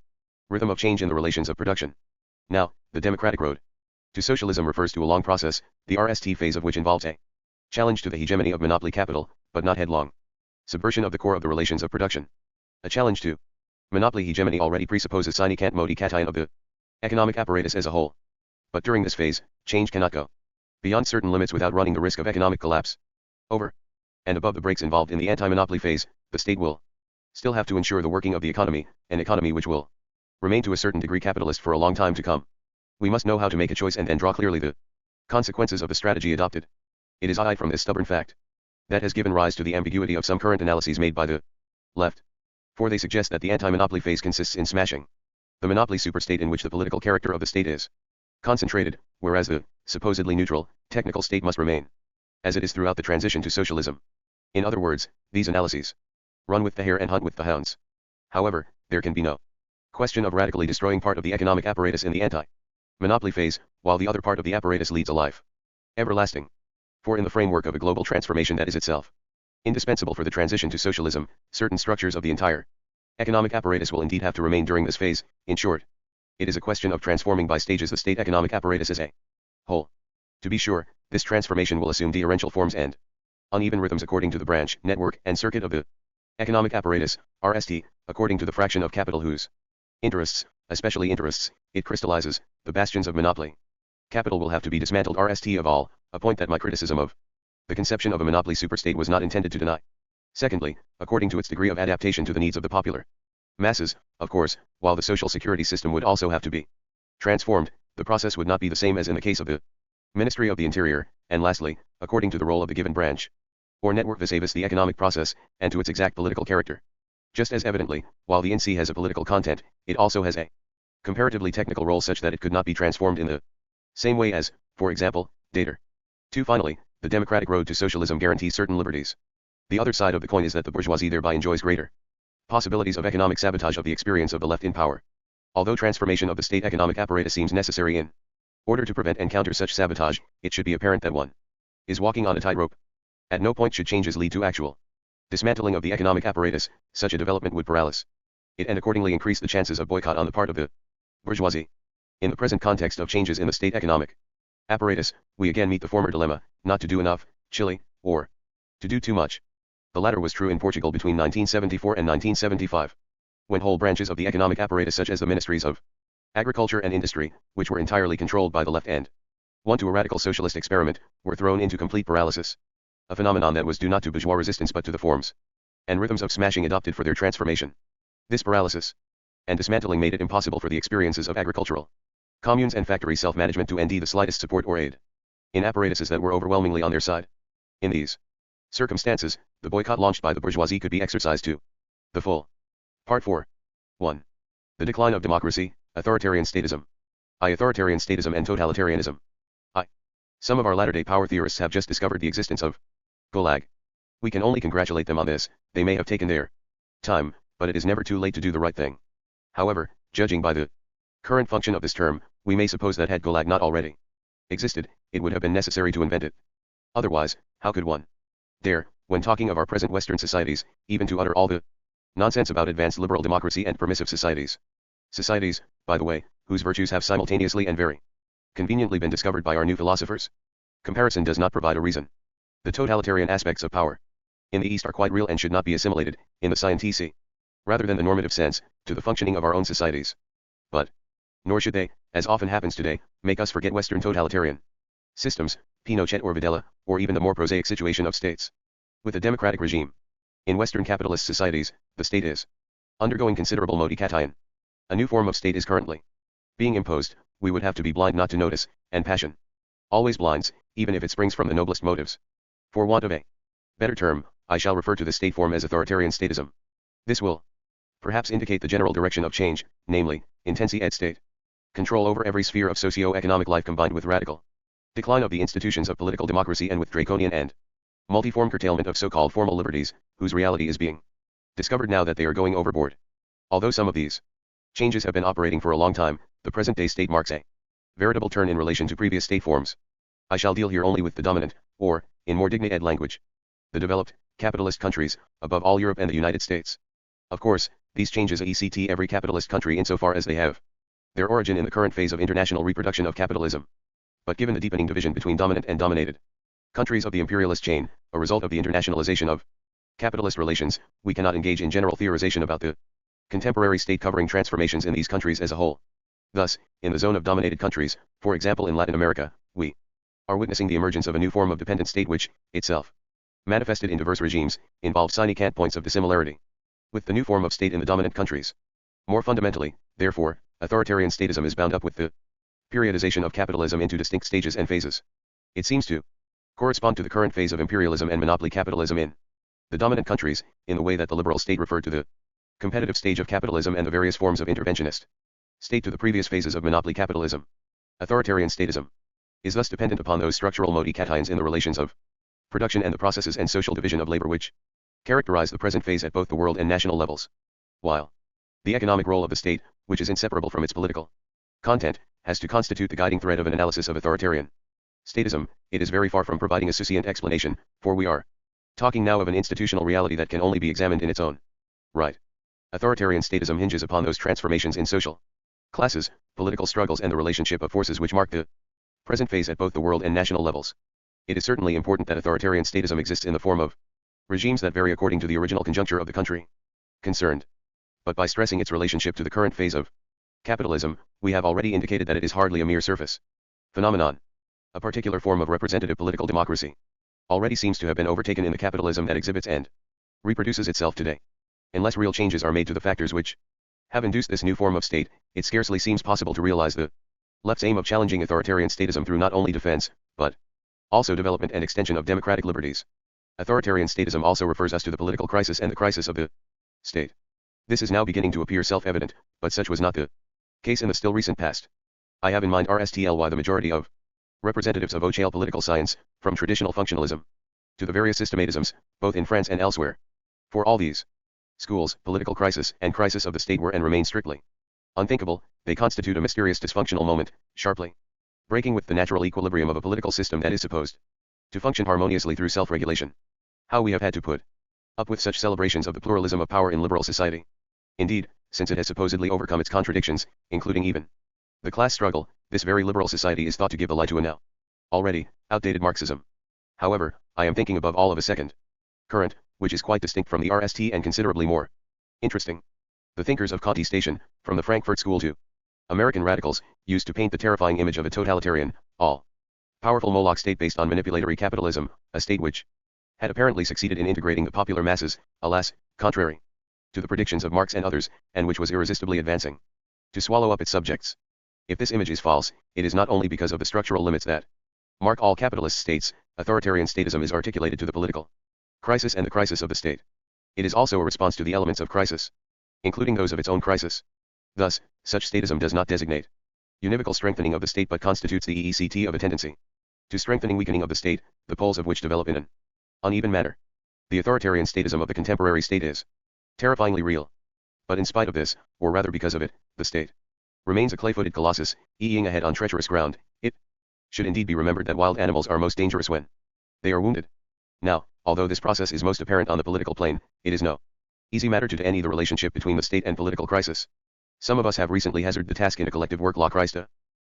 rhythm of change in the relations of production. Now, the democratic road to socialism refers to a long process, the RST phase of which involves a challenge to the hegemony of monopoly capital, but not headlong subversion of the core of the relations of production. A challenge to monopoly hegemony already presupposes sine quant modi cation of the economic apparatus as a whole. But during this phase, change cannot go beyond certain limits without running the risk of economic collapse. Over and above the breaks involved in the anti-monopoly phase, the state will still have to ensure the working of the economy, an economy which will remain to a certain degree capitalist for a long time to come. We must know how to make a choice and then draw clearly the consequences of the strategy adopted. It is from this stubborn fact that has given rise to the ambiguity of some current analyses made by the left. For they suggest that the anti-monopoly phase consists in smashing the monopoly superstate in which the political character of the state is concentrated, whereas the supposedly neutral, technical state must remain as it is throughout the transition to socialism. In other words, these analyses run with the hare and hunt with the hounds. However, there can be no question of radically destroying part of the economic apparatus in the anti-monopoly phase, while the other part of the apparatus leads a life everlasting. For in the framework of a global transformation that is itself indispensable for the transition to socialism, certain structures of the entire economic apparatus will indeed have to remain during this phase. In short, it is a question of transforming by stages the state economic apparatus as a whole. To be sure, this transformation will assume differential forms and uneven rhythms according to the branch, network, and circuit of the economic apparatus, RST, according to the fraction of capital whose interests, especially interests, it crystallizes, the bastions of monopoly capital will have to be dismantled RST of all, a point that my criticism of the conception of a monopoly superstate was not intended to deny. Secondly, according to its degree of adaptation to the needs of the popular masses, of course, while the social security system would also have to be transformed, the process would not be the same as in the case of the Ministry of the Interior, and lastly, according to the role of the given branch or network vis-a-vis the economic process, and to its exact political character. Just as evidently, while the NC has a political content, it also has a comparatively technical role such that it could not be transformed in the same way as, for example, data. 2. Finally, the democratic road to socialism guarantees certain liberties. The other side of the coin is that the bourgeoisie thereby enjoys greater possibilities of economic sabotage of the experience of the left in power. Although transformation of the state economic apparatus seems necessary in order to prevent and counter such sabotage, it should be apparent that one is walking on a tightrope. At no point should changes lead to actual dismantling of the economic apparatus. Such a development would paralyze it and accordingly increase the chances of boycott on the part of the bourgeoisie. In the present context of changes in the state economic apparatus, we again meet the former dilemma, not to do enough, Chile, or to do too much. The latter was true in Portugal between 1974 and 1975, when whole branches of the economic apparatus such as the ministries of agriculture and industry, which were entirely controlled by the left and one to a radical socialist experiment, were thrown into complete paralysis. A phenomenon that was due not to bourgeois resistance but to the forms and rhythms of smashing adopted for their transformation. This paralysis and dismantling made it impossible for the experiences of agricultural communes and factory self-management to ND the slightest support or aid in apparatuses that were overwhelmingly on their side. In these circumstances, the boycott launched by the bourgeoisie could be exercised to the full. Part 4. 1. The decline of democracy, authoritarian statism. Authoritarian statism and totalitarianism. Some of our latter-day power theorists have just discovered the existence of Gulag. We can only congratulate them on this. They may have taken their time, but it is never too late to do the right thing. However, judging by the current function of this term, we may suppose that had Gulag not already existed, it would have been necessary to invent it. Otherwise, how could one dare, when talking of our present Western societies, even to utter all the nonsense about advanced liberal democracy and permissive societies? Societies, by the way, whose virtues have simultaneously and very conveniently been discovered by our new philosophers. Comparison does not provide a reason. The totalitarian aspects of power in the East are quite real and should not be assimilated, in the scientific, rather than the normative sense, to the functioning of our own societies. But, nor should they, as often happens today, make us forget Western totalitarian systems, Pinochet or Videla, or even the more prosaic situation of states with a democratic regime. In Western capitalist societies, the state is undergoing considerable modification. A new form of state is currently being imposed. We would have to be blind not to notice, and passion always blinds, even if it springs from the noblest motives. For want of a better term, I shall refer to the state form as authoritarian statism. This will perhaps indicate the general direction of change, namely, intensi et state. Control over every sphere of socio-economic life combined with radical decline of the institutions of political democracy and with draconian and multiform curtailment of so-called formal liberties, whose reality is being discovered now that they are going overboard. Although some of these changes have been operating for a long time, the present-day state marks a veritable turn in relation to previous state forms. I shall deal here only with the dominant, or, in more dignified language, the developed, capitalist countries, above all Europe and the United States. Of course, these changes affect every capitalist country insofar as they have their origin in the current phase of international reproduction of capitalism. But given the deepening division between dominant and dominated countries of the imperialist chain, a result of the internationalization of capitalist relations, we cannot engage in general theorization about the contemporary state covering transformations in these countries as a whole. Thus, in the zone of dominated countries, for example in Latin America, we are witnessing the emergence of a new form of dependent state which, itself, manifested in diverse regimes, involves significant points of dissimilarity with the new form of state in the dominant countries. More fundamentally, therefore, authoritarian statism is bound up with the periodization of capitalism into distinct stages and phases. It seems to correspond to the current phase of imperialism and monopoly capitalism in the dominant countries, in the way that the liberal state referred to the competitive stage of capitalism and the various forms of interventionist state to the previous phases of monopoly capitalism. Authoritarian statism is thus dependent upon those structural modifications in the relations of production and the processes and social division of labor which characterize the present phase at both the world and national levels. While the economic role of the state, which is inseparable from its political content, has to constitute the guiding thread of an analysis of authoritarian statism, it is very far from providing a succinct explanation, for we are talking now of an institutional reality that can only be examined in its own right. Authoritarian statism hinges upon those transformations in social classes, political struggles and the relationship of forces which mark the present phase at both the world and national levels. It is certainly important that authoritarian statism exists in the form of regimes that vary according to the original conjuncture of the country concerned. But by stressing its relationship to the current phase of capitalism, we have already indicated that it is hardly a mere surface phenomenon. A particular form of representative political democracy already seems to have been overtaken in the capitalism that exhibits and reproduces itself today. Unless real changes are made to the factors which have induced this new form of state, it scarcely seems possible to realize the left's aim of challenging authoritarian statism through not only defense, but also development and extension of democratic liberties. Authoritarian statism also refers us to the political crisis and the crisis of the state. This is now beginning to appear self-evident, but such was not the case in the still recent past. I have in mind RSTLY the majority of representatives of OCHL political science, from traditional functionalism to the various systematisms, both in France and elsewhere. For all these schools, political crisis and crisis of the state were and remain strictly unthinkable. They constitute a mysterious dysfunctional moment, sharply breaking with the natural equilibrium of a political system that is supposed to function harmoniously through self-regulation. How we have had to put up with such celebrations of the pluralism of power in liberal society. Indeed, since it has supposedly overcome its contradictions, including even the class struggle, this very liberal society is thought to give the lie to a now already outdated Marxism. However, I am thinking above all of a second current, which is quite distinct from the RST and considerably more interesting. The thinkers of Conti Station, from the Frankfurt School to American radicals, used to paint the terrifying image of a totalitarian, all-powerful Moloch state based on manipulatory capitalism, a state which had apparently succeeded in integrating the popular masses, alas, contrary to the predictions of Marx and others, and which was irresistibly advancing to swallow up its subjects. If this image is false, it is not only because of the structural limits that mark all capitalist states. Authoritarian statism is articulated to the political crisis and the crisis of the state. It is also a response to the elements of crisis, including those of its own crisis. Thus, such statism does not designate univocal strengthening of the state but constitutes the EECT of a tendency to strengthening weakening of the state, the poles of which develop in an uneven manner. The authoritarian statism of the contemporary state is terrifyingly real. But in spite of this, or rather because of it, the state remains a clay-footed colossus, eeing ahead on treacherous ground. It should indeed be remembered that wild animals are most dangerous when they are wounded. Now, although this process is most apparent on the political plane, it is no easy matter to any the relationship between the state and political crisis. Some of us have recently hazarded the task in a collective work La Crise de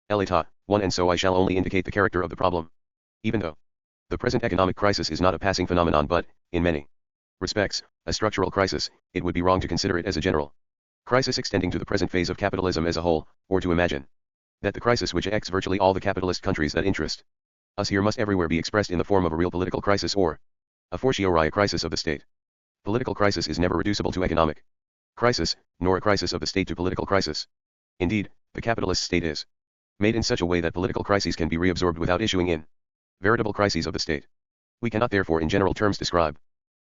l'État, one, and so I shall only indicate the character of the problem. Even though the present economic crisis is not a passing phenomenon but, in many respects, a structural crisis, it would be wrong to consider it as a general crisis extending to the present phase of capitalism as a whole, or to imagine that the crisis which affects virtually all the capitalist countries that interest us here must everywhere be expressed in the form of a real political crisis or a fortiori a crisis of the state. Political crisis is never reducible to economic crisis, nor a crisis of the state to political crisis. Indeed, the capitalist state is made in such a way that political crises can be reabsorbed without issuing in veritable crises of the state. We cannot therefore in general terms describe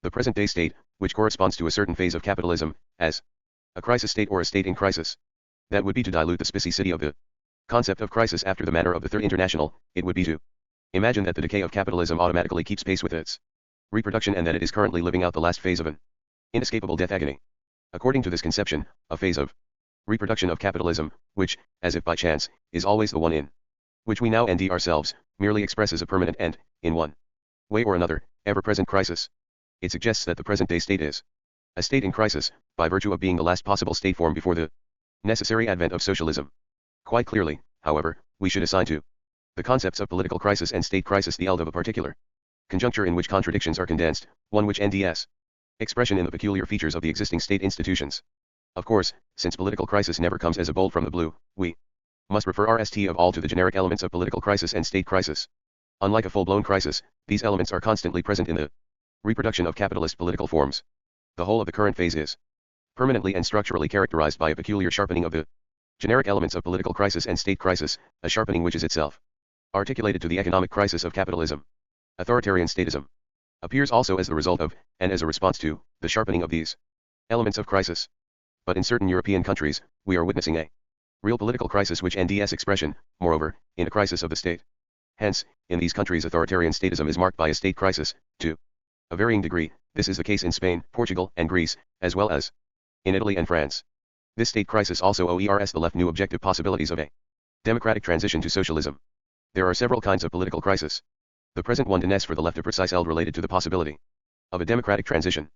the present-day state, which corresponds to a certain phase of capitalism, as a crisis state or a state in crisis. That would be to dilute the specificity of the concept of crisis after the manner of the Third International. It would be to imagine that the decay of capitalism automatically keeps pace with its reproduction and that it is currently living out the last phase of an inescapable death agony. According to this conception, a phase of reproduction of capitalism, which, as if by chance, is always the one in which we now and ourselves, merely expresses a permanent and, in one way or another, ever-present crisis. It suggests that the present-day state is a state in crisis, by virtue of being the last possible state form before the necessary advent of socialism. Quite clearly, however, we should assign to the concepts of political crisis and state crisis the eld of a particular conjuncture in which contradictions are condensed, one which NDS expression in the peculiar features of the existing state institutions. Of course, since political crisis never comes as a bolt from the blue, we must refer RST of all to the generic elements of political crisis and state crisis. Unlike a full-blown crisis, these elements are constantly present in the reproduction of capitalist political forms. The whole of the current phase is permanently and structurally characterized by a peculiar sharpening of the generic elements of political crisis and state crisis, a sharpening which is itself articulated to the economic crisis of capitalism. Authoritarian statism appears also as the result of, and as a response to, the sharpening of these elements of crisis. But in certain European countries, we are witnessing a real political crisis which NDS expression, moreover, in a crisis of the state. Hence, in these countries authoritarian statism is marked by a state crisis, to a varying degree. This is the case in Spain, Portugal, and Greece, as well as in Italy and France. This state crisis also OERs the left new objective possibilities of a democratic transition to socialism. There are several kinds of political crisis. The present one denies for the left a precise eld related to the possibility of a democratic transition.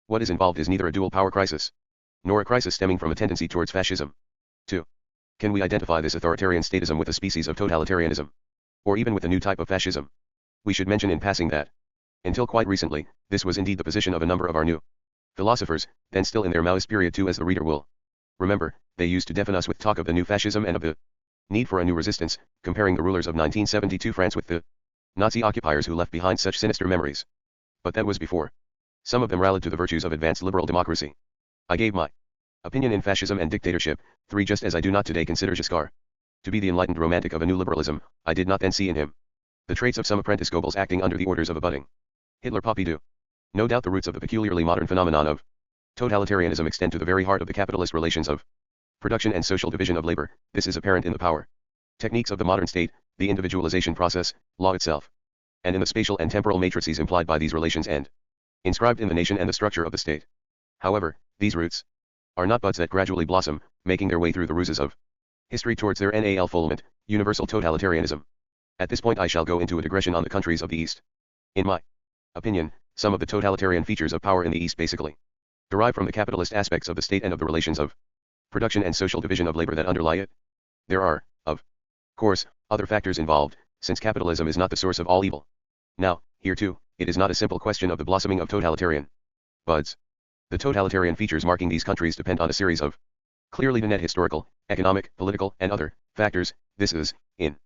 What is involved is neither a dual power crisis, nor a crisis stemming from a tendency towards fascism. 2. Can we identify this authoritarian statism with a species of totalitarianism, or even with a new type of fascism? We should mention in passing that, until quite recently, this was indeed the position of a number of our new philosophers, then still in their Maoist period too, as the reader will remember. They used to deafen us with talk of the new fascism and of the need for a new resistance, comparing the rulers of 1972 France with the Nazi occupiers who left behind such sinister memories. But that was before some of them rallied to the virtues of advanced liberal democracy. I gave my opinion in Fascism and Dictatorship, 3. Just as I do not today consider Giscard to be the enlightened romantic of a new liberalism, I did not then see in him the traits of some apprentice Goebbels acting under the orders of a budding Hitler Pompidou. No doubt the roots of the peculiarly modern phenomenon of totalitarianism extend to the very heart of the capitalist relations of production and social division of labor. This is apparent in the power techniques of the modern state, the individualization process, law itself, and in the spatial and temporal matrices implied by these relations and inscribed in the nation and the structure of the state. However, these roots are not buds that gradually blossom, making their way through the ruses of history towards their NAL fulfillment, universal totalitarianism. At this point I shall go into a digression on the countries of the East. In my opinion, some of the totalitarian features of power in the East basically derive from the capitalist aspects of the state and of the relations of production and social division of labor that underlie it. There are, of course, other factors involved, since capitalism is not the source of all evil. Now, here too, it is not a simple question of the blossoming of totalitarian buds. The totalitarian features marking these countries depend on a series of clearly net historical, economic, political, and other factors. This is, in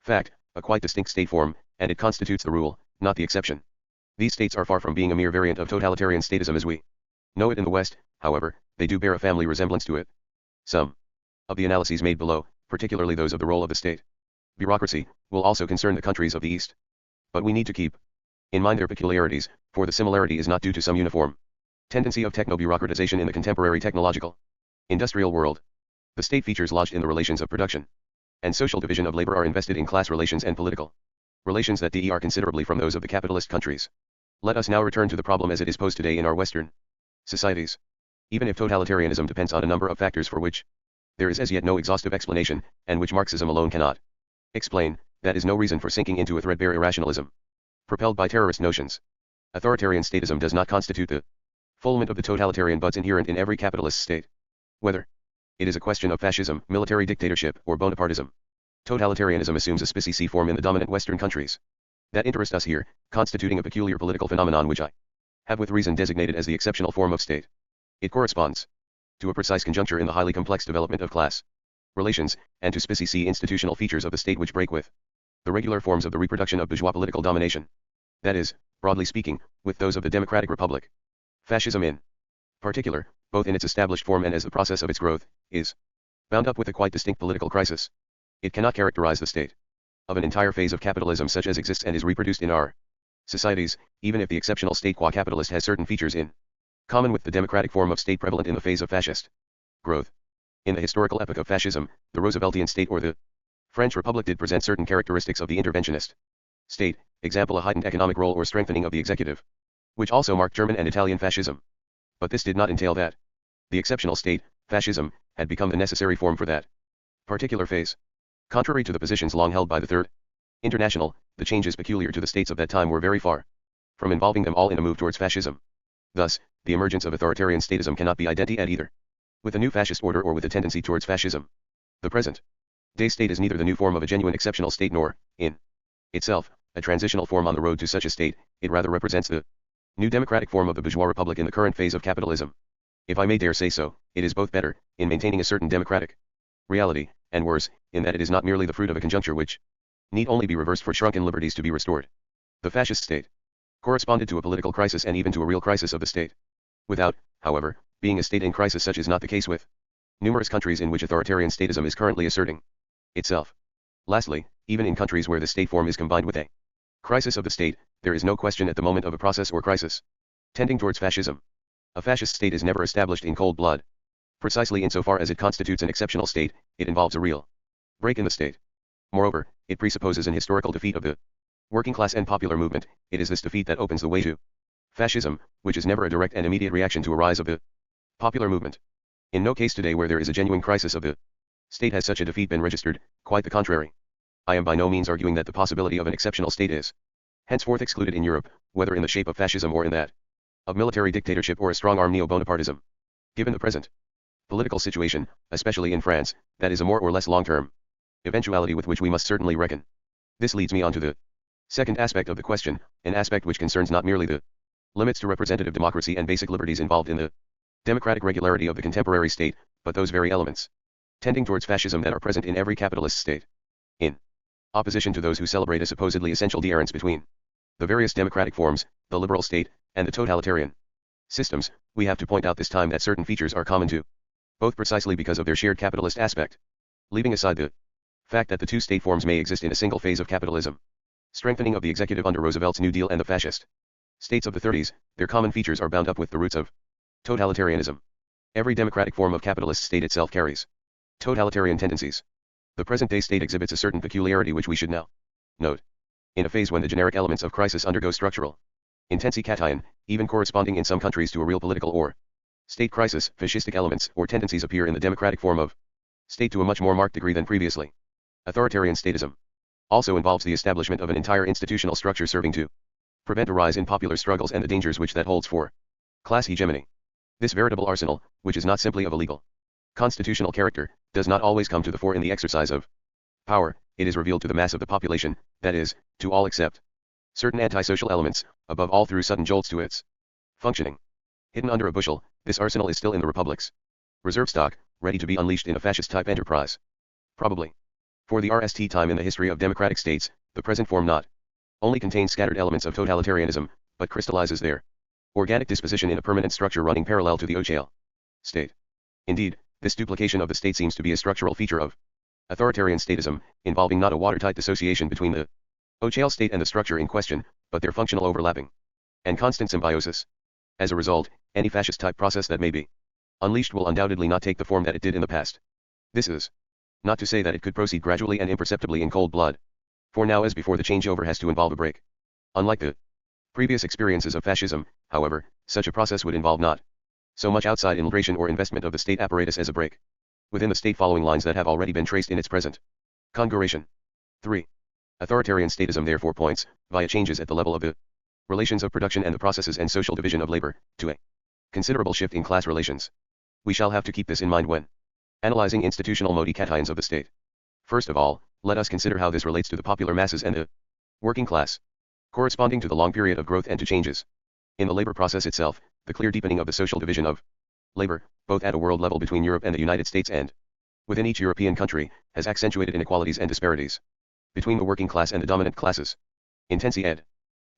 fact, a quite distinct state form, and it constitutes the rule, not the exception. These states are far from being a mere variant of totalitarian statism as we know it in the West. However, they do bear a family resemblance to it. Some of the analyses made below, particularly those of the role of the state bureaucracy, will also concern the countries of the East. But we need to keep in mind their peculiarities, for the similarity is not due to some uniform tendency of techno-bureaucratization in the contemporary technological industrial world. The state features lodged in the relations of production and social division of labor are invested in class relations and political relations that differ considerably from those of the capitalist countries. Let us now return to the problem as it is posed today in our Western societies. Even if totalitarianism depends on a number of factors for which there is as yet no exhaustive explanation, and which Marxism alone cannot explain, that is no reason for sinking into a threadbare irrationalism propelled by terrorist notions. Authoritarian statism does not constitute the fulfillment of the totalitarian buds inherent in every capitalist state. Whether it is a question of fascism, military dictatorship, or Bonapartism, totalitarianism assumes a species form in the dominant Western countries that interest us here, constituting a peculiar political phenomenon which I have with reason designated as the exceptional form of state. It corresponds to a precise conjuncture in the highly complex development of class relations, and to species institutional features of the state which break with the regular forms of the reproduction of bourgeois political domination. That is, broadly speaking, with those of the democratic republic. Fascism in particular, both in its established form and as the process of its growth, is bound up with a quite distinct political crisis. It cannot characterize the state of an entire phase of capitalism such as exists and is reproduced in our societies, even if the exceptional state qua capitalist has certain features in common with the democratic form of state prevalent in the phase of fascist growth. In the historical epoch of fascism, the Rooseveltian state or the French Republic did present certain characteristics of the interventionist state, example a heightened economic role or strengthening of the executive, which also marked German and Italian fascism. But this did not entail that the exceptional state, fascism, had become the necessary form for that particular phase. Contrary to the positions long held by the Third International, the changes peculiar to the states of that time were very far from involving them all in a move towards fascism. Thus, the emergence of authoritarian statism cannot be identified either with a new fascist order or with a tendency towards fascism. The present day state is neither the new form of a genuine exceptional state nor, in itself, a transitional form on the road to such a state. It rather represents the new democratic form of the bourgeois republic in the current phase of capitalism. If I may dare say so, it is both better, in maintaining a certain democratic reality, and worse, in that it is not merely the fruit of a conjuncture which need only be reversed for shrunken liberties to be restored. The fascist state corresponded to a political crisis and even to a real crisis of the state. Without, however, being a state in crisis, such is not the case with numerous countries in which authoritarian statism is currently asserting itself. Lastly, even in countries where the state form is combined with a crisis of the state, there is no question at the moment of a process or crisis tending towards fascism. A fascist state is never established in cold blood. Precisely insofar as it constitutes an exceptional state, it involves a real break in the state. Moreover, it presupposes an historical defeat of the working class and popular movement. It is this defeat that opens the way to fascism, which is never a direct and immediate reaction to a rise of the popular movement. In no case today where there is a genuine crisis of the state has such a defeat been registered, quite the contrary. I am by no means arguing that the possibility of an exceptional state is henceforth excluded in Europe, whether in the shape of fascism or in that of military dictatorship or a strong-arm neo-Bonapartism. Given the present political situation, especially in France, that is a more or less long-term eventuality with which we must certainly reckon. This leads me on to the second aspect of the question, an aspect which concerns not merely the limits to representative democracy and basic liberties involved in the democratic regularity of the contemporary state, but those very elements tending towards fascism that are present in every capitalist state. In opposition to those who celebrate a supposedly essential difference between the various democratic forms, the liberal state, and the totalitarian systems, we have to point out this time that certain features are common to both precisely because of their shared capitalist aspect. Leaving aside the fact that the two state forms may exist in a single phase of capitalism, strengthening of the executive under Roosevelt's New Deal and the fascist states of the 30s, their common features are bound up with the roots of totalitarianism. Every democratic form of capitalist state itself carries totalitarian tendencies. The present-day state exhibits a certain peculiarity which we should now note. In a phase when the generic elements of crisis undergo structural intensification, even corresponding in some countries to a real political or state crisis, fascistic elements or tendencies appear in the democratic form of state to a much more marked degree than previously. Authoritarian statism also involves the establishment of an entire institutional structure serving to prevent a rise in popular struggles and the dangers which that holds for class hegemony. This veritable arsenal, which is not simply of a legal, constitutional character, does not always come to the fore in the exercise of power. It is revealed to the mass of the population, that is, to all except certain antisocial elements, above all through sudden jolts to its functioning. Hidden under a bushel, this arsenal is still in the republic's reserve stock, ready to be unleashed in a fascist-type enterprise. Probably. For the RST time in the history of democratic states, the present form not only contains scattered elements of totalitarianism, but crystallizes their organic disposition in a permanent structure running parallel to the Ochale state. Indeed, this duplication of the state seems to be a structural feature of authoritarian statism, involving not a watertight dissociation between the Ochale state and the structure in question, but their functional overlapping and constant symbiosis. As a result, any fascist-type process that may be unleashed will undoubtedly not take the form that it did in the past. This is not to say that it could proceed gradually and imperceptibly in cold blood. For now as before the changeover has to involve a break. Unlike the previous experiences of fascism, however, such a process would involve not so much outside infiltration or investment of the state apparatus as a break within the state following lines that have already been traced in its present configuration. 3. Authoritarian statism therefore points, via changes at the level of the relations of production and the processes and social division of labor, to a considerable shift in class relations. We shall have to keep this in mind when analyzing institutional modifications of the state. First of all, let us consider how this relates to the popular masses and the working class, corresponding to the long period of growth and to changes in the labor process itself. The clear deepening of the social division of labor, both at a world level between Europe and the United States and within each European country, has accentuated inequalities and disparities between the working class and the dominant classes. Intensified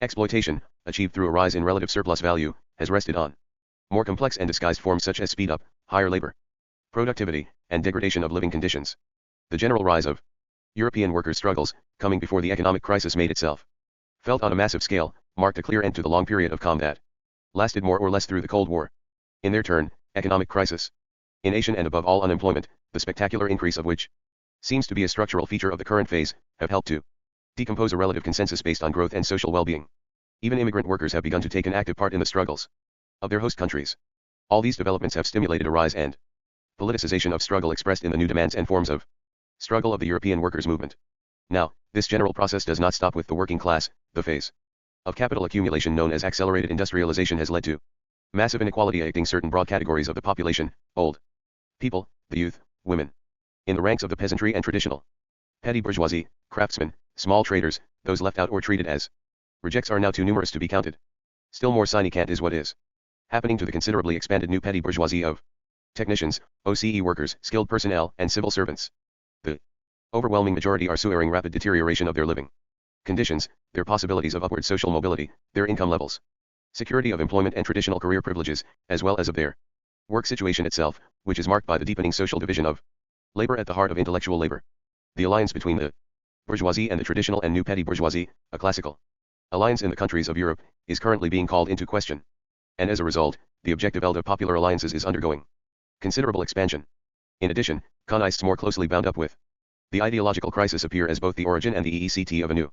exploitation, achieved through a rise in relative surplus value, has rested on more complex and disguised forms such as speed up, higher labor productivity, and degradation of living conditions. The general rise of European workers' struggles, coming before the economic crisis made itself felt on a massive scale, marked a clear end to the long period of calm that lasted more or less through the Cold War. In their turn, economic crisis, ination and above all unemployment, the spectacular increase of which seems to be a structural feature of the current phase, have helped to decompose a relative consensus based on growth and social well-being. Even immigrant workers have begun to take an active part in the struggles of their host countries. All these developments have stimulated a rise and politicization of struggle expressed in the new demands and forms of struggle of the European workers' movement. Now, this general process does not stop with the working class. The phase of capital accumulation known as accelerated industrialization has led to massive inequality affecting certain broad categories of the population: old people, the youth, women. In the ranks of the peasantry and traditional petty bourgeoisie, craftsmen, small traders, those left out or treated as rejects are now too numerous to be counted. Still more significant is what is happening to the considerably expanded new petty bourgeoisie of technicians, OCE workers, skilled personnel, and civil servants. The overwhelming majority are suffering rapid deterioration of their living conditions, their possibilities of upward social mobility, their income levels, security of employment and traditional career privileges, as well as of their work situation itself, which is marked by the deepening social division of labor at the heart of intellectual labor. The alliance between the bourgeoisie and the traditional and new petty bourgeoisie, a classical alliance in the countries of Europe, is currently being called into question. And as a result, the objective eld of popular alliances is undergoing considerable expansion. In addition, communists more closely bound up with the ideological crisis appear as both the origin and the EECT of a new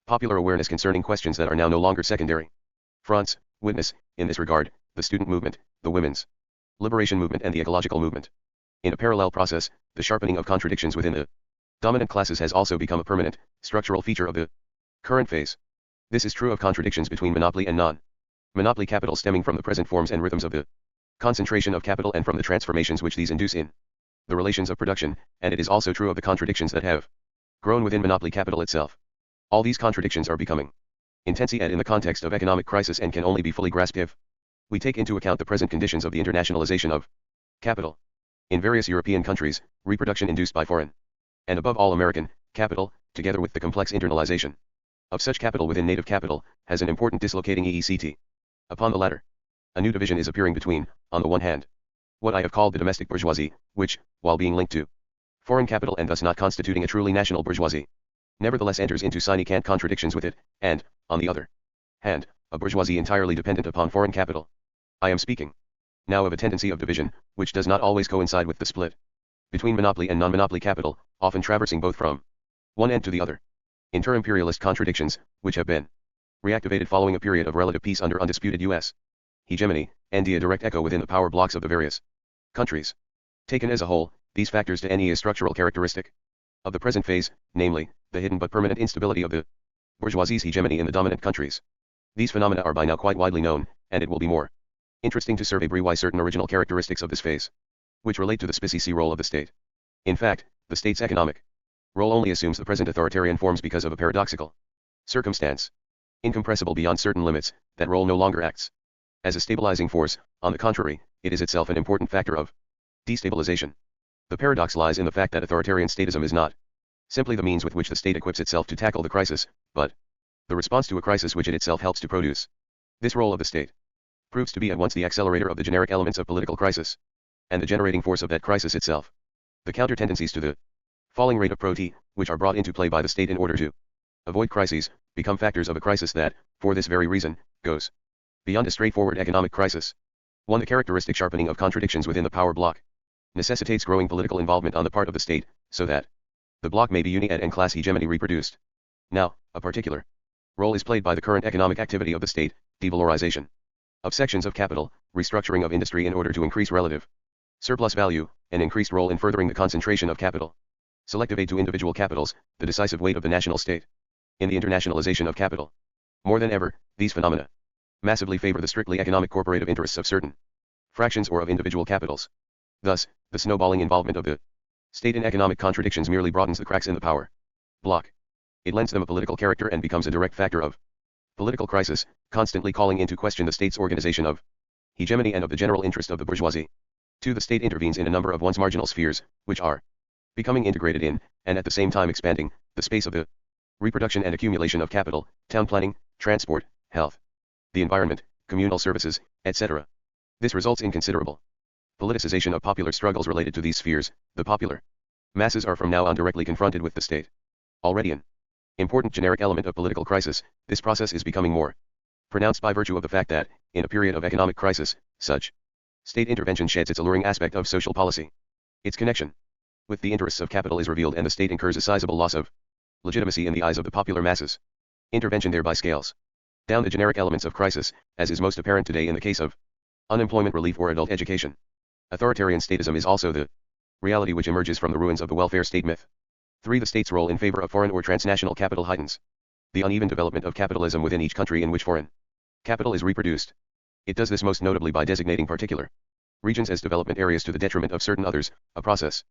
popular awareness concerning questions that are now no longer secondary. Fronts, witness, in this regard, the student movement, the women's liberation movement and the ecological movement. In a parallel process, the sharpening of contradictions within the dominant classes has also become a permanent, structural feature of the current phase. This is true of contradictions between monopoly and non-monopoly capital stemming from the present forms and rhythms of the concentration of capital and from the transformations which these induce in the relations of production, and it is also true of the contradictions that have grown within monopoly capital itself. All these contradictions are becoming intensified in the context of economic crisis and can only be fully grasped if we take into account the present conditions of the internationalization of capital. In various European countries, reproduction induced by foreign, and above all American, capital, together with the complex internalization of such capital within native capital, has an important dislocating EECT upon the latter. A new division is appearing between, on the one hand, what I have called the domestic bourgeoisie, which, while being linked to foreign capital and thus not constituting a truly national bourgeoisie, nevertheless enters into sine-qua contradictions with it, and, on the other hand, a bourgeoisie entirely dependent upon foreign capital. I am speaking now of a tendency of division, which does not always coincide with the split between monopoly and non-monopoly capital, often traversing both from one end to the other. Inter-imperialist contradictions, which have been reactivated following a period of relative peace under undisputed U.S. hegemony, and a direct echo within the power blocks of the various countries. Taken as a whole, these factors to any structural characteristic of the present phase, namely, the hidden but permanent instability of the bourgeoisie's hegemony in the dominant countries. These phenomena are by now quite widely known, and it will be more interesting to survey briefly certain original characteristics of this phase, which relate to the specific role of the state. In fact, the state's economic role only assumes the present authoritarian forms because of a paradoxical circumstance. Incompressible beyond certain limits, that role no longer acts as a stabilizing force. On the contrary, it is itself an important factor of destabilization. The paradox lies in the fact that authoritarian statism is not simply the means with which the state equips itself to tackle the crisis, but the response to a crisis which it itself helps to produce. This role of the state proves to be at once the accelerator of the generic elements of political crisis and the generating force of that crisis itself. The counter-tendencies to the falling rate of pro-T, which are brought into play by the state in order to avoid crises, become factors of a crisis that, for this very reason, goes beyond a straightforward economic crisis. 1. The characteristic sharpening of contradictions within the power bloc necessitates growing political involvement on the part of the state, so that the bloc may be uni-ed and class hegemony reproduced. Now, a particular role is played by the current economic activity of the state, devalorization of sections of capital, restructuring of industry in order to increase relative surplus value, an increased role in furthering the concentration of capital. Selective aid to individual capitals, the decisive weight of the national state in the internationalization of capital. More than ever, these phenomena massively favor the strictly economic corporative interests of certain fractions or of individual capitals. Thus, the snowballing involvement of the state in economic contradictions merely broadens the cracks in the power bloc. It lends them a political character and becomes a direct factor of political crisis, constantly calling into question the state's organization of hegemony and of the general interest of the bourgeoisie. 2. The state intervenes in a number of once marginal spheres, which are becoming integrated in, and at the same time expanding, the space of the reproduction and accumulation of capital, town planning, transport, health, the environment, communal services, etc. This results in considerable politicization of popular struggles related to these spheres. The popular masses are from now on directly confronted with the state. Already an important generic element of political crisis, this process is becoming more pronounced by virtue of the fact that, in a period of economic crisis, such state intervention sheds its alluring aspect of social policy. Its connection with the interests of capital is revealed and the state incurs a sizable loss of legitimacy in the eyes of the popular masses. Intervention thereby scales down the generic elements of crisis, as is most apparent today in the case of unemployment relief or adult education. Authoritarian statism is also the reality which emerges from the ruins of the welfare state myth. 3. The state's role in favor of foreign or transnational capital heightens the uneven development of capitalism within each country in which foreign capital is reproduced. It does this most notably by designating particular regions as development areas to the detriment of certain others, a process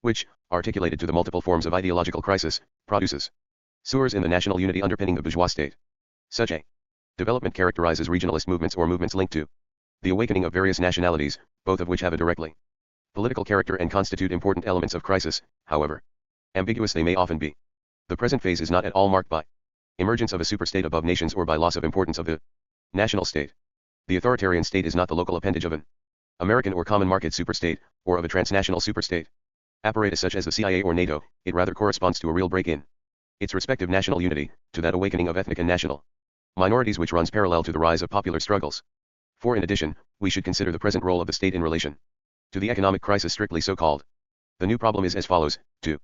which, articulated to the multiple forms of ideological crisis, produces sewers in the national unity underpinning the bourgeois state. Such a development characterizes regionalist movements or movements linked to the awakening of various nationalities, both of which have a directly political character and constitute important elements of crisis, however ambiguous they may often be. The present phase is not at all marked by emergence of a superstate above nations or by loss of importance of the national state. The authoritarian state is not the local appendage of an American or common market superstate, or of a transnational superstate apparatus such as the CIA or NATO. It rather corresponds to a real break in its respective national unity, to that awakening of ethnic and national minorities which runs parallel to the rise of popular struggles. 4. In addition, we should consider the present role of the state in relation to the economic crisis strictly so called. The new problem is as follows: to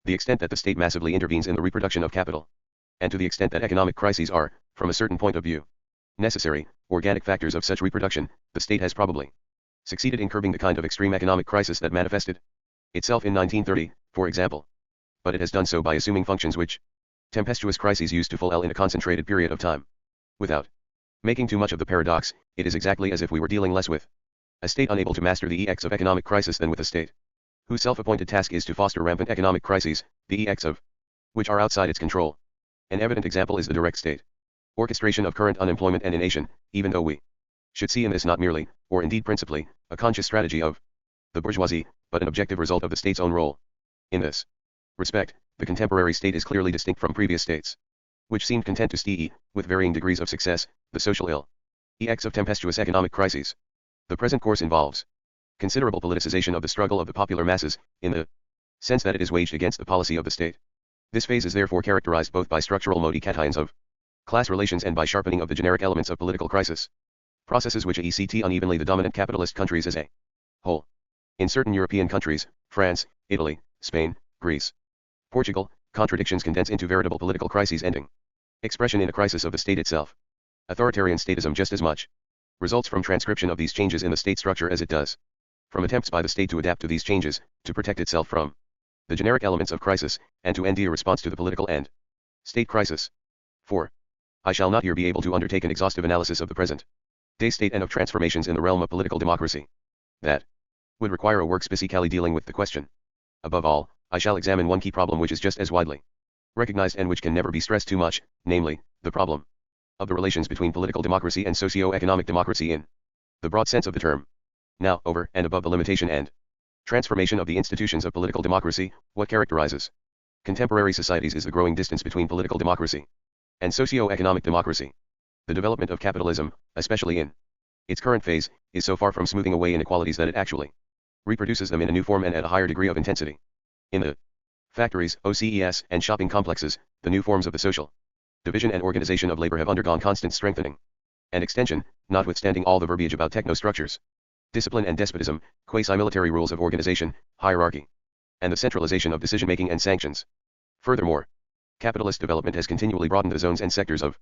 the extent that the state massively intervenes in the reproduction of capital, and to the extent that economic crises are, from a certain point of view, necessary, organic factors of such reproduction, the state has probably succeeded in curbing the kind of extreme economic crisis that manifested itself in 1930, for example. But it has done so by assuming functions which tempestuous crises used to fulfill in a concentrated period of time. Without making too much of the paradox, it is exactly as if we were dealing less with a state unable to master the EX of economic crisis than with a state whose self-appointed task is to foster rampant economic crises, the EX of which are outside its control. An evident example is the direct state orchestration of current unemployment and inanition, even though we should see in this not merely, or indeed principally, a conscious strategy of the bourgeoisie, but an objective result of the state's own role. In this respect, the contemporary state is clearly distinct from previous states, which seemed content to stee, with varying degrees of success, the social ill. EX of tempestuous economic crises. The present course involves considerable politicization of the struggle of the popular masses, in the sense that it is waged against the policy of the state. This phase is therefore characterized both by structural modifications of class relations and by sharpening of the generic elements of political crisis. Processes which affect unevenly the dominant capitalist countries as a whole. In certain European countries, France, Italy, Spain, Greece, Portugal, contradictions condense into veritable political crises ending expression in a crisis of the state itself. Authoritarian statism just as much results from transcription of these changes in the state structure as it does from attempts by the state to adapt to these changes, to protect itself from the generic elements of crisis, and to end a response to the political and state crisis. 4. I shall not here be able to undertake an exhaustive analysis of the present day state and of transformations in the realm of political democracy. That would require a work specifically dealing with the question. Above all, I shall examine one key problem which is just as widely recognized and which can never be stressed too much, namely, the problem of the relations between political democracy and socio-economic democracy in the broad sense of the term. Now, over and above the limitation and transformation of the institutions of political democracy, what characterizes contemporary societies is the growing distance between political democracy and socio-economic democracy. The development of capitalism, especially in its current phase, is so far from smoothing away inequalities that it actually reproduces them in a new form and at a higher degree of intensity. In the factories, OCES, and shopping complexes, the new forms of the social division and organization of labor have undergone constant strengthening and extension, notwithstanding all the verbiage about technostructures, discipline and despotism, quasi-military rules of organization, hierarchy, and the centralization of decision-making and sanctions. Furthermore, capitalist development has continually broadened the zones and sectors of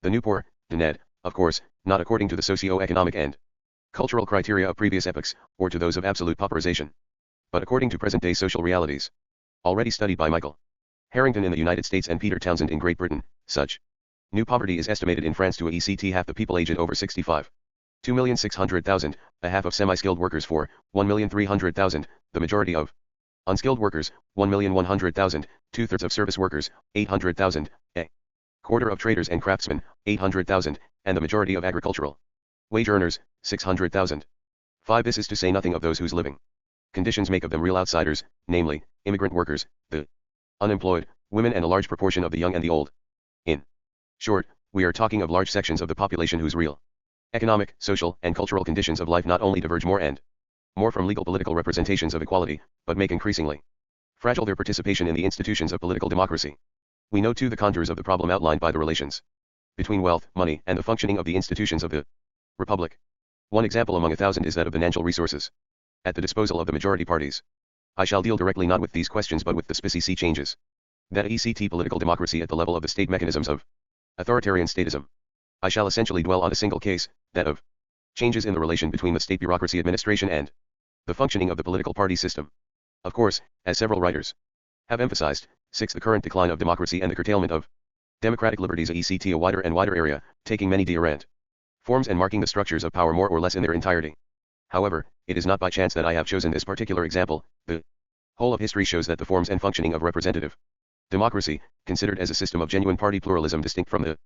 the new poor, DNED, of course, not according to the socio-economic and cultural criteria of previous epochs, or to those of absolute pauperization, but according to present-day social realities, already studied by Michael Harrington in the United States and Peter Townsend in Great Britain. Such new poverty is estimated in France to exceed half the people aged over 65. 2,600,000, a half of semi-skilled workers for 1,300,000, the majority of unskilled workers, 1,100,000, two-thirds of service workers, 800,000, a quarter of traders and craftsmen, 800,000, and the majority of agricultural wage earners, 600,000. 5. This is to say nothing of those whose living conditions make of them real outsiders, namely, immigrant workers, the unemployed, women and a large proportion of the young and the old. In short, we are talking of large sections of the population whose real economic, social, and cultural conditions of life not only diverge more and more from legal political representations of equality, but make increasingly fragile their participation in the institutions of political democracy. We know too the contours of the problem outlined by the relations between wealth, money, and the functioning of the institutions of the republic. One example among 1,000 is that of the financial resources at the disposal of the majority parties. I shall deal directly not with these questions but with the specific changes that affect political democracy at the level of the state mechanisms of authoritarian statism. I shall essentially dwell on a single case, that of changes in the relation between the state bureaucracy administration and the functioning of the political party system. Of course, as several writers have emphasized, 6. The current decline of democracy and the curtailment of democratic liberties affect a wider and wider area, taking many different forms and marking the structures of power more or less in their entirety. However, it is not by chance that I have chosen this particular example. The whole of history shows that the forms and functioning of representative democracy, considered as a system of genuine party pluralism distinct from the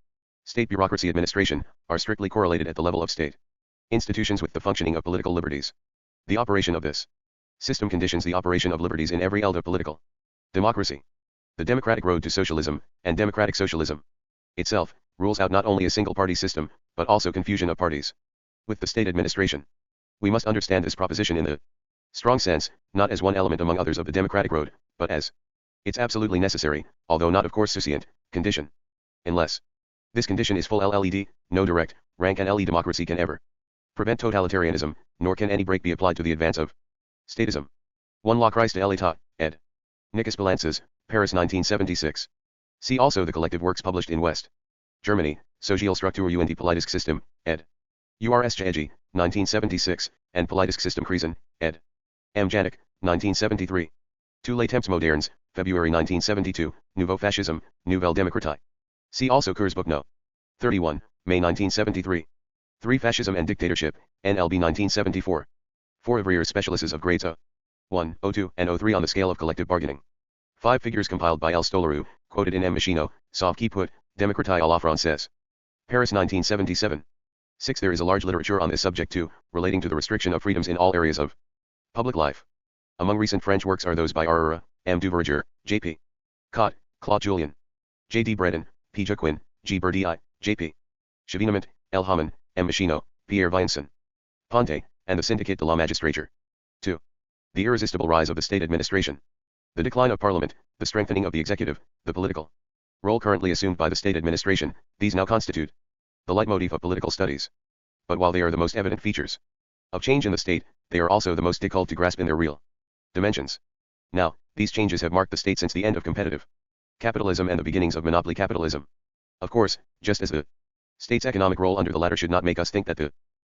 state bureaucracy administration, are strictly correlated at the level of state institutions with the functioning of political liberties. The operation of this system conditions the operation of liberties in every eld of political democracy. The democratic road to socialism, and democratic socialism itself, rules out not only a single party system, but also confusion of parties with the state administration. We must understand this proposition in the strong sense, not as one element among others of the democratic road, but as its absolutely necessary, although not of course sufficient, condition. Unless this condition is full LLED, no direct, rank and LE democracy can ever prevent totalitarianism, nor can any brake be applied to the advance of statism. 1. La crise de l'État, ed. Nicos Poulanztas, Paris 1976. See also the collective works published in West Germany, Sozialstruktur und Politisk System, ed. Urs Jaegi, 1976, and Politisk System Krisen, ed. M. Janik, 1973. 2. Les Temps Modernes, February 1972, Nouveau Fascisme, Nouvelle Démocratie. See also Kerr's book No. 31, May 1973. 3. Fascism and Dictatorship, NLB 1974. 4. Ouvriers Specialists of grades O1, O2, and O3 on the scale of collective bargaining. 5. Figures compiled by L. Stolaru, quoted in M. Machino, Sauve qui peut, Démocratie à la Française. Paris 1977. 6. There is a large literature on this subject too, relating to the restriction of freedoms in all areas of public life. Among recent French works are those by R. M. Duverger, J.P. Cott, Claude Julien, J.D. Bredin, P. Joquin, G. Berdi, J.P. Chauvinement, L. Hamann, M. Machino, Pierre Vincent, Ponte, and the Syndicate de la Magistrature. 2. The irresistible rise of the state administration. The decline of parliament, the strengthening of the executive, the political role currently assumed by the state administration, these now constitute the leitmotif of political studies. But while they are the most evident features of change in the state, they are also the most difficult to grasp in their real dimensions. Now, these changes have marked the state since the end of competitive capitalism and the beginnings of monopoly capitalism. Of course, just as the state's economic role under the latter should not make us think that the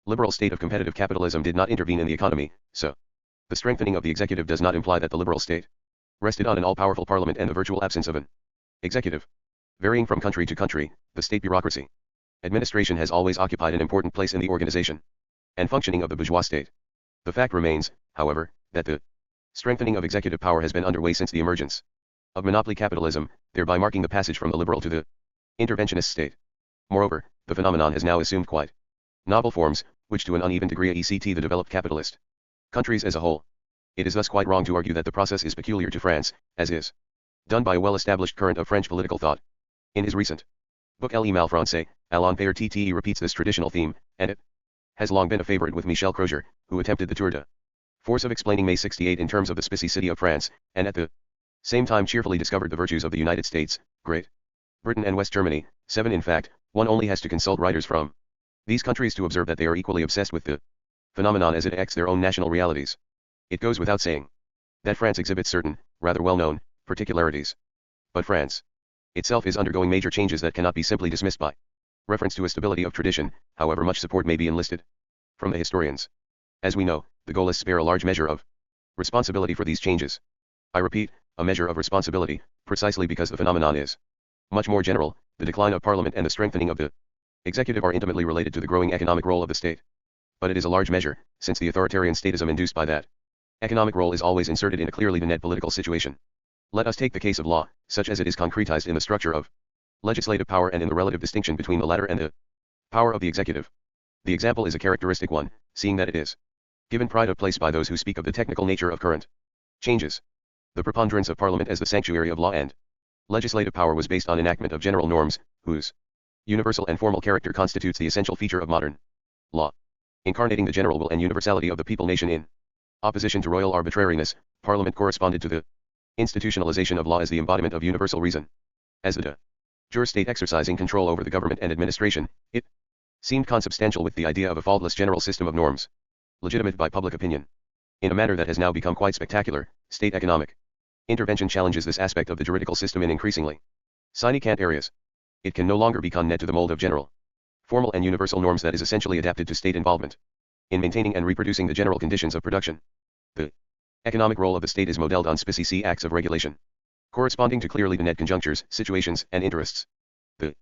liberal state of competitive capitalism did not intervene in the economy, so the strengthening of the executive does not imply that the liberal state rested on an all-powerful parliament and the virtual absence of an executive. Varying from country to country, the state bureaucracy administration has always occupied an important place in the organization and functioning of the bourgeois state. The fact remains, however, that the strengthening of executive power has been underway since the emergence of monopoly capitalism, thereby marking the passage from the liberal to the interventionist state. Moreover, the phenomenon has now assumed quite novel forms, which to an uneven degree affect the developed capitalist countries as a whole. It is thus quite wrong to argue that the process is peculiar to France, as is done by a well-established current of French political thought. In his recent book Les Malfrançais, Alain Père TTE repeats this traditional theme, and it has long been a favorite with Michel Crozier, who attempted the tour de force of explaining May 68 in terms of the specificity of France, and at the same time cheerfully discovered the virtues of the United States, Great Britain and West Germany. 7. In fact, one only has to consult writers from these countries to observe that they are equally obsessed with the phenomenon as it affects their own national realities. It goes without saying that France exhibits certain, rather well-known, particularities. But France itself is undergoing major changes that cannot be simply dismissed by reference to a stability of tradition, however much support may be enlisted from the historians. As we know, the Gaullists bear a large measure of responsibility for these changes. I repeat, a measure of responsibility, precisely because the phenomenon is much more general. The decline of parliament and the strengthening of the executive are intimately related to the growing economic role of the state. But it is a large measure, since the authoritarian statism induced by that economic role is always inserted in a clearly defined political situation. Let us take the case of law, such as it is concretized in the structure of legislative power and in the relative distinction between the latter and the power of the executive. The example is a characteristic one, seeing that it is given pride of place by those who speak of the technical nature of current changes. The preponderance of parliament as the sanctuary of law and legislative power was based on enactment of general norms, whose universal and formal character constitutes the essential feature of modern law. Incarnating the general will and universality of the people nation in opposition to royal arbitrariness, parliament corresponded to the institutionalization of law as the embodiment of universal reason. As the de jure state exercising control over the government and administration, it seemed consubstantial with the idea of a faultless general system of norms, legitimate by public opinion. In a manner that has now become quite spectacular, state economic intervention challenges this aspect of the juridical system in increasingly significant areas. It can no longer be condemned to the mold of general, formal and universal norms that is essentially adapted to state involvement in maintaining and reproducing the general conditions of production. The economic role of the state is modeled on specific acts of regulation, corresponding to clearly defined conjunctures, situations, and interests. The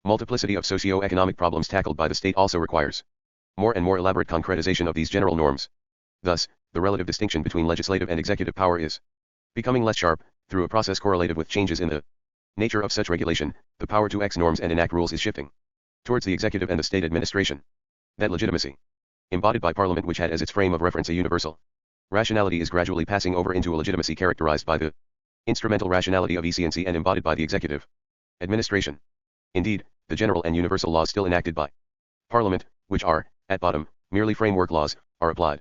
multiplicity of socio-economic problems tackled by the state also requires more and more elaborate concretization of these general norms. Thus, the relative distinction between legislative and executive power is becoming less sharp. Through a process correlated with changes in the nature of such regulation, the power to ex norms and enact rules is shifting towards the executive and the state administration. That legitimacy, embodied by parliament which had as its frame of reference a universal rationality, is gradually passing over into a legitimacy characterized by the instrumental rationality of efficiency and embodied by the executive administration. Indeed, the general and universal laws still enacted by parliament, which are, at bottom, merely framework laws, are applied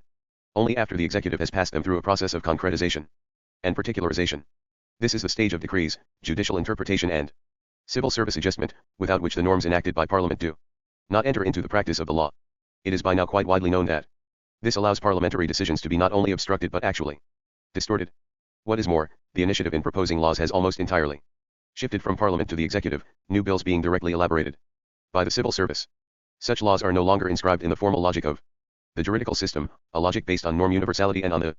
only after the executive has passed them through a process of concretization and particularization. This is the stage of decrees, judicial interpretation and civil service adjustment, without which the norms enacted by parliament do not enter into the practice of the law. It is by now quite widely known that this allows parliamentary decisions to be not only obstructed but actually distorted. What is more, the initiative in proposing laws has almost entirely shifted from parliament to the executive, new bills being directly elaborated by the civil service. Such laws are no longer inscribed in the formal logic of the juridical system, a logic based on norm universality and on the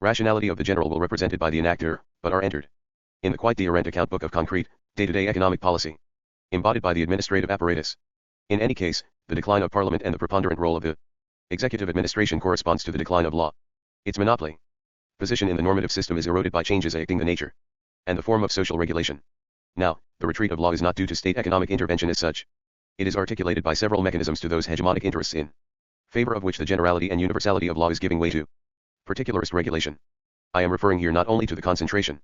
rationality of the general will represented by the enactor, but are entered in the quite different account book of concrete, day-to-day economic policy, embodied by the administrative apparatus. In any case, the decline of parliament and the preponderant role of the executive administration corresponds to the decline of law. Its monopoly position in the normative system is eroded by changes affecting the nature and the form of social regulation. Now, the retreat of law is not due to state economic intervention as such. It is articulated by several mechanisms to those hegemonic interests in favor of which the generality and universality of law is giving way to particularist regulation. I am referring here not only to the concentration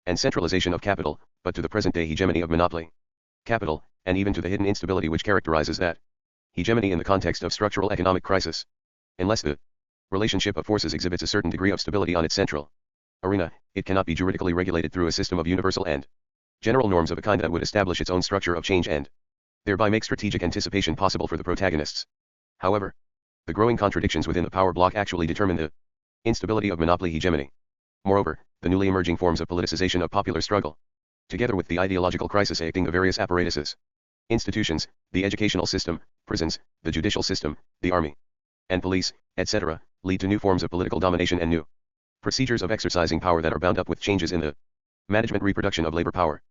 and centralization of capital, but to the present-day hegemony of monopoly capital, and even to the hidden instability which characterizes that Hegemony in the context of structural economic crisis. Unless the relationship of forces exhibits a certain degree of stability on its central arena, it cannot be juridically regulated through a system of universal and general norms of a kind that would establish its own structure of change and thereby make strategic anticipation possible for the protagonists. However, the growing contradictions within the power bloc actually determine the instability of monopoly hegemony. Moreover, the newly emerging forms of politicization of popular struggle, together with the ideological crisis affecting the various apparatuses, institutions, the educational system, prisons, the judicial system, the army, and police, etc., lead to new forms of political domination and new procedures of exercising power that are bound up with changes in the management reproduction of labor power.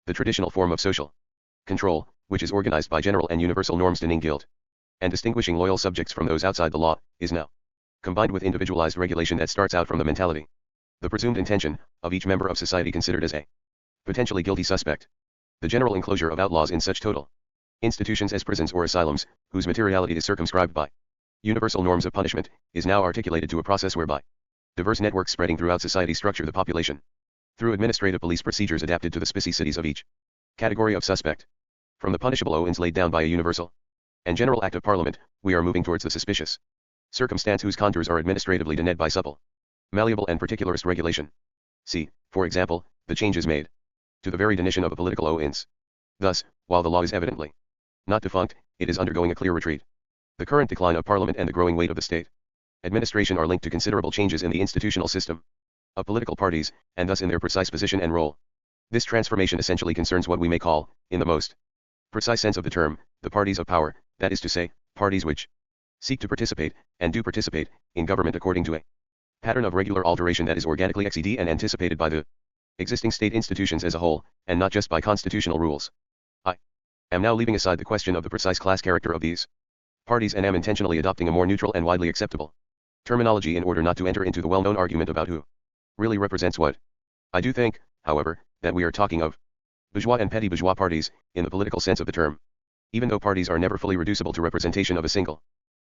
The traditional form of social control, which is organized by general and universal norms denying guilt and distinguishing loyal subjects from those outside the law, is now combined with individualized regulation that starts out from the mentality, the presumed intention, of each member of society considered as a potentially guilty suspect. The general enclosure of outlaws in such total institutions as prisons or asylums, whose materiality is circumscribed by universal norms of punishment, is now articulated to a process whereby diverse networks spreading throughout society structure the population through administrative police procedures adapted to the specificities of each category of suspect. From the punishable offense laid down by a universal and general act of parliament, we are moving towards the suspicious circumstance whose contours are administratively denuded by supple, malleable and particularist regulation. See, for example, the changes made to the very definition of a political offense. Thus, while the law is evidently not defunct, it is undergoing a clear retreat. The current decline of parliament and the growing weight of the state administration are linked to considerable changes in the institutional system of political parties, and thus in their precise position and role. This transformation essentially concerns what we may call, in the most precise sense of the term, the parties of power, that is to say, parties which seek to participate, and do participate, in government according to a pattern of regular alteration that is organically exceeded and anticipated by the existing state institutions as a whole, and not just by constitutional rules. I am now leaving aside the question of the precise class character of these parties and am intentionally adopting a more neutral and widely acceptable terminology in order not to enter into the well-known argument about who really represents what. I do think, however, that we are talking of bourgeois and petty bourgeois parties, in the political sense of the term. Even though parties are never fully reducible to representation of a single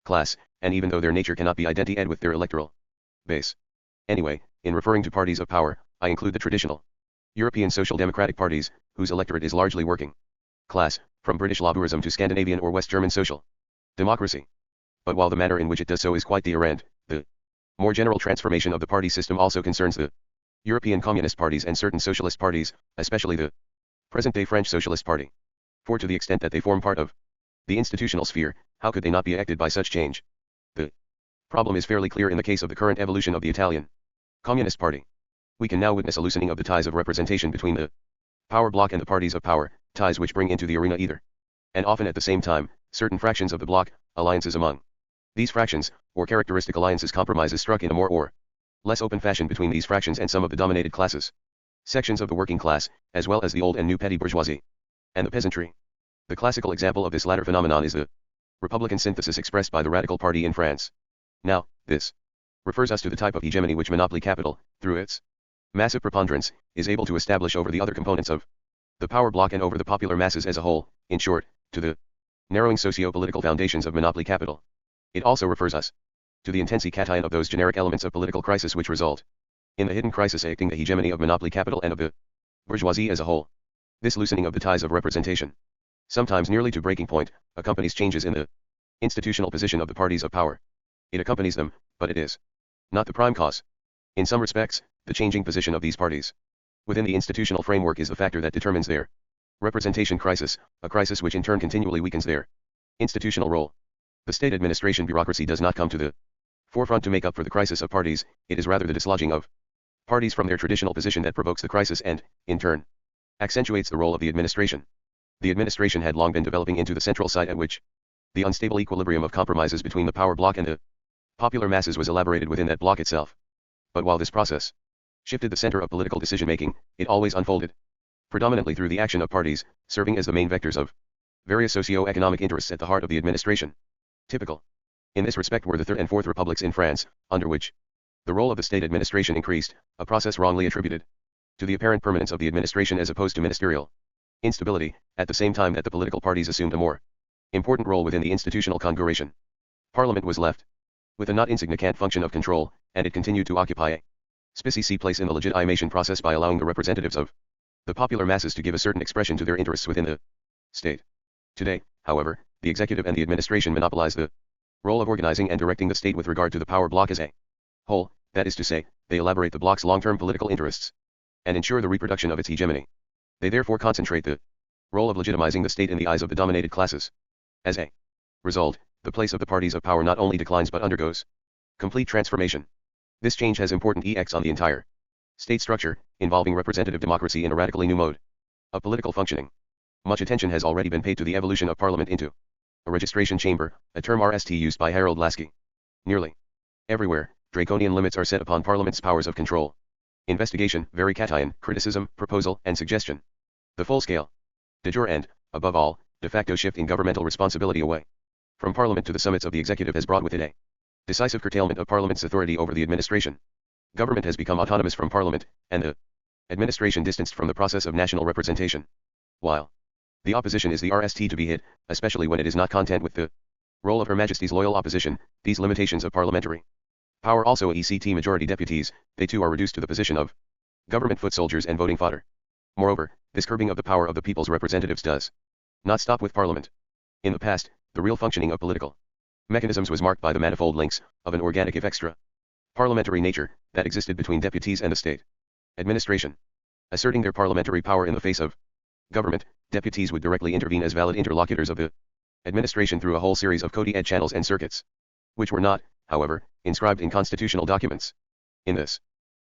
class, and even though their nature cannot be identified with their electoral base. Anyway, in referring to parties of power, I include the traditional European social democratic parties, whose electorate is largely working class, from British Labourism to Scandinavian or West German social democracy. But while the manner in which it does so is quite different, the more general transformation of the party system also concerns the European communist parties and certain socialist parties, especially the present-day French Socialist Party. For to the extent that they form part of the institutional sphere, how could they not be affected by such change? The problem is fairly clear in the case of the current evolution of the Italian Communist Party. We can now witness a loosening of the ties of representation between the power bloc and the parties of power, ties which bring into the arena either, and often at the same time, certain fractions of the bloc, alliances among these fractions, or characteristic alliances compromises struck in a more or less open fashion between these fractions and some of the dominated classes, sections of the working class, as well as the old and new petty bourgeoisie, and the peasantry. The classical example of this latter phenomenon is the Republican synthesis expressed by the Radical Party in France. Now, this refers us to the type of hegemony which monopoly capital, through its massive preponderance, is able to establish over the other components of the power bloc and over the popular masses as a whole, in short, to the narrowing socio-political foundations of monopoly capital. It also refers us to the intensi cation of those generic elements of political crisis which result in the hidden crisis affecting the hegemony of monopoly capital and of the bourgeoisie as a whole. This loosening of the ties of representation, sometimes nearly to breaking point, accompanies changes in the institutional position of the parties of power. It accompanies them, but it is not the prime cause. In some respects, the changing position of these parties within the institutional framework is the factor that determines their representation crisis, a crisis which in turn continually weakens their institutional role. The state administration bureaucracy does not come to the forefront to make up for the crisis of parties, it is rather the dislodging of parties from their traditional position that provokes the crisis and, in turn, accentuates the role of the administration. The administration had long been developing into the central site at which the unstable equilibrium of compromises between the power bloc and the popular masses was elaborated within that bloc itself. But while this process shifted the center of political decision-making, it always unfolded predominantly through the action of parties, serving as the main vectors of various socio-economic interests at the heart of the administration. Typical in this respect were the Third and Fourth Republics in France, under which the role of the state administration increased, a process wrongly attributed to the apparent permanence of the administration as opposed to ministerial instability, at the same time that the political parties assumed a more important role within the institutional configuration. Parliament was left with a not insignificant function of control, and it continued to occupy a specific place in the legitimation process by allowing the representatives of the popular masses to give a certain expression to their interests within the state. Today, however, the executive and the administration monopolize the role of organizing and directing the state with regard to the power block as a whole, that is to say, they elaborate the block's long-term political interests and ensure the reproduction of its hegemony. They therefore concentrate the role of legitimizing the state in the eyes of the dominated classes. As a result, the place of the parties of power not only declines but undergoes complete transformation. This change has important effects on the entire state structure, involving representative democracy in a radically new mode of political functioning. Much attention has already been paid to the evolution of parliament into a registration chamber, a term RST used by Harold Laski. Nearly everywhere, draconian limits are set upon parliament's powers of control, investigation, verification, criticism, proposal, and suggestion. The full-scale, de jure and, above all, de facto shift in governmental responsibility away from parliament to the summits of the executive has brought with it a decisive curtailment of parliament's authority over the administration. Government has become autonomous from parliament, and the administration distanced from the process of national representation. While the opposition is the RST to be hit, especially when it is not content with the role of Her Majesty's loyal opposition, these limitations of parliamentary power also ECT majority deputies, they too are reduced to the position of government foot soldiers and voting fodder. Moreover, this curbing of the power of the people's representatives does not stop with parliament. In the past, the real functioning of political mechanisms was marked by the manifold links of an organic if extra parliamentary nature that existed between deputies and the state administration. Asserting their parliamentary power in the face of government, deputies would directly intervene as valid interlocutors of the administration through a whole series of coded channels and circuits, which were not, however, inscribed in constitutional documents. In this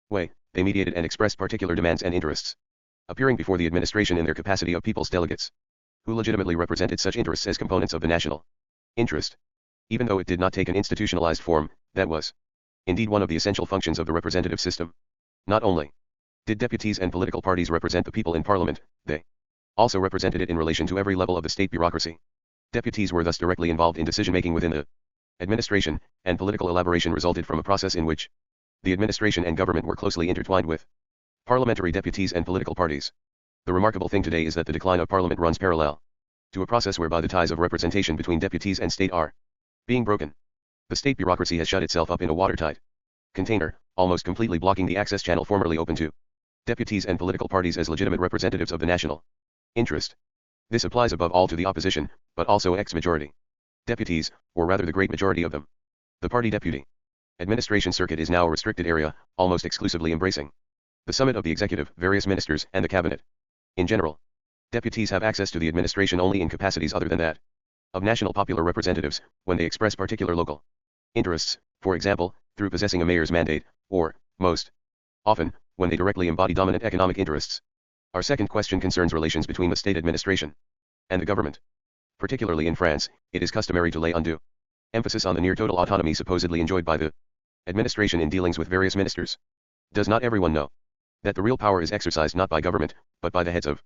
way, they mediated and expressed particular demands and interests, appearing before the administration in their capacity of people's delegates, who legitimately represented such interests as components of the national interest. Even though it did not take an institutionalized form, that was indeed one of the essential functions of the representative system. Not only did deputies and political parties represent the people in parliament, they also represented it in relation to every level of the state bureaucracy. Deputies were thus directly involved in decision-making within the administration, and political elaboration resulted from a process in which the administration and government were closely intertwined with parliamentary deputies and political parties. The remarkable thing today is that the decline of parliament runs parallel to a process whereby the ties of representation between deputies and state are being broken. The state bureaucracy has shut itself up in a watertight container, almost completely blocking the access channel formerly open to deputies and political parties as legitimate representatives of the national interest. This applies above all to the opposition, but also ex-majority deputies, or rather the great majority of them. The party deputy administration circuit is now a restricted area, almost exclusively embracing the summit of the executive, various ministers, and the cabinet. In general, deputies have access to the administration only in capacities other than that of national popular representatives, when they express particular local interests, for example, through possessing a mayor's mandate, or, most often, when they directly embody dominant economic interests. Our second question concerns relations between the state administration and the government. Particularly in France, it is customary to lay undue emphasis on the near-total autonomy supposedly enjoyed by the administration in dealings with various ministers. Does not everyone know that the real power is exercised not by government, but by the heads of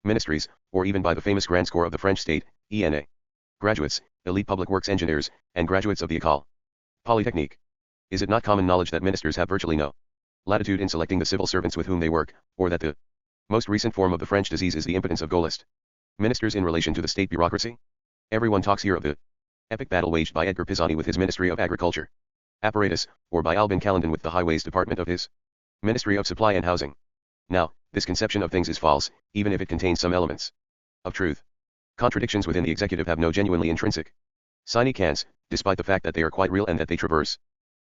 ministries, or even by the famous Grand Score of the French state, ENA graduates, elite public works engineers, and graduates of the École Polytechnique? Is it not common knowledge that ministers have virtually no latitude in selecting the civil servants with whom they work, or that the most recent form of the French disease is the impotence of Gaullist ministers in relation to the state bureaucracy? Everyone talks here of the epic battle waged by Edgar Pisani with his Ministry of Agriculture apparatus, or by Albin Calendon with the Highways Department of his Ministry of Supply and Housing. Now, this conception of things is false, even if it contains some elements of truth. Contradictions within the executive have no genuinely intrinsic significance, despite the fact that they are quite real and that they traverse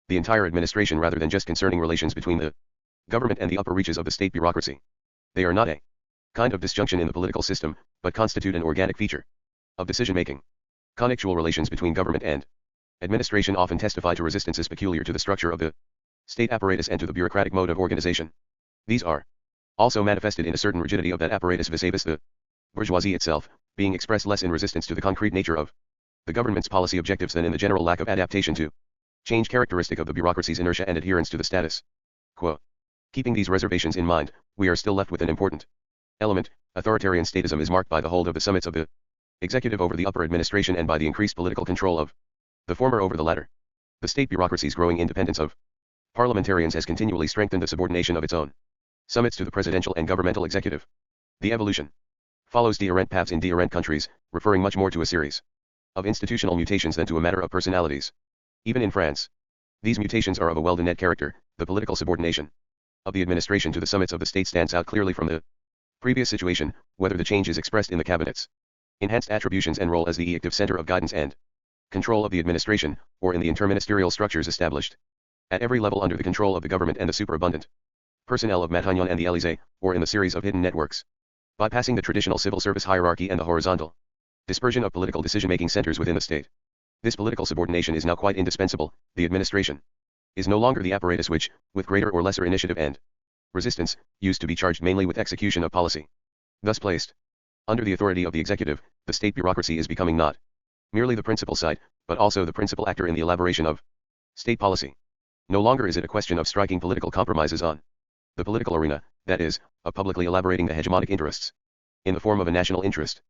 the entire administration rather than just concerning relations between the government and the upper reaches of the state bureaucracy. They are not a kind of disjunction in the political system, but constitute an organic feature of decision-making. Connectual relations between government and administration often testify to resistances peculiar to the structure of the state apparatus and to the bureaucratic mode of organization. These are also manifested in a certain rigidity of that apparatus vis-a-vis the bourgeoisie itself, being expressed less in resistance to the concrete nature of the government's policy objectives than in the general lack of adaptation to change characteristic of the bureaucracy's inertia and adherence to the status quo. Keeping these reservations in mind, we are still left with an important element. Authoritarian statism is marked by the hold of the summits of the executive over the upper administration and by the increased political control of the former over the latter. The state bureaucracy's growing independence of parliamentarians has continually strengthened the subordination of its own summits to the presidential and governmental executive. The evolution follows different paths in different countries, referring much more to a series of institutional mutations than to a matter of personalities. Even in France, these mutations are of a well-defined character. The political subordination of the administration to the summits of the state stands out clearly from the previous situation, whether the change is expressed in the cabinets enhanced attributions and role as the active center of guidance and control of the administration, or in the interministerial structures established at every level under the control of the government and the superabundant personnel of Matignon and the Élysée, or in the series of hidden networks, bypassing the traditional civil service hierarchy and the horizontal dispersion of political decision-making centers within the state. This political subordination is now quite indispensable. The administration is no longer the apparatus which, with greater or lesser initiative and resistance, used to be charged mainly with execution of policy. Thus placed under the authority of the executive, the state bureaucracy is becoming not merely the principal side, but also the principal actor in the elaboration of state policy. No longer is it a question of striking political compromises on the political arena, that is, of publicly elaborating the hegemonic interests in the form of a national interest.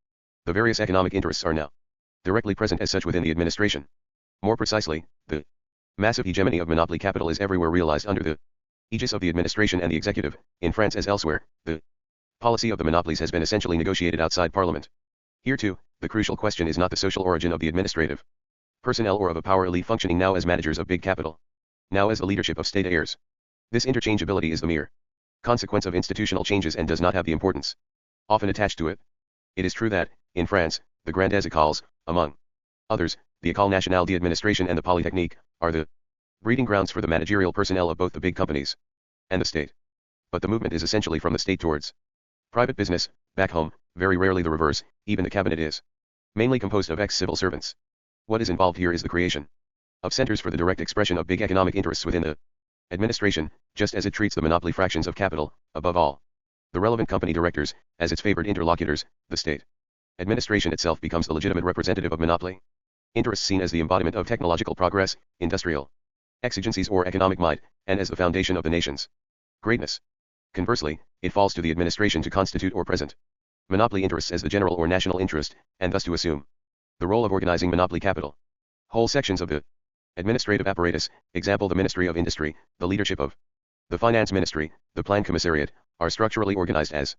The various economic interests are now directly present as such within the administration. More precisely, the massive hegemony of monopoly capital is everywhere realized under the aegis of the administration and the executive. In France as elsewhere, the policy of the monopolies has been essentially negotiated outside Parliament. Here too, the crucial question is not the social origin of the administrative personnel or of a power elite functioning now as managers of big capital, now as the leadership of state heirs. This interchangeability is the mere consequence of institutional changes and does not have the importance often attached to it. It is true that, in France, the grandes écoles, among others, the École Nationale d'Administration and the Polytechnique, are the breeding grounds for the managerial personnel of both the big companies and the state. But the movement is essentially from the state towards private business. Back home, very rarely the reverse. Even the cabinet is mainly composed of ex-civil servants. What is involved here is the creation of centers for the direct expression of big economic interests within the administration, just as it treats the monopoly fractions of capital, above all the relevant company directors, as its favored interlocutors. The state administration itself becomes the legitimate representative of monopoly interests seen as the embodiment of technological progress, industrial exigencies or economic might, and as the foundation of the nation's greatness. Conversely, it falls to the administration to constitute or present monopoly interests as the general or national interest, and thus to assume the role of organizing monopoly capital. Whole sections of the administrative apparatus, example the Ministry of Industry, the leadership of the Finance Ministry, the Plan Commissariat, are structurally organized as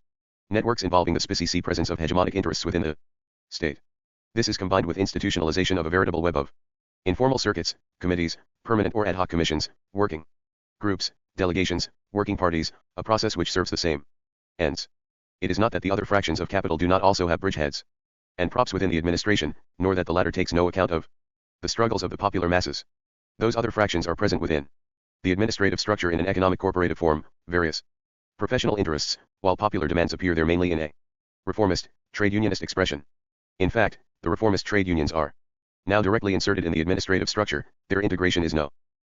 networks involving the specific presence of hegemonic interests within the state. This is combined with institutionalization of a veritable web of informal circuits, committees, permanent or ad hoc commissions, working groups, delegations, working parties, a process which serves the same ends. It is not that the other fractions of capital do not also have bridgeheads and props within the administration, nor that the latter takes no account of the struggles of the popular masses. Those other fractions are present within the administrative structure in an economic corporative form, various professional interests, while popular demands appear there mainly in a reformist, trade unionist expression. In fact, the reformist trade unions are now directly inserted in the administrative structure. Their integration is no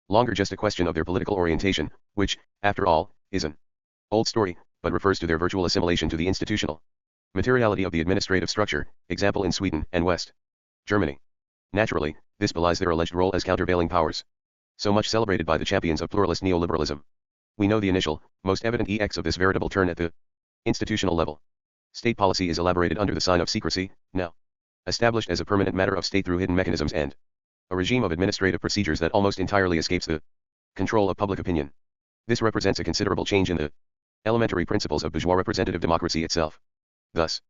longer just a question of their political orientation, which, after all, is an old story, but refers to their virtual assimilation to the institutional materiality of the administrative structure, example in Sweden and West Germany. Naturally, this belies their alleged role as countervailing powers, so much celebrated by the champions of pluralist neoliberalism. We know the initial, most evident effects of this veritable turn at the institutional level. State policy is elaborated under the sign of secrecy, now established as a permanent matter of state through hidden mechanisms and a regime of administrative procedures that almost entirely escapes the control of public opinion. This represents a considerable change in the elementary principles of bourgeois representative democracy itself. Thus,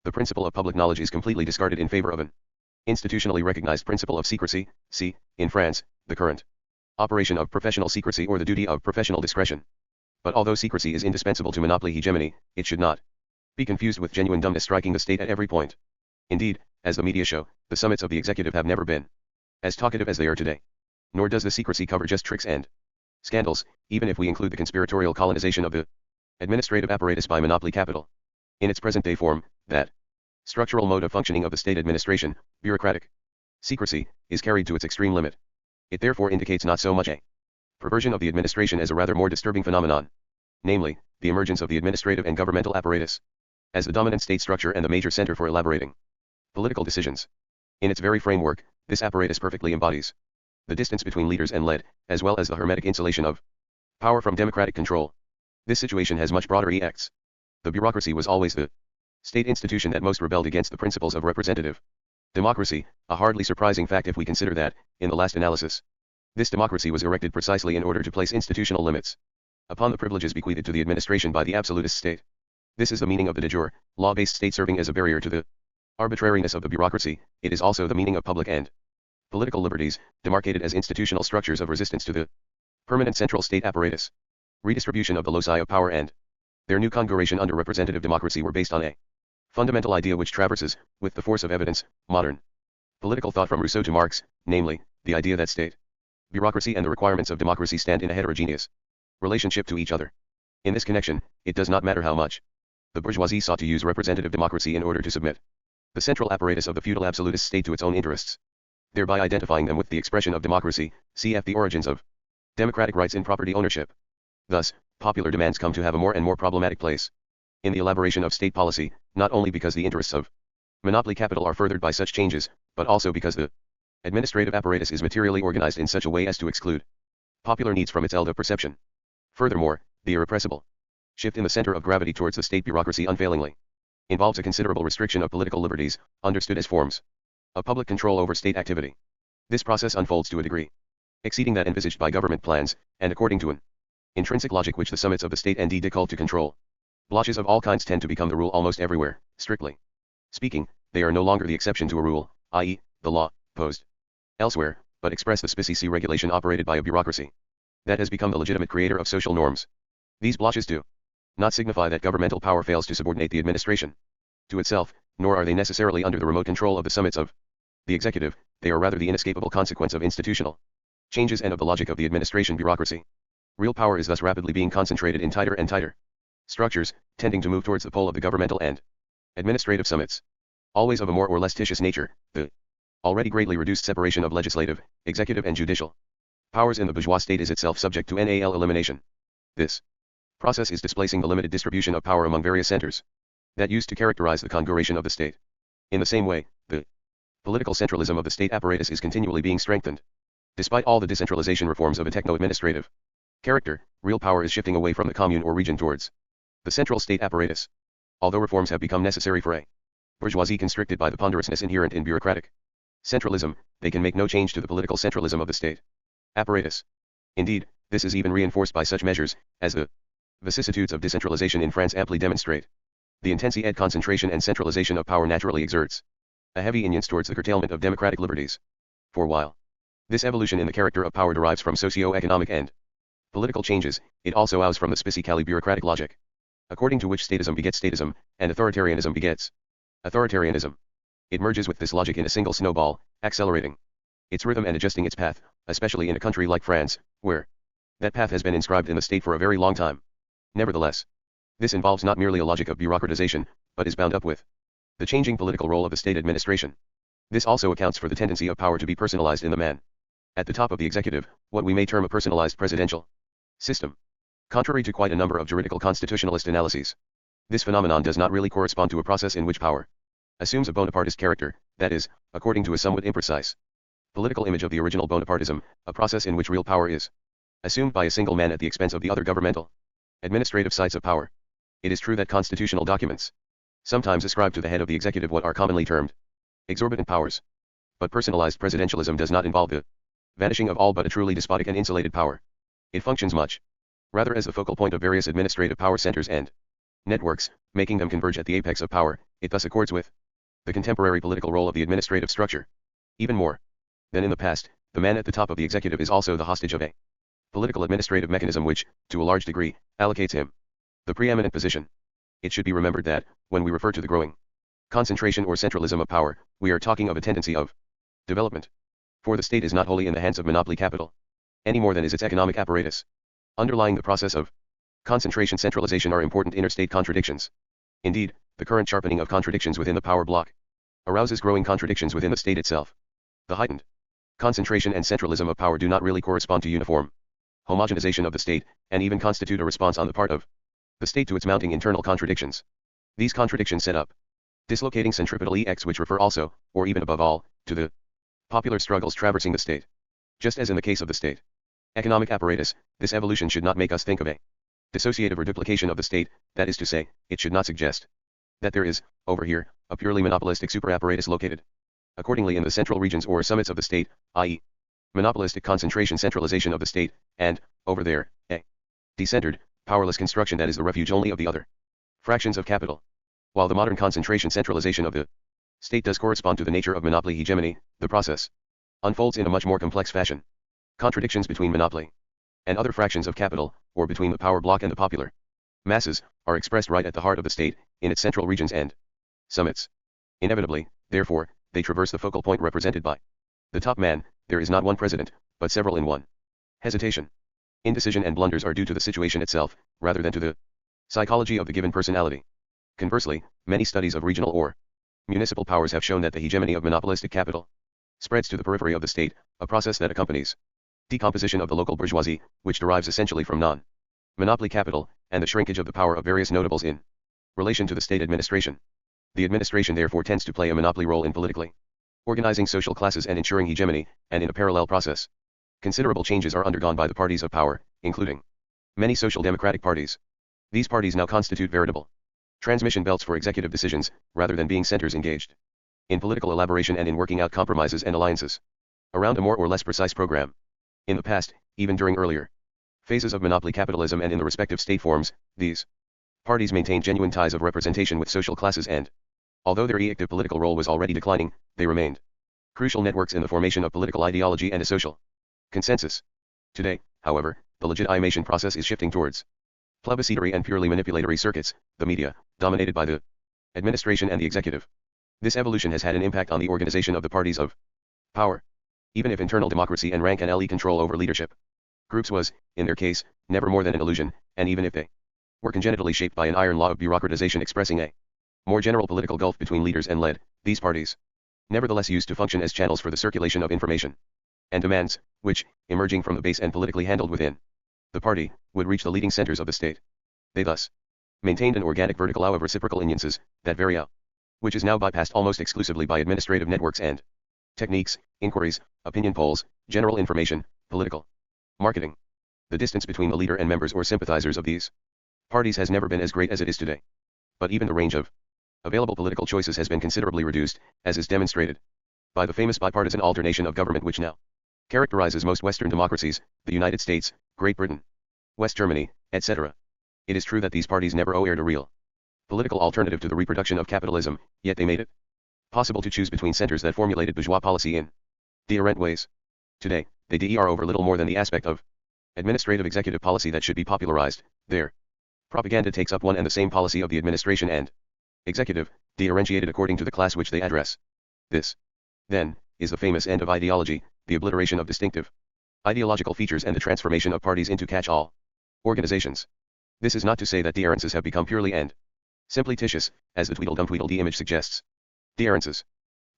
the principle of public knowledge is completely discarded in favor of an institutionally recognized principle of secrecy. See, in France, the current operation of professional secrecy or the duty of professional discretion. But although secrecy is indispensable to monopoly hegemony, it should not be confused with genuine dumbness striking the state at every point. Indeed, as the media show, the summits of the executive have never been as talkative as they are today. Nor does the secrecy cover just tricks and scandals, even if we include the conspiratorial colonization of the administrative apparatus by monopoly capital. In its present-day form, that structural mode of functioning of the state administration, bureaucratic secrecy, is carried to its extreme limit. It therefore indicates not so much a perversion of the administration as a rather more disturbing phenomenon, namely, the emergence of the administrative and governmental apparatus as the dominant state structure and the major center for elaborating political decisions. In its very framework, this apparatus perfectly embodies the distance between leaders and led, as well as the hermetic insulation of power from democratic control. This situation has much broader effects. The bureaucracy was always the state institution that most rebelled against the principles of representative democracy, a hardly surprising fact if we consider that, in the last analysis, this democracy was erected precisely in order to place institutional limits upon the privileges bequeathed to the administration by the absolutist state. This is the meaning of the de jure, law-based state serving as a barrier to the arbitrariness of the bureaucracy. It is also the meaning of public and political liberties, demarcated as institutional structures of resistance to the permanent central state apparatus. Redistribution of the loci of power and their new congregation under representative democracy were based on a Fundamental idea which traverses, with the force of evidence, modern political thought from Rousseau to Marx, namely, the idea that state, bureaucracy and the requirements of democracy stand in a heterogeneous relationship to each other. In this connection, it does not matter how much the bourgeoisie sought to use representative democracy in order to submit the central apparatus of the feudal absolutist state to its own interests, thereby identifying them with the expression of democracy, cf. The origins of democratic rights in property ownership. Thus, popular demands come to have a more and more problematic place in the elaboration of state policy, not only because the interests of monopoly capital are furthered by such changes, but also because the administrative apparatus is materially organized in such a way as to exclude popular needs from its eld of perception. Furthermore, the irrepressible shift in the center of gravity towards the state bureaucracy unfailingly involves a considerable restriction of political liberties, understood as forms of public control over state activity. This process unfolds to a degree exceeding that envisaged by government plans, and according to an intrinsic logic which the summits of the state and difficult to control, blotches of all kinds tend to become the rule almost everywhere. Strictly speaking, they are no longer the exception to a rule, i.e., the law, posed elsewhere, but express the species regulation operated by a bureaucracy that has become the legitimate creator of social norms. These blotches do not signify that governmental power fails to subordinate the administration to itself, nor are they necessarily under the remote control of the summits of the executive. They are rather the inescapable consequence of institutional changes and of the logic of the administration bureaucracy. Real power is thus rapidly being concentrated in tighter and tighter structures, tending to move towards the pole of the governmental and administrative summits. Always of a more or less titious nature, the already greatly reduced separation of legislative, executive and judicial powers in the bourgeois state is itself subject to NAL elimination. This process is displacing the limited distribution of power among various centers that used to characterize the configuration of the state. In the same way, the political centralism of the state apparatus is continually being strengthened. Despite all the decentralization reforms of a techno-administrative character, real power is shifting away from the commune or region towards the central state apparatus. Although reforms have become necessary for a bourgeoisie constricted by the ponderousness inherent in bureaucratic centralism, they can make no change to the political centralism of the state apparatus. Indeed, this is even reinforced by such measures as the vicissitudes of decentralization in France amply demonstrate. The intensi ed concentration and centralization of power naturally exerts a heavy influence towards the curtailment of democratic liberties. For while this evolution in the character of power derives from socio-economic and political changes, it also ows from the specifically bureaucratic logic, according to which statism begets statism, and authoritarianism begets authoritarianism. It merges with this logic in a single snowball, accelerating its rhythm and adjusting its path, especially in a country like France, where that path has been inscribed in the state for a very long time. Nevertheless, this involves not merely a logic of bureaucratization, but is bound up with the changing political role of the state administration. This also accounts for the tendency of power to be personalized in the man at the top of the executive, what we may term a personalized presidential system. Contrary to quite a number of juridical constitutionalist analyses, this phenomenon does not really correspond to a process in which power assumes a Bonapartist character, that is, according to a somewhat imprecise political image of the original Bonapartism, a process in which real power is assumed by a single man at the expense of the other governmental administrative sites of power. It is true that constitutional documents sometimes ascribe to the head of the executive what are commonly termed exorbitant powers. But personalized presidentialism does not involve the vanishing of all but a truly despotic and insulated power. It functions much rather as the focal point of various administrative power centers and networks, making them converge at the apex of power. It thus accords with the contemporary political role of the administrative structure. Even more than in the past, the man at the top of the executive is also the hostage of a political administrative mechanism which, to a large degree, allocates him the preeminent position. It should be remembered that, when we refer to the growing concentration or centralism of power, we are talking of a tendency of development. For the state is not wholly in the hands of monopoly capital, any more than is its economic apparatus. Underlying the process of concentration centralization are important interstate contradictions. Indeed, the current sharpening of contradictions within the power bloc arouses growing contradictions within the state itself. The heightened concentration and centralism of power do not really correspond to uniform homogenization of the state, and even constitute a response on the part of the state to its mounting internal contradictions. These contradictions set up dislocating centripetal EX which refer also, or even above all, to the popular struggles traversing the state. Just as in the case of the state economic apparatus, this evolution should not make us think of a dissociative or duplication of the state, that is to say, it should not suggest that there is, over here, a purely monopolistic superapparatus located accordingly in the central regions or summits of the state, i.e., monopolistic concentration centralization of the state, and, over there, a decentered, powerless construction that is the refuge only of the other fractions of capital. While the modern concentration centralization of the state does correspond to the nature of monopoly hegemony, the process unfolds in a much more complex fashion. Contradictions between monopoly and other fractions of capital, or between the power bloc and the popular masses, are expressed right at the heart of the state, in its central regions and summits. Inevitably, therefore, they traverse the focal point represented by the top man. There is not one president, but several in one. Hesitation, indecision and blunders are due to the situation itself, rather than to the psychology of the given personality. Conversely, many studies of regional or municipal powers have shown that the hegemony of monopolistic capital spreads to the periphery of the state, a process that accompanies decomposition of the local bourgeoisie, which derives essentially from non-monopoly capital, and the shrinkage of the power of various notables in relation to the state administration. The administration therefore tends to play a monopoly role in politically organizing social classes and ensuring hegemony, and in a parallel process, considerable changes are undergone by the parties of power, including many social democratic parties. These parties now constitute veritable transmission belts for executive decisions, rather than being centers engaged in political elaboration and in working out compromises and alliances around a more or less precise program. In the past, even during earlier phases of monopoly capitalism and in the respective state forms, these parties maintained genuine ties of representation with social classes and, although their active political role was already declining, they remained crucial networks in the formation of political ideology and a social consensus. Today, however, the legitimation process is shifting towards plebiscitary and purely manipulatory circuits, the media, dominated by the administration and the executive. This evolution has had an impact on the organization of the parties of power. Even if internal democracy and rank and elite control over leadership groups was, in their case, never more than an illusion, and even if they were congenitally shaped by an iron law of bureaucratization expressing a more general political gulf between leaders and led, these parties nevertheless used to function as channels for the circulation of information and demands, which, emerging from the base and politically handled within the party, would reach the leading centers of the state. They thus maintained an organic vertical of reciprocal alliances, that very which is now bypassed almost exclusively by administrative networks and techniques, inquiries, opinion polls, general information, political marketing. The distance between the leader and members or sympathizers of these parties has never been as great as it is today. But even the range of available political choices has been considerably reduced, as is demonstrated by the famous bipartisan alternation of government which now characterizes most Western democracies, the United States, Great Britain, West Germany, etc. It is true that these parties never aired a real political alternative to the reproduction of capitalism, yet they made it possible to choose between centers that formulated bourgeois policy in different ways. Today, they differ over little more than the aspect of administrative executive policy that should be popularized. Their propaganda takes up one and the same policy of the administration and executive, differentiated according to the class which they address. This, then, is the famous end of ideology, the obliteration of distinctive ideological features and the transformation of parties into catch-all organizations. This is not to say that differences have become purely and simply titious, as the Tweedledum-Tweedledee image suggests. Differences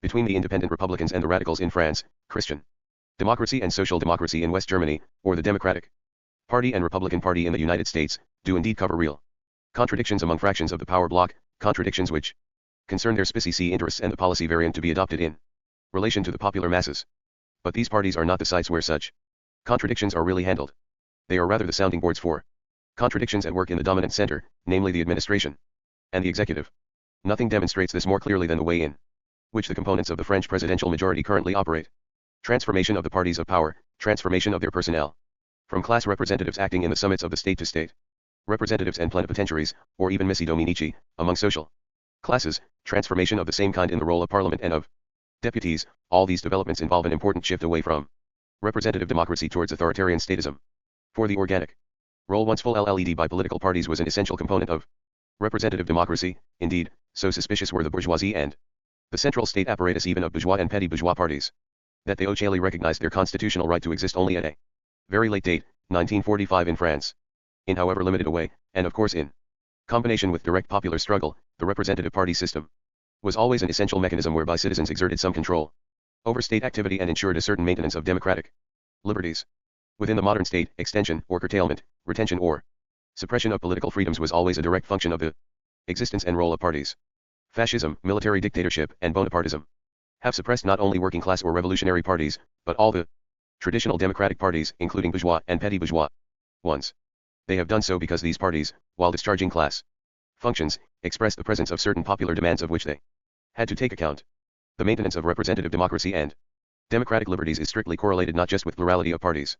between the independent Republicans and the radicals in France, Christian democracy and social democracy in West Germany, or the Democratic Party and Republican Party in the United States, do indeed cover real contradictions among fractions of the power bloc, contradictions which concern their specie interests and the policy variant to be adopted in relation to the popular masses. But these parties are not the sites where such contradictions are really handled. They are rather the sounding boards for contradictions at work in the dominant center, namely the administration and the executive. Nothing demonstrates this more clearly than the way in which the components of the French presidential majority currently operate. Transformation of the parties of power, transformation of their personnel from class representatives acting in the summits of the state to state representatives and plenipotentiaries, or even missi dominici, among social classes, transformation of the same kind in the role of parliament and of deputies. All these developments involve an important shift away from representative democracy towards authoritarian statism. For the organic role once full led by political parties was an essential component of representative democracy. Indeed, so suspicious were the bourgeoisie and the central state apparatus even of bourgeois and petty bourgeois parties, that they officially recognized their constitutional right to exist only at a very late date, 1945 in France. In however limited a way, and of course in combination with direct popular struggle, the representative party system was always an essential mechanism whereby citizens exerted some control over state activity and ensured a certain maintenance of democratic liberties. Within the modern state, extension or curtailment, retention or suppression of political freedoms was always a direct function of the existence and role of parties. Fascism, military dictatorship, and Bonapartism have suppressed not only working class or revolutionary parties, but all the traditional democratic parties, including bourgeois and petty bourgeois ones. They have done so because these parties, while discharging class functions, expressed the presence of certain popular demands of which they had to take account. The maintenance of representative democracy and democratic liberties is strictly correlated not just with plurality of parties,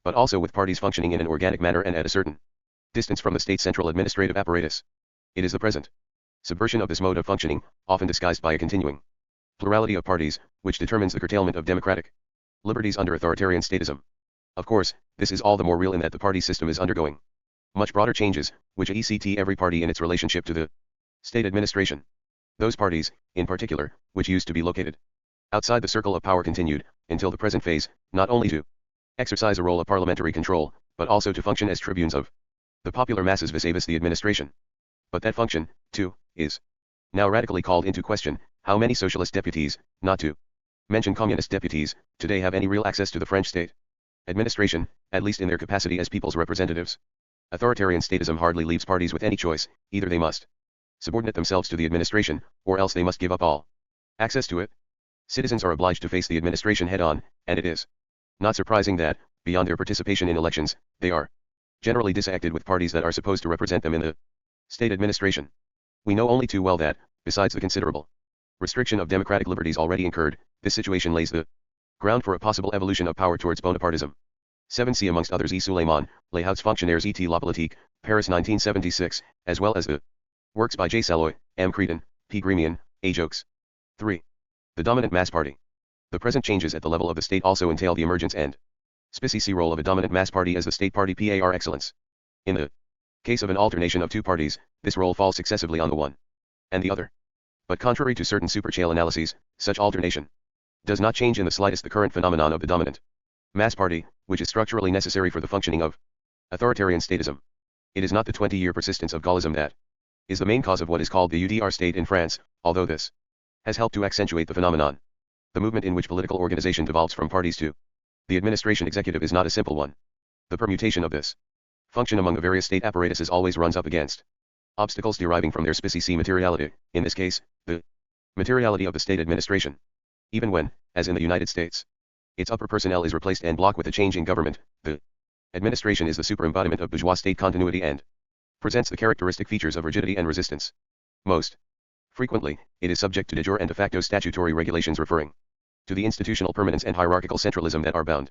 but also with parties functioning in an organic manner and at a certain distance from the state's central administrative apparatus. It is the present subversion of this mode of functioning, often disguised by a continuing plurality of parties, which determines the curtailment of democratic liberties under authoritarian statism. Of course, this is all the more real in that the party system is undergoing much broader changes, which affect every party in its relationship to the state administration. Those parties, in particular, which used to be located outside the circle of power continued, until the present phase, not only to exercise a role of parliamentary control, but also to function as tribunes of the popular masses vis-a-vis the administration. But that function, too, is now radically called into question. How many socialist deputies, not to mention communist deputies, today have any real access to the French state administration, at least in their capacity as people's representatives? Authoritarian statism hardly leaves parties with any choice. Either they must subordinate themselves to the administration, or else they must give up all access to it. Citizens are obliged to face the administration head-on, and it is not surprising that, beyond their participation in elections, they are generally disaffected with parties that are supposed to represent them in the state administration. We know only too well that, besides the considerable restriction of democratic liberties already incurred, this situation lays the ground for a possible evolution of power towards Bonapartism. 7. See amongst others E. Suleiman, Les Hauts Fonctionnaires et la Politique, Paris 1976, as well as the works by J. Saloy, M. Cretan, P. Gremian, A. Jokes. 3. The dominant mass party. The present changes at the level of the state also entail the emergence and specific role of a dominant mass party as the state party par excellence. In the case of an alternation of two parties, this role falls successively on the one and the other. But contrary to certain superchale analyses, such alternation does not change in the slightest the current phenomenon of the dominant mass party, which is structurally necessary for the functioning of authoritarian statism. It is not the 20-year persistence of Gaullism that is the main cause of what is called the UDR state in France, although this has helped to accentuate the phenomenon. The movement in which political organization devolves from parties to the administration executive is not a simple one. The permutation of this function among the various state apparatuses always runs up against obstacles deriving from their specific materiality, in this case, the materiality of the state administration. Even when, as in the United States, its upper personnel is replaced en bloc with a change in government, the administration is the super-embodiment of bourgeois state continuity and presents the characteristic features of rigidity and resistance. Most frequently, it is subject to de jure and de facto statutory regulations referring to the institutional permanence and hierarchical centralism that are bound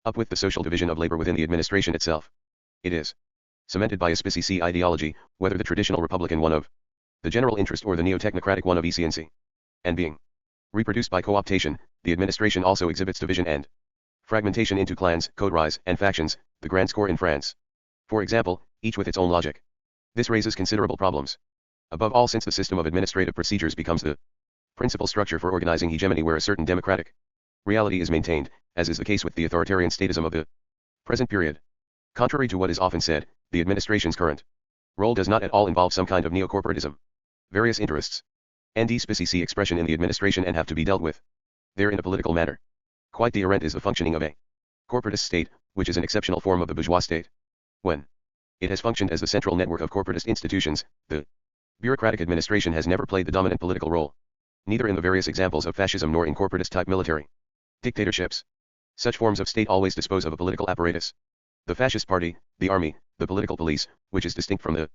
up with the social division of labor within the administration itself. It is cemented by a specific ideology, whether the traditional republican one of the general interest or the neo-technocratic one of efficiency. And being reproduced by co-optation, the administration also exhibits division and fragmentation into clans, coteries, and factions, the grand score in France. For example, each with its own logic. This raises considerable problems. Above all, since the system of administrative procedures becomes the principal structure for organizing hegemony where a certain democratic reality is maintained, as is the case with the authoritarian statism of the present period. Contrary to what is often said, the administration's current role does not at all involve some kind of neo-corporatism. Various interests and specific expression in the administration and have to be dealt with there in a political manner. Quite different is the functioning of a corporatist state, which is an exceptional form of the bourgeois state. When it has functioned as the central network of corporatist institutions, the bureaucratic administration has never played the dominant political role, neither in the various examples of fascism nor in corporatist-type military dictatorships. Such forms of state always dispose of a political apparatus. The fascist party, the army, the political police, which is distinct from the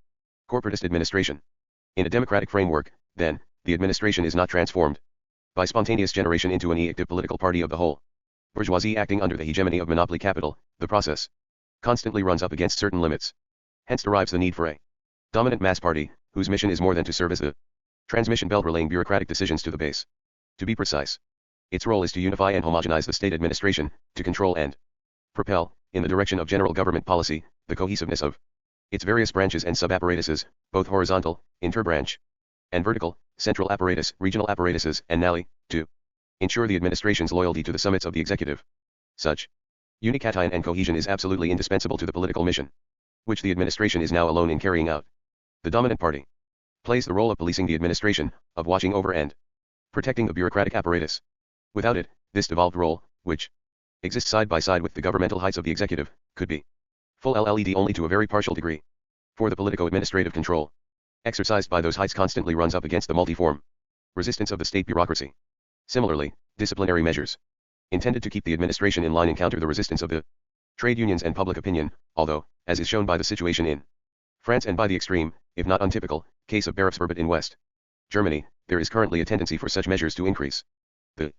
corporatist administration. In a democratic framework, then, the administration is not transformed by spontaneous generation into an active political party of the whole bourgeoisie acting under the hegemony of monopoly capital. The process constantly runs up against certain limits. Hence derives the need for a dominant mass party, whose mission is more than to serve as the transmission belt relaying bureaucratic decisions to the base. To be precise, its role is to unify and homogenize the state administration, to control and propel, in the direction of general government policy, the cohesiveness of its various branches and sub-apparatuses, both horizontal, interbranch, and vertical, central apparatus, regional apparatuses, and nally, to ensure the administration's loyalty to the summits of the executive. Such unication and cohesion is absolutely indispensable to the political mission, which the administration is now alone in carrying out. The dominant party plays the role of policing the administration, of watching over and protecting the bureaucratic apparatus. Without it, this devolved role, which exists side by side with the governmental heights of the executive, could be fulfilled only to a very partial degree. For the politico-administrative control exercised by those heights constantly runs up against the multiform resistance of the state bureaucracy. Similarly, disciplinary measures intended to keep the administration in line encounter the resistance of the trade unions and public opinion, although, as is shown by the situation in France and by the extreme, if not untypical, case of Berufsverbot in West Germany, there is currently a tendency for such measures to increase. The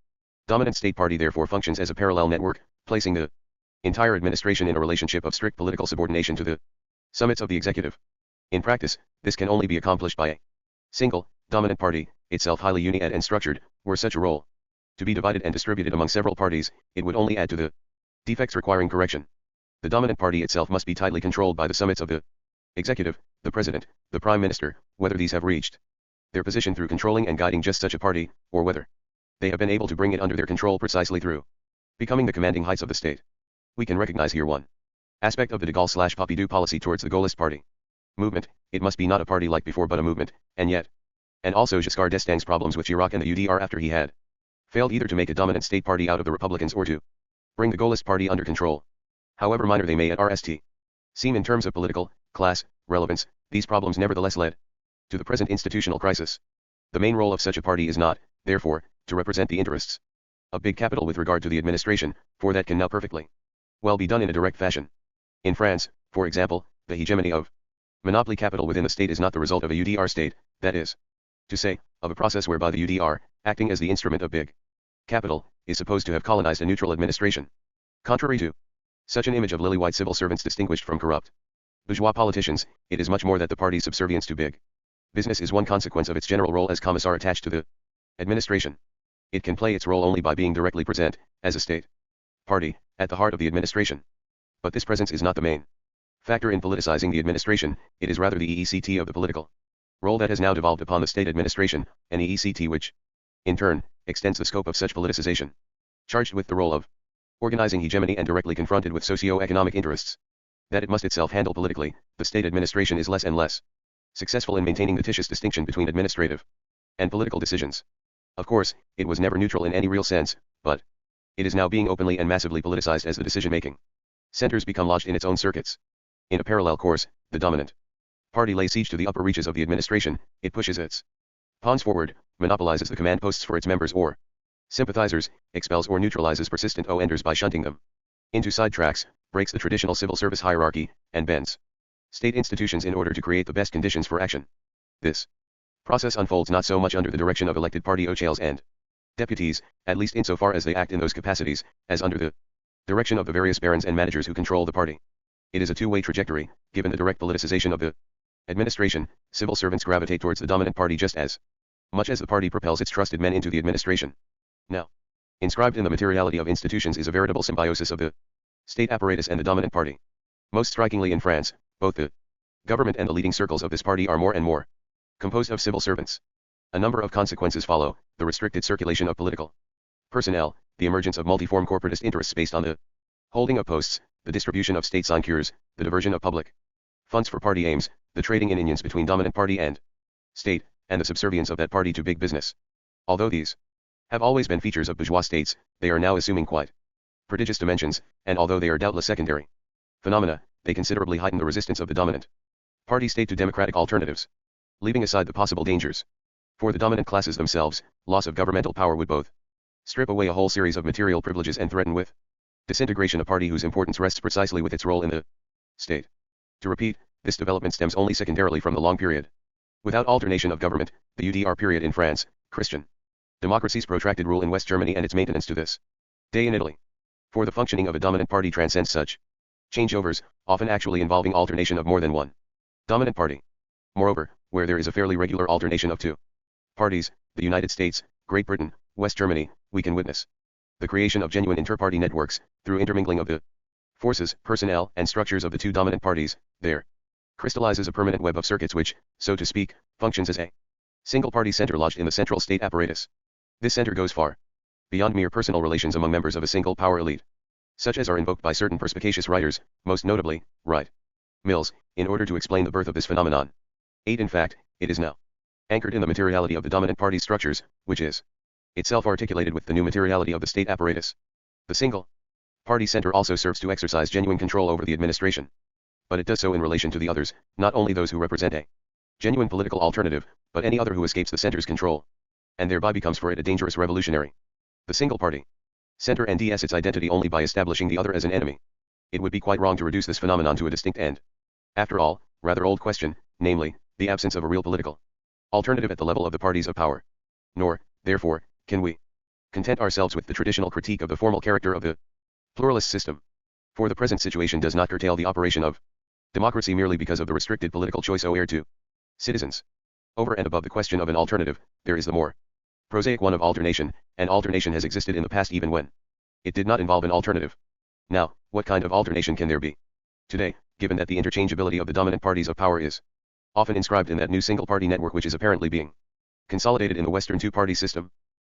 dominant state party therefore functions as a parallel network, placing the entire administration in a relationship of strict political subordination to the summits of the executive. In practice, this can only be accomplished by a single, dominant party, itself highly united and structured. Were such a role to be divided and distributed among several parties, it would only add to the defects requiring correction. The dominant party itself must be tightly controlled by the summits of the executive, the president, the prime minister, whether these have reached their position through controlling and guiding just such a party, or whether they have been able to bring it under their control precisely through becoming the commanding heights of the state. We can recognize here one aspect of the de Gaulle/Pompidou policy towards the Gaullist party movement. It must be not a party like before but a movement, and also Giscard d'Estaing's problems with Chirac and the UDR after he had failed either to make a dominant state party out of the Republicans or to bring the Gaullist party under control. However minor they may at RST seem in terms of political, class, relevance, these problems nevertheless led to the present institutional crisis. The main role of such a party is not, therefore, to represent the interests of big capital with regard to the administration, for that can now perfectly well be done in a direct fashion. In France, for example, the hegemony of monopoly capital within the state is not the result of a UDR state, that is to say, of a process whereby the UDR, acting as the instrument of big capital, is supposed to have colonized a neutral administration. Contrary to such an image of lily-white civil servants distinguished from corrupt bourgeois politicians, it is much more that the party's subservience to big business is one consequence of its general role as commissar attached to the administration. It can play its role only by being directly present, as a state party, at the heart of the administration. But this presence is not the main factor in politicizing the administration, it is rather the EECT of the political role that has now devolved upon the state administration, an EECT which, in turn, extends the scope of such politicization. Charged with the role of organizing hegemony and directly confronted with socio-economic interests that it must itself handle politically, the state administration is less and less successful in maintaining the tedious distinction between administrative and political decisions. Of course, it was never neutral in any real sense, but it is now being openly and massively politicized as the decision-making centers become lodged in its own circuits. In a parallel course, the dominant party lays siege to the upper reaches of the administration, it pushes its pawns forward, monopolizes the command posts for its members or sympathizers, expels or neutralizes persistent offenders by shunting them into side tracks, breaks the traditional civil service hierarchy, and bends state institutions in order to create the best conditions for action. This process unfolds not so much under the direction of elected party officials and deputies, at least insofar as they act in those capacities, as under the direction of the various barons and managers who control the party. It is a two-way trajectory, given the direct politicization of the administration, civil servants gravitate towards the dominant party just as much as the party propels its trusted men into the administration. Now, inscribed in the materiality of institutions is a veritable symbiosis of the state apparatus and the dominant party. Most strikingly in France, both the government and the leading circles of this party are more and more composed of civil servants. A number of consequences follow: the restricted circulation of political personnel, the emergence of multiform corporatist interests based on the holding of posts, the distribution of state sinecures, the diversion of public funds for party aims, the trading in unions between dominant party and state, and the subservience of that party to big business. Although these have always been features of bourgeois states, they are now assuming quite prodigious dimensions, and although they are doubtless secondary phenomena, they considerably heighten the resistance of the dominant party state to democratic alternatives. Leaving aside the possible dangers for the dominant classes themselves, loss of governmental power would both strip away a whole series of material privileges and threaten with disintegration a party whose importance rests precisely with its role in the state. To repeat, this development stems only secondarily from the long period without alternation of government, the UDR period in France, Christian democracy's protracted rule in West Germany and its maintenance to this day in Italy. For the functioning of a dominant party transcends such changeovers, often actually involving alternation of more than one dominant party. Moreover, where there is a fairly regular alternation of two parties, the United States, Great Britain, West Germany, we can witness the creation of genuine inter-party networks, through intermingling of the forces, personnel, and structures of the two dominant parties. There crystallizes a permanent web of circuits which, so to speak, functions as a single party center lodged in the central state apparatus. This center goes far beyond mere personal relations among members of a single power elite, such as are invoked by certain perspicacious writers, most notably, Wright Mills, in order to explain the birth of this phenomenon. 8. In fact, it is now anchored in the materiality of the dominant party's structures, which is itself articulated with the new materiality of the state apparatus. The single party center also serves to exercise genuine control over the administration. But it does so in relation to the others, not only those who represent a genuine political alternative, but any other who escapes the center's control, and thereby becomes for it a dangerous revolutionary. The single party center NDS its identity only by establishing the other as an enemy. It would be quite wrong to reduce this phenomenon to a distinct and, after all, rather old question, namely, the absence of a real political alternative at the level of the parties of power. Nor, therefore, can we content ourselves with the traditional critique of the formal character of the pluralist system. For the present situation does not curtail the operation of democracy merely because of the restricted political choice owed to citizens. Over and above the question of an alternative, there is the more prosaic one of alternation, and alternation has existed in the past even when it did not involve an alternative. Now, what kind of alternation can there be today, given that the interchangeability of the dominant parties of power is often inscribed in that new single-party network which is apparently being consolidated in the Western two-party system.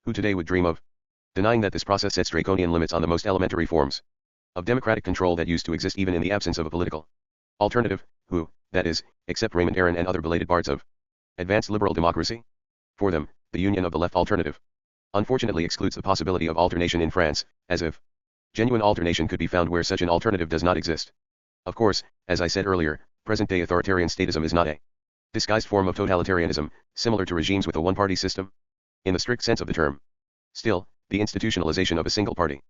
Who today would dream of denying that this process sets draconian limits on the most elementary forms of democratic control that used to exist even in the absence of a political alternative? Who, that is, except Raymond Aron and other belated bards of advanced liberal democracy? For them, the union of the left alternative unfortunately excludes the possibility of alternation in France, as if genuine alternation could be found where such an alternative does not exist. Of course, as I said earlier, present-day authoritarian statism is not a disguised form of totalitarianism, similar to regimes with a one-party system, in the strict sense of the term. Still, the institutionalization of a single party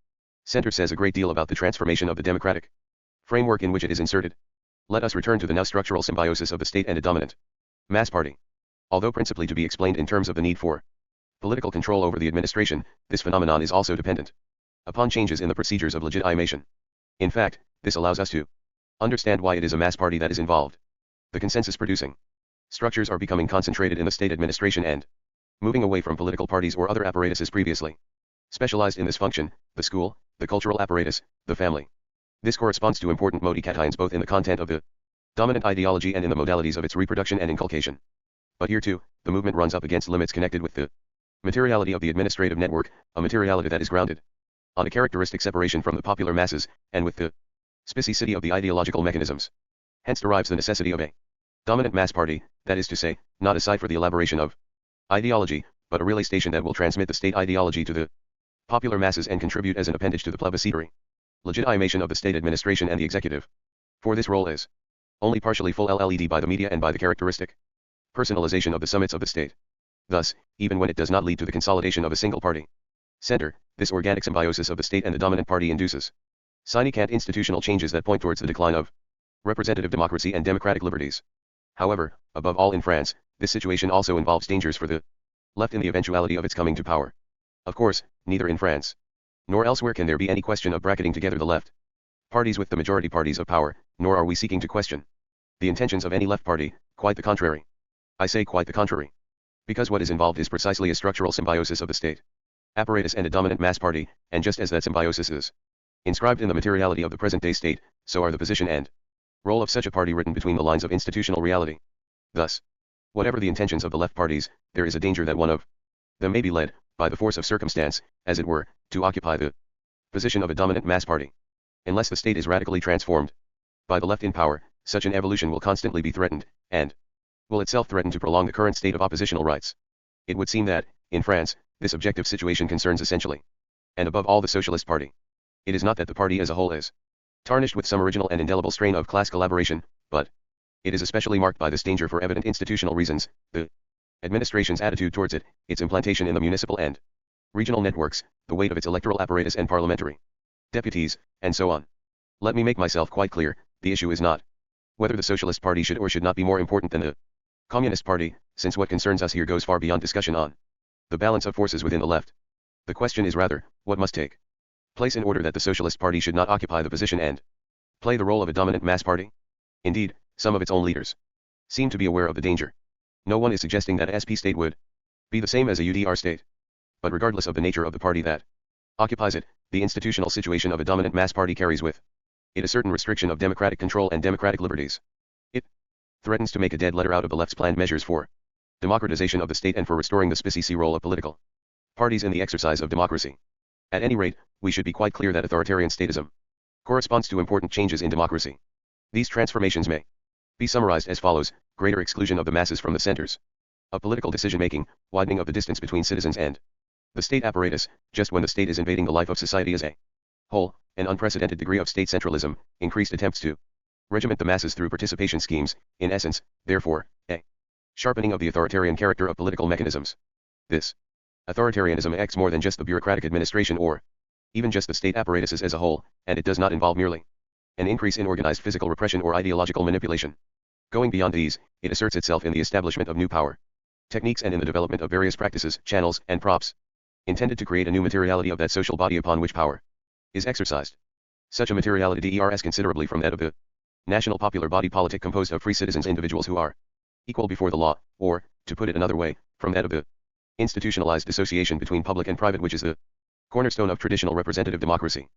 center says a great deal about the transformation of the democratic framework in which it is inserted. Let us return to the now structural symbiosis of the state and a dominant mass party. Although principally to be explained in terms of the need for political control over the administration, this phenomenon is also dependent upon changes in the procedures of legitimation. In fact, this allows us to understand why it is a mass party that is involved. The consensus-producing structures are becoming concentrated in the state administration and moving away from political parties or other apparatuses previously specialized in this function: the school, the cultural apparatus, the family. This corresponds to important modifications both in the content of the dominant ideology and in the modalities of its reproduction and inculcation. But here too, the movement runs up against limits connected with the materiality of the administrative network, a materiality that is grounded on a characteristic separation from the popular masses, and with the specificity of the ideological mechanisms. Hence derives the necessity of a dominant mass party, that is to say, not a site for the elaboration of ideology, but a relay station that will transmit the state ideology to the popular masses and contribute as an appendage to the plebiscitary legitimation of the state administration and the executive. For this role is only partially fulfilled by the media and by the characteristic personalization of the summits of the state. Thus, even when it does not lead to the consolidation of a single party center, this organic symbiosis of the state and the dominant party induces significant institutional changes that point towards the decline of representative democracy and democratic liberties. However, above all in France, this situation also involves dangers for the left in the eventuality of its coming to power. Of course, neither in France nor elsewhere can there be any question of bracketing together the left parties with the majority parties of power, nor are we seeking to question the intentions of any left party, quite the contrary. I say quite the contrary, because what is involved is precisely a structural symbiosis of the state apparatus and a dominant mass party, and just as that symbiosis is inscribed in the materiality of the present-day state, so are the position and role of such a party written between the lines of institutional reality. Thus, whatever the intentions of the left parties, there is a danger that one of them may be led, by the force of circumstance, as it were, to occupy the position of a dominant mass party. Unless the state is radically transformed by the left in power, such an evolution will constantly be threatened, and will itself threaten to prolong the current state of oppositional rights. It would seem that, in France, this objective situation concerns essentially, and above all, the Socialist Party. It is not that the party as a whole is tarnished with some original and indelible strain of class collaboration, but it is especially marked by this danger for evident institutional reasons: the administration's attitude towards it, its implantation in the municipal and regional networks, the weight of its electoral apparatus and parliamentary deputies, and so on. Let me make myself quite clear: the issue is not whether the Socialist Party should or should not be more important than the Communist Party, since what concerns us here goes far beyond discussion on the balance of forces within the left. The question is rather, what must take place in order that the Socialist Party should not occupy the position and play the role of a dominant mass party? Indeed, some of its own leaders seem to be aware of the danger. No one is suggesting that a SP state would be the same as a UDR state. But regardless of the nature of the party that occupies it, the institutional situation of a dominant mass party carries with it a certain restriction of democratic control and democratic liberties. It threatens to make a dead letter out of the left's planned measures for democratization of the state and for restoring the specific role of political parties in the exercise of democracy. At any rate, we should be quite clear that authoritarian statism corresponds to important changes in democracy. These transformations may be summarized as follows: greater exclusion of the masses from the centers of political decision-making, widening of the distance between citizens and the state apparatus, just when the state is invading the life of society as a whole, an unprecedented degree of state centralism, increased attempts to regiment the masses through participation schemes, in essence, therefore, a sharpening of the authoritarian character of political mechanisms. This authoritarianism acts more than just the bureaucratic administration or even just the state apparatuses as a whole, and it does not involve merely an increase in organized physical repression or ideological manipulation. Going beyond these, it asserts itself in the establishment of new power techniques and in the development of various practices, channels, and props, intended to create a new materiality of that social body upon which power is exercised. Such a materiality differs considerably from that of the national popular body politic composed of free citizens, individuals who are equal before the law, or, to put it another way, from that of the institutionalized dissociation between public and private which is the cornerstone of traditional representative democracy,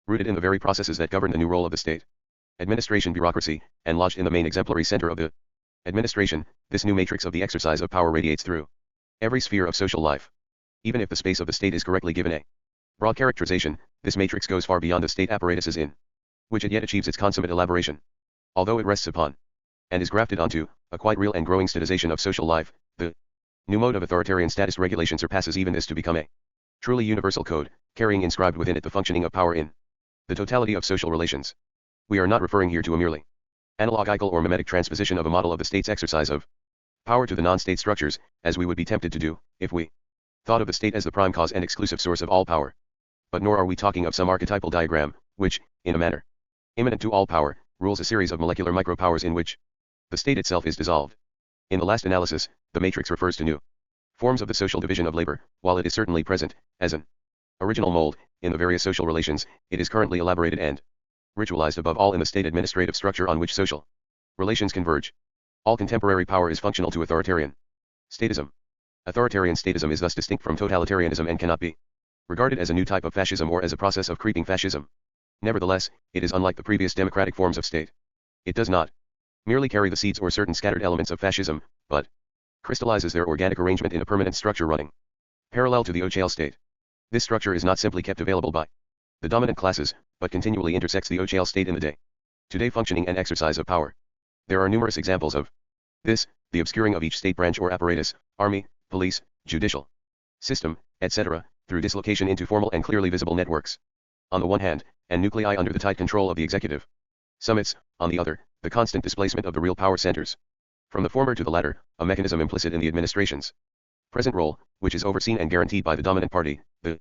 rooted in the very processes that govern the new role of the state administration bureaucracy, and lodged in the main exemplary center of the administration. This new matrix of the exercise of power radiates through every sphere of social life. Even if the space of the state is correctly given a broad characterization, this matrix goes far beyond the state apparatuses in which it yet achieves its consummate elaboration. Although it rests upon, and is grafted onto, a quite real and growing statization of social life, the new mode of authoritarian statist regulation surpasses even this to become a truly universal code, carrying inscribed within it the functioning of power in the totality of social relations. We are not referring here to a merely analogical or mimetic transposition of a model of the state's exercise of power to the non-state structures, as we would be tempted to do, if we thought of the state as the prime cause and exclusive source of all power. But nor are we talking of some archetypal diagram, which, in a manner immanent to all power, rules a series of molecular micropowers in which the state itself is dissolved. In the last analysis, the matrix refers to new forms of the social division of labor. While it is certainly present, as an original mold, in the various social relations, it is currently elaborated and ritualized above all in the state administrative structure on which social relations converge. All contemporary power is functional to authoritarian statism. Authoritarian statism is thus distinct from totalitarianism and cannot be regarded as a new type of fascism or as a process of creeping fascism. Nevertheless, it is unlike the previous democratic forms of state. It does not merely carry the seeds or certain scattered elements of fascism, but crystallizes their organic arrangement in a permanent structure running parallel to the Ochale state. This structure is not simply kept available by the dominant classes, but continually intersects the Ochale state in the day-to-day functioning and exercise of power. There are numerous examples of this, the obscuring of each state branch or apparatus, army, police, judicial system, etc., through dislocation into formal and clearly visible networks, on the one hand, and nuclei under the tight control of the executive summits, on the other, the constant displacement of the real power centers. From the former to the latter, a mechanism implicit in the administration's present role, which is overseen and guaranteed by the dominant party, the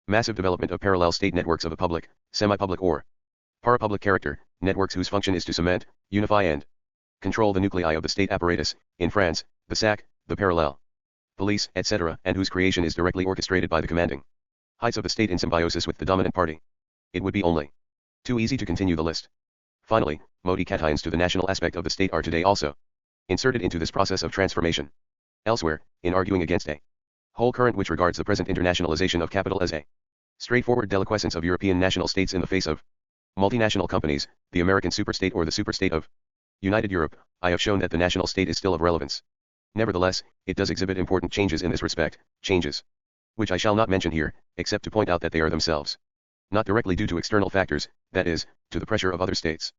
massive development of parallel state networks of a public, semi-public or parapublic character, networks whose function is to cement, unify and control the nuclei of the state apparatus, in France, the SAC, the parallel police, etc., and whose creation is directly orchestrated by the commanding heights of the state in symbiosis with the dominant party. It would be only too easy to continue the list. Finally, modifications to the national aspect of the state are today also inserted into this process of transformation. Elsewhere, in arguing against a whole current which regards the present internationalization of capital as a straightforward deliquescence of European national states in the face of multinational companies, the American superstate or the superstate of United Europe, I have shown that the national state is still of relevance. Nevertheless, it does exhibit important changes in this respect, changes which I shall not mention here, except to point out that they are themselves not directly due to external factors, that is, to the pressure of other states.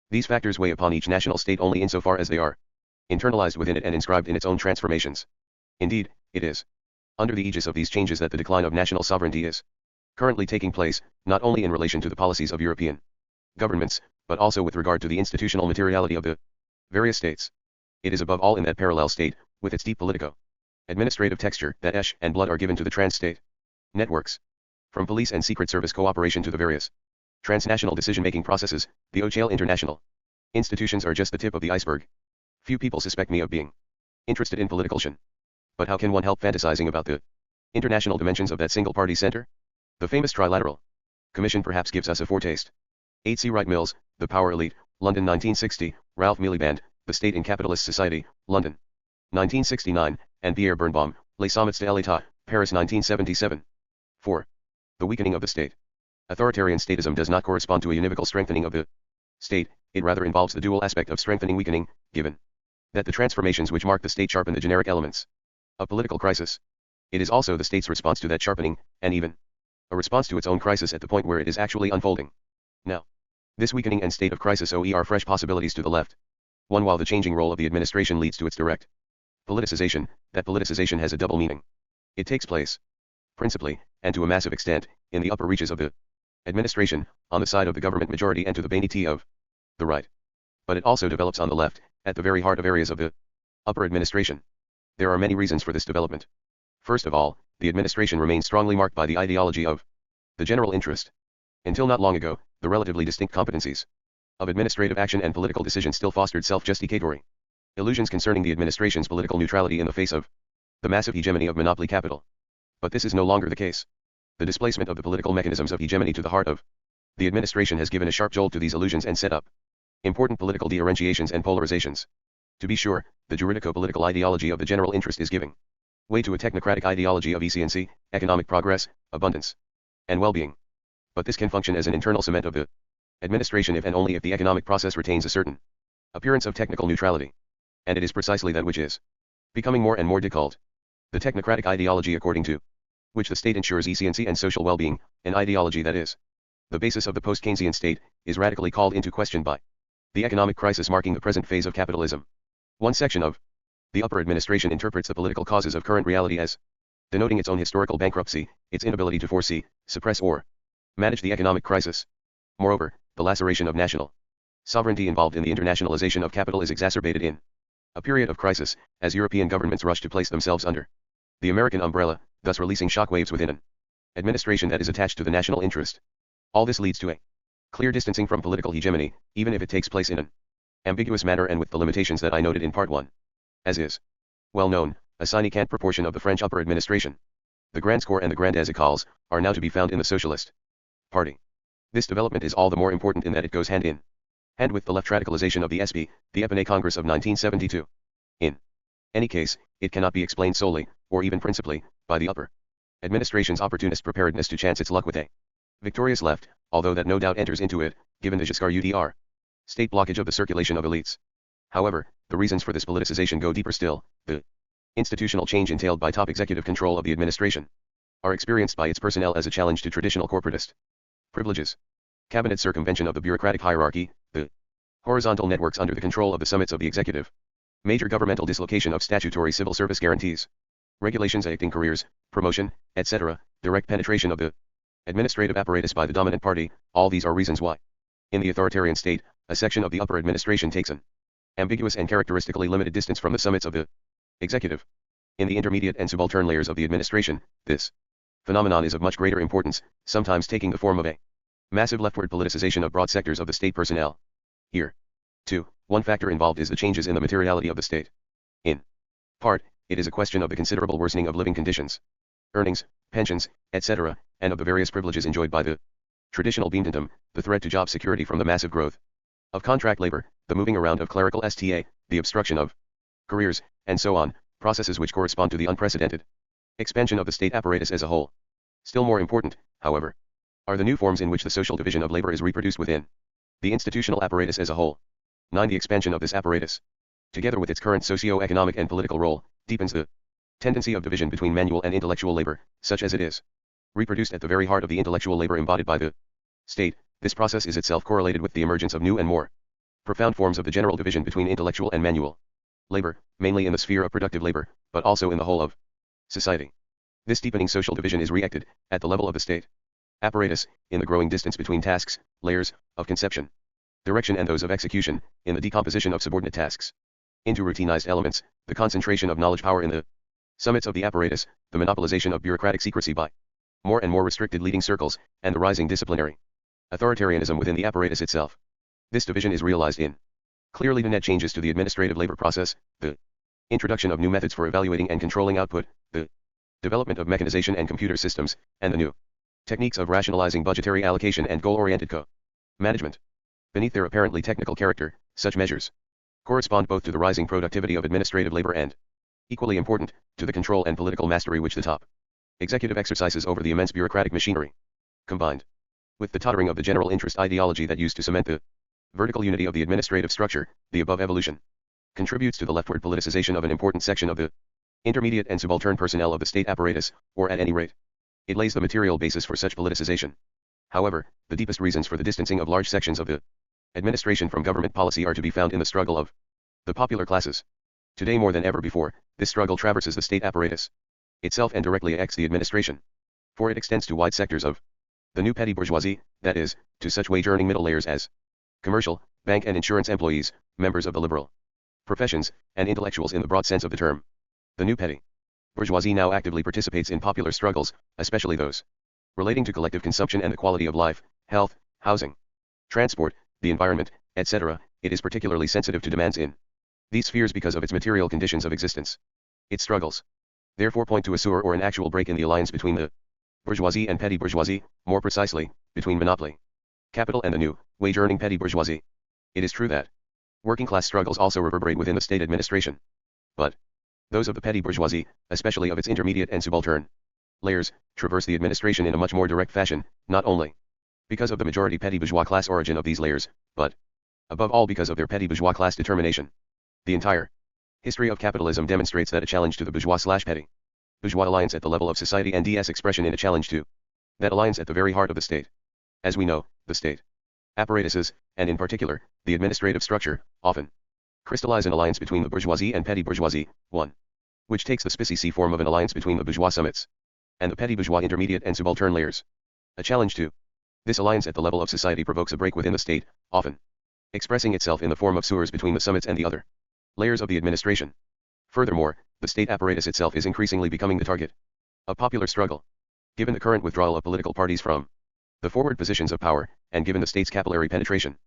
These factors weigh upon each national state only insofar as they are internalized within it and inscribed in its own transformations. Indeed, it is under the aegis of these changes that the decline of national sovereignty is currently taking place, not only in relation to the policies of European governments, but also with regard to the institutional materiality of the various states. It is above all in that parallel state, with its deep politico-administrative texture, that flesh and blood are given to the trans-state networks. From police and secret service cooperation to the various transnational decision-making processes, the Ochale international institutions are just the tip of the iceberg. Few people suspect me of being interested in political action. But how can one help fantasizing about the international dimensions of that single-party center? The famous Trilateral Commission perhaps gives us a foretaste. H.C. Wright Mills, The Power Elite, London 1960, Ralph Miliband, The State in Capitalist Society, London 1969, and Pierre Birnbaum, Les Sommets de l'État, Paris 1977. 4. The weakening of the state. Authoritarian statism does not correspond to a univocal strengthening of the state, it rather involves the dual aspect of strengthening-weakening, given that the transformations which mark the state sharpen the generic elements of political crisis. It is also the state's response to that sharpening, and even a response to its own crisis at the point where it is actually unfolding. Now, this weakening and state of crisis are fresh possibilities to the left. One, while the changing role of the administration leads to its direct politicization, that politicization has a double meaning. It takes place, principally, and to a massive extent, in the upper reaches of the administration, on the side of the government majority and to the vanity of the right. But it also develops on the left, at the very heart of areas of the upper administration. There are many reasons for this development. First of all, the administration remains strongly marked by the ideology of the general interest. Until not long ago, the relatively distinct competencies of administrative action and political decision still fostered self-justicatory illusions concerning the administration's political neutrality in the face of the massive hegemony of monopoly capital. But this is no longer the case. The displacement of the political mechanisms of hegemony to the heart of the administration has given a sharp jolt to these illusions and set up important political differentiations and polarizations. To be sure, the juridico-political ideology of the general interest is giving way to a technocratic ideology of efficiency, economic progress, abundance, and well-being. But this can function as an internal cement of the administration if and only if the economic process retains a certain appearance of technical neutrality. And it is precisely that which is becoming more and more difficult. The technocratic ideology according to which the state ensures efficiency and social well-being, an ideology that is the basis of the post-Keynesian state, is radically called into question by the economic crisis marking the present phase of capitalism. One section of the upper administration interprets the political causes of current reality as denoting its own historical bankruptcy, its inability to foresee, suppress or manage the economic crisis. Moreover, the laceration of national sovereignty involved in the internationalization of capital is exacerbated in a period of crisis, as European governments rush to place themselves under the American umbrella, thus releasing shock waves within an administration that is attached to the national interest. All this leads to a clear distancing from political hegemony, even if it takes place in an ambiguous manner and with the limitations that I noted in Part 1. As is well known, a significant proportion of the French upper administration, the Grand Corps and the Grandes Écoles, are now to be found in the Socialist Party. This development is all the more important in that it goes hand in hand with the left radicalization of the SP, the Épinay Congress of 1972. In any case, it cannot be explained solely, or even principally, by the upper administration's opportunist preparedness to chance its luck with a victorious left, although that no doubt enters into it, given the Giscard UDR state blockage of the circulation of elites. However, the reasons for this politicization go deeper still. The institutional change entailed by top executive control of the administration are experienced by its personnel as a challenge to traditional corporatist privileges. Cabinet circumvention of the bureaucratic hierarchy, the horizontal networks under the control of the summits of the executive, major governmental dislocation of statutory civil service guarantees, regulations affecting careers, promotion, etc., direct penetration of the administrative apparatus by the dominant party, all these are reasons why, in the authoritarian state, a section of the upper administration takes an ambiguous and characteristically limited distance from the summits of the executive. In the intermediate and subaltern layers of the administration, this phenomenon is of much greater importance, sometimes taking the form of a massive leftward politicization of broad sectors of the state personnel. Here, too, one factor involved is the changes in the materiality of the state. In part, it is a question of the considerable worsening of living conditions, earnings, pensions, etc., and of the various privileges enjoyed by the traditional beamdom, the threat to job security from the massive growth of contract labor, the moving around of clerical STA, the obstruction of careers, and so on, processes which correspond to the unprecedented expansion of the state apparatus as a whole. Still more important, however, are the new forms in which the social division of labor is reproduced within the institutional apparatus as a whole. 9. The expansion of this apparatus, together with its current socio-economic and political role, deepens the tendency of division between manual and intellectual labor, such as it is reproduced at the very heart of the intellectual labor embodied by the state. This process is itself correlated with the emergence of new and more profound forms of the general division between intellectual and manual labor, mainly in the sphere of productive labor, but also in the whole of society. This deepening social division is reacted, at the level of the state apparatus, in the growing distance between tasks, layers, of conception, direction and those of execution, in the decomposition of subordinate tasks into routinized elements, the concentration of knowledge power in the summits of the apparatus, the monopolization of bureaucratic secrecy by more and more restricted leading circles, and the rising disciplinary authoritarianism within the apparatus itself. This division is realized in clearly the net changes to the administrative labor process, the introduction of new methods for evaluating and controlling output, the development of mechanization and computer systems, and the new techniques of rationalizing budgetary allocation and goal-oriented co-management. Beneath their apparently technical character, such measures correspond both to the rising productivity of administrative labor and, equally important, to the control and political mastery which the top executive exercises over the immense bureaucratic machinery. Combined with the tottering of the general interest ideology that used to cement the vertical unity of the administrative structure, the above evolution contributes to the leftward politicization of an important section of the intermediate and subaltern personnel of the state apparatus, or at any rate, it lays the material basis for such politicization. However, the deepest reasons for the distancing of large sections of the administration from government policy are to be found in the struggle of the popular classes. Today more than ever before, this struggle traverses the state apparatus itself and directly affects the administration, for it extends to wide sectors of the new petty bourgeoisie, that is, to such wage-earning middle layers as commercial, bank and insurance employees, members of the liberal professions, and intellectuals in the broad sense of the term. The new petty bourgeoisie now actively participates in popular struggles, especially those relating to collective consumption and the quality of life, health, housing, transport, the environment, etc. It is particularly sensitive to demands in these spheres because of its material conditions of existence. Its struggles therefore point to a sewer or an actual break in the alliance between the bourgeoisie and petty bourgeoisie, more precisely, between monopoly capital and the new, wage-earning petty bourgeoisie. It is true that working-class struggles also reverberate within the state administration. But those of the petty bourgeoisie, especially of its intermediate and subaltern layers, traverse the administration in a much more direct fashion, not only because of the majority petty bourgeois class origin of these layers, but, above all because of their petty bourgeois class determination. The entire history of capitalism demonstrates that a challenge to the bourgeois/petty bourgeois alliance at the level of society and DS expression in a challenge to that alliance at the very heart of the state. As we know, the state apparatuses, and in particular, the administrative structure, often crystallize an alliance between the bourgeoisie and petty bourgeoisie, 1. Which takes the species form of an alliance between the bourgeois summits and the petty bourgeois intermediate and subaltern layers. A challenge to this alliance at the level of society provokes a break within the state, often expressing itself in the form of sewers between the summits and the other layers of the administration. Furthermore, the state apparatus itself is increasingly becoming the target of popular struggle. Given the current withdrawal of political parties from the forward positions of power, and given the state's capillary penetration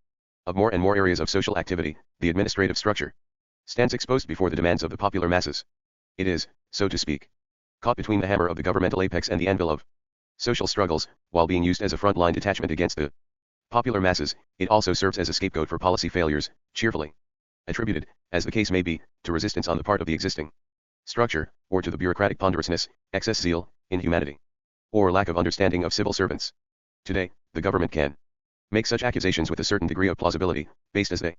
of more and more areas of social activity, the administrative structure stands exposed before the demands of the popular masses. It is, so to speak, caught between the hammer of the governmental apex and the anvil of social struggles. While being used as a front-line detachment against the popular masses, it also serves as a scapegoat for policy failures, cheerfully attributed, as the case may be, to resistance on the part of the existing structure, or to the bureaucratic ponderousness, excess zeal, inhumanity, or lack of understanding of civil servants. Today, the government can make such accusations with a certain degree of plausibility, based as they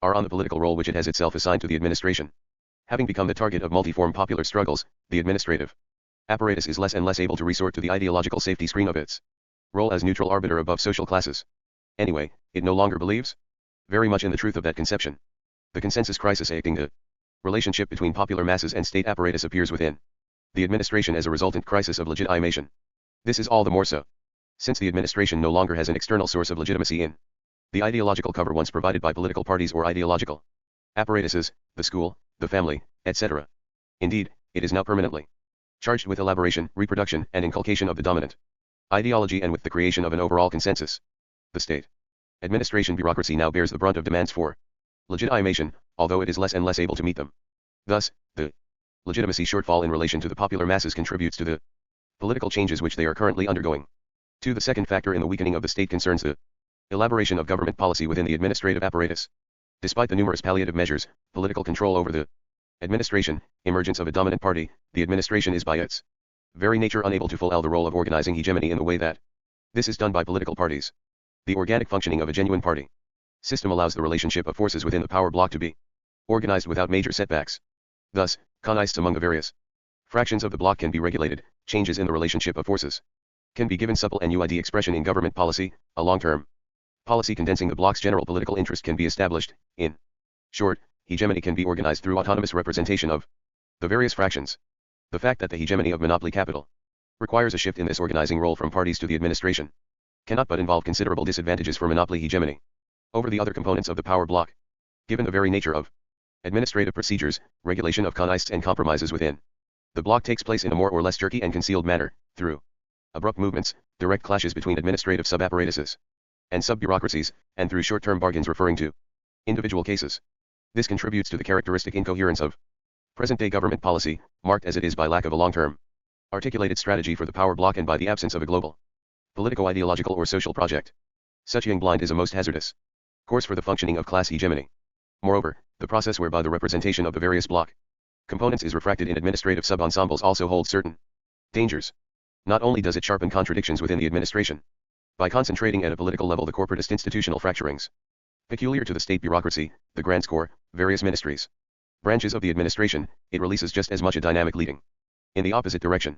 are on the political role which it has itself assigned to the administration. Having become the target of multiform popular struggles, the administrative apparatus is less and less able to resort to the ideological safety screen of its role as neutral arbiter above social classes. Anyway, it no longer believes very much in the truth of that conception. The consensus crisis acting the relationship between popular masses and state apparatus appears within the administration as a resultant crisis of legitimation. This is all the more so since the administration no longer has an external source of legitimacy in the ideological cover once provided by political parties or ideological apparatuses, the school, the family, etc. Indeed, it is now permanently charged with elaboration, reproduction, and inculcation of the dominant ideology and with the creation of an overall consensus. The state administration bureaucracy now bears the brunt of demands for legitimation, although it is less and less able to meet them. Thus, the legitimacy shortfall in relation to the popular masses contributes to the political changes which they are currently undergoing. 2. The second factor in the weakening of the state concerns the elaboration of government policy within the administrative apparatus. Despite the numerous palliative measures, political control over the administration, emergence of a dominant party, the administration is by its very nature unable to fulfill the role of organizing hegemony in the way that this is done by political parties. The organic functioning of a genuine party system allows the relationship of forces within the power block to be organized without major setbacks. Thus, conists among the various fractions of the block can be regulated, changes in the relationship of forces can be given supple and UID expression in government policy, a long-term policy condensing the block's general political interest can be established. In short, hegemony can be organized through autonomous representation of the various fractions. The fact that the hegemony of monopoly capital requires a shift in this organizing role from parties to the administration cannot but involve considerable disadvantages for monopoly hegemony over the other components of the power block. Given the very nature of administrative procedures, regulation of conists and compromises within the block takes place in a more or less jerky and concealed manner, through abrupt movements, direct clashes between administrative sub-apparatuses and sub-bureaucracies, and through short-term bargains referring to individual cases. This contributes to the characteristic incoherence of present-day government policy, marked as it is by lack of a long-term articulated strategy for the power block and by the absence of a global politico-ideological or social project. Such young blind is a most hazardous course for the functioning of class hegemony. Moreover, the process whereby the representation of the various block components is refracted in administrative sub-ensembles also holds certain dangers. Not only does it sharpen contradictions within the administration by concentrating at a political level the corporatist institutional fracturings peculiar to the state bureaucracy, the grand score, various ministries, branches of the administration, it releases just as much a dynamic leading in the opposite direction.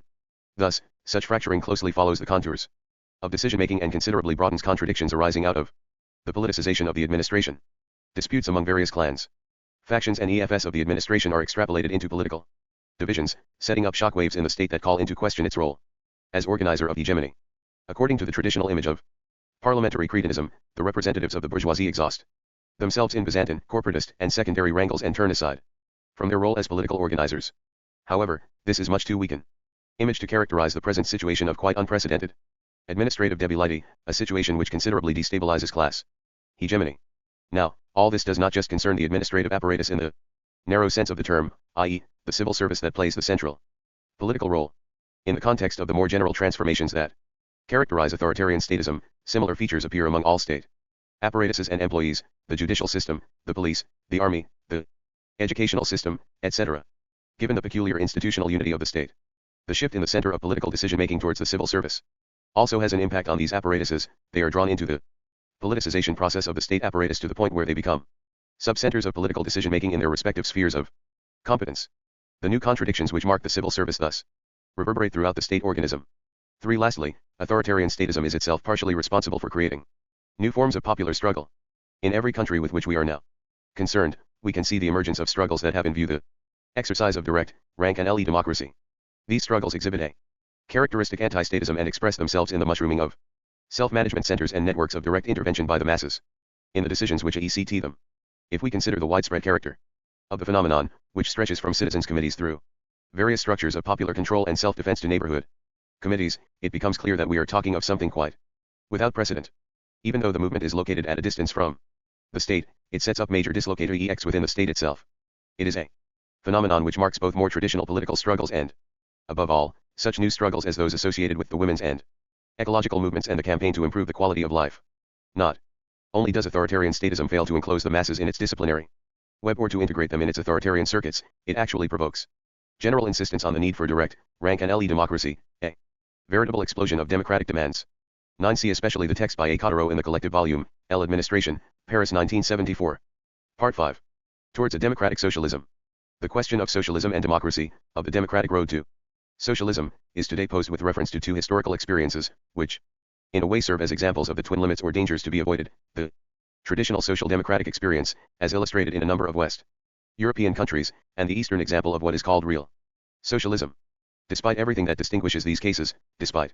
Thus, such fracturing closely follows the contours of decision-making and considerably broadens contradictions arising out of the politicization of the administration. Disputes among various clans, factions and EFS of the administration are extrapolated into political divisions, setting up shockwaves in the state that call into question its role as organizer of hegemony. According to the traditional image of parliamentary cretinism, the representatives of the bourgeoisie exhaust themselves in Byzantine, corporatist, and secondary wrangles and turn aside from their role as political organizers. However, this is much too weak an image to characterize the present situation of quite unprecedented administrative debility, a situation which considerably destabilizes class hegemony. Now, all this does not just concern the administrative apparatus in the narrow sense of the term, i.e., the civil service that plays the central political role. In the context of the more general transformations that characterize authoritarian statism, similar features appear among all state apparatuses and employees, the judicial system, the police, the army, the educational system, etc. Given the peculiar institutional unity of the state, the shift in the center of political decision-making towards the civil service also has an impact on these apparatuses. They are drawn into the politicization process of the state apparatus to the point where they become sub-centers of political decision-making in their respective spheres of competence. The new contradictions which mark the civil service thus reverberate throughout the state organism. 3. Lastly, authoritarian statism is itself partially responsible for creating new forms of popular struggle. In every country with which we are now concerned, we can see the emergence of struggles that have in view the exercise of direct, rank and le democracy. These struggles exhibit a characteristic anti-statism and express themselves in the mushrooming of self-management centers and networks of direct intervention by the masses in the decisions which AECT them. If we consider the widespread character of the phenomenon, which stretches from citizens' committees through various structures of popular control and self-defense to neighborhood committees, it becomes clear that we are talking of something quite without precedent. Even though the movement is located at a distance from the state, it sets up major dislocator EX within the state itself. It is a phenomenon which marks both more traditional political struggles and, above all, such new struggles as those associated with the women's and ecological movements and the campaign to improve the quality of life. Not only does authoritarian statism fail to enclose the masses in its disciplinary web or to integrate them in its authoritarian circuits, it actually provokes general insistence on the need for direct, rank and le democracy, a veritable explosion of democratic demands. 9. See especially the text by A. Cottereau in the collective volume, L. Administration, Paris 1974. Part 5. Towards a Democratic Socialism. The question of socialism and democracy, of the democratic road to socialism, is today posed with reference to two historical experiences, which, in a way serve as examples of the twin limits or dangers to be avoided, the traditional social democratic experience, as illustrated in a number of West European countries, and the Eastern example of what is called real socialism. Despite everything that distinguishes these cases, despite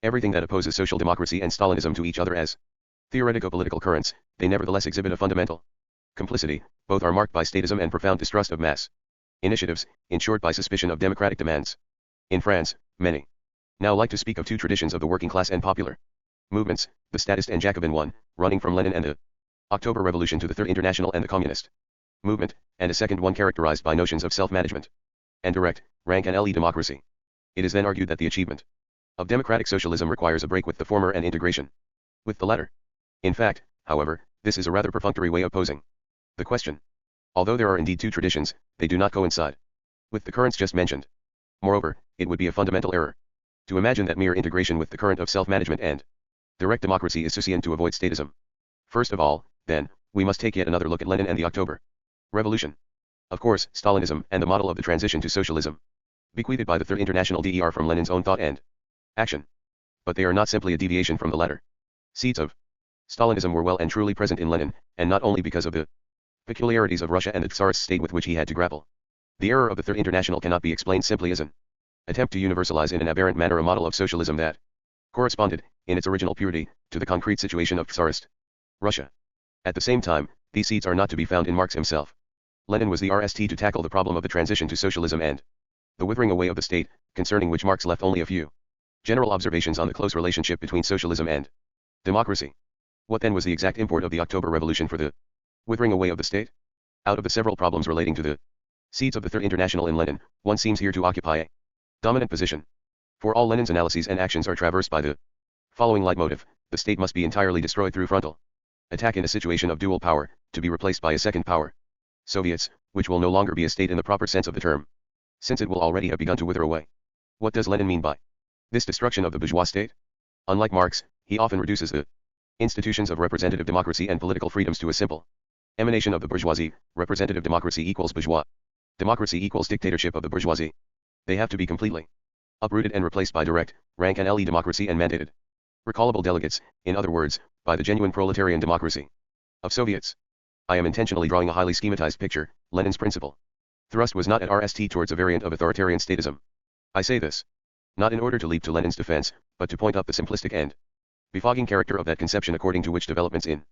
everything that opposes social democracy and Stalinism to each other as theoretico-political currents, they nevertheless exhibit a fundamental complicity. Both are marked by statism and profound distrust of mass initiatives, in short by suspicion of democratic demands. In France, many now like to speak of two traditions of the working class and popular movements, the statist and Jacobin one, running from Lenin and the October Revolution to the Third International and the Communist movement, and a second one characterized by notions of self-management and direct, rank and le democracy. It is then argued that the achievement of democratic socialism requires a break with the former and integration with the latter. In fact, however, this is a rather perfunctory way of posing the question. Although there are indeed two traditions, they do not coincide with the currents just mentioned. Moreover, it would be a fundamental error to imagine that mere integration with the current of self-management and direct democracy is sufficient to avoid statism. First of all, then, we must take yet another look at Lenin and the October Revolution. Of course, Stalinism and the model of the transition to socialism, bequeathed by the Third International DER from Lenin's own thought and action. But they are not simply a deviation from the latter. Seeds of Stalinism were well and truly present in Lenin, and not only because of the peculiarities of Russia and the Tsarist state with which he had to grapple. The error of the Third International cannot be explained simply as an attempt to universalize in an aberrant manner a model of socialism that corresponded, in its original purity, to the concrete situation of Tsarist Russia. At the same time, these seeds are not to be found in Marx himself. Lenin was the RST to tackle the problem of the transition to socialism and the withering away of the state, concerning which Marx left only a few general observations on the close relationship between socialism and democracy. What then was the exact import of the October Revolution for the withering away of the state? Out of the several problems relating to the seeds of the Third International in Lenin, one seems here to occupy a dominant position. For all Lenin's analyses and actions are traversed by the following leitmotif: the state must be entirely destroyed through frontal attack in a situation of dual power, to be replaced by a second power, Soviets, which will no longer be a state in the proper sense of the term, since it will already have begun to wither away. What does Lenin mean by this destruction of the bourgeois state? Unlike Marx, he often reduces the institutions of representative democracy and political freedoms to a simple emanation of the bourgeoisie. Representative democracy equals bourgeois democracy equals dictatorship of the bourgeoisie. They have to be completely uprooted and replaced by direct, rank and le democracy and mandated recallable delegates, in other words, by the genuine proletarian democracy of Soviets. I am intentionally drawing a highly schematized picture. Lenin's principal thrust was not at RST towards a variant of authoritarian statism. I say this not in order to leap to Lenin's defense, but to point up the simplistic and befogging character of that conception according to which developments in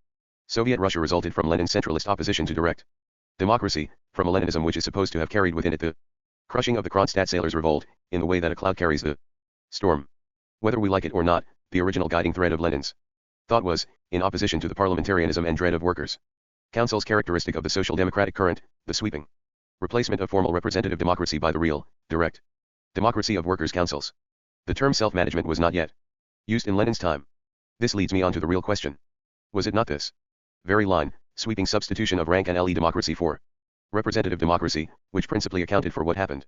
Soviet Russia resulted from Lenin's centralist opposition to direct democracy, from a Leninism which is supposed to have carried within it the crushing of the Kronstadt sailors' revolt, in the way that a cloud carries the storm. Whether we like it or not, the original guiding thread of Lenin's thought was, in opposition to the parliamentarianism and dread of workers' councils characteristic of the social democratic current, the sweeping replacement of formal representative democracy by the real, direct democracy of workers' councils. The term self-management was not yet used in Lenin's time. This leads me on to the real question. Was it not this very line, sweeping substitution of rank and le democracy for representative democracy, which principally accounted for what happened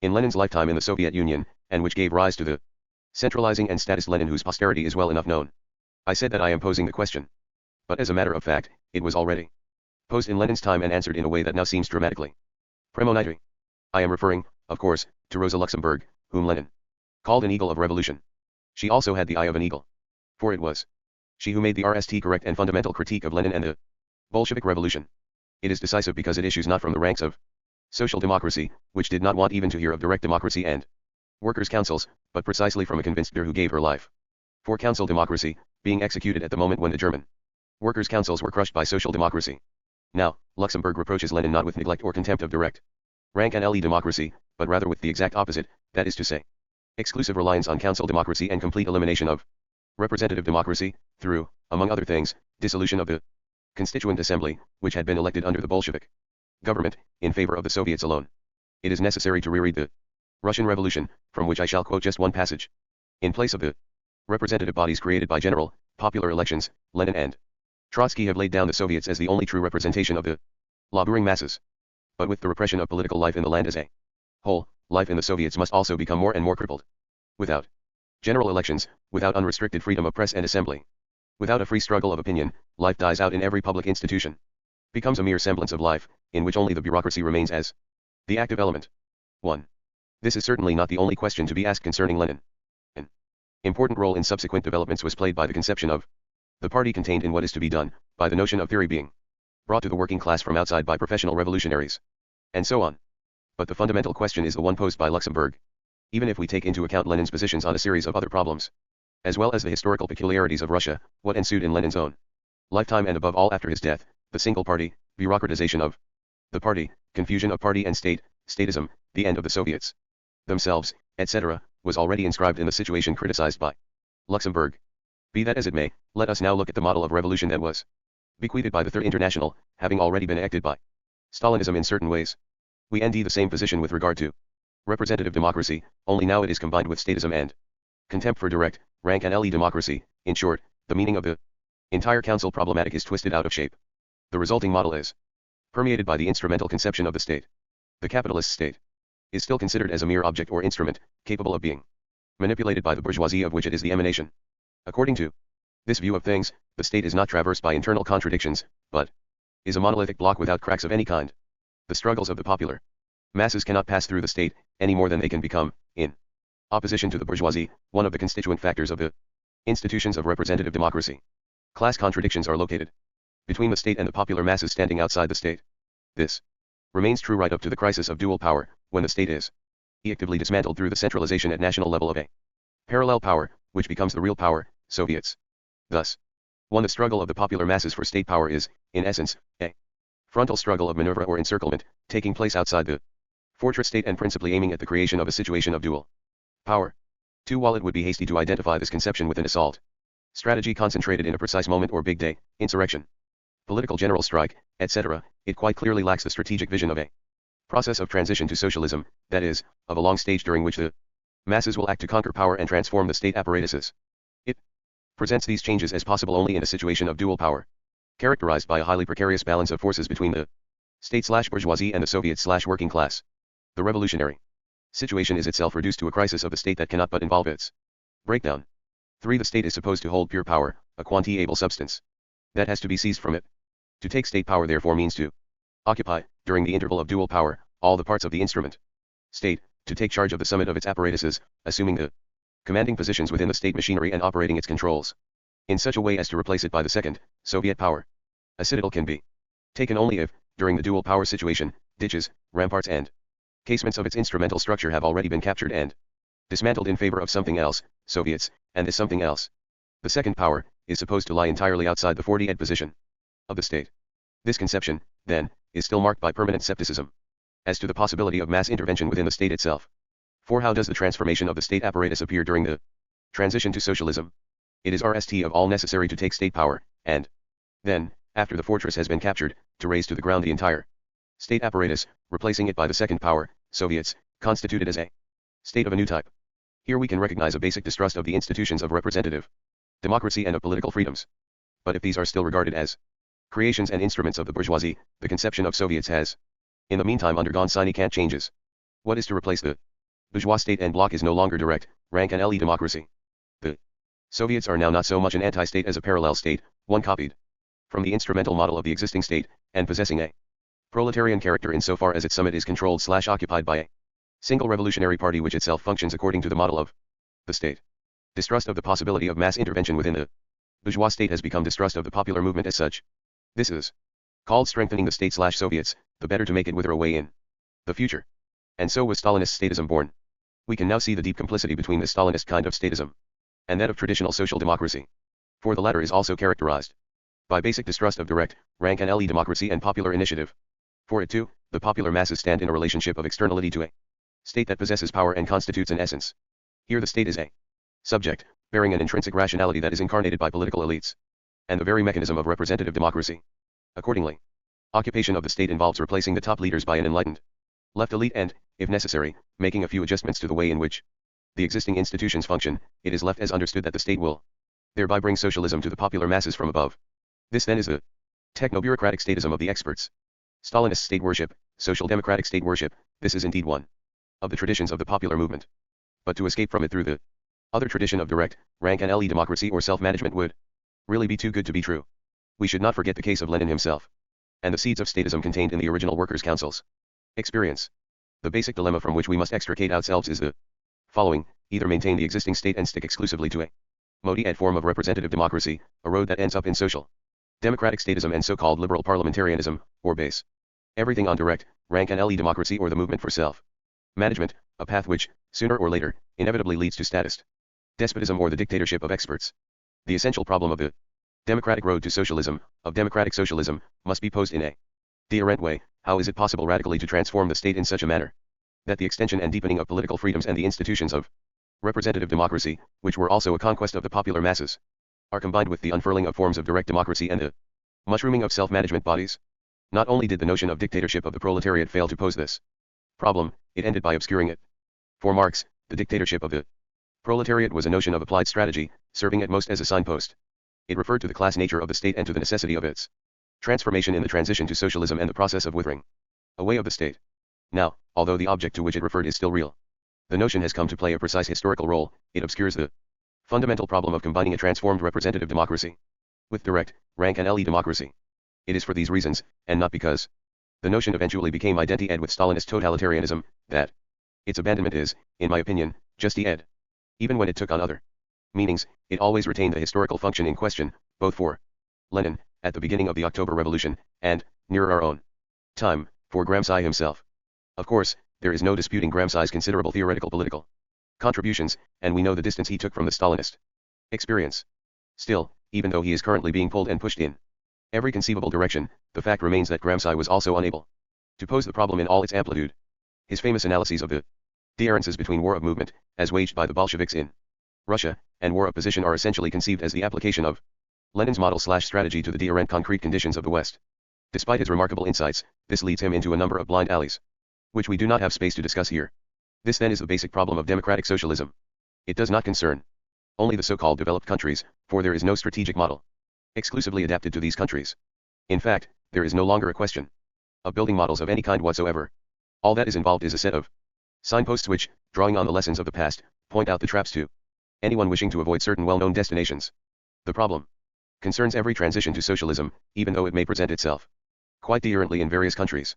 in Lenin's lifetime in the Soviet Union, and which gave rise to the centralizing and statist Lenin whose posterity is well enough known? I said that I am posing the question. But as a matter of fact, it was already posed in Lenin's time and answered in a way that now seems dramatically premonitory. I am referring, of course, to Rosa Luxemburg, whom Lenin called an eagle of revolution. She also had the eye of an eagle. For it was she who made the RST correct and fundamental critique of Lenin and the Bolshevik Revolution. It is decisive because it issues not from the ranks of social democracy, which did not want even to hear of direct democracy and workers' councils, but precisely from a convinced leader who gave her life for council democracy, being executed at the moment when the German workers' councils were crushed by social democracy. Now, Luxemburg reproaches Lenin not with neglect or contempt of direct rank and democracy, but rather with the exact opposite, that is to say, exclusive reliance on council democracy and complete elimination of representative democracy, through, among other things, dissolution of the Constituent Assembly, which had been elected under the Bolshevik government, in favor of the Soviets alone. It is necessary to reread the Russian Revolution, from which I shall quote just one passage. In place of the representative bodies created by general, popular elections, Lenin and Trotsky have laid down the Soviets as the only true representation of the laboring masses. But with the repression of political life in the land as a whole, life in the Soviets must also become more and more crippled. Without general elections, without unrestricted freedom of press and assembly, without a free struggle of opinion, life dies out in every public institution, becomes a mere semblance of life, in which only the bureaucracy remains as the active element. 1. This is certainly not the only question to be asked concerning Lenin. An important role in subsequent developments was played by the conception of the party contained in what is to be done, by the notion of theory being brought to the working class from outside by professional revolutionaries, and so on. But the fundamental question is the one posed by Luxemburg. Even if we take into account Lenin's positions on a series of other problems, as well as the historical peculiarities of Russia, what ensued in Lenin's own lifetime and above all after his death, the single party, bureaucratization of the party, confusion of party and state, statism, the end of the Soviets themselves, etc., was already inscribed in the situation criticized by Luxemburg. Be that as it may, let us now look at the model of revolution that was bequeathed by the Third International, having already been acted by Stalinism in certain ways. We ND the same position with regard to representative democracy, only now it is combined with statism and contempt for direct, rank and democracy. In short, the meaning of the entire council problematic is twisted out of shape. The resulting model is permeated by the instrumental conception of the state. The capitalist state is still considered as a mere object or instrument, capable of being manipulated by the bourgeoisie of which it is the emanation. According to this view of things, the state is not traversed by internal contradictions, but is a monolithic block without cracks of any kind. The struggles of the popular masses cannot pass through the state, any more than they can become, in opposition to the bourgeoisie, one of the constituent factors of the institutions of representative democracy. Class contradictions are located between the state and the popular masses standing outside the state. This remains true right up to the crisis of dual power, when the state is actively dismantled through the centralization at national level of a parallel power, which becomes the real power, Soviets. Thus, the struggle of the popular masses for state power is, in essence, a frontal struggle of maneuver or encirclement, taking place outside the fortress state and principally aiming at the creation of a situation of dual power. 2. While it would be hasty to identify this conception with an assault strategy concentrated in a precise moment or big day, insurrection, political general strike, etc., it quite clearly lacks the strategic vision of a process of transition to socialism, that is, of a long stage during which the masses will act to conquer power and transform the state apparatuses. It presents these changes as possible only in a situation of dual power, characterized by a highly precarious balance of forces between the state/bourgeoisie and the Soviet/working class. The revolutionary situation is itself reduced to a crisis of the state that cannot but involve its breakdown. 3. The state is supposed to hold pure power, a quantiable substance that has to be seized from it. To take state power therefore means to occupy, during the interval of dual power, all the parts of the instrument state, to take charge of the summit of its apparatuses, assuming the commanding positions within the state machinery and operating its controls in such a way as to replace it by the second, Soviet power. A citadel can be taken only if, during the dual power situation, ditches, ramparts and casements of its instrumental structure have already been captured and dismantled in favor of something else, Soviets, and this something else, the second power, is supposed to lie entirely outside the 40th position of the state. This conception, then, is still marked by permanent skepticism as to the possibility of mass intervention within the state itself. For how does the transformation of the state apparatus appear during the transition to socialism? It is RST of all necessary to take state power, and then, after the fortress has been captured, to raise to the ground the entire state apparatus, replacing it by the second power, Soviets, constituted as a state of a new type. Here we can recognize a basic distrust of the institutions of representative democracy and of political freedoms. But if these are still regarded as creations and instruments of the bourgeoisie, the conception of Soviets has, in the meantime, undergone significant changes. What is to replace the bourgeois state and bloc is no longer direct, rank and democracy. The Soviets are now not so much an anti-state as a parallel state, one copied from the instrumental model of the existing state, and possessing a proletarian character insofar as its summit is controlled/occupied by a single revolutionary party which itself functions according to the model of The state. Distrust of the possibility of mass intervention within the bourgeois state has become distrust of the popular movement as such. This is called strengthening the state/Soviets, the better to make it wither away in the future. And so was Stalinist statism born. We can now see the deep complicity between the Stalinist kind of statism and that of traditional social democracy. For the latter is also characterized by basic distrust of direct, rank and le democracy and popular initiative. For it too, the popular masses stand in a relationship of externality to a state that possesses power and constitutes an essence. Here the state is a subject, bearing an intrinsic rationality that is incarnated by political elites, and the very mechanism of representative democracy. Accordingly, occupation of the state involves replacing the top leaders by an enlightened left elite and, if necessary, making a few adjustments to the way in which the existing institutions function. It is left as understood that the state will thereby bring socialism to the popular masses from above. This then is the techno-bureaucratic statism of the experts. Stalinist state worship, social democratic state worship, this is indeed one of the traditions of the popular movement. But to escape from it through the other tradition of direct, rank and le democracy or self-management would really be too good to be true. We should not forget the case of Lenin himself, and the seeds of statism contained in the original workers' councils. Experience. The basic dilemma from which we must extricate ourselves is the following: either maintain the existing state and stick exclusively to a mode-ed form of representative democracy, a road that ends up in social democratic statism and so-called liberal parliamentarianism, or base everything on direct, rank and le democracy or the movement for self-management, a path which, sooner or later, inevitably leads to statist despotism or the dictatorship of experts. The essential problem of the democratic road to socialism, of democratic socialism, must be posed in a different way. How is it possible radically to transform the state in such a manner that the extension and deepening of political freedoms and the institutions of representative democracy, which were also a conquest of the popular masses, are combined with the unfurling of forms of direct democracy and the mushrooming of self-management bodies? Not only did the notion of dictatorship of the proletariat fail to pose this problem, it ended by obscuring it. For Marx, the dictatorship of the proletariat was a notion of applied strategy, serving at most as a signpost. It referred to the class nature of the state and to the necessity of its transformation in the transition to socialism and the process of withering away of the state. Now, although the object to which it referred is still real, the notion has come to play a precise historical role. It obscures the fundamental problem of combining a transformed representative democracy with direct, rank and le democracy. It is for these reasons, and not because the notion eventually became identi-ed with Stalinist totalitarianism, that its abandonment is, in my opinion, just-ed. Even when it took on other meanings, it always retained the historical function in question, both for Lenin, at the beginning of the October Revolution, and, nearer our own time, for Gramsci himself. Of course, there is no disputing Gramsci's considerable theoretical political contributions, and we know the distance he took from the Stalinist experience. Still, even though he is currently being pulled and pushed in every conceivable direction, the fact remains that Gramsci was also unable to pose the problem in all its amplitude. His famous analyses of the differences between war of movement, as waged by the Bolsheviks in Russia, and war of position are essentially conceived as the application of Lenin's model/strategy to the different concrete conditions of the West. Despite his remarkable insights, this leads him into a number of blind alleys, which we do not have space to discuss here. This then is the basic problem of democratic socialism. It does not concern only the so-called developed countries, for there is no strategic model exclusively adapted to these countries. In fact, there is no longer a question of building models of any kind whatsoever. All that is involved is a set of signposts which, drawing on the lessons of the past, point out the traps to anyone wishing to avoid certain well-known destinations. The problem concerns every transition to socialism, even though it may present itself quite differently in various countries.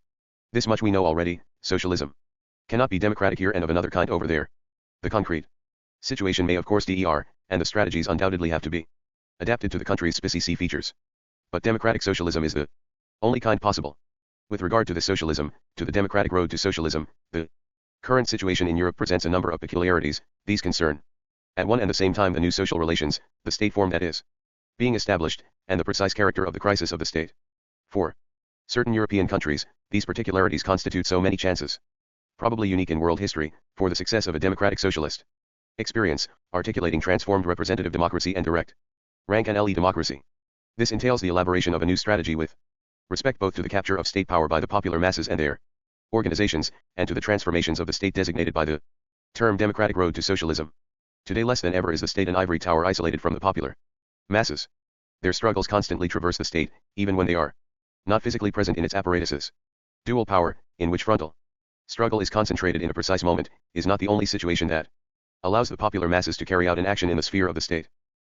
This much we know already: socialism cannot be democratic here and of another kind over there. The concrete situation may of course differ, and the strategies undoubtedly have to be adapted to the country's specific features. But democratic socialism is the only kind possible. With regard to the socialism, to the democratic road to socialism, the current situation in Europe presents a number of peculiarities. These concern, at one and the same time, the new social relations, the state form that is being established, and the precise character of the crisis of the state. For certain European countries, these particularities constitute so many chances, probably unique in world history, for the success of a democratic socialist experience, articulating transformed representative democracy and direct, rank and le democracy. This entails the elaboration of a new strategy with respect both to the capture of state power by the popular masses and their organizations, and to the transformations of the state designated by the term democratic road to socialism. Today less than ever is the state an ivory tower isolated from the popular masses. Their struggles constantly traverse the state, even when they are not physically present in its apparatuses. Dual power, in which frontal struggle is concentrated in a precise moment, is not the only situation that allows the popular masses to carry out an action in the sphere of the state.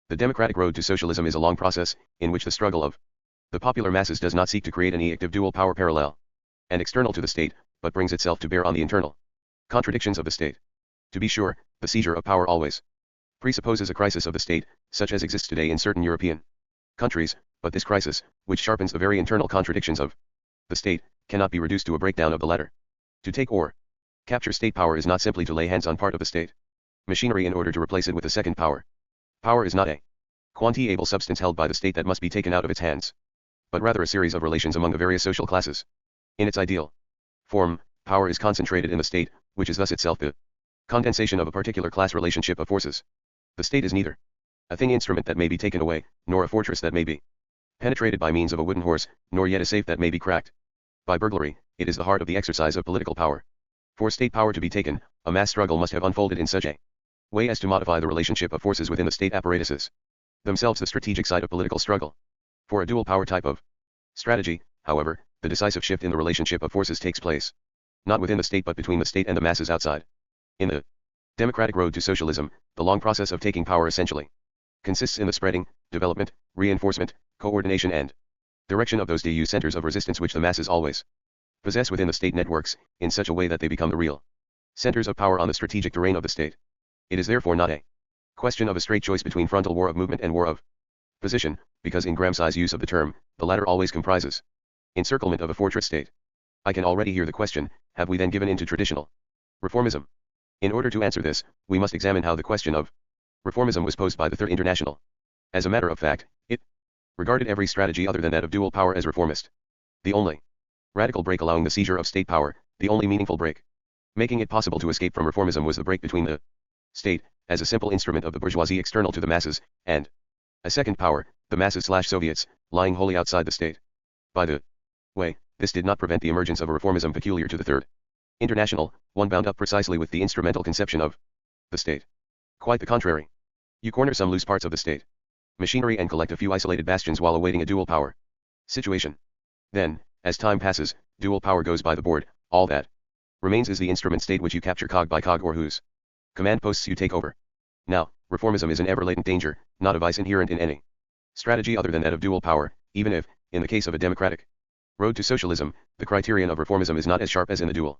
The democratic road to socialism is a long process, in which the struggle of the popular masses does not seek to create any active dual power parallel and external to the state, but brings itself to bear on the internal contradictions of the state. To be sure, the seizure of power always presupposes a crisis of the state, such as exists today in certain European countries, but this crisis, which sharpens the very internal contradictions of the state, cannot be reduced to a breakdown of the latter. To take or capture state power is not simply to lay hands on part of the state machinery in order to replace it with a second power. Power is not a quantiable substance held by the state that must be taken out of its hands, but rather a series of relations among the various social classes. In its ideal form, power is concentrated in the state, which is thus itself the condensation of a particular class relationship of forces. The state is neither a thing instrument that may be taken away, nor a fortress that may be penetrated by means of a wooden horse, nor yet a safe that may be cracked by burglary. It is the heart of the exercise of political power. For state power to be taken, a mass struggle must have unfolded in such a way as to modify the relationship of forces within the state apparatuses, themselves the strategic side of political struggle. For a dual power type of strategy, however, the decisive shift in the relationship of forces takes place, not within the state but between the state and the masses outside. In the democratic road to socialism, the long process of taking power essentially consists in the spreading, development, reinforcement, coordination and direction of those DU centers of resistance which the masses always possess within the state networks, in such a way that they become the real centers of power on the strategic terrain of the state. It is therefore not a question of a straight choice between frontal war of movement and war of position, because in Gramsci's use of the term, the latter always comprises encirclement of a fortress state. I can already hear the question, have we then given in to traditional reformism? In order to answer this, we must examine how the question of reformism was posed by the Third International. As a matter of fact, it regarded every strategy other than that of dual power as reformist. The only radical break allowing the seizure of state power, the only meaningful break making it possible to escape from reformism was the break between the state, as a simple instrument of the bourgeoisie external to the masses, and a second power, the masses/Soviets, lying wholly outside the state. By the way, this did not prevent the emergence of a reformism peculiar to the Third International, one bound up precisely with the instrumental conception of the state. Quite the contrary. You corner some loose parts of the state machinery and collect a few isolated bastions while awaiting a dual power situation. Then, as time passes, dual power goes by the board, all that remains is the instrument state which you capture cog by cog or whose command posts you take over. Now, reformism is an ever latent danger, not a vice inherent in any strategy other than that of dual power, even if, in the case of a democratic road to socialism, the criterion of reformism is not as sharp as in the dual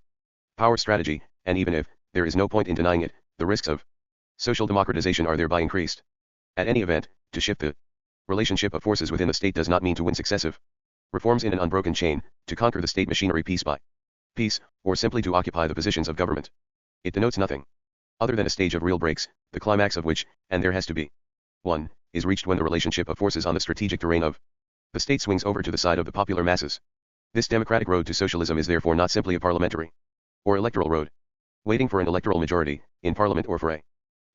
power strategy, and even if, there is no point in denying it, the risks of social democratization are thereby increased. At any event, to shift the relationship of forces within the state does not mean to win successive reforms in an unbroken chain, to conquer the state machinery piece by piece, or simply to occupy the positions of government. It denotes nothing other than a stage of real breaks, the climax of which, and there has to be one, is reached when the relationship of forces on the strategic terrain of the state swings over to the side of the popular masses. This democratic road to socialism is therefore not simply a parliamentary or electoral road. Waiting for an electoral majority, in parliament or for a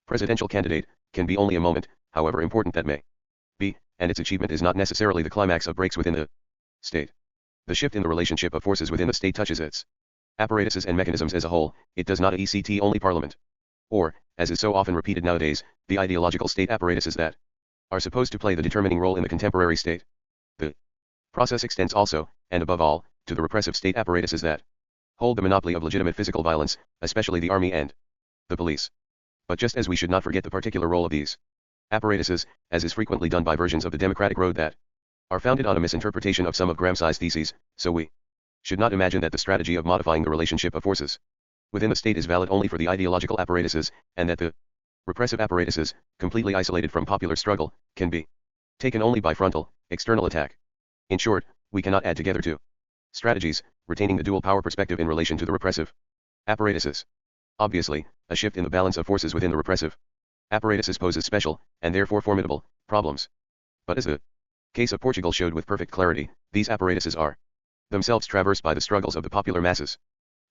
presidential candidate, can be only a moment, however important that may be, and its achievement is not necessarily the climax of breaks within the state. The shift in the relationship of forces within the state touches its apparatuses and mechanisms as a whole, it does not ECT only parliament. Or, as is so often repeated nowadays, the ideological state apparatuses that are supposed to play the determining role in the contemporary state. The process extends also, and above all, to the repressive state apparatuses that hold the monopoly of legitimate physical violence, especially the army and the police. But just as we should not forget the particular role of these apparatuses, as is frequently done by versions of the democratic road that are founded on a misinterpretation of some of Gramsci's theses, so we should not imagine that the strategy of modifying the relationship of forces within the state is valid only for the ideological apparatuses, and that the repressive apparatuses, completely isolated from popular struggle, can be taken only by frontal, external attack. In short, we cannot add together two strategies, retaining the dual power perspective in relation to the repressive apparatuses. Obviously, a shift in the balance of forces within the repressive apparatuses poses special, and therefore formidable, problems. But as the case of Portugal showed with perfect clarity, these apparatuses are themselves traversed by the struggles of the popular masses.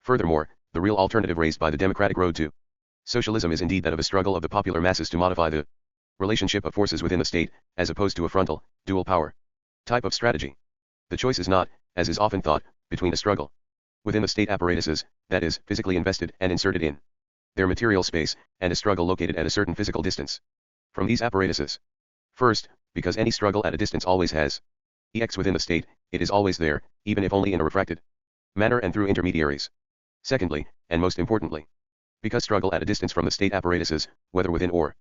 Furthermore, the real alternative raised by the democratic road to socialism is indeed that of a struggle of the popular masses to modify the relationship of forces within the state, as opposed to a frontal, dual power type of strategy. The choice is not, as is often thought, between a struggle within the state apparatuses, that is, physically invested and inserted in their material space, and a struggle located at a certain physical distance from these apparatuses. First, because any struggle at a distance always has EX within the state, it is always there, even if only in a refracted manner and through intermediaries. Secondly, and most importantly, because struggle at a distance from the state apparatuses, whether within or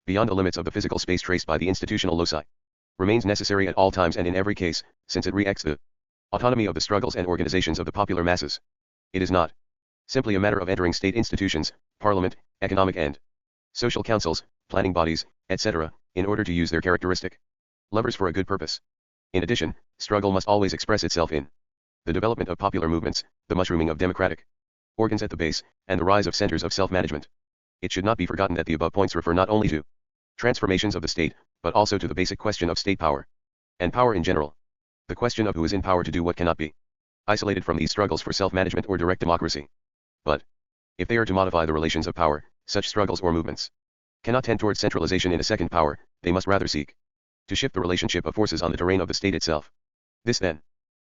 beyond the limits of the physical space traced by the institutional loci, remains necessary at all times and in every case, since it reacts the autonomy of the struggles and organizations of the popular masses. It is not simply a matter of entering state institutions, parliament, economic and social councils, planning bodies, etc., in order to use their characteristic levers for a good purpose. In addition, struggle must always express itself in the development of popular movements, the mushrooming of democratic organs at the base, and the rise of centers of self-management. It should not be forgotten that the above points refer not only to transformations of the state, but also to the basic question of state power, and power in general. The question of who is in power to do what cannot be isolated from these struggles for self-management or direct democracy. But if they are to modify the relations of power, such struggles or movements cannot tend towards centralization in a second power, they must rather seek to shift the relationship of forces on the terrain of the state itself. This then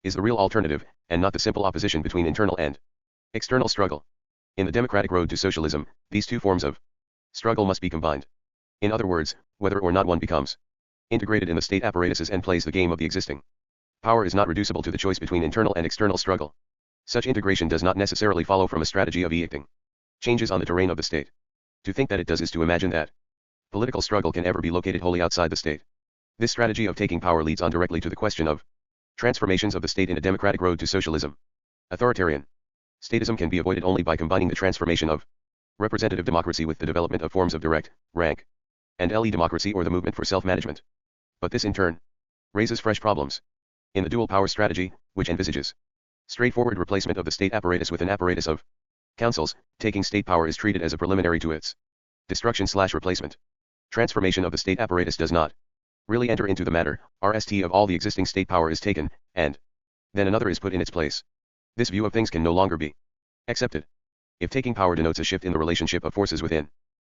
is the real alternative, and not the simple opposition between internal and external struggle. In the democratic road to socialism, these two forms of struggle must be combined. In other words, whether or not one becomes integrated in the state apparatuses and plays the game of the existing power is not reducible to the choice between internal and external struggle. Such integration does not necessarily follow from a strategy of effecting changes on the terrain of the state. To think that it does is to imagine that political struggle can ever be located wholly outside the state. This strategy of taking power leads on directly to the question of transformations of the state in a democratic road to socialism. Authoritarian statism can be avoided only by combining the transformation of representative democracy with the development of forms of direct, rank, and LE democracy or the movement for self-management. But this in turn raises fresh problems. In the dual power strategy, which envisages straightforward replacement of the state apparatus with an apparatus of councils, taking state power is treated as a preliminary to its destruction/replacement. Transformation of the state apparatus does not really enter into the matter. RST of all the existing state power is taken, and then another is put in its place. This view of things can no longer be accepted. If taking power denotes a shift in the relationship of forces within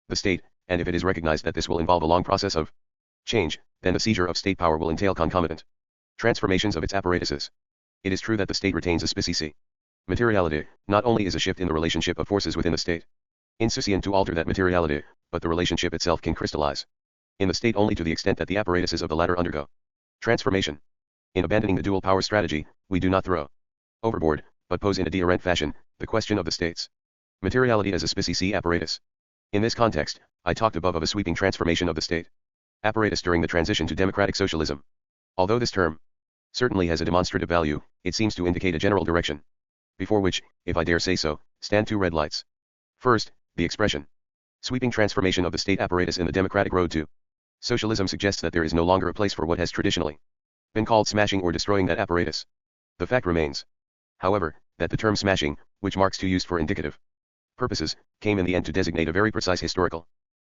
the state, and if it is recognized that this will involve a long process of change, then the seizure of state power will entail concomitant transformations of its apparatuses. It is true that the state retains a specie materiality, not only is a shift in the relationship of forces within the state insufficient to alter that materiality, but the relationship itself can crystallize in the state only to the extent that the apparatuses of the latter undergo transformation. In abandoning the dual power strategy, we do not throw overboard, but pose in a deterrent fashion, the question of the state's materiality as a specie apparatus. In this context, I talked above of a sweeping transformation of the state apparatus during the transition to democratic socialism. Although this term certainly has a demonstrative value, it seems to indicate a general direction, before which, if I dare say so, stand two red lights. First, the expression sweeping transformation of the state apparatus in the democratic road to socialism suggests that there is no longer a place for what has traditionally been called smashing or destroying that apparatus. The fact remains, however, that the term smashing, which Marx too used for indicative purposes, came in the end to designate a very precise historical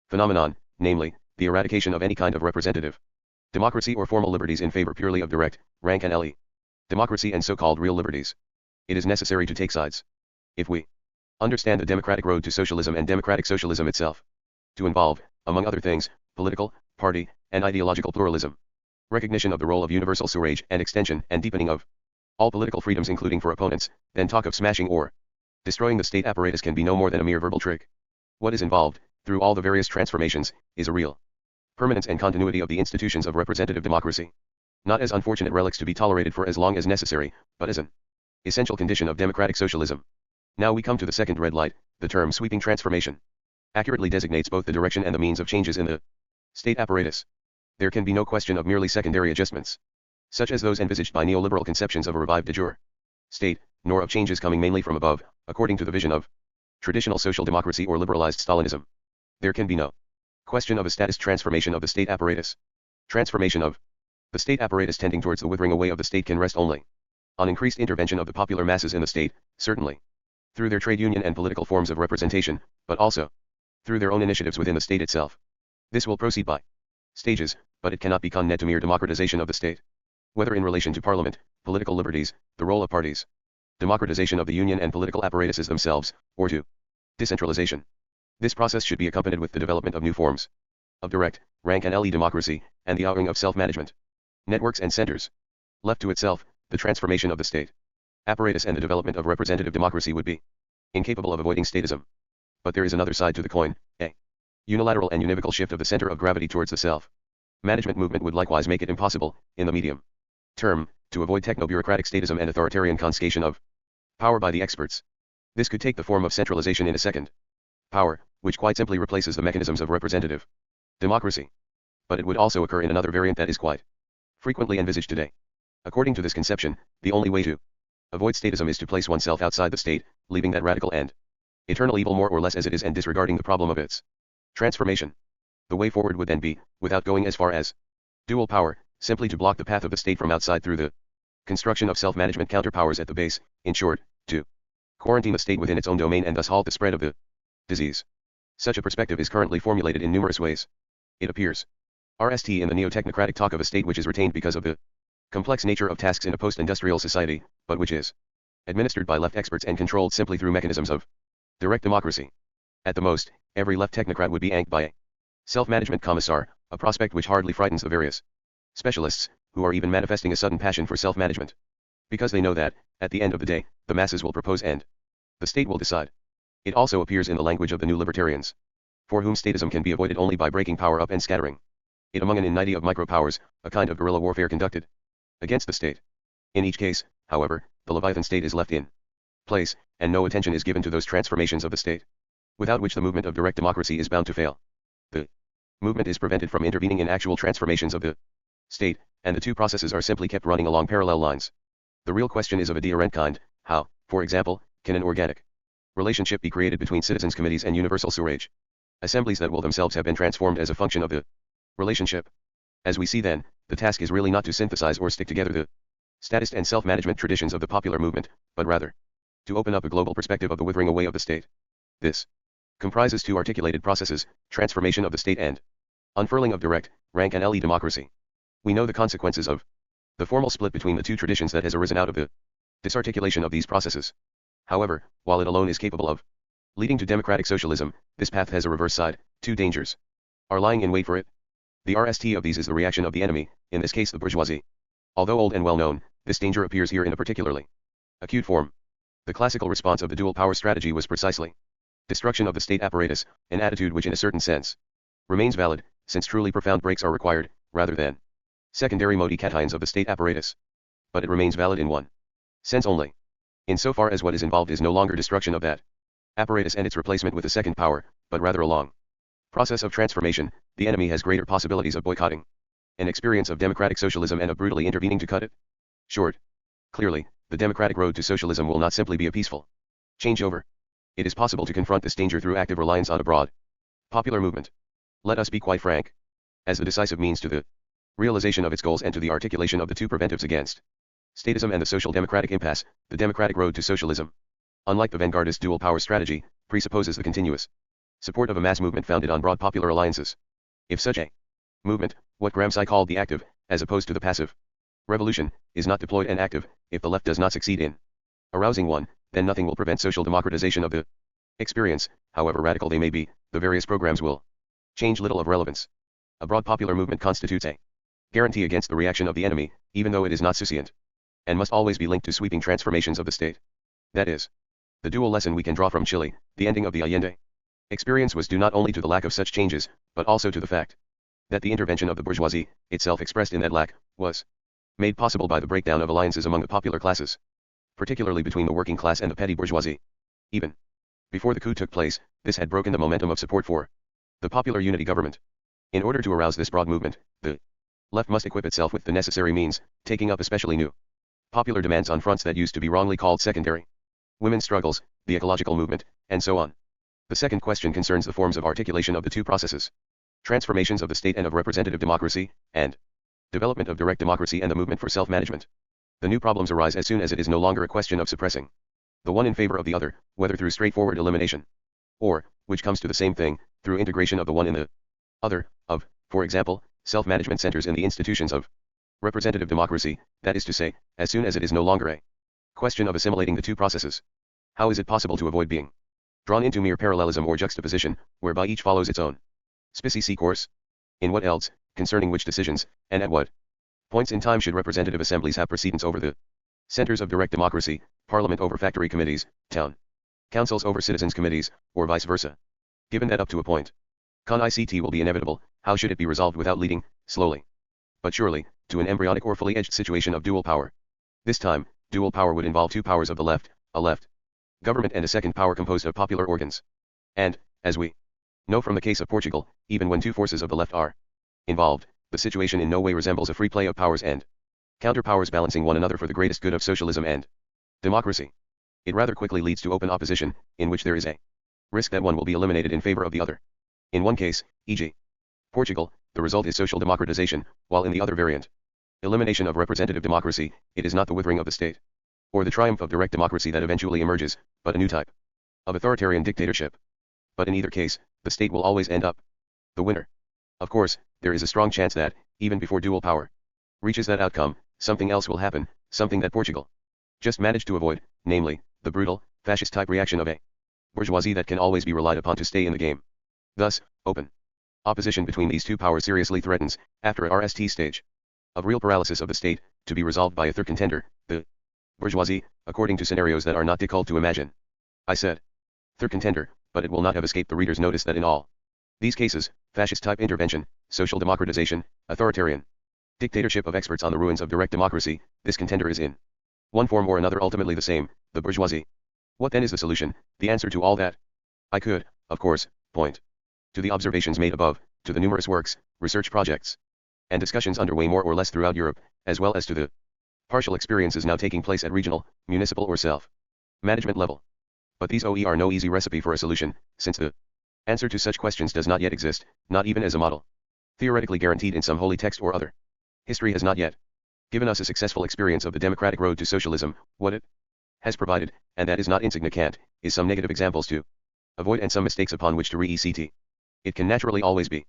phenomenon, namely, the eradication of any kind of representative democracy or formal liberties in favor purely of direct, rank and LE democracy and so-called real liberties. It is necessary to take sides, if we understand the democratic road to socialism and democratic socialism itself, to involve, among other things, political, party, and ideological pluralism, recognition of the role of universal suffrage and extension and deepening of all political freedoms including for opponents, then talk of smashing or destroying the state apparatus can be no more than a mere verbal trick. What is involved, through all the various transformations, is a real permanence and continuity of the institutions of representative democracy, not as unfortunate relics to be tolerated for as long as necessary, but as an essential condition of democratic socialism. Now we come to the second red light. The term sweeping transformation accurately designates both the direction and the means of changes in the state apparatus. There can be no question of merely secondary adjustments, such as those envisaged by neoliberal conceptions of a revived de jure state, nor of changes coming mainly from above, according to the vision of traditional social democracy or liberalized Stalinism. There can be no question of a status transformation of the state apparatus. Transformation of the state apparatus tending towards the withering away of the state can rest only on increased intervention of the popular masses in the state, certainly through their trade union and political forms of representation, but also through their own initiatives within the state itself. This will proceed by stages, but it cannot be condemned to mere democratization of the state, whether in relation to parliament, political liberties, the role of parties, democratization of the union and political apparatuses themselves, or to decentralization. This process should be accompanied with the development of new forms of direct, rank and LE democracy, and the outing of self-management networks and centers. Left to itself, the transformation of the state apparatus and the development of representative democracy would be incapable of avoiding statism. But there is another side to the coin. A unilateral and univocal shift of the center of gravity towards the self-management movement would likewise make it impossible, in the medium term, to avoid techno-bureaucratic statism and authoritarian confiscation of power by the experts. This could take the form of centralization in a second power, which quite simply replaces the mechanisms of representative democracy. But it would also occur in another variant that is quite frequently envisaged today. According to this conception, the only way to avoid statism is to place oneself outside the state, leaving that radical and eternal evil more or less as it is and disregarding the problem of its transformation. The way forward would then be, without going as far as dual power, simply to block the path of the state from outside through the construction of self-management counterpowers at the base, in short, to quarantine the state within its own domain and thus halt the spread of the disease. Such a perspective is currently formulated in numerous ways. It appears RST in the neo-technocratic talk of a state which is retained because of the complex nature of tasks in a post-industrial society, but which is administered by left experts and controlled simply through mechanisms of direct democracy. At the most, every left technocrat would be anked by a self-management commissar, a prospect which hardly frightens the various specialists, who are even manifesting a sudden passion for self-management. Because they know that, at the end of the day, the masses will propose and the state will decide. It also appears in the language of the new libertarians, for whom statism can be avoided only by breaking power up and scattering it among an infinity of micropowers, a kind of guerrilla warfare conducted against the state. In each case, however, the Leviathan state is left in place, and no attention is given to those transformations of the state, without which the movement of direct democracy is bound to fail. The movement is prevented from intervening in actual transformations of the state, and the two processes are simply kept running along parallel lines. The real question is of a deterrent kind: how, for example, can an organic relationship be created between citizens' committees and universal suffrage assemblies that will themselves have been transformed as a function of the relationship? As we see then, the task is really not to synthesize or stick together the statist and self-management traditions of the popular movement, but rather to open up a global perspective of the withering away of the state. This comprises two articulated processes: transformation of the state and unfurling of direct, rank and LE democracy. We know the consequences of the formal split between the two traditions that has arisen out of the disarticulation of these processes. However, while it alone is capable of leading to democratic socialism, this path has a reverse side. Two dangers are lying in wait for it. The RST of these is the reaction of the enemy, in this case the bourgeoisie. Although old and well known, this danger appears here in a particularly acute form. The classical response of the dual power strategy was precisely destruction of the state apparatus, an attitude which in a certain sense remains valid, since truly profound breaks are required, rather than secondary modi cations of the state apparatus. But it remains valid in one sense only. Insofar as what is involved is no longer destruction of that apparatus and its replacement with a second power, but rather a long process of transformation, the enemy has greater possibilities of boycotting an experience of democratic socialism and of brutally intervening to cut it short. Clearly, the democratic road to socialism will not simply be a peaceful changeover. It is possible to confront this danger through active reliance on a broad popular movement. Let us be quite frank. As the decisive means to the realization of its goals and to the articulation of the two preventives against statism and the social democratic impasse, the democratic road to socialism, unlike the vanguardist dual power strategy, presupposes the continuous support of a mass movement founded on broad popular alliances. If such a movement, what Gramsci called the active, as opposed to the passive revolution, is not deployed and active, if the left does not succeed in arousing one, then nothing will prevent social democratization of the experience. However radical they may be, the various programs will change little of relevance. A broad popular movement constitutes a guarantee against the reaction of the enemy, even though it is not sufficient, and must always be linked to sweeping transformations of the state. That is the dual lesson we can draw from Chile. The ending of the Allende experience was due not only to the lack of such changes, but also to the fact that the intervention of the bourgeoisie, itself expressed in that lack, was made possible by the breakdown of alliances among the popular classes, particularly between the working class and the petty bourgeoisie. Even before the coup took place, this had broken the momentum of support for the popular unity government. In order to arouse this broad movement, the left must equip itself with the necessary means, taking up especially new popular demands on fronts that used to be wrongly called secondary: women's struggles, the ecological movement, and so on. The second question concerns the forms of articulation of the two processes: transformations of the state and of representative democracy, and development of direct democracy and the movement for self-management. The new problems arise as soon as it is no longer a question of suppressing the one in favor of the other, whether through straightforward elimination, or, which comes to the same thing, through integration of the one in the other, of, for example, self-management centers in the institutions of representative democracy, that is to say, as soon as it is no longer a question of assimilating the two processes. How is it possible to avoid being drawn into mere parallelism or juxtaposition, whereby each follows its own species course? In what else, concerning which decisions, and at what points in time should representative assemblies have precedence over the centers of direct democracy, parliament over factory committees, town councils over citizens committees, or vice versa? Given that up to a point, con-ICT will be inevitable, how should it be resolved without leading, slowly but surely, to an embryonic or fully edged situation of dual power? This time, dual power would involve two powers of the left, a left government and a second power composed of popular organs. And, as we know from the case of Portugal, even when two forces of the left are involved, the situation in no way resembles a free play of powers and counterpowers balancing one another for the greatest good of socialism and democracy. It rather quickly leads to open opposition, in which there is a risk that one will be eliminated in favor of the other. In one case, e.g., Portugal, the result is social democratization, while in the other variant, elimination of representative democracy, it is not the withering of the state, or the triumph of direct democracy that eventually emerges, but a new type of authoritarian dictatorship. But in either case, the state will always end up the winner. Of course, there is a strong chance that, even before dual power reaches that outcome, something else will happen, something that Portugal just managed to avoid, namely, the brutal, fascist-type reaction of a bourgeoisie that can always be relied upon to stay in the game. Thus, open opposition between these two powers seriously threatens, after a RST stage of real paralysis of the state, to be resolved by a third contender, the bourgeoisie, according to scenarios that are not difficult to imagine. I said third contender, but it will not have escaped the reader's notice that in all these cases, fascist-type intervention, social democratization, authoritarian dictatorship of experts on the ruins of direct democracy, this contender is in one form or another ultimately the same, the bourgeoisie. What then is the solution, the answer to all that? I could, of course, point to the observations made above, to the numerous works, research projects, and discussions underway more or less throughout Europe, as well as to the partial experiences now taking place at regional, municipal or self-management level. But these are no easy recipe for a solution, since the answer to such questions does not yet exist, not even as a model, theoretically guaranteed in some holy text or other. History has not yet given us a successful experience of the democratic road to socialism. What it has provided, and that is not insignificant, is some negative examples to avoid and some mistakes upon which to re-ECT. It can naturally always be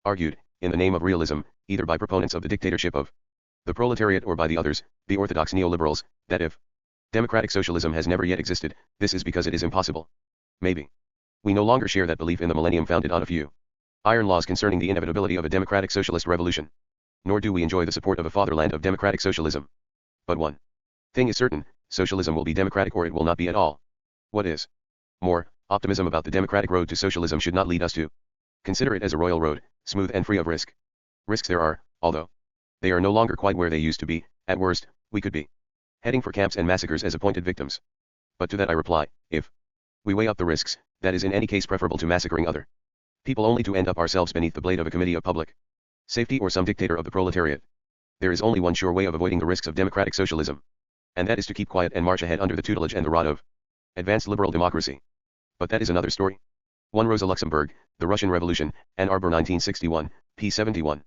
argued, in the name of realism, either by proponents of the dictatorship of the proletariat or by the others, the orthodox neoliberals, that if democratic socialism has never yet existed, this is because it is impossible. Maybe we no longer share that belief in the millennium founded on a few iron laws concerning the inevitability of a democratic socialist revolution. Nor do we enjoy the support of a fatherland of democratic socialism. But one thing is certain, socialism will be democratic or it will not be at all. What is more, optimism about the democratic road to socialism should not lead us to consider it as a royal road, smooth and free of risk. Risks there are, although they are no longer quite where they used to be. At worst, we could be heading for camps and massacres as appointed victims. But to that I reply, if we weigh up the risks, that is in any case preferable to massacring other people only to end up ourselves beneath the blade of a committee of public safety or some dictator of the proletariat. There is only one sure way of avoiding the risks of democratic socialism, and that is to keep quiet and march ahead under the tutelage and the rod of advanced liberal democracy. But that is another story. 1 Rosa Luxemburg, The Russian Revolution, Ann Arbor 1961, p. 71.